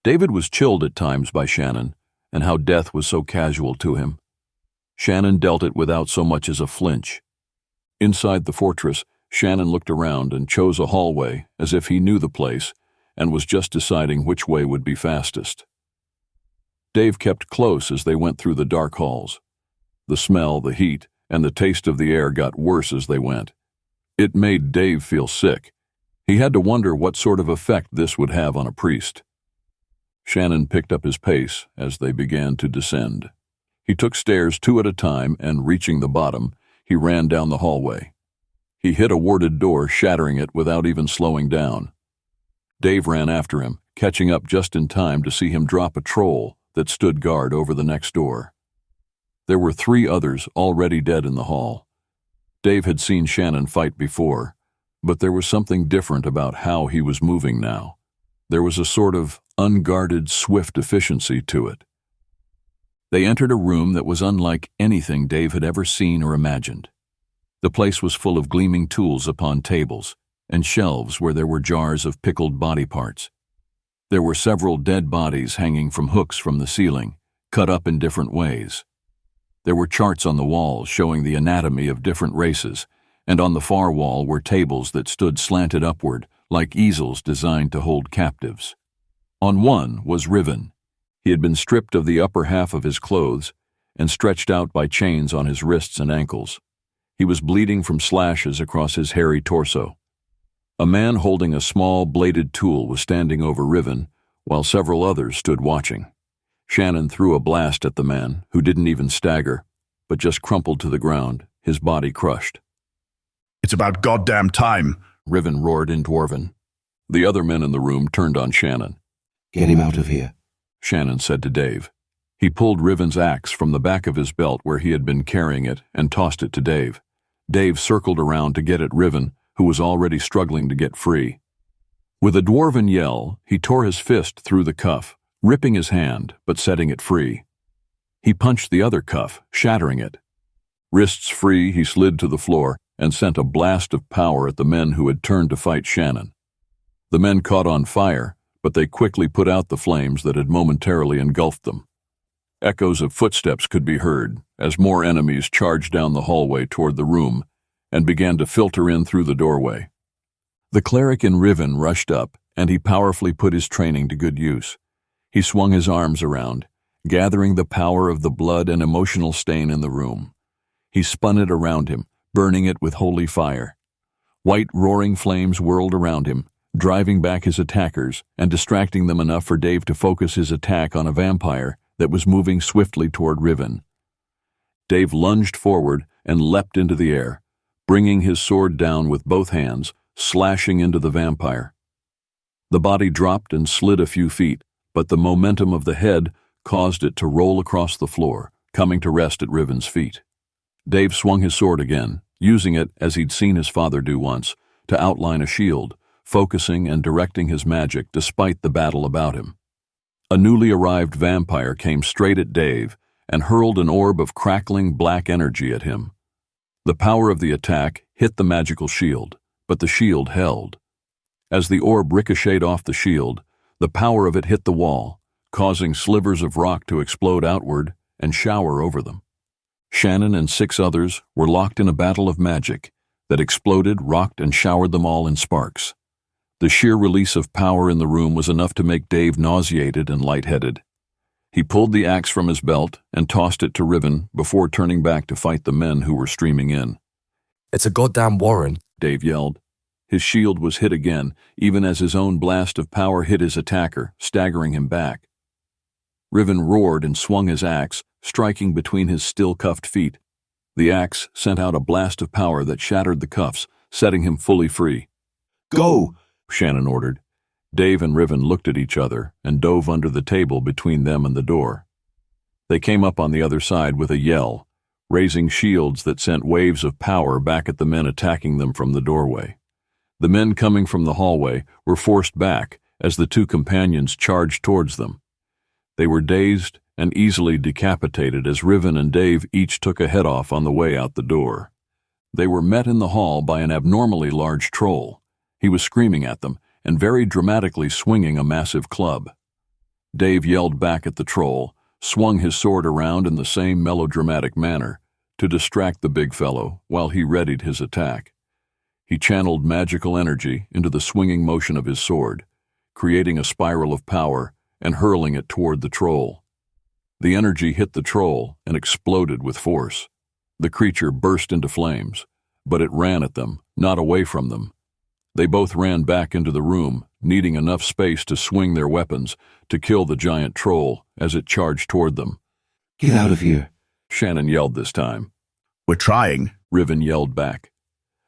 David was chilled at times by Shannon, and how death was so casual to him. Shannon dealt it without so much as a flinch. Inside the fortress, Shannon looked around and chose a hallway as if he knew the place and was just deciding which way would be fastest. Dave kept close as they went through the dark halls. The smell, the heat, and the taste of the air got worse as they went. It made Dave feel sick. He had to wonder what sort of effect this would have on a priest. Shannon picked up his pace as they began to descend. He took stairs 2 at a time, and reaching the bottom, he ran down the hallway. He hit a warded door, shattering it without even slowing down. Dave ran after him, catching up just in time to see him drop a troll that stood guard over the next door. There were 3 others already dead in the hall. Dave had seen Shannon fight before, but there was something different about how he was moving now. There was a sort of unguarded, swift efficiency to it. They entered a room that was unlike anything Dave had ever seen or imagined. The place was full of gleaming tools upon tables, and shelves where there were jars of pickled body parts. There were several dead bodies hanging from hooks from the ceiling, cut up in different ways. There were charts on the walls showing the anatomy of different races, and on the far wall were tables that stood slanted upward, like easels designed to hold captives. On one was Riven. He had been stripped of the upper half of his clothes and stretched out by chains on his wrists and ankles. He was bleeding from slashes across his hairy torso. A man holding a small bladed tool was standing over Riven, while several others stood watching. Shannon threw a blast at the man, who didn't even stagger, but just crumpled to the ground, his body crushed. "It's about goddamn time," Riven roared in Dwarven. The other men in the room turned on Shannon. "Get him out of here," Shannon said to Dave. He pulled Riven's axe from the back of his belt where he had been carrying it and tossed it to Dave. Dave circled around to get at Riven, who was already struggling to get free. With a Dwarven yell, he tore his fist through the cuff, ripping his hand, but setting it free. He punched the other cuff, shattering it. Wrists free, he slid to the floor and sent a blast of power at the men who had turned to fight Shannon. The men caught on fire, but they quickly put out the flames that had momentarily engulfed them. Echoes of footsteps could be heard as more enemies charged down the hallway toward the room and began to filter in through the doorway. The cleric in Riven rushed up, and he powerfully put his training to good use. He swung his arms around, gathering the power of the blood and emotional stain in the room. He spun it around him, burning it with holy fire. White roaring flames whirled around him, driving back his attackers and distracting them enough for Dave to focus his attack on a vampire that was moving swiftly toward Riven. Dave lunged forward and leapt into the air, bringing his sword down with both hands, slashing into the vampire. The body dropped and slid a few feet, but the momentum of the head caused it to roll across the floor, coming to rest at Riven's feet. Dave swung his sword again, using it, as he'd seen his father do once, to outline a shield, focusing and directing his magic despite the battle about him. A newly arrived vampire came straight at Dave and hurled an orb of crackling black energy at him. The power of the attack hit the magical shield, but the shield held. As the orb ricocheted off the shield, the power of it hit the wall, causing slivers of rock to explode outward and shower over them. Shannon and 6 others were locked in a battle of magic that exploded, rocked, and showered them all in sparks. The sheer release of power in the room was enough to make Dave nauseated and lightheaded. He pulled the axe from his belt and tossed it to Riven before turning back to fight the men who were streaming in. "It's a goddamn warren," Dave yelled. His shield was hit again, even as his own blast of power hit his attacker, staggering him back. Riven roared and swung his axe, striking between his still-cuffed feet. The axe sent out a blast of power that shattered the cuffs, setting him fully free. "Go!" Shannon ordered. Dave and Riven looked at each other and dove under the table between them and the door. They came up on the other side with a yell, raising shields that sent waves of power back at the men attacking them from the doorway. The men coming from the hallway were forced back as the 2 companions charged towards them. They were dazed and easily decapitated as Riven and Dave each took a head off on the way out the door. They were met in the hall by an abnormally large troll. He was screaming at them and very dramatically swinging a massive club. Dave yelled back at the troll, swung his sword around in the same melodramatic manner to distract the big fellow while he readied his attack. He channeled magical energy into the swinging motion of his sword, creating a spiral of power and hurling it toward the troll. The energy hit the troll and exploded with force. The creature burst into flames, but it ran at them, not away from them. They both ran back into the room, needing enough space to swing their weapons to kill the giant troll as it charged toward them. "Get out of here," Shannon yelled this time. "We're trying," Riven yelled back.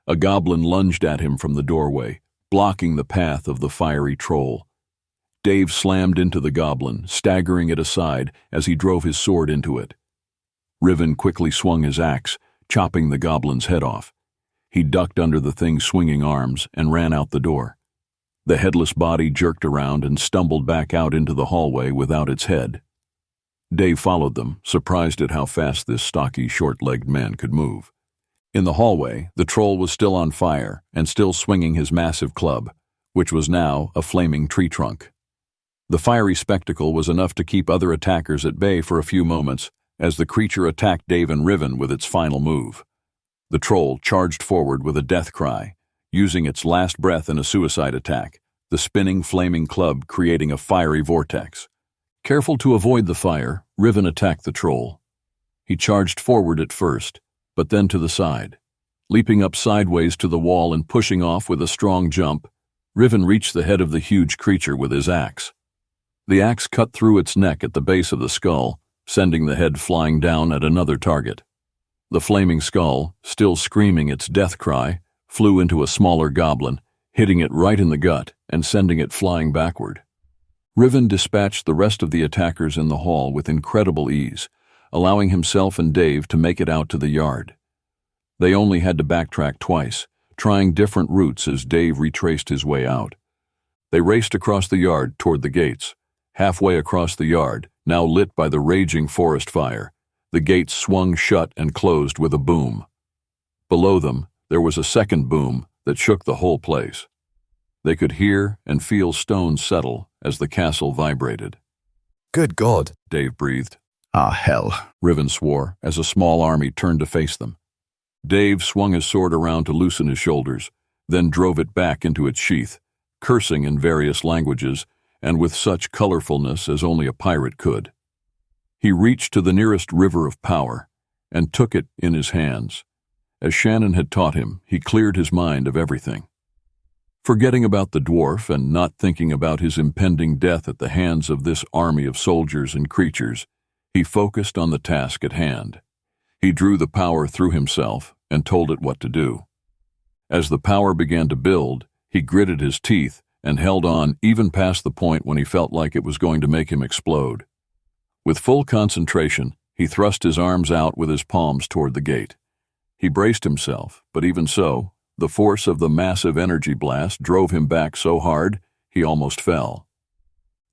A goblin lunged at him from the doorway, blocking the path of the fiery troll. Dave slammed into the goblin, staggering it aside as he drove his sword into it. Riven quickly swung his axe, chopping the goblin's head off. He ducked under the thing's swinging arms and ran out the door. The headless body jerked around and stumbled back out into the hallway without its head. Dave followed them, surprised at how fast this stocky, short-legged man could move. In the hallway, the troll was still on fire and still swinging his massive club, which was now a flaming tree trunk. The fiery spectacle was enough to keep other attackers at bay for a few moments as the creature attacked Dave and Riven with its final move. The troll charged forward with a death cry, using its last breath in a suicide attack, the spinning, flaming club creating a fiery vortex. Careful to avoid the fire, Riven attacked the troll. He charged forward at first, but then to the side. Leaping up sideways to the wall and pushing off with a strong jump, Riven reached the head of the huge creature with his axe. The axe cut through its neck at the base of the skull, sending the head flying down at another target. The flaming skull, still screaming its death cry, flew into a smaller goblin, hitting it right in the gut and sending it flying backward. Riven dispatched the rest of the attackers in the hall with incredible ease, allowing himself and Dave to make it out to the yard. They only had to backtrack twice, trying different routes as Dave retraced his way out. They raced across the yard toward the gates. Halfway across the yard, now lit by the raging forest fire, the gates swung shut and closed with a boom. Below them, there was a second boom that shook the whole place. They could hear and feel stones settle as the castle vibrated. Good God, Dave breathed. Ah, hell, Riven swore as a small army turned to face them. Dave swung his sword around to loosen his shoulders, then drove it back into its sheath, cursing in various languages and with such colorfulness as only a pirate could. He reached to the nearest river of power and took it in his hands. As Shannon had taught him, he cleared his mind of everything. Forgetting about the dwarf and not thinking about his impending death at the hands of this army of soldiers and creatures, he focused on the task at hand. He drew the power through himself and told it what to do. As the power began to build, he gritted his teeth and held on even past the point when he felt like it was going to make him explode. With full concentration, he thrust his arms out with his palms toward the gate. He braced himself, but even so, the force of the massive energy blast drove him back so hard he almost fell.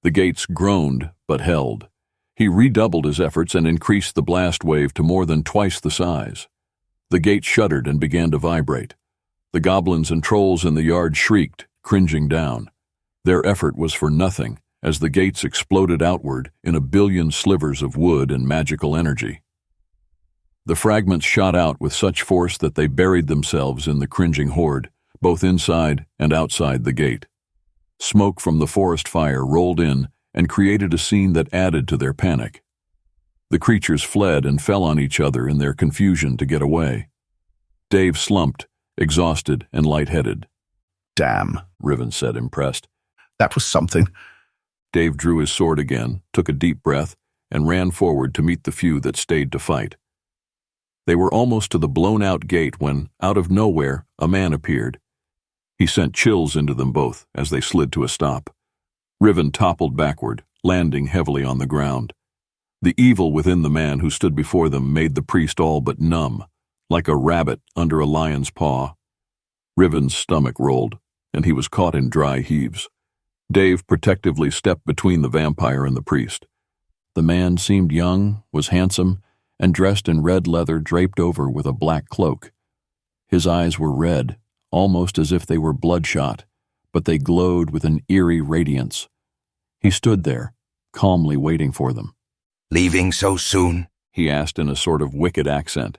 The gates groaned but held. He redoubled his efforts and increased the blast wave to more than twice the size. The gate shuddered and began to vibrate. The goblins and trolls in the yard shrieked, cringing down. Their effort was for nothing as the gates exploded outward in a billion slivers of wood and magical energy. The fragments shot out with such force that they buried themselves in the cringing horde, both inside and outside the gate. Smoke from the forest fire rolled in and created a scene that added to their panic. The creatures fled and fell on each other in their confusion to get away. Dave slumped, exhausted and lightheaded. Damn, Riven said, impressed. That was something. Dave drew his sword again, took a deep breath, and ran forward to meet the few that stayed to fight. They were almost to the blown-out gate when, out of nowhere, a man appeared. He sent chills into them both as they slid to a stop. Riven toppled backward, landing heavily on the ground. The evil within the man who stood before them made the priest all but numb, like a rabbit under a lion's paw. Riven's stomach rolled, and he was caught in dry heaves. Dave protectively stepped between the vampire and the priest. The man seemed young, was handsome, and dressed in red leather draped over with a black cloak. His eyes were red, almost as if they were bloodshot, but they glowed with an eerie radiance. He stood there, calmly waiting for them. "Leaving so soon?" he asked in a sort of wicked accent.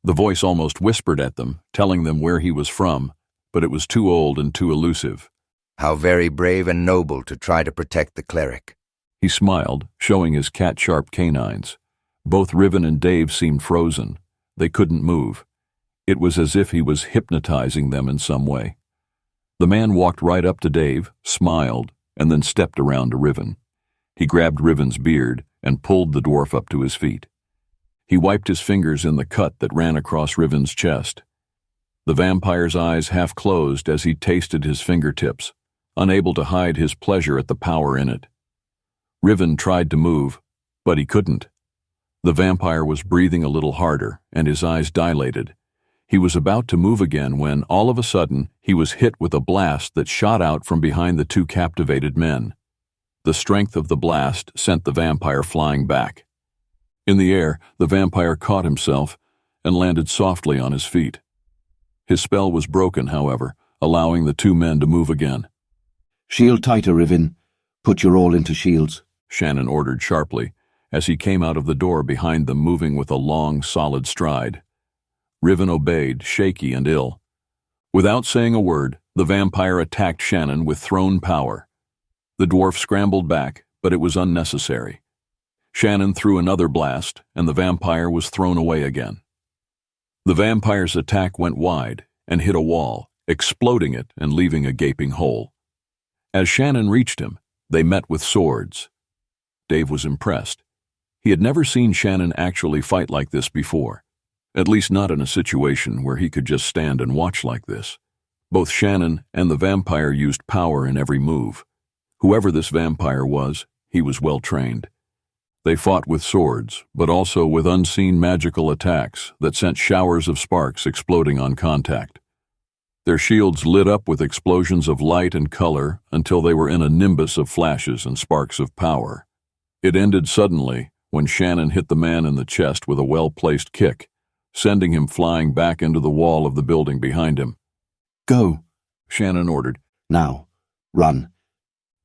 The voice almost whispered at them, telling them where he was from, but it was too old and too elusive. "How very brave and noble to try to protect the cleric." He smiled, showing his cat-sharp canines. Both Riven and Dave seemed frozen. They couldn't move. It was as if he was hypnotizing them in some way. The man walked right up to Dave, smiled, and then stepped around to Riven. He grabbed Riven's beard and pulled the dwarf up to his feet. He wiped his fingers in the cut that ran across Riven's chest. The vampire's eyes half closed as he tasted his fingertips, unable to hide his pleasure at the power in it. Riven tried to move, but he couldn't. The vampire was breathing a little harder, and his eyes dilated. He was about to move again when, all of a sudden, he was hit with a blast that shot out from behind the two captivated men. The strength of the blast sent the vampire flying back. In the air, the vampire caught himself and landed softly on his feet. His spell was broken, however, allowing the two men to move again. "Shield tighter, Rivin. Put your all into shields," Shannon ordered sharply, as he came out of the door behind them, moving with a long, solid stride. Rivin obeyed, shaky and ill. Without saying a word, the vampire attacked Shannon with thrown power. The dwarf scrambled back, but it was unnecessary. Shannon threw another blast, and the vampire was thrown away again. The vampire's attack went wide and hit a wall, exploding it and leaving a gaping hole. As Shannon reached him, they met with swords. Dave was impressed. He had never seen Shannon actually fight like this before, at least not in a situation where he could just stand and watch like this. Both Shannon and the vampire used power in every move. Whoever this vampire was, he was well trained. They fought with swords, but also with unseen magical attacks that sent showers of sparks exploding on contact. Their shields lit up with explosions of light and color until they were in a nimbus of flashes and sparks of power. It ended suddenly when Shannon hit the man in the chest with a well-placed kick, sending him flying back into the wall of the building behind him. "Go," Shannon ordered. "Now, run."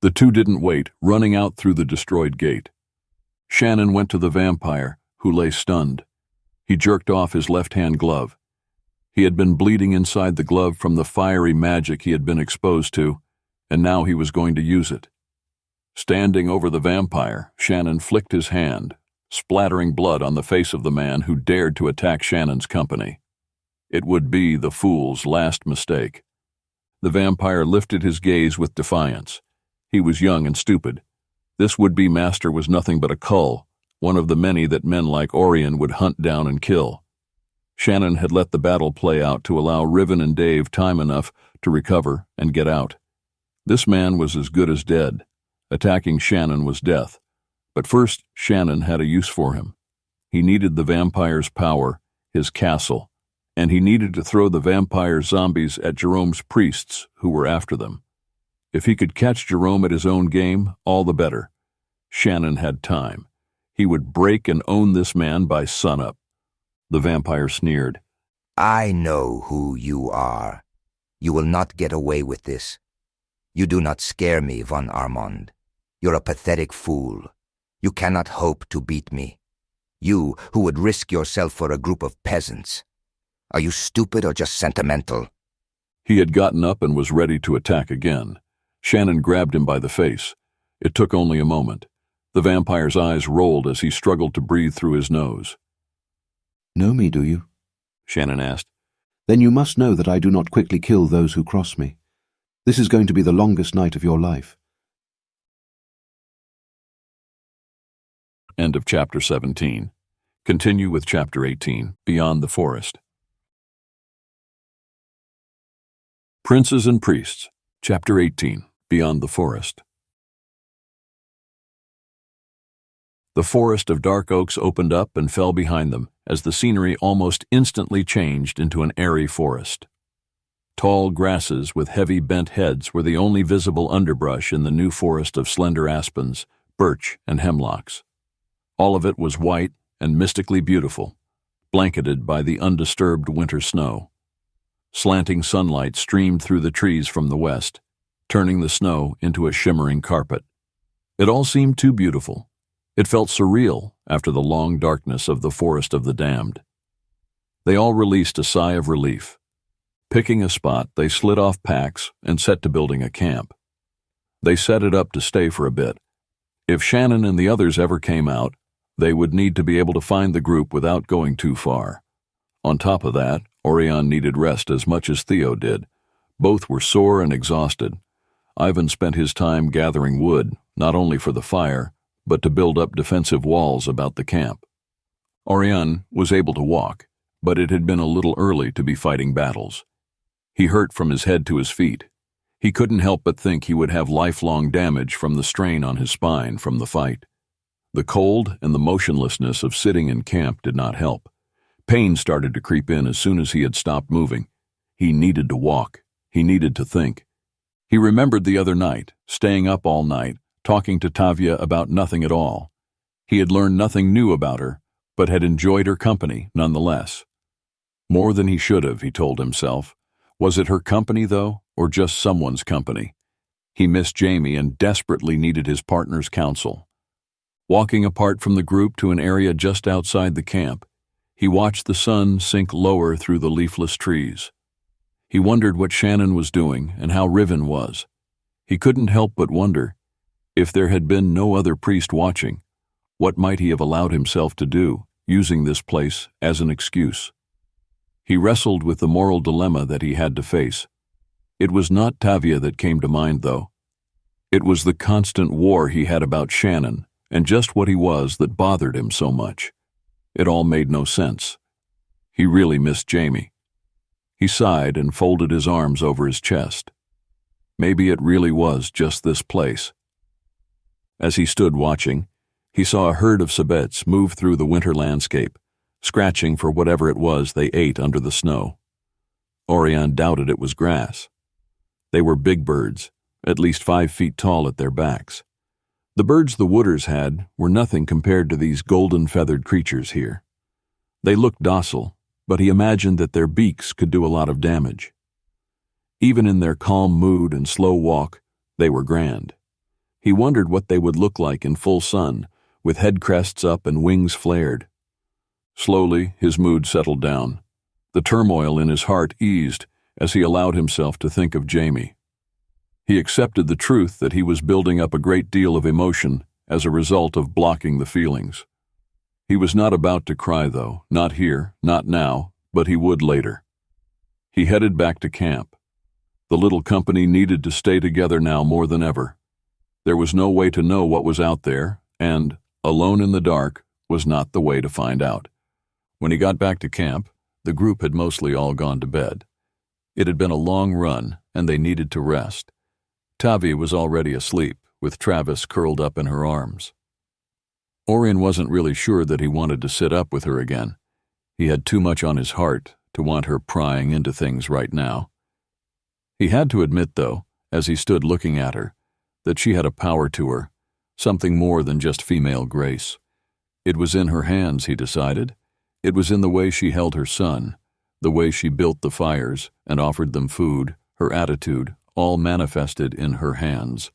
The two didn't wait, running out through the destroyed gate. Shannon went to the vampire, who lay stunned. He jerked off his left-hand glove. He had been bleeding inside the glove from the fiery magic he had been exposed to, and now he was going to use it. Standing over the vampire, Shannon flicked his hand, splattering blood on the face of the man who dared to attack Shannon's company. It would be the fool's last mistake. The vampire lifted his gaze with defiance. He was young and stupid. This would-be master was nothing but a cull, one of the many that men like Oirion would hunt down and kill. Shannon had let the battle play out to allow Rivin and Dave time enough to recover and get out. This man was as good as dead. Attacking Shannon was death. But first, Shannon had a use for him. He needed the vampire's power, his castle, and he needed to throw the vampire zombies at Jerome's priests who were after them. If he could catch Jerome at his own game, all the better. Shannon had time. He would break and own this man by sunup. The vampire sneered. "I know who you are. You will not get away with this. You do not scare me, von Armond. You're a pathetic fool. You cannot hope to beat me. You who would risk yourself for a group of peasants. Are you stupid or just sentimental?" He had gotten up and was ready to attack again. Shannon grabbed him by the face. It took only a moment. The vampire's eyes rolled as he struggled to breathe through his nose. "Know me, do you?" Shannon asked. "Then you must know that I do not quickly kill those who cross me. This is going to be the longest night of your life." End of Chapter 17. Continue with Chapter 18, Beyond the Forest. Princes and Priests, Chapter 18, Beyond the Forest. The forest of dark oaks opened up and fell behind them as the scenery almost instantly changed into an airy forest. Tall grasses with heavy bent heads were the only visible underbrush in the new forest of slender aspens, birch, and hemlocks. All of it was white and mystically beautiful, blanketed by the undisturbed winter snow. Slanting sunlight streamed through the trees from the west, turning the snow into a shimmering carpet. It all seemed too beautiful. It felt surreal after the long darkness of the Forest of the Damned. They all released a sigh of relief. Picking a spot, they slid off packs and set to building a camp. They set it up to stay for a bit. If Shannon and the others ever came out, they would need to be able to find the group without going too far. On top of that, Oirion needed rest as much as Theo did. Both were sore and exhausted. Ivan spent his time gathering wood, not only for the fire, but to build up defensive walls about the camp. Oirion was able to walk, but it had been a little early to be fighting battles. He hurt from his head to his feet. He couldn't help but think he would have lifelong damage from the strain on his spine from the fight. The cold and the motionlessness of sitting in camp did not help. Pain started to creep in as soon as he had stopped moving. He needed to walk. He needed to think. He remembered the other night, staying up all night, talking to Tavia about nothing at all. He had learned nothing new about her, but had enjoyed her company nonetheless. More than he should have, he told himself. Was it her company, though, or just someone's company? He missed Jamie and desperately needed his partner's counsel. Walking apart from the group to an area just outside the camp, he watched the sun sink lower through the leafless trees. He wondered what Shannon was doing and how Riven was. He couldn't help but wonder, if there had been no other priest watching, what might he have allowed himself to do, using this place as an excuse? He wrestled with the moral dilemma that he had to face. It was not Tavia that came to mind, though. It was the constant war he had about Shannon and just what he was that bothered him so much. It all made no sense. He really missed Jamie. He sighed and folded his arms over his chest. Maybe it really was just this place. As he stood watching, he saw a herd of sabbats move through the winter landscape, scratching for whatever it was they ate under the snow. Oirion doubted it was grass. They were big birds, at least 5 feet tall at their backs. The birds the Wooders had were nothing compared to these golden-feathered creatures here. They looked docile, but he imagined that their beaks could do a lot of damage. Even in their calm mood and slow walk, they were grand. He wondered what they would look like in full sun, with head crests up and wings flared. Slowly, his mood settled down. The turmoil in his heart eased as he allowed himself to think of Jamie. He accepted the truth that he was building up a great deal of emotion as a result of blocking the feelings. He was not about to cry, though, not here, not now, but he would later. He headed back to camp. The little company needed to stay together now more than ever. There was no way to know what was out there, and, alone in the dark, was not the way to find out. When he got back to camp, the group had mostly all gone to bed. It had been a long run, and they needed to rest. Tavia was already asleep, with Travis curled up in her arms. Oirion wasn't really sure that he wanted to sit up with her again. He had too much on his heart to want her prying into things right now. He had to admit, though, as he stood looking at her, that she had a power to her, something more than just female grace. It was in her hands, he decided. It was in the way she held her son, the way she built the fires and offered them food, her attitude, all manifested in her hands.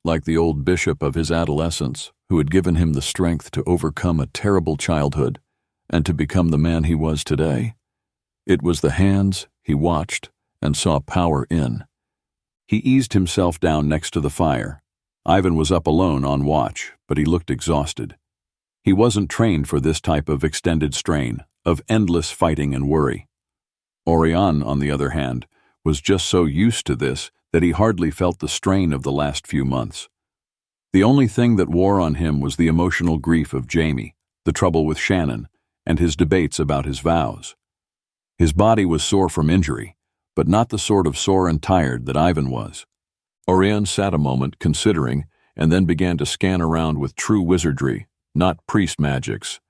Like the old bishop of his adolescence, who had given him the strength to overcome a terrible childhood and to become the man he was today. It was the hands he watched and saw power in. He eased himself down next to the fire. Ivan was up alone on watch, but he looked exhausted. He wasn't trained for this type of extended strain, of endless fighting and worry. Oirion, on the other hand, was just so used to this that he hardly felt the strain of the last few months. The only thing that wore on him was the emotional grief of Jamie, the trouble with Shannon, and his debates about his vows. His body was sore from injury, but not the sort of sore and tired that Ivan was. Oirion sat a moment considering and then began to scan around with true wizardry, not priest magics.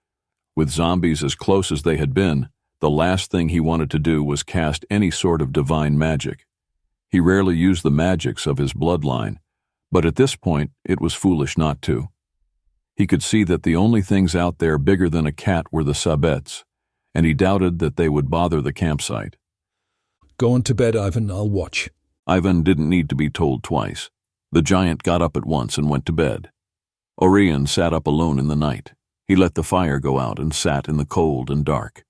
With zombies as close as they had been, the last thing he wanted to do was cast any sort of divine magic. He rarely used the magics of his bloodline, but at this point it was foolish not to. He could see that the only things out there bigger than a cat were the sabbats, and he doubted that they would bother the campsite. Go on to bed, Ivan, I'll watch. Ivan didn't need to be told twice. The giant got up at once and went to bed. Oirion sat up alone in the night. He let the fire go out and sat in the cold and dark.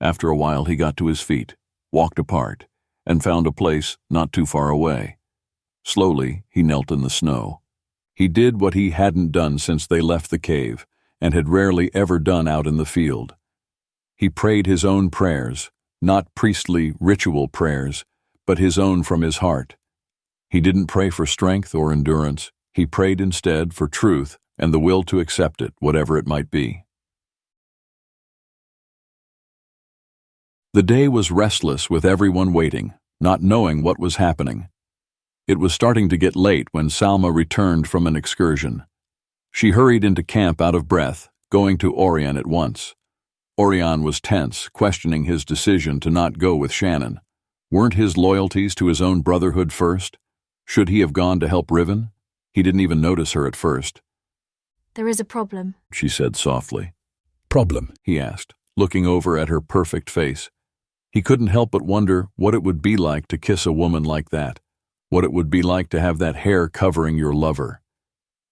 After a while he got to his feet, walked apart, and found a place not too far away. Slowly he knelt in the snow. He did what he hadn't done since they left the cave, and had rarely ever done out in the field. He prayed his own prayers, not priestly ritual prayers, but his own from his heart. He didn't pray for strength or endurance. He prayed instead for truth and the will to accept it, whatever it might be. The day was restless with everyone waiting, not knowing what was happening. It was starting to get late when Salma returned from an excursion. She hurried into camp out of breath, going to Oirion at once. Oirion was tense, questioning his decision to not go with Shannon. Weren't his loyalties to his own brotherhood first? Should he have gone to help Riven? He didn't even notice her at first. There is a problem, She said softly. Problem? He asked, looking over at her perfect face. He couldn't help but wonder what it would be like to kiss a woman like that, what it would be like to have that hair covering your lover.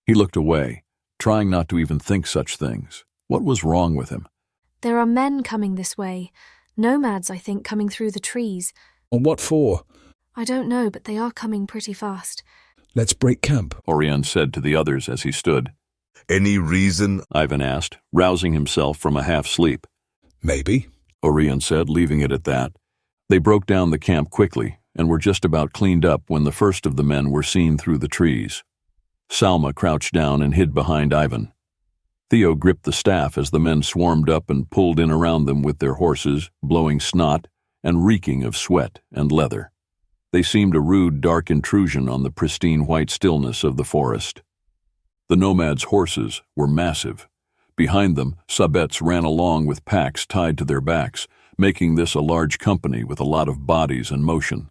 He looked away, trying not to even think such things. What was wrong with him? There are men coming this way. Nomads, I think, coming through the trees. And what for? I don't know, but they are coming pretty fast. Let's break camp, Oirion said to the others as he stood. Any reason? Ivan asked, rousing himself from a half-sleep. Maybe, Oirion said, leaving it at that. They broke down the camp quickly and were just about cleaned up when the first of the men were seen through the trees. Salma crouched down and hid behind Ivan. Theo gripped the staff as the men swarmed up and pulled in around them with their horses, blowing snot and reeking of sweat and leather. They seemed a rude, dark intrusion on the pristine white stillness of the forest. The Nomads' horses were massive. Behind them, Sabbets ran along with packs tied to their backs, making this a large company with a lot of bodies and motion.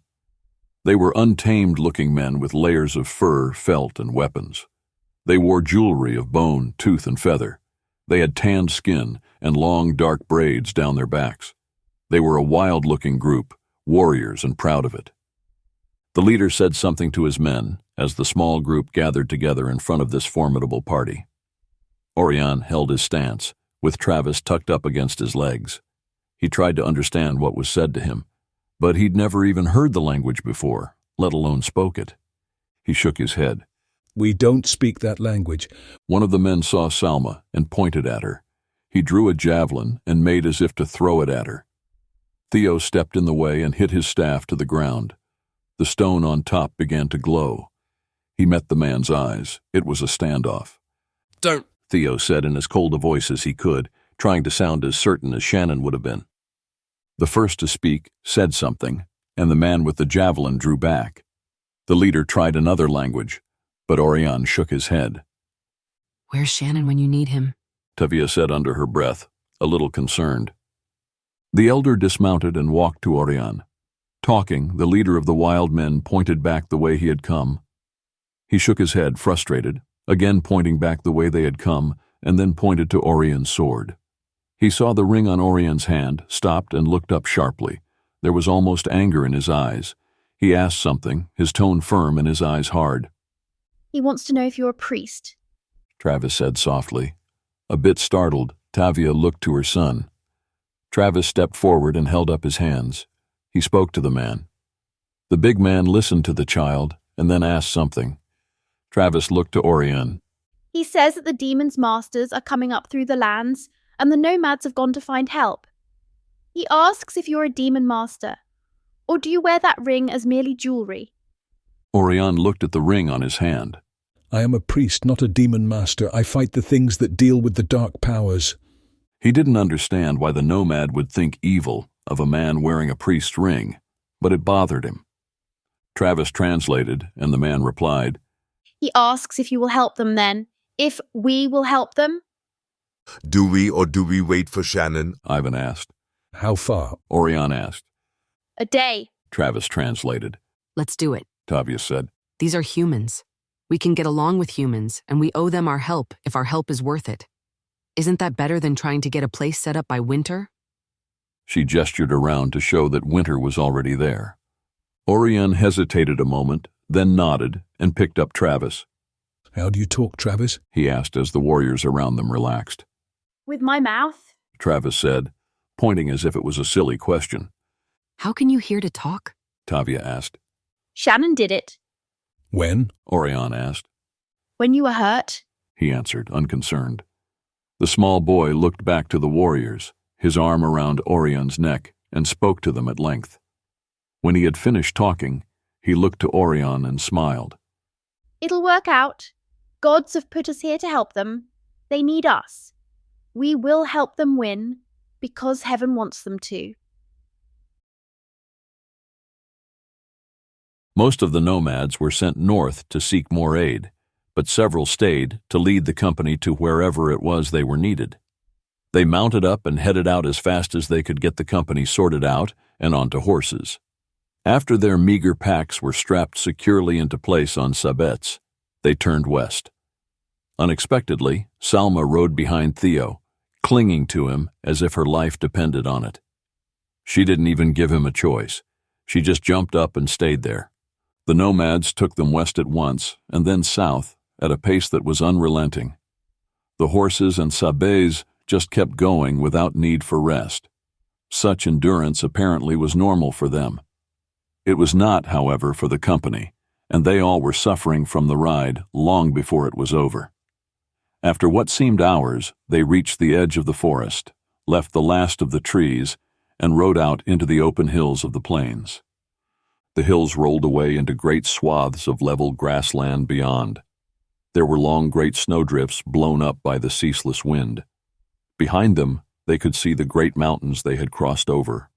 They were untamed-looking men with layers of fur, felt, and weapons. They wore jewelry of bone, tooth, and feather. They had tanned skin and long, dark braids down their backs. They were a wild-looking group, warriors and proud of it. The leader said something to his men as the small group gathered together in front of this formidable party. Oirion held his stance, with Travis tucked up against his legs. He tried to understand what was said to him, but he'd never even heard the language before, let alone spoke it. He shook his head. We don't speak that language. One of the men saw Salma and pointed at her. He drew a javelin and made as if to throw it at her. Theo stepped in the way and hit his staff to the ground. The stone on top began to glow. He met the man's eyes. It was a standoff. Don't, Theo said in as cold a voice as he could, trying to sound as certain as Shannon would have been. The first to speak said something, and the man with the javelin drew back. The leader tried another language, but Oirion shook his head. Where's Shannon when you need him? Tavia said under her breath, a little concerned. The elder dismounted and walked to Oirion. Talking, the leader of the wild men pointed back the way he had come. He shook his head, frustrated, again pointing back the way they had come, and then pointed to Orion's sword. He saw the ring on Orion's hand, stopped and looked up sharply. There was almost anger in his eyes. He asked something, his tone firm and his eyes hard. He wants to know if you're a priest. Travis said softly. A bit startled, Tavia looked to her son. Travis stepped forward and held up his hands. He spoke to the man. The big man listened to the child and then asked something. Travis looked to Oirion. He says that the demon's masters are coming up through the lands, and the Nomads have gone to find help. He asks if you're a demon master, or do you wear that ring as merely jewelry? Oirion looked at the ring on his hand. I am a priest, not a demon master. I fight the things that deal with the dark powers. He didn't understand why the Nomad would think evil of a man wearing a priest's ring, but it bothered him. Travis translated, and the man replied, He asks if you will help them then, if we will help them. Do we or do we wait for Shannon? Ivan asked. How far? Oirion asked. A day. Travis translated. Let's do it. Tavia said. These are humans. We can get along with humans, and we owe them our help if our help is worth it. Isn't that better than trying to get a place set up by Winter? She gestured around to show that Winter was already there. Oirion hesitated a moment, then nodded and picked up Travis. How do you talk, Travis? He asked as the warriors around them relaxed. With my mouth? Travis said, pointing as if it was a silly question. How can you hear to talk? Tavia asked. Shannon did it. When? Oirion asked. When you were hurt. He answered, unconcerned. The small boy looked back to the warriors, his arm around Orion's neck, and spoke to them at length. When he had finished talking, he looked to Oirion and smiled. It'll work out. Gods have put us here to help them. They need us. We will help them win, because heaven wants them to. Most of the Nomads were sent north to seek more aid, but several stayed to lead the company to wherever it was they were needed. They mounted up and headed out as fast as they could get the company sorted out and onto horses. After their meager packs were strapped securely into place on sabettes, they turned west. Unexpectedly, Salma rode behind Theo, clinging to him as if her life depended on it. She didn't even give him a choice. She just jumped up and stayed there. The Nomads took them west at once and then south at a pace that was unrelenting. The horses and sabets just kept going without need for rest. Such endurance apparently was normal for them. It was not, however, for the company, and they all were suffering from the ride long before it was over. After what seemed hours, they reached the edge of the forest, left the last of the trees, and rode out into the open hills of the plains. The hills rolled away into great swaths of level grassland beyond. There were long great snowdrifts blown up by the ceaseless wind. Behind them, they could see the great mountains they had crossed over.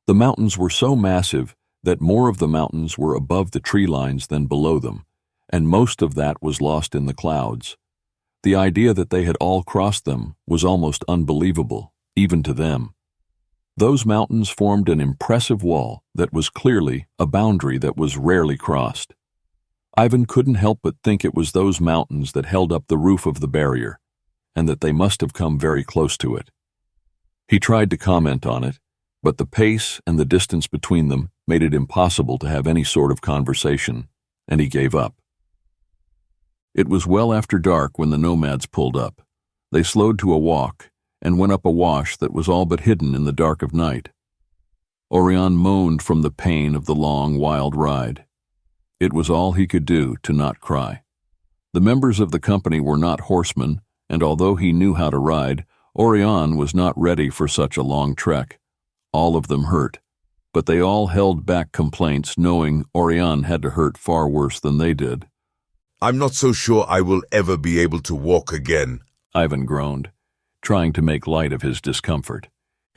The mountains were so massive that more of the mountains were above the tree lines than below them, and most of that was lost in the clouds. The idea that they had all crossed them was almost unbelievable, even to them. Those mountains formed an impressive wall that was clearly a boundary that was rarely crossed. Ivan couldn't help but think it was those mountains that held up the roof of the barrier, and that they must have come very close to it. He tried to comment on it, but the pace and the distance between them made it impossible to have any sort of conversation, and he gave up. It was well after dark when the Nomads pulled up. They slowed to a walk and went up a wash that was all but hidden in the dark of night. Oirion moaned from the pain of the long, wild ride. It was all he could do to not cry. The members of the company were not horsemen, and although he knew how to ride, Oirion was not ready for such a long trek. All of them hurt, but they all held back complaints knowing Oirion had to hurt far worse than they did. I'm not so sure I will ever be able to walk again, Ivan groaned, trying to make light of his discomfort.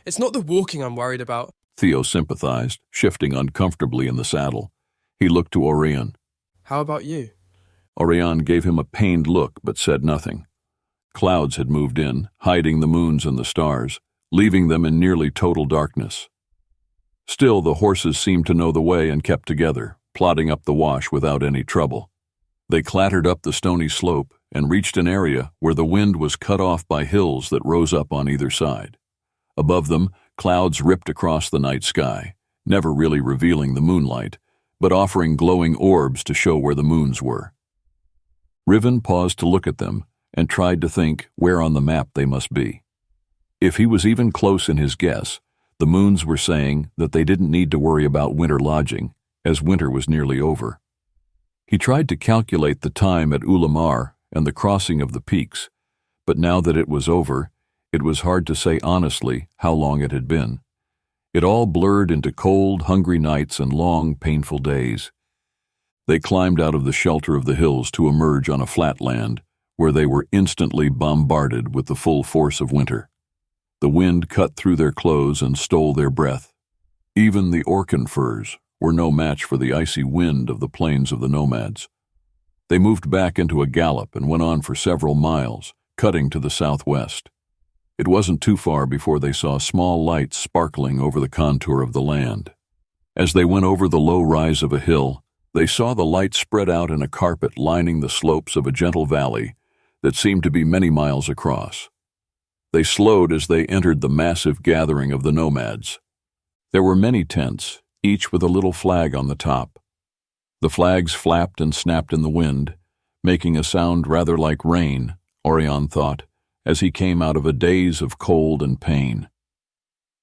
It's not the walking I'm worried about, Theo sympathized, shifting uncomfortably in the saddle. He looked to Oirion. How about you? Oirion gave him a pained look but said nothing. Clouds had moved in, hiding the moons and the stars, leaving them in nearly total darkness. Still, the horses seemed to know the way and kept together, plodding up the wash without any trouble. They clattered up the stony slope and reached an area where the wind was cut off by hills that rose up on either side. Above them, clouds ripped across the night sky, never really revealing the moonlight, but offering glowing orbs to show where the moons were. Riven paused to look at them and tried to think where on the map they must be. If he was even close in his guess, the moons were saying that they didn't need to worry about winter lodging, as winter was nearly over. He tried to calculate the time at Ulam and the crossing of the peaks, but now that it was over, it was hard to say honestly how long it had been. It all blurred into cold, hungry nights and long, painful days. They climbed out of the shelter of the hills to emerge on a flat land, where they were instantly bombarded with the full force of winter. The wind cut through their clothes and stole their breath. Even the Orcan furs were no match for the icy wind of the plains of the Nomads. They moved back into a gallop and went on for several miles, cutting to the southwest. It wasn't too far before they saw small lights sparkling over the contour of the land. As they went over the low rise of a hill, they saw the light spread out in a carpet lining the slopes of a gentle valley that seemed to be many miles across. They slowed as they entered the massive gathering of the Nomads. There were many tents, each with a little flag on the top. The flags flapped and snapped in the wind, making a sound rather like rain, Oirion thought, as he came out of a daze of cold and pain.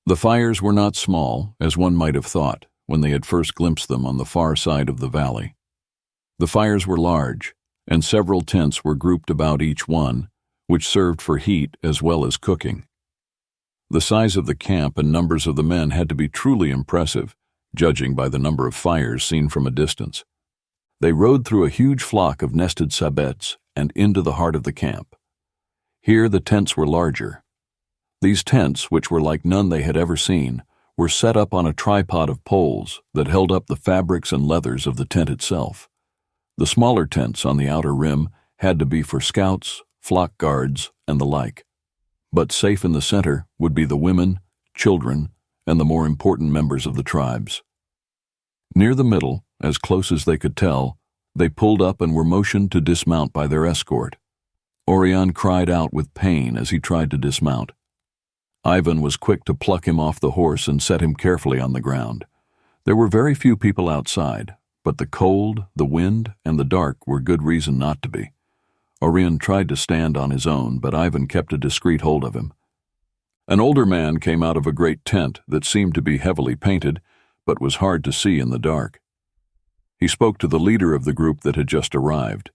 The fires were not small, as one might have thought when they had first glimpsed them on the far side of the valley. The fires were large, and several tents were grouped about each one, which served for heat as well as cooking. The size of the camp and numbers of the men had to be truly impressive, judging by the number of fires seen from a distance. They rode through a huge flock of nested sabettes and into the heart of the camp. Here the tents were larger. These tents, which were like none they had ever seen, were set up on a tripod of poles that held up the fabrics and leathers of the tent itself. The smaller tents on the outer rim had to be for scouts, flock guards, and the like. but safe in the center would be the women, children, and the more important members of the tribes. Near the middle, as close as they could tell, they pulled up and were motioned to dismount by their escort. Oirion cried out with pain as he tried to dismount. Ivan was quick to pluck him off the horse and set him carefully on the ground. There were very few people outside, but the cold, the wind, and the dark were good reason not to be. Oirion tried to stand on his own, but Ivan kept a discreet hold of him. An older man came out of a great tent that seemed to be heavily painted, but was hard to see in the dark. He spoke to the leader of the group that had just arrived.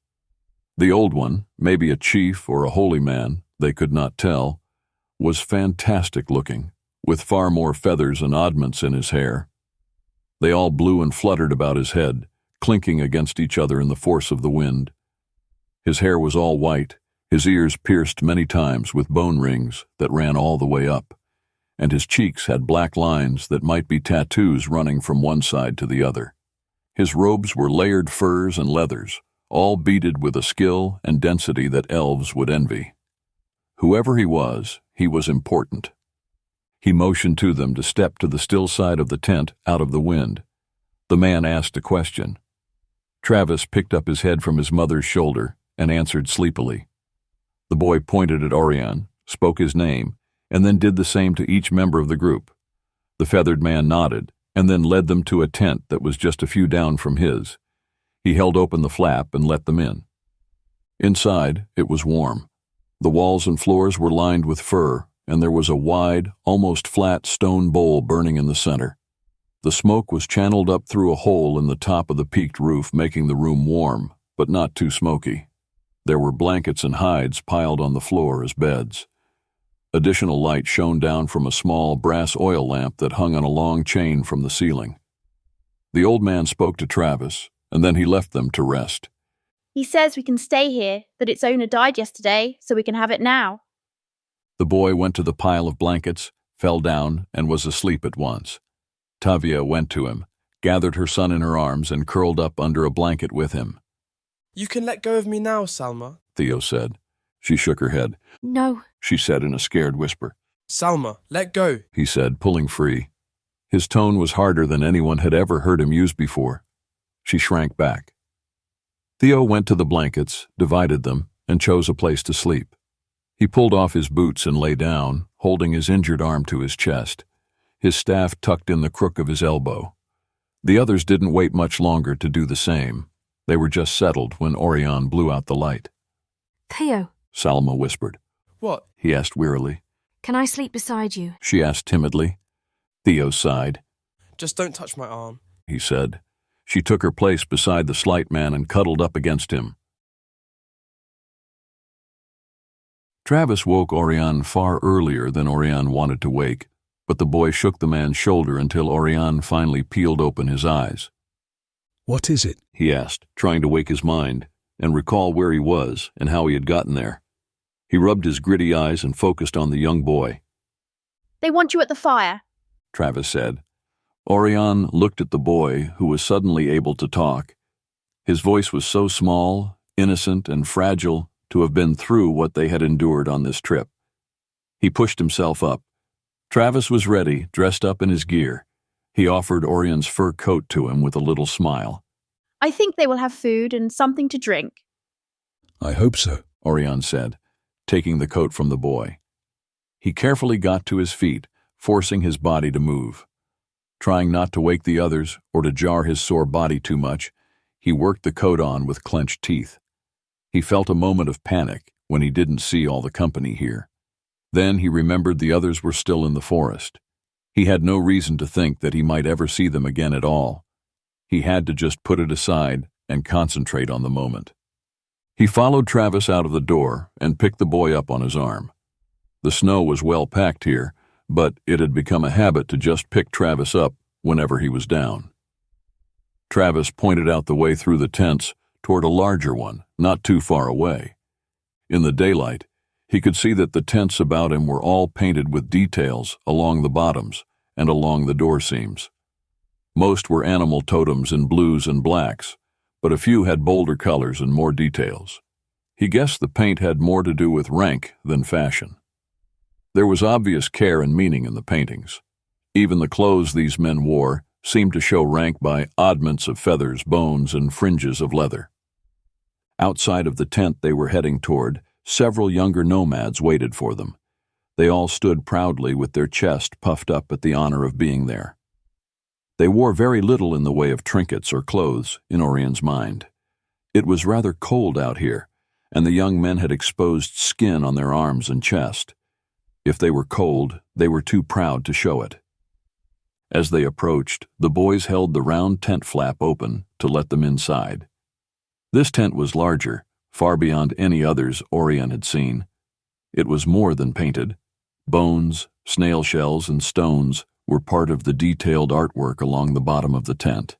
The old one, maybe a chief or a holy man, they could not tell, was fantastic looking, with far more feathers and oddments in his hair. They all blew and fluttered about his head, clinking against each other in the force of the wind. His hair was all white, his ears pierced many times with bone rings that ran all the way up, and his cheeks had black lines that might be tattoos running from one side to the other. His robes were layered furs and leathers, all beaded with a skill and density that elves would envy. Whoever he was important. He motioned to them to step to the still side of the tent out of the wind. The man asked a question. Travis picked up his head from his mother's shoulder and answered sleepily. The boy pointed at Oirion, spoke his name, and then did the same to each member of the group. The feathered man nodded and then led them to a tent that was just a few down from his. He held open the flap and let them in. Inside, it was warm. The walls and floors were lined with fur, and there was a wide, almost flat stone bowl burning in the center. The smoke was channeled up through a hole in the top of the peaked roof, making the room warm, but not too smoky. There were blankets and hides piled on the floor as beds. Additional light shone down from a small brass oil lamp that hung on a long chain from the ceiling. The old man spoke to Travis, and then he left them to rest. He says we can stay here, that its owner died yesterday, so we can have it now. The boy went to the pile of blankets, fell down, and was asleep at once. Tavia went to him, gathered her son in her arms, and curled up under a blanket with him. You can let go of me now, Salma, Theo said. She shook her head. No, she said in a scared whisper. Salma, let go, he said, pulling free. His tone was harder than anyone had ever heard him use before. She shrank back. Theo went to the blankets, divided them, and chose a place to sleep. He pulled off his boots and lay down, holding his injured arm to his chest, his staff tucked in the crook of his elbow. The others didn't wait much longer to do the same. They were just settled when Oirion blew out the light. Theo, Salma whispered. What? He asked wearily. Can I sleep beside you? She asked timidly. Theo sighed. Just don't touch my arm, he said. She took her place beside the slight man and cuddled up against him. Travis woke Oirion far earlier than Oirion wanted to wake, but the boy shook the man's shoulder until Oirion finally peeled open his eyes. What is it? He asked, trying to wake his mind and recall where he was and how he had gotten there. He rubbed his gritty eyes and focused on the young boy. They want you at the fire, Travis said. Oirion looked at the boy, who was suddenly able to talk. His voice was so small, innocent, and fragile to have been through what they had endured on this trip. He pushed himself up. Travis was ready, dressed up in his gear. He offered Orion's fur coat to him with a little smile. I think they will have food and something to drink. I hope so, Oirion said, taking the coat from the boy. He carefully got to his feet, forcing his body to move. Trying not to wake the others or to jar his sore body too much, he worked the coat on with clenched teeth. He felt a moment of panic when he didn't see all the company here. Then he remembered the others were still in the forest. He had no reason to think that he might ever see them again at all. He had to just put it aside and concentrate on the moment. He followed Travis out of the door and picked the boy up on his arm. The snow was well packed here, but it had become a habit to just pick Travis up whenever he was down. Travis pointed out the way through the tents toward a larger one, not too far away. In the daylight, he could see that the tents about him were all painted with details along the bottoms and along the door seams. Most were animal totems in blues and blacks, but a few had bolder colors and more details. He guessed the paint had more to do with rank than fashion. There was obvious care and meaning in the paintings. Even the clothes these men wore seemed to show rank by oddments of feathers, bones, and fringes of leather. Outside of the tent they were heading toward, several younger nomads waited for them. They all stood proudly with their chest puffed up at the honor of being there. They wore very little in the way of trinkets or clothes, in Orion's mind. It was rather cold out here, and the young men had exposed skin on their arms and chest. If they were cold, they were too proud to show it. As they approached, the boys held the round tent flap open to let them inside. This tent was larger, far beyond any others Oirion had seen. It was more than painted. Bones, snail shells, and stones were part of the detailed artwork along the bottom of the tent.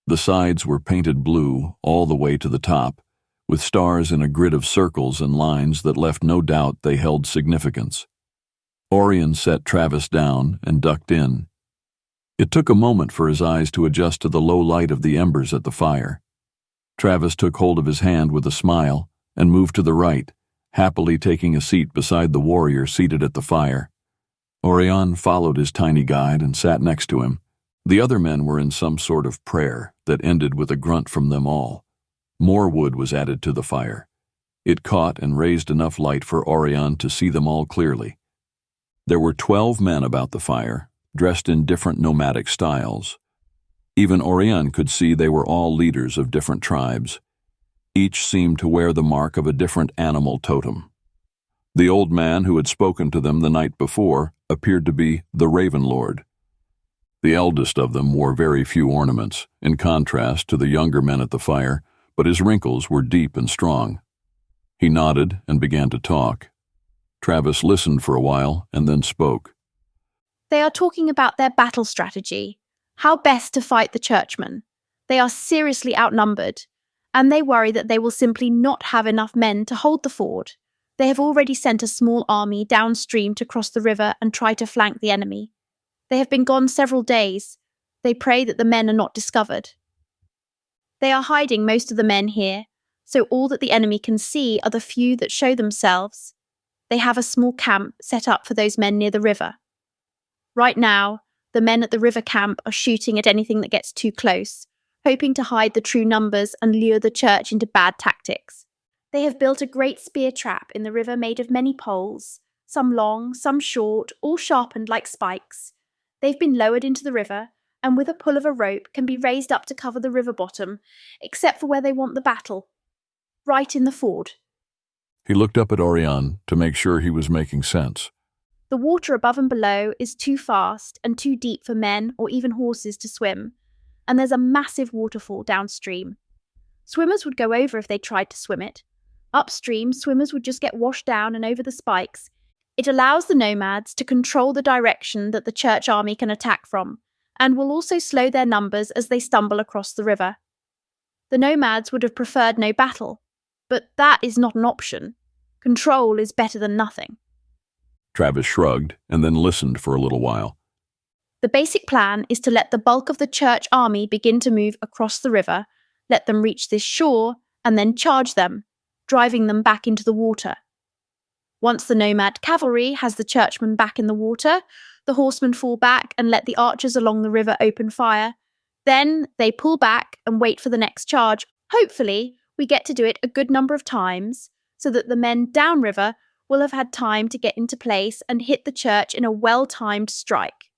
The sides were painted blue all the way to the top, with stars in a grid of circles and lines that left no doubt they held significance. Oirion set Travis down and ducked in. It took a moment for his eyes to adjust to the low light of the embers at the fire. Travis took hold of his hand with a smile and moved to the right, happily taking a seat beside the warrior seated at the fire. Oirion followed his tiny guide and sat next to him. The other men were in some sort of prayer that ended with a grunt from them all. More wood was added to the fire. It caught and raised enough light for Oirion to see them all clearly. There were 12 men about the fire, dressed in different nomadic styles. Even Oirion could see they were all leaders of different tribes. Each seemed to wear the mark of a different animal totem. The old man who had spoken to them the night before appeared to be the Raven Lord. The eldest of them wore very few ornaments, in contrast to the younger men at the fire, but his wrinkles were deep and strong. He nodded and began to talk. Travis listened for a while and then spoke. They are talking about their battle strategy, how best to fight the churchmen. They are seriously outnumbered, and they worry that they will simply not have enough men to hold the ford. They have already sent a small army downstream to cross the river and try to flank the enemy. They have been gone several days. They pray that the men are not discovered. They are hiding most of the men here, so all that the enemy can see are the few that show themselves. They have a small camp set up for those men near the river. Right now, the men at the river camp are shooting at anything that gets too close, hoping to hide the true numbers and lure the church into bad tactics. They have built a great spear trap in the river made of many poles, some long, some short, all sharpened like spikes. They've been lowered into the river, and with a pull of a rope can be raised up to cover the river bottom, except for where they want the battle. Right in the ford. He looked up at Oirion to make sure he was making sense. The water above and below is too fast and too deep for men or even horses to swim, and there's a massive waterfall downstream. Swimmers would go over if they tried to swim it. Upstream, swimmers would just get washed down and over the spikes. It allows the nomads to control the direction that the church army can attack from, and will also slow their numbers as they stumble across the river. The nomads would have preferred no battle, but that is not an option. Control is better than nothing. Travis shrugged and then listened for a little while. The basic plan is to let the bulk of the church army begin to move across the river, let them reach this shore, and then charge them, driving them back into the water. Once the nomad cavalry has the churchmen back in the water, the horsemen fall back and let the archers along the river open fire. Then they pull back and wait for the next charge. Hopefully, we get to do it a good number of times, so that the men downriver will have had time to get into place and hit the church in a well-timed strike.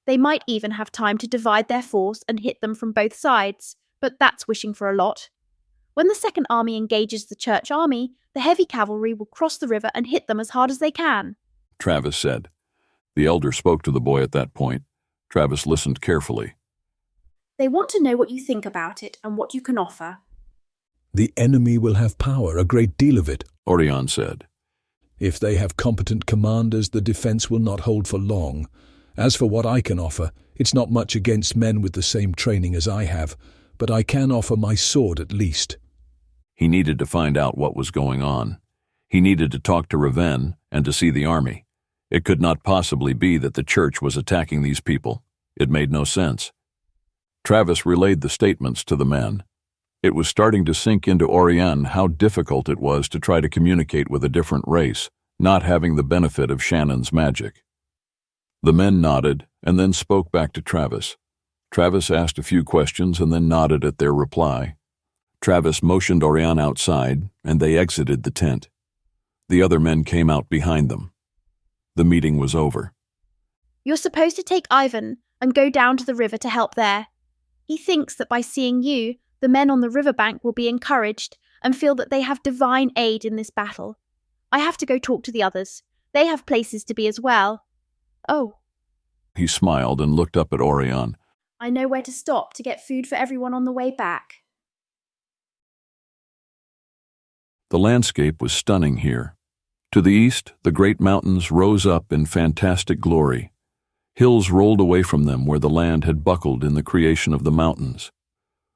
They might even have time to divide their force and hit them from both sides, but that's wishing for a lot. When the second army engages the church army, the heavy cavalry will cross the river and hit them as hard as they can. Travis said. The elder spoke to the boy at that point. Travis listened carefully. They want to know what you think about it and what you can offer. The enemy will have power, a great deal of it, Oirion said. If they have competent commanders, the defense will not hold for long. As for what I can offer, it's not much against men with the same training as I have, but I can offer my sword at least. He needed to find out what was going on. He needed to talk to Raven and to see the army. It could not possibly be that the church was attacking these people. It made no sense. Travis relayed the statements to the men. It was starting to sink into Oirion how difficult it was to try to communicate with a different race, not having the benefit of Shannon's magic. The men nodded and then spoke back to Travis. Travis asked a few questions and then nodded at their reply. Travis motioned Oirion outside, and they exited the tent. The other men came out behind them. The meeting was over. You're supposed to take Ivan and go down to the river to help there. He thinks that by seeing you, the men on the riverbank will be encouraged and feel that they have divine aid in this battle. I have to go talk to the others. They have places to be as well. Oh. He smiled and looked up at Oirion. I know where to stop to get food for everyone on the way back. The landscape was stunning here. To the east, the great mountains rose up in fantastic glory. Hills rolled away from them where the land had buckled in the creation of the mountains.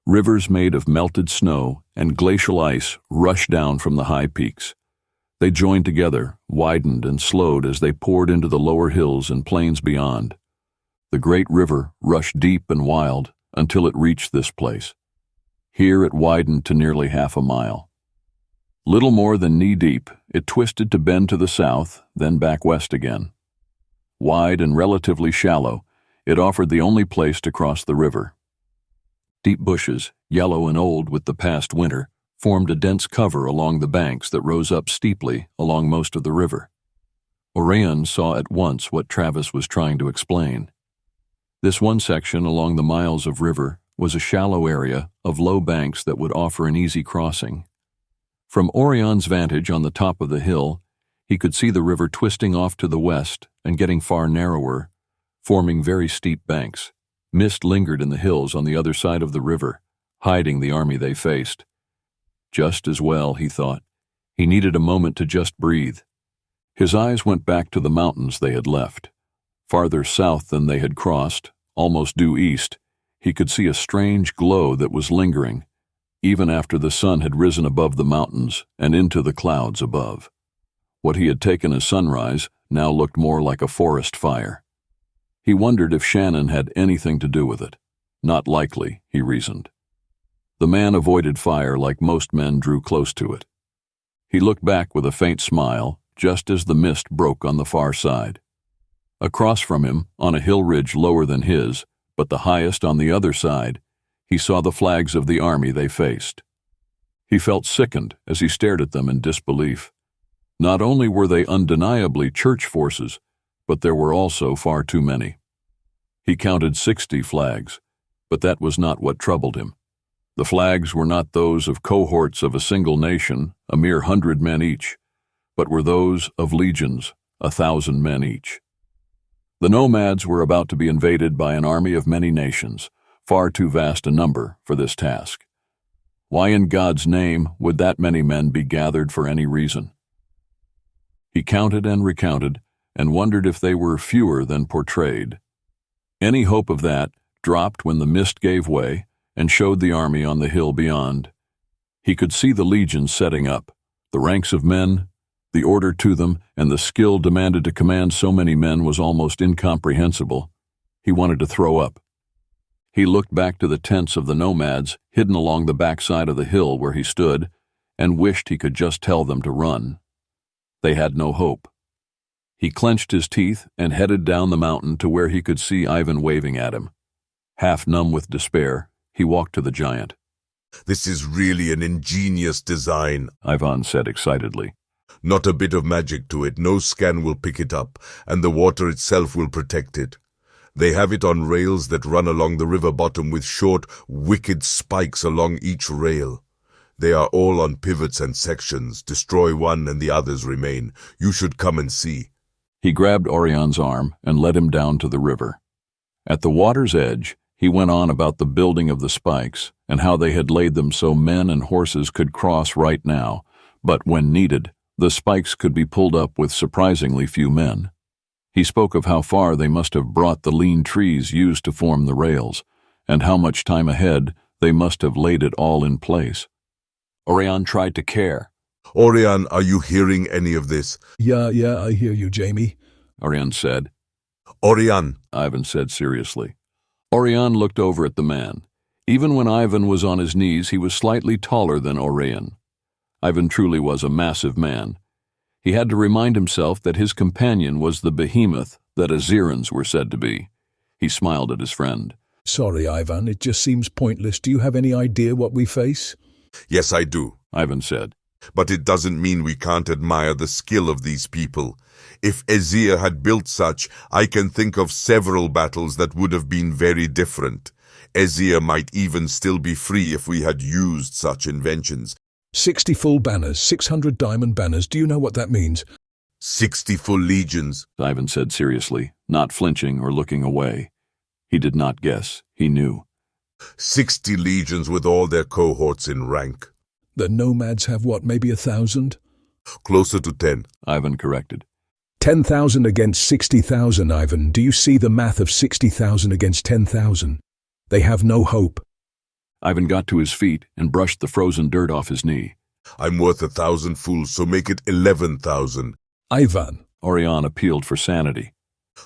Rivers made of melted snow and glacial ice rushed down from the high peaks. They joined together, widened and slowed as they poured into the lower hills and plains beyond. The great river rushed deep and wild until it reached this place. Here it widened to nearly half a mile. Little more than knee-deep, it twisted to bend to the south, then back west again. Wide and relatively shallow, it offered the only place to cross the river. Deep bushes, yellow and old with the past winter, formed a dense cover along the banks that rose up steeply along most of the river. Oirion saw at once what Travis was trying to explain. This one section along the miles of river was a shallow area of low banks that would offer an easy crossing. From Orion's vantage on the top of the hill, he could see the river twisting off to the west and getting far narrower, forming very steep banks. Mist lingered in the hills on the other side of the river, hiding the army they faced. Just as well, he thought. He needed a moment to just breathe. His eyes went back to the mountains they had left. Farther south than they had crossed, almost due east, he could see a strange glow that was lingering, even after the sun had risen above the mountains and into the clouds above. What he had taken as sunrise now looked more like a forest fire. He wondered if Shannon had anything to do with it. Not likely, he reasoned. The man avoided fire like most men drew close to it. He looked back with a faint smile just as the mist broke on the far side. Across from him, on a hill ridge lower than his, but the highest on the other side, he saw the flags of the army they faced. He felt sickened as he stared at them in disbelief. Not only were they undeniably church forces, but there were also far too many. He counted 60 flags, but that was not what troubled him. The flags were not those of cohorts of a single nation, a mere 100 men each, but were those of legions, 1,000 men each. The Nomads were about to be invaded by an army of many nations, far too vast a number for this task. Why in God's name would that many men be gathered for any reason? He counted and recounted, and wondered if they were fewer than portrayed. Any hope of that dropped when the mist gave way and showed the army on the hill beyond. He could see the legions setting up, the ranks of men, the order to them, and the skill demanded to command so many men was almost incomprehensible. He wanted to throw up. He looked back to the tents of the Nomads, hidden along the backside of the hill where he stood, and wished he could just tell them to run. They had no hope. He clenched his teeth and headed down the mountain to where he could see Ivan waving at him. Half numb with despair, he walked to the giant. "This is really an ingenious design," Ivan said excitedly. "Not a bit of magic to it, no scan will pick it up, and the water itself will protect it. They have it on rails that run along the river bottom with short, wicked spikes along each rail. They are all on pivots and sections. Destroy one and the others remain. You should come and see." He grabbed Orion's arm and led him down to the river. At the water's edge, he went on about the building of the spikes and how they had laid them so men and horses could cross right now, but when needed, the spikes could be pulled up with surprisingly few men. He spoke of how far they must have brought the lean trees used to form the rails, and how much time ahead they must have laid it all in place. Oirion tried to care. "Oirion, are you hearing any of this?" Yeah, I hear you, Jamie," Oirion said. "Oirion," Ivan said seriously. Oirion looked over at the man. Even when Ivan was on his knees, he was slightly taller than Oirion. Ivan truly was a massive man. He had to remind himself that his companion was the behemoth that Azirans were said to be. He smiled at his friend. Sorry, Ivan, it just seems pointless. Do you have any idea what we face? Yes, I do, Ivan said. But it doesn't mean we can't admire the skill of these people. If Azir had built such, I can think of several battles that would have been very different. Azir might even still be free if we had used such inventions. 60 full banners, 600 diamond banners. Do you know what that means? 60 full legions, Ivan said seriously, not flinching or looking away. He did not guess. He knew. 60 legions with all their cohorts in rank. The Nomads have what, maybe 1,000? Closer to 10, Ivan corrected. 10,000 against 60,000, Ivan. Do you see the math of 60,000 against 10,000? They have no hope. Ivan got to his feet and brushed the frozen dirt off his knee. I'm worth 1,000 fools, so make it 11,000. Ivan. Oirion appealed for sanity.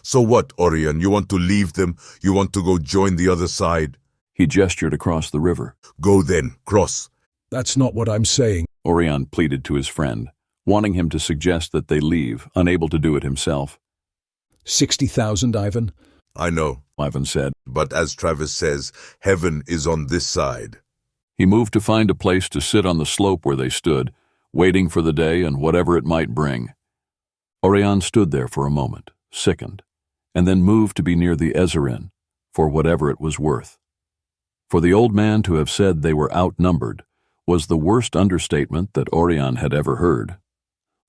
So what, Oirion? You want to leave them? You want to go join the other side? He gestured across the river. Go then, cross. That's not what I'm saying, Oirion pleaded to his friend, wanting him to suggest that they leave, unable to do it himself. 60,000, Ivan? I know, Ivan said. But as Travis says, heaven is on this side. He moved to find a place to sit on the slope where they stood, waiting for the day and whatever it might bring. Oirion stood there for a moment, sickened, and then moved to be near the Ezerin, for whatever it was worth. For the old man to have said they were outnumbered was the worst understatement that Oirion had ever heard.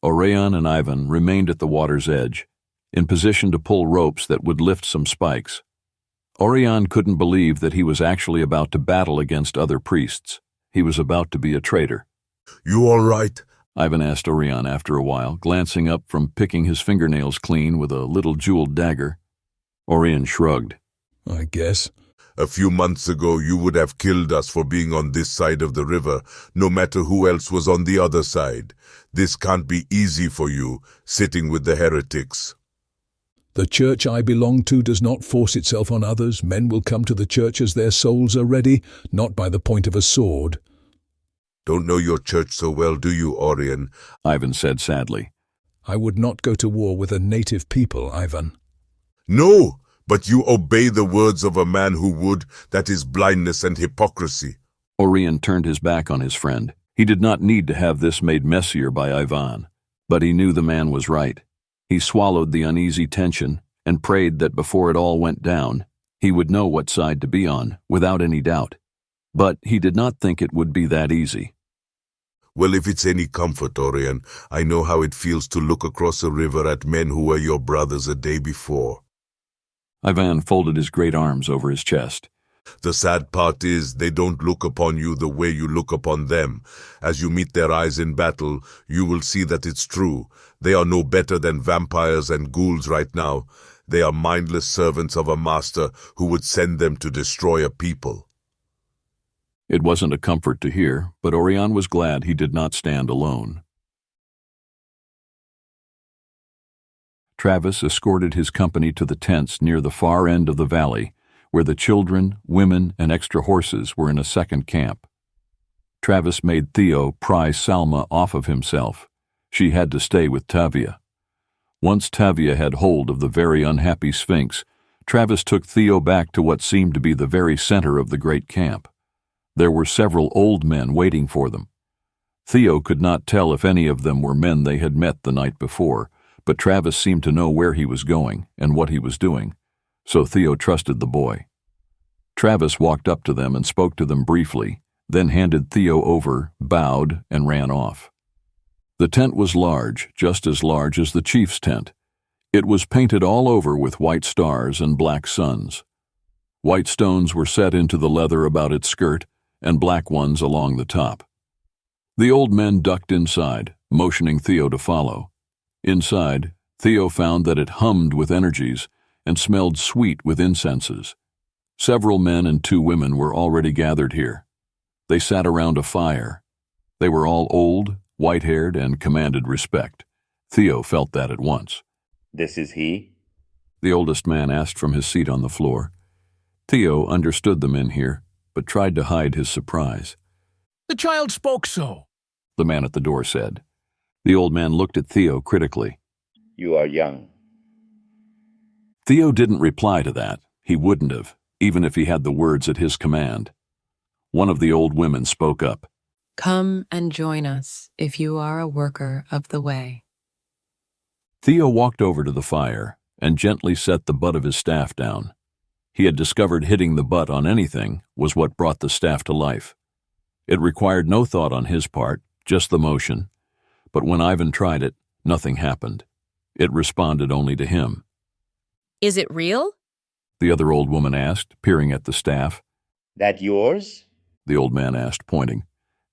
Oirion and Ivan remained at the water's edge, in position to pull ropes that would lift some spikes. Oirion couldn't believe that he was actually about to battle against other priests. He was about to be a traitor. You all right? Ivan asked Oirion after a while, glancing up from picking his fingernails clean with a little jeweled dagger. Oirion shrugged. I guess. A few months ago, you would have killed us for being on this side of the river, no matter who else was on the other side. This can't be easy for you, sitting with the heretics. The church I belong to does not force itself on others. Men will come to the church as their souls are ready, not by the point of a sword. Don't know your church so well, do you, Oirion? Ivan said sadly. I would not go to war with a native people, Ivan. No! But you obey the words of a man who would. That is blindness and hypocrisy. Oirion turned his back on his friend. He did not need to have this made messier by Ivan, but he knew the man was right. He swallowed the uneasy tension and prayed that before it all went down, he would know what side to be on, without any doubt. But he did not think it would be that easy. Well, if it's any comfort, Oirion, I know how it feels to look across a river at men who were your brothers a day before. Ivan folded his great arms over his chest. The sad part is they don't look upon you the way you look upon them. As you meet their eyes in battle, you will see that it's true. They are no better than vampires and ghouls right now. They are mindless servants of a master who would send them to destroy a people. It wasn't a comfort to hear, but Oirion was glad he did not stand alone. Travis escorted his company to the tents near the far end of the valley, where the children, women, and extra horses were in a second camp. Travis made Theo pry Salma off of himself. She had to stay with Tavia. Once Tavia had hold of the very unhappy Sphinx, Travis took Theo back to what seemed to be the very center of the great camp. There were several old men waiting for them. Theo could not tell if any of them were men they had met the night before, but Travis seemed to know where he was going and what he was doing, so Theo trusted the boy. Travis walked up to them and spoke to them briefly, then handed Theo over, bowed, and ran off. The tent was large, just as large as the chief's tent. It was painted all over with white stars and black suns. White stones were set into the leather about its skirt, and black ones along the top. The old men ducked inside, motioning Theo to follow. Inside, Theo found that it hummed with energies and smelled sweet with incenses. Several men and 2 women were already gathered here. They sat around a fire. They were all old, white-haired, and commanded respect. Theo felt that at once. This is he? The oldest man asked from his seat on the floor. Theo understood the men here, but tried to hide his surprise. The child spoke so, the man at the door said. The old man looked at Theo critically. You are young. Theo didn't reply to that. He wouldn't have, even if he had the words at his command. One of the old women spoke up. Come and join us if you are a worker of the way. Theo walked over to the fire and gently set the butt of his staff down. He had discovered hitting the butt on anything was what brought the staff to life. It required no thought on his part, just the motion. But when Ivan tried it, nothing happened. It responded only to him. Is it real? The other old woman asked, peering at the staff. That yours? The old man asked, pointing.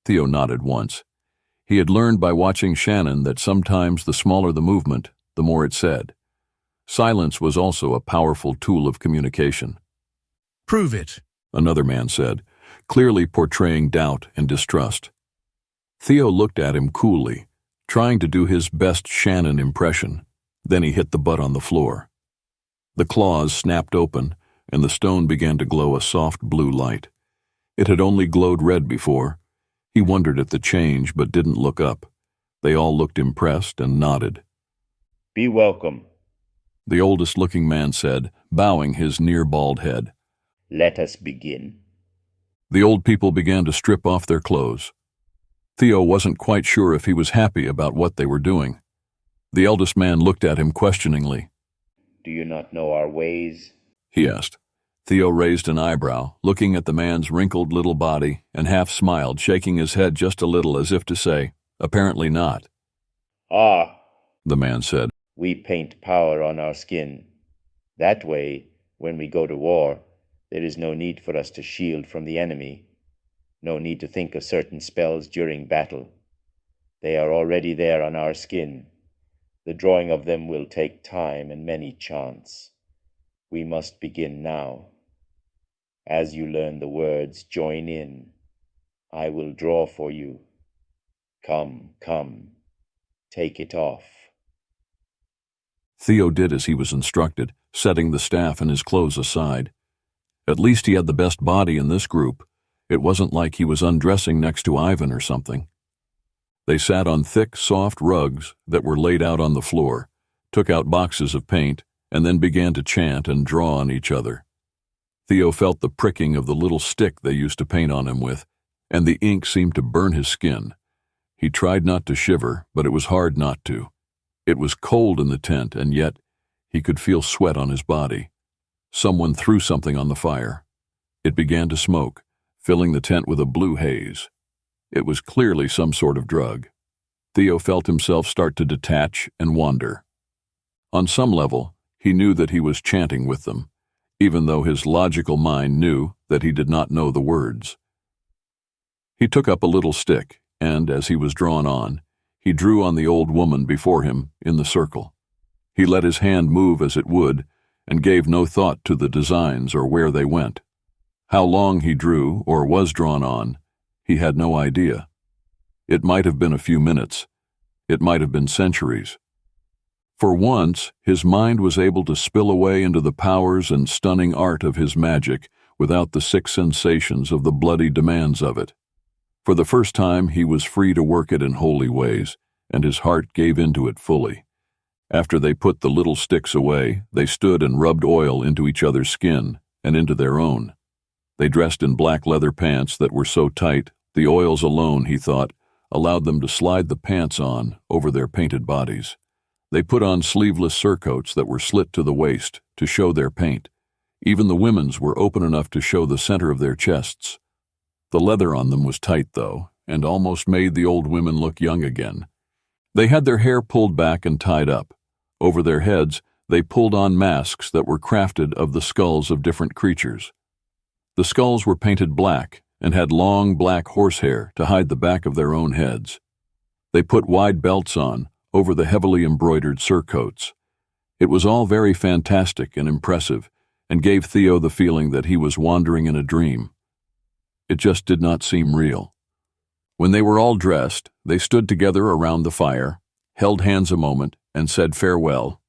Theo nodded once. He had learned by watching Shannon that sometimes the smaller the movement, the more it said. Silence was also a powerful tool of communication. Prove it, another man said, clearly portraying doubt and distrust. Theo looked at him coolly, trying to do his best Shannon impression. Then he hit the butt on the floor. The claws snapped open, and the stone began to glow a soft blue light. It had only glowed red before. He wondered at the change, but didn't look up. They all looked impressed and nodded. Be welcome, the oldest-looking man said, bowing his near-bald head. Let us begin. The old people began to strip off their clothes. Theo wasn't quite sure if he was happy about what they were doing. The eldest man looked at him questioningly. Do you not know our ways? He asked. Theo raised an eyebrow, looking at the man's wrinkled little body, and half smiled, shaking his head just a little as if to say, apparently not. Ah, the man said. We paint power on our skin. That way, when we go to war, there is no need for us to shield from the enemy. No need to think of certain spells during battle. They are already there on our skin. The drawing of them will take time and many chants. We must begin now. As you learn the words, join in. I will draw for you. Come, come. Take it off. Theo did as he was instructed, setting the staff and his clothes aside. At least he had the best body in this group. It wasn't like he was undressing next to Ivan or something. They sat on thick, soft rugs that were laid out on the floor, took out boxes of paint, and then began to chant and draw on each other. Theo felt the pricking of the little stick they used to paint on him with, and the ink seemed to burn his skin. He tried not to shiver, but it was hard not to. It was cold in the tent, and yet he could feel sweat on his body. Someone threw something on the fire. It began to smoke, filling the tent with a blue haze. It was clearly some sort of drug. Theo felt himself start to detach and wander. On some level, he knew that he was chanting with them, even though his logical mind knew that he did not know the words. He took up a little stick, and as he was drawn on, he drew on the old woman before him in the circle. He let his hand move as it would, and gave no thought to the designs or where they went. How long he drew or was drawn on, he had no idea. It might have been a few minutes. It might have been centuries. For once, his mind was able to spill away into the powers and stunning art of his magic without the sick sensations of the bloody demands of it. For the first time, he was free to work it in holy ways, and his heart gave into it fully. After they put the little sticks away, they stood and rubbed oil into each other's skin and into their own. They dressed in black leather pants that were so tight, the oils alone, he thought, allowed them to slide the pants on over their painted bodies. They put on sleeveless surcoats that were slit to the waist to show their paint. Even the women's were open enough to show the center of their chests. The leather on them was tight, though, and almost made the old women look young again. They had their hair pulled back and tied up. Over their heads, they pulled on masks that were crafted of the skulls of different creatures. The skulls were painted black and had long black horsehair to hide the back of their own heads. They put wide belts on over the heavily embroidered surcoats. It was all very fantastic and impressive, and gave Theo the feeling that he was wandering in a dream. It just did not seem real. When they were all dressed, they stood together around the fire, held hands a moment, and said farewell.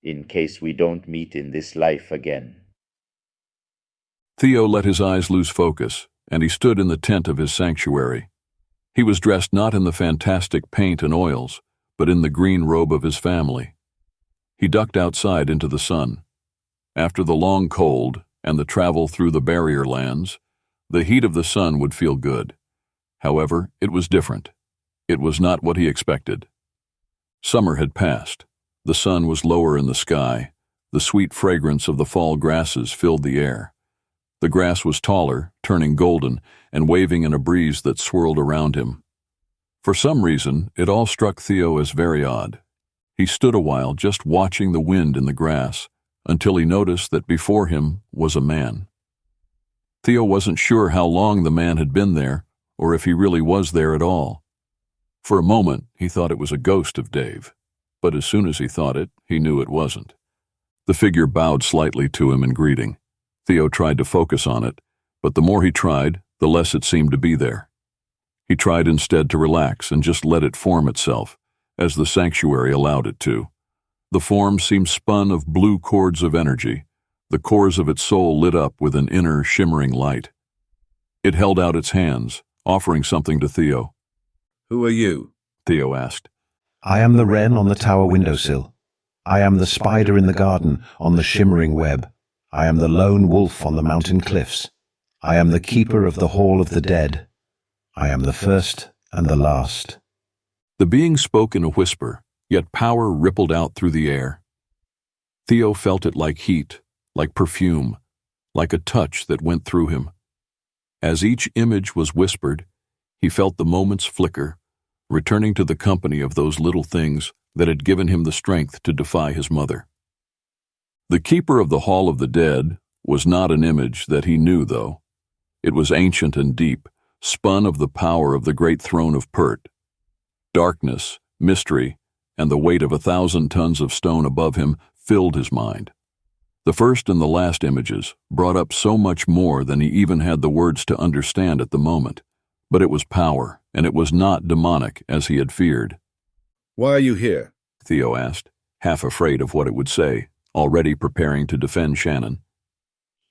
In case we don't meet in this life again. Theo let his eyes lose focus, and he stood in the tent of his sanctuary. He was dressed not in the fantastic paint and oils, but in the green robe of his family. He ducked outside into the sun. After the long cold and the travel through the barrier lands, the heat of the sun would feel good. However, it was different. It was not what he expected. Summer had passed. The sun was lower in the sky. The sweet fragrance of the fall grasses filled the air. The grass was taller, turning golden, and waving in a breeze that swirled around him. For some reason, it all struck Theo as very odd. He stood a while just watching the wind in the grass, until he noticed that before him was a man. Theo wasn't sure how long the man had been there, or if he really was there at all. For a moment, he thought it was a ghost of Dave, but as soon as he thought it, he knew it wasn't. The figure bowed slightly to him in greeting. Theo tried to focus on it, but the more he tried, the less it seemed to be there. He tried instead to relax and just let it form itself, as the sanctuary allowed it to. The form seemed spun of blue cords of energy. The cores of its soul lit up with an inner, shimmering light. It held out its hands, offering something to Theo. "Who are you?" Theo asked. "I am the wren on the tower windowsill. I am the spider in the garden on the shimmering web. I am the lone wolf on the mountain cliffs. I am the keeper of the hall of the dead. I am the first and the last." The being spoke in a whisper, yet power rippled out through the air. Theo felt it like heat, like perfume, like a touch that went through him. As each image was whispered, he felt the moments flicker, returning to the company of those little things that had given him the strength to defy his mother. The keeper of the Hall of the Dead was not an image that he knew, though. It was ancient and deep, spun of the power of the great throne of Pert. Darkness, mystery, and the weight of 1,000 tons of stone above him filled his mind. The first and the last images brought up so much more than he even had the words to understand at the moment. But it was power, and it was not demonic as he had feared. "Why are you here?" Theo asked, half afraid of what it would say, already preparing to defend Shannon.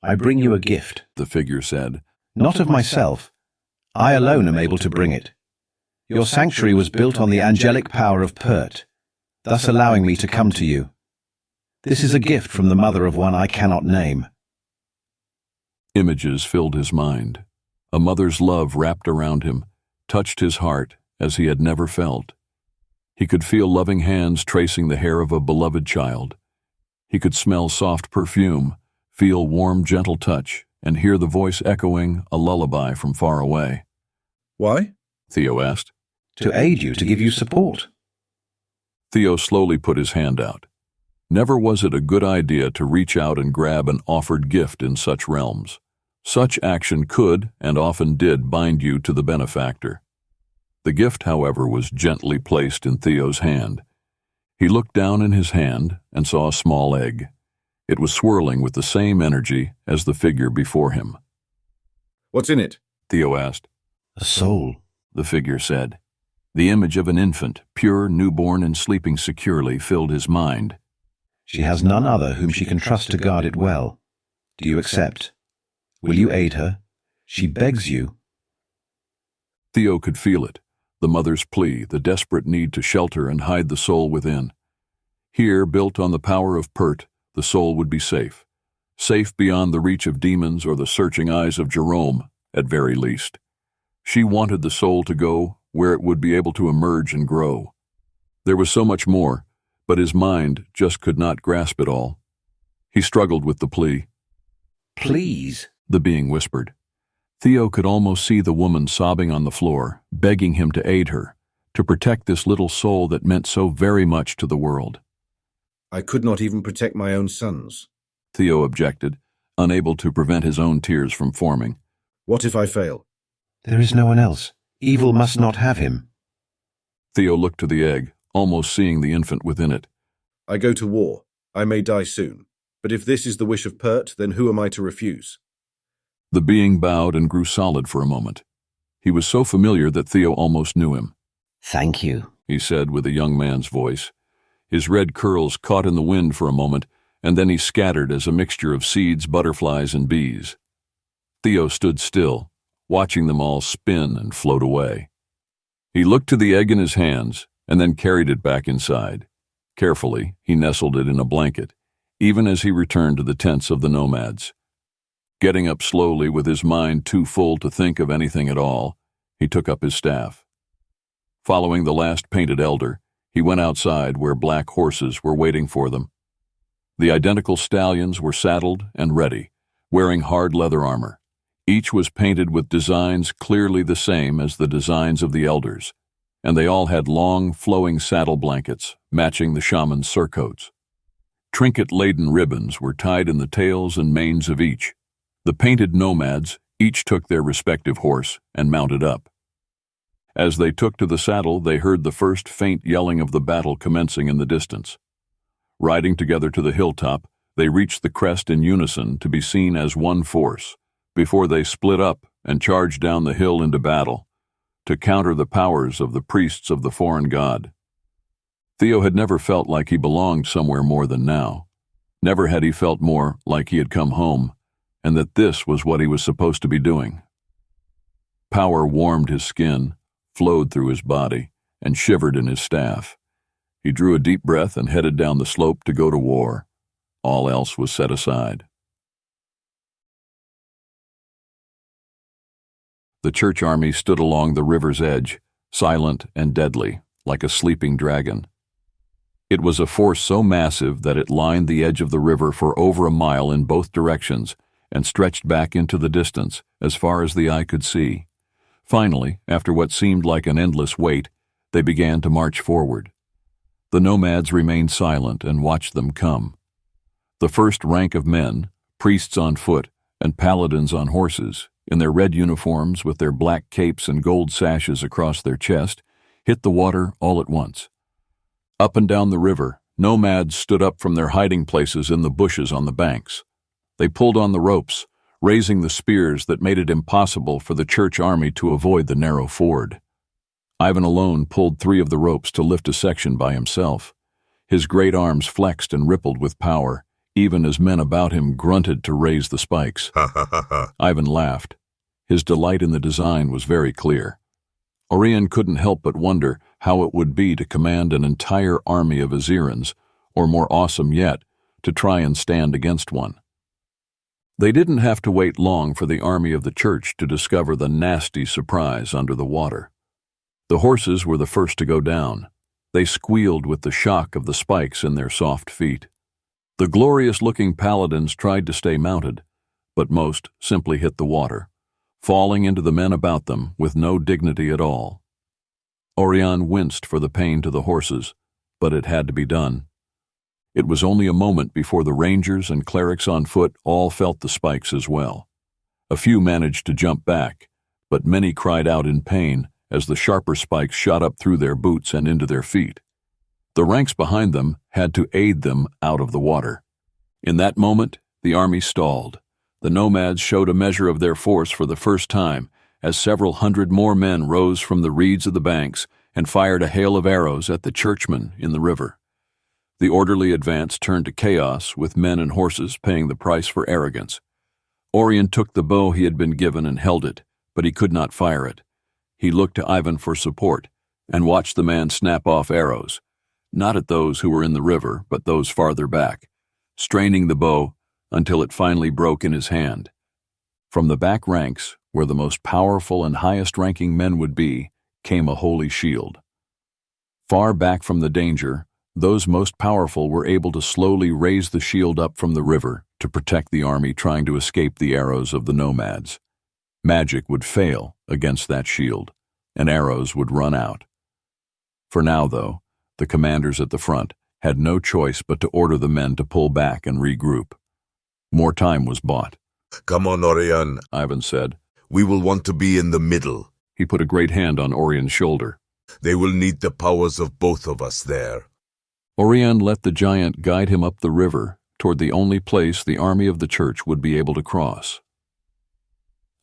"I bring you a gift," the figure said. "Not of myself. I alone am able to bring it. Your sanctuary was built on the angelic power of Pert, thus allowing me to come to you. This is a gift from the mother of one I cannot name." Images filled his mind. A mother's love wrapped around him, touched his heart as he had never felt. He could feel loving hands tracing the hair of a beloved child. He could smell soft perfume, feel warm, gentle touch, and hear the voice echoing a lullaby from far away. "Why?" Theo asked. "To aid you, to give you support." Theo slowly put his hand out. Never was it a good idea to reach out and grab an offered gift in such realms. Such action could, and often did, bind you to the benefactor. The gift, however, was gently placed in Theo's hand. He looked down in his hand and saw a small egg. It was swirling with the same energy as the figure before him. "What's in it?" Theo asked. "A soul," the figure said. The image of an infant, pure, newborn, and sleeping securely, filled his mind. "She has none other whom she can trust to guard it well. Do you accept? Will you aid her? She begs you." Theo could feel it, the mother's plea, the desperate need to shelter and hide the soul within. Here, built on the power of Pert, the soul would be safe. Safe beyond the reach of demons or the searching eyes of Jerome, at very least. She wanted the soul to go where it would be able to emerge and grow. There was so much more, but his mind just could not grasp it all. He struggled with the plea. "Please," the being whispered. Theo could almost see the woman sobbing on the floor, begging him to aid her, to protect this little soul that meant so very much to the world. "I could not even protect my own sons," Theo objected, unable to prevent his own tears from forming. "What if I fail?" "There is no one else. Evil must not have him." Theo looked to the egg, almost seeing the infant within it. "I go to war. I may die soon. But if this is the wish of Pert, then who am I to refuse?" The being bowed and grew solid for a moment. He was so familiar that Theo almost knew him. "Thank you," he said with a young man's voice. His red curls caught in the wind for a moment, and then he scattered as a mixture of seeds, butterflies, and bees. Theo stood still, watching them all spin and float away. He looked to the egg in his hands, and then carried it back inside. Carefully, he nestled it in a blanket, even as he returned to the tents of the Nomads. Getting up slowly with his mind too full to think of anything at all, he took up his staff. Following the last painted elder, he went outside where black horses were waiting for them. The identical stallions were saddled and ready, wearing hard leather armor. Each was painted with designs clearly the same as the designs of the elders, and they all had long, flowing saddle blankets matching the shaman's surcoats. Trinket-laden ribbons were tied in the tails and manes of each. The painted Nomads each took their respective horse and mounted up. As they took to the saddle, they heard the first faint yelling of the battle commencing in the distance. Riding together to the hilltop, they reached the crest in unison to be seen as one force, before they split up and charged down the hill into battle, to counter the powers of the priests of the foreign god. Theo had never felt like he belonged somewhere more than now. Never had he felt more like he had come home, and that this was what he was supposed to be doing. Power warmed his skin, flowed through his body, and shivered in his staff. He drew a deep breath and headed down the slope to go to war. All else was set aside. The church army stood along the river's edge, silent and deadly, like a sleeping dragon. It was a force so massive that it lined the edge of the river for over a mile in both directions and stretched back into the distance, as far as the eye could see. Finally, after what seemed like an endless wait, they began to march forward. The Nomads remained silent and watched them come. The first rank of men, priests on foot and paladins on horses, in their red uniforms with their black capes and gold sashes across their chest, hit the water all at once. Up and down the river, Nomads stood up from their hiding places in the bushes on the banks. They pulled on the ropes, raising the spears that made it impossible for the church army to avoid the narrow ford. Ivan alone pulled 3 of the ropes to lift a section by himself. His great arms flexed and rippled with power, even as men about him grunted to raise the spikes. Ivan laughed. His delight in the design was very clear. Oirion couldn't help but wonder how it would be to command an entire army of Azirans, or more awesome yet, to try and stand against one. They didn't have to wait long for the army of the church to discover the nasty surprise under the water. The horses were the first to go down. They squealed with the shock of the spikes in their soft feet. The glorious-looking paladins tried to stay mounted, but most simply hit the water, falling into the men about them with no dignity at all. Oirion winced for the pain to the horses, but it had to be done. It was only a moment before the rangers and clerics on foot all felt the spikes as well. A few managed to jump back, but many cried out in pain as the sharper spikes shot up through their boots and into their feet. The ranks behind them had to aid them out of the water. In that moment, the army stalled. The Nomads showed a measure of their force for the first time, as several hundred more men rose from the reeds of the banks and fired a hail of arrows at the churchmen in the river. The orderly advance turned to chaos, with men and horses paying the price for arrogance. Oirion took the bow he had been given and held it, but he could not fire it. He looked to Ivan for support and watched the man snap off arrows, not at those who were in the river, but those farther back, straining the bow until it finally broke in his hand. From the back ranks, where the most powerful and highest-ranking men would be, came a holy shield. Far back from the danger, those most powerful were able to slowly raise the shield up from the river to protect the army trying to escape the arrows of the Nomads. Magic would fail against that shield, and arrows would run out. For now, though, the commanders at the front had no choice but to order the men to pull back and regroup. More time was bought. "Come on, Oirion," Ivan said. "We will want to be in the middle." He put a great hand on Orion's shoulder. "They will need the powers of both of us there." Oirion let the giant guide him up the river toward the only place the army of the church would be able to cross.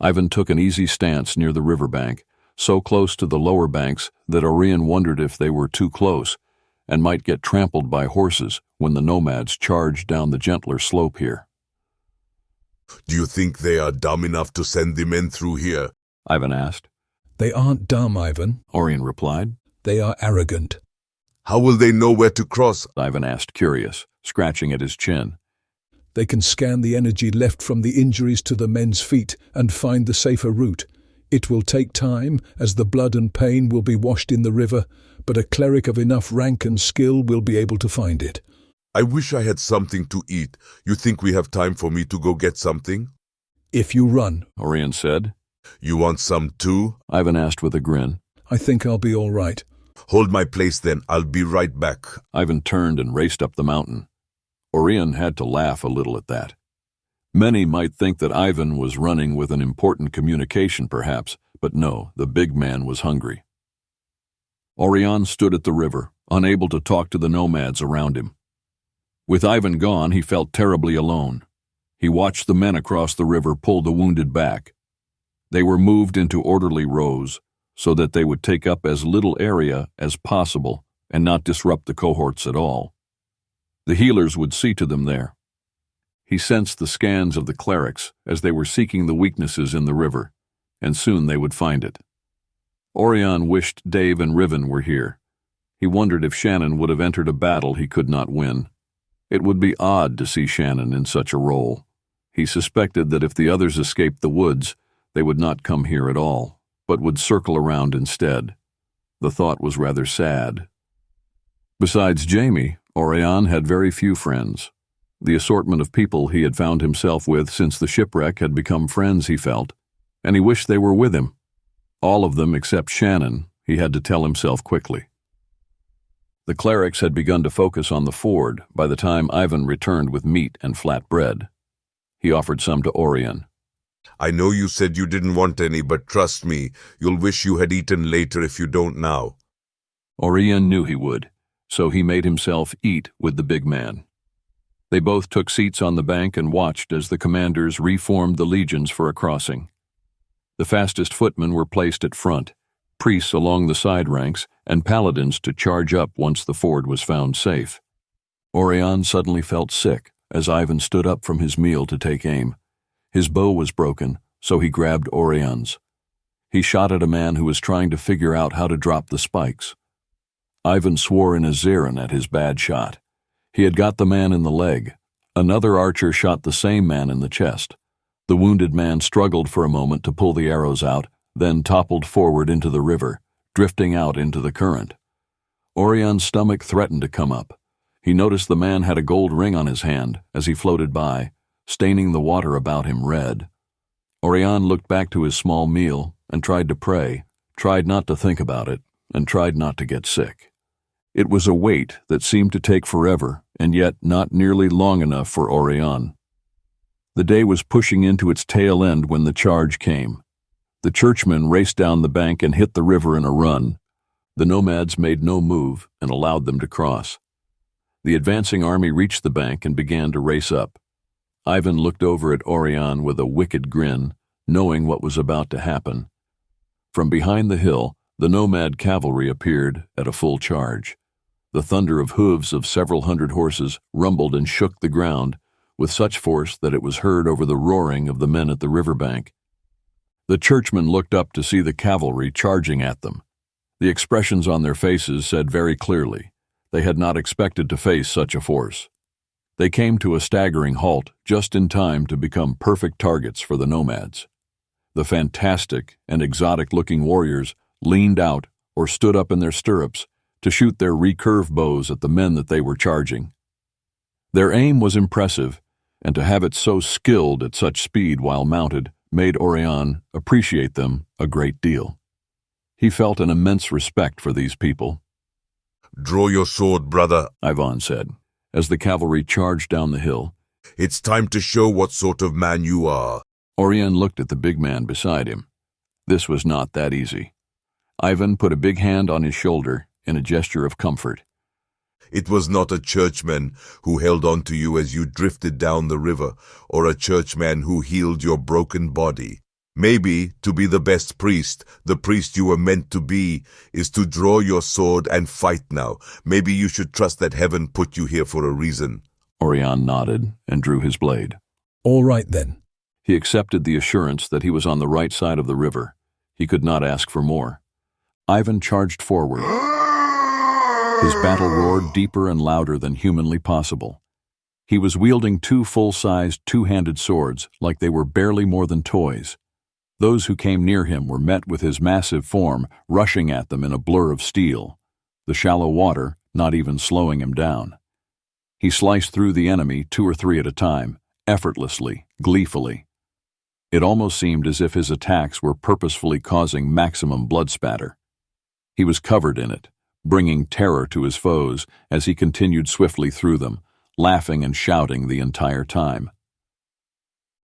Ivan took an easy stance near the riverbank, so close to the lower banks that Oirion wondered if they were too close and might get trampled by horses when the Nomads charged down the gentler slope here. "Do you think they are dumb enough to send the men through here?" Ivan asked. They aren't dumb, Ivan, Oirion replied. They are arrogant. How will they know where to cross? Ivan asked, curious, scratching at his chin. They can scan the energy left from the injuries to the men's feet and find the safer route. It will take time, as the blood and pain will be washed in the river, but a cleric of enough rank and skill will be able to find it. I wish I had something to eat. You think we have time for me to go get something? If you run, Oirion said. You want some too? Ivan asked with a grin. I think I'll be all right. Hold my place then, I'll be right back. Ivan turned and raced up the mountain. Oirion had to laugh a little at that. Many might think that Ivan was running with an important communication perhaps, but no, the big man was hungry. Oirion stood at the river, unable to talk to the nomads around him. With Ivan gone, he felt terribly alone. He watched the men across the river pull the wounded back. They were moved into orderly rows, so that they would take up as little area as possible and not disrupt the cohorts at all. The healers would see to them there. He sensed the scans of the clerics as they were seeking the weaknesses in the river, and soon they would find it. Oirion wished Dave and Riven were here. He wondered if Shannon would have entered a battle he could not win. It would be odd to see Shannon in such a role. He suspected that if the others escaped the woods, they would not come here at all, but would circle around instead. The thought was rather sad. Besides Jamie, Oirion had very few friends. The assortment of people he had found himself with since the shipwreck had become friends, he felt, and he wished they were with him. All of them except Shannon, he had to tell himself quickly. The clerics had begun to focus on the ford by the time Ivan returned with meat and flat bread. He offered some to Oirion. I know you said you didn't want any, but trust me, you'll wish you had eaten later if you don't now. Oirion knew he would, so he made himself eat with the big man. They both took seats on the bank and watched as the commanders reformed the legions for a crossing. The fastest footmen were placed at front, priests along the side ranks, and paladins to charge up once the ford was found safe. Oirion suddenly felt sick as Ivan stood up from his meal to take aim. His bow was broken, so he grabbed Orion's. He shot at a man who was trying to figure out how to drop the spikes. Ivan swore in Aziran at his bad shot. He had got the man in the leg. Another archer shot the same man in the chest. The wounded man struggled for a moment to pull the arrows out, then toppled forward into the river, drifting out into the current. Orion's stomach threatened to come up. He noticed the man had a gold ring on his hand as he floated by, staining the water about him red. Oirion looked back to his small meal and tried to pray, tried not to think about it, and tried not to get sick. It was a wait that seemed to take forever, and yet not nearly long enough for Oirion. The day was pushing into its tail end when the charge came. The churchmen raced down the bank and hit the river in a run. The nomads made no move and allowed them to cross. The advancing army reached the bank and began to race up. Ivan looked over at Oirion with a wicked grin, knowing what was about to happen. From behind the hill, the nomad cavalry appeared at a full charge. The thunder of hooves of several hundred horses rumbled and shook the ground with such force that it was heard over the roaring of the men at the riverbank. The churchmen looked up to see the cavalry charging at them. The expressions on their faces said very clearly they had not expected to face such a force. They came to a staggering halt just in time to become perfect targets for the nomads. The fantastic and exotic-looking warriors leaned out or stood up in their stirrups to shoot their recurve bows at the men that they were charging. Their aim was impressive, and to have it so skilled at such speed while mounted made Oirion appreciate them a great deal. He felt an immense respect for these people. Draw your sword, brother, Ivan said, as the cavalry charged down the hill. It's time to show what sort of man you are. Oirion looked at the big man beside him. This was not that easy. Ivan put a big hand on his shoulder in a gesture of comfort. It was not a churchman who held on to you as you drifted down the river, or a churchman who healed your broken body. Maybe, to be the best priest, the priest you were meant to be, is to draw your sword and fight now. Maybe you should trust that heaven put you here for a reason. Oirion nodded and drew his blade. All right, then. He accepted the assurance that he was on the right side of the river. He could not ask for more. Ivan charged forward. His battle roared deeper and louder than humanly possible. He was wielding two full-sized, two-handed swords like they were barely more than toys. Those who came near him were met with his massive form, rushing at them in a blur of steel, the shallow water not even slowing him down. He sliced through the enemy 2 or 3 at a time, effortlessly, gleefully. It almost seemed as if his attacks were purposefully causing maximum blood spatter. He was covered in it, bringing terror to his foes as he continued swiftly through them, laughing and shouting the entire time.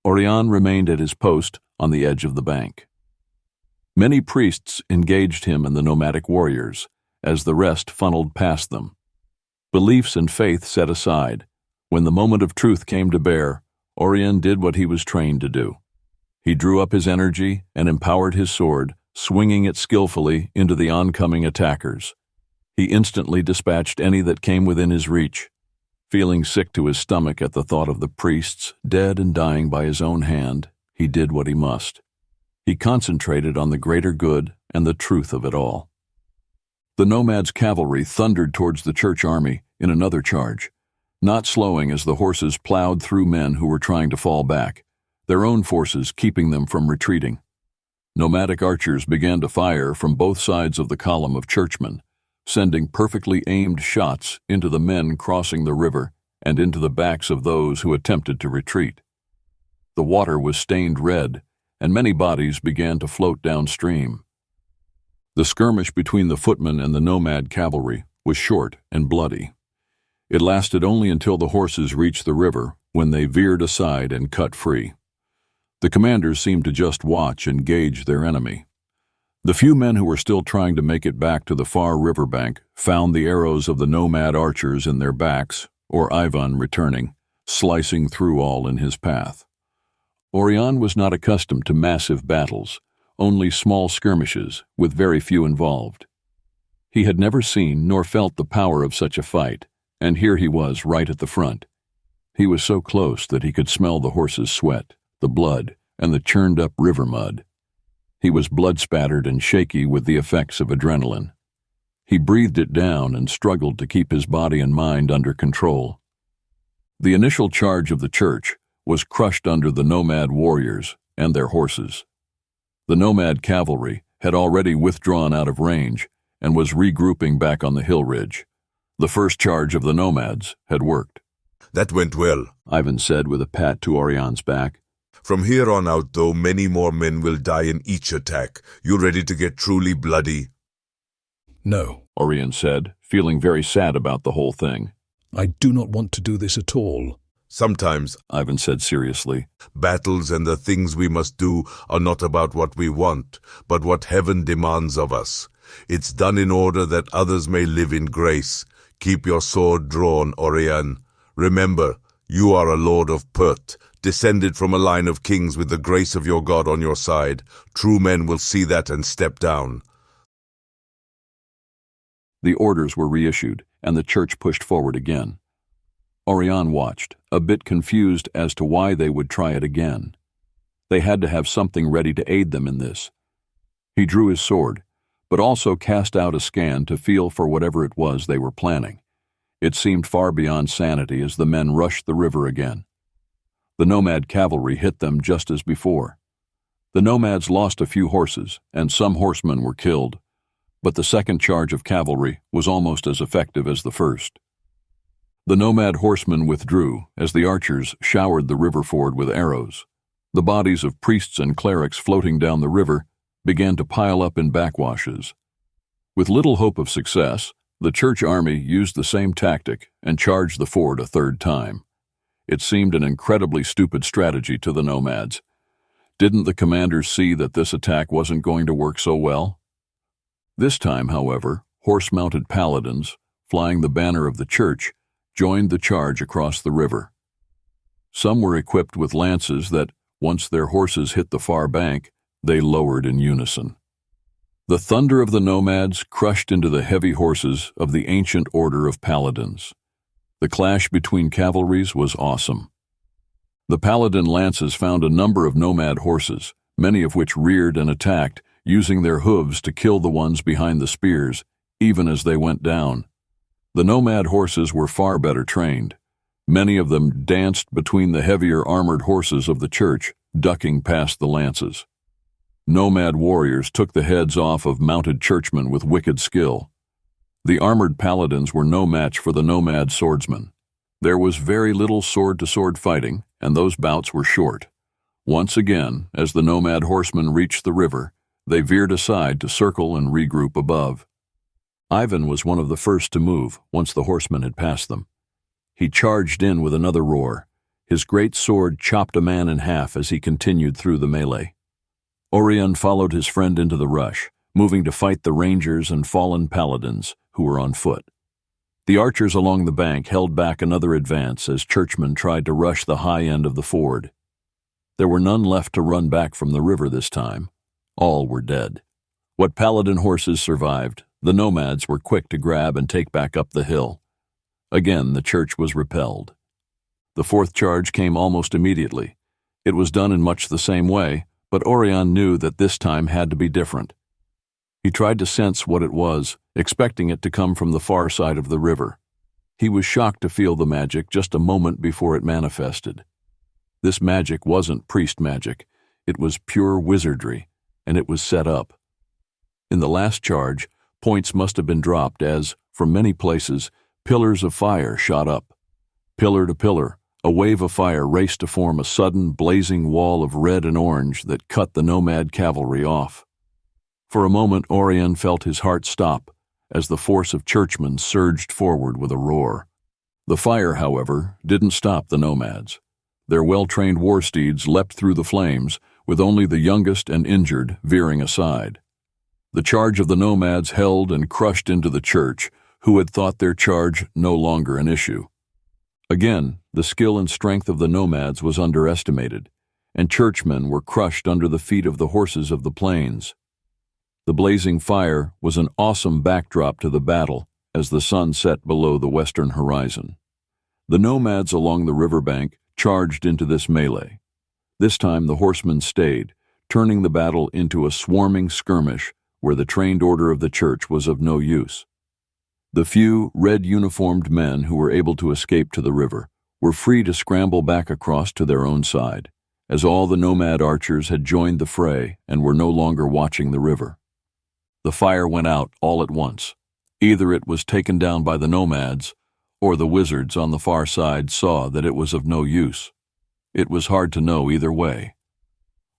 Oirion remained at his post on the edge of the bank. Many priests engaged him and the nomadic warriors, as the rest funneled past them. Beliefs and faith set aside, when the moment of truth came to bear, Oirion did what he was trained to do. He drew up his energy and empowered his sword, swinging it skillfully into the oncoming attackers. He instantly dispatched any that came within his reach. Feeling sick to his stomach at the thought of the priests, dead and dying by his own hand, he did what he must. He concentrated on the greater good and the truth of it all. The Nomads' cavalry thundered towards the church army in another charge, not slowing as the horses plowed through men who were trying to fall back, their own forces keeping them from retreating. Nomadic archers began to fire from both sides of the column of churchmen, sending perfectly aimed shots into the men crossing the river and into the backs of those who attempted to retreat. The water was stained red, and many bodies began to float downstream. The skirmish between the footmen and the Nomad cavalry was short and bloody. It lasted only until the horses reached the river, when they veered aside and cut free. The commanders seemed to just watch and gauge their enemy. The few men who were still trying to make it back to the far riverbank found the arrows of the Nomad archers in their backs, or Ivan returning, slicing through all in his path. Oirion was not accustomed to massive battles, only small skirmishes with very few involved. He had never seen nor felt the power of such a fight, and here he was right at the front. He was so close that he could smell the horses' sweat, the blood, and the churned-up river mud. He was blood-spattered and shaky with the effects of adrenaline. He breathed it down and struggled to keep his body and mind under control. The initial charge of the church was crushed under the Nomad warriors and their horses. The Nomad cavalry had already withdrawn out of range and was regrouping back on the hill ridge. The first charge of the Nomads had worked. That went well, Ivan said with a pat to Orion's back. From here on out, though, many more men will die in each attack. You ready to get truly bloody? No, Oirion said, feeling very sad about the whole thing. I do not want to do this at all. Sometimes, Ivan said seriously, battles and the things we must do are not about what we want, but what heaven demands of us. It's done in order that others may live in grace. Keep your sword drawn, Oirion. Remember, you are a lord of Pert, descended from a line of kings with the grace of your God on your side. True men will see that and step down. The orders were reissued, and the church pushed forward again. Oirion watched, a bit confused as to why they would try it again. They had to have something ready to aid them in this. He drew his sword, but also cast out a scan to feel for whatever it was they were planning. It seemed far beyond sanity as the men rushed the river again. The Nomad cavalry hit them just as before. The Nomads lost a few horses, and some horsemen were killed, but the second charge of cavalry was almost as effective as the first. The Nomad horsemen withdrew as the archers showered the river ford with arrows. The bodies of priests and clerics floating down the river began to pile up in backwashes. With little hope of success, the church army used the same tactic and charged the ford a third time. It seemed an incredibly stupid strategy to the Nomads. Didn't the commanders see that this attack wasn't going to work so well? This time, however, horse-mounted paladins, flying the banner of the church, joined the charge across the river. Some were equipped with lances that, once their horses hit the far bank, they lowered in unison. The thunder of the Nomads crushed into the heavy horses of the ancient order of paladins. The clash between cavalries was awesome. The paladin lances found a number of Nomad horses, many of which reared and attacked, using their hooves to kill the ones behind the spears, even as they went down. The nomad horses were far better trained. Many of them danced between the heavier armored horses of the church, ducking past the lances. Nomad warriors took the heads off of mounted churchmen with wicked skill. The armored paladins were no match for the nomad swordsmen. There was very little sword-to-sword fighting, and those bouts were short. Once again, as the nomad horsemen reached the river, they veered aside to circle and regroup above. Ivan was one of the first to move once the horsemen had passed them. He charged in with another roar. His great sword chopped a man in half as he continued through the melee. Oirion followed his friend into the rush, moving to fight the rangers and fallen paladins who were on foot. The archers along the bank held back another advance as churchmen tried to rush the high end of the ford. There were none left to run back from the river this time. All were dead. What paladin horses survived, the nomads were quick to grab and take back up the hill. Again, the church was repelled. The fourth charge came almost immediately. It was done in much the same way, but Oirion knew that this time had to be different. He tried to sense what it was, expecting it to come from the far side of the river. He was shocked to feel the magic just a moment before it manifested. This magic wasn't priest magic. It was pure wizardry, and it was set up. In the last charge, points must have been dropped as, from many places, pillars of fire shot up. Pillar to pillar, a wave of fire raced to form a sudden, blazing wall of red and orange that cut the nomad cavalry off. For a moment, Oirion felt his heart stop as the force of churchmen surged forward with a roar. The fire, however, didn't stop the nomads. Their well-trained war steeds leapt through the flames, with only the youngest and injured veering aside. The charge of the nomads held and crushed into the church, who had thought their charge no longer an issue. Again, the skill and strength of the nomads was underestimated, and churchmen were crushed under the feet of the horses of the plains. The blazing fire was an awesome backdrop to the battle as the sun set below the western horizon. The nomads along the riverbank charged into this melee. This time the horsemen stayed, turning the battle into a swarming skirmish where the trained order of the church was of no use. The few red-uniformed men who were able to escape to the river were free to scramble back across to their own side, as all the nomad archers had joined the fray and were no longer watching the river. The fire went out all at once. Either it was taken down by the nomads, or the wizards on the far side saw that it was of no use. It was hard to know either way.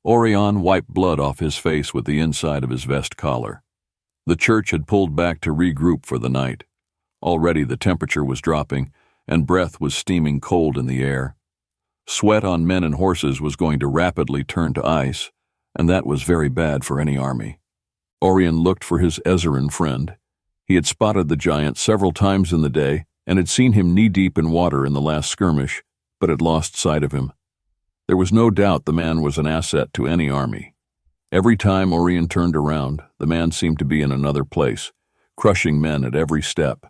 Oirion wiped blood off his face with the inside of his vest collar. The church had pulled back to regroup for the night. Already the temperature was dropping, and breath was steaming cold in the air. Sweat on men and horses was going to rapidly turn to ice, and that was very bad for any army. Oirion looked for his Ezerin friend. He had spotted the giant several times in the day and had seen him knee-deep in water in the last skirmish, but had lost sight of him. There was no doubt the man was an asset to any army. Every time Oirion turned around, the man seemed to be in another place, crushing men at every step.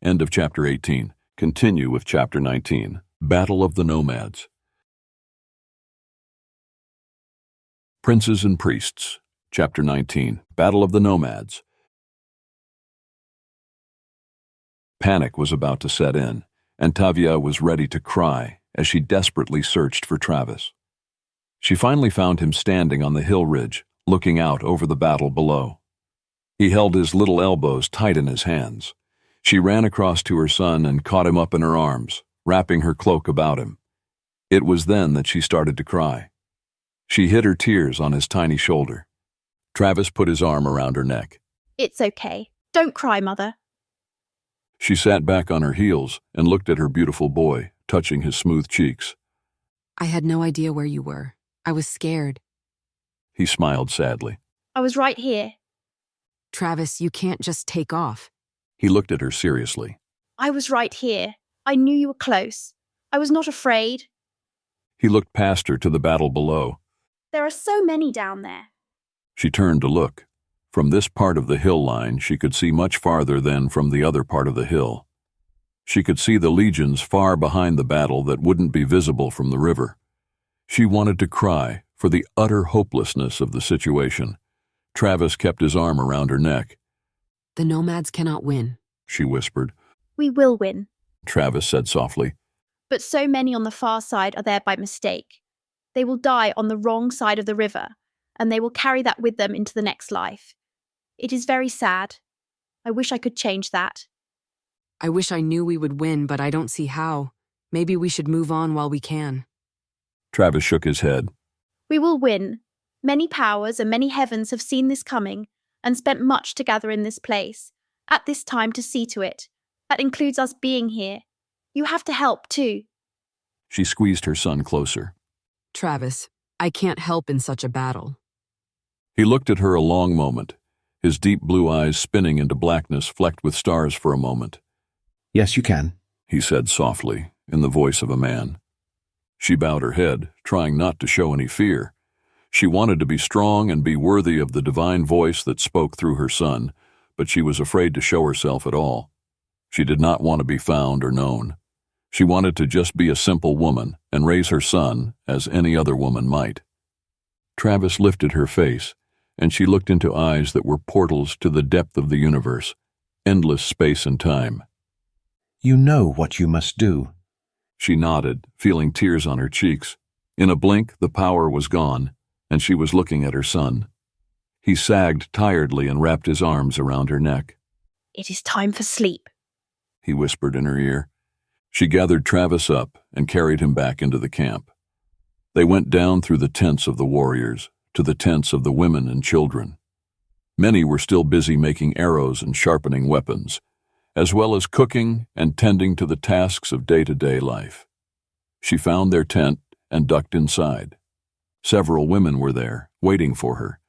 End of Chapter 18. Continue with Chapter 19, Battle of the Nomads. Princes and Priests. Chapter 19, Battle of the Nomads. Panic was about to set in, and Tavia was ready to cry as she desperately searched for Travis. She finally found him standing on the hill ridge, looking out over the battle below. He held his little elbows tight in his hands. She ran across to her son and caught him up in her arms, wrapping her cloak about him. It was then that she started to cry. She hid her tears on his tiny shoulder. Travis put his arm around her neck. It's okay. Don't cry, Mother. She sat back on her heels and looked at her beautiful boy, touching his smooth cheeks. I had no idea where you were. I was scared. He smiled sadly. I was right here. Travis, you can't just take off. He looked at her seriously. I was right here. I knew you were close. I was not afraid. He looked past her to the battle below. There are so many down there. She turned to look. From this part of the hill line, she could see much farther than from the other part of the hill. She could see the legions far behind the battle that wouldn't be visible from the river. She wanted to cry for the utter hopelessness of the situation. Travis kept his arm around her neck. The Nomads cannot win. she whispered. We will win. Travis said softly. But so many on the far side are there by mistake. They will die on the wrong side of the river, and they will carry that with them into the next life. It is very sad. I wish I could change that. I wish I knew we would win, but I don't see how. Maybe we should move on while we can. Travis shook his head. We will win. Many powers and many heavens have seen this coming and spent much to gather in this place, at this time to see to it. That includes us being here. You have to help, too. She squeezed her son closer. Travis, I can't help in such a battle. He looked at her a long moment, his deep blue eyes spinning into blackness flecked with stars for a moment. Yes, you can, he said softly, in the voice of a man. She bowed her head, trying not to show any fear. She wanted to be strong and be worthy of the divine voice that spoke through her son, but she was afraid to show herself at all. She did not want to be found or known. She wanted to just be a simple woman and raise her son as any other woman might. Travis lifted her face, and she looked into eyes that were portals to the depth of the universe, endless space and time. You know what you must do. She nodded, feeling tears on her cheeks. In a blink, the power was gone, and she was looking at her son. He sagged tiredly and wrapped his arms around her neck. It is time for sleep, he whispered in her ear. She gathered Travis up and carried him back into the camp. They went down through the tents of the warriors to the tents of the women and children. Many were still busy making arrows and sharpening weapons, as well as cooking and tending to the tasks of day-to-day life. She found their tent and ducked inside. Several women were there, waiting for her.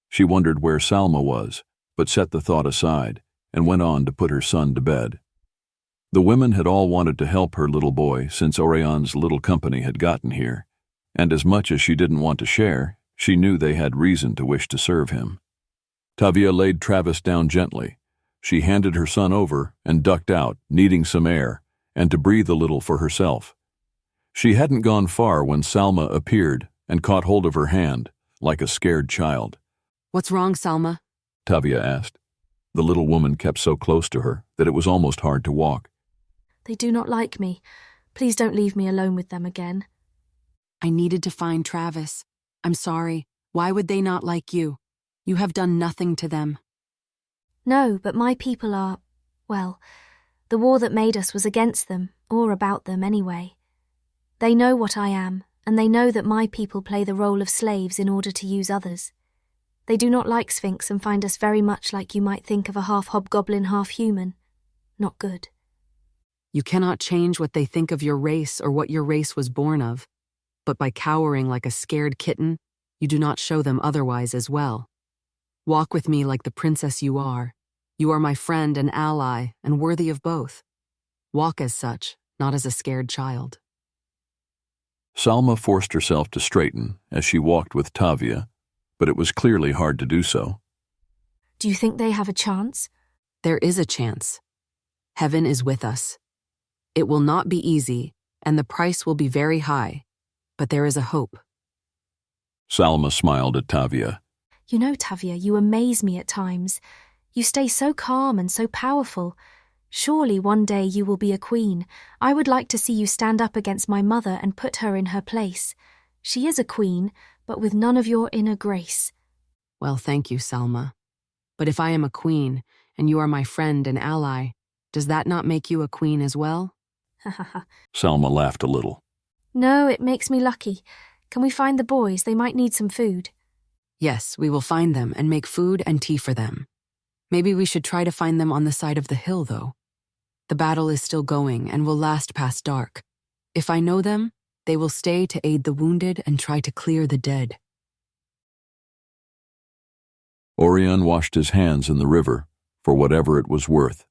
She wondered where Salma was, but set the thought aside and went on to put her son to bed. The women had all wanted to help her little boy since Orion's little company had gotten here, and as much as she didn't want to share, she knew they had reason to wish to serve him. Tavia laid Travis down gently. She handed her son over and ducked out, needing some air, and to breathe a little for herself. She hadn't gone far when Salma appeared and caught hold of her hand, like a scared child. What's wrong, Salma? Tavia asked. The little woman kept so close to her that it was almost hard to walk. They do not like me. Please don't leave me alone with them again. I needed to find Travis. I'm sorry. Why would they not like you? You have done nothing to them. No, but my people are, well, the war that made us was against them, or about them anyway. They know what I am, and they know that my people play the role of slaves in order to use others. They do not like Sphinx and find us very much like you might think of a half hobgoblin, half human. Not good. You cannot change what they think of your race or what your race was born of. But by cowering like a scared kitten, you do not show them otherwise as well. Walk with me like the princess you are. You are my friend and ally and worthy of both. Walk as such, not as a scared child. Salma forced herself to straighten as she walked with Tavia, but it was clearly hard to do so. Do you think they have a chance? There is a chance. Heaven is with us. It will not be easy, and the price will be very high, but there is a hope. Salma smiled at Tavia. You know, Tavia, you amaze me at times. You stay so calm and so powerful. Surely one day you will be a queen. I would like to see you stand up against my mother and put her in her place. She is a queen, but with none of your inner grace. Well, thank you, Salma. But if I am a queen, and you are my friend and ally, does that not make you a queen as well? Salma laughed a little. No, it makes me lucky. Can we find the boys? They might need some food. Yes, we will find them and make food and tea for them. Maybe we should try to find them on the side of the hill, though. The battle is still going and will last past dark. If I know them, they will stay to aid the wounded and try to clear the dead. Oirion washed his hands in the river, for whatever it was worth.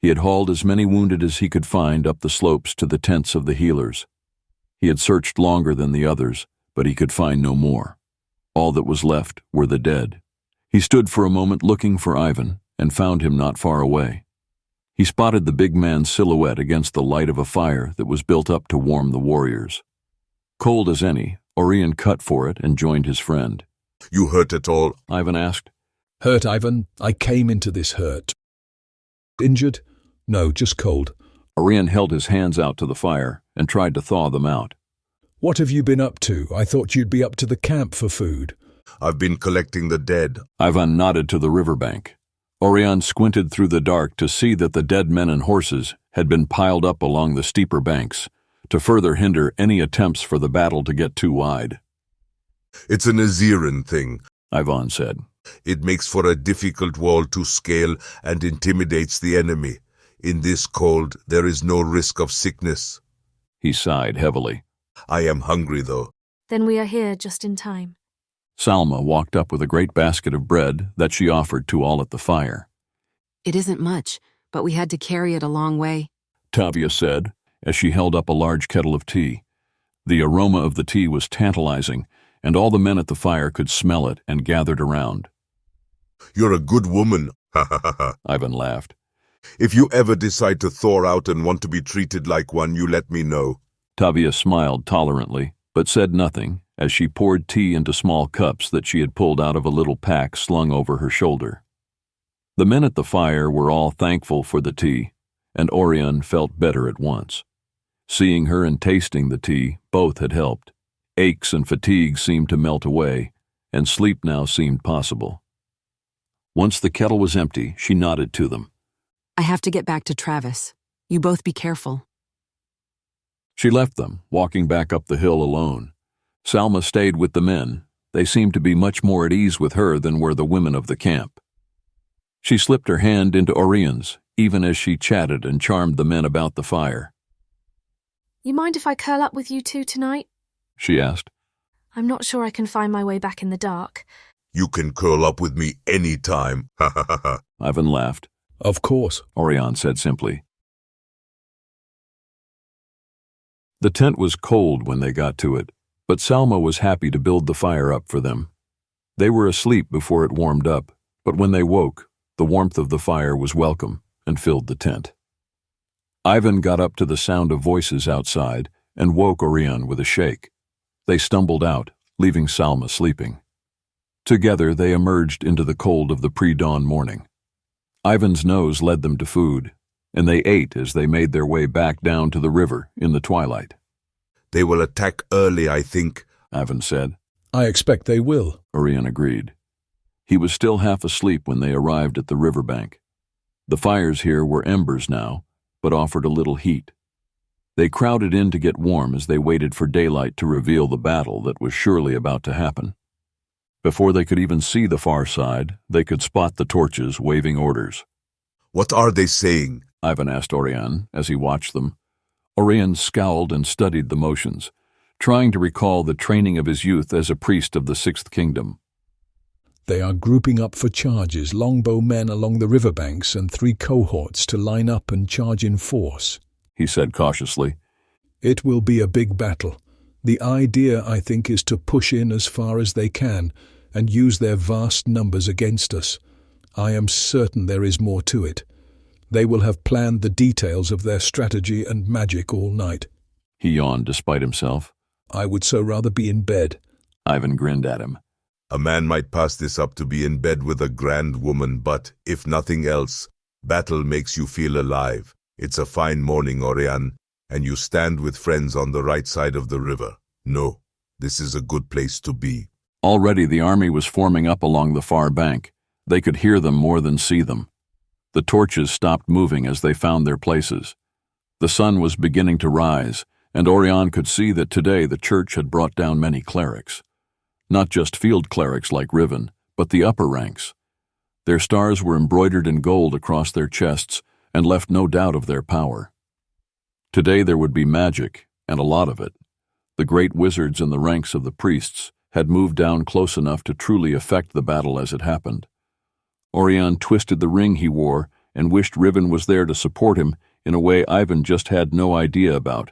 He had hauled as many wounded as he could find up the slopes to the tents of the healers. He had searched longer than the others, but he could find no more. All that was left were the dead. He stood for a moment looking for Ivan and found him not far away. He spotted the big man's silhouette against the light of a fire that was built up to warm the warriors. Cold as any, Oirion cut for it and joined his friend. You hurt at all? Ivan asked. Hurt, Ivan. I came into this hurt. Injured? No, just cold. Oirion held his hands out to the fire and tried to thaw them out. What have you been up to? I thought you'd be up to the camp for food. I've been collecting the dead. Ivan nodded to the riverbank. Oirion squinted through the dark to see that the dead men and horses had been piled up along the steeper banks to further hinder any attempts for the battle to get too wide. It's an Aziran thing, Ivan said. It makes for a difficult wall to scale and intimidates the enemy. In this cold, there is no risk of sickness. He sighed heavily. I am hungry, though. Then we are here just in time. Salma walked up with a great basket of bread that she offered to all at the fire. It isn't much, but we had to carry it a long way. Tavia said, as she held up a large kettle of tea. The aroma of the tea was tantalizing, and all the men at the fire could smell it and gathered around. You're a good woman, Ivan laughed. If you ever decide to thaw out and want to be treated like one, you let me know. Tavia smiled tolerantly, but said nothing as she poured tea into small cups that she had pulled out of a little pack slung over her shoulder. The men at the fire were all thankful for the tea, and Oirion felt better at once. Seeing her and tasting the tea, both had helped. Aches and fatigue seemed to melt away, and sleep now seemed possible. Once the kettle was empty, she nodded to them. I have to get back to Travis. You both be careful. She left them, walking back up the hill alone. Salma stayed with the men. They seemed to be much more at ease with her than were the women of the camp. She slipped her hand into Orion's, even as she chatted and charmed the men about the fire. You mind if I curl up with you two tonight? She asked. I'm not sure I can find my way back in the dark. You can curl up with me any time. Ivan laughed. Of course, Oirion said simply. The tent was cold when they got to it, but Salma was happy to build the fire up for them. They were asleep before it warmed up, but when they woke, the warmth of the fire was welcome and filled the tent. Ivan got up to the sound of voices outside and woke Oirion with a shake. They stumbled out, leaving Salma sleeping. Together they emerged into the cold of the pre-dawn morning. Ivan's nose led them to food, and they ate as they made their way back down to the river in the twilight. They will attack early, I think, Ivan said. I expect they will, Oirion agreed. He was still half asleep when they arrived at the riverbank. The fires here were embers now, but offered a little heat. They crowded in to get warm as they waited for daylight to reveal the battle that was surely about to happen. Before they could even see the far side, they could spot the torches waving orders. What are they saying? Ivan asked Oirion as he watched them. Oirion scowled and studied the motions, trying to recall the training of his youth as a priest of the Sixth Kingdom. They are grouping up for charges, longbow men along the riverbanks and 3 cohorts to line up and charge in force, he said cautiously. It will be a big battle. The idea, I think, is to push in as far as they can and use their vast numbers against us. I am certain there is more to it. They will have planned the details of their strategy and magic all night. He yawned despite himself. I would so rather be in bed. Ivan grinned at him. A man might pass this up to be in bed with a grand woman, but, if nothing else, battle makes you feel alive. It's a fine morning, Oirion, and you stand with friends on the right side of the river. No, this is a good place to be. Already the army was forming up along the far bank. They could hear them more than see them. The torches stopped moving as they found their places. The sun was beginning to rise, and Oirion could see that today the church had brought down many clerics. Not just field clerics like Riven, but the upper ranks. Their stars were embroidered in gold across their chests and left no doubt of their power. Today there would be magic, and a lot of it. The great wizards in the ranks of the priests had moved down close enough to truly affect the battle as it happened. Oirion twisted the ring he wore and wished Riven was there to support him in a way Ivan just had no idea about.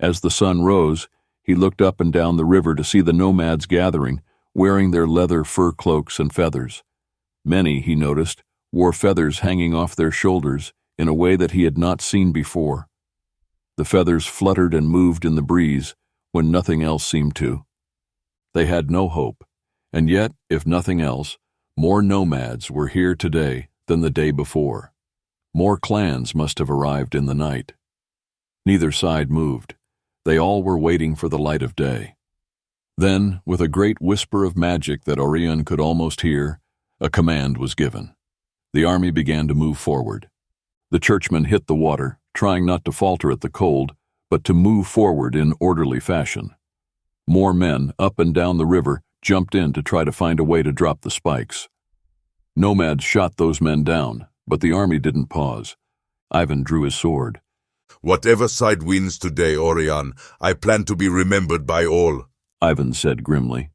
As the sun rose, he looked up and down the river to see the Nomads gathering, wearing their leather fur cloaks and feathers. Many, he noticed, wore feathers hanging off their shoulders in a way that he had not seen before. The feathers fluttered and moved in the breeze when nothing else seemed to. They had no hope, and yet, if nothing else, more Nomads were here today than the day before. More clans must have arrived in the night. Neither side moved. They all were waiting for the light of day. Then, with a great whisper of magic that Oirion could almost hear, a command was given. The army began to move forward. The churchmen hit the water, trying not to falter at the cold, but to move forward in orderly fashion. More men, up and down the river, jumped in to try to find a way to drop the spikes. Nomads shot those men down, but the army didn't pause. Ivan drew his sword. Whatever side wins today, Oirion, I plan to be remembered by all, Ivan said grimly.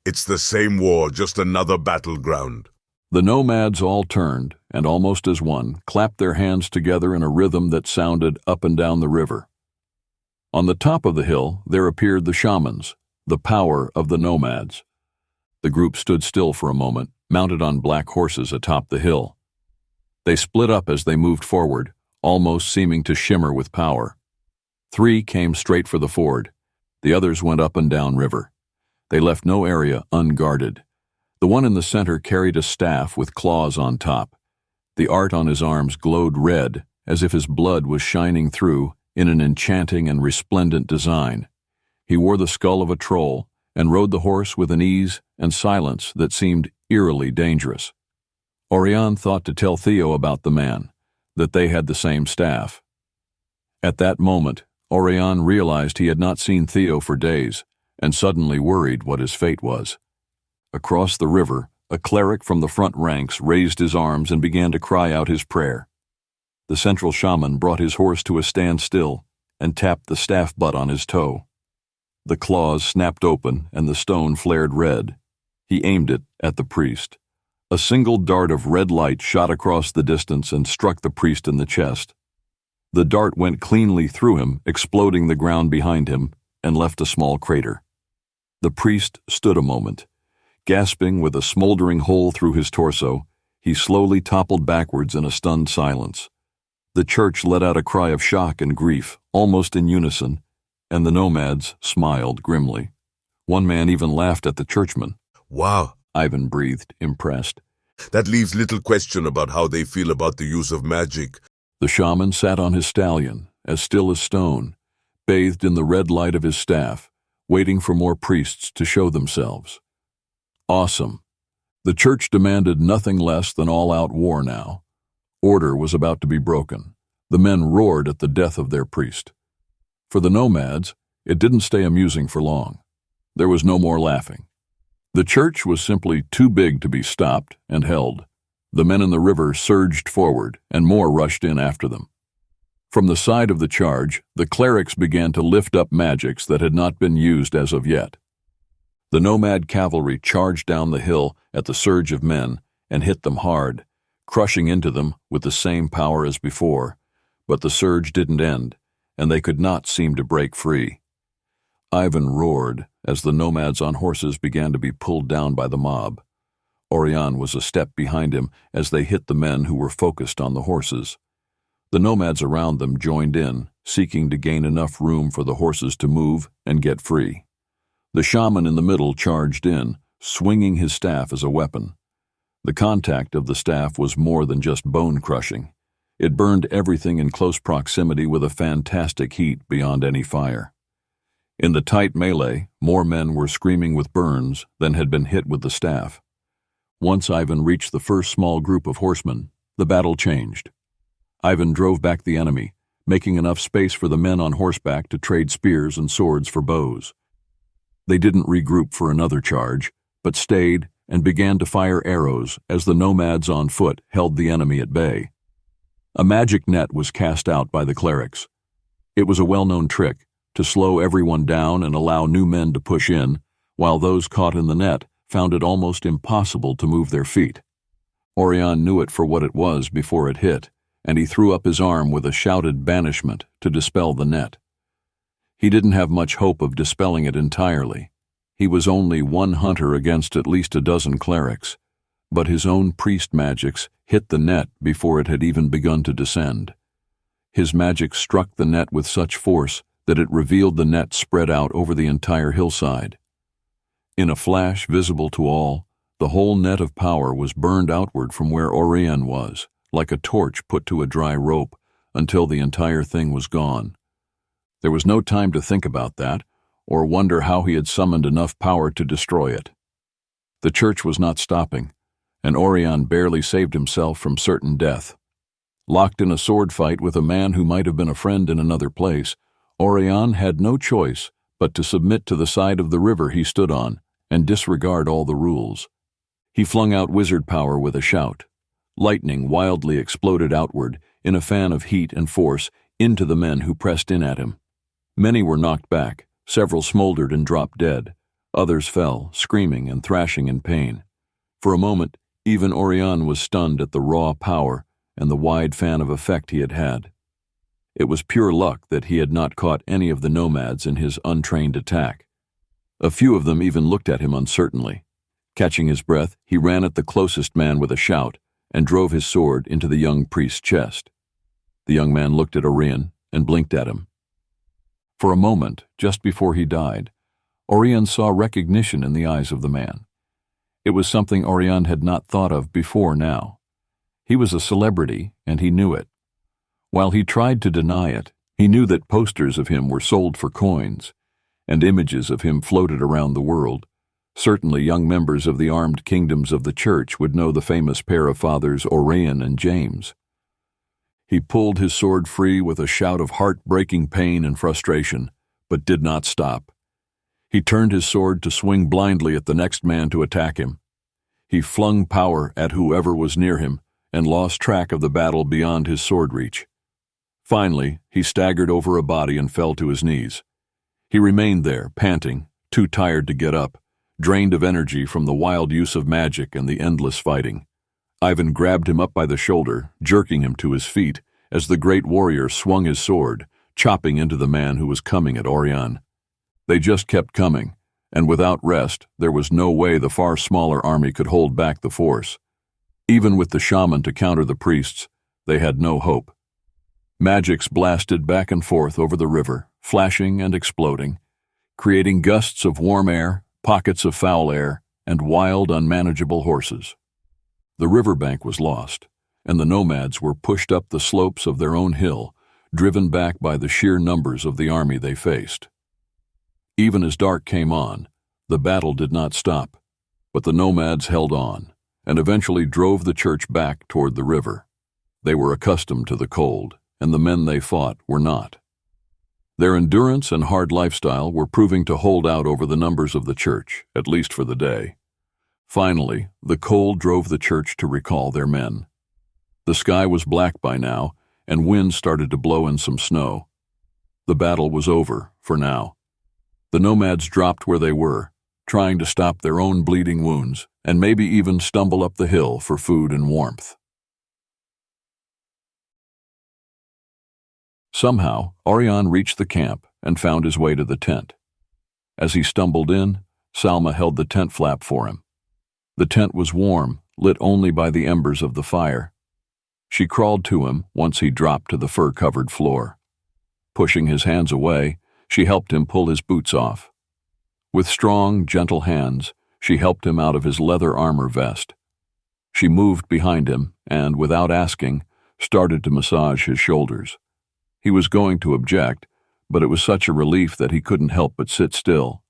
It's the same war, just another battleground. The Nomads all turned, and almost as one, clapped their hands together in a rhythm that sounded up and down the river. On the top of the hill, there appeared the shamans, the power of the Nomads. The group stood still for a moment, mounted on black horses atop the hill. They split up as they moved forward, almost seeming to shimmer with power. 3 came straight for the ford. The others went up and down river. They left no area unguarded. The one in the center carried a staff with claws on top. The art on his arms glowed red, as if his blood was shining through in an enchanting and resplendent design. He wore the skull of a troll and rode the horse with an ease and silence that seemed eerily dangerous. Oirion thought to tell Theo about the man, that they had the same staff. At that moment, Oirion realized he had not seen Theo for days, and suddenly worried what his fate was. Across the river, a cleric from the front ranks raised his arms and began to cry out his prayer. The central shaman brought his horse to a standstill and tapped the staff butt on his toe. The claws snapped open and the stone flared red. He aimed it at the priest. A single dart of red light shot across the distance and struck the priest in the chest. The dart went cleanly through him, exploding the ground behind him, and left a small crater. The priest stood a moment. Gasping with a smoldering hole through his torso, he slowly toppled backwards in a stunned silence. The church let out a cry of shock and grief, almost in unison, and the Nomads smiled grimly. One man even laughed at the churchman. Wow, Ivan breathed, impressed. That leaves little question about how they feel about the use of magic. The shaman sat on his stallion, as still as stone, bathed in the red light of his staff, waiting for more priests to show themselves. Awesome. The church demanded nothing less than all-out war now. Order was about to be broken. The men roared at the death of their priest. For the Nomads, it didn't stay amusing for long. There was no more laughing. The church was simply too big to be stopped and held. The men in the river surged forward, and more rushed in after them. From the side of the charge, the clerics began to lift up magics that had not been used as of yet. The Nomad cavalry charged down the hill at the surge of men and hit them hard, crushing into them with the same power as before, but the surge didn't end, and they could not seem to break free. Ivan roared as the Nomads on horses began to be pulled down by the mob. Oirion was a step behind him as they hit the men who were focused on the horses. The Nomads around them joined in, seeking to gain enough room for the horses to move and get free. The shaman in the middle charged in, swinging his staff as a weapon. The contact of the staff was more than just bone-crushing. It burned everything in close proximity with a fantastic heat beyond any fire. In the tight melee, more men were screaming with burns than had been hit with the staff. Once Ivan reached the first small group of horsemen, the battle changed. Ivan drove back the enemy, making enough space for the men on horseback to trade spears and swords for bows. They didn't regroup for another charge, but stayed and began to fire arrows as the Nomads on foot held the enemy at bay. A magic net was cast out by the clerics. It was a well-known trick to slow everyone down and allow new men to push in, while those caught in the net found it almost impossible to move their feet. Oirion knew it for what it was before it hit, and he threw up his arm with a shouted banishment to dispel the net. He didn't have much hope of dispelling it entirely. He was only one hunter against at least a dozen clerics, but his own priest magics hit the net before it had even begun to descend. His magic struck the net with such force that it revealed the net spread out over the entire hillside. In a flash visible to all, the whole net of power was burned outward from where Oirion was, like a torch put to a dry rope, until the entire thing was gone. There was no time to think about that, or wonder how he had summoned enough power to destroy it. The church was not stopping, and Oirion barely saved himself from certain death. Locked in a sword fight with a man who might have been a friend in another place, Oirion had no choice but to submit to the side of the river he stood on and disregard all the rules. He flung out wizard power with a shout. Lightning wildly exploded outward in a fan of heat and force into the men who pressed in at him. Many were knocked back, several smoldered and dropped dead. Others fell, screaming and thrashing in pain. For a moment, even Oirion was stunned at the raw power and the wide fan of effect he had had. It was pure luck that he had not caught any of the Nomads in his untrained attack. A few of them even looked at him uncertainly. Catching his breath, he ran at the closest man with a shout and drove his sword into the young priest's chest. The young man looked at Oirion and blinked at him. For a moment, just before he died, Oirion saw recognition in the eyes of the man. It was something Oirion had not thought of before now. He was a celebrity, and he knew it. While he tried to deny it, he knew that posters of him were sold for coins, and images of him floated around the world. Certainly young members of the armed kingdoms of the church would know the famous pair of fathers Oirion and James. He pulled his sword free with a shout of heart-breaking pain and frustration, but did not stop. He turned his sword to swing blindly at the next man to attack him. He flung power at whoever was near him and lost track of the battle beyond his sword reach. Finally, he staggered over a body and fell to his knees. He remained there, panting, too tired to get up, drained of energy from the wild use of magic and the endless fighting. Ivan grabbed him up by the shoulder, jerking him to his feet, as the great warrior swung his sword, chopping into the man who was coming at Oirion. They just kept coming, and without rest, there was no way the far smaller army could hold back the force. Even with the shaman to counter the priests, they had no hope. Magics blasted back and forth over the river, flashing and exploding, creating gusts of warm air, pockets of foul air, and wild, unmanageable horses. The riverbank was lost, and the Nomads were pushed up the slopes of their own hill, driven back by the sheer numbers of the army they faced. Even as dark came on, the battle did not stop, but the Nomads held on, and eventually drove the church back toward the river. They were accustomed to the cold, and the men they fought were not. Their endurance and hard lifestyle were proving to hold out over the numbers of the church, at least for the day. Finally, the cold drove the church to recall their men. The sky was black by now, and wind started to blow in some snow. The battle was over, for now. The Nomads dropped where they were, trying to stop their own bleeding wounds, and maybe even stumble up the hill for food and warmth. Somehow, Oirion reached the camp and found his way to the tent. As he stumbled in, Salma held the tent flap for him. The tent was warm, lit only by the embers of the fire. She crawled to him once he dropped to the fur-covered floor. Pushing his hands away, she helped him pull his boots off. With strong, gentle hands, she helped him out of his leather armor vest. She moved behind him and, without asking, started to massage his shoulders. He was going to object, but it was such a relief that he couldn't help but sit still.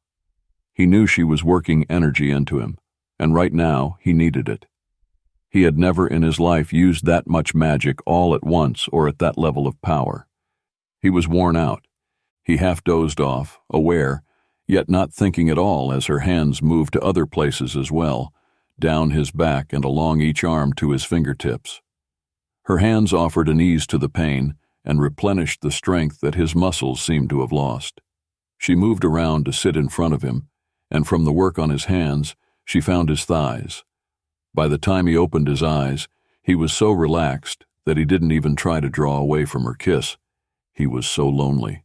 He knew she was working energy into him, and right now he needed it. He had never in his life used that much magic all at once or at that level of power. He was worn out. He half dozed off, aware, yet not thinking at all as her hands moved to other places as well, down his back and along each arm to his fingertips. Her hands offered an ease to the pain and replenished the strength that his muscles seemed to have lost. She moved around to sit in front of him, and from the work on his hands, she found his thighs. By the time he opened his eyes, he was so relaxed that he didn't even try to draw away from her kiss. He was so lonely.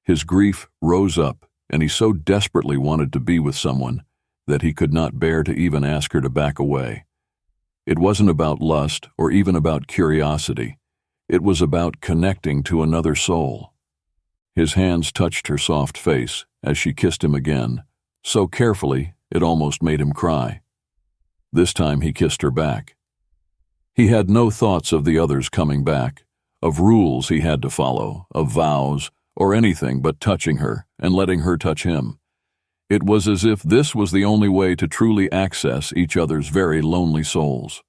His grief rose up, and he so desperately wanted to be with someone that he could not bear to even ask her to back away. It wasn't about lust or even about curiosity. It was about connecting to another soul. His hands touched her soft face as she kissed him again, so carefully it almost made him cry. This time he kissed her back. He had no thoughts of the others coming back, of rules he had to follow, of vows, or anything but touching her and letting her touch him. It was as if this was the only way to truly access each other's very lonely souls.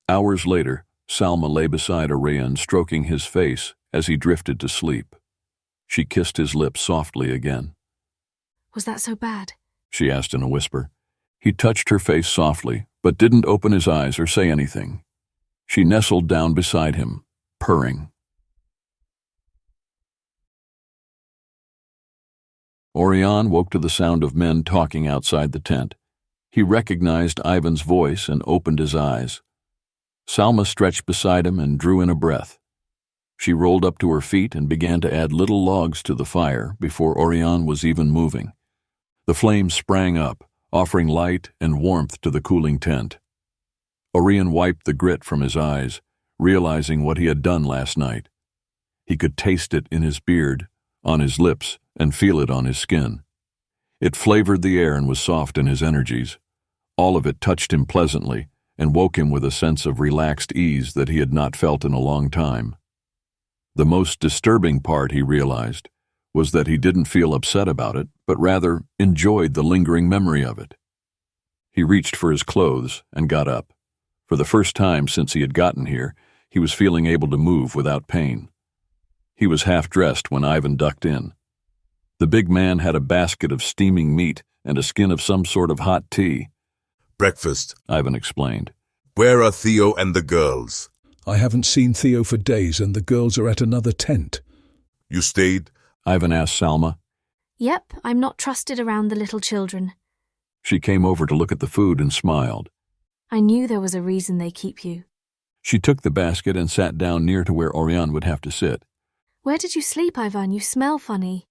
Hours later, Salma lay beside Oirion, stroking his face as he drifted to sleep. She kissed his lips softly again. Was that so bad? She asked in a whisper. He touched her face softly, but didn't open his eyes or say anything. She nestled down beside him, purring. Oirion woke to the sound of men talking outside the tent. He recognized Ivan's voice and opened his eyes. Salma stretched beside him and drew in a breath. She rolled up to her feet and began to add little logs to the fire before Oirion was even moving. The flames sprang up, offering light and warmth to the cooling tent. Oirion wiped the grit from his eyes, realizing what he had done last night. He could taste it in his beard, on his lips, and feel it on his skin. It flavored the air and was soft in his energies. All of it touched him pleasantly and woke him with a sense of relaxed ease that he had not felt in a long time. The most disturbing part, he realized, was that he didn't feel upset about it, but rather enjoyed the lingering memory of it. He reached for his clothes and got up. For the first time since he had gotten here, he was feeling able to move without pain. He was half-dressed when Ivan ducked in. The big man had a basket of steaming meat and a skin of some sort of hot tea. Breakfast, Ivan explained. Where are Theo and the girls? I haven't seen Theo for days and the girls are at another tent. You stayed? Ivan asked Salma. Yep, I'm not trusted around the little children. She came over to look at the food and smiled. I knew there was a reason they keep you. She took the basket and sat down near to where Oirion would have to sit. Where did you sleep, Ivan? You smell funny.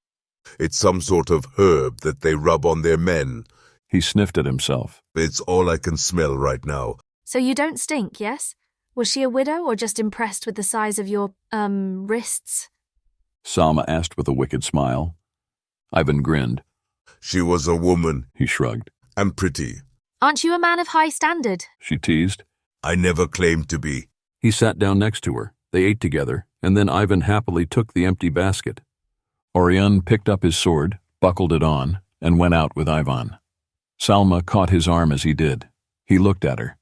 It's some sort of herb that they rub on their men. He sniffed at himself. It's all I can smell right now. So you don't stink, yes? Was she a widow or just impressed with the size of your, wrists? Salma asked with a wicked smile. Ivan grinned. She was a woman, he shrugged. And pretty. Aren't you a man of high standard? She teased. I never claimed to be. He sat down next to her. They ate together, and then Ivan happily took the empty basket. Oirion picked up his sword, buckled it on, and went out with Ivan. Salma caught his arm as he did. He looked at her.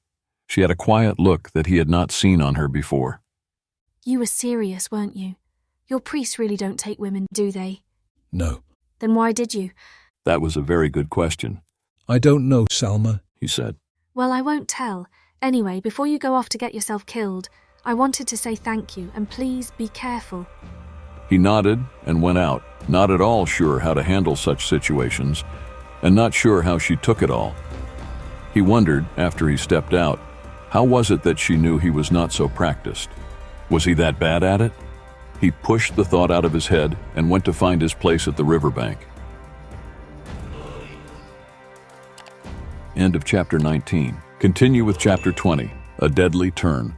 She had a quiet look that he had not seen on her before. You were serious, weren't you? Your priests really don't take women, do they? No. Then why did you? That was a very good question. I don't know, Salma, he said. Well, I won't tell. Anyway, before you go off to get yourself killed, I wanted to say thank you, and please be careful. He nodded and went out, not at all sure how to handle such situations, and not sure how she took it all. He wondered, after he stepped out, how was it that she knew he was not so practiced? Was he that bad at it? He pushed the thought out of his head and went to find his place at the riverbank. End of chapter 19. Continue with chapter 20, A Deadly Turn.